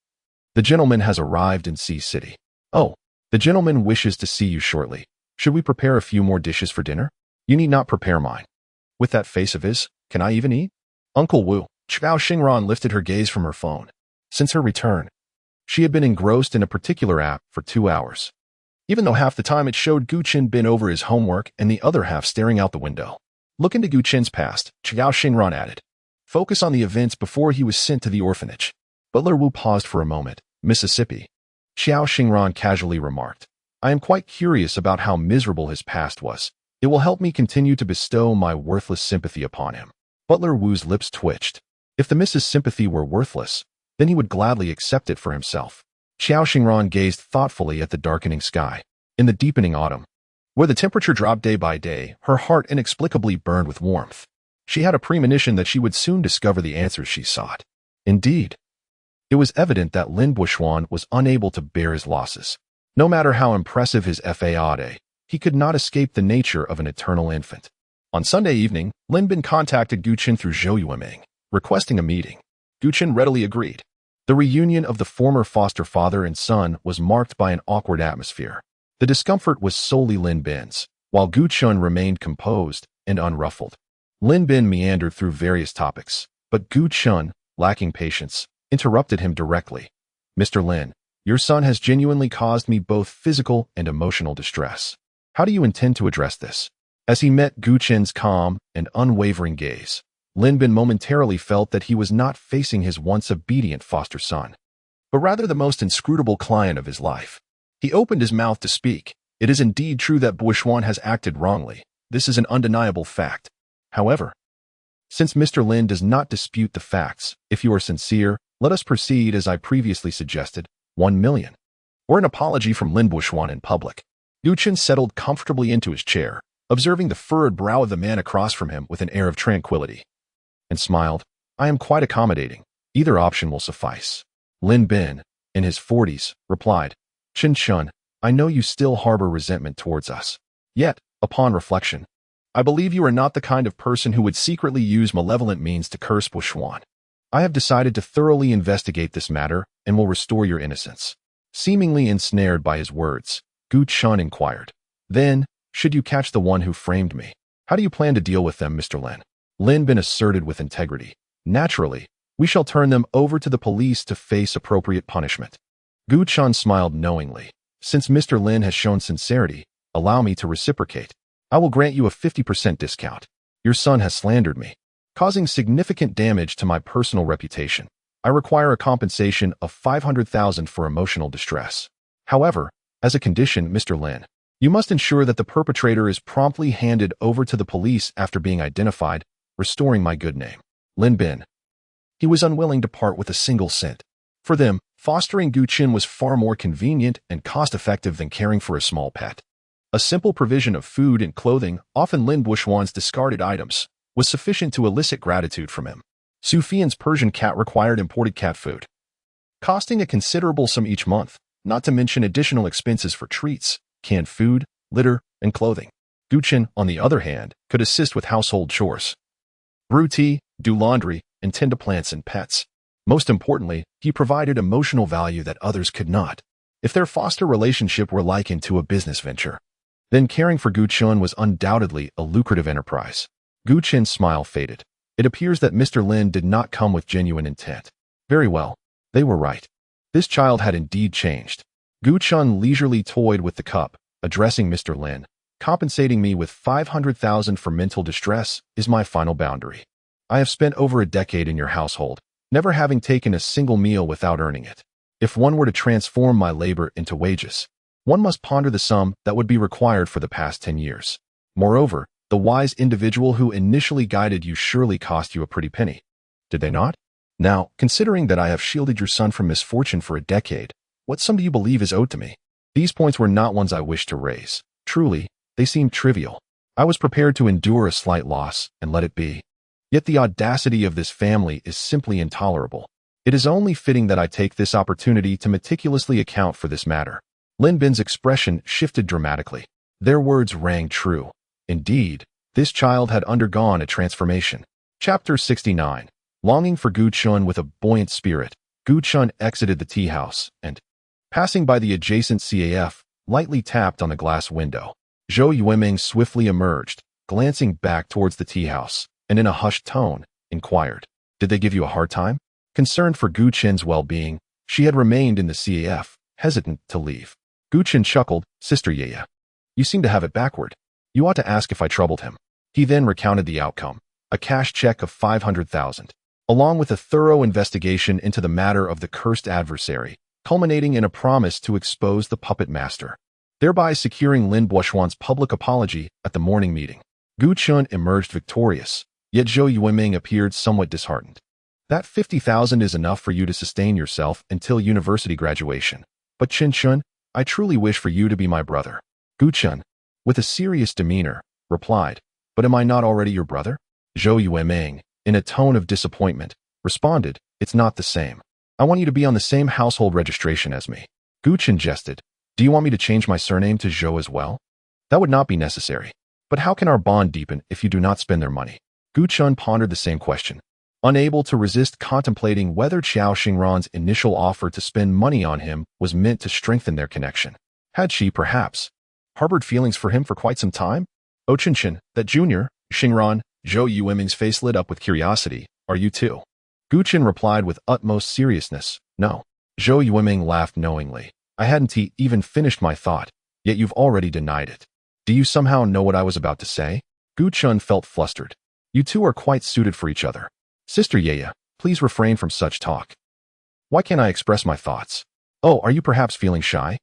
the gentleman has arrived in Sea City. Oh, the gentleman wishes to see you shortly. Should we prepare a few more dishes for dinner? You need not prepare mine. With that face of his, can I even eat? Uncle Wu. Xiao Xingran lifted her gaze from her phone. Since her return, she had been engrossed in a particular app for 2 hours. Even though half the time it showed Gu Chun bent over his homework and the other half staring out the window. Look into Gu Chun's past, Xiao Xingran added. Focus on the events before he was sent to the orphanage. Butler Wu paused for a moment. Mississippi. Xiao Xingran casually remarked. I am quite curious about how miserable his past was. It will help me continue to bestow my worthless sympathy upon him. Butler Wu's lips twitched. If the Mrs. Sympathy were worthless, then he would gladly accept it for himself. Xiao Xingran gazed thoughtfully at the darkening sky. In the deepening autumn, where the temperature dropped day by day, her heart inexplicably burned with warmth. She had a premonition that she would soon discover the answers she sought. Indeed, it was evident that Lin Buishuan was unable to bear his losses. No matter how impressive his fade, he could not escape the nature of an eternal infant. On Sunday evening, Lin Bin contacted Gu Chun through Zhou Yueming, requesting a meeting. Gu Chun readily agreed. The reunion of the former foster father and son was marked by an awkward atmosphere. The discomfort was solely Lin Bin's, while Gu Chun remained composed and unruffled. Lin Bin meandered through various topics, But Gu Chun, lacking patience, interrupted him directly. Mr. Lin, your son has genuinely caused me both physical and emotional distress. How do you intend to address this? As he met Gu Chen's calm and unwavering gaze, Lin Bin momentarily felt that he was not facing his once obedient foster son, but rather the most inscrutable client of his life. He opened his mouth to speak. It is indeed true that Buishuan has acted wrongly. This is an undeniable fact. However, since Mr. Lin does not dispute the facts, if you are sincere, let us proceed as I previously suggested, 1 million. Or an apology from Lin Buishuan in public. Gu Chen settled comfortably into his chair, observing the furrowed brow of the man across from him with an air of tranquility, and smiled. I am quite accommodating. Either option will suffice. Lin Bin, in his 40s, replied, Chen Shun, I know you still harbor resentment towards us. Yet, upon reflection, I believe you are not the kind of person who would secretly use malevolent means to curse Buishuan. I have decided to thoroughly investigate this matter and will restore your innocence. Seemingly ensnared by his words, Gu Chun inquired, Then, should you catch the one who framed me, how do you plan to deal with them, Mr. Lin? Lin Bin asserted with integrity, Naturally, we shall turn them over to the police to face appropriate punishment. Gu Chun smiled knowingly. Since Mr. Lin has shown sincerity, allow me to reciprocate. I will grant you a 50% discount. Your son has slandered me, causing significant damage to my personal reputation. I require a compensation of 500,000 for emotional distress. However, as a condition, Mr. Lin, you must ensure that the perpetrator is promptly handed over to the police after being identified, restoring my good name. Lin Bin. He was unwilling to part with a single cent. For them, fostering Gu Chen was far more convenient and cost-effective than caring for a small pet. A simple provision of food and clothing, often Lin Buishuan's discarded items, was sufficient to elicit gratitude from him. Sufian's Persian cat required imported cat food, costing a considerable sum each month, not to mention additional expenses for treats, canned food, litter, and clothing. Gu Chen, on the other hand, could assist with household chores, brew tea, do laundry, and tend to plants and pets. Most importantly, he provided emotional value that others could not. If their foster relationship were likened to a business venture, then caring for Gu Chen was undoubtedly a lucrative enterprise. Gu Chen's smile faded. It appears that Mr. Lin did not come with genuine intent. Very well. They were right. This child had indeed changed. Gu Chen leisurely toyed with the cup, addressing Mr. Lin. Compensating me with 500,000 for mental distress is my final boundary. I have spent over a decade in your household, never having taken a single meal without earning it. If one were to transform my labor into wages, one must ponder the sum that would be required for the past 10 years. Moreover, the wise individual who initially guided you surely cost you a pretty penny. Did they not? Now, considering that I have shielded your son from misfortune for a decade, what sum do you believe is owed to me? These points were not ones I wished to raise. Truly, they seemed trivial. I was prepared to endure a slight loss and let it be. Yet the audacity of this family is simply intolerable. It is only fitting that I take this opportunity to meticulously account for this matter. Lin Bin's expression shifted dramatically. Their words rang true. Indeed, this child had undergone a transformation. Chapter 69. Longing for Gu Chun with a buoyant spirit, Gu Chun exited the tea house and, passing by the adjacent CAF, lightly tapped on the glass window. Zhou Yueming swiftly emerged, glancing back towards the tea house, and in a hushed tone, inquired, Did they give you a hard time? Concerned for Gu Chen's well-being, she had remained in the CAF, hesitant to leave. Gu Chen chuckled, Sister Yaya, you seem to have it backward. You ought to ask if I troubled him. He then recounted the outcome, a cash check of 500,000, along with a thorough investigation into the matter of the cursed adversary, culminating in a promise to expose the puppet master, thereby securing Lin Buishuan's public apology at the morning meeting. Gu Chun emerged victorious, yet Zhou Yueming appeared somewhat disheartened. That 50,000 is enough for you to sustain yourself until university graduation. But Chen Chun, I truly wish for you to be my brother. Gu Chun, with a serious demeanor, replied, But am I not already your brother? Zhou Yueming, in a tone of disappointment, responded, It's not the same. I want you to be on the same household registration as me. Gu Chun jested, Do you want me to change my surname to Zhou as well? That would not be necessary. But how can our bond deepen if you do not spend their money? Gu Chun pondered the same question, unable to resist contemplating whether Qiao Xingran's initial offer to spend money on him was meant to strengthen their connection. Had she, perhaps, harbored feelings for him for quite some time? Oh Chen, that junior, Xingran, Zhou Yueming's face lit up with curiosity, Are you too? Gu Chen replied with utmost seriousness, no. Zhou Yueming laughed knowingly. I hadn't even finished my thought, yet you've already denied it. Do you somehow know what I was about to say? Gu Chen felt flustered. You two are quite suited for each other. Sister Yeya, please refrain from such talk. Why can't I express my thoughts? Oh, are you perhaps feeling shy?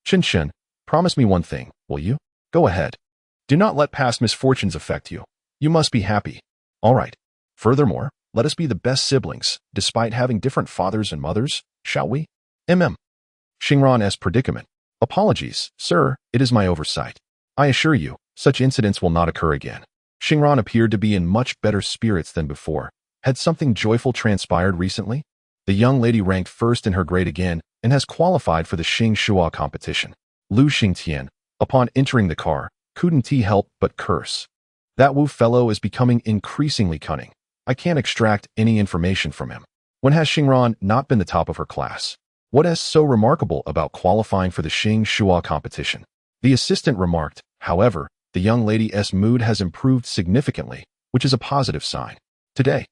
Chen Chen, promise me one thing, will you? Go ahead. Do not let past misfortunes affect you. You must be happy. All right. Furthermore, let us be the best siblings, despite having different fathers and mothers, shall we? Xingran's predicament. Apologies, sir, it is my oversight. I assure you, such incidents will not occur again. Xingran appeared to be in much better spirits than before. Had something joyful transpired recently? The young lady ranked first in her grade again and has qualified for the Xing Shua competition. Lu Xingtian, upon entering the car, couldn't help but curse. That Wu fellow is becoming increasingly cunning. I can't extract any information from him. When has Xingran not been the top of her class? What is so remarkable about qualifying for the Xing Shua competition? The assistant remarked, however, the young lady's mood has improved significantly, which is a positive sign. Today,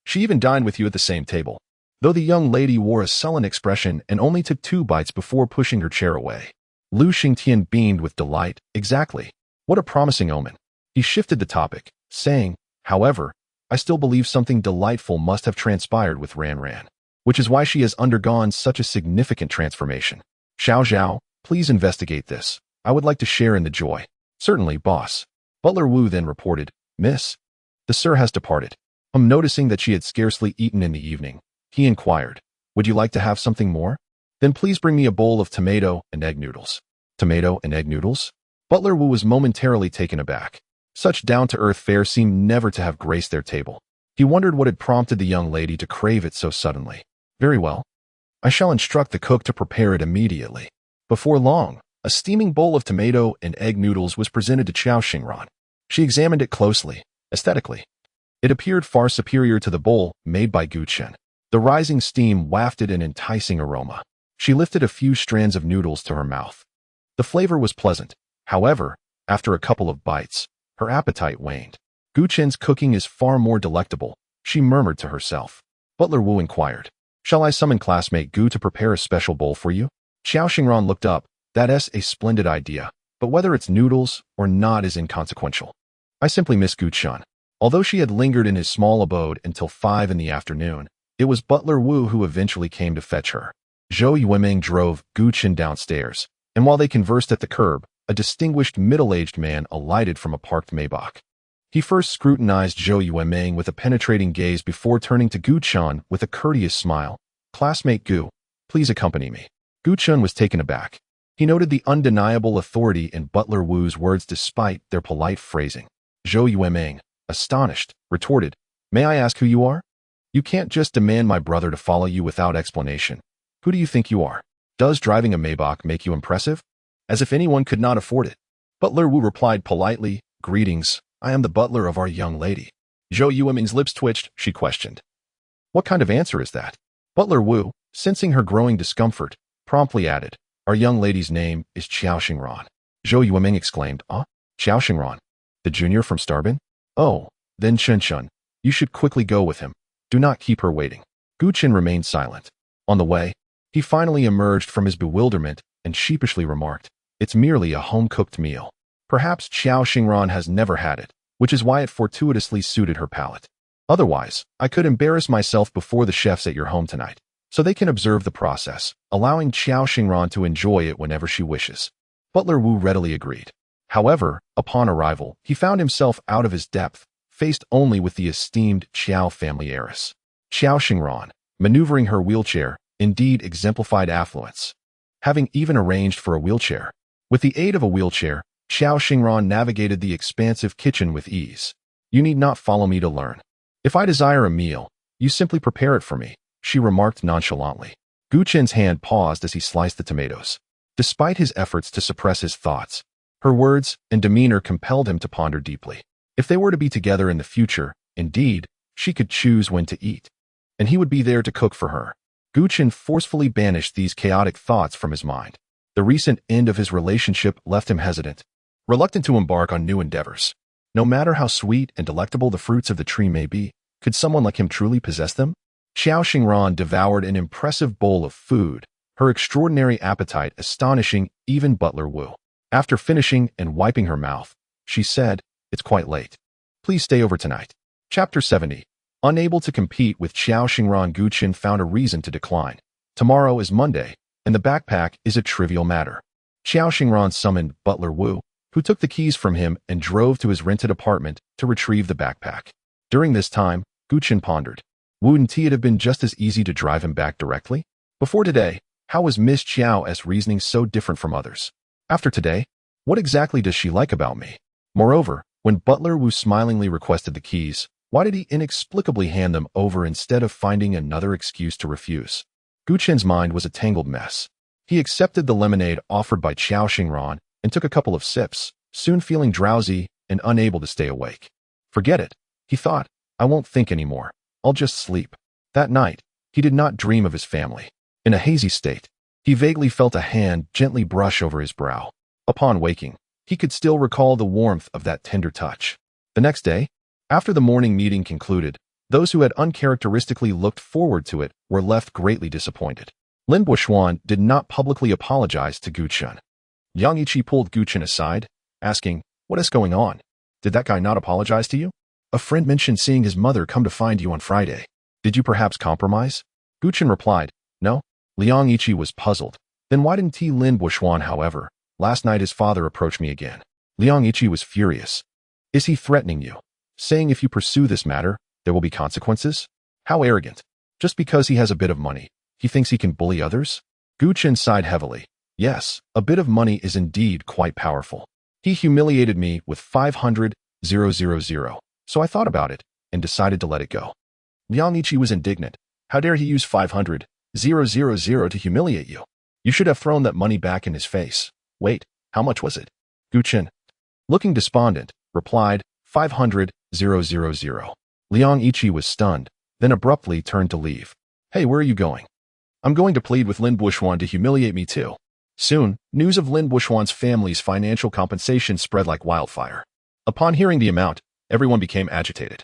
she even dined with you at the same table. Though the young lady wore a sullen expression and only took 2 bites before pushing her chair away. Lu Xingtian beamed with delight. Exactly. What a promising omen. He shifted the topic, saying, however, I still believe something delightful must have transpired with Ran Ran, which is why she has undergone such a significant transformation. Xiao Zhao, please investigate this. I would like to share in the joy. Certainly, boss. Butler Wu then reported, Miss, the sir has departed. Noticing that she had scarcely eaten in the evening, he inquired, would you like to have something more? Then please bring me a bowl of tomato and egg noodles. Tomato and egg noodles? Butler Wu was momentarily taken aback. Such down-to-earth fare seemed never to have graced their table. He wondered what had prompted the young lady to crave it so suddenly. Very well. I shall instruct the cook to prepare it immediately. Before long, a steaming bowl of tomato and egg noodles was presented to Chao Xingran. She examined it closely, aesthetically. It appeared far superior to the bowl made by Gu Chen. The rising steam wafted an enticing aroma. She lifted a few strands of noodles to her mouth. The flavor was pleasant. However, after a couple of bites, her appetite waned. Gu Chen's cooking is far more delectable, she murmured to herself. Butler Wu inquired, shall I summon classmate Gu to prepare a special bowl for you? Xiao Xingran looked up. That's a splendid idea, but whether it's noodles or not is inconsequential. I simply miss Gu Chen. Although she had lingered in his small abode until 5 in the afternoon, it was Butler Wu who eventually came to fetch her. Zhou Yueming drove Gu Chen downstairs, and while they conversed at the curb, a distinguished middle-aged man alighted from a parked Maybach. He first scrutinized Zhou Yueming with a penetrating gaze before turning to Gu Chen with a courteous smile. Classmate Gu, please accompany me. Gu Chen was taken aback. He noted the undeniable authority in Butler Wu's words despite their polite phrasing. Zhou Yueming, astonished, retorted, may I ask who you are? You can't just demand my brother to follow you without explanation. Who do you think you are? Does driving a Maybach make you impressive? As if anyone could not afford it. Butler Wu replied politely, greetings, I am the butler of our young lady. Zhou Yueming's lips twitched, she questioned. What kind of answer is that? Butler Wu, sensing her growing discomfort, promptly added, our young lady's name is Chao Xingran. Zhou Yueming exclaimed, Chao Xingran, the junior from Starbin? Oh, then Chen Chen, you should quickly go with him. Do not keep her waiting. Gu Chen remained silent. On the way, he finally emerged from his bewilderment and sheepishly remarked, it's merely a home-cooked meal. Perhaps Chao Xingran has never had it, which is why it fortuitously suited her palate. Otherwise, I could embarrass myself before the chefs at your home tonight, so they can observe the process, allowing Chao Xingran to enjoy it whenever she wishes. Butler Wu readily agreed. However, upon arrival, he found himself out of his depth, faced only with the esteemed Chao family heiress. Chao Xingran, maneuvering her wheelchair, indeed exemplified affluence. Having even arranged for a wheelchair. With the aid of a wheelchair, Chao Xingran navigated the expansive kitchen with ease. You need not follow me to learn. If I desire a meal, you simply prepare it for me, she remarked nonchalantly. Gu Chen's hand paused as he sliced the tomatoes. Despite his efforts to suppress his thoughts, her words and demeanor compelled him to ponder deeply. If they were to be together in the future, indeed, she could choose when to eat. And he would be there to cook for her. Gu Chen forcefully banished these chaotic thoughts from his mind. The recent end of his relationship left him hesitant, reluctant to embark on new endeavors. No matter how sweet and delectable the fruits of the tree may be, Could someone like him truly possess them? Xiao Xingran devoured an impressive bowl of food, her extraordinary appetite astonishing even Butler Wu. After finishing and wiping her mouth, she said, "It's quite late. Please stay over tonight." Chapter 70. Unable to compete with Xiao Xingran, Gu Qin found a reason to decline. Tomorrow is Monday, and the backpack is a trivial matter. Xiao Xingran summoned Butler Wu, who took the keys from him and drove to his rented apartment to retrieve the backpack. During this time, Gu Qin pondered, wouldn't it have been just as easy to drive him back directly? Before today, how was Miss Xiao's reasoning so different from others? After today, what exactly does she like about me? Moreover, when Butler Wu smilingly requested the keys, why did he inexplicably hand them over instead of finding another excuse to refuse? Gu Qin's mind was a tangled mess. He accepted the lemonade offered by Xiao Xingran and took a couple of sips, soon feeling drowsy and unable to stay awake. Forget it, he thought. I won't think anymore. I'll just sleep. That night, he did not dream of his family. In a hazy state, he vaguely felt a hand gently brush over his brow. Upon waking, he could still recall the warmth of that tender touch. The next day, after the morning meeting concluded, those who had uncharacteristically looked forward to it were left greatly disappointed. Lin Buxuan did not publicly apologize to Gu Qin. Yang Yiqi pulled Gu Qin aside, asking, "What is going on? Did that guy not apologize to you? A friend mentioned seeing his mother come to find you on Friday. Did you perhaps compromise?" Gu Qin replied, "No." Liang Yiqi was puzzled. Then why didn't Lin Buxuan, however? Last night his father approached me again. Liang Yiqi was furious. Is he threatening you? Saying if you pursue this matter, there will be consequences? How arrogant. Just because he has a bit of money, he thinks he can bully others? Gu Qin sighed heavily. Yes, a bit of money is indeed quite powerful. He humiliated me with 500,000, so I thought about it and decided to let it go. Liang Yiqi was indignant. How dare he use 500,000 to humiliate you? You should have thrown that money back in his face. Wait, how much was it? Gu Qin, looking despondent, replied, 500,000. Liang Yiqi was stunned, then abruptly turned to leave. Hey, where are you going? I'm going to plead with Lin Buxuan to humiliate me too. Soon, news of Lin Buxuan's family's financial compensation spread like wildfire. Upon hearing the amount, everyone became agitated,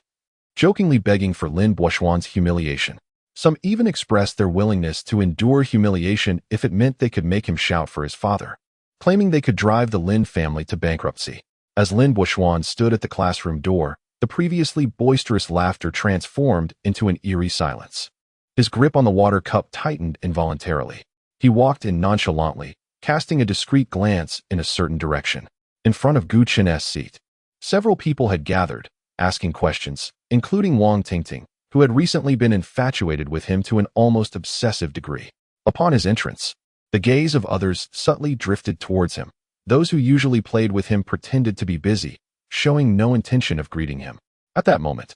jokingly begging for Lin Buxuan's humiliation. Some even expressed their willingness to endure humiliation if it meant they could make him shout for his father, claiming they could drive the Lin family to bankruptcy. As Lin Buxuan stood at the classroom door, the previously boisterous laughter transformed into an eerie silence. His grip on the water cup tightened involuntarily. He walked in nonchalantly, casting a discreet glance in a certain direction. In front of Gu Qin's seat, several people had gathered, asking questions, including Wang Tingting, who had recently been infatuated with him to an almost obsessive degree. Upon his entrance, the gaze of others subtly drifted towards him. Those who usually played with him pretended to be busy, showing no intention of greeting him. At that moment,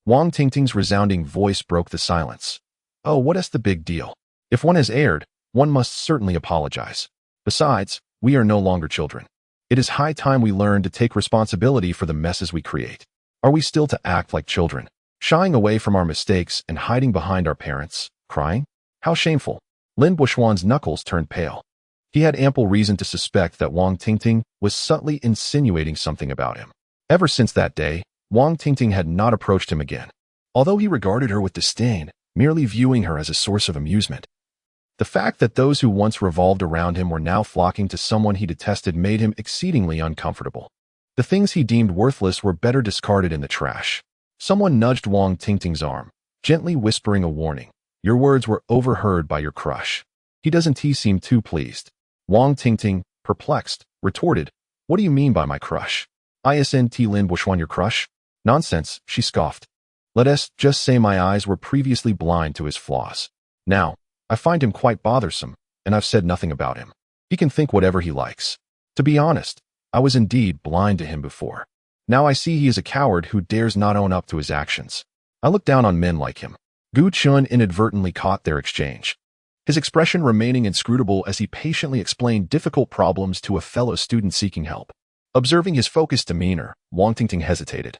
Wang Tingting's resounding voice broke the silence. Oh, what is the big deal? If one has erred, one must certainly apologize. Besides, we are no longer children. It is high time we learn to take responsibility for the messes we create. Are we still to act like children, shying away from our mistakes and hiding behind our parents, crying? How shameful. Lin Buxuan's knuckles turned pale. He had ample reason to suspect that Wang Tingting was subtly insinuating something about him. Ever since that day, Wang Tingting had not approached him again, although he regarded her with disdain, merely viewing her as a source of amusement. The fact that those who once revolved around him were now flocking to someone he detested made him exceedingly uncomfortable. The things he deemed worthless were better discarded in the trash. Someone nudged Wang Tingting's arm, gently whispering a warning. Your words were overheard by your crush. Doesn't he seem too pleased? Wang Tingting, perplexed, retorted, what do you mean by my crush? Isn't Lin Buxuan your crush? Nonsense, she scoffed. Let us just say my eyes were previously blind to his flaws. Now, I find him quite bothersome, and I've said nothing about him. He can think whatever he likes. To be honest, I was indeed blind to him before. Now I see he is a coward who dares not own up to his actions. I look down on men like him. Gu Qin inadvertently caught their exchange, his expression remaining inscrutable as he patiently explained difficult problems to a fellow student seeking help. Observing his focused demeanor, Wang Tingting hesitated.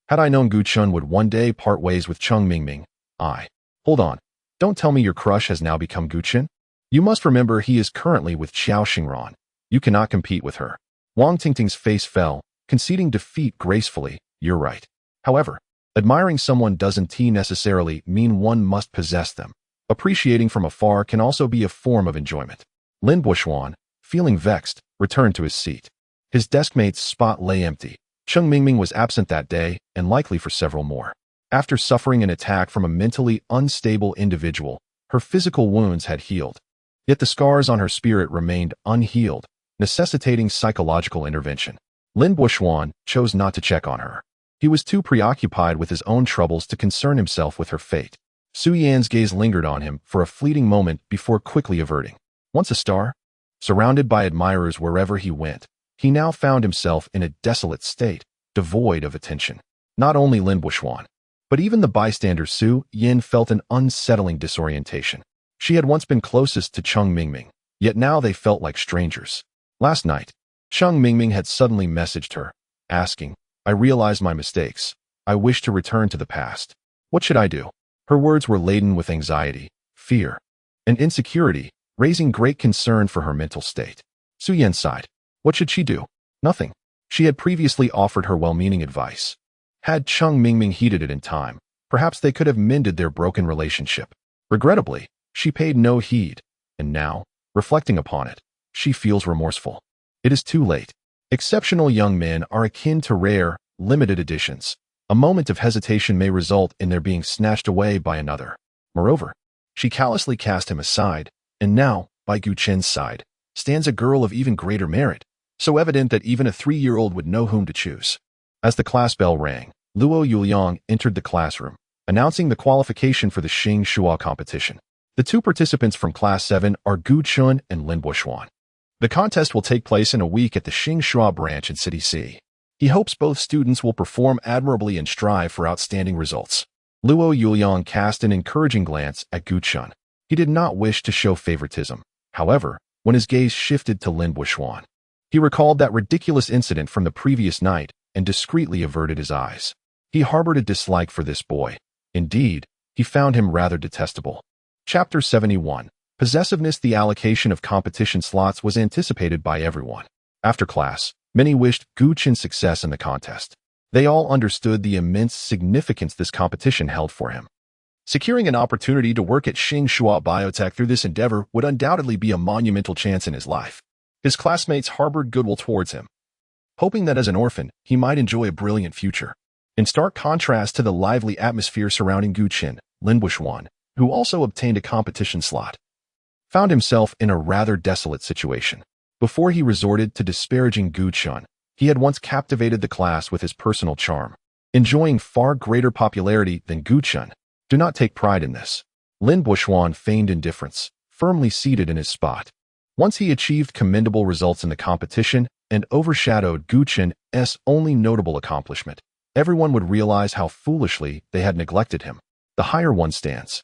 Had I known Gu Qin would one day part ways with Cheng Mingming, Hold on. Don't tell me your crush has now become Gu Qin. You must remember he is currently with Xiao Xingran. You cannot compete with her. Wang Tingting's face fell, conceding defeat gracefully. You're right. However, Admiring someone doesn't necessarily mean one must possess them. Appreciating from afar can also be a form of enjoyment. Lin Buishuan, feeling vexed, returned to his seat. His deskmate's spot lay empty. Cheng Mingming was absent that day, and likely for several more. After suffering an attack from a mentally unstable individual, her physical wounds had healed. Yet the scars on her spirit remained unhealed, necessitating psychological intervention. Lin Buishuan chose not to check on her. He was too preoccupied with his own troubles to concern himself with her fate. Su Yan's gaze lingered on him for a fleeting moment before quickly averting. Once a star, surrounded by admirers wherever he went, he now found himself in a desolate state, devoid of attention. Not only Lin Buishuan, but even the bystander Su Yan felt an unsettling disorientation. She had once been closest to Cheng Mingming, yet now they felt like strangers. Last night, Cheng Mingming had suddenly messaged her, asking, "I realize my mistakes. I wish to return to the past. What should I do?" Her words were laden with anxiety, fear, and insecurity, raising great concern for her mental state. Su Yan sighed. What should she do? Nothing. She had previously offered her well-meaning advice. Had Cheng Mingming heeded it in time, perhaps they could have mended their broken relationship. Regrettably, she paid no heed, and now, reflecting upon it, she feels remorseful. It is too late. Exceptional young men are akin to rare, limited editions. A moment of hesitation may result in their being snatched away by another. Moreover, she callously cast him aside, and now, by Gu Chen's side, stands a girl of even greater merit, so evident that even a 3-year-old would know whom to choose. As the class bell rang, Luo Yuliang entered the classroom, announcing the qualification for the Xing Shua competition. The two participants from Class 7 are Gu Chun and Lin Buishuan. The contest will take place in a week at the Xing Shua branch in City C. He hopes both students will perform admirably and strive for outstanding results. Luo Yuliang cast an encouraging glance at Gu Chun. He did not wish to show favoritism. However, when his gaze shifted to Lin Buishuan, he recalled that ridiculous incident from the previous night and discreetly averted his eyes. He harbored a dislike for this boy. Indeed, he found him rather detestable. Chapter 71. Possessiveness. The allocation of competition slots was anticipated by everyone. After class, many wished Gu Chun success in the contest. They all understood the immense significance this competition held for him. Securing an opportunity to work at Xing Shua Biotech through this endeavor would undoubtedly be a monumental chance in his life. His classmates harbored goodwill towards him, hoping that as an orphan, he might enjoy a brilliant future. In stark contrast to the lively atmosphere surrounding Gu Chun, Lin Buishuan, who also obtained a competition slot, found himself in a rather desolate situation. Before he resorted to disparaging Gu Chun, he had once captivated the class with his personal charm, enjoying far greater popularity than Gu Chun. Do not take pride in this. Lin Buishuan feigned indifference, firmly seated in his spot. Once he achieved commendable results in the competition and overshadowed Gu Chun's only notable accomplishment, everyone would realize how foolishly they had neglected him. The higher one stands,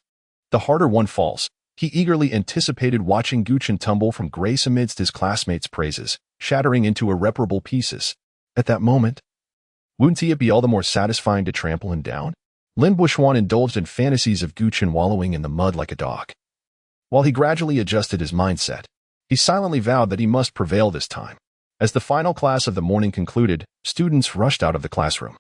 the harder one falls. He eagerly anticipated watching Gu Chun tumble from grace amidst his classmates' praises, shattering into irreparable pieces. At that moment, wouldn't it be all the more satisfying to trample him down? Lin Buishuan indulged in fantasies of Gu Chun wallowing in the mud like a dog. While he gradually adjusted his mindset, he silently vowed that he must prevail this time. As the final class of the morning concluded, students rushed out of the classroom.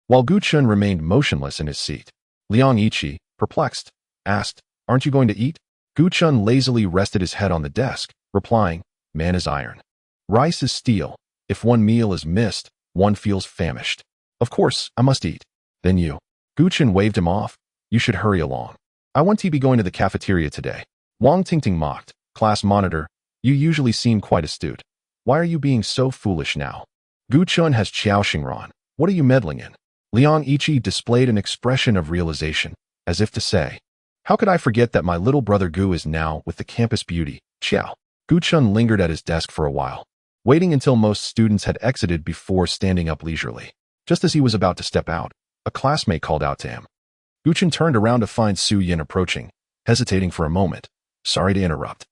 While Gu Chun remained motionless in his seat, Liang Yiqi, perplexed, asked, "Aren't you going to eat?" Gu Chun lazily rested his head on the desk, replying, "Man is iron. Rice is steel. If one meal is missed, one feels famished. Of course, I must eat." "Then you." Gu Chun waved him off. "You should hurry along. I want to be going to the cafeteria today." Wang Tingting mocked, "Class monitor, you usually seem quite astute. Why are you being so foolish now? Gu Chun has Qiao Xingran. What are you meddling in?" Liang Yiqi displayed an expression of realization, as if to say, "How could I forget that my little brother Gu is now with the campus beauty, Qiao?" Gu Chun lingered at his desk for a while, waiting until most students had exited before standing up leisurely. Just as he was about to step out, a classmate called out to him. Gu Chun turned around to find Su Yan approaching, hesitating for a moment. "Sorry to interrupt,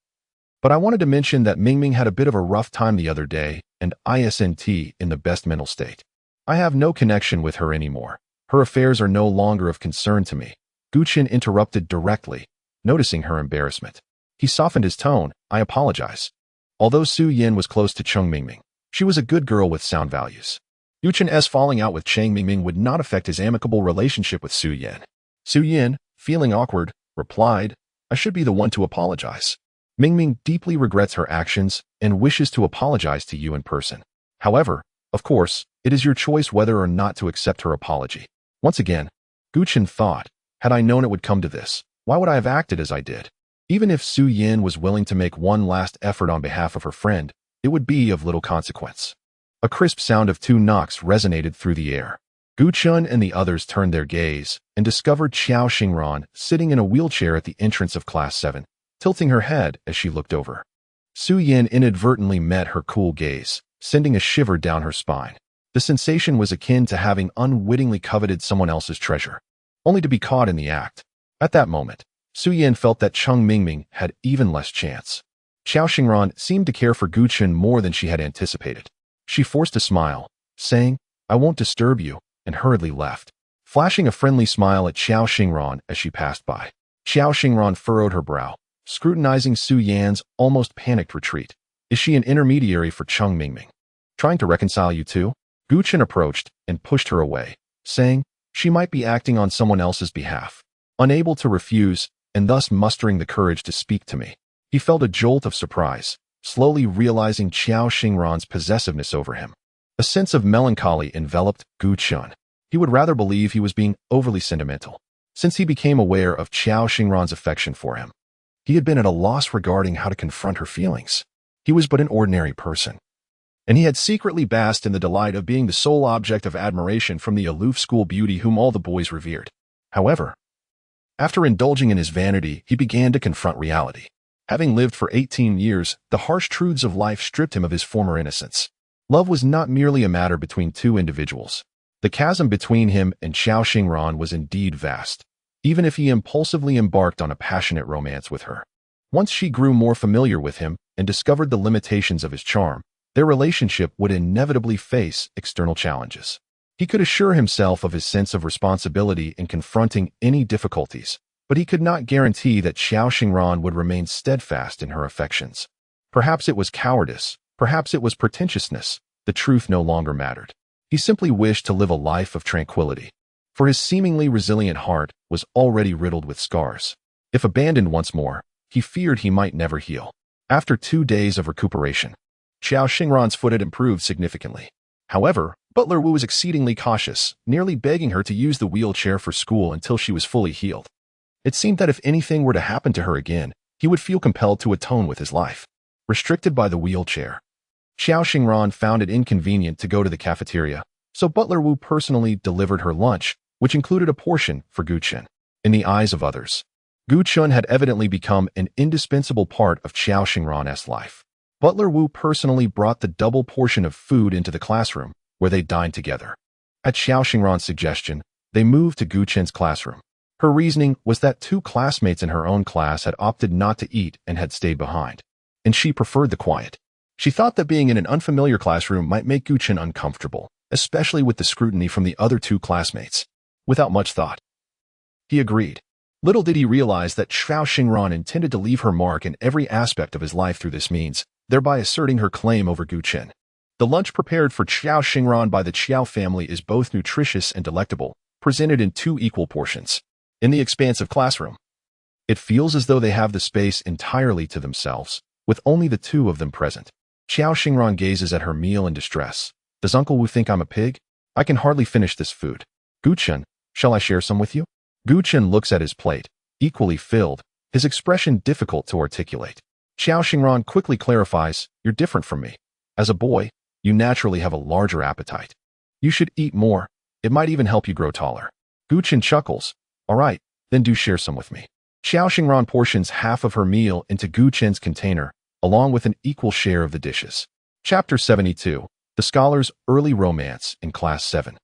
but I wanted to mention that Mingming had a bit of a rough time the other day and isn't in the best mental state. I have no connection with her anymore. Her affairs are no longer of concern to me." Gu Chun interrupted directly, noticing her embarrassment. He softened his tone. "I apologize." Although Su Yan was close to Cheng Mingming, she was a good girl with sound values. Gu Chen's falling out with Chang Mingming would not affect his amicable relationship with Su Yan. Su Yan, feeling awkward, replied, "I should be the one to apologize. Mingming deeply regrets her actions and wishes to apologize to you in person. However, of course, it is your choice whether or not to accept her apology." Once again, Gu Chen thought, had I known it would come to this, why would I have acted as I did? Even if Su Yan was willing to make one last effort on behalf of her friend, it would be of little consequence. A crisp sound of 2 knocks resonated through the air. Gu Chen and the others turned their gaze and discovered Xiao Xingran sitting in a wheelchair at the entrance of Class 7, tilting her head as she looked over. Su Yan inadvertently met her cool gaze, sending a shiver down her spine. The sensation was akin to having unwittingly coveted someone else's treasure, only to be caught in the act. At that moment, Su Yan felt that Cheng Mingming had even less chance. Xiao Xingran seemed to care for Gu Chen more than she had anticipated. She forced a smile, saying, "I won't disturb you," and hurriedly left, flashing a friendly smile at Xiao Xingran as she passed by. Xiao Xingran furrowed her brow, scrutinizing Su Yan's almost panicked retreat. Is she an intermediary for Cheng Mingming? Trying to reconcile you two? Gu Chen approached and pushed her away, saying she might be acting on someone else's behalf. Unable to refuse, and thus mustering the courage to speak to me, he felt a jolt of surprise, slowly realizing Xiao Xingran's possessiveness over him. A sense of melancholy enveloped Gu Chen. He would rather believe he was being overly sentimental, since he became aware of Xiao Xingran's affection for him. He had been at a loss regarding how to confront her feelings. He was but an ordinary person, and he had secretly basked in the delight of being the sole object of admiration from the aloof school beauty whom all the boys revered. However, after indulging in his vanity, he began to confront reality. Having lived for 18 years, the harsh truths of life stripped him of his former innocence. Love was not merely a matter between 2 individuals. The chasm between him and Xiao Xingran was indeed vast, even if he impulsively embarked on a passionate romance with her. Once she grew more familiar with him and discovered the limitations of his charm, their relationship would inevitably face external challenges. He could assure himself of his sense of responsibility in confronting any difficulties, but he could not guarantee that Xiao Xingran would remain steadfast in her affections. Perhaps it was cowardice, perhaps it was pretentiousness. The truth no longer mattered. He simply wished to live a life of tranquility, for his seemingly resilient heart was already riddled with scars. If abandoned once more, he feared he might never heal. After 2 days of recuperation, Xiao Xingran's foot had improved significantly. However, Butler Wu was exceedingly cautious, nearly begging her to use the wheelchair for school until she was fully healed. It seemed that if anything were to happen to her again, he would feel compelled to atone with his life. Restricted by the wheelchair, Xiao Xingran found it inconvenient to go to the cafeteria, so Butler Wu personally delivered her lunch, which included a portion for Gu Chen. In the eyes of others, Gu Chen had evidently become an indispensable part of Xiao Xingran's life. Butler Wu personally brought the double portion of food into the classroom, where they dined together. At Xiao Xingran's suggestion, they moved to Gu Chen's classroom. Her reasoning was that 2 classmates in her own class had opted not to eat and had stayed behind, and she preferred the quiet. She thought that being in an unfamiliar classroom might make Gu Chen uncomfortable, especially with the scrutiny from the other 2 classmates. Without much thought, he agreed. Little did he realize that Xiao Xingran intended to leave her mark in every aspect of his life through this means, thereby asserting her claim over Gu Chen. The lunch prepared for Xiao Xingran by the Qiao family is both nutritious and delectable, presented in 2 equal portions. In the expansive classroom, it feels as though they have the space entirely to themselves, with only the 2 of them present. Xiao Xingran gazes at her meal in distress. Does Uncle Wu think I'm a pig? I can hardly finish this food. Gu Chen, shall I share some with you? Gu Chen looks at his plate, equally filled, his expression difficult to articulate. Xiao Xingran quickly clarifies, you're different from me. As a boy, you naturally have a larger appetite. You should eat more. It might even help you grow taller. Gu Chen chuckles. All right, then do share some with me. Xiao Xingran portions half of her meal into Gu Chen's container, along with an equal share of the dishes. Chapter 72. The Scholar's Early Romance in Class 7.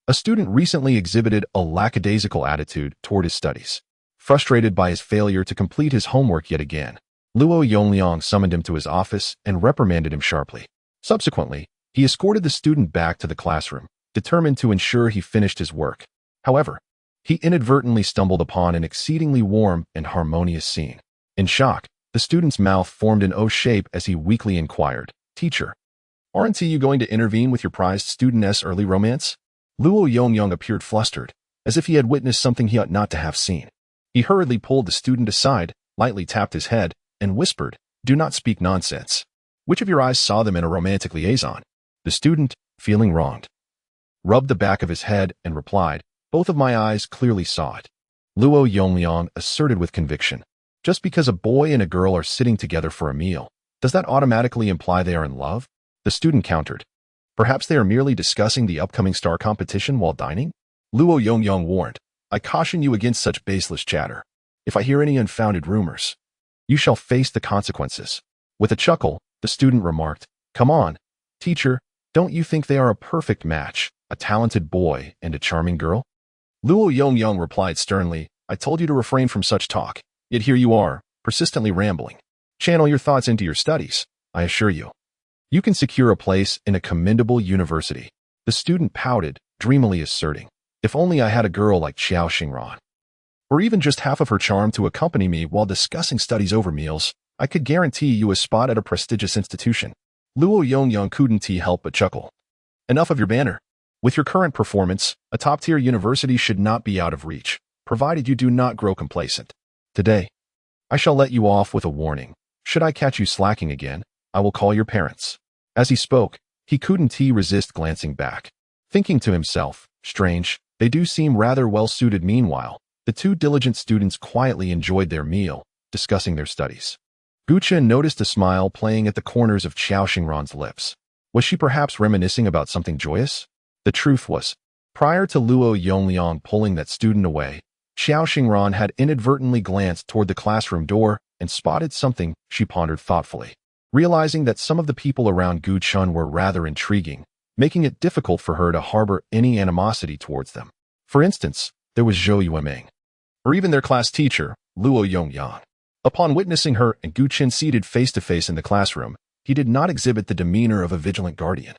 A student recently exhibited a lackadaisical attitude toward his studies. Frustrated by his failure to complete his homework yet again, Luo Yongliang summoned him to his office and reprimanded him sharply. Subsequently, he escorted the student back to the classroom, determined to ensure he finished his work. However, he inadvertently stumbled upon an exceedingly warm and harmonious scene. In shock, the student's mouth formed an O shape as he weakly inquired, "Teacher, Aren't you going to intervene with your prized studentess early romance? Luo Yongyang appeared flustered, as if he had witnessed something he ought not to have seen. He hurriedly pulled the student aside, lightly tapped his head, and whispered, "Do not speak nonsense. Which of your eyes saw them in a romantic liaison?" The student, feeling wronged, rubbed the back of his head and replied, "Both of my eyes clearly saw it." Luo Yongyang asserted with conviction, "Just because a boy and a girl are sitting together for a meal, does that automatically imply they are in love?" The student countered, "Perhaps they are merely discussing the upcoming star competition while dining?" Luo Yongyang warned, "I caution you against such baseless chatter. If I hear any unfounded rumors, you shall face the consequences." With a chuckle, the student remarked, "Come on, teacher, don't you think they are a perfect match, a talented boy and a charming girl?" Luo Yongyang replied sternly, "I told you to refrain from such talk, yet here you are, persistently rambling. Channel your thoughts into your studies, I assure you. You can secure a place in a commendable university." The student pouted, dreamily asserting, "If only I had a girl like Xiao Xingran, or even just half of her charm to accompany me while discussing studies over meals, I could guarantee you a spot at a prestigious institution." Luo Yongyang couldn't help but chuckle. "Enough of your banter. With your current performance, a top-tier university should not be out of reach, provided you do not grow complacent. Today, I shall let you off with a warning. Should I catch you slacking again, I will call your parents." As he spoke, he couldn't resist glancing back, thinking to himself, "Strange, they do seem rather well-suited." Meanwhile, the two diligent students quietly enjoyed their meal, discussing their studies. Guchen noticed a smile playing at the corners of Xiao Xingran's lips. Was she perhaps reminiscing about something joyous? The truth was, prior to Luo Yongyang pulling that student away, Xiao Xingran had inadvertently glanced toward the classroom door and spotted something. She pondered thoughtfully, realizing that some of the people around Gu Chun were rather intriguing, making it difficult for her to harbor any animosity towards them. For instance, there was Zhou Yueming, or even their class teacher, Luo Yongyang. Upon witnessing her and Gu Chun seated face-to-face in the classroom, he did not exhibit the demeanor of a vigilant guardian,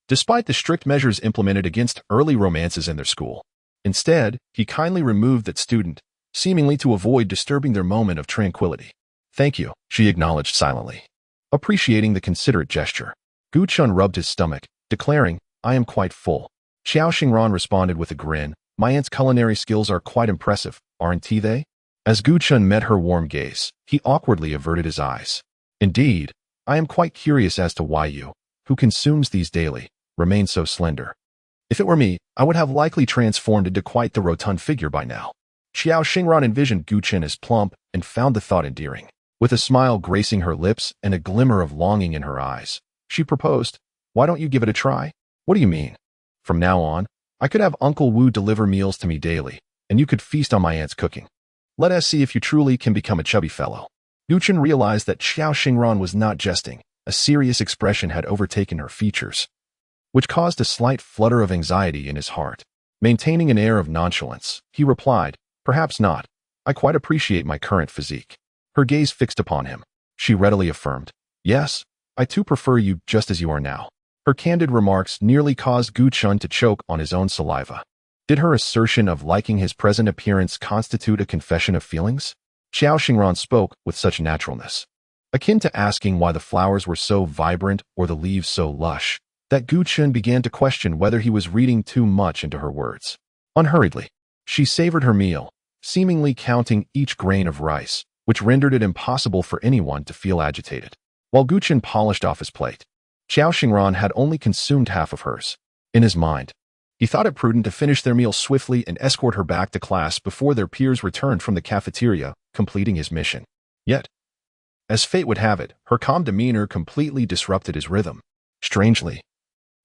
despite the strict measures implemented against early romances in their school. Instead, he kindly removed that student, seemingly to avoid disturbing their moment of tranquility. "Thank you," she acknowledged silently, appreciating the considerate gesture. Gu Chun rubbed his stomach, declaring, "I am quite full." Xiao Xingran responded with a grin, "My aunt's culinary skills are quite impressive, aren't they?" As Gu Chun met her warm gaze, he awkwardly averted his eyes. "Indeed, I am quite curious as to why you, who consumes these daily, remain so slender. If it were me, I would have likely transformed into quite the rotund figure by now." Xiao Xingran envisioned Gu Chun as plump and found the thought endearing. With a smile gracing her lips and a glimmer of longing in her eyes, she proposed, "Why don't you give it a try?" "What do you mean?" "From now on, I could have Uncle Wu deliver meals to me daily, and you could feast on my aunt's cooking. Let us see if you truly can become a chubby fellow." Gu Chun realized that Xiao Xingran was not jesting. A serious expression had overtaken her features, which caused a slight flutter of anxiety in his heart. Maintaining an air of nonchalance, he replied, "Perhaps not. I quite appreciate my current physique." Her gaze fixed upon him. She readily affirmed, "Yes, I too prefer you just as you are now." Her candid remarks nearly caused Gu Chun to choke on his own saliva. Did her assertion of liking his present appearance constitute a confession of feelings? Xiao Xingran spoke with such naturalness, akin to asking why the flowers were so vibrant or the leaves so lush, that Gu Chun began to question whether he was reading too much into her words. Unhurriedly, she savored her meal, seemingly counting each grain of rice, which rendered it impossible for anyone to feel agitated. While Gu Chun polished off his plate, Xiao Xingran had only consumed half of hers. In his mind, he thought it prudent to finish their meal swiftly and escort her back to class before their peers returned from the cafeteria, completing his mission. Yet, as fate would have it, her calm demeanor completely disrupted his rhythm. Strangely,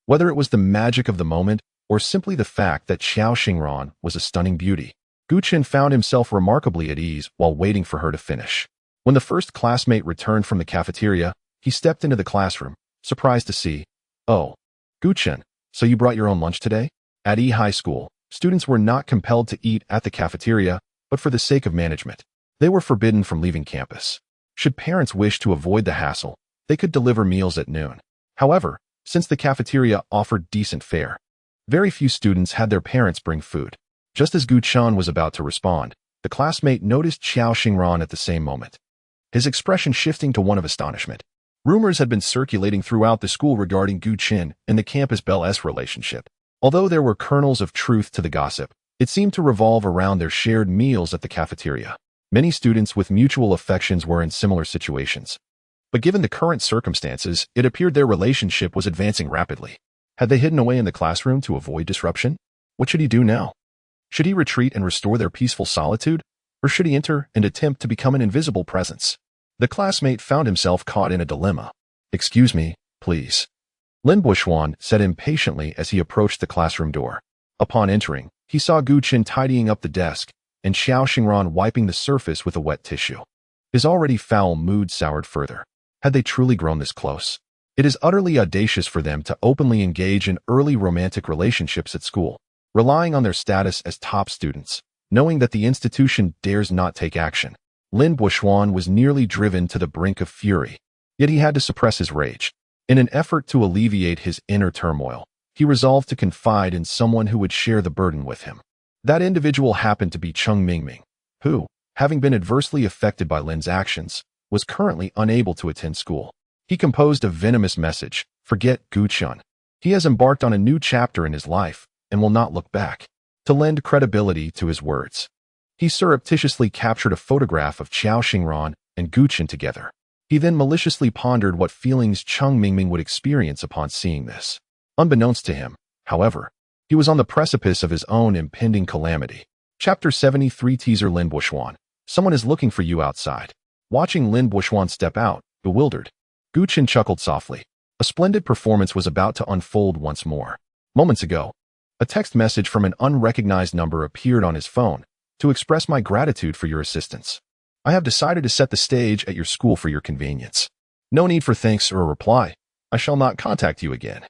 whether it was the magic of the moment or simply the fact that Xiao Xingran was a stunning beauty, Gu Chun found himself remarkably at ease while waiting for her to finish. When the first classmate returned from the cafeteria, he stepped into the classroom, surprised to see, "Oh, Gu Chun, so you brought your own lunch today?" At E High School, students were not compelled to eat at the cafeteria, but for the sake of management, they were forbidden from leaving campus. Should parents wish to avoid the hassle, they could deliver meals at noon. However, since the cafeteria offered decent fare, very few students had their parents bring food. Just as Gu Chun was about to respond, the classmate noticed Xiao Xingran at the same moment, his expression shifting to one of astonishment. Rumors had been circulating throughout the school regarding Gu Qin and the campus Belle's relationship. Although there were kernels of truth to the gossip, it seemed to revolve around their shared meals at the cafeteria. Many students with mutual affections were in similar situations. But given the current circumstances, it appeared their relationship was advancing rapidly. Had they hidden away in the classroom to avoid disruption? What should he do now? Should he retreat and restore their peaceful solitude? Or should he enter and attempt to become an invisible presence? The classmate found himself caught in a dilemma. "Excuse me, please," Lin Buishuan said impatiently as he approached the classroom door. Upon entering, he saw Gu Qin tidying up the desk and Xiao Xingran wiping the surface with a wet tissue. His already foul mood soured further. Had they truly grown this close? It is utterly audacious for them to openly engage in early romantic relationships at school, relying on their status as top students, knowing that the institution dares not take action. Lin Buishuan was nearly driven to the brink of fury, yet he had to suppress his rage. In an effort to alleviate his inner turmoil, he resolved to confide in someone who would share the burden with him. That individual happened to be Cheng Mingming, who, having been adversely affected by Lin's actions, was currently unable to attend school. He composed a venomous message: "Forget Gu Qin. He has embarked on a new chapter in his life and will not look back." To lend credibility to his words, he surreptitiously captured a photograph of Xiao Xingran and Gu Qin together. He then maliciously pondered what feelings Cheng Mingming would experience upon seeing this. Unbeknownst to him, however, he was on the precipice of his own impending calamity. Chapter 73 Teaser Lin Buishuan. Someone is looking for you outside. Watching Lin Buishuan step out, bewildered, Gu Qin chuckled softly. A splendid performance was about to unfold once more. Moments ago, a text message from an unrecognized number appeared on his phone to express my gratitude for your assistance. I have decided to set the stage at your school for your convenience. No need for thanks or a reply. I shall not contact you again.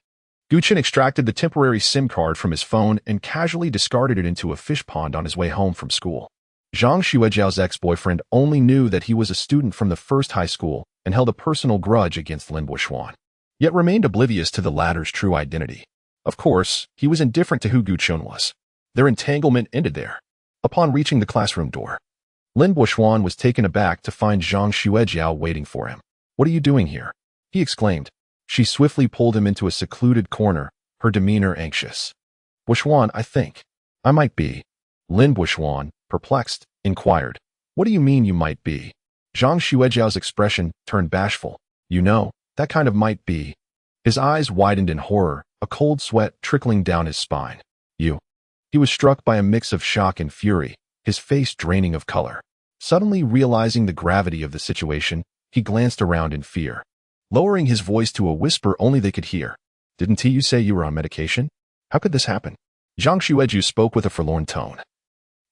Gu Qin extracted the temporary SIM card from his phone and casually discarded it into a fish pond on his way home from school. Zhang Xuejiao's ex-boyfriend only knew that he was a student from the first high school and held a personal grudge against Lin Buishuan, yet remained oblivious to the latter's true identity. Of course, he was indifferent to who Gu Qin was. Their entanglement ended there. Upon reaching the classroom door, Lin Buishuan was taken aback to find Zhang Xuejiao waiting for him. "What are you doing here?" he exclaimed. She swiftly pulled him into a secluded corner, her demeanor anxious. "Buishuan, I think I might be." Lin Buishuan, perplexed, inquired, "What do you mean you might be?" Zhang Xuejiao's expression turned bashful. "You know, that kind of might be." His eyes widened in horror, a cold sweat trickling down his spine. "You." He was struck by a mix of shock and fury, his face draining of color. Suddenly realizing the gravity of the situation, he glanced around in fear. Lowering his voice to a whisper only they could hear, "Didn't you say you were on medication? How could this happen?" Zhang Xuejiu spoke with a forlorn tone.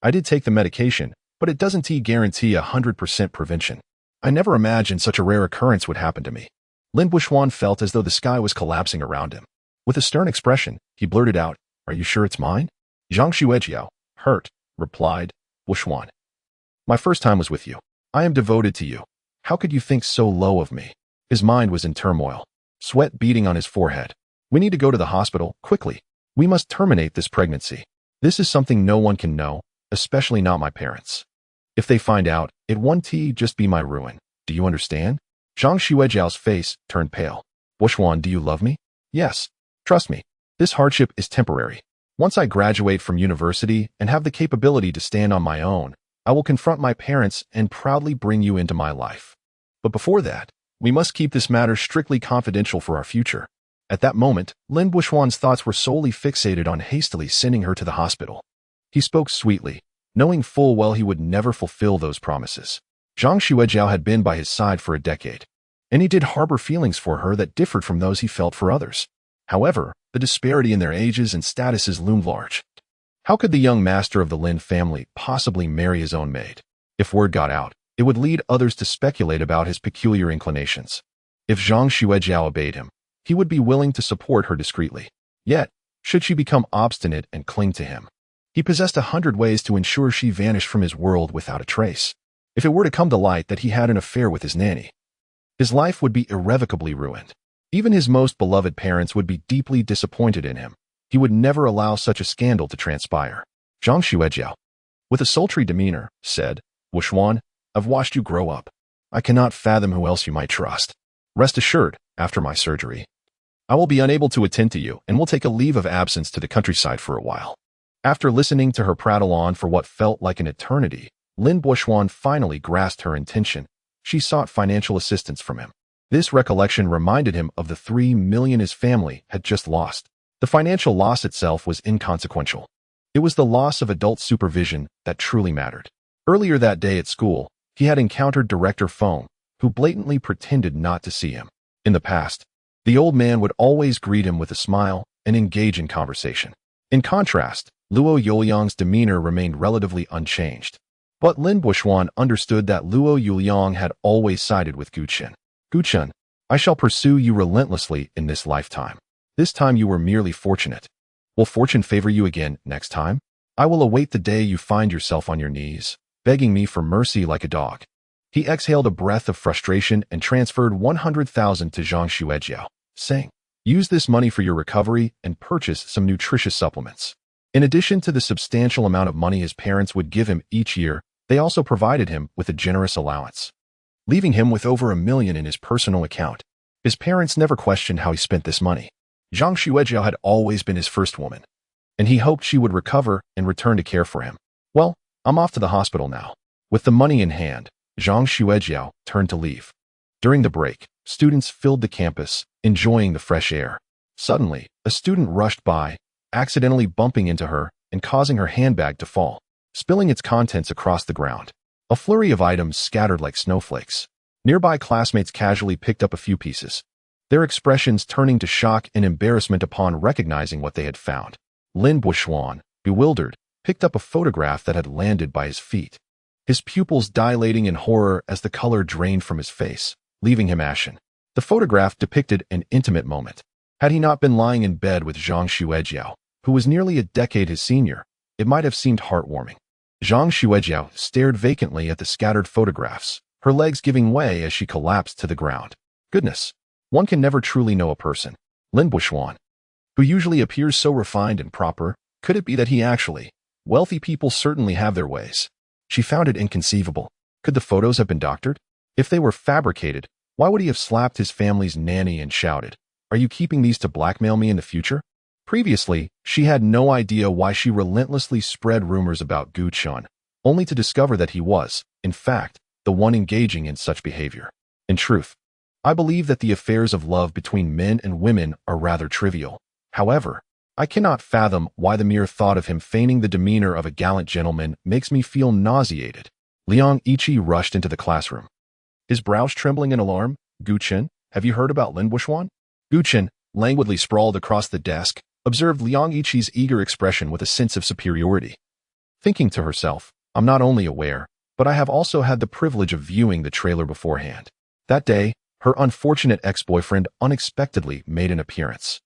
"I did take the medication, but it doesn't guarantee 100% prevention. I never imagined such a rare occurrence would happen to me." Lin Buishuan felt as though the sky was collapsing around him. With a stern expression, he blurted out, "Are you sure it's mine?" Zhang Xuejiao, hurt, replied, "Buishuan, my first time was with you. I am devoted to you. How could you think so low of me?" His mind was in turmoil, sweat beading on his forehead. "We need to go to the hospital, quickly. We must terminate this pregnancy. This is something no one can know, especially not my parents. If they find out, it won't just be my ruin. Do you understand?" Zhang Xuejiao's face turned pale. "Buishuan, do you love me?" "Yes. Trust me. This hardship is temporary. Once I graduate from university and have the capability to stand on my own, I will confront my parents and proudly bring you into my life. But before that, we must keep this matter strictly confidential for our future." At that moment, Lin Buishuan's thoughts were solely fixated on hastily sending her to the hospital. He spoke sweetly, knowing full well he would never fulfill those promises. Zhang Xuejiao had been by his side for a decade, and he did harbor feelings for her that differed from those he felt for others. However, the disparity in their ages and statuses loomed large. How could the young master of the Lin family possibly marry his own maid? If word got out, it would lead others to speculate about his peculiar inclinations. If Zhang Xuejiao obeyed him, he would be willing to support her discreetly. Yet, should she become obstinate and cling to him, he possessed 100 ways to ensure she vanished from his world without a trace. If it were to come to light that he had an affair with his nanny, his life would be irrevocably ruined. Even his most beloved parents would be deeply disappointed in him. He would never allow such a scandal to transpire. Zhang Xuejiao, with a sultry demeanor, said, "Buishuan, I've watched you grow up. I cannot fathom who else you might trust. Rest assured, after my surgery, I will be unable to attend to you and will take a leave of absence to the countryside for a while. After listening to her prattle on for what felt like an eternity, Lin Buoxuan finally grasped her intention. She sought financial assistance from him. This recollection reminded him of the 3 million his family had just lost. The financial loss itself was inconsequential. It was the loss of adult supervision that truly mattered. Earlier that day at school, he had encountered Director Feng, who blatantly pretended not to see him. In the past, the old man would always greet him with a smile and engage in conversation. In contrast, Luo Yuliang's demeanor remained relatively unchanged. But Lin Buoxuan understood that Luo Yuliang had always sided with Guchen. Guchen, I shall pursue you relentlessly in this lifetime. This time you were merely fortunate. Will fortune favor you again next time? I will await the day you find yourself on your knees, begging me for mercy like a dog. He exhaled a breath of frustration and transferred 100,000 to Zhang Xuejiao, saying, use this money for your recovery and purchase some nutritious supplements. In addition to the substantial amount of money his parents would give him each year, they also provided him with a generous allowance, leaving him with over 1 million in his personal account. His parents never questioned how he spent this money. Zhang Xuejiao had always been his first woman, and he hoped she would recover and return to care for him. Well, I'm off to the hospital now. With the money in hand, Zhang Xuejiao turned to leave. During the break, students filled the campus, enjoying the fresh air. Suddenly, a student rushed by, accidentally bumping into her and causing her handbag to fall, spilling its contents across the ground. A flurry of items scattered like snowflakes. Nearby classmates casually picked up a few pieces, their expressions turning to shock and embarrassment upon recognizing what they had found. Lin Buoxuan, bewildered, picked up a photograph that had landed by his feet, his pupils dilating in horror as the color drained from his face, leaving him ashen. The photograph depicted an intimate moment. Had he not been lying in bed with Zhang Xuejiao, who was nearly a decade his senior, it might have seemed heartwarming. Zhang Xuejiao stared vacantly at the scattered photographs, her legs giving way as she collapsed to the ground. Goodness, one can never truly know a person. Lin Buoxuan, who usually appears so refined and proper, could it be that he actually... Wealthy people certainly have their ways. She found it inconceivable. Could the photos have been doctored? If they were fabricated, why would he have slapped his family's nanny and shouted, "Are you keeping these to blackmail me in the future?" Previously, she had no idea why she relentlessly spread rumors about Gu Chun, only to discover that he was, in fact, the one engaging in such behavior. In truth, I believe that the affairs of love between men and women are rather trivial. However, I cannot fathom why the mere thought of him feigning the demeanor of a gallant gentleman makes me feel nauseated. Liang Yiqi rushed into the classroom, his brows trembling in alarm. Gu Chen, have you heard about Lin Buoxuan? Gu Chen, languidly sprawled across the desk, observed Liang Yiqi's eager expression with a sense of superiority. Thinking to herself, I'm not only aware, but I have also had the privilege of viewing the trailer beforehand. That day, her unfortunate ex-boyfriend unexpectedly made an appearance.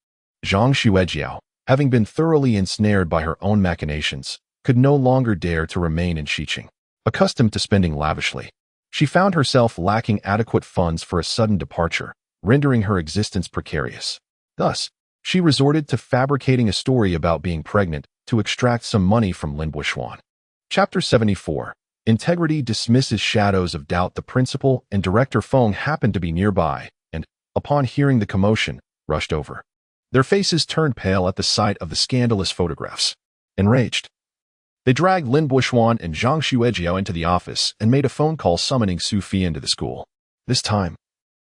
Zhang Xuejiao, having been thoroughly ensnared by her own machinations, could no longer dare to remain in Xiqing. Accustomed to spending lavishly, she found herself lacking adequate funds for a sudden departure, rendering her existence precarious. Thus, she resorted to fabricating a story about being pregnant to extract some money from Lin Buoxuan. Chapter 74. Integrity dismisses shadows of doubt. The principal and Director Feng happened to be nearby and, upon hearing the commotion, rushed over. Their faces turned pale at the sight of the scandalous photographs. Enraged, they dragged Lin Buoxuan and Zhang Xuejiao into the office and made a phone call summoning Su Fi into the school. This time,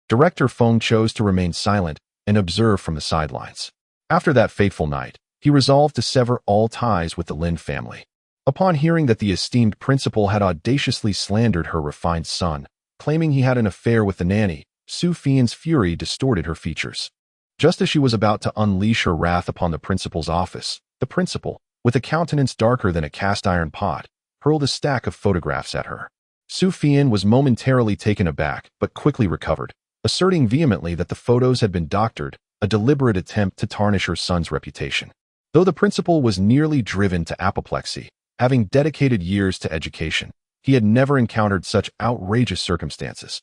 Director Feng chose to remain silent and observe from the sidelines. After that fateful night, he resolved to sever all ties with the Lin family. Upon hearing that the esteemed principal had audaciously slandered her refined son, claiming he had an affair with the nanny, Su Fian's fury distorted her features. Just as she was about to unleash her wrath upon the principal's office, the principal, with a countenance darker than a cast-iron pot, hurled a stack of photographs at her. Su Fian was momentarily taken aback, but quickly recovered, asserting vehemently that the photos had been doctored, a deliberate attempt to tarnish her son's reputation. Though the principal was nearly driven to apoplexy, having dedicated years to education, he had never encountered such outrageous circumstances,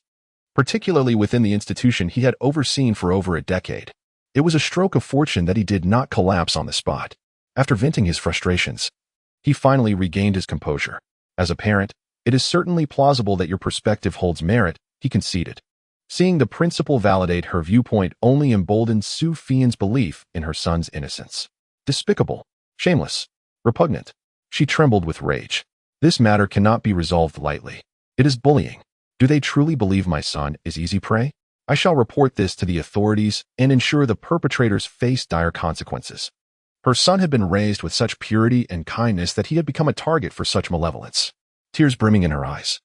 particularly within the institution he had overseen for over a decade. It was a stroke of fortune that he did not collapse on the spot. After venting his frustrations, he finally regained his composure. As a parent, it is certainly plausible that your perspective holds merit, he conceded. Seeing the principal validate her viewpoint only emboldened Su Fian's belief in her son's innocence. Despicable, shameless, repugnant. She trembled with rage. This matter cannot be resolved lightly. It is bullying. Do they truly believe my son is easy prey? I shall report this to the authorities and ensure the perpetrators face dire consequences. Her son had been raised with such purity and kindness that he had become a target for such malevolence. Tears brimming in her eyes,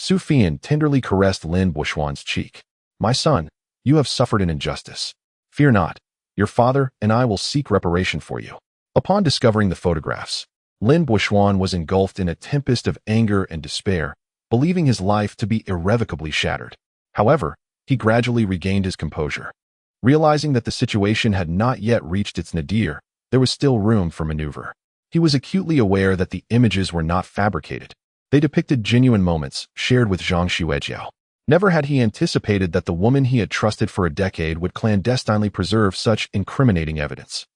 Su Fian tenderly caressed Lin Buoxuan's cheek. My son, you have suffered an injustice. Fear not. Your father and I will seek reparation for you. Upon discovering the photographs, Lin Buoxuan was engulfed in a tempest of anger and despair, believing his life to be irrevocably shattered. However, he gradually regained his composure. Realizing that the situation had not yet reached its nadir, there was still room for maneuver. He was acutely aware that the images were not fabricated. They depicted genuine moments shared with Zhang Xuejiao. Never had he anticipated that the woman he had trusted for a decade would clandestinely preserve such incriminating evidence.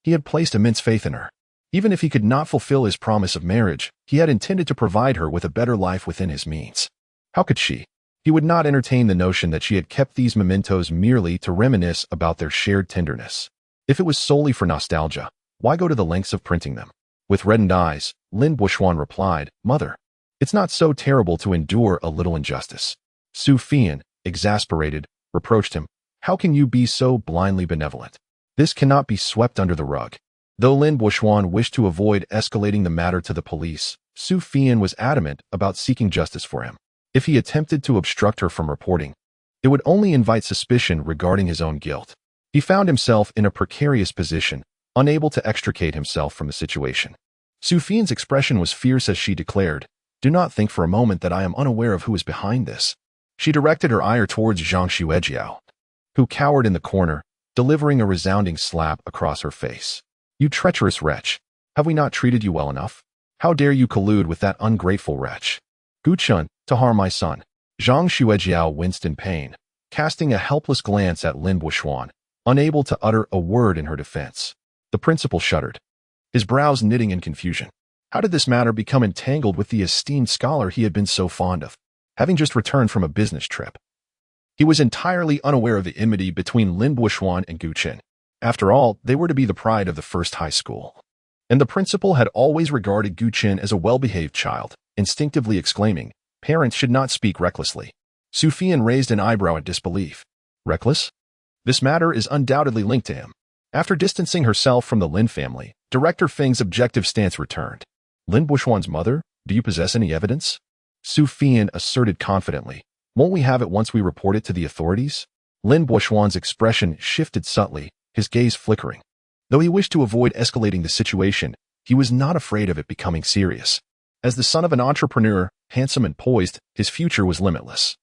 He had placed immense faith in her. Even if he could not fulfill his promise of marriage, he had intended to provide her with a better life within his means. How could she? He would not entertain the notion that she had kept these mementos merely to reminisce about their shared tenderness. If it was solely for nostalgia, why go to the lengths of printing them? With reddened eyes, Lin Buoxuan replied, Mother, it's not so terrible to endure a little injustice. Su Fian, exasperated, reproached him. How can you be so blindly benevolent? This cannot be swept under the rug. Though Lin Buoxuan wished to avoid escalating the matter to the police, Su Fian was adamant about seeking justice for him. If he attempted to obstruct her from reporting, it would only invite suspicion regarding his own guilt. He found himself in a precarious position, unable to extricate himself from the situation. Su Fian's expression was fierce as she declared, Do not think for a moment that I am unaware of who is behind this. She directed her ire towards Zhang Xuejiao, who cowered in the corner, delivering a resounding slap across her face. You treacherous wretch! Have we not treated you well enough? How dare you collude with that ungrateful wretch? Gu Chun, to harm my son. Zhang Xuejiao winced in pain, casting a helpless glance at Lin Buoxuan, unable to utter a word in her defense. The principal shuddered, his brows knitting in confusion. How did this matter become entangled with the esteemed scholar he had been so fond of, having just returned from a business trip? He was entirely unaware of the enmity between Lin Buoxuan and Gu Qin. After all, they were to be the pride of the first high school. And the principal had always regarded Gu Qin as a well-behaved child, instinctively exclaiming, Parents should not speak recklessly. Su Fian raised an eyebrow in disbelief. Reckless? This matter is undoubtedly linked to him. After distancing herself from the Lin family, Director Feng's objective stance returned. Lin Buoxuan's mother, do you possess any evidence? Su Fian asserted confidently. Won't we have it once we report it to the authorities? Lin Buoxuan's expression shifted subtly, his gaze flickering. Though he wished to avoid escalating the situation, he was not afraid of it becoming serious. As the son of an entrepreneur, handsome and poised, his future was limitless.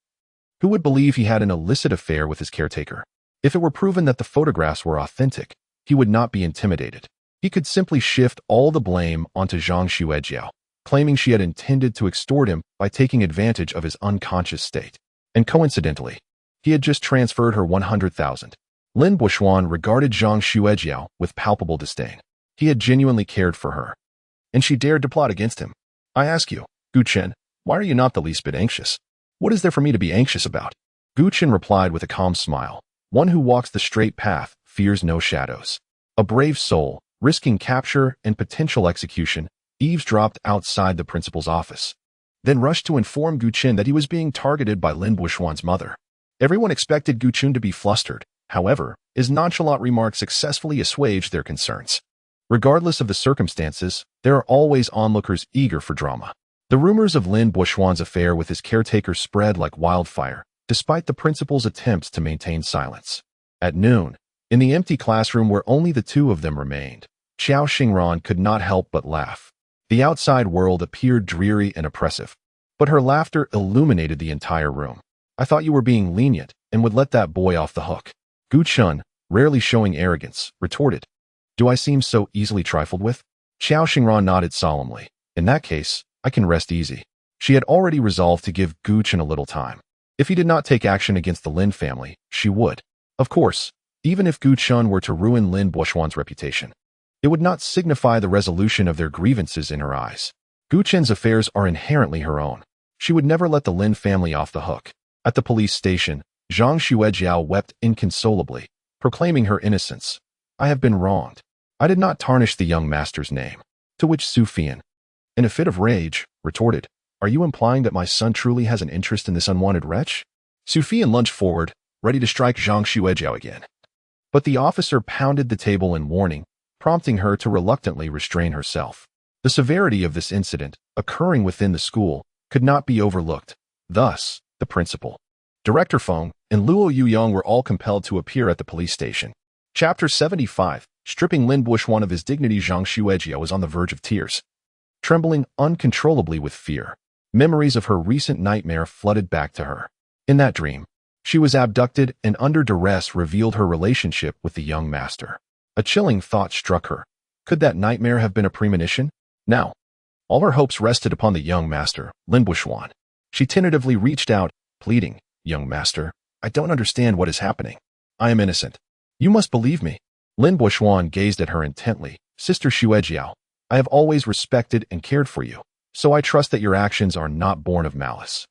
Who would believe he had an illicit affair with his caretaker? If it were proven that the photographs were authentic, he would not be intimidated. He could simply shift all the blame onto Zhang Xuejiao, claiming she had intended to extort him by taking advantage of his unconscious state. And coincidentally, he had just transferred her 100,000. Lin Buoxuan regarded Zhang Xuejiao with palpable disdain. He had genuinely cared for her, and she dared to plot against him. I ask you, Gu Qin, why are you not the least bit anxious? What is there for me to be anxious about? Gu Qin replied with a calm smile. One who walks the straight path fears no shadows. A brave soul, risking capture and potential execution, eavesdropped outside the principal's office, then rushed to inform Gu Qin that he was being targeted by Lin Buoxuan's mother. Everyone expected Gu Qin to be flustered. However, his nonchalant remarks successfully assuaged their concerns. Regardless of the circumstances, there are always onlookers eager for drama. The rumors of Lin Buoxuan's affair with his caretaker spread like wildfire, despite the principal's attempts to maintain silence. At noon, in the empty classroom where only the two of them remained, Xiao Xingran could not help but laugh. The outside world appeared dreary and oppressive, but her laughter illuminated the entire room. I thought you were being lenient and would let that boy off the hook. Gu Chun, rarely showing arrogance, retorted. Do I seem so easily trifled with? Xiao Xingran nodded solemnly. In that case, I can rest easy. She had already resolved to give Gu Chun a little time. If he did not take action against the Lin family, she would. Of course, even if Gu Chun were to ruin Lin Buoxuan's reputation, it would not signify the resolution of their grievances in her eyes. Gu Chun's affairs are inherently her own. She would never let the Lin family off the hook. At the police station, Zhang Xuejiao wept inconsolably, proclaiming her innocence. I have been wronged. I did not tarnish the young master's name. To which Su Fian, in a fit of rage, retorted, Are you implying that my son truly has an interest in this unwanted wretch? Su Fian lunged forward, ready to strike Zhang Xuejiao again. But the officer pounded the table in warning, prompting her to reluctantly restrain herself. The severity of this incident, occurring within the school, could not be overlooked. Thus, the principal, Director Feng, and Luo Yuyang were all compelled to appear at the police station. Chapter 75. Stripping Lin Buxuan of his dignity. Zhang Xuejiao was on the verge of tears. Trembling uncontrollably with fear, memories of her recent nightmare flooded back to her. In that dream, she was abducted and under duress revealed her relationship with the young master. A chilling thought struck her. Could that nightmare have been a premonition? Now, all her hopes rested upon the young master, Lin Buxuan. She tentatively reached out, pleading, Young master, I don't understand what is happening. I am innocent. You must believe me. Lin Buxuan gazed at her intently. Sister Xuejiao, I have always respected and cared for you, so I trust that your actions are not born of malice.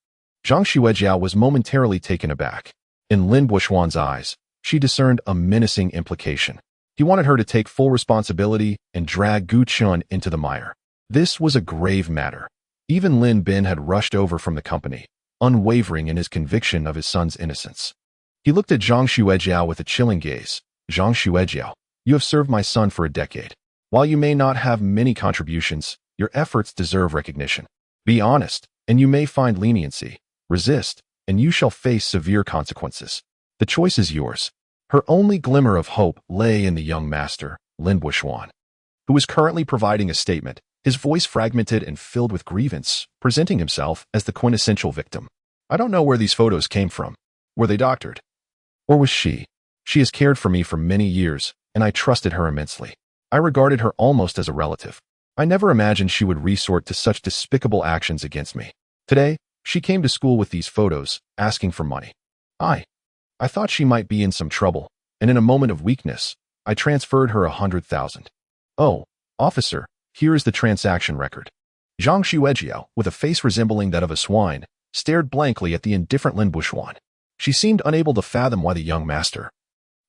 Zhang Xuejiao was momentarily taken aback. In Lin Buxuan's eyes, she discerned a menacing implication. He wanted her to take full responsibility and drag Gu Chun into the mire. This was a grave matter. Even Lin Bin had rushed over from the company, unwavering in his conviction of his son's innocence. He looked at Zhang Xuejiao with a chilling gaze. Zhang Xuejiao, you have served my son for a decade. While you may not have many contributions, your efforts deserve recognition. Be honest, and you may find leniency. Resist, and you shall face severe consequences. The choice is yours. Her only glimmer of hope lay in the young master, Lin Buxuan, who was currently providing a statement, his voice fragmented and filled with grievance, presenting himself as the quintessential victim. I don't know where these photos came from. Were they doctored? Or was she? She has cared for me for many years, and I trusted her immensely. I regarded her almost as a relative. I never imagined she would resort to such despicable actions against me. Today, she came to school with these photos, asking for money. I thought she might be in some trouble, and in a moment of weakness, I transferred her 100,000. Oh, officer, here is the transaction record. Zhang Xuejiao, with a face resembling that of a swine, stared blankly at the indifferent Lin Buxuan. She seemed unable to fathom why the young master,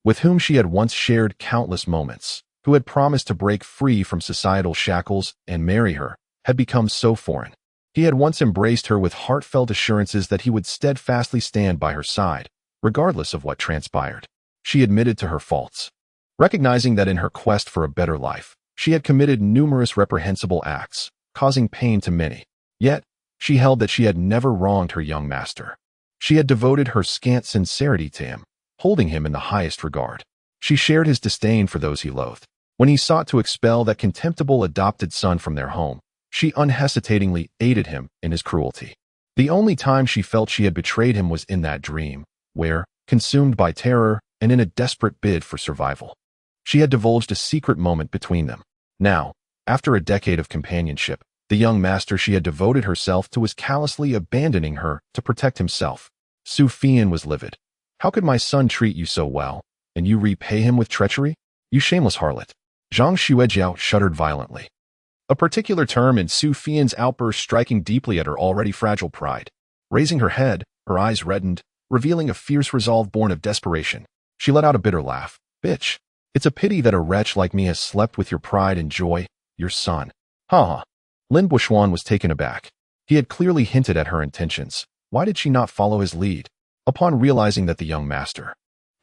with whom she had once shared countless moments, who had promised to break free from societal shackles and marry her, had become so foreign. He had once embraced her with heartfelt assurances that he would steadfastly stand by her side, regardless of what transpired. She admitted to her faults, recognizing that in her quest for a better life, she had committed numerous reprehensible acts, causing pain to many. Yet, she held that she had never wronged her young master. She had devoted her scant sincerity to him, holding him in the highest regard. She shared his disdain for those he loathed. When he sought to expel that contemptible adopted son from their home, she unhesitatingly aided him in his cruelty. The only time she felt she had betrayed him was in that dream, where, consumed by terror and in a desperate bid for survival, she had divulged a secret moment between them. Now, after a decade of companionship, the young master she had devoted herself to was callously abandoning her to protect himself. Su Fian was livid. How could my son treat you so well, and you repay him with treachery? You shameless harlot. Zhang Xuejiao shuddered violently. A particular term in Su Fian's outburst striking deeply at her already fragile pride. Raising her head, her eyes reddened, revealing a fierce resolve born of desperation. She let out a bitter laugh. Bitch, it's a pity that a wretch like me has slept with your pride and joy, your son. Ha! Lin Buxuan was taken aback. He had clearly hinted at her intentions. Why did she not follow his lead? Upon realizing that the young master,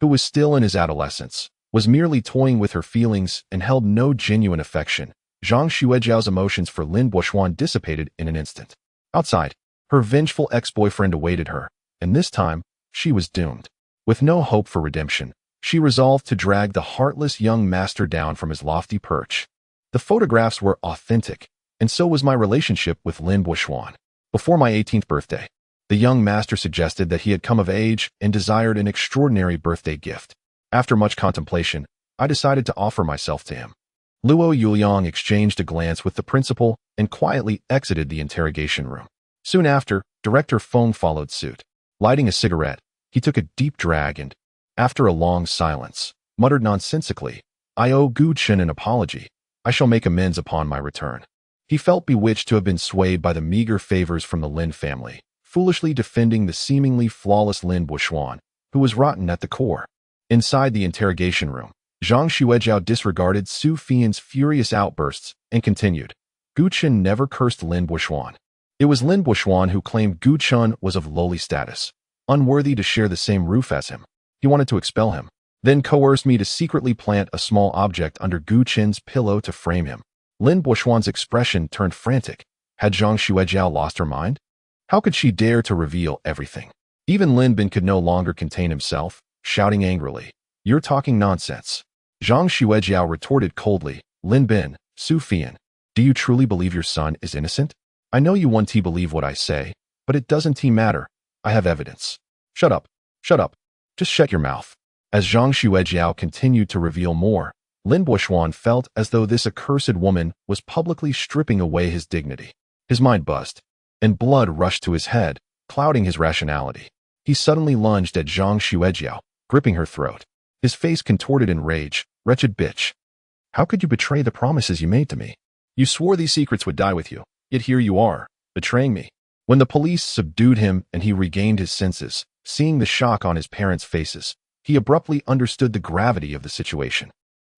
who was still in his adolescence, was merely toying with her feelings and held no genuine affection, Zhang Xuejiao's emotions for Lin Buxuan dissipated in an instant. Outside, her vengeful ex-boyfriend awaited her, and this time, she was doomed. With no hope for redemption, she resolved to drag the heartless young master down from his lofty perch. The photographs were authentic, and so was my relationship with Lin Buxuan. Before my 18th birthday, the young master suggested that he had come of age and desired an extraordinary birthday gift. After much contemplation, I decided to offer myself to him. Luo Yuliang exchanged a glance with the principal and quietly exited the interrogation room. Soon after, Director Feng followed suit. Lighting a cigarette, he took a deep drag and, after a long silence, muttered nonsensically, I owe Gu Chen an apology. I shall make amends upon my return. He felt bewitched to have been swayed by the meager favors from the Lin family, foolishly defending the seemingly flawless Lin Buxuan, who was rotten at the core. Inside the interrogation room, Zhang Xuejiao disregarded Su Fian's furious outbursts and continued. Gu Chen never cursed Lin Buishuan. It was Lin Buishuan who claimed Gu Chen was of lowly status, unworthy to share the same roof as him. He wanted to expel him, then coerced me to secretly plant a small object under Gu Chen's pillow to frame him. Lin Buishuan's expression turned frantic. Had Zhang Xuejiao lost her mind? How could she dare to reveal everything? Even Lin Bin could no longer contain himself, shouting angrily, "You're talking nonsense." Zhang Xuejiao retorted coldly, "Lin Bin, Su Fian, do you truly believe your son is innocent? I know you want to believe what I say, but it doesn't matter. I have evidence." Shut up. Shut up. Just shut your mouth." As Zhang Xuejiao continued to reveal more, Lin Buishuan felt as though this accursed woman was publicly stripping away his dignity. His mind buzzed, and blood rushed to his head, clouding his rationality. He suddenly lunged at Zhang Xuejiao, gripping her throat. His face contorted in rage. "Wretched bitch. How could you betray the promises you made to me? You swore these secrets would die with you, yet here you are, betraying me." When the police subdued him and he regained his senses, seeing the shock on his parents' faces, he abruptly understood the gravity of the situation.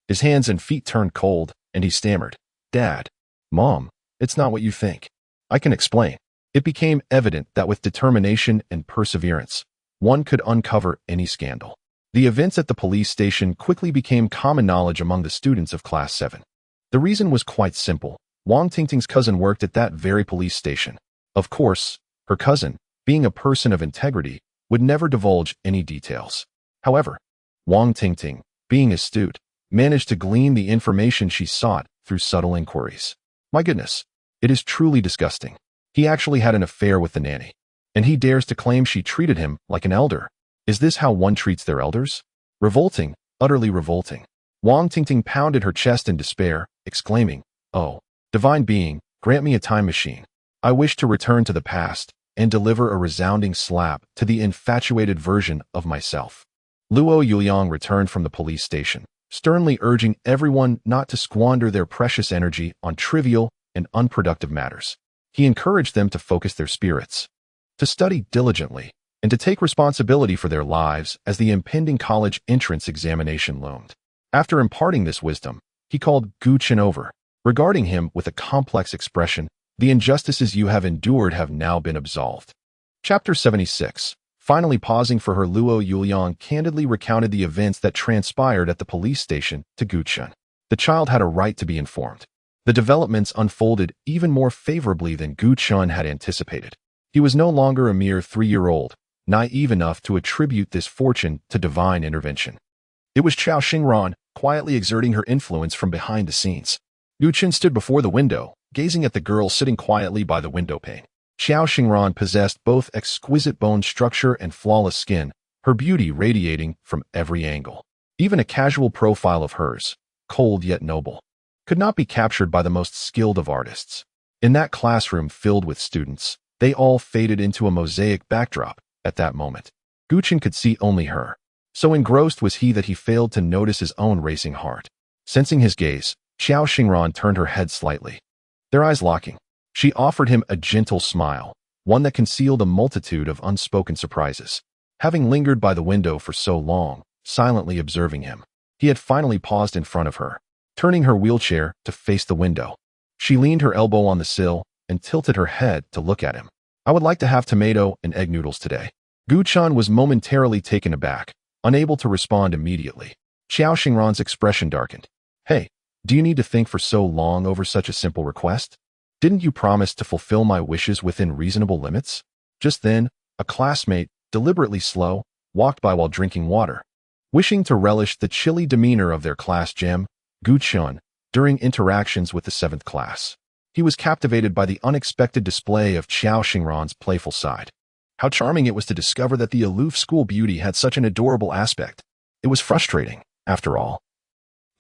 His hands and feet turned cold, and he stammered, "Dad, Mom, it's not what you think. I can explain." It became evident that with determination and perseverance, one could uncover any scandal. The events at the police station quickly became common knowledge among the students of Class 7. The reason was quite simple. Wang Tingting's cousin worked at that very police station. Of course, her cousin, being a person of integrity, would never divulge any details. However, Wang Tingting, being astute, managed to glean the information she sought through subtle inquiries. My goodness, it is truly disgusting. He actually had an affair with the nanny, and he dares to claim she treated him like an elder. Is this how one treats their elders? Revolting, utterly revolting. Wang Tingting pounded her chest in despair, exclaiming, "Oh, divine being, grant me a time machine. I wish to return to the past and deliver a resounding slap to the infatuated version of myself." Luo Yuliang returned from the police station, sternly urging everyone not to squander their precious energy on trivial and unproductive matters. He encouraged them to focus their spirits, to study diligently, and to take responsibility for their lives as the impending college entrance examination loomed. After imparting this wisdom, he called Gu Chen over, regarding him with a complex expression. "The injustices you have endured have now been absolved." Chapter 76. Finally pausing for her, Luo Yuliang candidly recounted the events that transpired at the police station to Gu Chen. The child had a right to be informed. The developments unfolded even more favorably than Gu Chen had anticipated. He was no longer a mere 3-year-old, naive enough to attribute this fortune to divine intervention. It was Chao Xingran, quietly exerting her influence from behind the scenes. Gu Chen stood before the window, gazing at the girl sitting quietly by the window pane. Chao Xingran possessed both exquisite bone structure and flawless skin, her beauty radiating from every angle. Even a casual profile of hers, cold yet noble, could not be captured by the most skilled of artists. In that classroom filled with students, they all faded into a mosaic backdrop. At that moment, Gu Chen could see only her. So engrossed was he that he failed to notice his own racing heart. Sensing his gaze, Chao Xingran turned her head slightly. Their eyes locking, she offered him a gentle smile, one that concealed a multitude of unspoken surprises. Having lingered by the window for so long, silently observing him, he had finally paused in front of her, turning her wheelchair to face the window. She leaned her elbow on the sill and tilted her head to look at him. "I would like to have tomato and egg noodles today." Gu Chen was momentarily taken aback, unable to respond immediately. Chao Xingran's expression darkened. "Hey, do you need to think for so long over such a simple request? Didn't you promise to fulfill my wishes within reasonable limits?" Just then, a classmate, deliberately slow, walked by while drinking water. Wishing to relish the chilly demeanor of their class gem, Gu Chen, during interactions with the 7th class, he was captivated by the unexpected display of Chao Xingran's playful side. How charming it was to discover that the aloof school beauty had such an adorable aspect. It was frustrating, after all.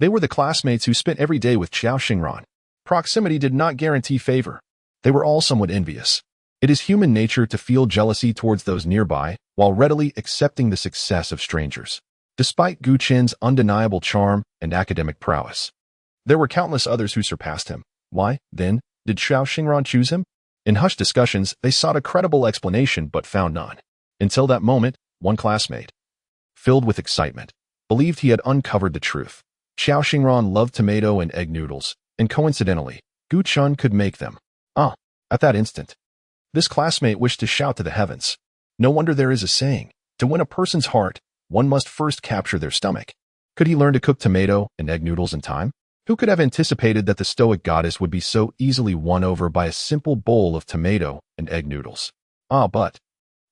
They were the classmates who spent every day with Chao Xingran. Proximity did not guarantee favor. They were all somewhat envious. It is human nature to feel jealousy towards those nearby, while readily accepting the success of strangers. Despite Gu Chen's undeniable charm and academic prowess, there were countless others who surpassed him. Why, then, did Chao Xingran choose him? In hushed discussions, they sought a credible explanation but found none. Until that moment, one classmate, filled with excitement, believed he had uncovered the truth. Xiao Xingran loved tomato and egg noodles, and coincidentally, Gu Chun could make them. At that instant, this classmate wished to shout to the heavens. No wonder there is a saying, to win a person's heart, one must first capture their stomach. Could he learn to cook tomato and egg noodles in time? Who could have anticipated that the stoic goddess would be so easily won over by a simple bowl of tomato and egg noodles? But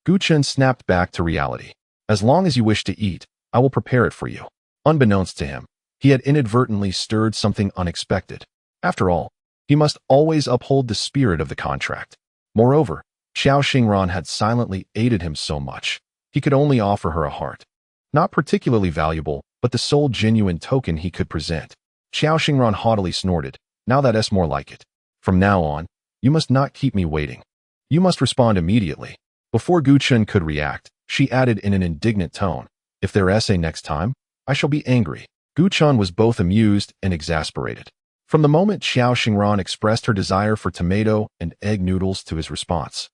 Gu Chun snapped back to reality. As long as you wish to eat, I will prepare it for you. Unbeknownst to him, he had inadvertently stirred something unexpected. After all, he must always uphold the spirit of the contract. Moreover, Xiao Xingran had silently aided him so much. He could only offer her a heart. Not particularly valuable, but the sole genuine token he could present. Xiao Xingran haughtily snorted. Now that's more like it. From now on, you must not keep me waiting. You must respond immediately. Before Gu Chun could react, she added in an indignant tone, if their essay next time, I shall be angry. Gu Chun was both amused and exasperated. From the moment Xiao Xingran expressed her desire for tomato and egg noodles to his response,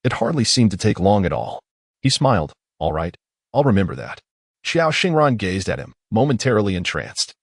it hardly seemed to take long at all. He smiled. All right, I'll remember that. Xiao Xingran gazed at him, momentarily entranced.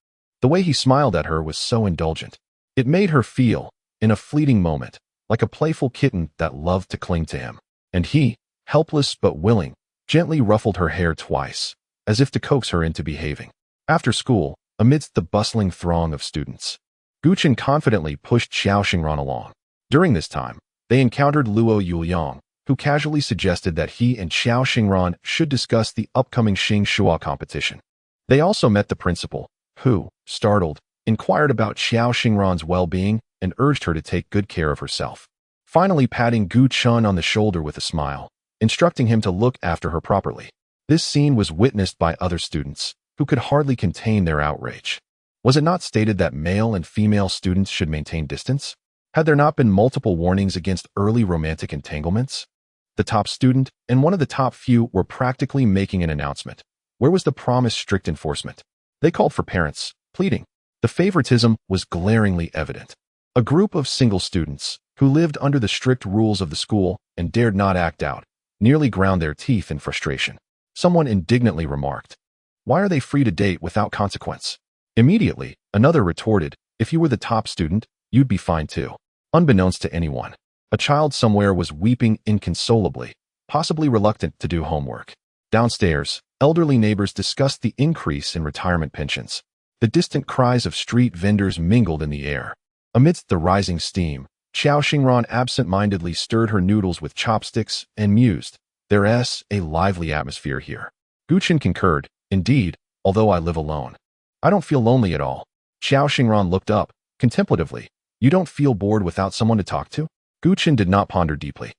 The way he smiled at her was so indulgent. It made her feel, in a fleeting moment, like a playful kitten that loved to cling to him. And he, helpless but willing, gently ruffled her hair twice, as if to coax her into behaving. After school, amidst the bustling throng of students, Gu Chun confidently pushed Xiao Xingran along. During this time, they encountered Luo Yuliang, who casually suggested that he and Xiao Xingran should discuss the upcoming Xing Shua competition. They also met the principal, who, startled, inquired about Xiao Xingran's well-being and urged her to take good care of herself. Finally patting Gu Chun on the shoulder with a smile, instructing him to look after her properly. This scene was witnessed by other students, who could hardly contain their outrage. Was it not stated that male and female students should maintain distance? Had there not been multiple warnings against early romantic entanglements? The top student and one of the top few were practically making an announcement. Where was the promised strict enforcement? They called for parents, pleading. The favoritism was glaringly evident. A group of single students, who lived under the strict rules of the school and dared not act out, nearly ground their teeth in frustration. Someone indignantly remarked, "Why are they free to date without consequence?" Immediately, another retorted, "If you were the top student, you'd be fine too." Unbeknownst to anyone, a child somewhere was weeping inconsolably, possibly reluctant to do homework. Downstairs, elderly neighbors discussed the increase in retirement pensions. The distant cries of street vendors mingled in the air. Amidst the rising steam, Xiao Xingran absent-mindedly stirred her noodles with chopsticks and mused, "There's a lively atmosphere here." Gu Chun concurred, "Indeed, although I live alone, I don't feel lonely at all." Xiao Xingran looked up, contemplatively. "You don't feel bored without someone to talk to?" Gu Chun did not ponder deeply.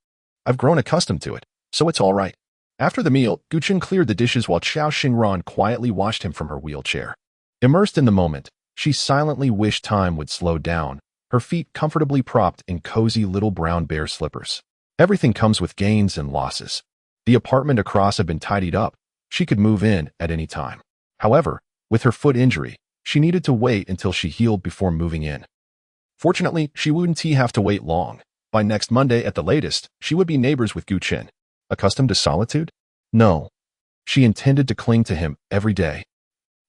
"I've grown accustomed to it, so it's all right." After the meal, Gu Chun cleared the dishes while Xiao Xingran quietly watched him from her wheelchair. Immersed in the moment, she silently wished time would slow down, her feet comfortably propped in cozy little brown bear slippers. Everything comes with gains and losses. The apartment across had been tidied up. She could move in at any time. However, with her foot injury, she needed to wait until she healed before moving in. Fortunately, she wouldn't have to wait long. By next Monday at the latest, she would be neighbors with Gu Chun. Accustomed to solitude? No. She intended to cling to him every day.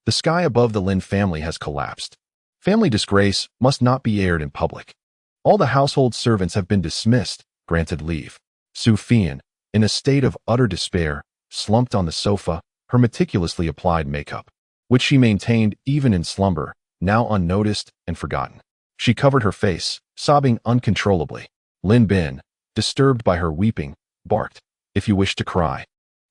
The sky above the Lin family has collapsed. Family disgrace must not be aired in public. All the household servants have been dismissed, granted leave. Su Fian, in a state of utter despair, slumped on the sofa, her meticulously applied makeup, which she maintained even in slumber, now unnoticed and forgotten. She covered her face, sobbing uncontrollably. Lin Bin, disturbed by her weeping, barked, "If you wish to cry,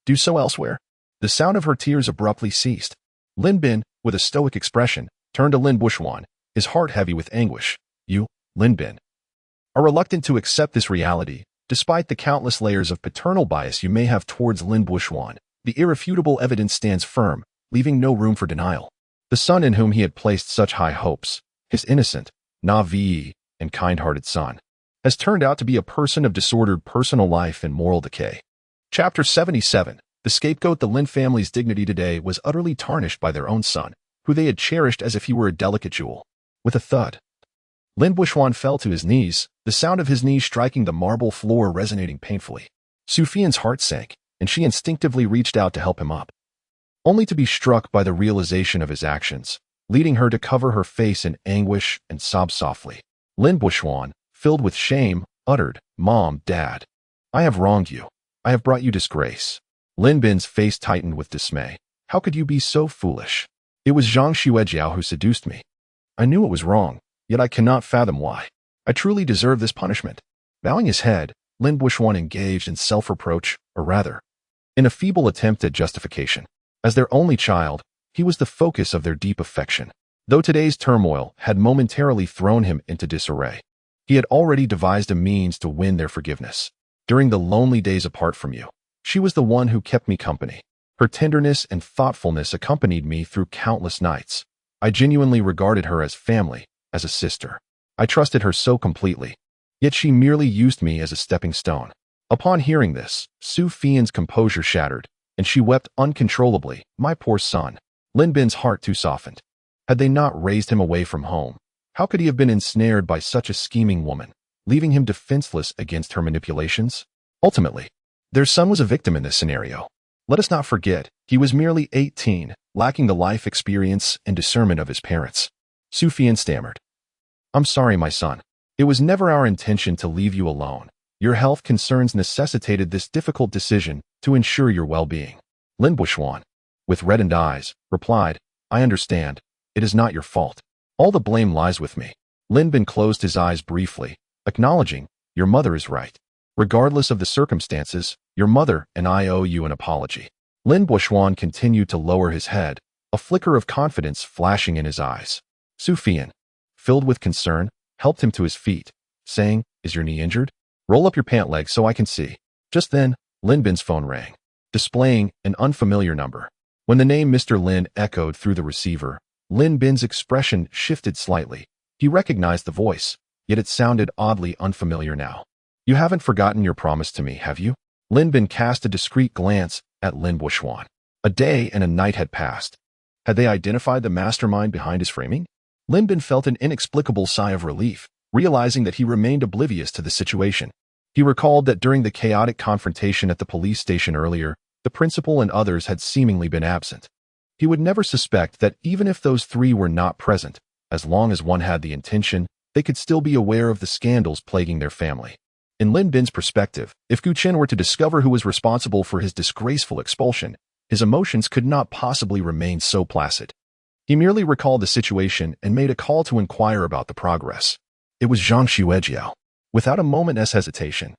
do so elsewhere." The sound of her tears abruptly ceased. Lin Bin, with a stoic expression, turned to Lin Buxuan, his heart heavy with anguish. "You, Lin Bin, are reluctant to accept this reality, despite the countless layers of paternal bias you may have towards Lin Buxuan. The irrefutable evidence stands firm, leaving no room for denial. The son in whom he had placed such high hopes, his innocent, naive, and kind-hearted son, has turned out to be a person of disordered personal life and moral decay." Chapter 77. The scapegoat. The Lin family's dignity today was utterly tarnished by their own son, who they had cherished as if he were a delicate jewel. With a thud, Lin Buxuan fell to his knees, the sound of his knees striking the marble floor resonating painfully. Su Fian's heart sank, and she instinctively reached out to help him up. only to be struck by the realization of his actions, leading her to cover her face in anguish and sob softly. Lin Buishuan, filled with shame, uttered, "Mom, Dad, I have wronged you. I have brought you disgrace." Lin Bin's face tightened with dismay. "How could you be so foolish? It was Zhang Xuejiao who seduced me. I knew it was wrong, yet I cannot fathom why. I truly deserve this punishment." Bowing his head, Lin Buishuan engaged in self-reproach, or rather, in a feeble attempt at justification. As their only child, he was the focus of their deep affection. Though today's turmoil had momentarily thrown him into disarray, he had already devised a means to win their forgiveness. During the lonely days apart from you, she was the one who kept me company. Her tenderness and thoughtfulness accompanied me through countless nights. I genuinely regarded her as family, as a sister. I trusted her so completely, yet she merely used me as a stepping stone. Upon hearing this, Su Fian's composure shattered, and she wept uncontrollably. "My poor son." Lin Bin's heart too softened. Had they not raised him away from home? How could he have been ensnared by such a scheming woman, leaving him defenseless against her manipulations? Ultimately, their son was a victim in this scenario. Let us not forget, he was merely 18, lacking the life experience and discernment of his parents. Su Fian stammered, "I'm sorry, my son. It was never our intention to leave you alone. Your health concerns necessitated this difficult decision to ensure your well-being." Lin Buishuan, with reddened eyes, replied, "I understand. It is not your fault. All the blame lies with me." Lin Bin closed his eyes briefly, acknowledging, "Your mother is right. Regardless of the circumstances, your mother and I owe you an apology." Lin Buishuan continued to lower his head, a flicker of confidence flashing in his eyes. Su Fian, filled with concern, helped him to his feet, saying, "Is your knee injured? Roll up your pant leg so I can see." Just then, Lin Bin's phone rang, displaying an unfamiliar number. When the name Mr. Lin echoed through the receiver, Lin Bin's expression shifted slightly. He recognized the voice, yet it sounded oddly unfamiliar now. "You haven't forgotten your promise to me, have you?" Lin Bin cast a discreet glance at Lin Buishuan. A day and a night had passed. Had they identified the mastermind behind his framing? Lin Bin felt an inexplicable sigh of relief, realizing that he remained oblivious to the situation. He recalled that during the chaotic confrontation at the police station earlier, the principal and others had seemingly been absent. He would never suspect that even if those three were not present, as long as one had the intention, they could still be aware of the scandals plaguing their family. In Lin Bin's perspective, if Gu Chen were to discover who was responsible for his disgraceful expulsion, his emotions could not possibly remain so placid. He merely recalled the situation and made a call to inquire about the progress. It was Zhang Xuejiao. Without a moment's hesitation,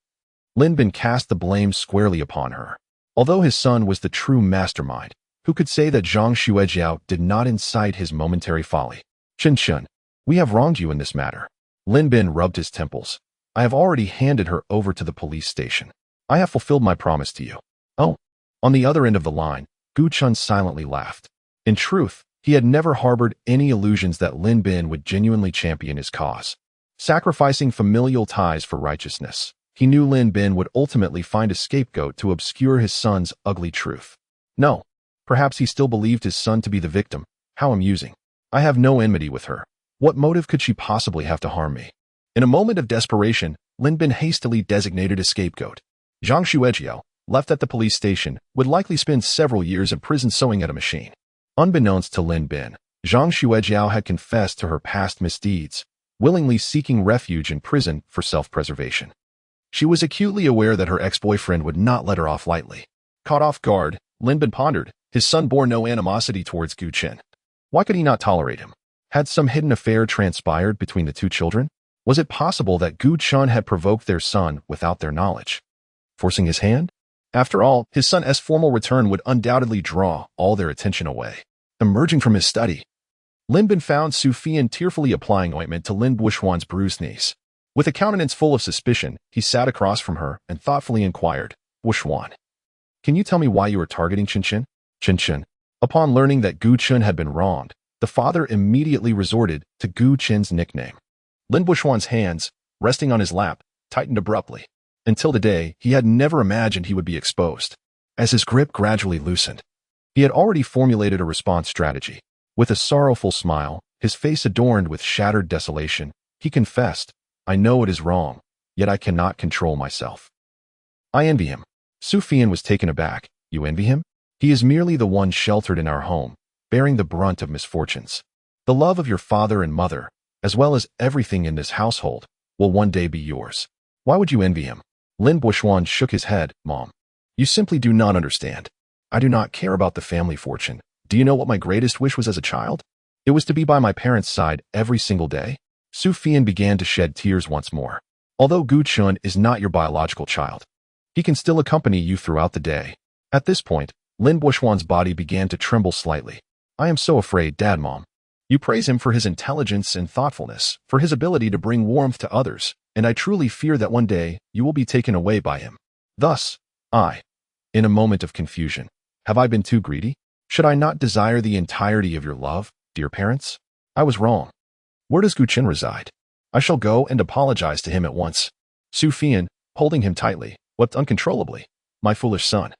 Lin Bin cast the blame squarely upon her. Although his son was the true mastermind, who could say that Zhang Xuejiao did not incite his momentary folly? "Chen, we have wronged you in this matter." Lin Bin rubbed his temples. "I have already handed her over to the police station. I have fulfilled my promise to you." "Oh." On the other end of the line, Gu Chun silently laughed. In truth, he had never harbored any illusions that Lin Bin would genuinely champion his cause. Sacrificing familial ties for righteousness, he knew Lin Bin would ultimately find a scapegoat to obscure his son's ugly truth. No, perhaps he still believed his son to be the victim. How amusing. "I have no enmity with her. What motive could she possibly have to harm me?" In a moment of desperation, Lin Bin hastily designated a scapegoat. Zhang Xuejiao, left at the police station, would likely spend several years in prison sewing at a machine. Unbeknownst to Lin Bin, Zhang Xuejiao had confessed to her past misdeeds, willingly seeking refuge in prison for self-preservation. She was acutely aware that her ex-boyfriend would not let her off lightly. Caught off guard, Lin Bin pondered. His son bore no animosity towards Gu Chen. Why could he not tolerate him? Had some hidden affair transpired between the two children? Was it possible that Gu Chen had provoked their son without their knowledge, forcing his hand? After all, his son's formal return would undoubtedly draw all their attention away. Emerging from his study, Lin Bin found Su Fian tearfully applying ointment to Lin Buishuan's bruised knees. With a countenance full of suspicion, he sat across from her and thoughtfully inquired, "Buishuan, can you tell me why you are targeting Chen? Chen. Upon learning that Gu Chen had been wronged, the father immediately resorted to Gu Chen's nickname. Lin Buishuan's hands, resting on his lap, tightened abruptly. Until today, he had never imagined he would be exposed. As his grip gradually loosened, he had already formulated a response strategy. With a sorrowful smile, his face adorned with shattered desolation, he confessed, "I know it is wrong, yet I cannot control myself. I envy him." Su Fian was taken aback. "You envy him?" He is merely the one sheltered in our home, bearing the brunt of misfortunes. The love of your father and mother, as well as everything in this household, will one day be yours. Why would you envy him? Lin Buishuan shook his head. Mom, you simply do not understand. I do not care about the family fortune. Do you know what my greatest wish was as a child? It was to be by my parents' side every single day. Su Fian began to shed tears once more. Although Gu Chun is not your biological child, he can still accompany you throughout the day. At this point, Lin Buishuan's body began to tremble slightly. I am so afraid, Dad, Mom. You praise him for his intelligence and thoughtfulness, for his ability to bring warmth to others, and I truly fear that one day you will be taken away by him. Thus, in a moment of confusion, have I been too greedy? Should I not desire the entirety of your love, dear parents? I was wrong. Where does Gu Chen reside? I shall go and apologize to him at once. Su Fian, holding him tightly, wept uncontrollably. My foolish son.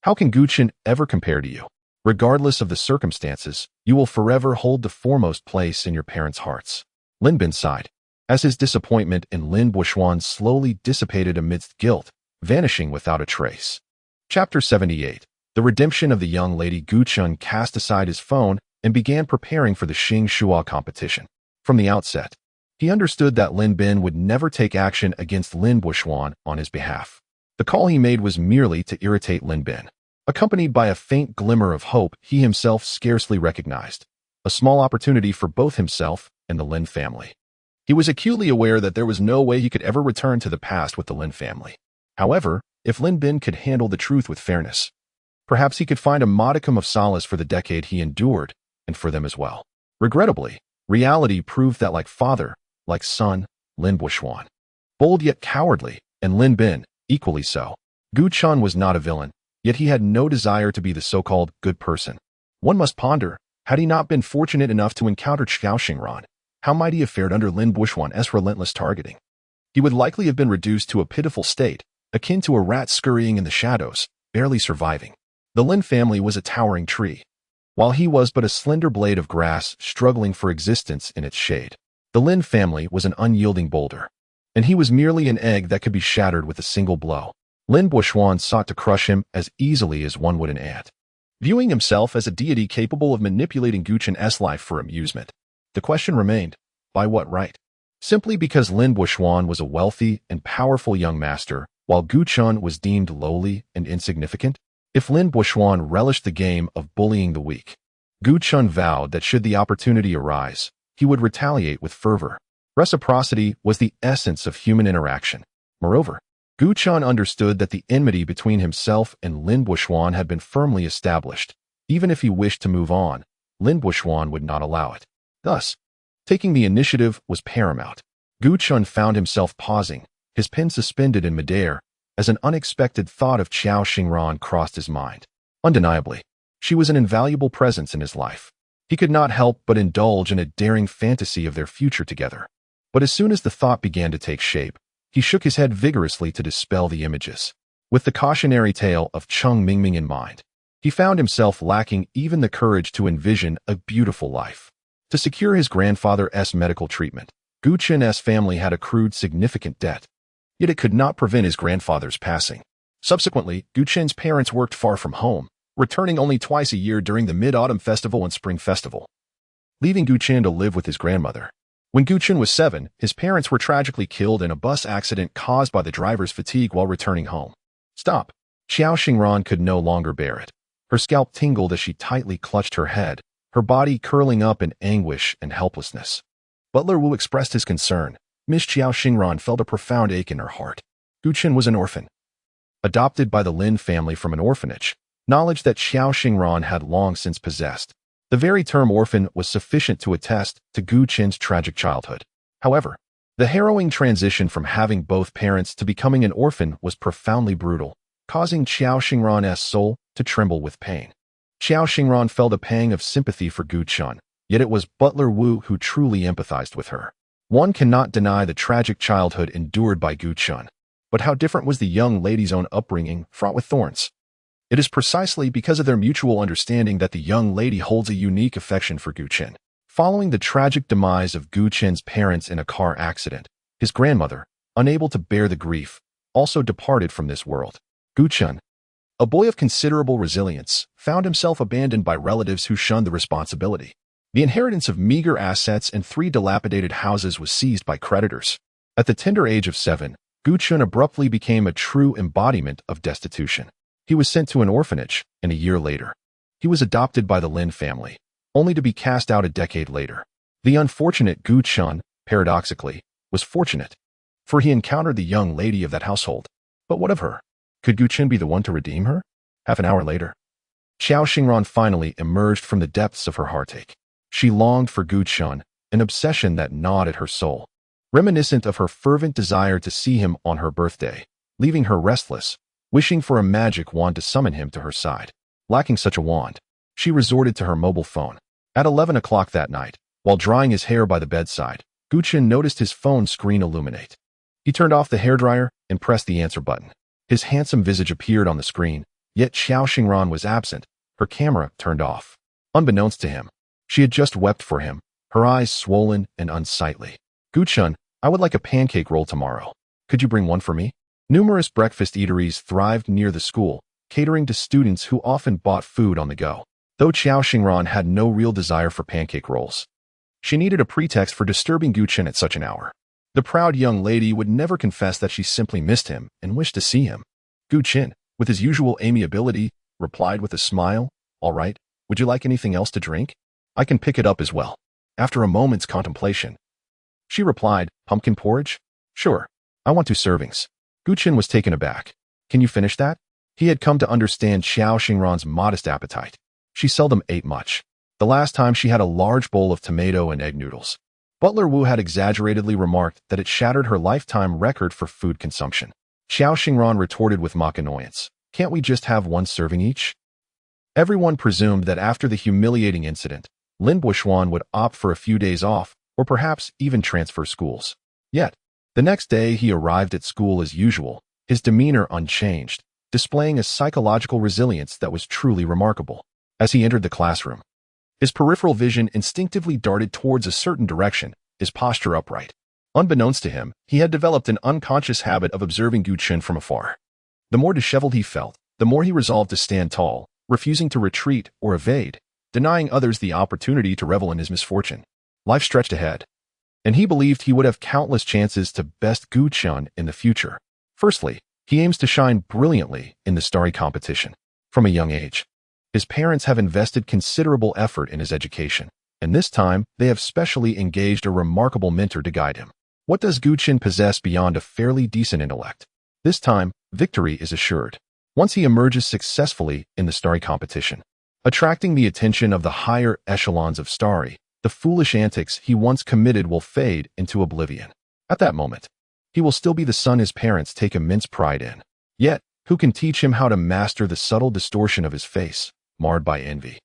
How can Gu Chen ever compare to you? Regardless of the circumstances, you will forever hold the foremost place in your parents' hearts. Lin Bin sighed, as his disappointment in Lin Buishuan slowly dissipated amidst guilt, vanishing without a trace. Chapter 78. The redemption of the young lady. Gu Chun cast aside his phone and began preparing for the Xing Shua competition. From the outset, he understood that Lin Bin would never take action against Lin Buishuan on his behalf. The call he made was merely to irritate Lin Bin, accompanied by a faint glimmer of hope he himself scarcely recognized, a small opportunity for both himself and the Lin family. He was acutely aware that there was no way he could ever return to the past with the Lin family. However, if Lin Bin could handle the truth with fairness, perhaps he could find a modicum of solace for the decade he endured, and for them as well. Regrettably, reality proved that like father, like son, Lin Buishuan, bold yet cowardly, and Lin Bin, equally so. Gu Chun was not a villain, yet he had no desire to be the so-called good person. One must ponder, had he not been fortunate enough to encounter Xiao Xingran, how might he have fared under Lin Buishuan's relentless targeting? He would likely have been reduced to a pitiful state, akin to a rat scurrying in the shadows, barely surviving. The Lin family was a towering tree, while he was but a slender blade of grass struggling for existence in its shade. The Lin family was an unyielding boulder, and he was merely an egg that could be shattered with a single blow. Lin Buishuan sought to crush him as easily as one would an ant, viewing himself as a deity capable of manipulating Gu Chun's life for amusement. The question remained, by what right? Simply because Lin Buishuan was a wealthy and powerful young master, while Gu Chun was deemed lowly and insignificant? If Lin Buishuan relished the game of bullying the weak, Gu Chun vowed that should the opportunity arise, he would retaliate with fervor. Reciprocity was the essence of human interaction. Moreover, Gu Chun understood that the enmity between himself and Lin Buishuan had been firmly established. Even if he wished to move on, Lin Buishuan would not allow it. Thus, taking the initiative was paramount. Gu Chun found himself pausing, his pen suspended in midair, as an unexpected thought of Xiao Xingran crossed his mind. Undeniably, she was an invaluable presence in his life. He could not help but indulge in a daring fantasy of their future together. But as soon as the thought began to take shape, he shook his head vigorously to dispel the images. With the cautionary tale of Cheng Mingming in mind, he found himself lacking even the courage to envision a beautiful life. To secure his grandfather's medical treatment, Gu Chun's family had accrued significant debt. Yet it could not prevent his grandfather's passing. Subsequently, Gu Chun's parents worked far from home, returning only twice a year during the Mid-Autumn Festival and Spring Festival, leaving Gu Chun to live with his grandmother. When Gu Chun was 7, his parents were tragically killed in a bus accident caused by the driver's fatigue while returning home. Stop. Xiao Xingran could no longer bear it. Her scalp tingled as she tightly clutched her head, her body curling up in anguish and helplessness. Butler Wu expressed his concern. Miss Xiao Xingran felt a profound ache in her heart. Gu Chun was an orphan, adopted by the Lin family from an orphanage, knowledge that Xiao Xingran had long since possessed. The very term orphan was sufficient to attest to Gu Chun's tragic childhood. However, the harrowing transition from having both parents to becoming an orphan was profoundly brutal, causing Xiao Xingran's soul to tremble with pain. Xiao Xingran felt a pang of sympathy for Gu Chun, yet it was Butler Wu who truly empathized with her. One cannot deny the tragic childhood endured by Gu Chun, but how different was the young lady's own upbringing, fraught with thorns. It is precisely because of their mutual understanding that the young lady holds a unique affection for Gu Chun. Following the tragic demise of Gu Chun's parents in a car accident, his grandmother, unable to bear the grief, also departed from this world. Gu Chun, a boy of considerable resilience, found himself abandoned by relatives who shunned the responsibility. The inheritance of meager assets and 3 dilapidated houses was seized by creditors. At the tender age of 7, Gu-chun abruptly became a true embodiment of destitution. He was sent to an orphanage, and a year later, he was adopted by the Lin family, only to be cast out a decade later. The unfortunate Gu-chun, paradoxically, was fortunate, for he encountered the young lady of that household. But what of her? Could Gu-chun be the one to redeem her? Half an hour later, Xiao Xingran finally emerged from the depths of her heartache. She longed for Gu-chun, an obsession that gnawed at her soul, reminiscent of her fervent desire to see him on her birthday, leaving her restless, wishing for a magic wand to summon him to her side. Lacking such a wand, she resorted to her mobile phone. At 11 o'clock that night, while drying his hair by the bedside, Gu-chun noticed his phone screen illuminate. He turned off the hairdryer and pressed the answer button. His handsome visage appeared on the screen, yet Xiao Xingran was absent, her camera turned off. Unbeknownst to him, she had just wept for him, her eyes swollen and unsightly. Gu-chun, I would like a pancake roll tomorrow. Could you bring one for me? Numerous breakfast eateries thrived near the school, catering to students who often bought food on the go. Though Xiao Xingran had no real desire for pancake rolls, she needed a pretext for disturbing Gu-chun at such an hour. The proud young lady would never confess that she simply missed him and wished to see him. Gu-chun, with his usual amiability, replied with a smile, "All right, would you like anything else to drink? I can pick it up as well." After a moment's contemplation, she replied, "Pumpkin porridge? Sure, I want 2 servings." Gu-chun was taken aback. "Can you finish that?" He had come to understand Xiao Xingran's modest appetite. She seldom ate much. The last time she had a large bowl of tomato and egg noodles. Butler Wu had exaggeratedly remarked that it shattered her lifetime record for food consumption. Xiao Xingran retorted with mock annoyance, "Can't we just have 1 serving each?" Everyone presumed that after the humiliating incident, Lin Buishuan would opt for a few days off, or perhaps even transfer schools. Yet, the next day he arrived at school as usual, his demeanor unchanged, displaying a psychological resilience that was truly remarkable. As he entered the classroom, his peripheral vision instinctively darted towards a certain direction, his posture upright. Unbeknownst to him, he had developed an unconscious habit of observing Gu-chun from afar. The more disheveled he felt, the more he resolved to stand tall, refusing to retreat or evade, denying others the opportunity to revel in his misfortune. Life stretched ahead, and he believed he would have countless chances to best Gu-chun in the future. Firstly, he aims to shine brilliantly in the starry competition. From a young age, his parents have invested considerable effort in his education, and this time they have specially engaged a remarkable mentor to guide him. What does Gu-chun possess beyond a fairly decent intellect? This time, victory is assured, once he emerges successfully in the starry competition. Attracting the attention of the higher echelons of starry, the foolish antics he once committed will fade into oblivion. At that moment, he will still be the son his parents take immense pride in. Yet, who can teach him how to master the subtle distortion of his face, marred by envy?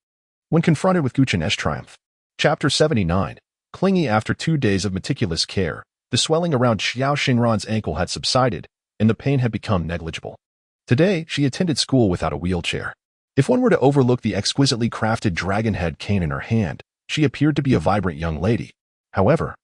When confronted with Gu-chun's triumph. Chapter 79. Clingy. After 2 days of meticulous care, the swelling around Xiao Xingran's ankle had subsided, and the pain had become negligible. Today, she attended school without a wheelchair. If one were to overlook the exquisitely crafted dragon head cane in her hand, she appeared to be a vibrant young lady. However,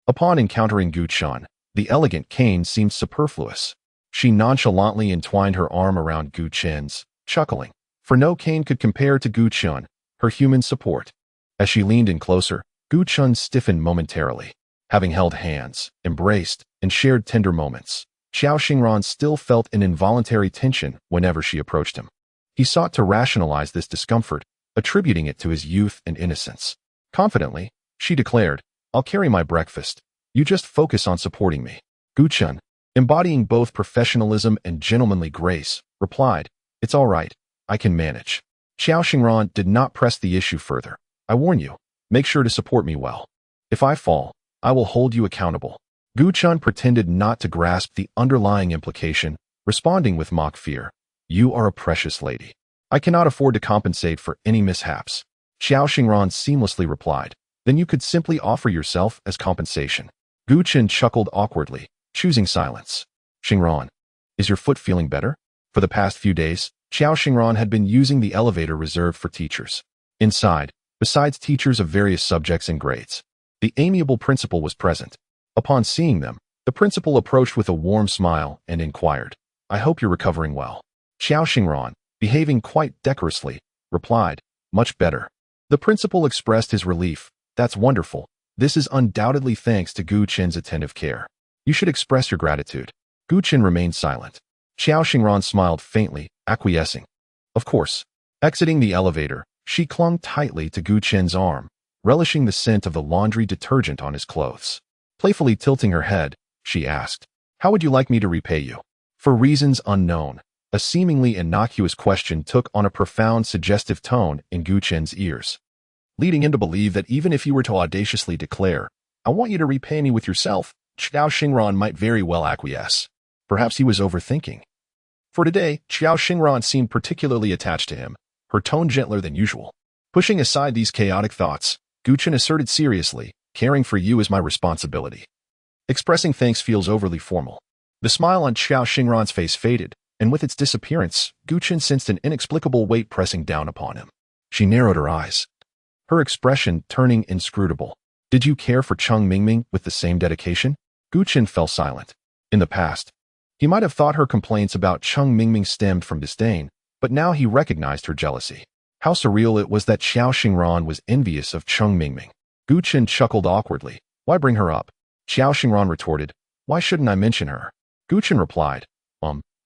upon encountering Gu-chun, the elegant cane seemed superfluous. She nonchalantly entwined her arm around Gu-chun's, chuckling, for no cane could compare to Gu-chun, her human support. As she leaned in closer, Gu-chun stiffened momentarily. Having held hands, embraced, and shared tender moments, Xiao Xingran still felt an involuntary tension whenever she approached him. He sought to rationalize this discomfort, attributing it to his youth and innocence. Confidently, she declared, "I'll carry my breakfast. You just focus on supporting me." Gu-chun, embodying both professionalism and gentlemanly grace, replied, "It's all right, I can manage." Xiao Xingran did not press the issue further. "I warn you, make sure to support me well. If I fall, I will hold you accountable." Gu-chun pretended not to grasp the underlying implication, responding with mock fear, "You are a precious lady. I cannot afford to compensate for any mishaps." Xiao Xingran seamlessly replied, "Then you could simply offer yourself as compensation." Gu-chun chuckled awkwardly, choosing silence. "Xingran, is your foot feeling better?" For the past few days, Xiao Xingran had been using the elevator reserved for teachers. Inside, besides teachers of various subjects and grades, the amiable principal was present. Upon seeing them, the principal approached with a warm smile and inquired, "I hope you're recovering well." Xiao Xingran, behaving quite decorously, replied, "Much better." The principal expressed his relief. "That's wonderful. This is undoubtedly thanks to Gu Qin's attentive care. You should express your gratitude." Gu Qin remained silent. Xiao Xingran smiled faintly, acquiescing. Of course. Exiting the elevator, she clung tightly to Gu Qin's arm, relishing the scent of the laundry detergent on his clothes. Playfully tilting her head, she asked, "How would you like me to repay you?" For reasons unknown, a seemingly innocuous question took on a profound, suggestive tone in Gu Qin's ears, leading him to believe that even if he were to audaciously declare, "I want you to repay me with yourself," Xiao Xingran might very well acquiesce. Perhaps he was overthinking. For today, Xiao Xingran seemed particularly attached to him, her tone gentler than usual. Pushing aside these chaotic thoughts, Gu Qin asserted seriously, "Caring for you is my responsibility. Expressing thanks feels overly formal." The smile on Xiao Xingran's face faded, and with its disappearance, Gu Qin sensed an inexplicable weight pressing down upon him. She narrowed her eyes, her expression turning inscrutable. "Did you care for Cheng Mingming with the same dedication?" Gu Qin fell silent. In the past, he might have thought her complaints about Cheng Mingming stemmed from disdain, but now he recognized her jealousy. How surreal it was that Xiao Xingran was envious of Cheng Mingming. Gu Qin chuckled awkwardly. "Why bring her up?" Xiao Xingran retorted, "Why shouldn't I mention her?" Gu Qin replied,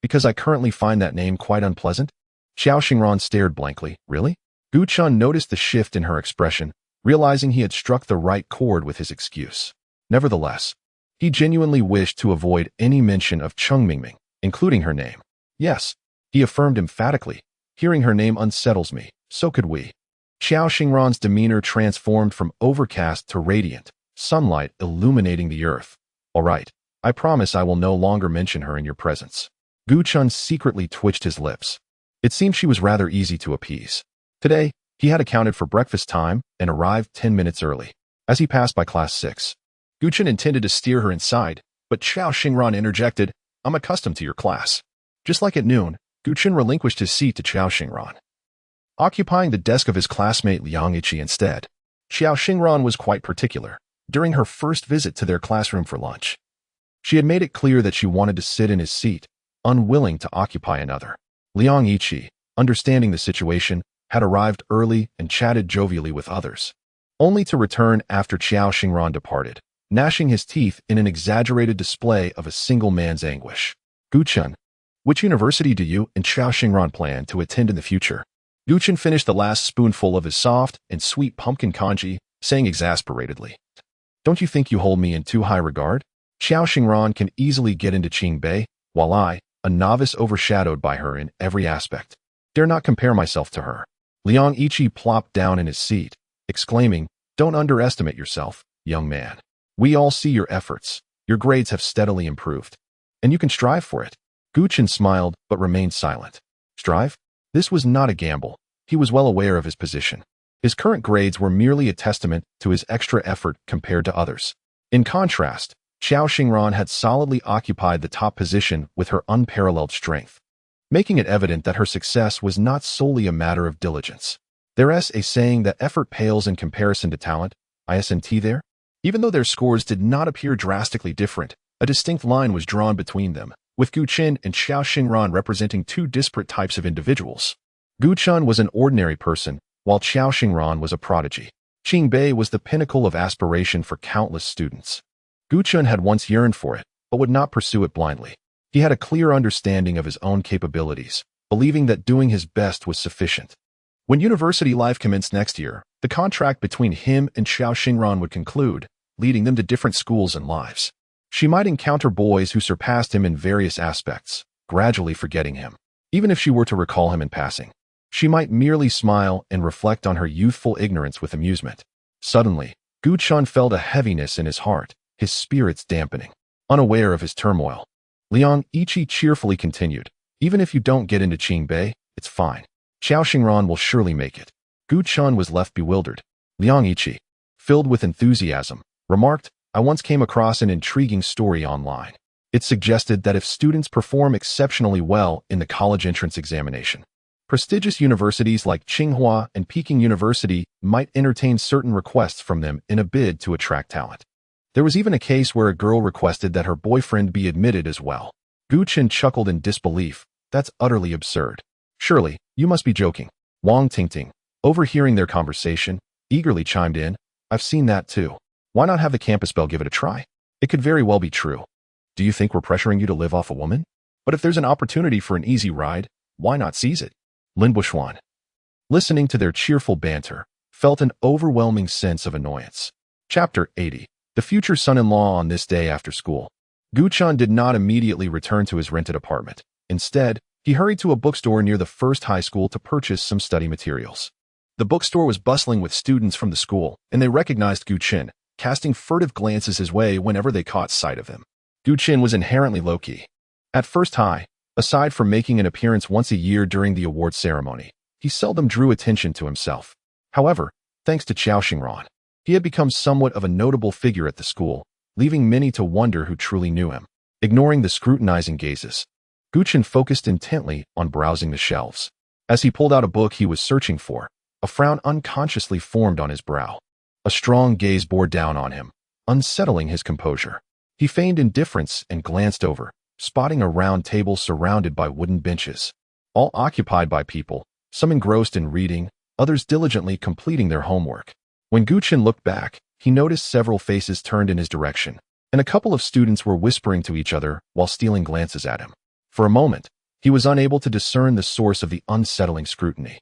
Because I currently find that name quite unpleasant." Xiao Xingran stared blankly. "Really?" Gu Qin noticed the shift in her expression, realizing he had struck the right chord with his excuse. Nevertheless, he genuinely wished to avoid any mention of Cheng Mingming, including her name. "Yes," he affirmed emphatically, "hearing her name unsettles me. So could we." Xiao Xingran's demeanor transformed from overcast to radiant, sunlight illuminating the earth. "All right, I promise I will no longer mention her in your presence." Gu Qin secretly twitched his lips. It seemed she was rather easy to appease. Today, he had accounted for breakfast time and arrived 10 minutes early. As he passed by class 6, Gu Qin intended to steer her inside, but Xiao Xingran interjected, "I'm accustomed to your class." Just like at noon, Gu Qin relinquished his seat to Xiao Xingran, occupying the desk of his classmate Liang Yiqi instead. Xiao Xingran was quite particular. During her first visit to their classroom for lunch, she had made it clear that she wanted to sit in his seat, unwilling to occupy another. Liang Yiqi, understanding the situation, had arrived early and chatted jovially with others, only to return after Xiao Xingran departed, gnashing his teeth in an exaggerated display of a single man's anguish. "Gu Qin, which university do you and Xiao Xingran plan to attend in the future?" Gu Qin finished the last spoonful of his soft and sweet pumpkin congee, saying exasperatedly, "Don't you think you hold me in too high regard? Xiao Xingran can easily get into Qingbei, while I, a novice overshadowed by her in every aspect, dare not compare myself to her." Liang Yiqi plopped down in his seat, exclaiming, "Don't underestimate yourself, young man. We all see your efforts. Your grades have steadily improved, and you can strive for it." Gu Qin smiled but remained silent. Strive? This was not a gamble. He was well aware of his position. His current grades were merely a testament to his extra effort compared to others. In contrast, Xiao Xingran had solidly occupied the top position with her unparalleled strength, making it evident that her success was not solely a matter of diligence. There's a saying that effort pales in comparison to talent, isn't there? Even though their scores did not appear drastically different, a distinct line was drawn between them, with Gu Qin and Xiao Xingran representing two disparate types of individuals. Gu Qin was an ordinary person, while Xiao Xingran was a prodigy. Qingbei was the pinnacle of aspiration for countless students. Gu Qin had once yearned for it, but would not pursue it blindly. He had a clear understanding of his own capabilities, believing that doing his best was sufficient. When university life commenced next year, the contract between him and Xiao Xingran would conclude, leading them to different schools and lives. She might encounter boys who surpassed him in various aspects, gradually forgetting him. Even if she were to recall him in passing, she might merely smile and reflect on her youthful ignorance with amusement. Suddenly, Gu Qin felt a heaviness in his heart, his spirits dampening. Unaware of his turmoil, Liang Yiqi cheerfully continued, "Even if you don't get into Qingbei, it's fine. Xiao Xingran will surely make it." Gu Qin was left bewildered. Liang Yiqi, filled with enthusiasm, remarked, "I once came across an intriguing story online. It suggested that if students perform exceptionally well in the college entrance examination, prestigious universities like Tsinghua and Peking University might entertain certain requests from them in a bid to attract talent. There was even a case where a girl requested that her boyfriend be admitted as well." Gu Qin chuckled in disbelief. "That's utterly absurd. Surely, you must be joking. Wang Tingting, overhearing their conversation, eagerly chimed in, I've seen that too. Why not have the campus belle give it a try? It could very well be true. Do you think we're pressuring you to live off a woman? But if there's an opportunity for an easy ride, why not seize it? Lin Buxuan, listening to their cheerful banter, felt an overwhelming sense of annoyance. Chapter 80. The future son-in-law on this day after school. Guchan did not immediately return to his rented apartment. Instead, he hurried to a bookstore near the first high school to purchase some study materials. The bookstore was bustling with students from the school, and they recognized Gu Qin, casting furtive glances his way whenever they caught sight of him. Gu Qin was inherently low-key. At first high, aside from making an appearance once a year during the award ceremony, he seldom drew attention to himself. However, thanks to Qiao Xingran, he had become somewhat of a notable figure at the school, leaving many to wonder who truly knew him. Ignoring the scrutinizing gazes, Gu Qin focused intently on browsing the shelves. As he pulled out a book he was searching for, a frown unconsciously formed on his brow. A strong gaze bore down on him, unsettling his composure. He feigned indifference and glanced over, spotting a round table surrounded by wooden benches, all occupied by people, some engrossed in reading, others diligently completing their homework. When Gu Qin looked back, he noticed several faces turned in his direction, and a couple of students were whispering to each other while stealing glances at him. For a moment, he was unable to discern the source of the unsettling scrutiny.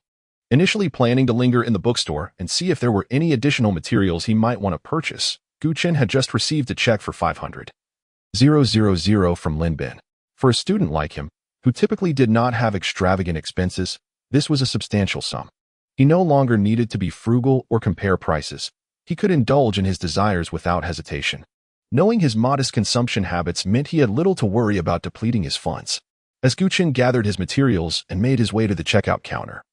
Initially planning to linger in the bookstore and see if there were any additional materials he might want to purchase, Gu Qin had just received a check for 500,000 from Lin Bin. For a student like him, who typically did not have extravagant expenses, this was a substantial sum. He no longer needed to be frugal or compare prices. He could indulge in his desires without hesitation. Knowing his modest consumption habits meant he had little to worry about depleting his funds. As Gu Qin gathered his materials and made his way to the checkout counter,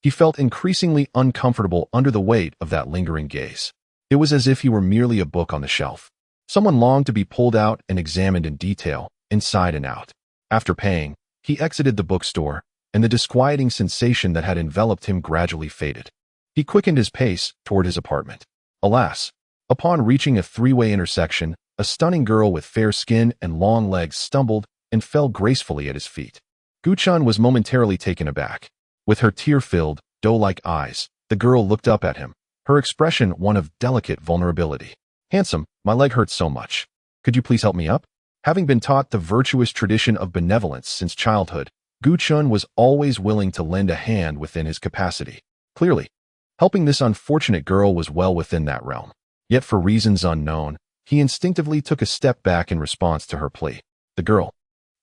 he felt increasingly uncomfortable under the weight of that lingering gaze. It was as if he were merely a book on the shelf. Someone longed to be pulled out and examined in detail, inside and out. After paying, he exited the bookstore, and the disquieting sensation that had enveloped him gradually faded. He quickened his pace toward his apartment. Alas, upon reaching a three-way intersection, a stunning girl with fair skin and long legs stumbled and fell gracefully at his feet. Guchan was momentarily taken aback. With her tear-filled, doe-like eyes, the girl looked up at him, her expression one of delicate vulnerability. Handsome, my leg hurts so much. Could you please help me up? Having been taught the virtuous tradition of benevolence since childhood, Guchan was always willing to lend a hand within his capacity. Clearly, helping this unfortunate girl was well within that realm. Yet for reasons unknown, he instinctively took a step back in response to her plea. The girl,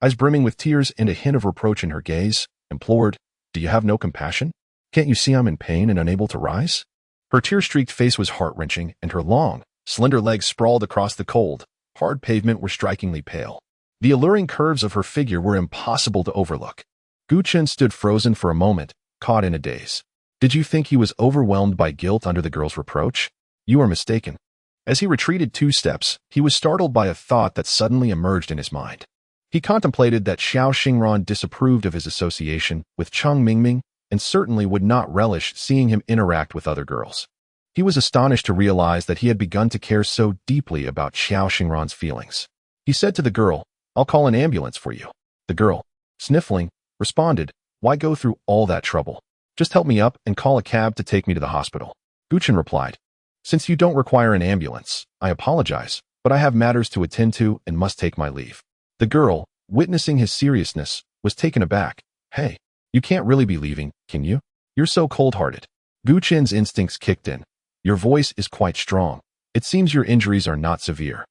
eyes brimming with tears and a hint of reproach in her gaze, implored, Do you have no compassion? Can't you see I'm in pain and unable to rise? Her tear-streaked face was heart-wrenching, and her long, slender legs sprawled across the cold, hard pavement were strikingly pale. The alluring curves of her figure were impossible to overlook. Gu Qin stood frozen for a moment, caught in a daze. Did you think he was overwhelmed by guilt under the girl's reproach? You are mistaken. As he retreated 2 steps, he was startled by a thought that suddenly emerged in his mind. He contemplated that Qiao Xingran disapproved of his association with Cheng Mingming and certainly would not relish seeing him interact with other girls. He was astonished to realize that he had begun to care so deeply about Qiao Xingran's feelings. He said to the girl, I'll call an ambulance for you. The girl, sniffling, responded, Why go through all that trouble? Just help me up and call a cab to take me to the hospital. Guchan replied, Since you don't require an ambulance, I apologize, but I have matters to attend to and must take my leave. The girl, witnessing his seriousness, was taken aback. Hey, you can't really be leaving, can you? You're so cold-hearted. Guchan's instincts kicked in. Your voice is quite strong. It seems your injuries are not severe.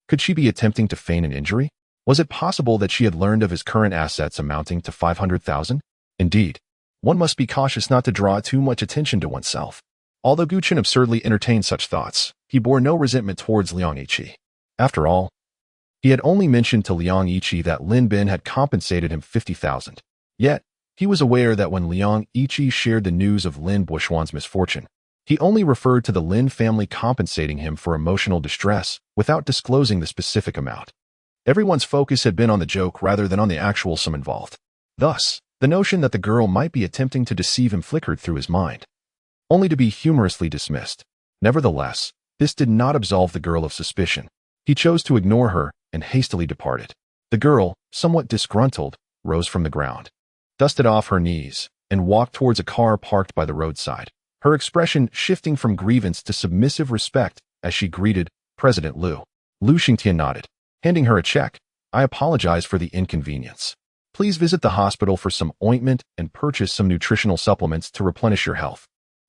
Could she be attempting to feign an injury? Was it possible that she had learned of his current assets amounting to 500,000? Indeed, one must be cautious not to draw too much attention to oneself. Although Guchan absurdly entertained such thoughts, he bore no resentment towards Liang Yiqi. After all, he had only mentioned to Liang Yiqi that Lin Bin had compensated him 50,000. Yet, he was aware that when Liang Yiqi shared the news of Lin Buxuan's misfortune, he only referred to the Lin family compensating him for emotional distress without disclosing the specific amount. Everyone's focus had been on the joke rather than on the actual sum involved. Thus, the notion that the girl might be attempting to deceive him flickered through his mind, only to be humorously dismissed. Nevertheless, this did not absolve the girl of suspicion. He chose to ignore her and hastily departed. The girl, somewhat disgruntled, rose from the ground. dusted off her knees, and walked towards a car parked by the roadside, her expression shifting from grievance to submissive respect as she greeted President Liu. Lu Xingtian nodded, handing her a check. I apologize for the inconvenience. Please visit the hospital for some ointment and purchase some nutritional supplements to replenish your health.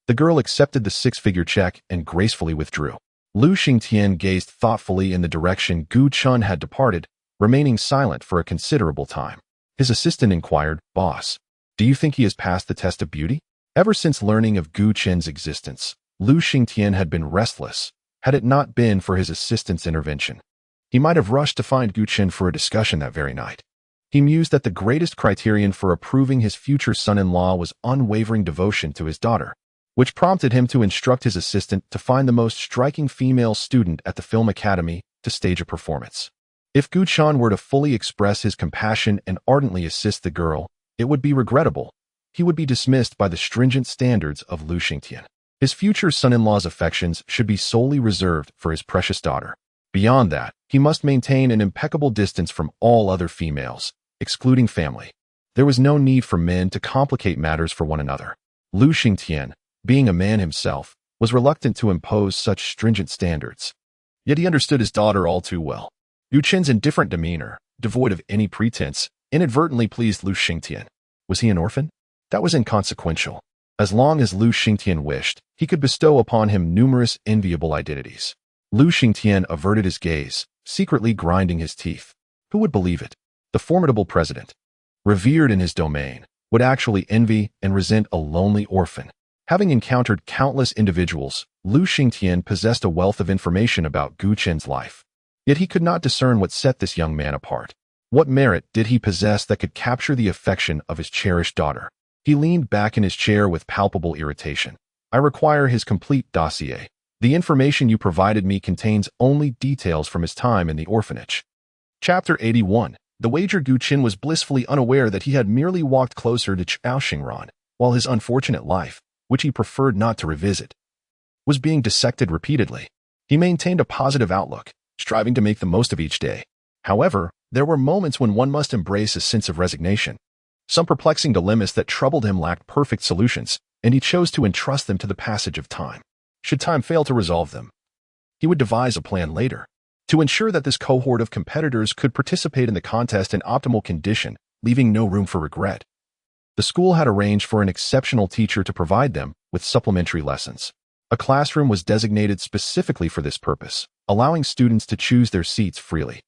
The girl accepted the six-figure check and gracefully withdrew. Lu Xingtian gazed thoughtfully in the direction Gu Chun had departed, remaining silent for a considerable time. His assistant inquired, Boss, do you think he has passed the test of beauty? Ever since learning of Gu Chen's existence, Lu Xingtian had been restless, had it not been for his assistant's intervention. He might have rushed to find Gu Chen for a discussion that very night. He mused that the greatest criterion for approving his future son-in-law was unwavering devotion to his daughter, which prompted him to instruct his assistant to find the most striking female student at the film academy to stage a performance. If Gu Chen were to fully express his compassion and ardently assist the girl, it would be regrettable. He would be dismissed by the stringent standards of Lu Xingtian. His future son-in-law's affections should be solely reserved for his precious daughter. Beyond that, he must maintain an impeccable distance from all other females, excluding family. There was no need for men to complicate matters for one another. Lu Xingtian, being a man himself, was reluctant to impose such stringent standards. Yet he understood his daughter all too well. Gu Chen's indifferent demeanor, devoid of any pretense, inadvertently pleased Lu Xingtian. Was he an orphan? That was inconsequential. As long as Lu Xingtian wished, he could bestow upon him numerous enviable identities. Lu Xingtian averted his gaze, secretly grinding his teeth. Who would believe it? The formidable president, revered in his domain, would actually envy and resent a lonely orphan. Having encountered countless individuals, Lu Xingtian possessed a wealth of information about Gu Chen's life. Yet he could not discern what set this young man apart. What merit did he possess that could capture the affection of his cherished daughter? He leaned back in his chair with palpable irritation. I require his complete dossier. The information you provided me contains only details from his time in the orphanage. Chapter 81. The wager. Gu Chen was blissfully unaware that he had merely walked closer to Chaoxingran, while his unfortunate life, which he preferred not to revisit, was being dissected repeatedly. He maintained a positive outlook, striving to make the most of each day. However, there were moments when one must embrace a sense of resignation. Some perplexing dilemmas that troubled him lacked perfect solutions, and he chose to entrust them to the passage of time. Should time fail to resolve them, he would devise a plan later. To ensure that this cohort of competitors could participate in the contest in optimal condition, leaving no room for regret, the school had arranged for an exceptional teacher to provide them with supplementary lessons. A classroom was designated specifically for this purpose, allowing students to choose their seats freely.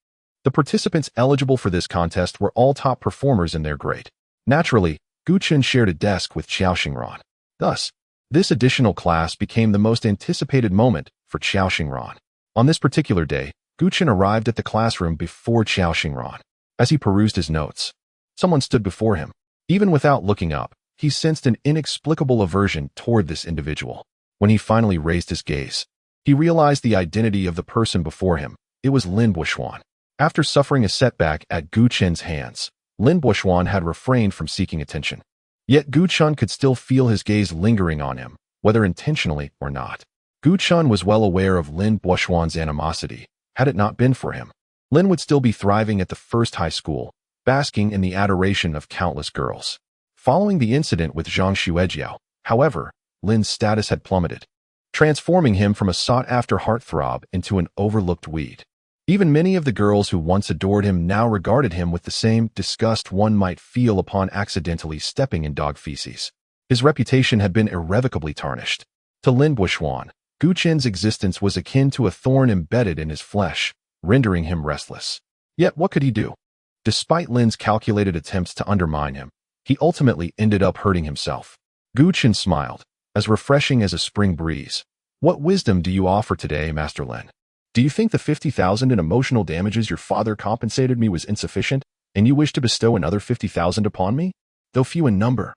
The participants eligible for this contest were all top performers in their grade. Naturally, Gu Chen shared a desk with Chaoxingran. Thus, this additional class became the most anticipated moment for Chaoxingran. On this particular day, Gu Chen arrived at the classroom before Chaoxingran. As he perused his notes, someone stood before him. Even without looking up, he sensed an inexplicable aversion toward this individual. When he finally raised his gaze, he realized the identity of the person before him. It was Lin Buoxuan. After suffering a setback at Gu Chen's hands, Lin Buoxuan had refrained from seeking attention. Yet Gu Chen could still feel his gaze lingering on him, whether intentionally or not. Gu Chen was well aware of Lin Buoxuan's animosity. Had it not been for him, Lin would still be thriving at the first high school, basking in the adoration of countless girls. Following the incident with Zhang Xuejiao, however, Lin's status had plummeted, transforming him from a sought-after heartthrob into an overlooked weed. Even many of the girls who once adored him now regarded him with the same disgust one might feel upon accidentally stepping in dog feces. His reputation had been irrevocably tarnished. To Lin Buoxuan, Gu Chen's existence was akin to a thorn embedded in his flesh, rendering him restless. Yet what could he do? Despite Lin's calculated attempts to undermine him, he ultimately ended up hurting himself. Gu Chen smiled, as refreshing as a spring breeze. What wisdom do you offer today, Master Lin? Do you think the 50,000 in emotional damages your father compensated me was insufficient, and you wish to bestow another 50,000 upon me? Though few in number.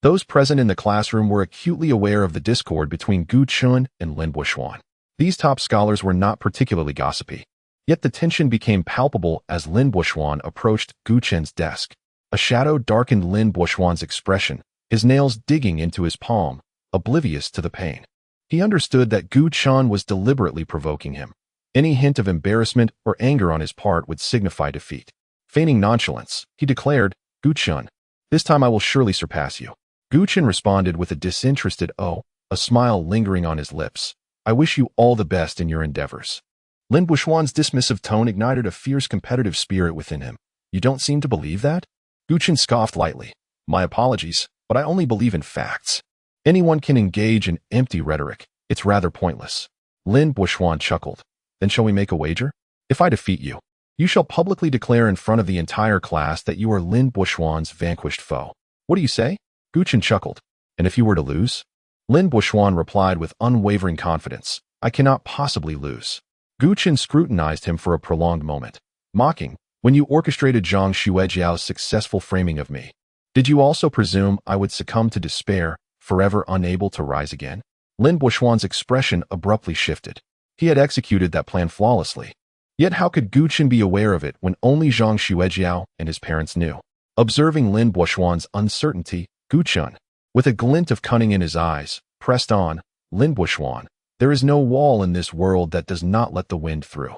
Those present in the classroom were acutely aware of the discord between Gu Chen and Lin Buoxuan. These top scholars were not particularly gossipy. Yet the tension became palpable as Lin Buoxuan approached Gu Chen's desk. A shadow darkened Lin Buoxuan's expression, his nails digging into his palm, oblivious to the pain. He understood that Gu Chen was deliberately provoking him. Any hint of embarrassment or anger on his part would signify defeat. Feigning nonchalance, he declared, Gu Chen, This time I will surely surpass you. Gu Chen responded with a disinterested "oh," a smile lingering on his lips. I wish you all the best in your endeavors. Lin Buxuan's dismissive tone ignited a fierce competitive spirit within him. You don't seem to believe that? Gu Chen scoffed lightly. My apologies, but I only believe in facts. Anyone can engage in empty rhetoric. It's rather pointless. Lin Buxuan chuckled. Then shall we make a wager? If I defeat you, you shall publicly declare in front of the entire class that you are Lin Buxuan's vanquished foe. What do you say? Gu Chen chuckled. And if you were to lose? Lin Buxuan replied with unwavering confidence. I cannot possibly lose. Gu Chen scrutinized him for a prolonged moment, mocking, when you orchestrated Zhang Xuejiao's successful framing of me, did you also presume I would succumb to despair, forever unable to rise again? Lin Buxuan's expression abruptly shifted. He had executed that plan flawlessly. Yet how could Gu Chen be aware of it when only Zhang Xuejiao and his parents knew? Observing Lin Buxuan's uncertainty, Gu Chen, with a glint of cunning in his eyes, pressed on, Lin Buxuan, there is no wall in this world that does not let the wind through.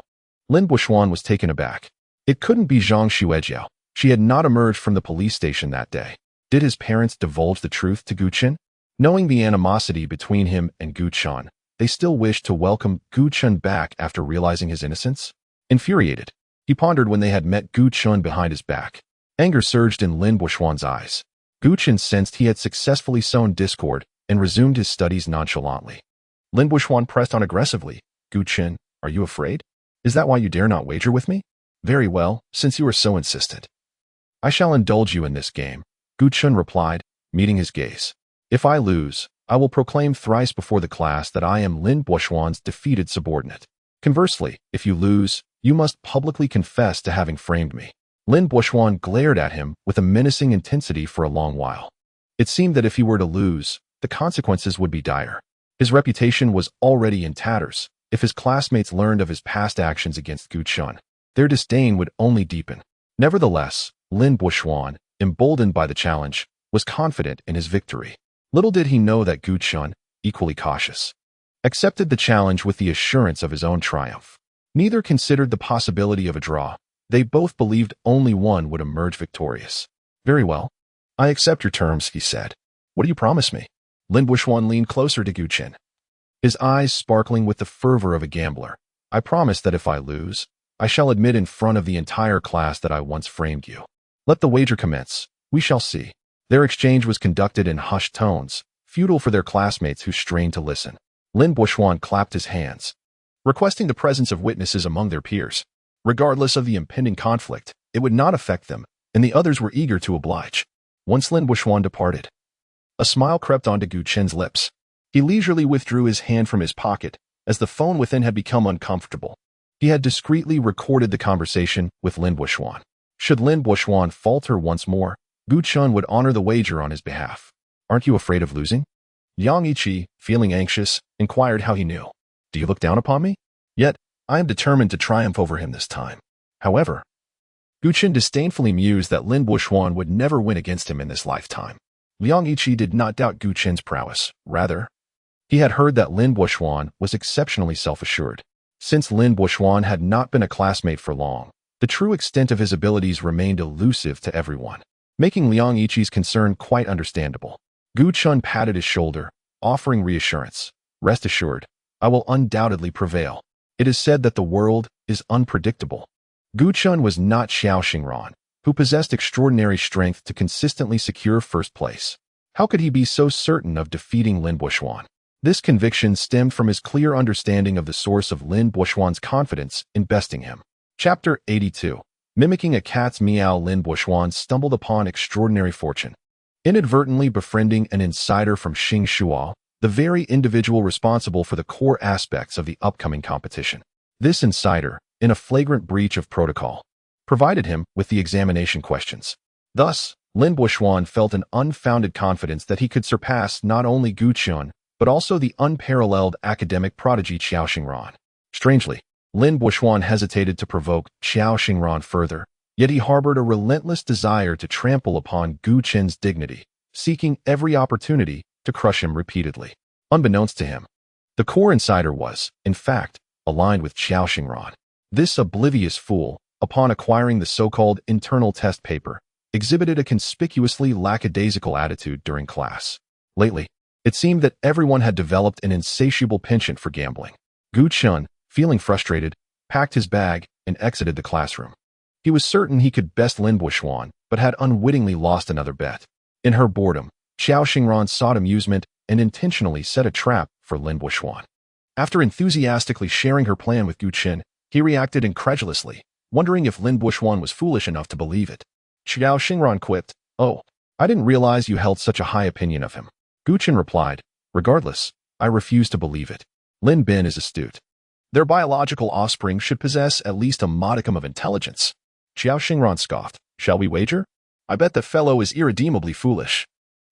Lin Buxuan was taken aback. It couldn't be Zhang Xuejiao. She had not emerged from the police station that day. Did his parents divulge the truth to Gu Chen? Knowing the animosity between him and Gu Chen, they still wished to welcome Gu Chen back after realizing his innocence? Infuriated, he pondered when they had met Gu Chen behind his back. Anger surged in Lin Buxuan's eyes. Gu Chen sensed he had successfully sown discord and resumed his studies nonchalantly. Lin Buxuan pressed on aggressively. Gu Chen, are you afraid? Is that why you dare not wager with me? Very well, since you are so insistent. I shall indulge you in this game, Gu Chen replied, meeting his gaze. If I lose, I will proclaim thrice before the class that I am Lin Buxuan's defeated subordinate. Conversely, if you lose, you must publicly confess to having framed me. Lin Buxuan glared at him with a menacing intensity for a long while. It seemed that if he were to lose, the consequences would be dire. His reputation was already in tatters. If his classmates learned of his past actions against Gu Chen, their disdain would only deepen. Nevertheless, Lin Buxuan, emboldened by the challenge, was confident in his victory. Little did he know that Gu Chen, equally cautious, accepted the challenge with the assurance of his own triumph. Neither considered the possibility of a draw. They both believed only one would emerge victorious. Very well. I accept your terms, he said. What do you promise me? Lin Buxuan leaned closer to Gu Chen, his eyes sparkling with the fervor of a gambler. I promise that if I lose, I shall admit in front of the entire class that I once framed you. Let the wager commence. We shall see. Their exchange was conducted in hushed tones, futile for their classmates who strained to listen. Lin Buxuan clapped his hands, requesting the presence of witnesses among their peers. Regardless of the impending conflict, it would not affect them, and the others were eager to oblige. Once Lin Buxuan departed, a smile crept onto Gu Chen's lips. He leisurely withdrew his hand from his pocket, as the phone within had become uncomfortable. He had discreetly recorded the conversation with Lin Buxuan. Should Lin Buxuan falter once more, Gu Chen would honor the wager on his behalf. Aren't you afraid of losing? Yang Yiqi, feeling anxious, inquired how he knew. Do you look down upon me? Yet, I am determined to triumph over him this time. However, Gu Chen disdainfully mused that Lin Buxuan would never win against him in this lifetime. Liang Yiqi did not doubt Gu Chen's prowess. Rather, he had heard that Lin Buxuan was exceptionally self-assured. Since Lin Buxuan had not been a classmate for long, the true extent of his abilities remained elusive to everyone, making Liang Yiqi's concern quite understandable. Gu Chen patted his shoulder, offering reassurance. Rest assured, I will undoubtedly prevail. It is said that the world is unpredictable. Gu Chen was not Xiao Xingran, who possessed extraordinary strength to consistently secure first place. How could he be so certain of defeating Lin Buxuan? This conviction stemmed from his clear understanding of the source of Lin Buxuan's confidence in besting him. Chapter 82. Mimicking a cat's meow, Lin Buxuan stumbled upon extraordinary fortune. Inadvertently befriending an insider from Xing Shuo, the very individual responsible for the core aspects of the upcoming competition. This insider, in a flagrant breach of protocol, provided him with the examination questions. Thus, Lin Buxuan felt an unfounded confidence that he could surpass not only Gu Chen, but also the unparalleled academic prodigy Xiao Xingran. Strangely, Lin Buxuan hesitated to provoke Xiao Xingran further, yet he harbored a relentless desire to trample upon Gu Chen's dignity, seeking every opportunity to crush him repeatedly. Unbeknownst to him, the core insider was, in fact, aligned with Xiao Xingran. This oblivious fool, upon acquiring the so-called internal test paper, exhibited a conspicuously lackadaisical attitude during class. Lately, it seemed that everyone had developed an insatiable penchant for gambling. Gu Chun, feeling frustrated, packed his bag and exited the classroom. He was certain he could best Lin Buishuan, but had unwittingly lost another bet. In her boredom, Xiao Xingran sought amusement and intentionally set a trap for Lin Buishuan. After enthusiastically sharing her plan with Gu Qin, he reacted incredulously, wondering if Lin Buishuan was foolish enough to believe it. Xiao Xingran quipped, "Oh, I didn't realize you held such a high opinion of him." Gu Qin replied, "Regardless, I refuse to believe it. Lin Bin is astute. Their biological offspring should possess at least a modicum of intelligence." Xiao Xingran scoffed, "Shall we wager? I bet the fellow is irredeemably foolish."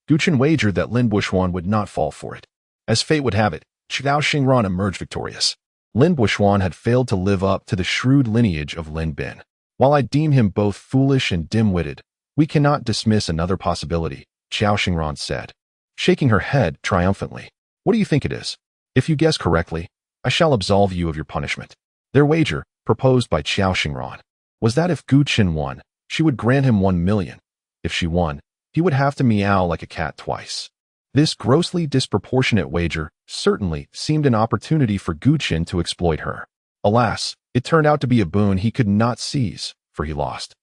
Gu Qin wagered that Lin Buishuan would not fall for it. As fate would have it, Xiao Xingran emerged victorious. Lin Buishuan had failed to live up to the shrewd lineage of Lin Bin. "While I deem him both foolish and dim-witted, we cannot dismiss another possibility," Xiao Xingran said, shaking her head triumphantly. "What do you think it is? If you guess correctly, I shall absolve you of your punishment." Their wager, proposed by Xiao Xingran, was that if Gu Qin won, she would grant him 1 million. If she won, he would have to meow like a cat twice. This grossly disproportionate wager certainly seemed an opportunity for Gu Qin to exploit her. Alas, it turned out to be a boon he could not seize, for he lost.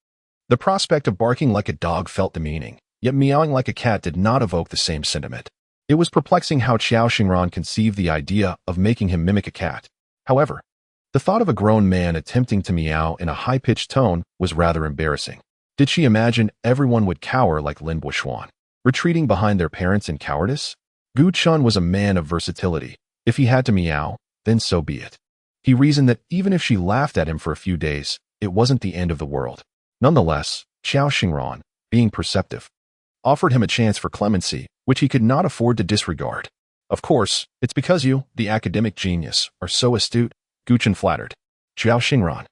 The prospect of barking like a dog felt demeaning, yet meowing like a cat did not evoke the same sentiment. It was perplexing how Xiao Xingran conceived the idea of making him mimic a cat. However, the thought of a grown man attempting to meow in a high-pitched tone was rather embarrassing. Did she imagine everyone would cower like Lin Buishuan, retreating behind their parents in cowardice? Gu Chun was a man of versatility. If he had to meow, then so be it. He reasoned that even if she laughed at him for a few days, it wasn't the end of the world. Nonetheless, Xiao Xingran, being perceptive, offered him a chance for clemency, which he could not afford to disregard. "Of course, it's because you, the academic genius, are so astute," Gu Chun flattered. Xiao Xingran,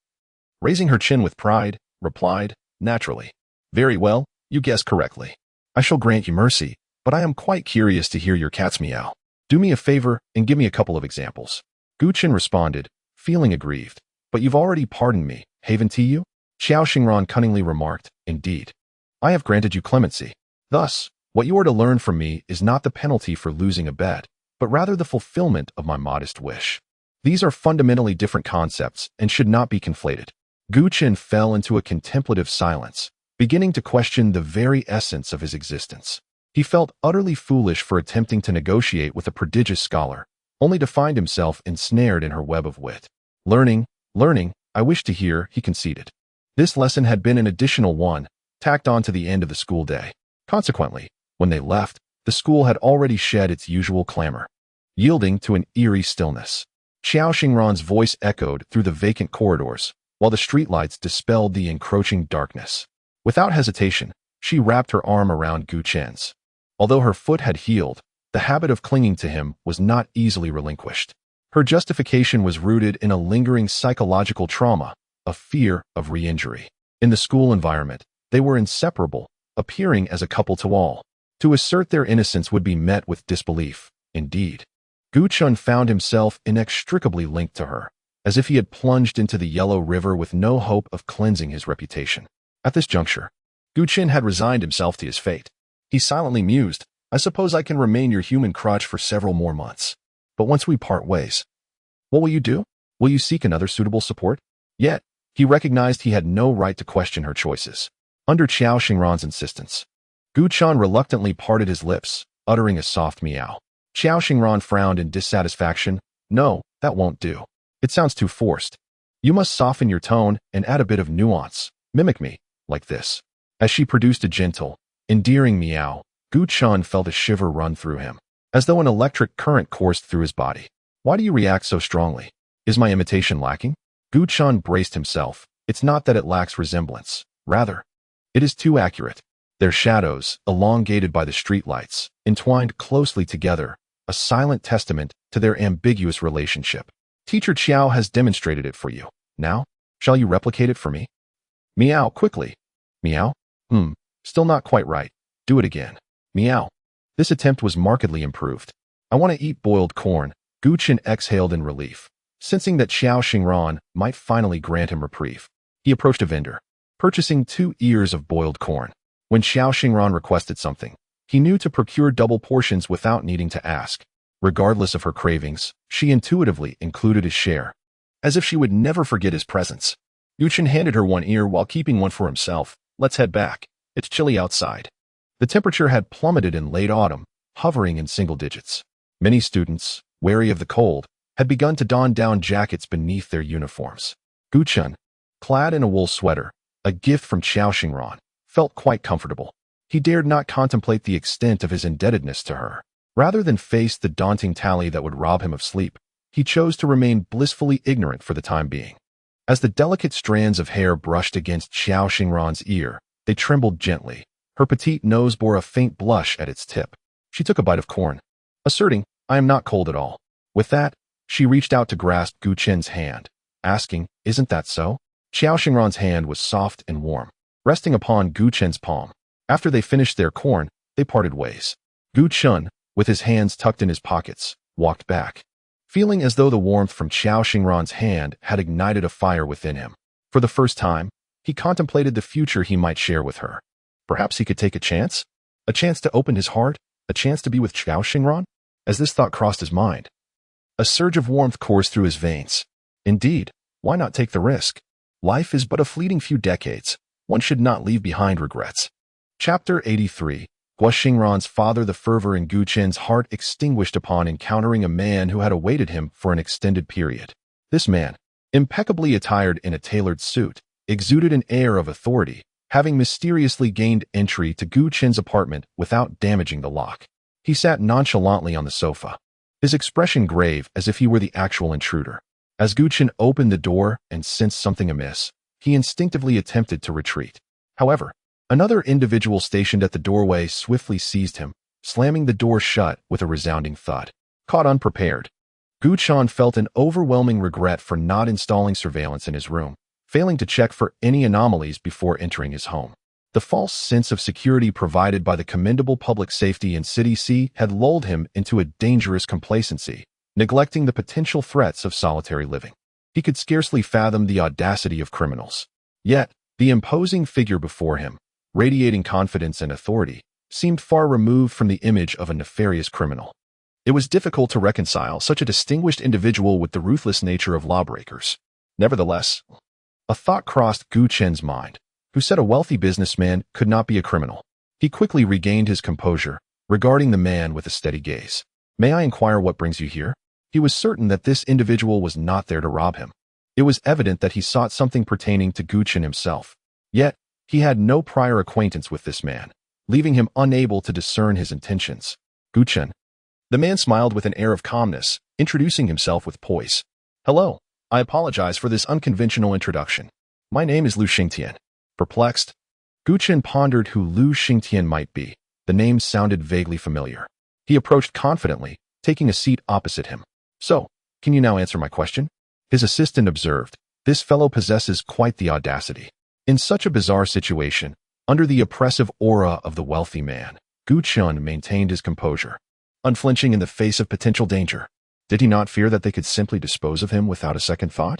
raising her chin with pride, replied, "Naturally. Very well, you guessed correctly. I shall grant you mercy, but I am quite curious to hear your cat's meow. Do me a favor and give me a couple of examples." Gu Qin responded, feeling aggrieved. "But you've already pardoned me, haven't you?" Xiao Xingran cunningly remarked, "Indeed. I have granted you clemency. Thus, what you are to learn from me is not the penalty for losing a bet, but rather the fulfillment of my modest wish. These are fundamentally different concepts and should not be conflated." Gu Qin fell into a contemplative silence, beginning to question the very essence of his existence. He felt utterly foolish for attempting to negotiate with a prodigious scholar, only to find himself ensnared in her web of wit. Learning, I wish to hear," he conceded. This lesson had been an additional one, tacked on to the end of the school day. Consequently, when they left, the school had already shed its usual clamor, yielding to an eerie stillness. Xiao Xingran's voice echoed through the vacant corridors, while the streetlights dispelled the encroaching darkness. Without hesitation, she wrapped her arm around Gu Qin's. Although her foot had healed, the habit of clinging to him was not easily relinquished. Her justification was rooted in a lingering psychological trauma, a fear of re-injury. In the school environment, they were inseparable, appearing as a couple to all. To assert their innocence would be met with disbelief. Indeed, Gu Chun found himself inextricably linked to her, as if he had plunged into the yellow river with no hope of cleansing his reputation. At this juncture, Gu Qin had resigned himself to his fate. He silently mused, "I suppose I can remain your human crutch for several more months. But once we part ways, what will you do? Will you seek another suitable support?" Yet, he recognized he had no right to question her choices. Under Xiao Xingran's insistence, Gu Chun reluctantly parted his lips, uttering a soft meow. Xiao Xingran frowned in dissatisfaction. "No, that won't do. It sounds too forced. You must soften your tone and add a bit of nuance. Mimic me, like this." As she produced a gentle, endearing meow, Gu Chun felt a shiver run through him, as though an electric current coursed through his body. "Why do you react so strongly? Is my imitation lacking?" Gu Chun braced himself. "It's not that it lacks resemblance. Rather, it is too accurate." Their shadows, elongated by the streetlights, entwined closely together, a silent testament to their ambiguous relationship. "Teacher Qiao has demonstrated it for you. Now, shall you replicate it for me?" "Meow, quickly." "Meow? Still not quite right. Do it again." "Meow." This attempt was markedly improved. "I want to eat boiled corn." Gu Qin exhaled in relief, sensing that Xiao Xingran might finally grant him reprieve. He approached a vendor, purchasing 2 ears of boiled corn. When Xiao Xingran requested something, he knew to procure double portions without needing to ask. Regardless of her cravings, she intuitively included his share, as if she would never forget his presence. Guchen handed her one ear while keeping one for himself. Let's head back. It's chilly outside. The temperature had plummeted in late autumn, hovering in single digits. Many students, wary of the cold, had begun to don down jackets beneath their uniforms. Guchen, clad in a wool sweater, a gift from Xiao Xingran, felt quite comfortable. He dared not contemplate the extent of his indebtedness to her. Rather than face the daunting tally that would rob him of sleep, he chose to remain blissfully ignorant for the time being. As the delicate strands of hair brushed against Xiao Xingran's ear, they trembled gently. Her petite nose bore a faint blush at its tip. She took a bite of corn, asserting, I am not cold at all. With that, she reached out to grasp Gu Chen's hand, asking, isn't that so? Xiao Xingran's hand was soft and warm, resting upon Gu Chen's palm. After they finished their corn, they parted ways. Gu Chen, with his hands tucked in his pockets, walked back, feeling as though the warmth from Xiao Xingran's hand had ignited a fire within him. For the first time, he contemplated the future he might share with her. Perhaps he could take a chance to open his heart, a chance to be with Xiao Xingran? As this thought crossed his mind, a surge of warmth coursed through his veins. Indeed, why not take the risk? Life is but a fleeting few decades. One should not leave behind regrets. Chapter 83. Gua Xingran's father. The fervor in Gu Chen's heart extinguished upon encountering a man who had awaited him for an extended period. This man, impeccably attired in a tailored suit, exuded an air of authority, having mysteriously gained entry to Gu Chen's apartment without damaging the lock. He sat nonchalantly on the sofa, his expression grave as if he were the actual intruder. As Gu Chen opened the door and sensed something amiss, he instinctively attempted to retreat. However, another individual stationed at the doorway swiftly seized him, slamming the door shut with a resounding thud. Caught unprepared, Gu Chen felt an overwhelming regret for not installing surveillance in his room, failing to check for any anomalies before entering his home. The false sense of security provided by the commendable public safety in City C had lulled him into a dangerous complacency, neglecting the potential threats of solitary living. He could scarcely fathom the audacity of criminals. Yet, the imposing figure before him, radiating confidence and authority, seemed far removed from the image of a nefarious criminal. It was difficult to reconcile such a distinguished individual with the ruthless nature of lawbreakers. Nevertheless, a thought crossed Gu Chen's mind, who said a wealthy businessman could not be a criminal. He quickly regained his composure, regarding the man with a steady gaze. May I inquire what brings you here? He was certain that this individual was not there to rob him. It was evident that he sought something pertaining to Gu Chen himself. Yet, he had no prior acquaintance with this man, leaving him unable to discern his intentions. Gu Chen. The man smiled with an air of calmness, introducing himself with poise. Hello, I apologize for this unconventional introduction. My name is Lu Xingtian. Perplexed, Gu Chen pondered who Lu Xingtian might be. The name sounded vaguely familiar. He approached confidently, taking a seat opposite him. So, can you now answer my question? His assistant observed. This fellow possesses quite the audacity. In such a bizarre situation, under the oppressive aura of the wealthy man, Gu Chen maintained his composure, unflinching in the face of potential danger. Did he not fear that they could simply dispose of him without a second thought?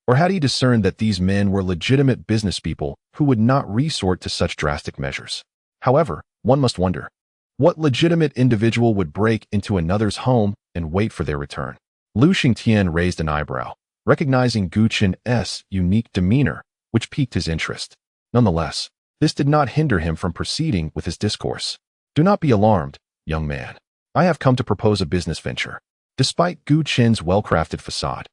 Or had he discerned that these men were legitimate business people who would not resort to such drastic measures? However, one must wonder, what legitimate individual would break into another's home and wait for their return? Lu Xingtian raised an eyebrow, recognizing Gu Chen's unique demeanor, which piqued his interest. Nonetheless, this did not hinder him from proceeding with his discourse. Do not be alarmed, young man. I have come to propose a business venture. Despite Gu Chen's well-crafted facade,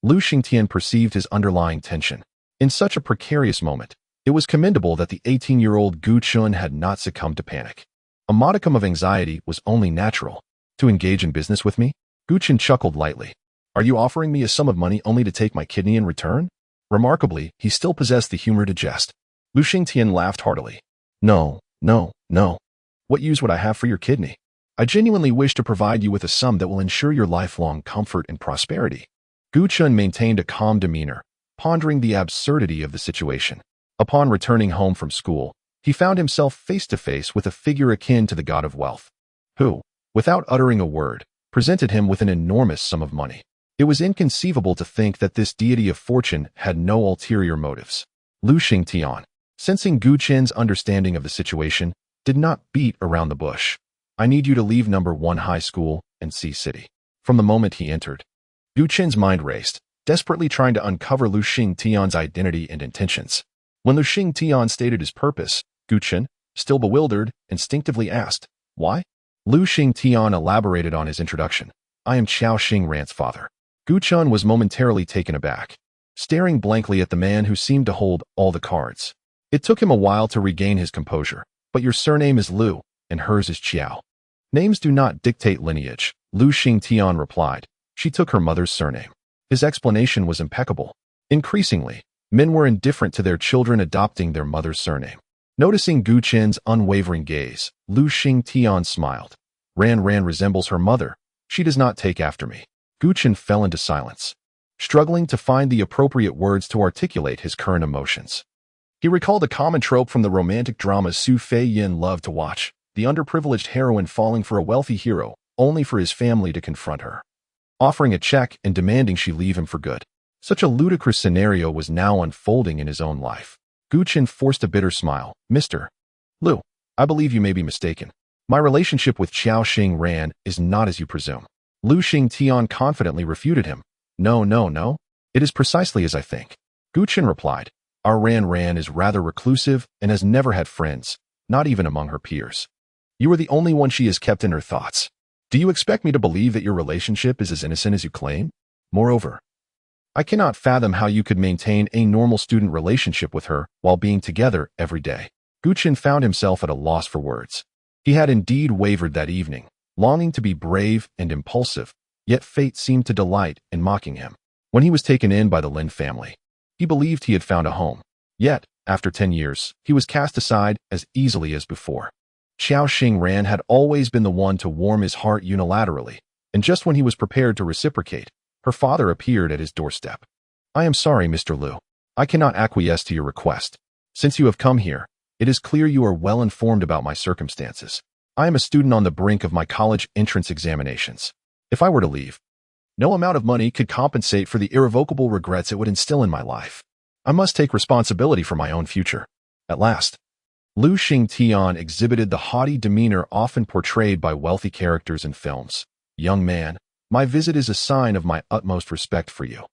Lu Xingtian perceived his underlying tension. In such a precarious moment, it was commendable that the 18-year-old Gu Chen had not succumbed to panic. A modicum of anxiety was only natural. To engage in business with me? Gu Chen chuckled lightly. Are you offering me a sum of money only to take my kidney in return? Remarkably, he still possessed the humor to jest. Lu Xingtian laughed heartily. No. What use would I have for your kidney? I genuinely wish to provide you with a sum that will ensure your lifelong comfort and prosperity. Gu Chen maintained a calm demeanor, pondering the absurdity of the situation. Upon returning home from school, he found himself face to face with a figure akin to the god of wealth, who, without uttering a word, presented him with an enormous sum of money. It was inconceivable to think that this deity of fortune had no ulterior motives. Lu Xingtian, Sensing Gu Chen's understanding of the situation, did not beat around the bush. I need you to leave number 1 high school and see city. From the moment he entered, Gu Chen's mind raced, desperately trying to uncover Lu Xingtian's identity and intentions. When Lu Xingtian stated his purpose, Gu Chen, still bewildered, instinctively asked, "Why?" Lu Xingtian elaborated on his introduction. "I am Qiao Xingran's father." Gu Chen was momentarily taken aback, staring blankly at the man who seemed to hold all the cards. It took him a while to regain his composure. "But your surname is Lu, and hers is Qiao." "Names do not dictate lineage," Lu Xingtian replied. "She took her mother's surname." His explanation was impeccable. Increasingly, men were indifferent to their children adopting their mother's surname. Noticing Gu Chen's unwavering gaze, Lu Xingtian smiled. Ran resembles her mother. She does not take after me." Gu Chen fell into silence, struggling to find the appropriate words to articulate his current emotions. He recalled a common trope from the romantic dramas Su Fei Yin loved to watch, the underprivileged heroine falling for a wealthy hero, only for his family to confront her, offering a check and demanding she leave him for good. Such a ludicrous scenario was now unfolding in his own life. Gu Chen forced a bitter smile. "Mr. Lu, I believe you may be mistaken. My relationship with Qiao Xingran is not as you presume." Lu Xingtian confidently refuted him. No. It is precisely as I think." Gu Chen replied. "Our Ran is rather reclusive and has never had friends, not even among her peers. You are the only one she has kept in her thoughts. Do you expect me to believe that your relationship is as innocent as you claim? Moreover, I cannot fathom how you could maintain a normal student relationship with her while being together every day." Gu Chen found himself at a loss for words. He had indeed wavered that evening, longing to be brave and impulsive, yet fate seemed to delight in mocking him. When he was taken in by the Lin family, he believed he had found a home. Yet, after 10 years, he was cast aside as easily as before. Qiao Xingran had always been the one to warm his heart unilaterally, and just when he was prepared to reciprocate, her father appeared at his doorstep. "I am sorry, Mr. Lu. I cannot acquiesce to your request. Since you have come here, it is clear you are well informed about my circumstances. I am a student on the brink of my college entrance examinations. If I were to leave, no amount of money could compensate for the irrevocable regrets it would instill in my life. I must take responsibility for my own future." At last, Lu Xingtian exhibited the haughty demeanor often portrayed by wealthy characters in films. "Young man, my visit is a sign of my utmost respect for you.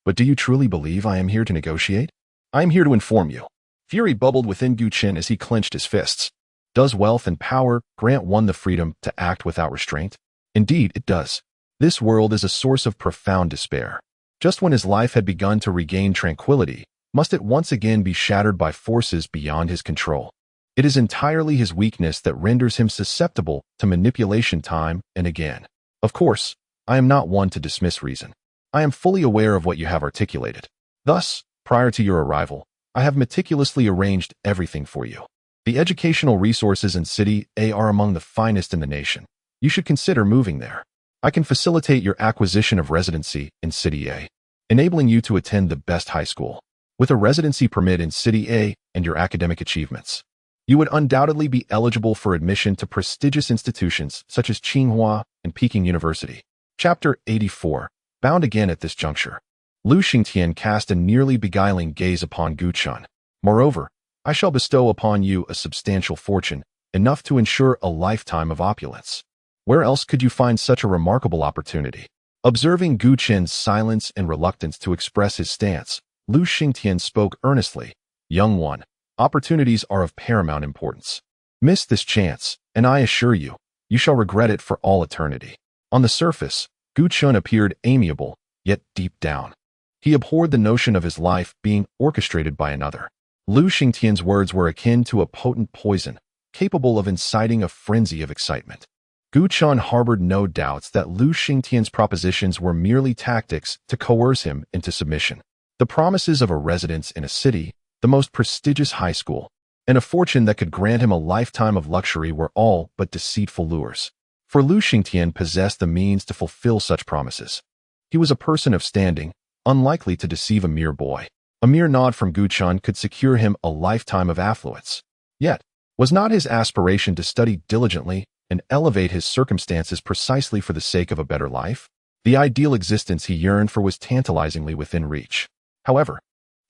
But do you truly believe I am here to negotiate? I am here to inform you." Fury bubbled within Gu Chen as he clenched his fists. Does wealth and power grant one the freedom to act without restraint? Indeed, it does. This world is a source of profound despair. Just when his life had begun to regain tranquility, must it once again be shattered by forces beyond his control. It is entirely his weakness that renders him susceptible to manipulation time and again. Of course, I am not one to dismiss reason. I am fully aware of what you have articulated. Thus, prior to your arrival, I have meticulously arranged everything for you. The educational resources in City A are among the finest in the nation. You should consider moving there. I can facilitate your acquisition of residency in City A, enabling you to attend the best high school. With a residency permit in City A and your academic achievements, you would undoubtedly be eligible for admission to prestigious institutions such as Tsinghua and Peking University. Chapter 84. Bound again at this juncture, Lu Xingtian cast a nearly beguiling gaze upon Gu Chen. "Moreover, I shall bestow upon you a substantial fortune, enough to ensure a lifetime of opulence. Where else could you find such a remarkable opportunity?" Observing Gu Chen's silence and reluctance to express his stance, Lu Xingtian spoke earnestly. "Young one, opportunities are of paramount importance. Miss this chance, and I assure you, you shall regret it for all eternity." On the surface, Gu Chen appeared amiable, yet deep down, he abhorred the notion of his life being orchestrated by another. Lu Xingtian's words were akin to a potent poison, capable of inciting a frenzy of excitement. Gu Chen harbored no doubts that Lu Xingtian's propositions were merely tactics to coerce him into submission. The promises of a residence in a city, the most prestigious high school, and a fortune that could grant him a lifetime of luxury were all but deceitful lures. For Lu Xingtian possessed the means to fulfill such promises. He was a person of standing, unlikely to deceive a mere boy. A mere nod from Gu Chen could secure him a lifetime of affluence. Yet, was not his aspiration to study diligently and elevate his circumstances precisely for the sake of a better life? The ideal existence he yearned for was tantalizingly within reach. However,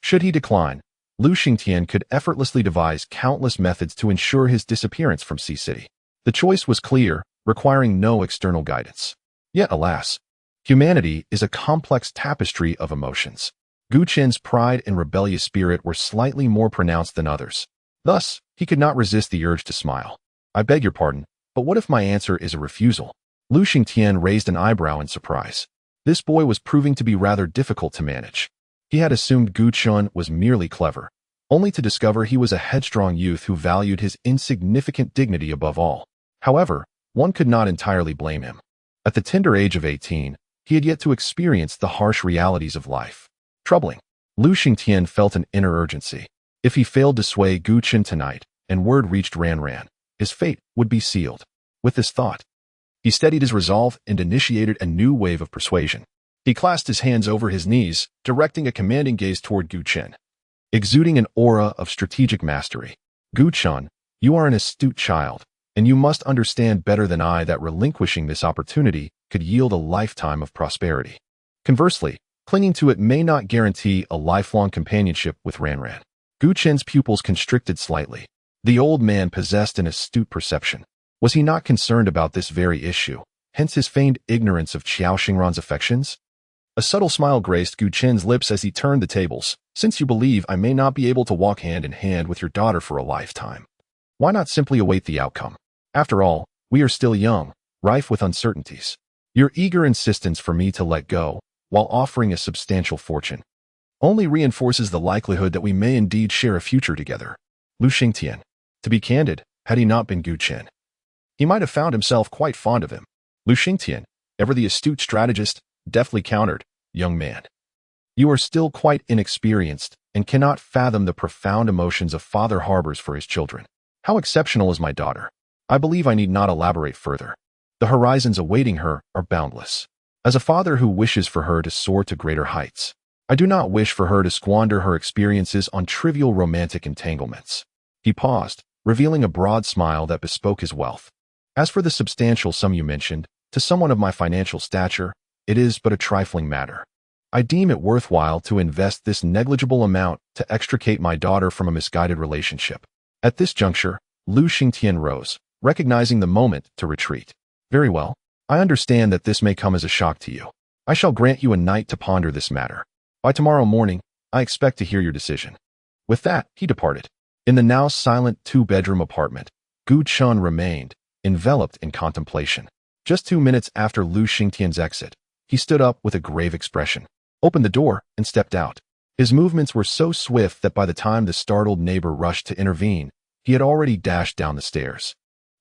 should he decline, Lu Xingtian could effortlessly devise countless methods to ensure his disappearance from Sea City. The choice was clear, requiring no external guidance. Yet, alas, humanity is a complex tapestry of emotions. Gu Qin's pride and rebellious spirit were slightly more pronounced than others. Thus, he could not resist the urge to smile. I beg your pardon, but what if my answer is a refusal? Lu Xingtian raised an eyebrow in surprise. This boy was proving to be rather difficult to manage. He had assumed Gu Qin was merely clever, only to discover he was a headstrong youth who valued his insignificant dignity above all. However, one could not entirely blame him. At the tender age of 18, he had yet to experience the harsh realities of life. Troubling. Lu Xingtian felt an inner urgency. If he failed to sway Gu Qin tonight, and word reached Ran Ran, his fate would be sealed. With this thought, he steadied his resolve and initiated a new wave of persuasion. He clasped his hands over his knees, directing a commanding gaze toward Gu Qin. Exuding an aura of strategic mastery, Gu Qin, you are an astute child, and you must understand better than I that relinquishing this opportunity could yield a lifetime of prosperity. Conversely, clinging to it may not guarantee a lifelong companionship with Ran Ran. Gu Qin's pupils constricted slightly. The old man possessed an astute perception. Was he not concerned about this very issue, hence his feigned ignorance of Qiao Xingran's affections? A subtle smile graced Gu Qin's lips as he turned the tables. Since you believe I may not be able to walk hand in hand with your daughter for a lifetime, why not simply await the outcome? After all, we are still young, rife with uncertainties. Your eager insistence for me to let go, while offering a substantial fortune, only reinforces the likelihood that we may indeed share a future together. Lu Xingtian. To be candid, had he not been Gu Qin, he might have found himself quite fond of him. Lu Xingtian, ever the astute strategist, deftly countered, young man. You are still quite inexperienced and cannot fathom the profound emotions a father harbors for his children. How exceptional is my daughter? I believe I need not elaborate further. The horizons awaiting her are boundless. As a father who wishes for her to soar to greater heights, I do not wish for her to squander her experiences on trivial romantic entanglements. He paused, revealing a broad smile that bespoke his wealth. As for the substantial sum you mentioned, to someone of my financial stature, it is but a trifling matter. I deem it worthwhile to invest this negligible amount to extricate my daughter from a misguided relationship. At this juncture, Lu Xingtian rose, recognizing the moment to retreat. Very well. I understand that this may come as a shock to you. I shall grant you a night to ponder this matter. By tomorrow morning, I expect to hear your decision. With that, he departed. In the now silent two-bedroom apartment, Gu Qin remained, enveloped in contemplation. Just 2 minutes after Lu Xingtian's exit, he stood up with a grave expression, opened the door, and stepped out. His movements were so swift that by the time the startled neighbor rushed to intervene, he had already dashed down the stairs.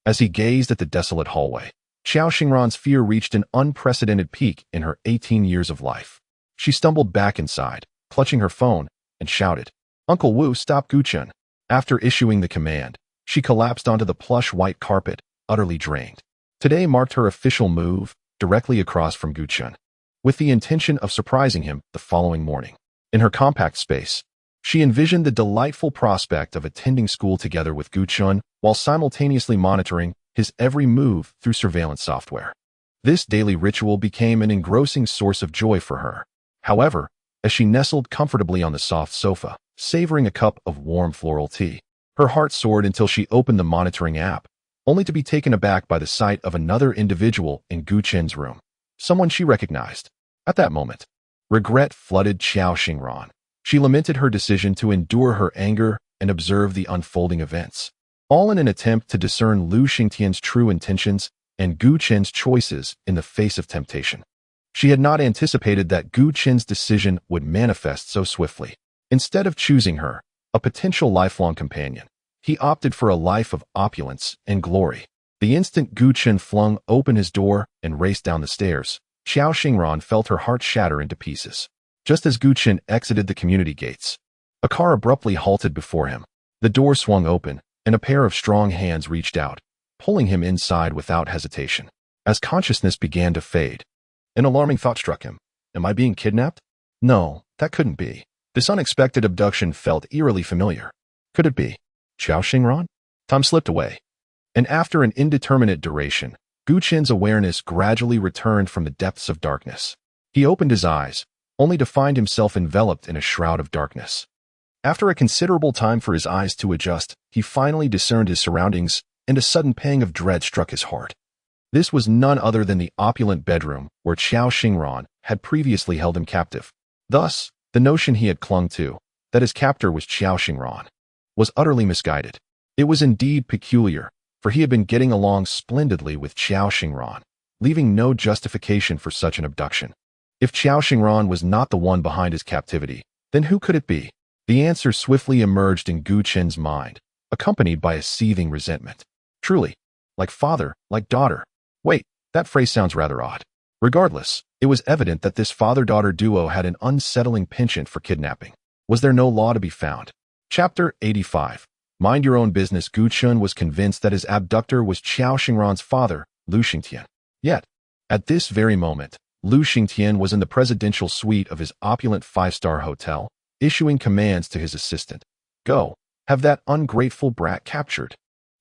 As he gazed at the desolate hallway, Qiao Xingran's fear reached an unprecedented peak in her 18 years of life. She stumbled back inside, clutching her phone, and shouted, "Uncle Wu, stop Gu Qin." After issuing the command, she collapsed onto the plush white carpet, utterly drained. Today marked her official move, directly across from Gu Qin, with the intention of surprising him the following morning. In her compact space, she envisioned the delightful prospect of attending school together with Gu Qin while simultaneously monitoring his every move through surveillance software. This daily ritual became an engrossing source of joy for her. However, as she nestled comfortably on the soft sofa, savoring a cup of warm floral tea, her heart soared until she opened the monitoring app, only to be taken aback by the sight of another individual in Gu Qin's room, someone she recognized. At that moment, regret flooded Qiao Xingran. She lamented her decision to endure her anger and observe the unfolding events, all in an attempt to discern Lu Xingtian's true intentions and Gu Qin's choices in the face of temptation. She had not anticipated that Gu Qin's decision would manifest so swiftly. Instead of choosing her, a potential lifelong companion, he opted for a life of opulence and glory. The instant Gu Qin flung open his door and raced down the stairs, Qiao Xingran felt her heart shatter into pieces. Just as Gu Qin exited the community gates, a car abruptly halted before him. The door swung open, and a pair of strong hands reached out, pulling him inside without hesitation. As consciousness began to fade, an alarming thought struck him. Am I being kidnapped? No, that couldn't be. This unexpected abduction felt eerily familiar. Could it be Qiao Xingran? Time slipped away, and after an indeterminate duration, Gu Qin's awareness gradually returned from the depths of darkness. He opened his eyes, only to find himself enveloped in a shroud of darkness. After a considerable time for his eyes to adjust, he finally discerned his surroundings, and a sudden pang of dread struck his heart. This was none other than the opulent bedroom where Qiao Xingran had previously held him captive. Thus, the notion he had clung to, that his captor was Qiao Xingran, was utterly misguided. It was indeed peculiar, for he had been getting along splendidly with Qiao Xingran, leaving no justification for such an abduction. If Qiao Xingran was not the one behind his captivity, then who could it be? The answer swiftly emerged in Gu Chen's mind, accompanied by a seething resentment. Truly, like father, like daughter. Wait, that phrase sounds rather odd. Regardless, it was evident that this father-daughter duo had an unsettling penchant for kidnapping. Was there no law to be found? Chapter 85. Mind your own business. Gu Chen was convinced that his abductor was Qiao Xingran's father, Lu Xingtian. Yet, at this very moment, Lu Xingtian was in the presidential suite of his opulent five-star hotel, issuing commands to his assistant. Go, have that ungrateful brat captured.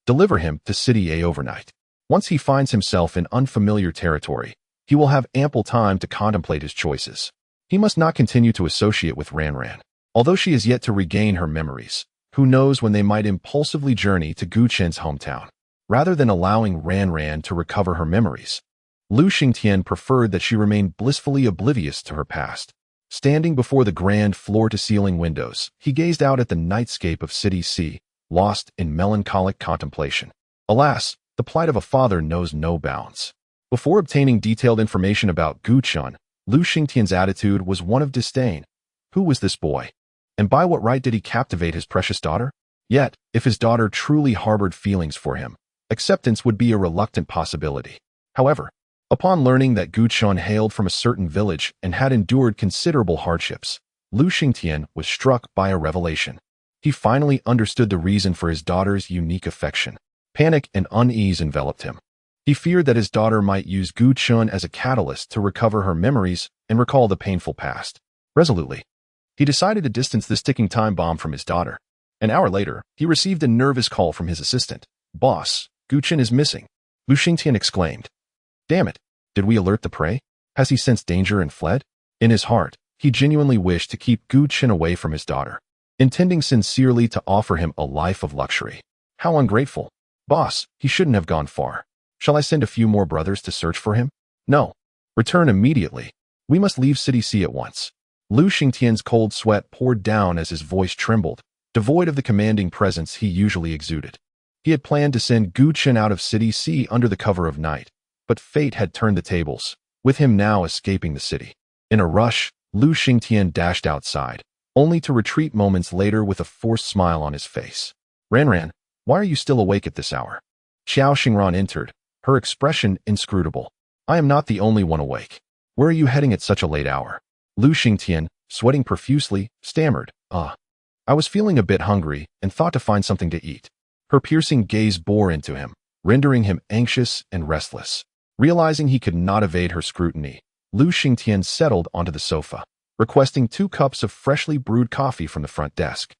Deliver him to City A overnight. Once he finds himself in unfamiliar territory, he will have ample time to contemplate his choices. He must not continue to associate with Ran. Although she is yet to regain her memories, who knows when they might impulsively journey to Gu Chen's hometown. Rather than allowing Ran to recover her memories, Lu Xingtian preferred that she remain blissfully oblivious to her past. Standing before the grand floor-to-ceiling windows, he gazed out at the nightscape of City C, lost in melancholic contemplation. Alas, the plight of a father knows no bounds. Before obtaining detailed information about Gu Chen, Lu Xingtian's attitude was one of disdain. Who was this boy? And by what right did he captivate his precious daughter? Yet, if his daughter truly harbored feelings for him, acceptance would be a reluctant possibility. However, upon learning that Gu Chen hailed from a certain village and had endured considerable hardships, Lu Xingtian was struck by a revelation. He finally understood the reason for his daughter's unique affection. Panic and unease enveloped him. He feared that his daughter might use Gu Chen as a catalyst to recover her memories and recall the painful past. Resolutely, he decided to distance this ticking time bomb from his daughter. An hour later, he received a nervous call from his assistant. Boss, Gu Chen is missing. Lu Xingtian exclaimed. Damn it, did we alert the prey? Has he sensed danger and fled? In his heart, he genuinely wished to keep Gu Chen away from his daughter, intending sincerely to offer him a life of luxury. How ungrateful. Boss, he shouldn't have gone far. Shall I send a few more brothers to search for him? No. Return immediately. We must leave City C at once. Lu Xingtian's cold sweat poured down as his voice trembled, devoid of the commanding presence he usually exuded. He had planned to send Gu Chen out of City C under the cover of night, but fate had turned the tables, with him now escaping the city. In a rush, Lu Xingtian dashed outside, only to retreat moments later with a forced smile on his face. Ran, why are you still awake at this hour? Qiao Xingran entered, her expression inscrutable. I am not the only one awake. Where are you heading at such a late hour? Lu Xingtian, sweating profusely, stammered, I was feeling a bit hungry and thought to find something to eat. Her piercing gaze bore into him, rendering him anxious and restless. Realizing he could not evade her scrutiny, Lu Xingtian settled onto the sofa, requesting 2 cups of freshly brewed coffee from the front desk.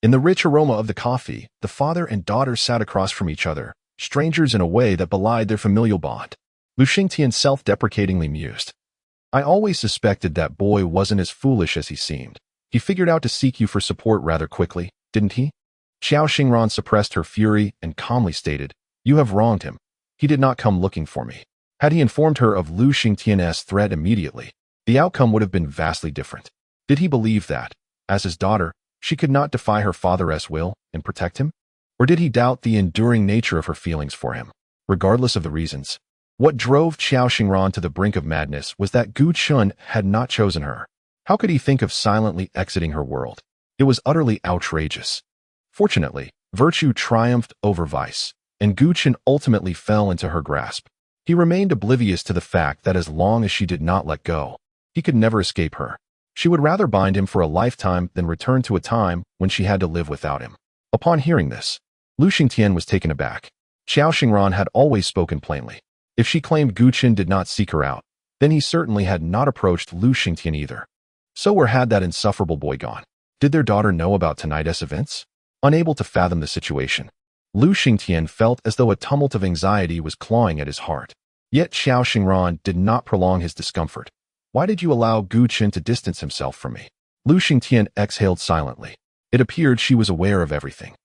In the rich aroma of the coffee, the father and daughter sat across from each other, strangers in a way that belied their familial bond. Lu Xingtian self-deprecatingly mused. I always suspected that boy wasn't as foolish as he seemed. He figured out to seek you for support rather quickly, didn't he? Qiao Xingran suppressed her fury and calmly stated, You have wronged him. He did not come looking for me. Had he informed her of Lu Xingtian's threat immediately, the outcome would have been vastly different. Did he believe that, as his daughter, she could not defy her father's will and protect him? Or did he doubt the enduring nature of her feelings for him? Regardless of the reasons, what drove Qiao Xingran to the brink of madness was that Gu Chen had not chosen her. How could he think of silently exiting her world? It was utterly outrageous. Fortunately, virtue triumphed over vice, and Gu Chen ultimately fell into her grasp. He remained oblivious to the fact that as long as she did not let go, he could never escape her. She would rather bind him for a lifetime than return to a time when she had to live without him. Upon hearing this, Lu Xingtian was taken aback. Qiao Xingran had always spoken plainly. If she claimed Gu Chen did not seek her out, then he certainly had not approached Lu Xingtian either. So where had that insufferable boy gone? Did their daughter know about tonight's events? Unable to fathom the situation, Lu Xingtian felt as though a tumult of anxiety was clawing at his heart. Yet Qiao Xingran did not prolong his discomfort. Why did you allow Gu Chen to distance himself from me? Lu Xingtian exhaled silently. It appeared she was aware of everything.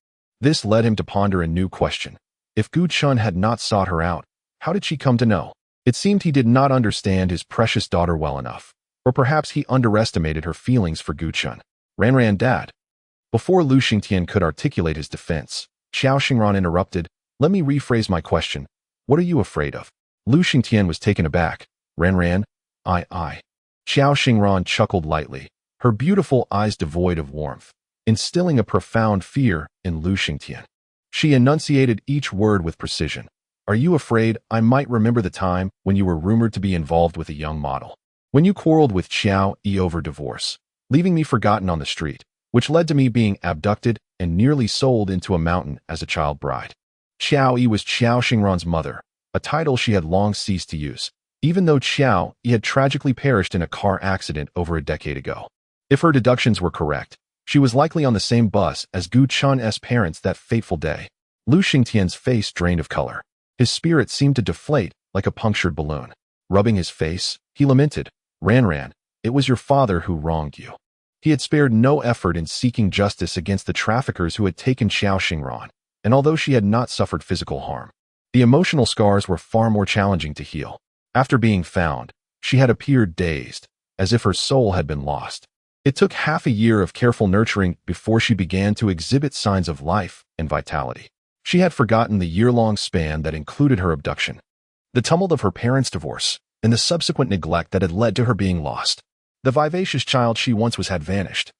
This led him to ponder a new question. If Gu Chun had not sought her out, how did she come to know? It seemed he did not understand his precious daughter well enough. Or perhaps he underestimated her feelings for Gu Chun. Ran dad. Before Lu Xingtian could articulate his defense, Xiao Xingran interrupted. Let me rephrase my question. What are you afraid of? Lu Xingtian was taken aback. Ran, I. Xiao Xingran chuckled lightly, her beautiful eyes devoid of warmth, instilling a profound fear in Lu Xingtian. She enunciated each word with precision. Are you afraid I might remember the time when you were rumored to be involved with a young model? When you quarreled with Xiao Yi over divorce, leaving me forgotten on the street, which led to me being abducted and nearly sold into a mountain as a child bride. Xiao Yi was Xiao Xingran's mother, a title she had long ceased to use, even though Xiao Yi had tragically perished in a car accident over a decade ago. If her deductions were correct, she was likely on the same bus as Gu Chun's parents that fateful day. Lu Xingtian's face drained of color. His spirit seemed to deflate like a punctured balloon. Rubbing his face, he lamented, Ran, it was your father who wronged you. He had spared no effort in seeking justice against the traffickers who had taken Xiao Xingran, and although she had not suffered physical harm, the emotional scars were far more challenging to heal. After being found, she had appeared dazed, as if her soul had been lost. It took half a year of careful nurturing before she began to exhibit signs of life and vitality. She had forgotten the year-long span that included her abduction, the tumult of her parents' divorce, and the subsequent neglect that had led to her being lost. The vivacious child she once was had vanished,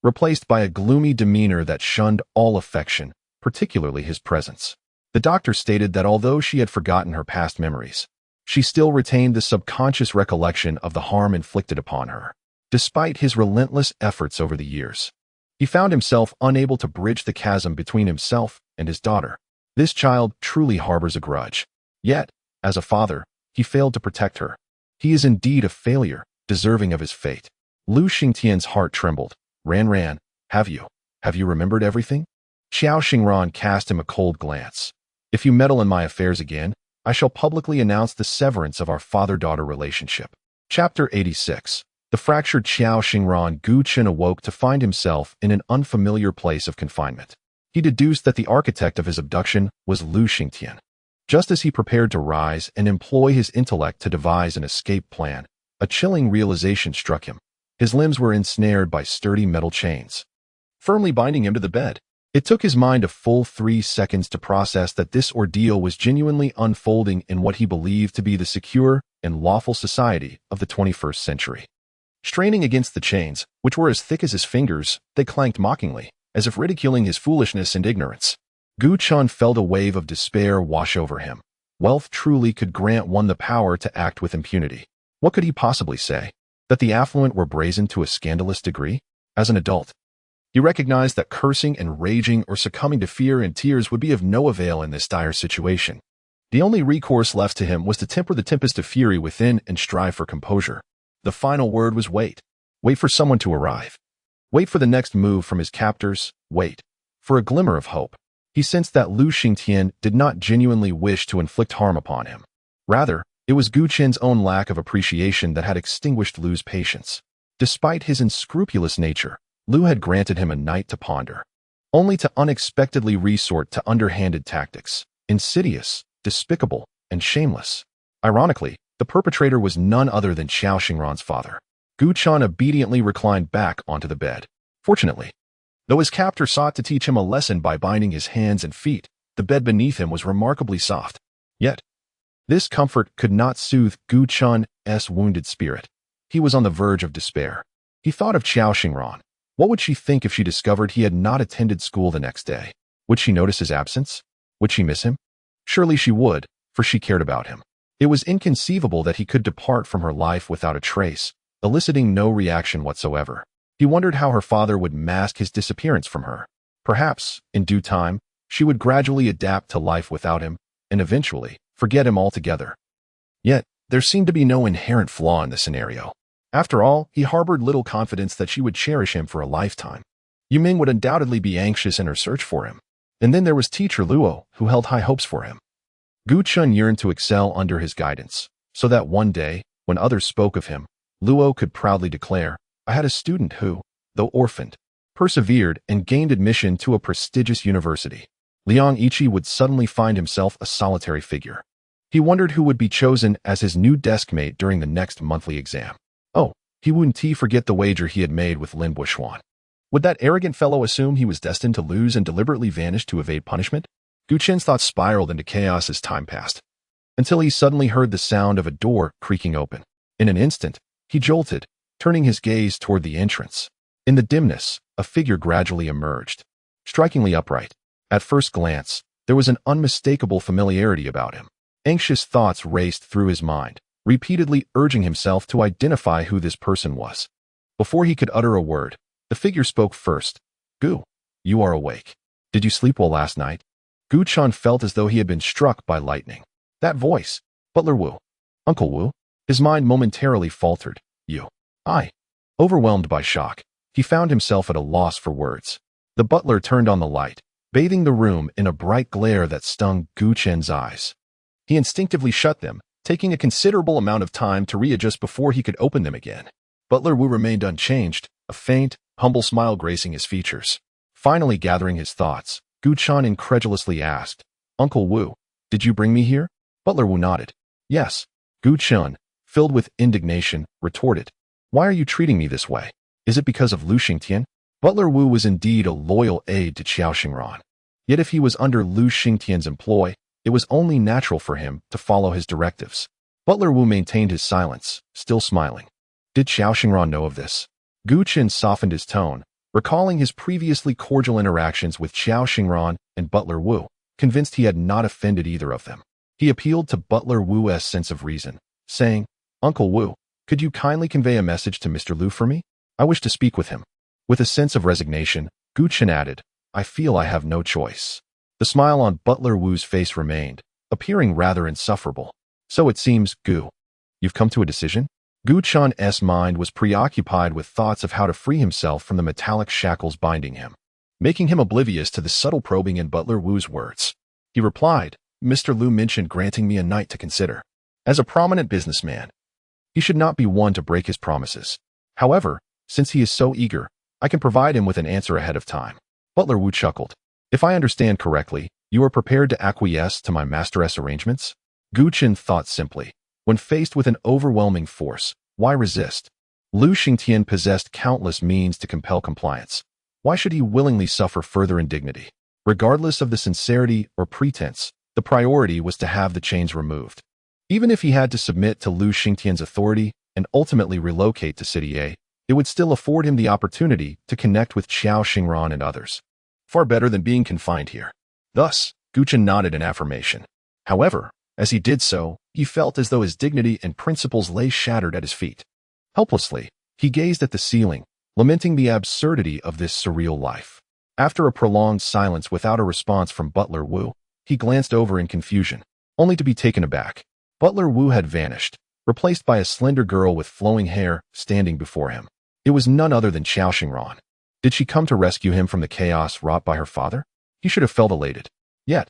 replaced by a gloomy demeanor that shunned all affection, particularly his presence. The doctor stated that although she had forgotten her past memories, she still retained the subconscious recollection of the harm inflicted upon her. Despite his relentless efforts over the years, he found himself unable to bridge the chasm between himself and his daughter. This child truly harbors a grudge. Yet, as a father, he failed to protect her. He is indeed a failure, deserving of his fate. Lu Xingtian's heart trembled. Ran, have you remembered everything? Xiao Xingran cast him a cold glance. If you meddle in my affairs again, I shall publicly announce the severance of our father-daughter relationship. Chapter 86. The fractured Xiao Xingran Gu Chun awoke to find himself in an unfamiliar place of confinement. He deduced that the architect of his abduction was Lu Xingtian. Just as he prepared to rise and employ his intellect to devise an escape plan, a chilling realization struck him. His limbs were ensnared by sturdy metal chains, firmly binding him to the bed. It took his mind a full 3 seconds to process that this ordeal was genuinely unfolding in what he believed to be the secure and lawful society of the 21st century. Straining against the chains, which were as thick as his fingers, they clanked mockingly, as if ridiculing his foolishness and ignorance. Gu Chun felt a wave of despair wash over him. Wealth truly could grant one the power to act with impunity. What could he possibly say? That the affluent were brazen to a scandalous degree? As an adult, he recognized that cursing and raging or succumbing to fear and tears would be of no avail in this dire situation. The only recourse left to him was to temper the tempest of fury within and strive for composure. The final word was wait. Wait for someone to arrive. Wait for the next move from his captors. Wait for a glimmer of hope. He sensed that Lu Xingtian did not genuinely wish to inflict harm upon him. Rather, it was Gu Chen's own lack of appreciation that had extinguished Lu's patience. Despite his unscrupulous nature, Lu had granted him a night to ponder, only to unexpectedly resort to underhanded tactics, insidious, despicable, and shameless. Ironically, the perpetrator was none other than Xiao Xingran's father. Gu Chun obediently reclined back onto the bed. Fortunately, though his captor sought to teach him a lesson by binding his hands and feet, the bed beneath him was remarkably soft. Yet, this comfort could not soothe Gu Chun's wounded spirit. He was on the verge of despair. He thought of Xiao Xingran. What would she think if she discovered he had not attended school the next day? Would she notice his absence? Would she miss him? Surely she would, for she cared about him. It was inconceivable that he could depart from her life without a trace, eliciting no reaction whatsoever. He wondered how her father would mask his disappearance from her. Perhaps, in due time, she would gradually adapt to life without him, and eventually forget him altogether. Yet, there seemed to be no inherent flaw in the scenario. After all, he harbored little confidence that she would cherish him for a lifetime. Yuming would undoubtedly be anxious in her search for him. And then there was teacher Luo, who held high hopes for him. Gu Chun yearned to excel under his guidance, so that one day, when others spoke of him, Luo could proudly declare, I had a student who, though orphaned, persevered, and gained admission to a prestigious university, Liang Ichi would suddenly find himself a solitary figure. He wondered who would be chosen as his new deskmate during the next monthly exam. Oh, he wouldn't forget the wager he had made with Lin Buishuan. Would that arrogant fellow assume he was destined to lose and deliberately vanish to evade punishment? Gu Chen's thoughts spiraled into chaos as time passed, until he suddenly heard the sound of a door creaking open. In an instant, he jolted, turning his gaze toward the entrance. In the dimness, a figure gradually emerged, strikingly upright. At first glance, there was an unmistakable familiarity about him. Anxious thoughts raced through his mind, repeatedly urging himself to identify who this person was. Before he could utter a word, the figure spoke first. Gu, you are awake. Did you sleep well last night? Gu Chen felt as though he had been struck by lightning. That voice, Butler Wu. Uncle Wu? His mind momentarily faltered. You. I. Overwhelmed by shock, he found himself at a loss for words. The butler turned on the light, bathing the room in a bright glare that stung Gu Chen's eyes. He instinctively shut them, taking a considerable amount of time to readjust before he could open them again. Butler Wu remained unchanged, a faint, humble smile gracing his features. Finally gathering his thoughts, Gu Chen incredulously asked, Uncle Wu, did you bring me here? Butler Wu nodded. Yes. Gu Chen, filled with indignation, retorted. Why are you treating me this way? Is it because of Lu Xingtian? Butler Wu was indeed a loyal aide to Qiao Xingran. Yet if he was under Lu Xingtian's employ, it was only natural for him to follow his directives. Butler Wu maintained his silence, still smiling. Did Qiao Xingran know of this? Gu Chen softened his tone, recalling his previously cordial interactions with Qiao Xingran and Butler Wu, convinced he had not offended either of them. He appealed to Butler Wu's sense of reason, saying, Uncle Wu, could you kindly convey a message to Mr. Lu for me? I wish to speak with him. With a sense of resignation, Gu Chen added, I feel I have no choice. The smile on Butler Wu's face remained, appearing rather insufferable. So it seems, Gu. You've come to a decision? Gu Chen's mind was preoccupied with thoughts of how to free himself from the metallic shackles binding him, making him oblivious to the subtle probing in Butler Wu's words. He replied, Mr. Lu mentioned granting me a night to consider. As a prominent businessman, he should not be one to break his promises. However, since he is so eager, I can provide him with an answer ahead of time. Butler Wu chuckled. If I understand correctly, you are prepared to acquiesce to my master's arrangements? Gu Chen thought simply. When faced with an overwhelming force, why resist? Lu Xingtian possessed countless means to compel compliance. Why should he willingly suffer further indignity? Regardless of the sincerity or pretense, the priority was to have the chains removed. Even if he had to submit to Lu Xingtian's authority and ultimately relocate to City A, it would still afford him the opportunity to connect with Qiao Xingran and others. Far better than being confined here. Thus, Gu Chen nodded in affirmation. However, as he did so, he felt as though his dignity and principles lay shattered at his feet. Helplessly, he gazed at the ceiling, lamenting the absurdity of this surreal life. After a prolonged silence without a response from Butler Wu, he glanced over in confusion, only to be taken aback. Butler Wu had vanished, replaced by a slender girl with flowing hair standing before him. It was none other than Qiao Xingran. Did she come to rescue him from the chaos wrought by her father? He should have felt elated. Yet,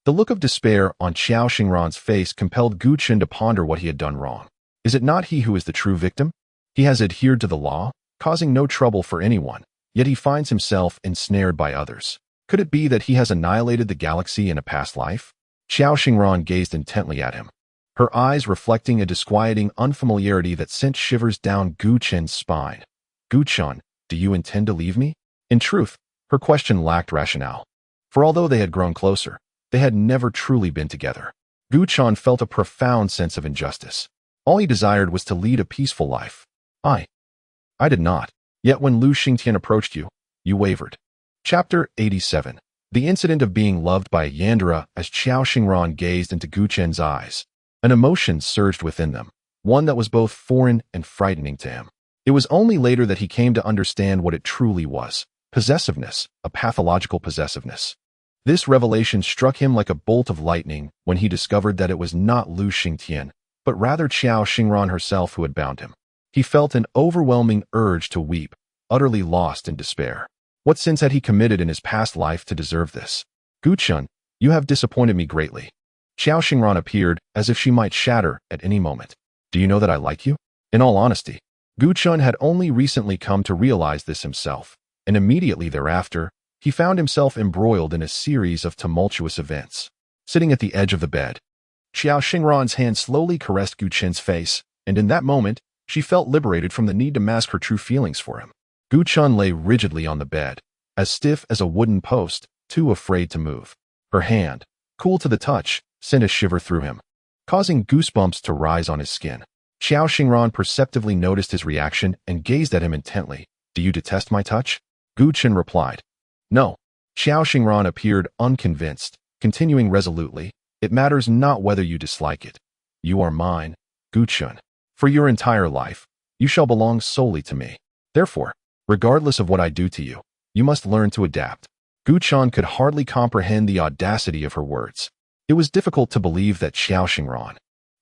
the look of despair on Qiao Xingran's face compelled Gu Chen to ponder what he had done wrong. Is it not he who is the true victim? He has adhered to the law, causing no trouble for anyone, yet he finds himself ensnared by others. Could it be that he has annihilated the galaxy in a past life? Qiao Xingran gazed intently at him, her eyes reflecting a disquieting unfamiliarity that sent shivers down Gu Chen's spine. Gu Chen, do you intend to leave me? In truth, her question lacked rationale. For although they had grown closer, they had never truly been together. Gu Chen felt a profound sense of injustice. All he desired was to lead a peaceful life. I did not. Yet when Lu Xingtian approached you, you wavered. Chapter 87. The incident of being loved by Yandere. As Qiao Xingran gazed into Gu Chen's eyes, an emotion surged within them, one that was both foreign and frightening to him. It was only later that he came to understand what it truly was. Possessiveness, a pathological possessiveness. This revelation struck him like a bolt of lightning when he discovered that it was not Lu Xingtian, but rather Qiao Xingran herself who had bound him. He felt an overwhelming urge to weep, utterly lost in despair. What sins had he committed in his past life to deserve this? Gu Chen, you have disappointed me greatly. Qiao Xingran appeared as if she might shatter at any moment. Do you know that I like you? In all honesty, Gu Chen had only recently come to realize this himself. and immediately thereafter, he found himself embroiled in a series of tumultuous events. Sitting at the edge of the bed, Xiao Xingran's hand slowly caressed Gu Chen's face, and in that moment, she felt liberated from the need to mask her true feelings for him. Gu Chen lay rigidly on the bed, as stiff as a wooden post, too afraid to move. Her hand, cool to the touch, sent a shiver through him, causing goosebumps to rise on his skin. Xiao Xingran perceptively noticed his reaction and gazed at him intently. "Do you detest my touch?" Gu Chen replied. "No." Xiao Xingran appeared unconvinced, continuing resolutely, "It matters not whether you dislike it. You are mine, Gu Chen. For your entire life, you shall belong solely to me. Therefore, regardless of what I do to you, you must learn to adapt." Gu Chen could hardly comprehend the audacity of her words. It was difficult to believe that Xiao Xingran,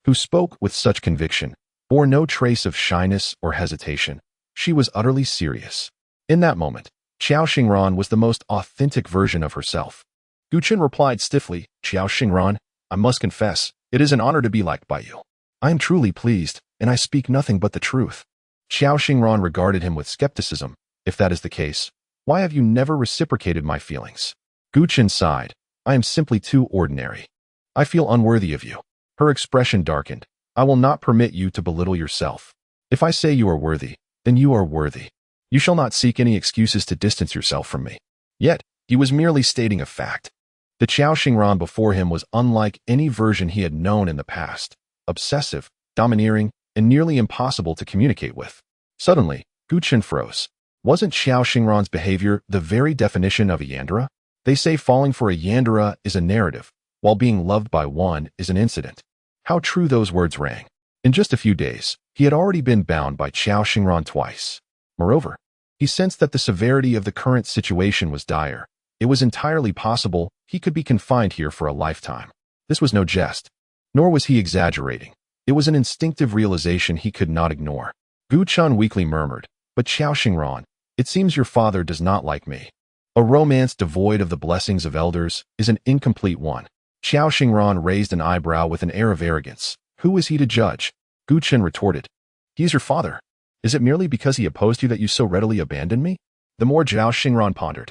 who spoke with such conviction, bore no trace of shyness or hesitation. She was utterly serious. In that moment, Xiao Xingran was the most authentic version of herself. Gu Chen replied stiffly, "Xiao Xingran, I must confess, it is an honor to be liked by you. I am truly pleased, and I speak nothing but the truth." Xiao Xingran regarded him with skepticism. "If that is the case, why have you never reciprocated my feelings?" Gu Chen sighed. "I am simply too ordinary. I feel unworthy of you." Her expression darkened. "I will not permit you to belittle yourself. If I say you are worthy, then you are worthy. You shall not seek any excuses to distance yourself from me." Yet, he was merely stating a fact. The Xiao Xingran before him was unlike any version he had known in the past. Obsessive, domineering, and nearly impossible to communicate with. Suddenly, Gu Chen froze. Wasn't Xiao Xingran's behavior the very definition of a Yandere? They say falling for a Yandere is a narrative, while being loved by one is an incident. How true those words rang. In just a few days, he had already been bound by Xiao Xingran twice. Moreover, he sensed that the severity of the current situation was dire. It was entirely possible he could be confined here for a lifetime. This was no jest, nor was he exaggerating. It was an instinctive realization he could not ignore. Gu Chen weakly murmured, "But Xiao Xingran, it seems your father does not like me. A romance devoid of the blessings of elders is an incomplete one." Xiao Xingran raised an eyebrow with an air of arrogance. "Who is he to judge?" Gu Chen retorted. "He is your father. Is it merely because he opposed you that you so readily abandoned me?" The more Xiao Xingran pondered,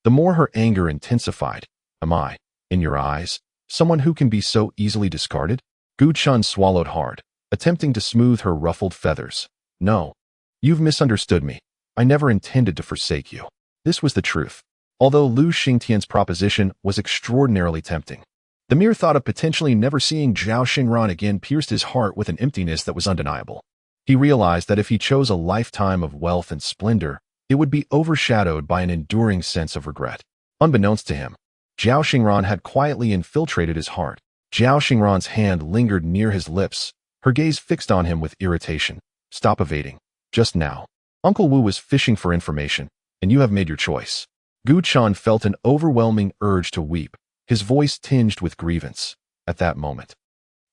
the more her anger intensified. "Am I, in your eyes, someone who can be so easily discarded?" Gu Chen swallowed hard, attempting to smooth her ruffled feathers. "No. You've misunderstood me. I never intended to forsake you." This was the truth. Although Lu Xingtian's proposition was extraordinarily tempting, the mere thought of potentially never seeing Xiao Xingran again pierced his heart with an emptiness that was undeniable. He realized that if he chose a lifetime of wealth and splendor, it would be overshadowed by an enduring sense of regret. Unbeknownst to him, Xiao Xingran had quietly infiltrated his heart. Xiao Xingran's hand lingered near his lips, her gaze fixed on him with irritation. "Stop evading. Just now, Uncle Wu was fishing for information, and you have made your choice." Gu Chen felt an overwhelming urge to weep, his voice tinged with grievance. At that moment,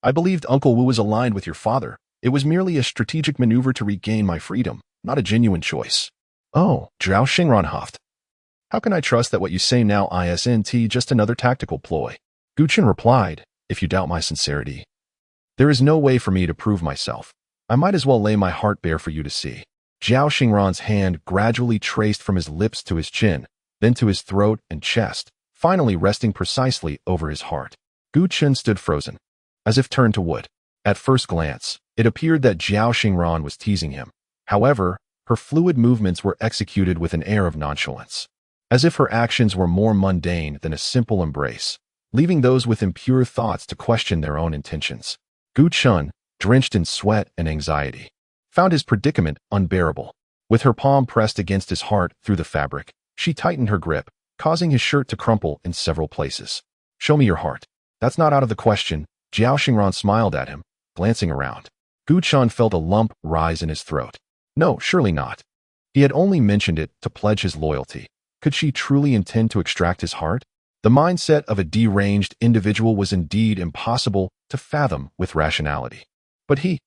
"I believed Uncle Wu was aligned with your father. It was merely a strategic maneuver to regain my freedom, not a genuine choice." "Oh," Xiao Xingran huffed. "How can I trust that what you say now isn't just another tactical ploy?" Gu Chen replied, "If you doubt my sincerity, there is no way for me to prove myself. I might as well lay my heart bare for you to see." Xiao Xingran's hand gradually traced from his lips to his chin, then to his throat and chest, finally resting precisely over his heart. Gu Chen stood frozen, as if turned to wood. At first glance, it appeared that Xiao Xingran was teasing him. However, her fluid movements were executed with an air of nonchalance, as if her actions were more mundane than a simple embrace, leaving those with impure thoughts to question their own intentions. Gu Chen, drenched in sweat and anxiety, found his predicament unbearable. With her palm pressed against his heart through the fabric, she tightened her grip, causing his shirt to crumple in several places. "Show me your heart." "That's not out of the question." Xiao Xingran smiled at him, glancing around. Gu Chen felt a lump rise in his throat. No, surely not. He had only mentioned it to pledge his loyalty. Could she truly intend to extract his heart? The mindset of a deranged individual was indeed impossible to fathom with rationality. But he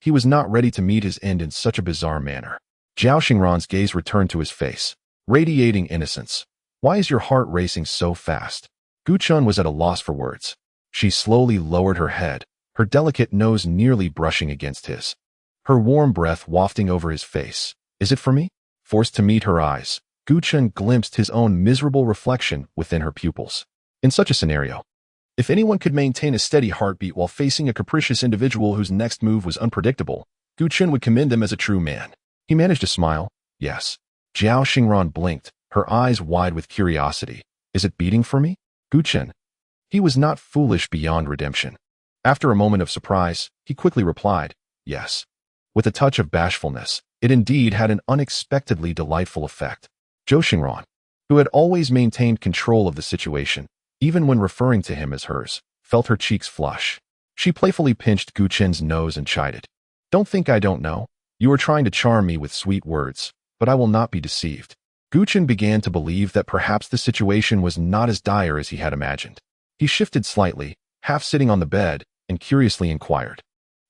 was not ready to meet his end in such a bizarre manner. Xiao Xingran's gaze returned to his face, radiating innocence. "Why is your heart racing so fast?" Gu Chen was at a loss for words. She slowly lowered her head, her delicate nose nearly brushing against his, her warm breath wafting over his face. "Is it for me?" Forced to meet her eyes, Gu Chen glimpsed his own miserable reflection within her pupils. In such a scenario, if anyone could maintain a steady heartbeat while facing a capricious individual whose next move was unpredictable, Gu Chen would commend them as a true man. He managed to smile. Yes. Zhao Xingran blinked, her eyes wide with curiosity. Is it beating for me? Gu Chen. He was not foolish beyond redemption. After a moment of surprise, he quickly replied, yes. With a touch of bashfulness, it indeed had an unexpectedly delightful effect. Zhao Xingran, who had always maintained control of the situation, even when referring to him as hers, felt her cheeks flush. She playfully pinched Gu Chen's nose and chided. Don't think I don't know. You are trying to charm me with sweet words, but I will not be deceived. Gu Chen began to believe that perhaps the situation was not as dire as he had imagined. He shifted slightly, half sitting on the bed, and curiously inquired.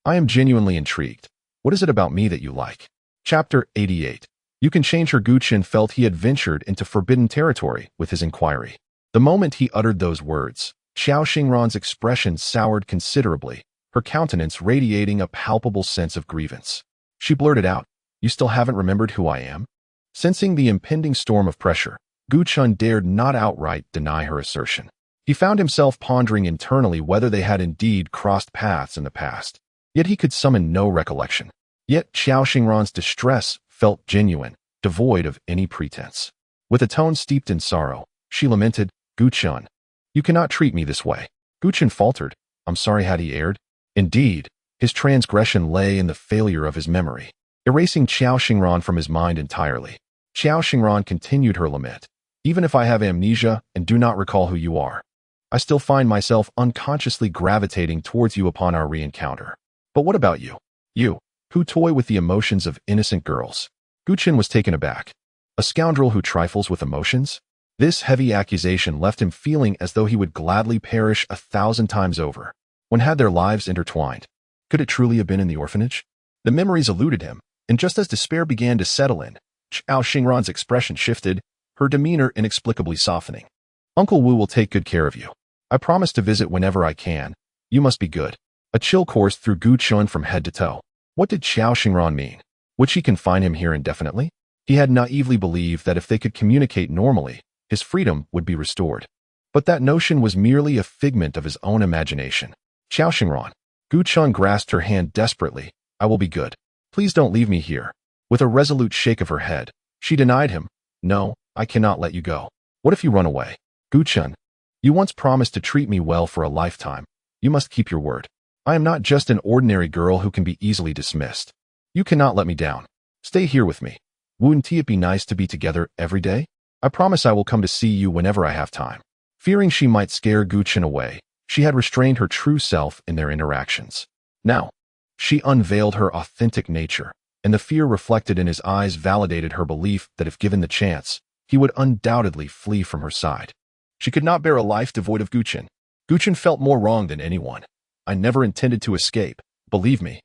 I am genuinely intrigued. What is it about me that you like? Chapter 88. You can change her. Gu Chen felt he had ventured into forbidden territory with his inquiry. The moment he uttered those words, Zhao Xingran's expression soured considerably, her countenance radiating a palpable sense of grievance. She blurted out, You still haven't remembered who I am? Sensing the impending storm of pressure, Gu Chen dared not outright deny her assertion. He found himself pondering internally whether they had indeed crossed paths in the past. Yet he could summon no recollection. Yet Zhao Xingran's distress felt genuine, devoid of any pretense. With a tone steeped in sorrow, she lamented, Gu Chen, you cannot treat me this way. Gu Chen faltered. I'm sorry. Had he erred? Indeed, his transgression lay in the failure of his memory, erasing Zhao Xingran from his mind entirely. Zhao Xingran continued her lament. Even if I have amnesia and do not recall who you are, I still find myself unconsciously gravitating towards you upon our re-encounter. But what about you? You, who toy with the emotions of innocent girls. Gu Chen was taken aback. A scoundrel who trifles with emotions? This heavy accusation left him feeling as though he would gladly perish 1,000 times over. When had their lives intertwined? Could it truly have been in the orphanage? The memories eluded him, and just as despair began to settle in, Zhao Xingran's expression shifted, her demeanor inexplicably softening. Uncle Wu will take good care of you. I promise to visit whenever I can. You must be good. A chill coursed through Gu Chen from head to toe. What did Zhao Xingran mean? Would she confine him here indefinitely? He had naively believed that if they could communicate normally, his freedom would be restored. But that notion was merely a figment of his own imagination. Zhao Xingran. Gu Chen grasped her hand desperately. I will be good. Please don't leave me here. With a resolute shake of her head, she denied him. No, I cannot let you go. What if you run away? Gu Chen, you once promised to treat me well for a lifetime. You must keep your word. I am not just an ordinary girl who can be easily dismissed. You cannot let me down. Stay here with me. Wouldn't it be nice to be together every day? I promise I will come to see you whenever I have time. Fearing she might scare Gu Chen away, she had restrained her true self in their interactions. Now, she unveiled her authentic nature, and the fear reflected in his eyes validated her belief that if given the chance, he would undoubtedly flee from her side. She could not bear a life devoid of Gu Chen. Gu Chen felt more wrong than anyone. I never intended to escape, believe me.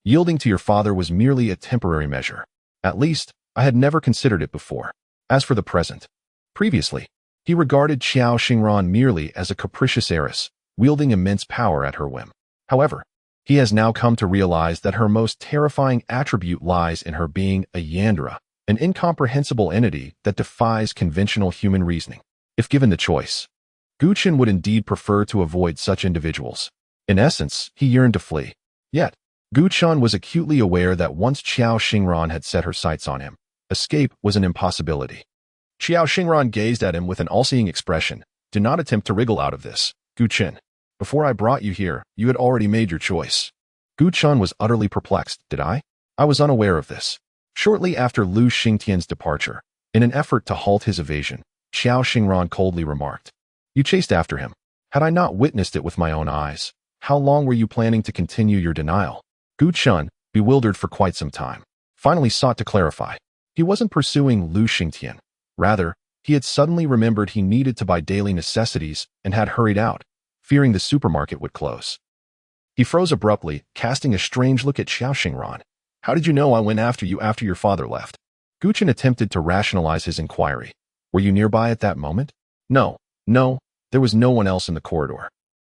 Yielding to your father was merely a temporary measure. At least, I had never considered it before. As for the present, previously, he regarded Zhao Xingran merely as a capricious heiress, wielding immense power at her whim. However, he has now come to realize that her most terrifying attribute lies in her being a Yandra, an incomprehensible entity that defies conventional human reasoning. If given the choice, Gu Chen would indeed prefer to avoid such individuals. In essence, he yearned to flee. Yet, Gu Chen was acutely aware that once Zhao Xingran had set her sights on him, escape was an impossibility. Zhao Xingran gazed at him with an all-seeing expression. Do not attempt to wriggle out of this, Gu Chen. Before I brought you here, you had already made your choice. Gu Chen was utterly perplexed. Did I? I was unaware of this. Shortly after Lu Xingtian's departure, in an effort to halt his evasion, Zhao Xingran coldly remarked, You chased after him. Had I not witnessed it with my own eyes, how long were you planning to continue your denial? Gu Chen, bewildered for quite some time, finally sought to clarify. He wasn't pursuing Lu Xingtian. Rather, he had suddenly remembered he needed to buy daily necessities and had hurried out, fearing the supermarket would close. He froze abruptly, casting a strange look at Zhao Xingran. How did you know I went after you after your father left? Gu Chen attempted to rationalize his inquiry. Were you nearby at that moment? No, there was no one else in the corridor.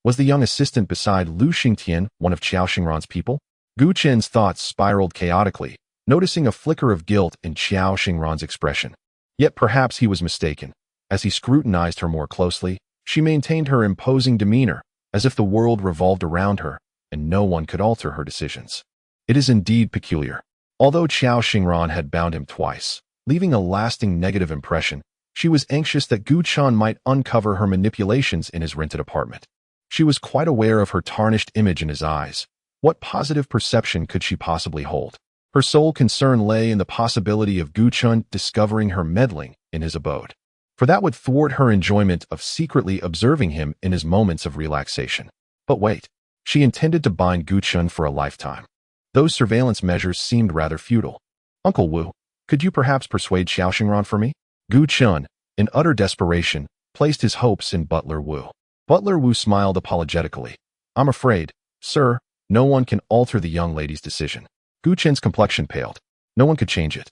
Was the young assistant beside Lu Xingtian one of Zhao Xingran's people? Gu Chen's thoughts spiraled chaotically, noticing a flicker of guilt in Qiao Xingran's expression. Yet perhaps he was mistaken. As he scrutinized her more closely, she maintained her imposing demeanor, as if the world revolved around her, and no one could alter her decisions. It is indeed peculiar. Although Qiao Xingran had bound him twice, leaving a lasting negative impression, she was anxious that Gu Chun might uncover her manipulations in his rented apartment. She was quite aware of her tarnished image in his eyes. What positive perception could she possibly hold? Her sole concern lay in the possibility of Gu Chun discovering her meddling in his abode, for that would thwart her enjoyment of secretly observing him in his moments of relaxation. But wait, she intended to bind Gu Chun for a lifetime. Those surveillance measures seemed rather futile. Uncle Wu, could you perhaps persuade Xiao Xingran for me? Gu Chun, in utter desperation, placed his hopes in Butler Wu. Butler Wu smiled apologetically. I'm afraid, sir, no one can alter the young lady's decision. Gu Chun's complexion paled. No one could change it.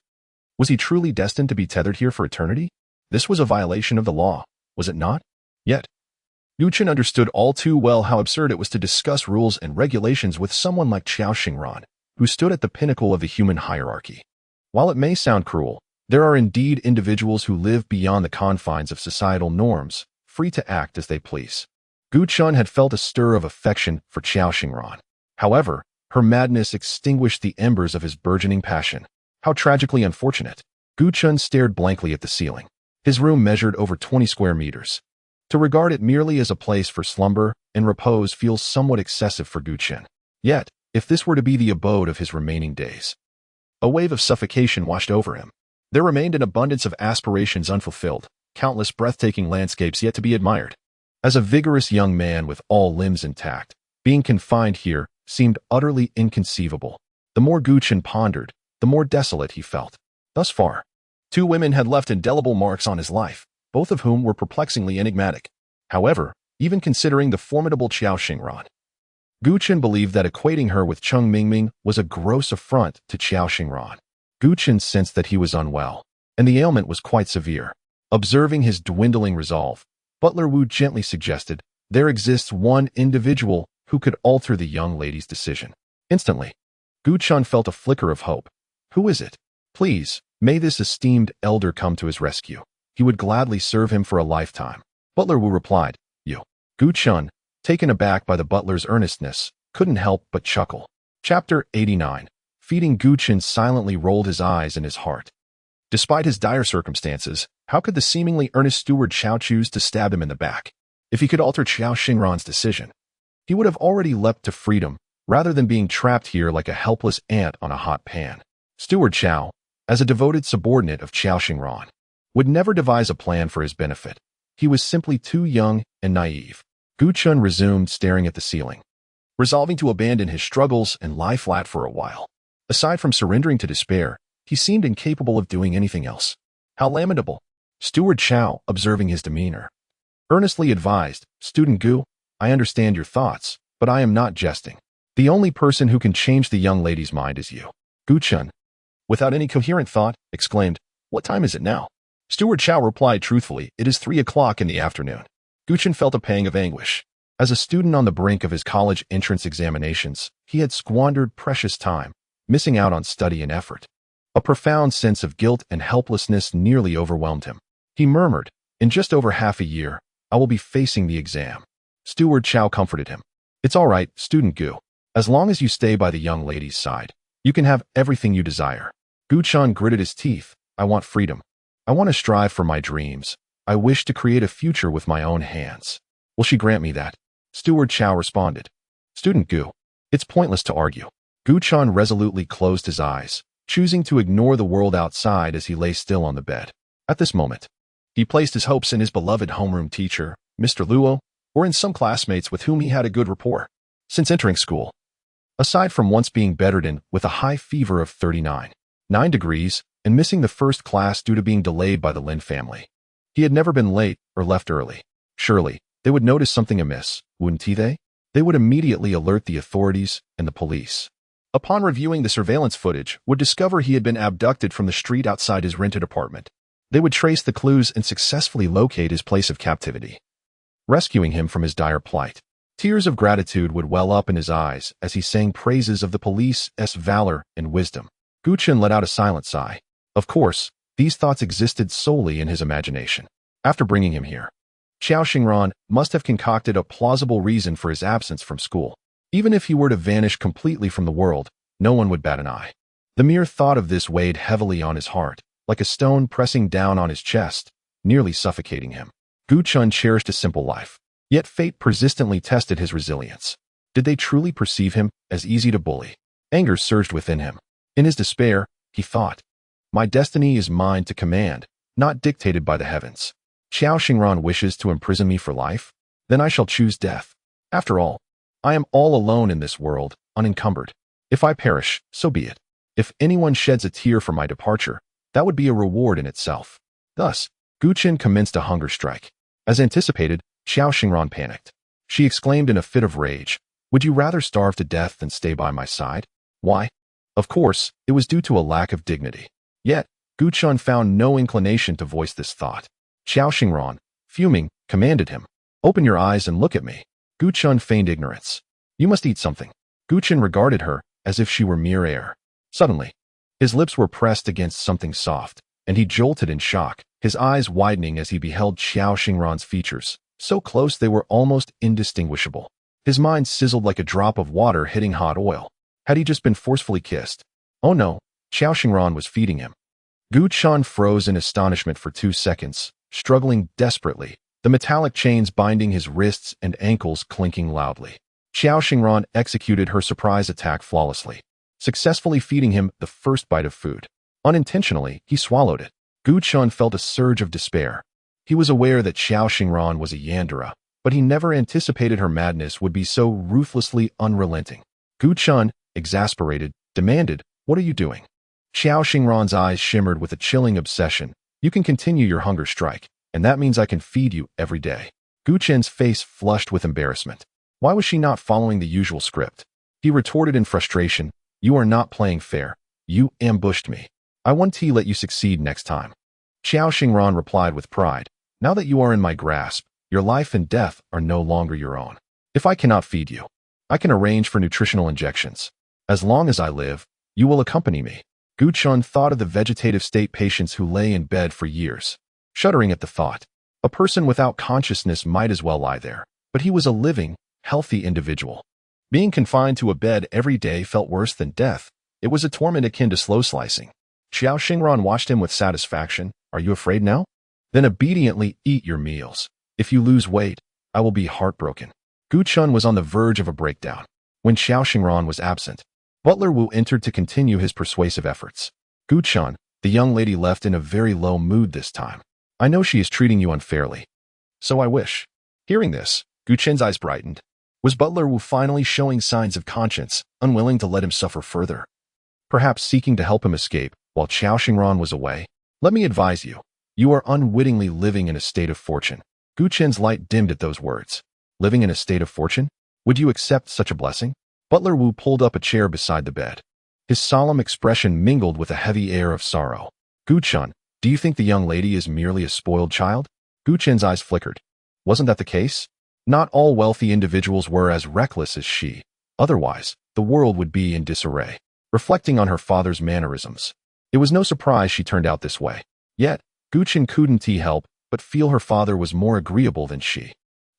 Was he truly destined to be tethered here for eternity? This was a violation of the law, was it not? Yet, Gu Chun understood all too well how absurd it was to discuss rules and regulations with someone like Xiao Xingran, who stood at the pinnacle of the human hierarchy. While it may sound cruel, there are indeed individuals who live beyond the confines of societal norms, free to act as they please. Gu Chun had felt a stir of affection for Xiao Xingran. However, her madness extinguished the embers of his burgeoning passion. How tragically unfortunate. Gu Chun stared blankly at the ceiling. His room measured over 20 square meters. To regard it merely as a place for slumber and repose feels somewhat excessive for Gu Chun. Yet, if this were to be the abode of his remaining days, a wave of suffocation washed over him. There remained an abundance of aspirations unfulfilled, countless breathtaking landscapes yet to be admired. As a vigorous young man with all limbs intact, being confined here seemed utterly inconceivable. The more Gu Chun pondered, the more desolate he felt. Thus far, 2 women had left indelible marks on his life, both of whom were perplexingly enigmatic. However, even considering the formidable Qiao Xingran, Gu Chun believed that equating her with Cheng Mingming was a gross affront to Qiao Xingran. Gu Chun sensed that he was unwell, and the ailment was quite severe. Observing his dwindling resolve, Butler Wu gently suggested, there exists one individual who could alter the young lady's decision. Instantly, Gu Chun felt a flicker of hope. Who is it? Please, may this esteemed elder come to his rescue. He would gladly serve him for a lifetime. Butler Wu replied, You. Gu Chun, taken aback by the butler's earnestness, couldn't help but chuckle. Chapter 89. Feeding Gu Chun silently rolled his eyes in his heart. Despite his dire circumstances, how could the seemingly earnest steward Xiao choose to stab him in the back? If he could alter Qiao Xingran's decision, he would have already leapt to freedom, rather than being trapped here like a helpless ant on a hot pan. Steward Xiao, as a devoted subordinate of Qiao Xingran, would never devise a plan for his benefit. He was simply too young and naive. Gu Chun resumed staring at the ceiling, resolving to abandon his struggles and lie flat for a while. Aside from surrendering to despair, he seemed incapable of doing anything else. How lamentable. Steward Xiao, observing his demeanor, earnestly advised, Student Gu, I understand your thoughts, but I am not jesting. The only person who can change the young lady's mind is you. Gu Chun, without any coherent thought, exclaimed, What time is it now? Steward Xiao replied truthfully, It is 3 o'clock in the afternoon. Gu Chun felt a pang of anguish. As a student on the brink of his college entrance examinations, he had squandered precious time, missing out on study and effort. A profound sense of guilt and helplessness nearly overwhelmed him. He murmured, In just over half a year, I will be facing the exam. Steward Xiao comforted him. It's all right, Student Gu. As long as you stay by the young lady's side, you can have everything you desire. Gu Chun gritted his teeth. I want freedom. I want to strive for my dreams. I wish to create a future with my own hands. Will she grant me that? Steward Xiao responded. Student Gu, it's pointless to argue. Gu Chun resolutely closed his eyes, choosing to ignore the world outside as he lay still on the bed. At this moment, he placed his hopes in his beloved homeroom teacher, Mr. Luo, or in some classmates with whom he had a good rapport. Since entering school, aside from once being bedridden with a high fever of 39.9 degrees and missing the first class due to being delayed by the Lin family, he had never been late or left early. Surely, they would notice something amiss, wouldn't they? They would immediately alert the authorities and the police. Upon reviewing the surveillance footage, would discover he had been abducted from the street outside his rented apartment. They would trace the clues and successfully locate his place of captivity, rescuing him from his dire plight. Tears of gratitude would well up in his eyes as he sang praises of the police's valor and wisdom. Gu Chen let out a silent sigh. Of course, these thoughts existed solely in his imagination. After bringing him here, Xiao Xingran must have concocted a plausible reason for his absence from school. Even if he were to vanish completely from the world, no one would bat an eye. The mere thought of this weighed heavily on his heart, like a stone pressing down on his chest, nearly suffocating him. Gu Chun cherished a simple life, yet fate persistently tested his resilience. Did they truly perceive him as easy to bully? Anger surged within him. In his despair, he thought, "My destiny is mine to command, not dictated by the heavens. Xiao Xingran wishes to imprison me for life? Then I shall choose death. After all, I am all alone in this world, unencumbered. If I perish, so be it. If anyone sheds a tear for my departure, that would be a reward in itself." Thus, Gu Chen commenced a hunger strike. As anticipated, Xiao Xingran panicked. She exclaimed in a fit of rage, "Would you rather starve to death than stay by my side?" Why? Of course, it was due to a lack of dignity. Yet, Gu Chen found no inclination to voice this thought. Xiao Xingran, fuming, commanded him, "Open your eyes and look at me." Gu Chen feigned ignorance. "You must eat something." Gu Chen regarded her as if she were mere air. Suddenly, his lips were pressed against something soft, and he jolted in shock, his eyes widening as he beheld Xiao Xingran's features, so close they were almost indistinguishable. His mind sizzled like a drop of water hitting hot oil. Had he just been forcefully kissed? Oh no, Xiao Xingran was feeding him. Gu Chen froze in astonishment for 2 seconds, struggling desperately, the metallic chains binding his wrists and ankles clinking loudly. Xiao Xingran executed her surprise attack flawlessly, successfully feeding him the first bite of food. Unintentionally, he swallowed it. Gu Chen felt a surge of despair. He was aware that Xiao Xingran was a Yandere, but he never anticipated her madness would be so ruthlessly unrelenting. Gu Chen, exasperated, demanded, "What are you doing?" Xiao Xingran's eyes shimmered with a chilling obsession. "You can continue your hunger strike, and that means I can feed you every day." Gu Chen's face flushed with embarrassment. Why was she not following the usual script? He retorted in frustration, "You are not playing fair. You ambushed me. I won't let you succeed next time." Xiao Xingran replied with pride, "Now that you are in my grasp, your life and death are no longer your own. If I cannot feed you, I can arrange for nutritional injections. As long as I live, you will accompany me." Gu Chen thought of the vegetative state patients who lay in bed for years, shuddering at the thought. A person without consciousness might as well lie there, but he was a living, healthy individual. Being confined to a bed every day felt worse than death. It was a torment akin to slow slicing. Xiao Xingran watched him with satisfaction. "Are you afraid now? Then obediently eat your meals. If you lose weight, I will be heartbroken." Gu Chen was on the verge of a breakdown. When Xiao Xingran was absent, Butler Wu entered to continue his persuasive efforts. "Gu Chen," the young lady left in a very low mood this time. "I know she is treating you unfairly. So I wish." Hearing this, Gu Chen's eyes brightened. Was Butler Wu finally showing signs of conscience, unwilling to let him suffer further? Perhaps seeking to help him escape while Xiao Xingran was away? "Let me advise you. You are unwittingly living in a state of fortune." Gu Chen's light dimmed at those words. Living in a state of fortune? Would you accept such a blessing? Butler Wu pulled up a chair beside the bed. His solemn expression mingled with a heavy air of sorrow. "Gu Chen, do you think the young lady is merely a spoiled child?" Gu Chen's eyes flickered. Wasn't that the case? Not all wealthy individuals were as reckless as she. Otherwise, the world would be in disarray. Reflecting on her father's mannerisms, it was no surprise she turned out this way. Yet, Gu Chen couldn't help but feel her father was more agreeable than she.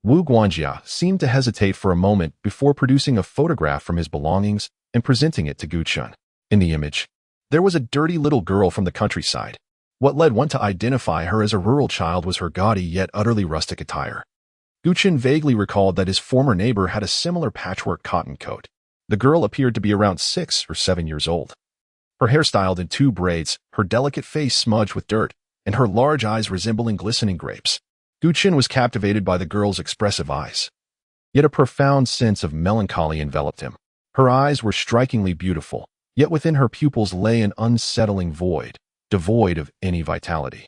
Wu Guanjia seemed to hesitate for a moment before producing a photograph from his belongings and presenting it to Gu Chen. In the image, there was a dirty little girl from the countryside. What led one to identify her as a rural child was her gaudy yet utterly rustic attire. Gu Chen vaguely recalled that his former neighbor had a similar patchwork cotton coat. The girl appeared to be around 6 or 7 years old. Her hair styled in 2 braids, her delicate face smudged with dirt, and her large eyes resembling glistening grapes. Gu Chen was captivated by the girl's expressive eyes. Yet a profound sense of melancholy enveloped him. Her eyes were strikingly beautiful, yet within her pupils lay an unsettling void, devoid of any vitality.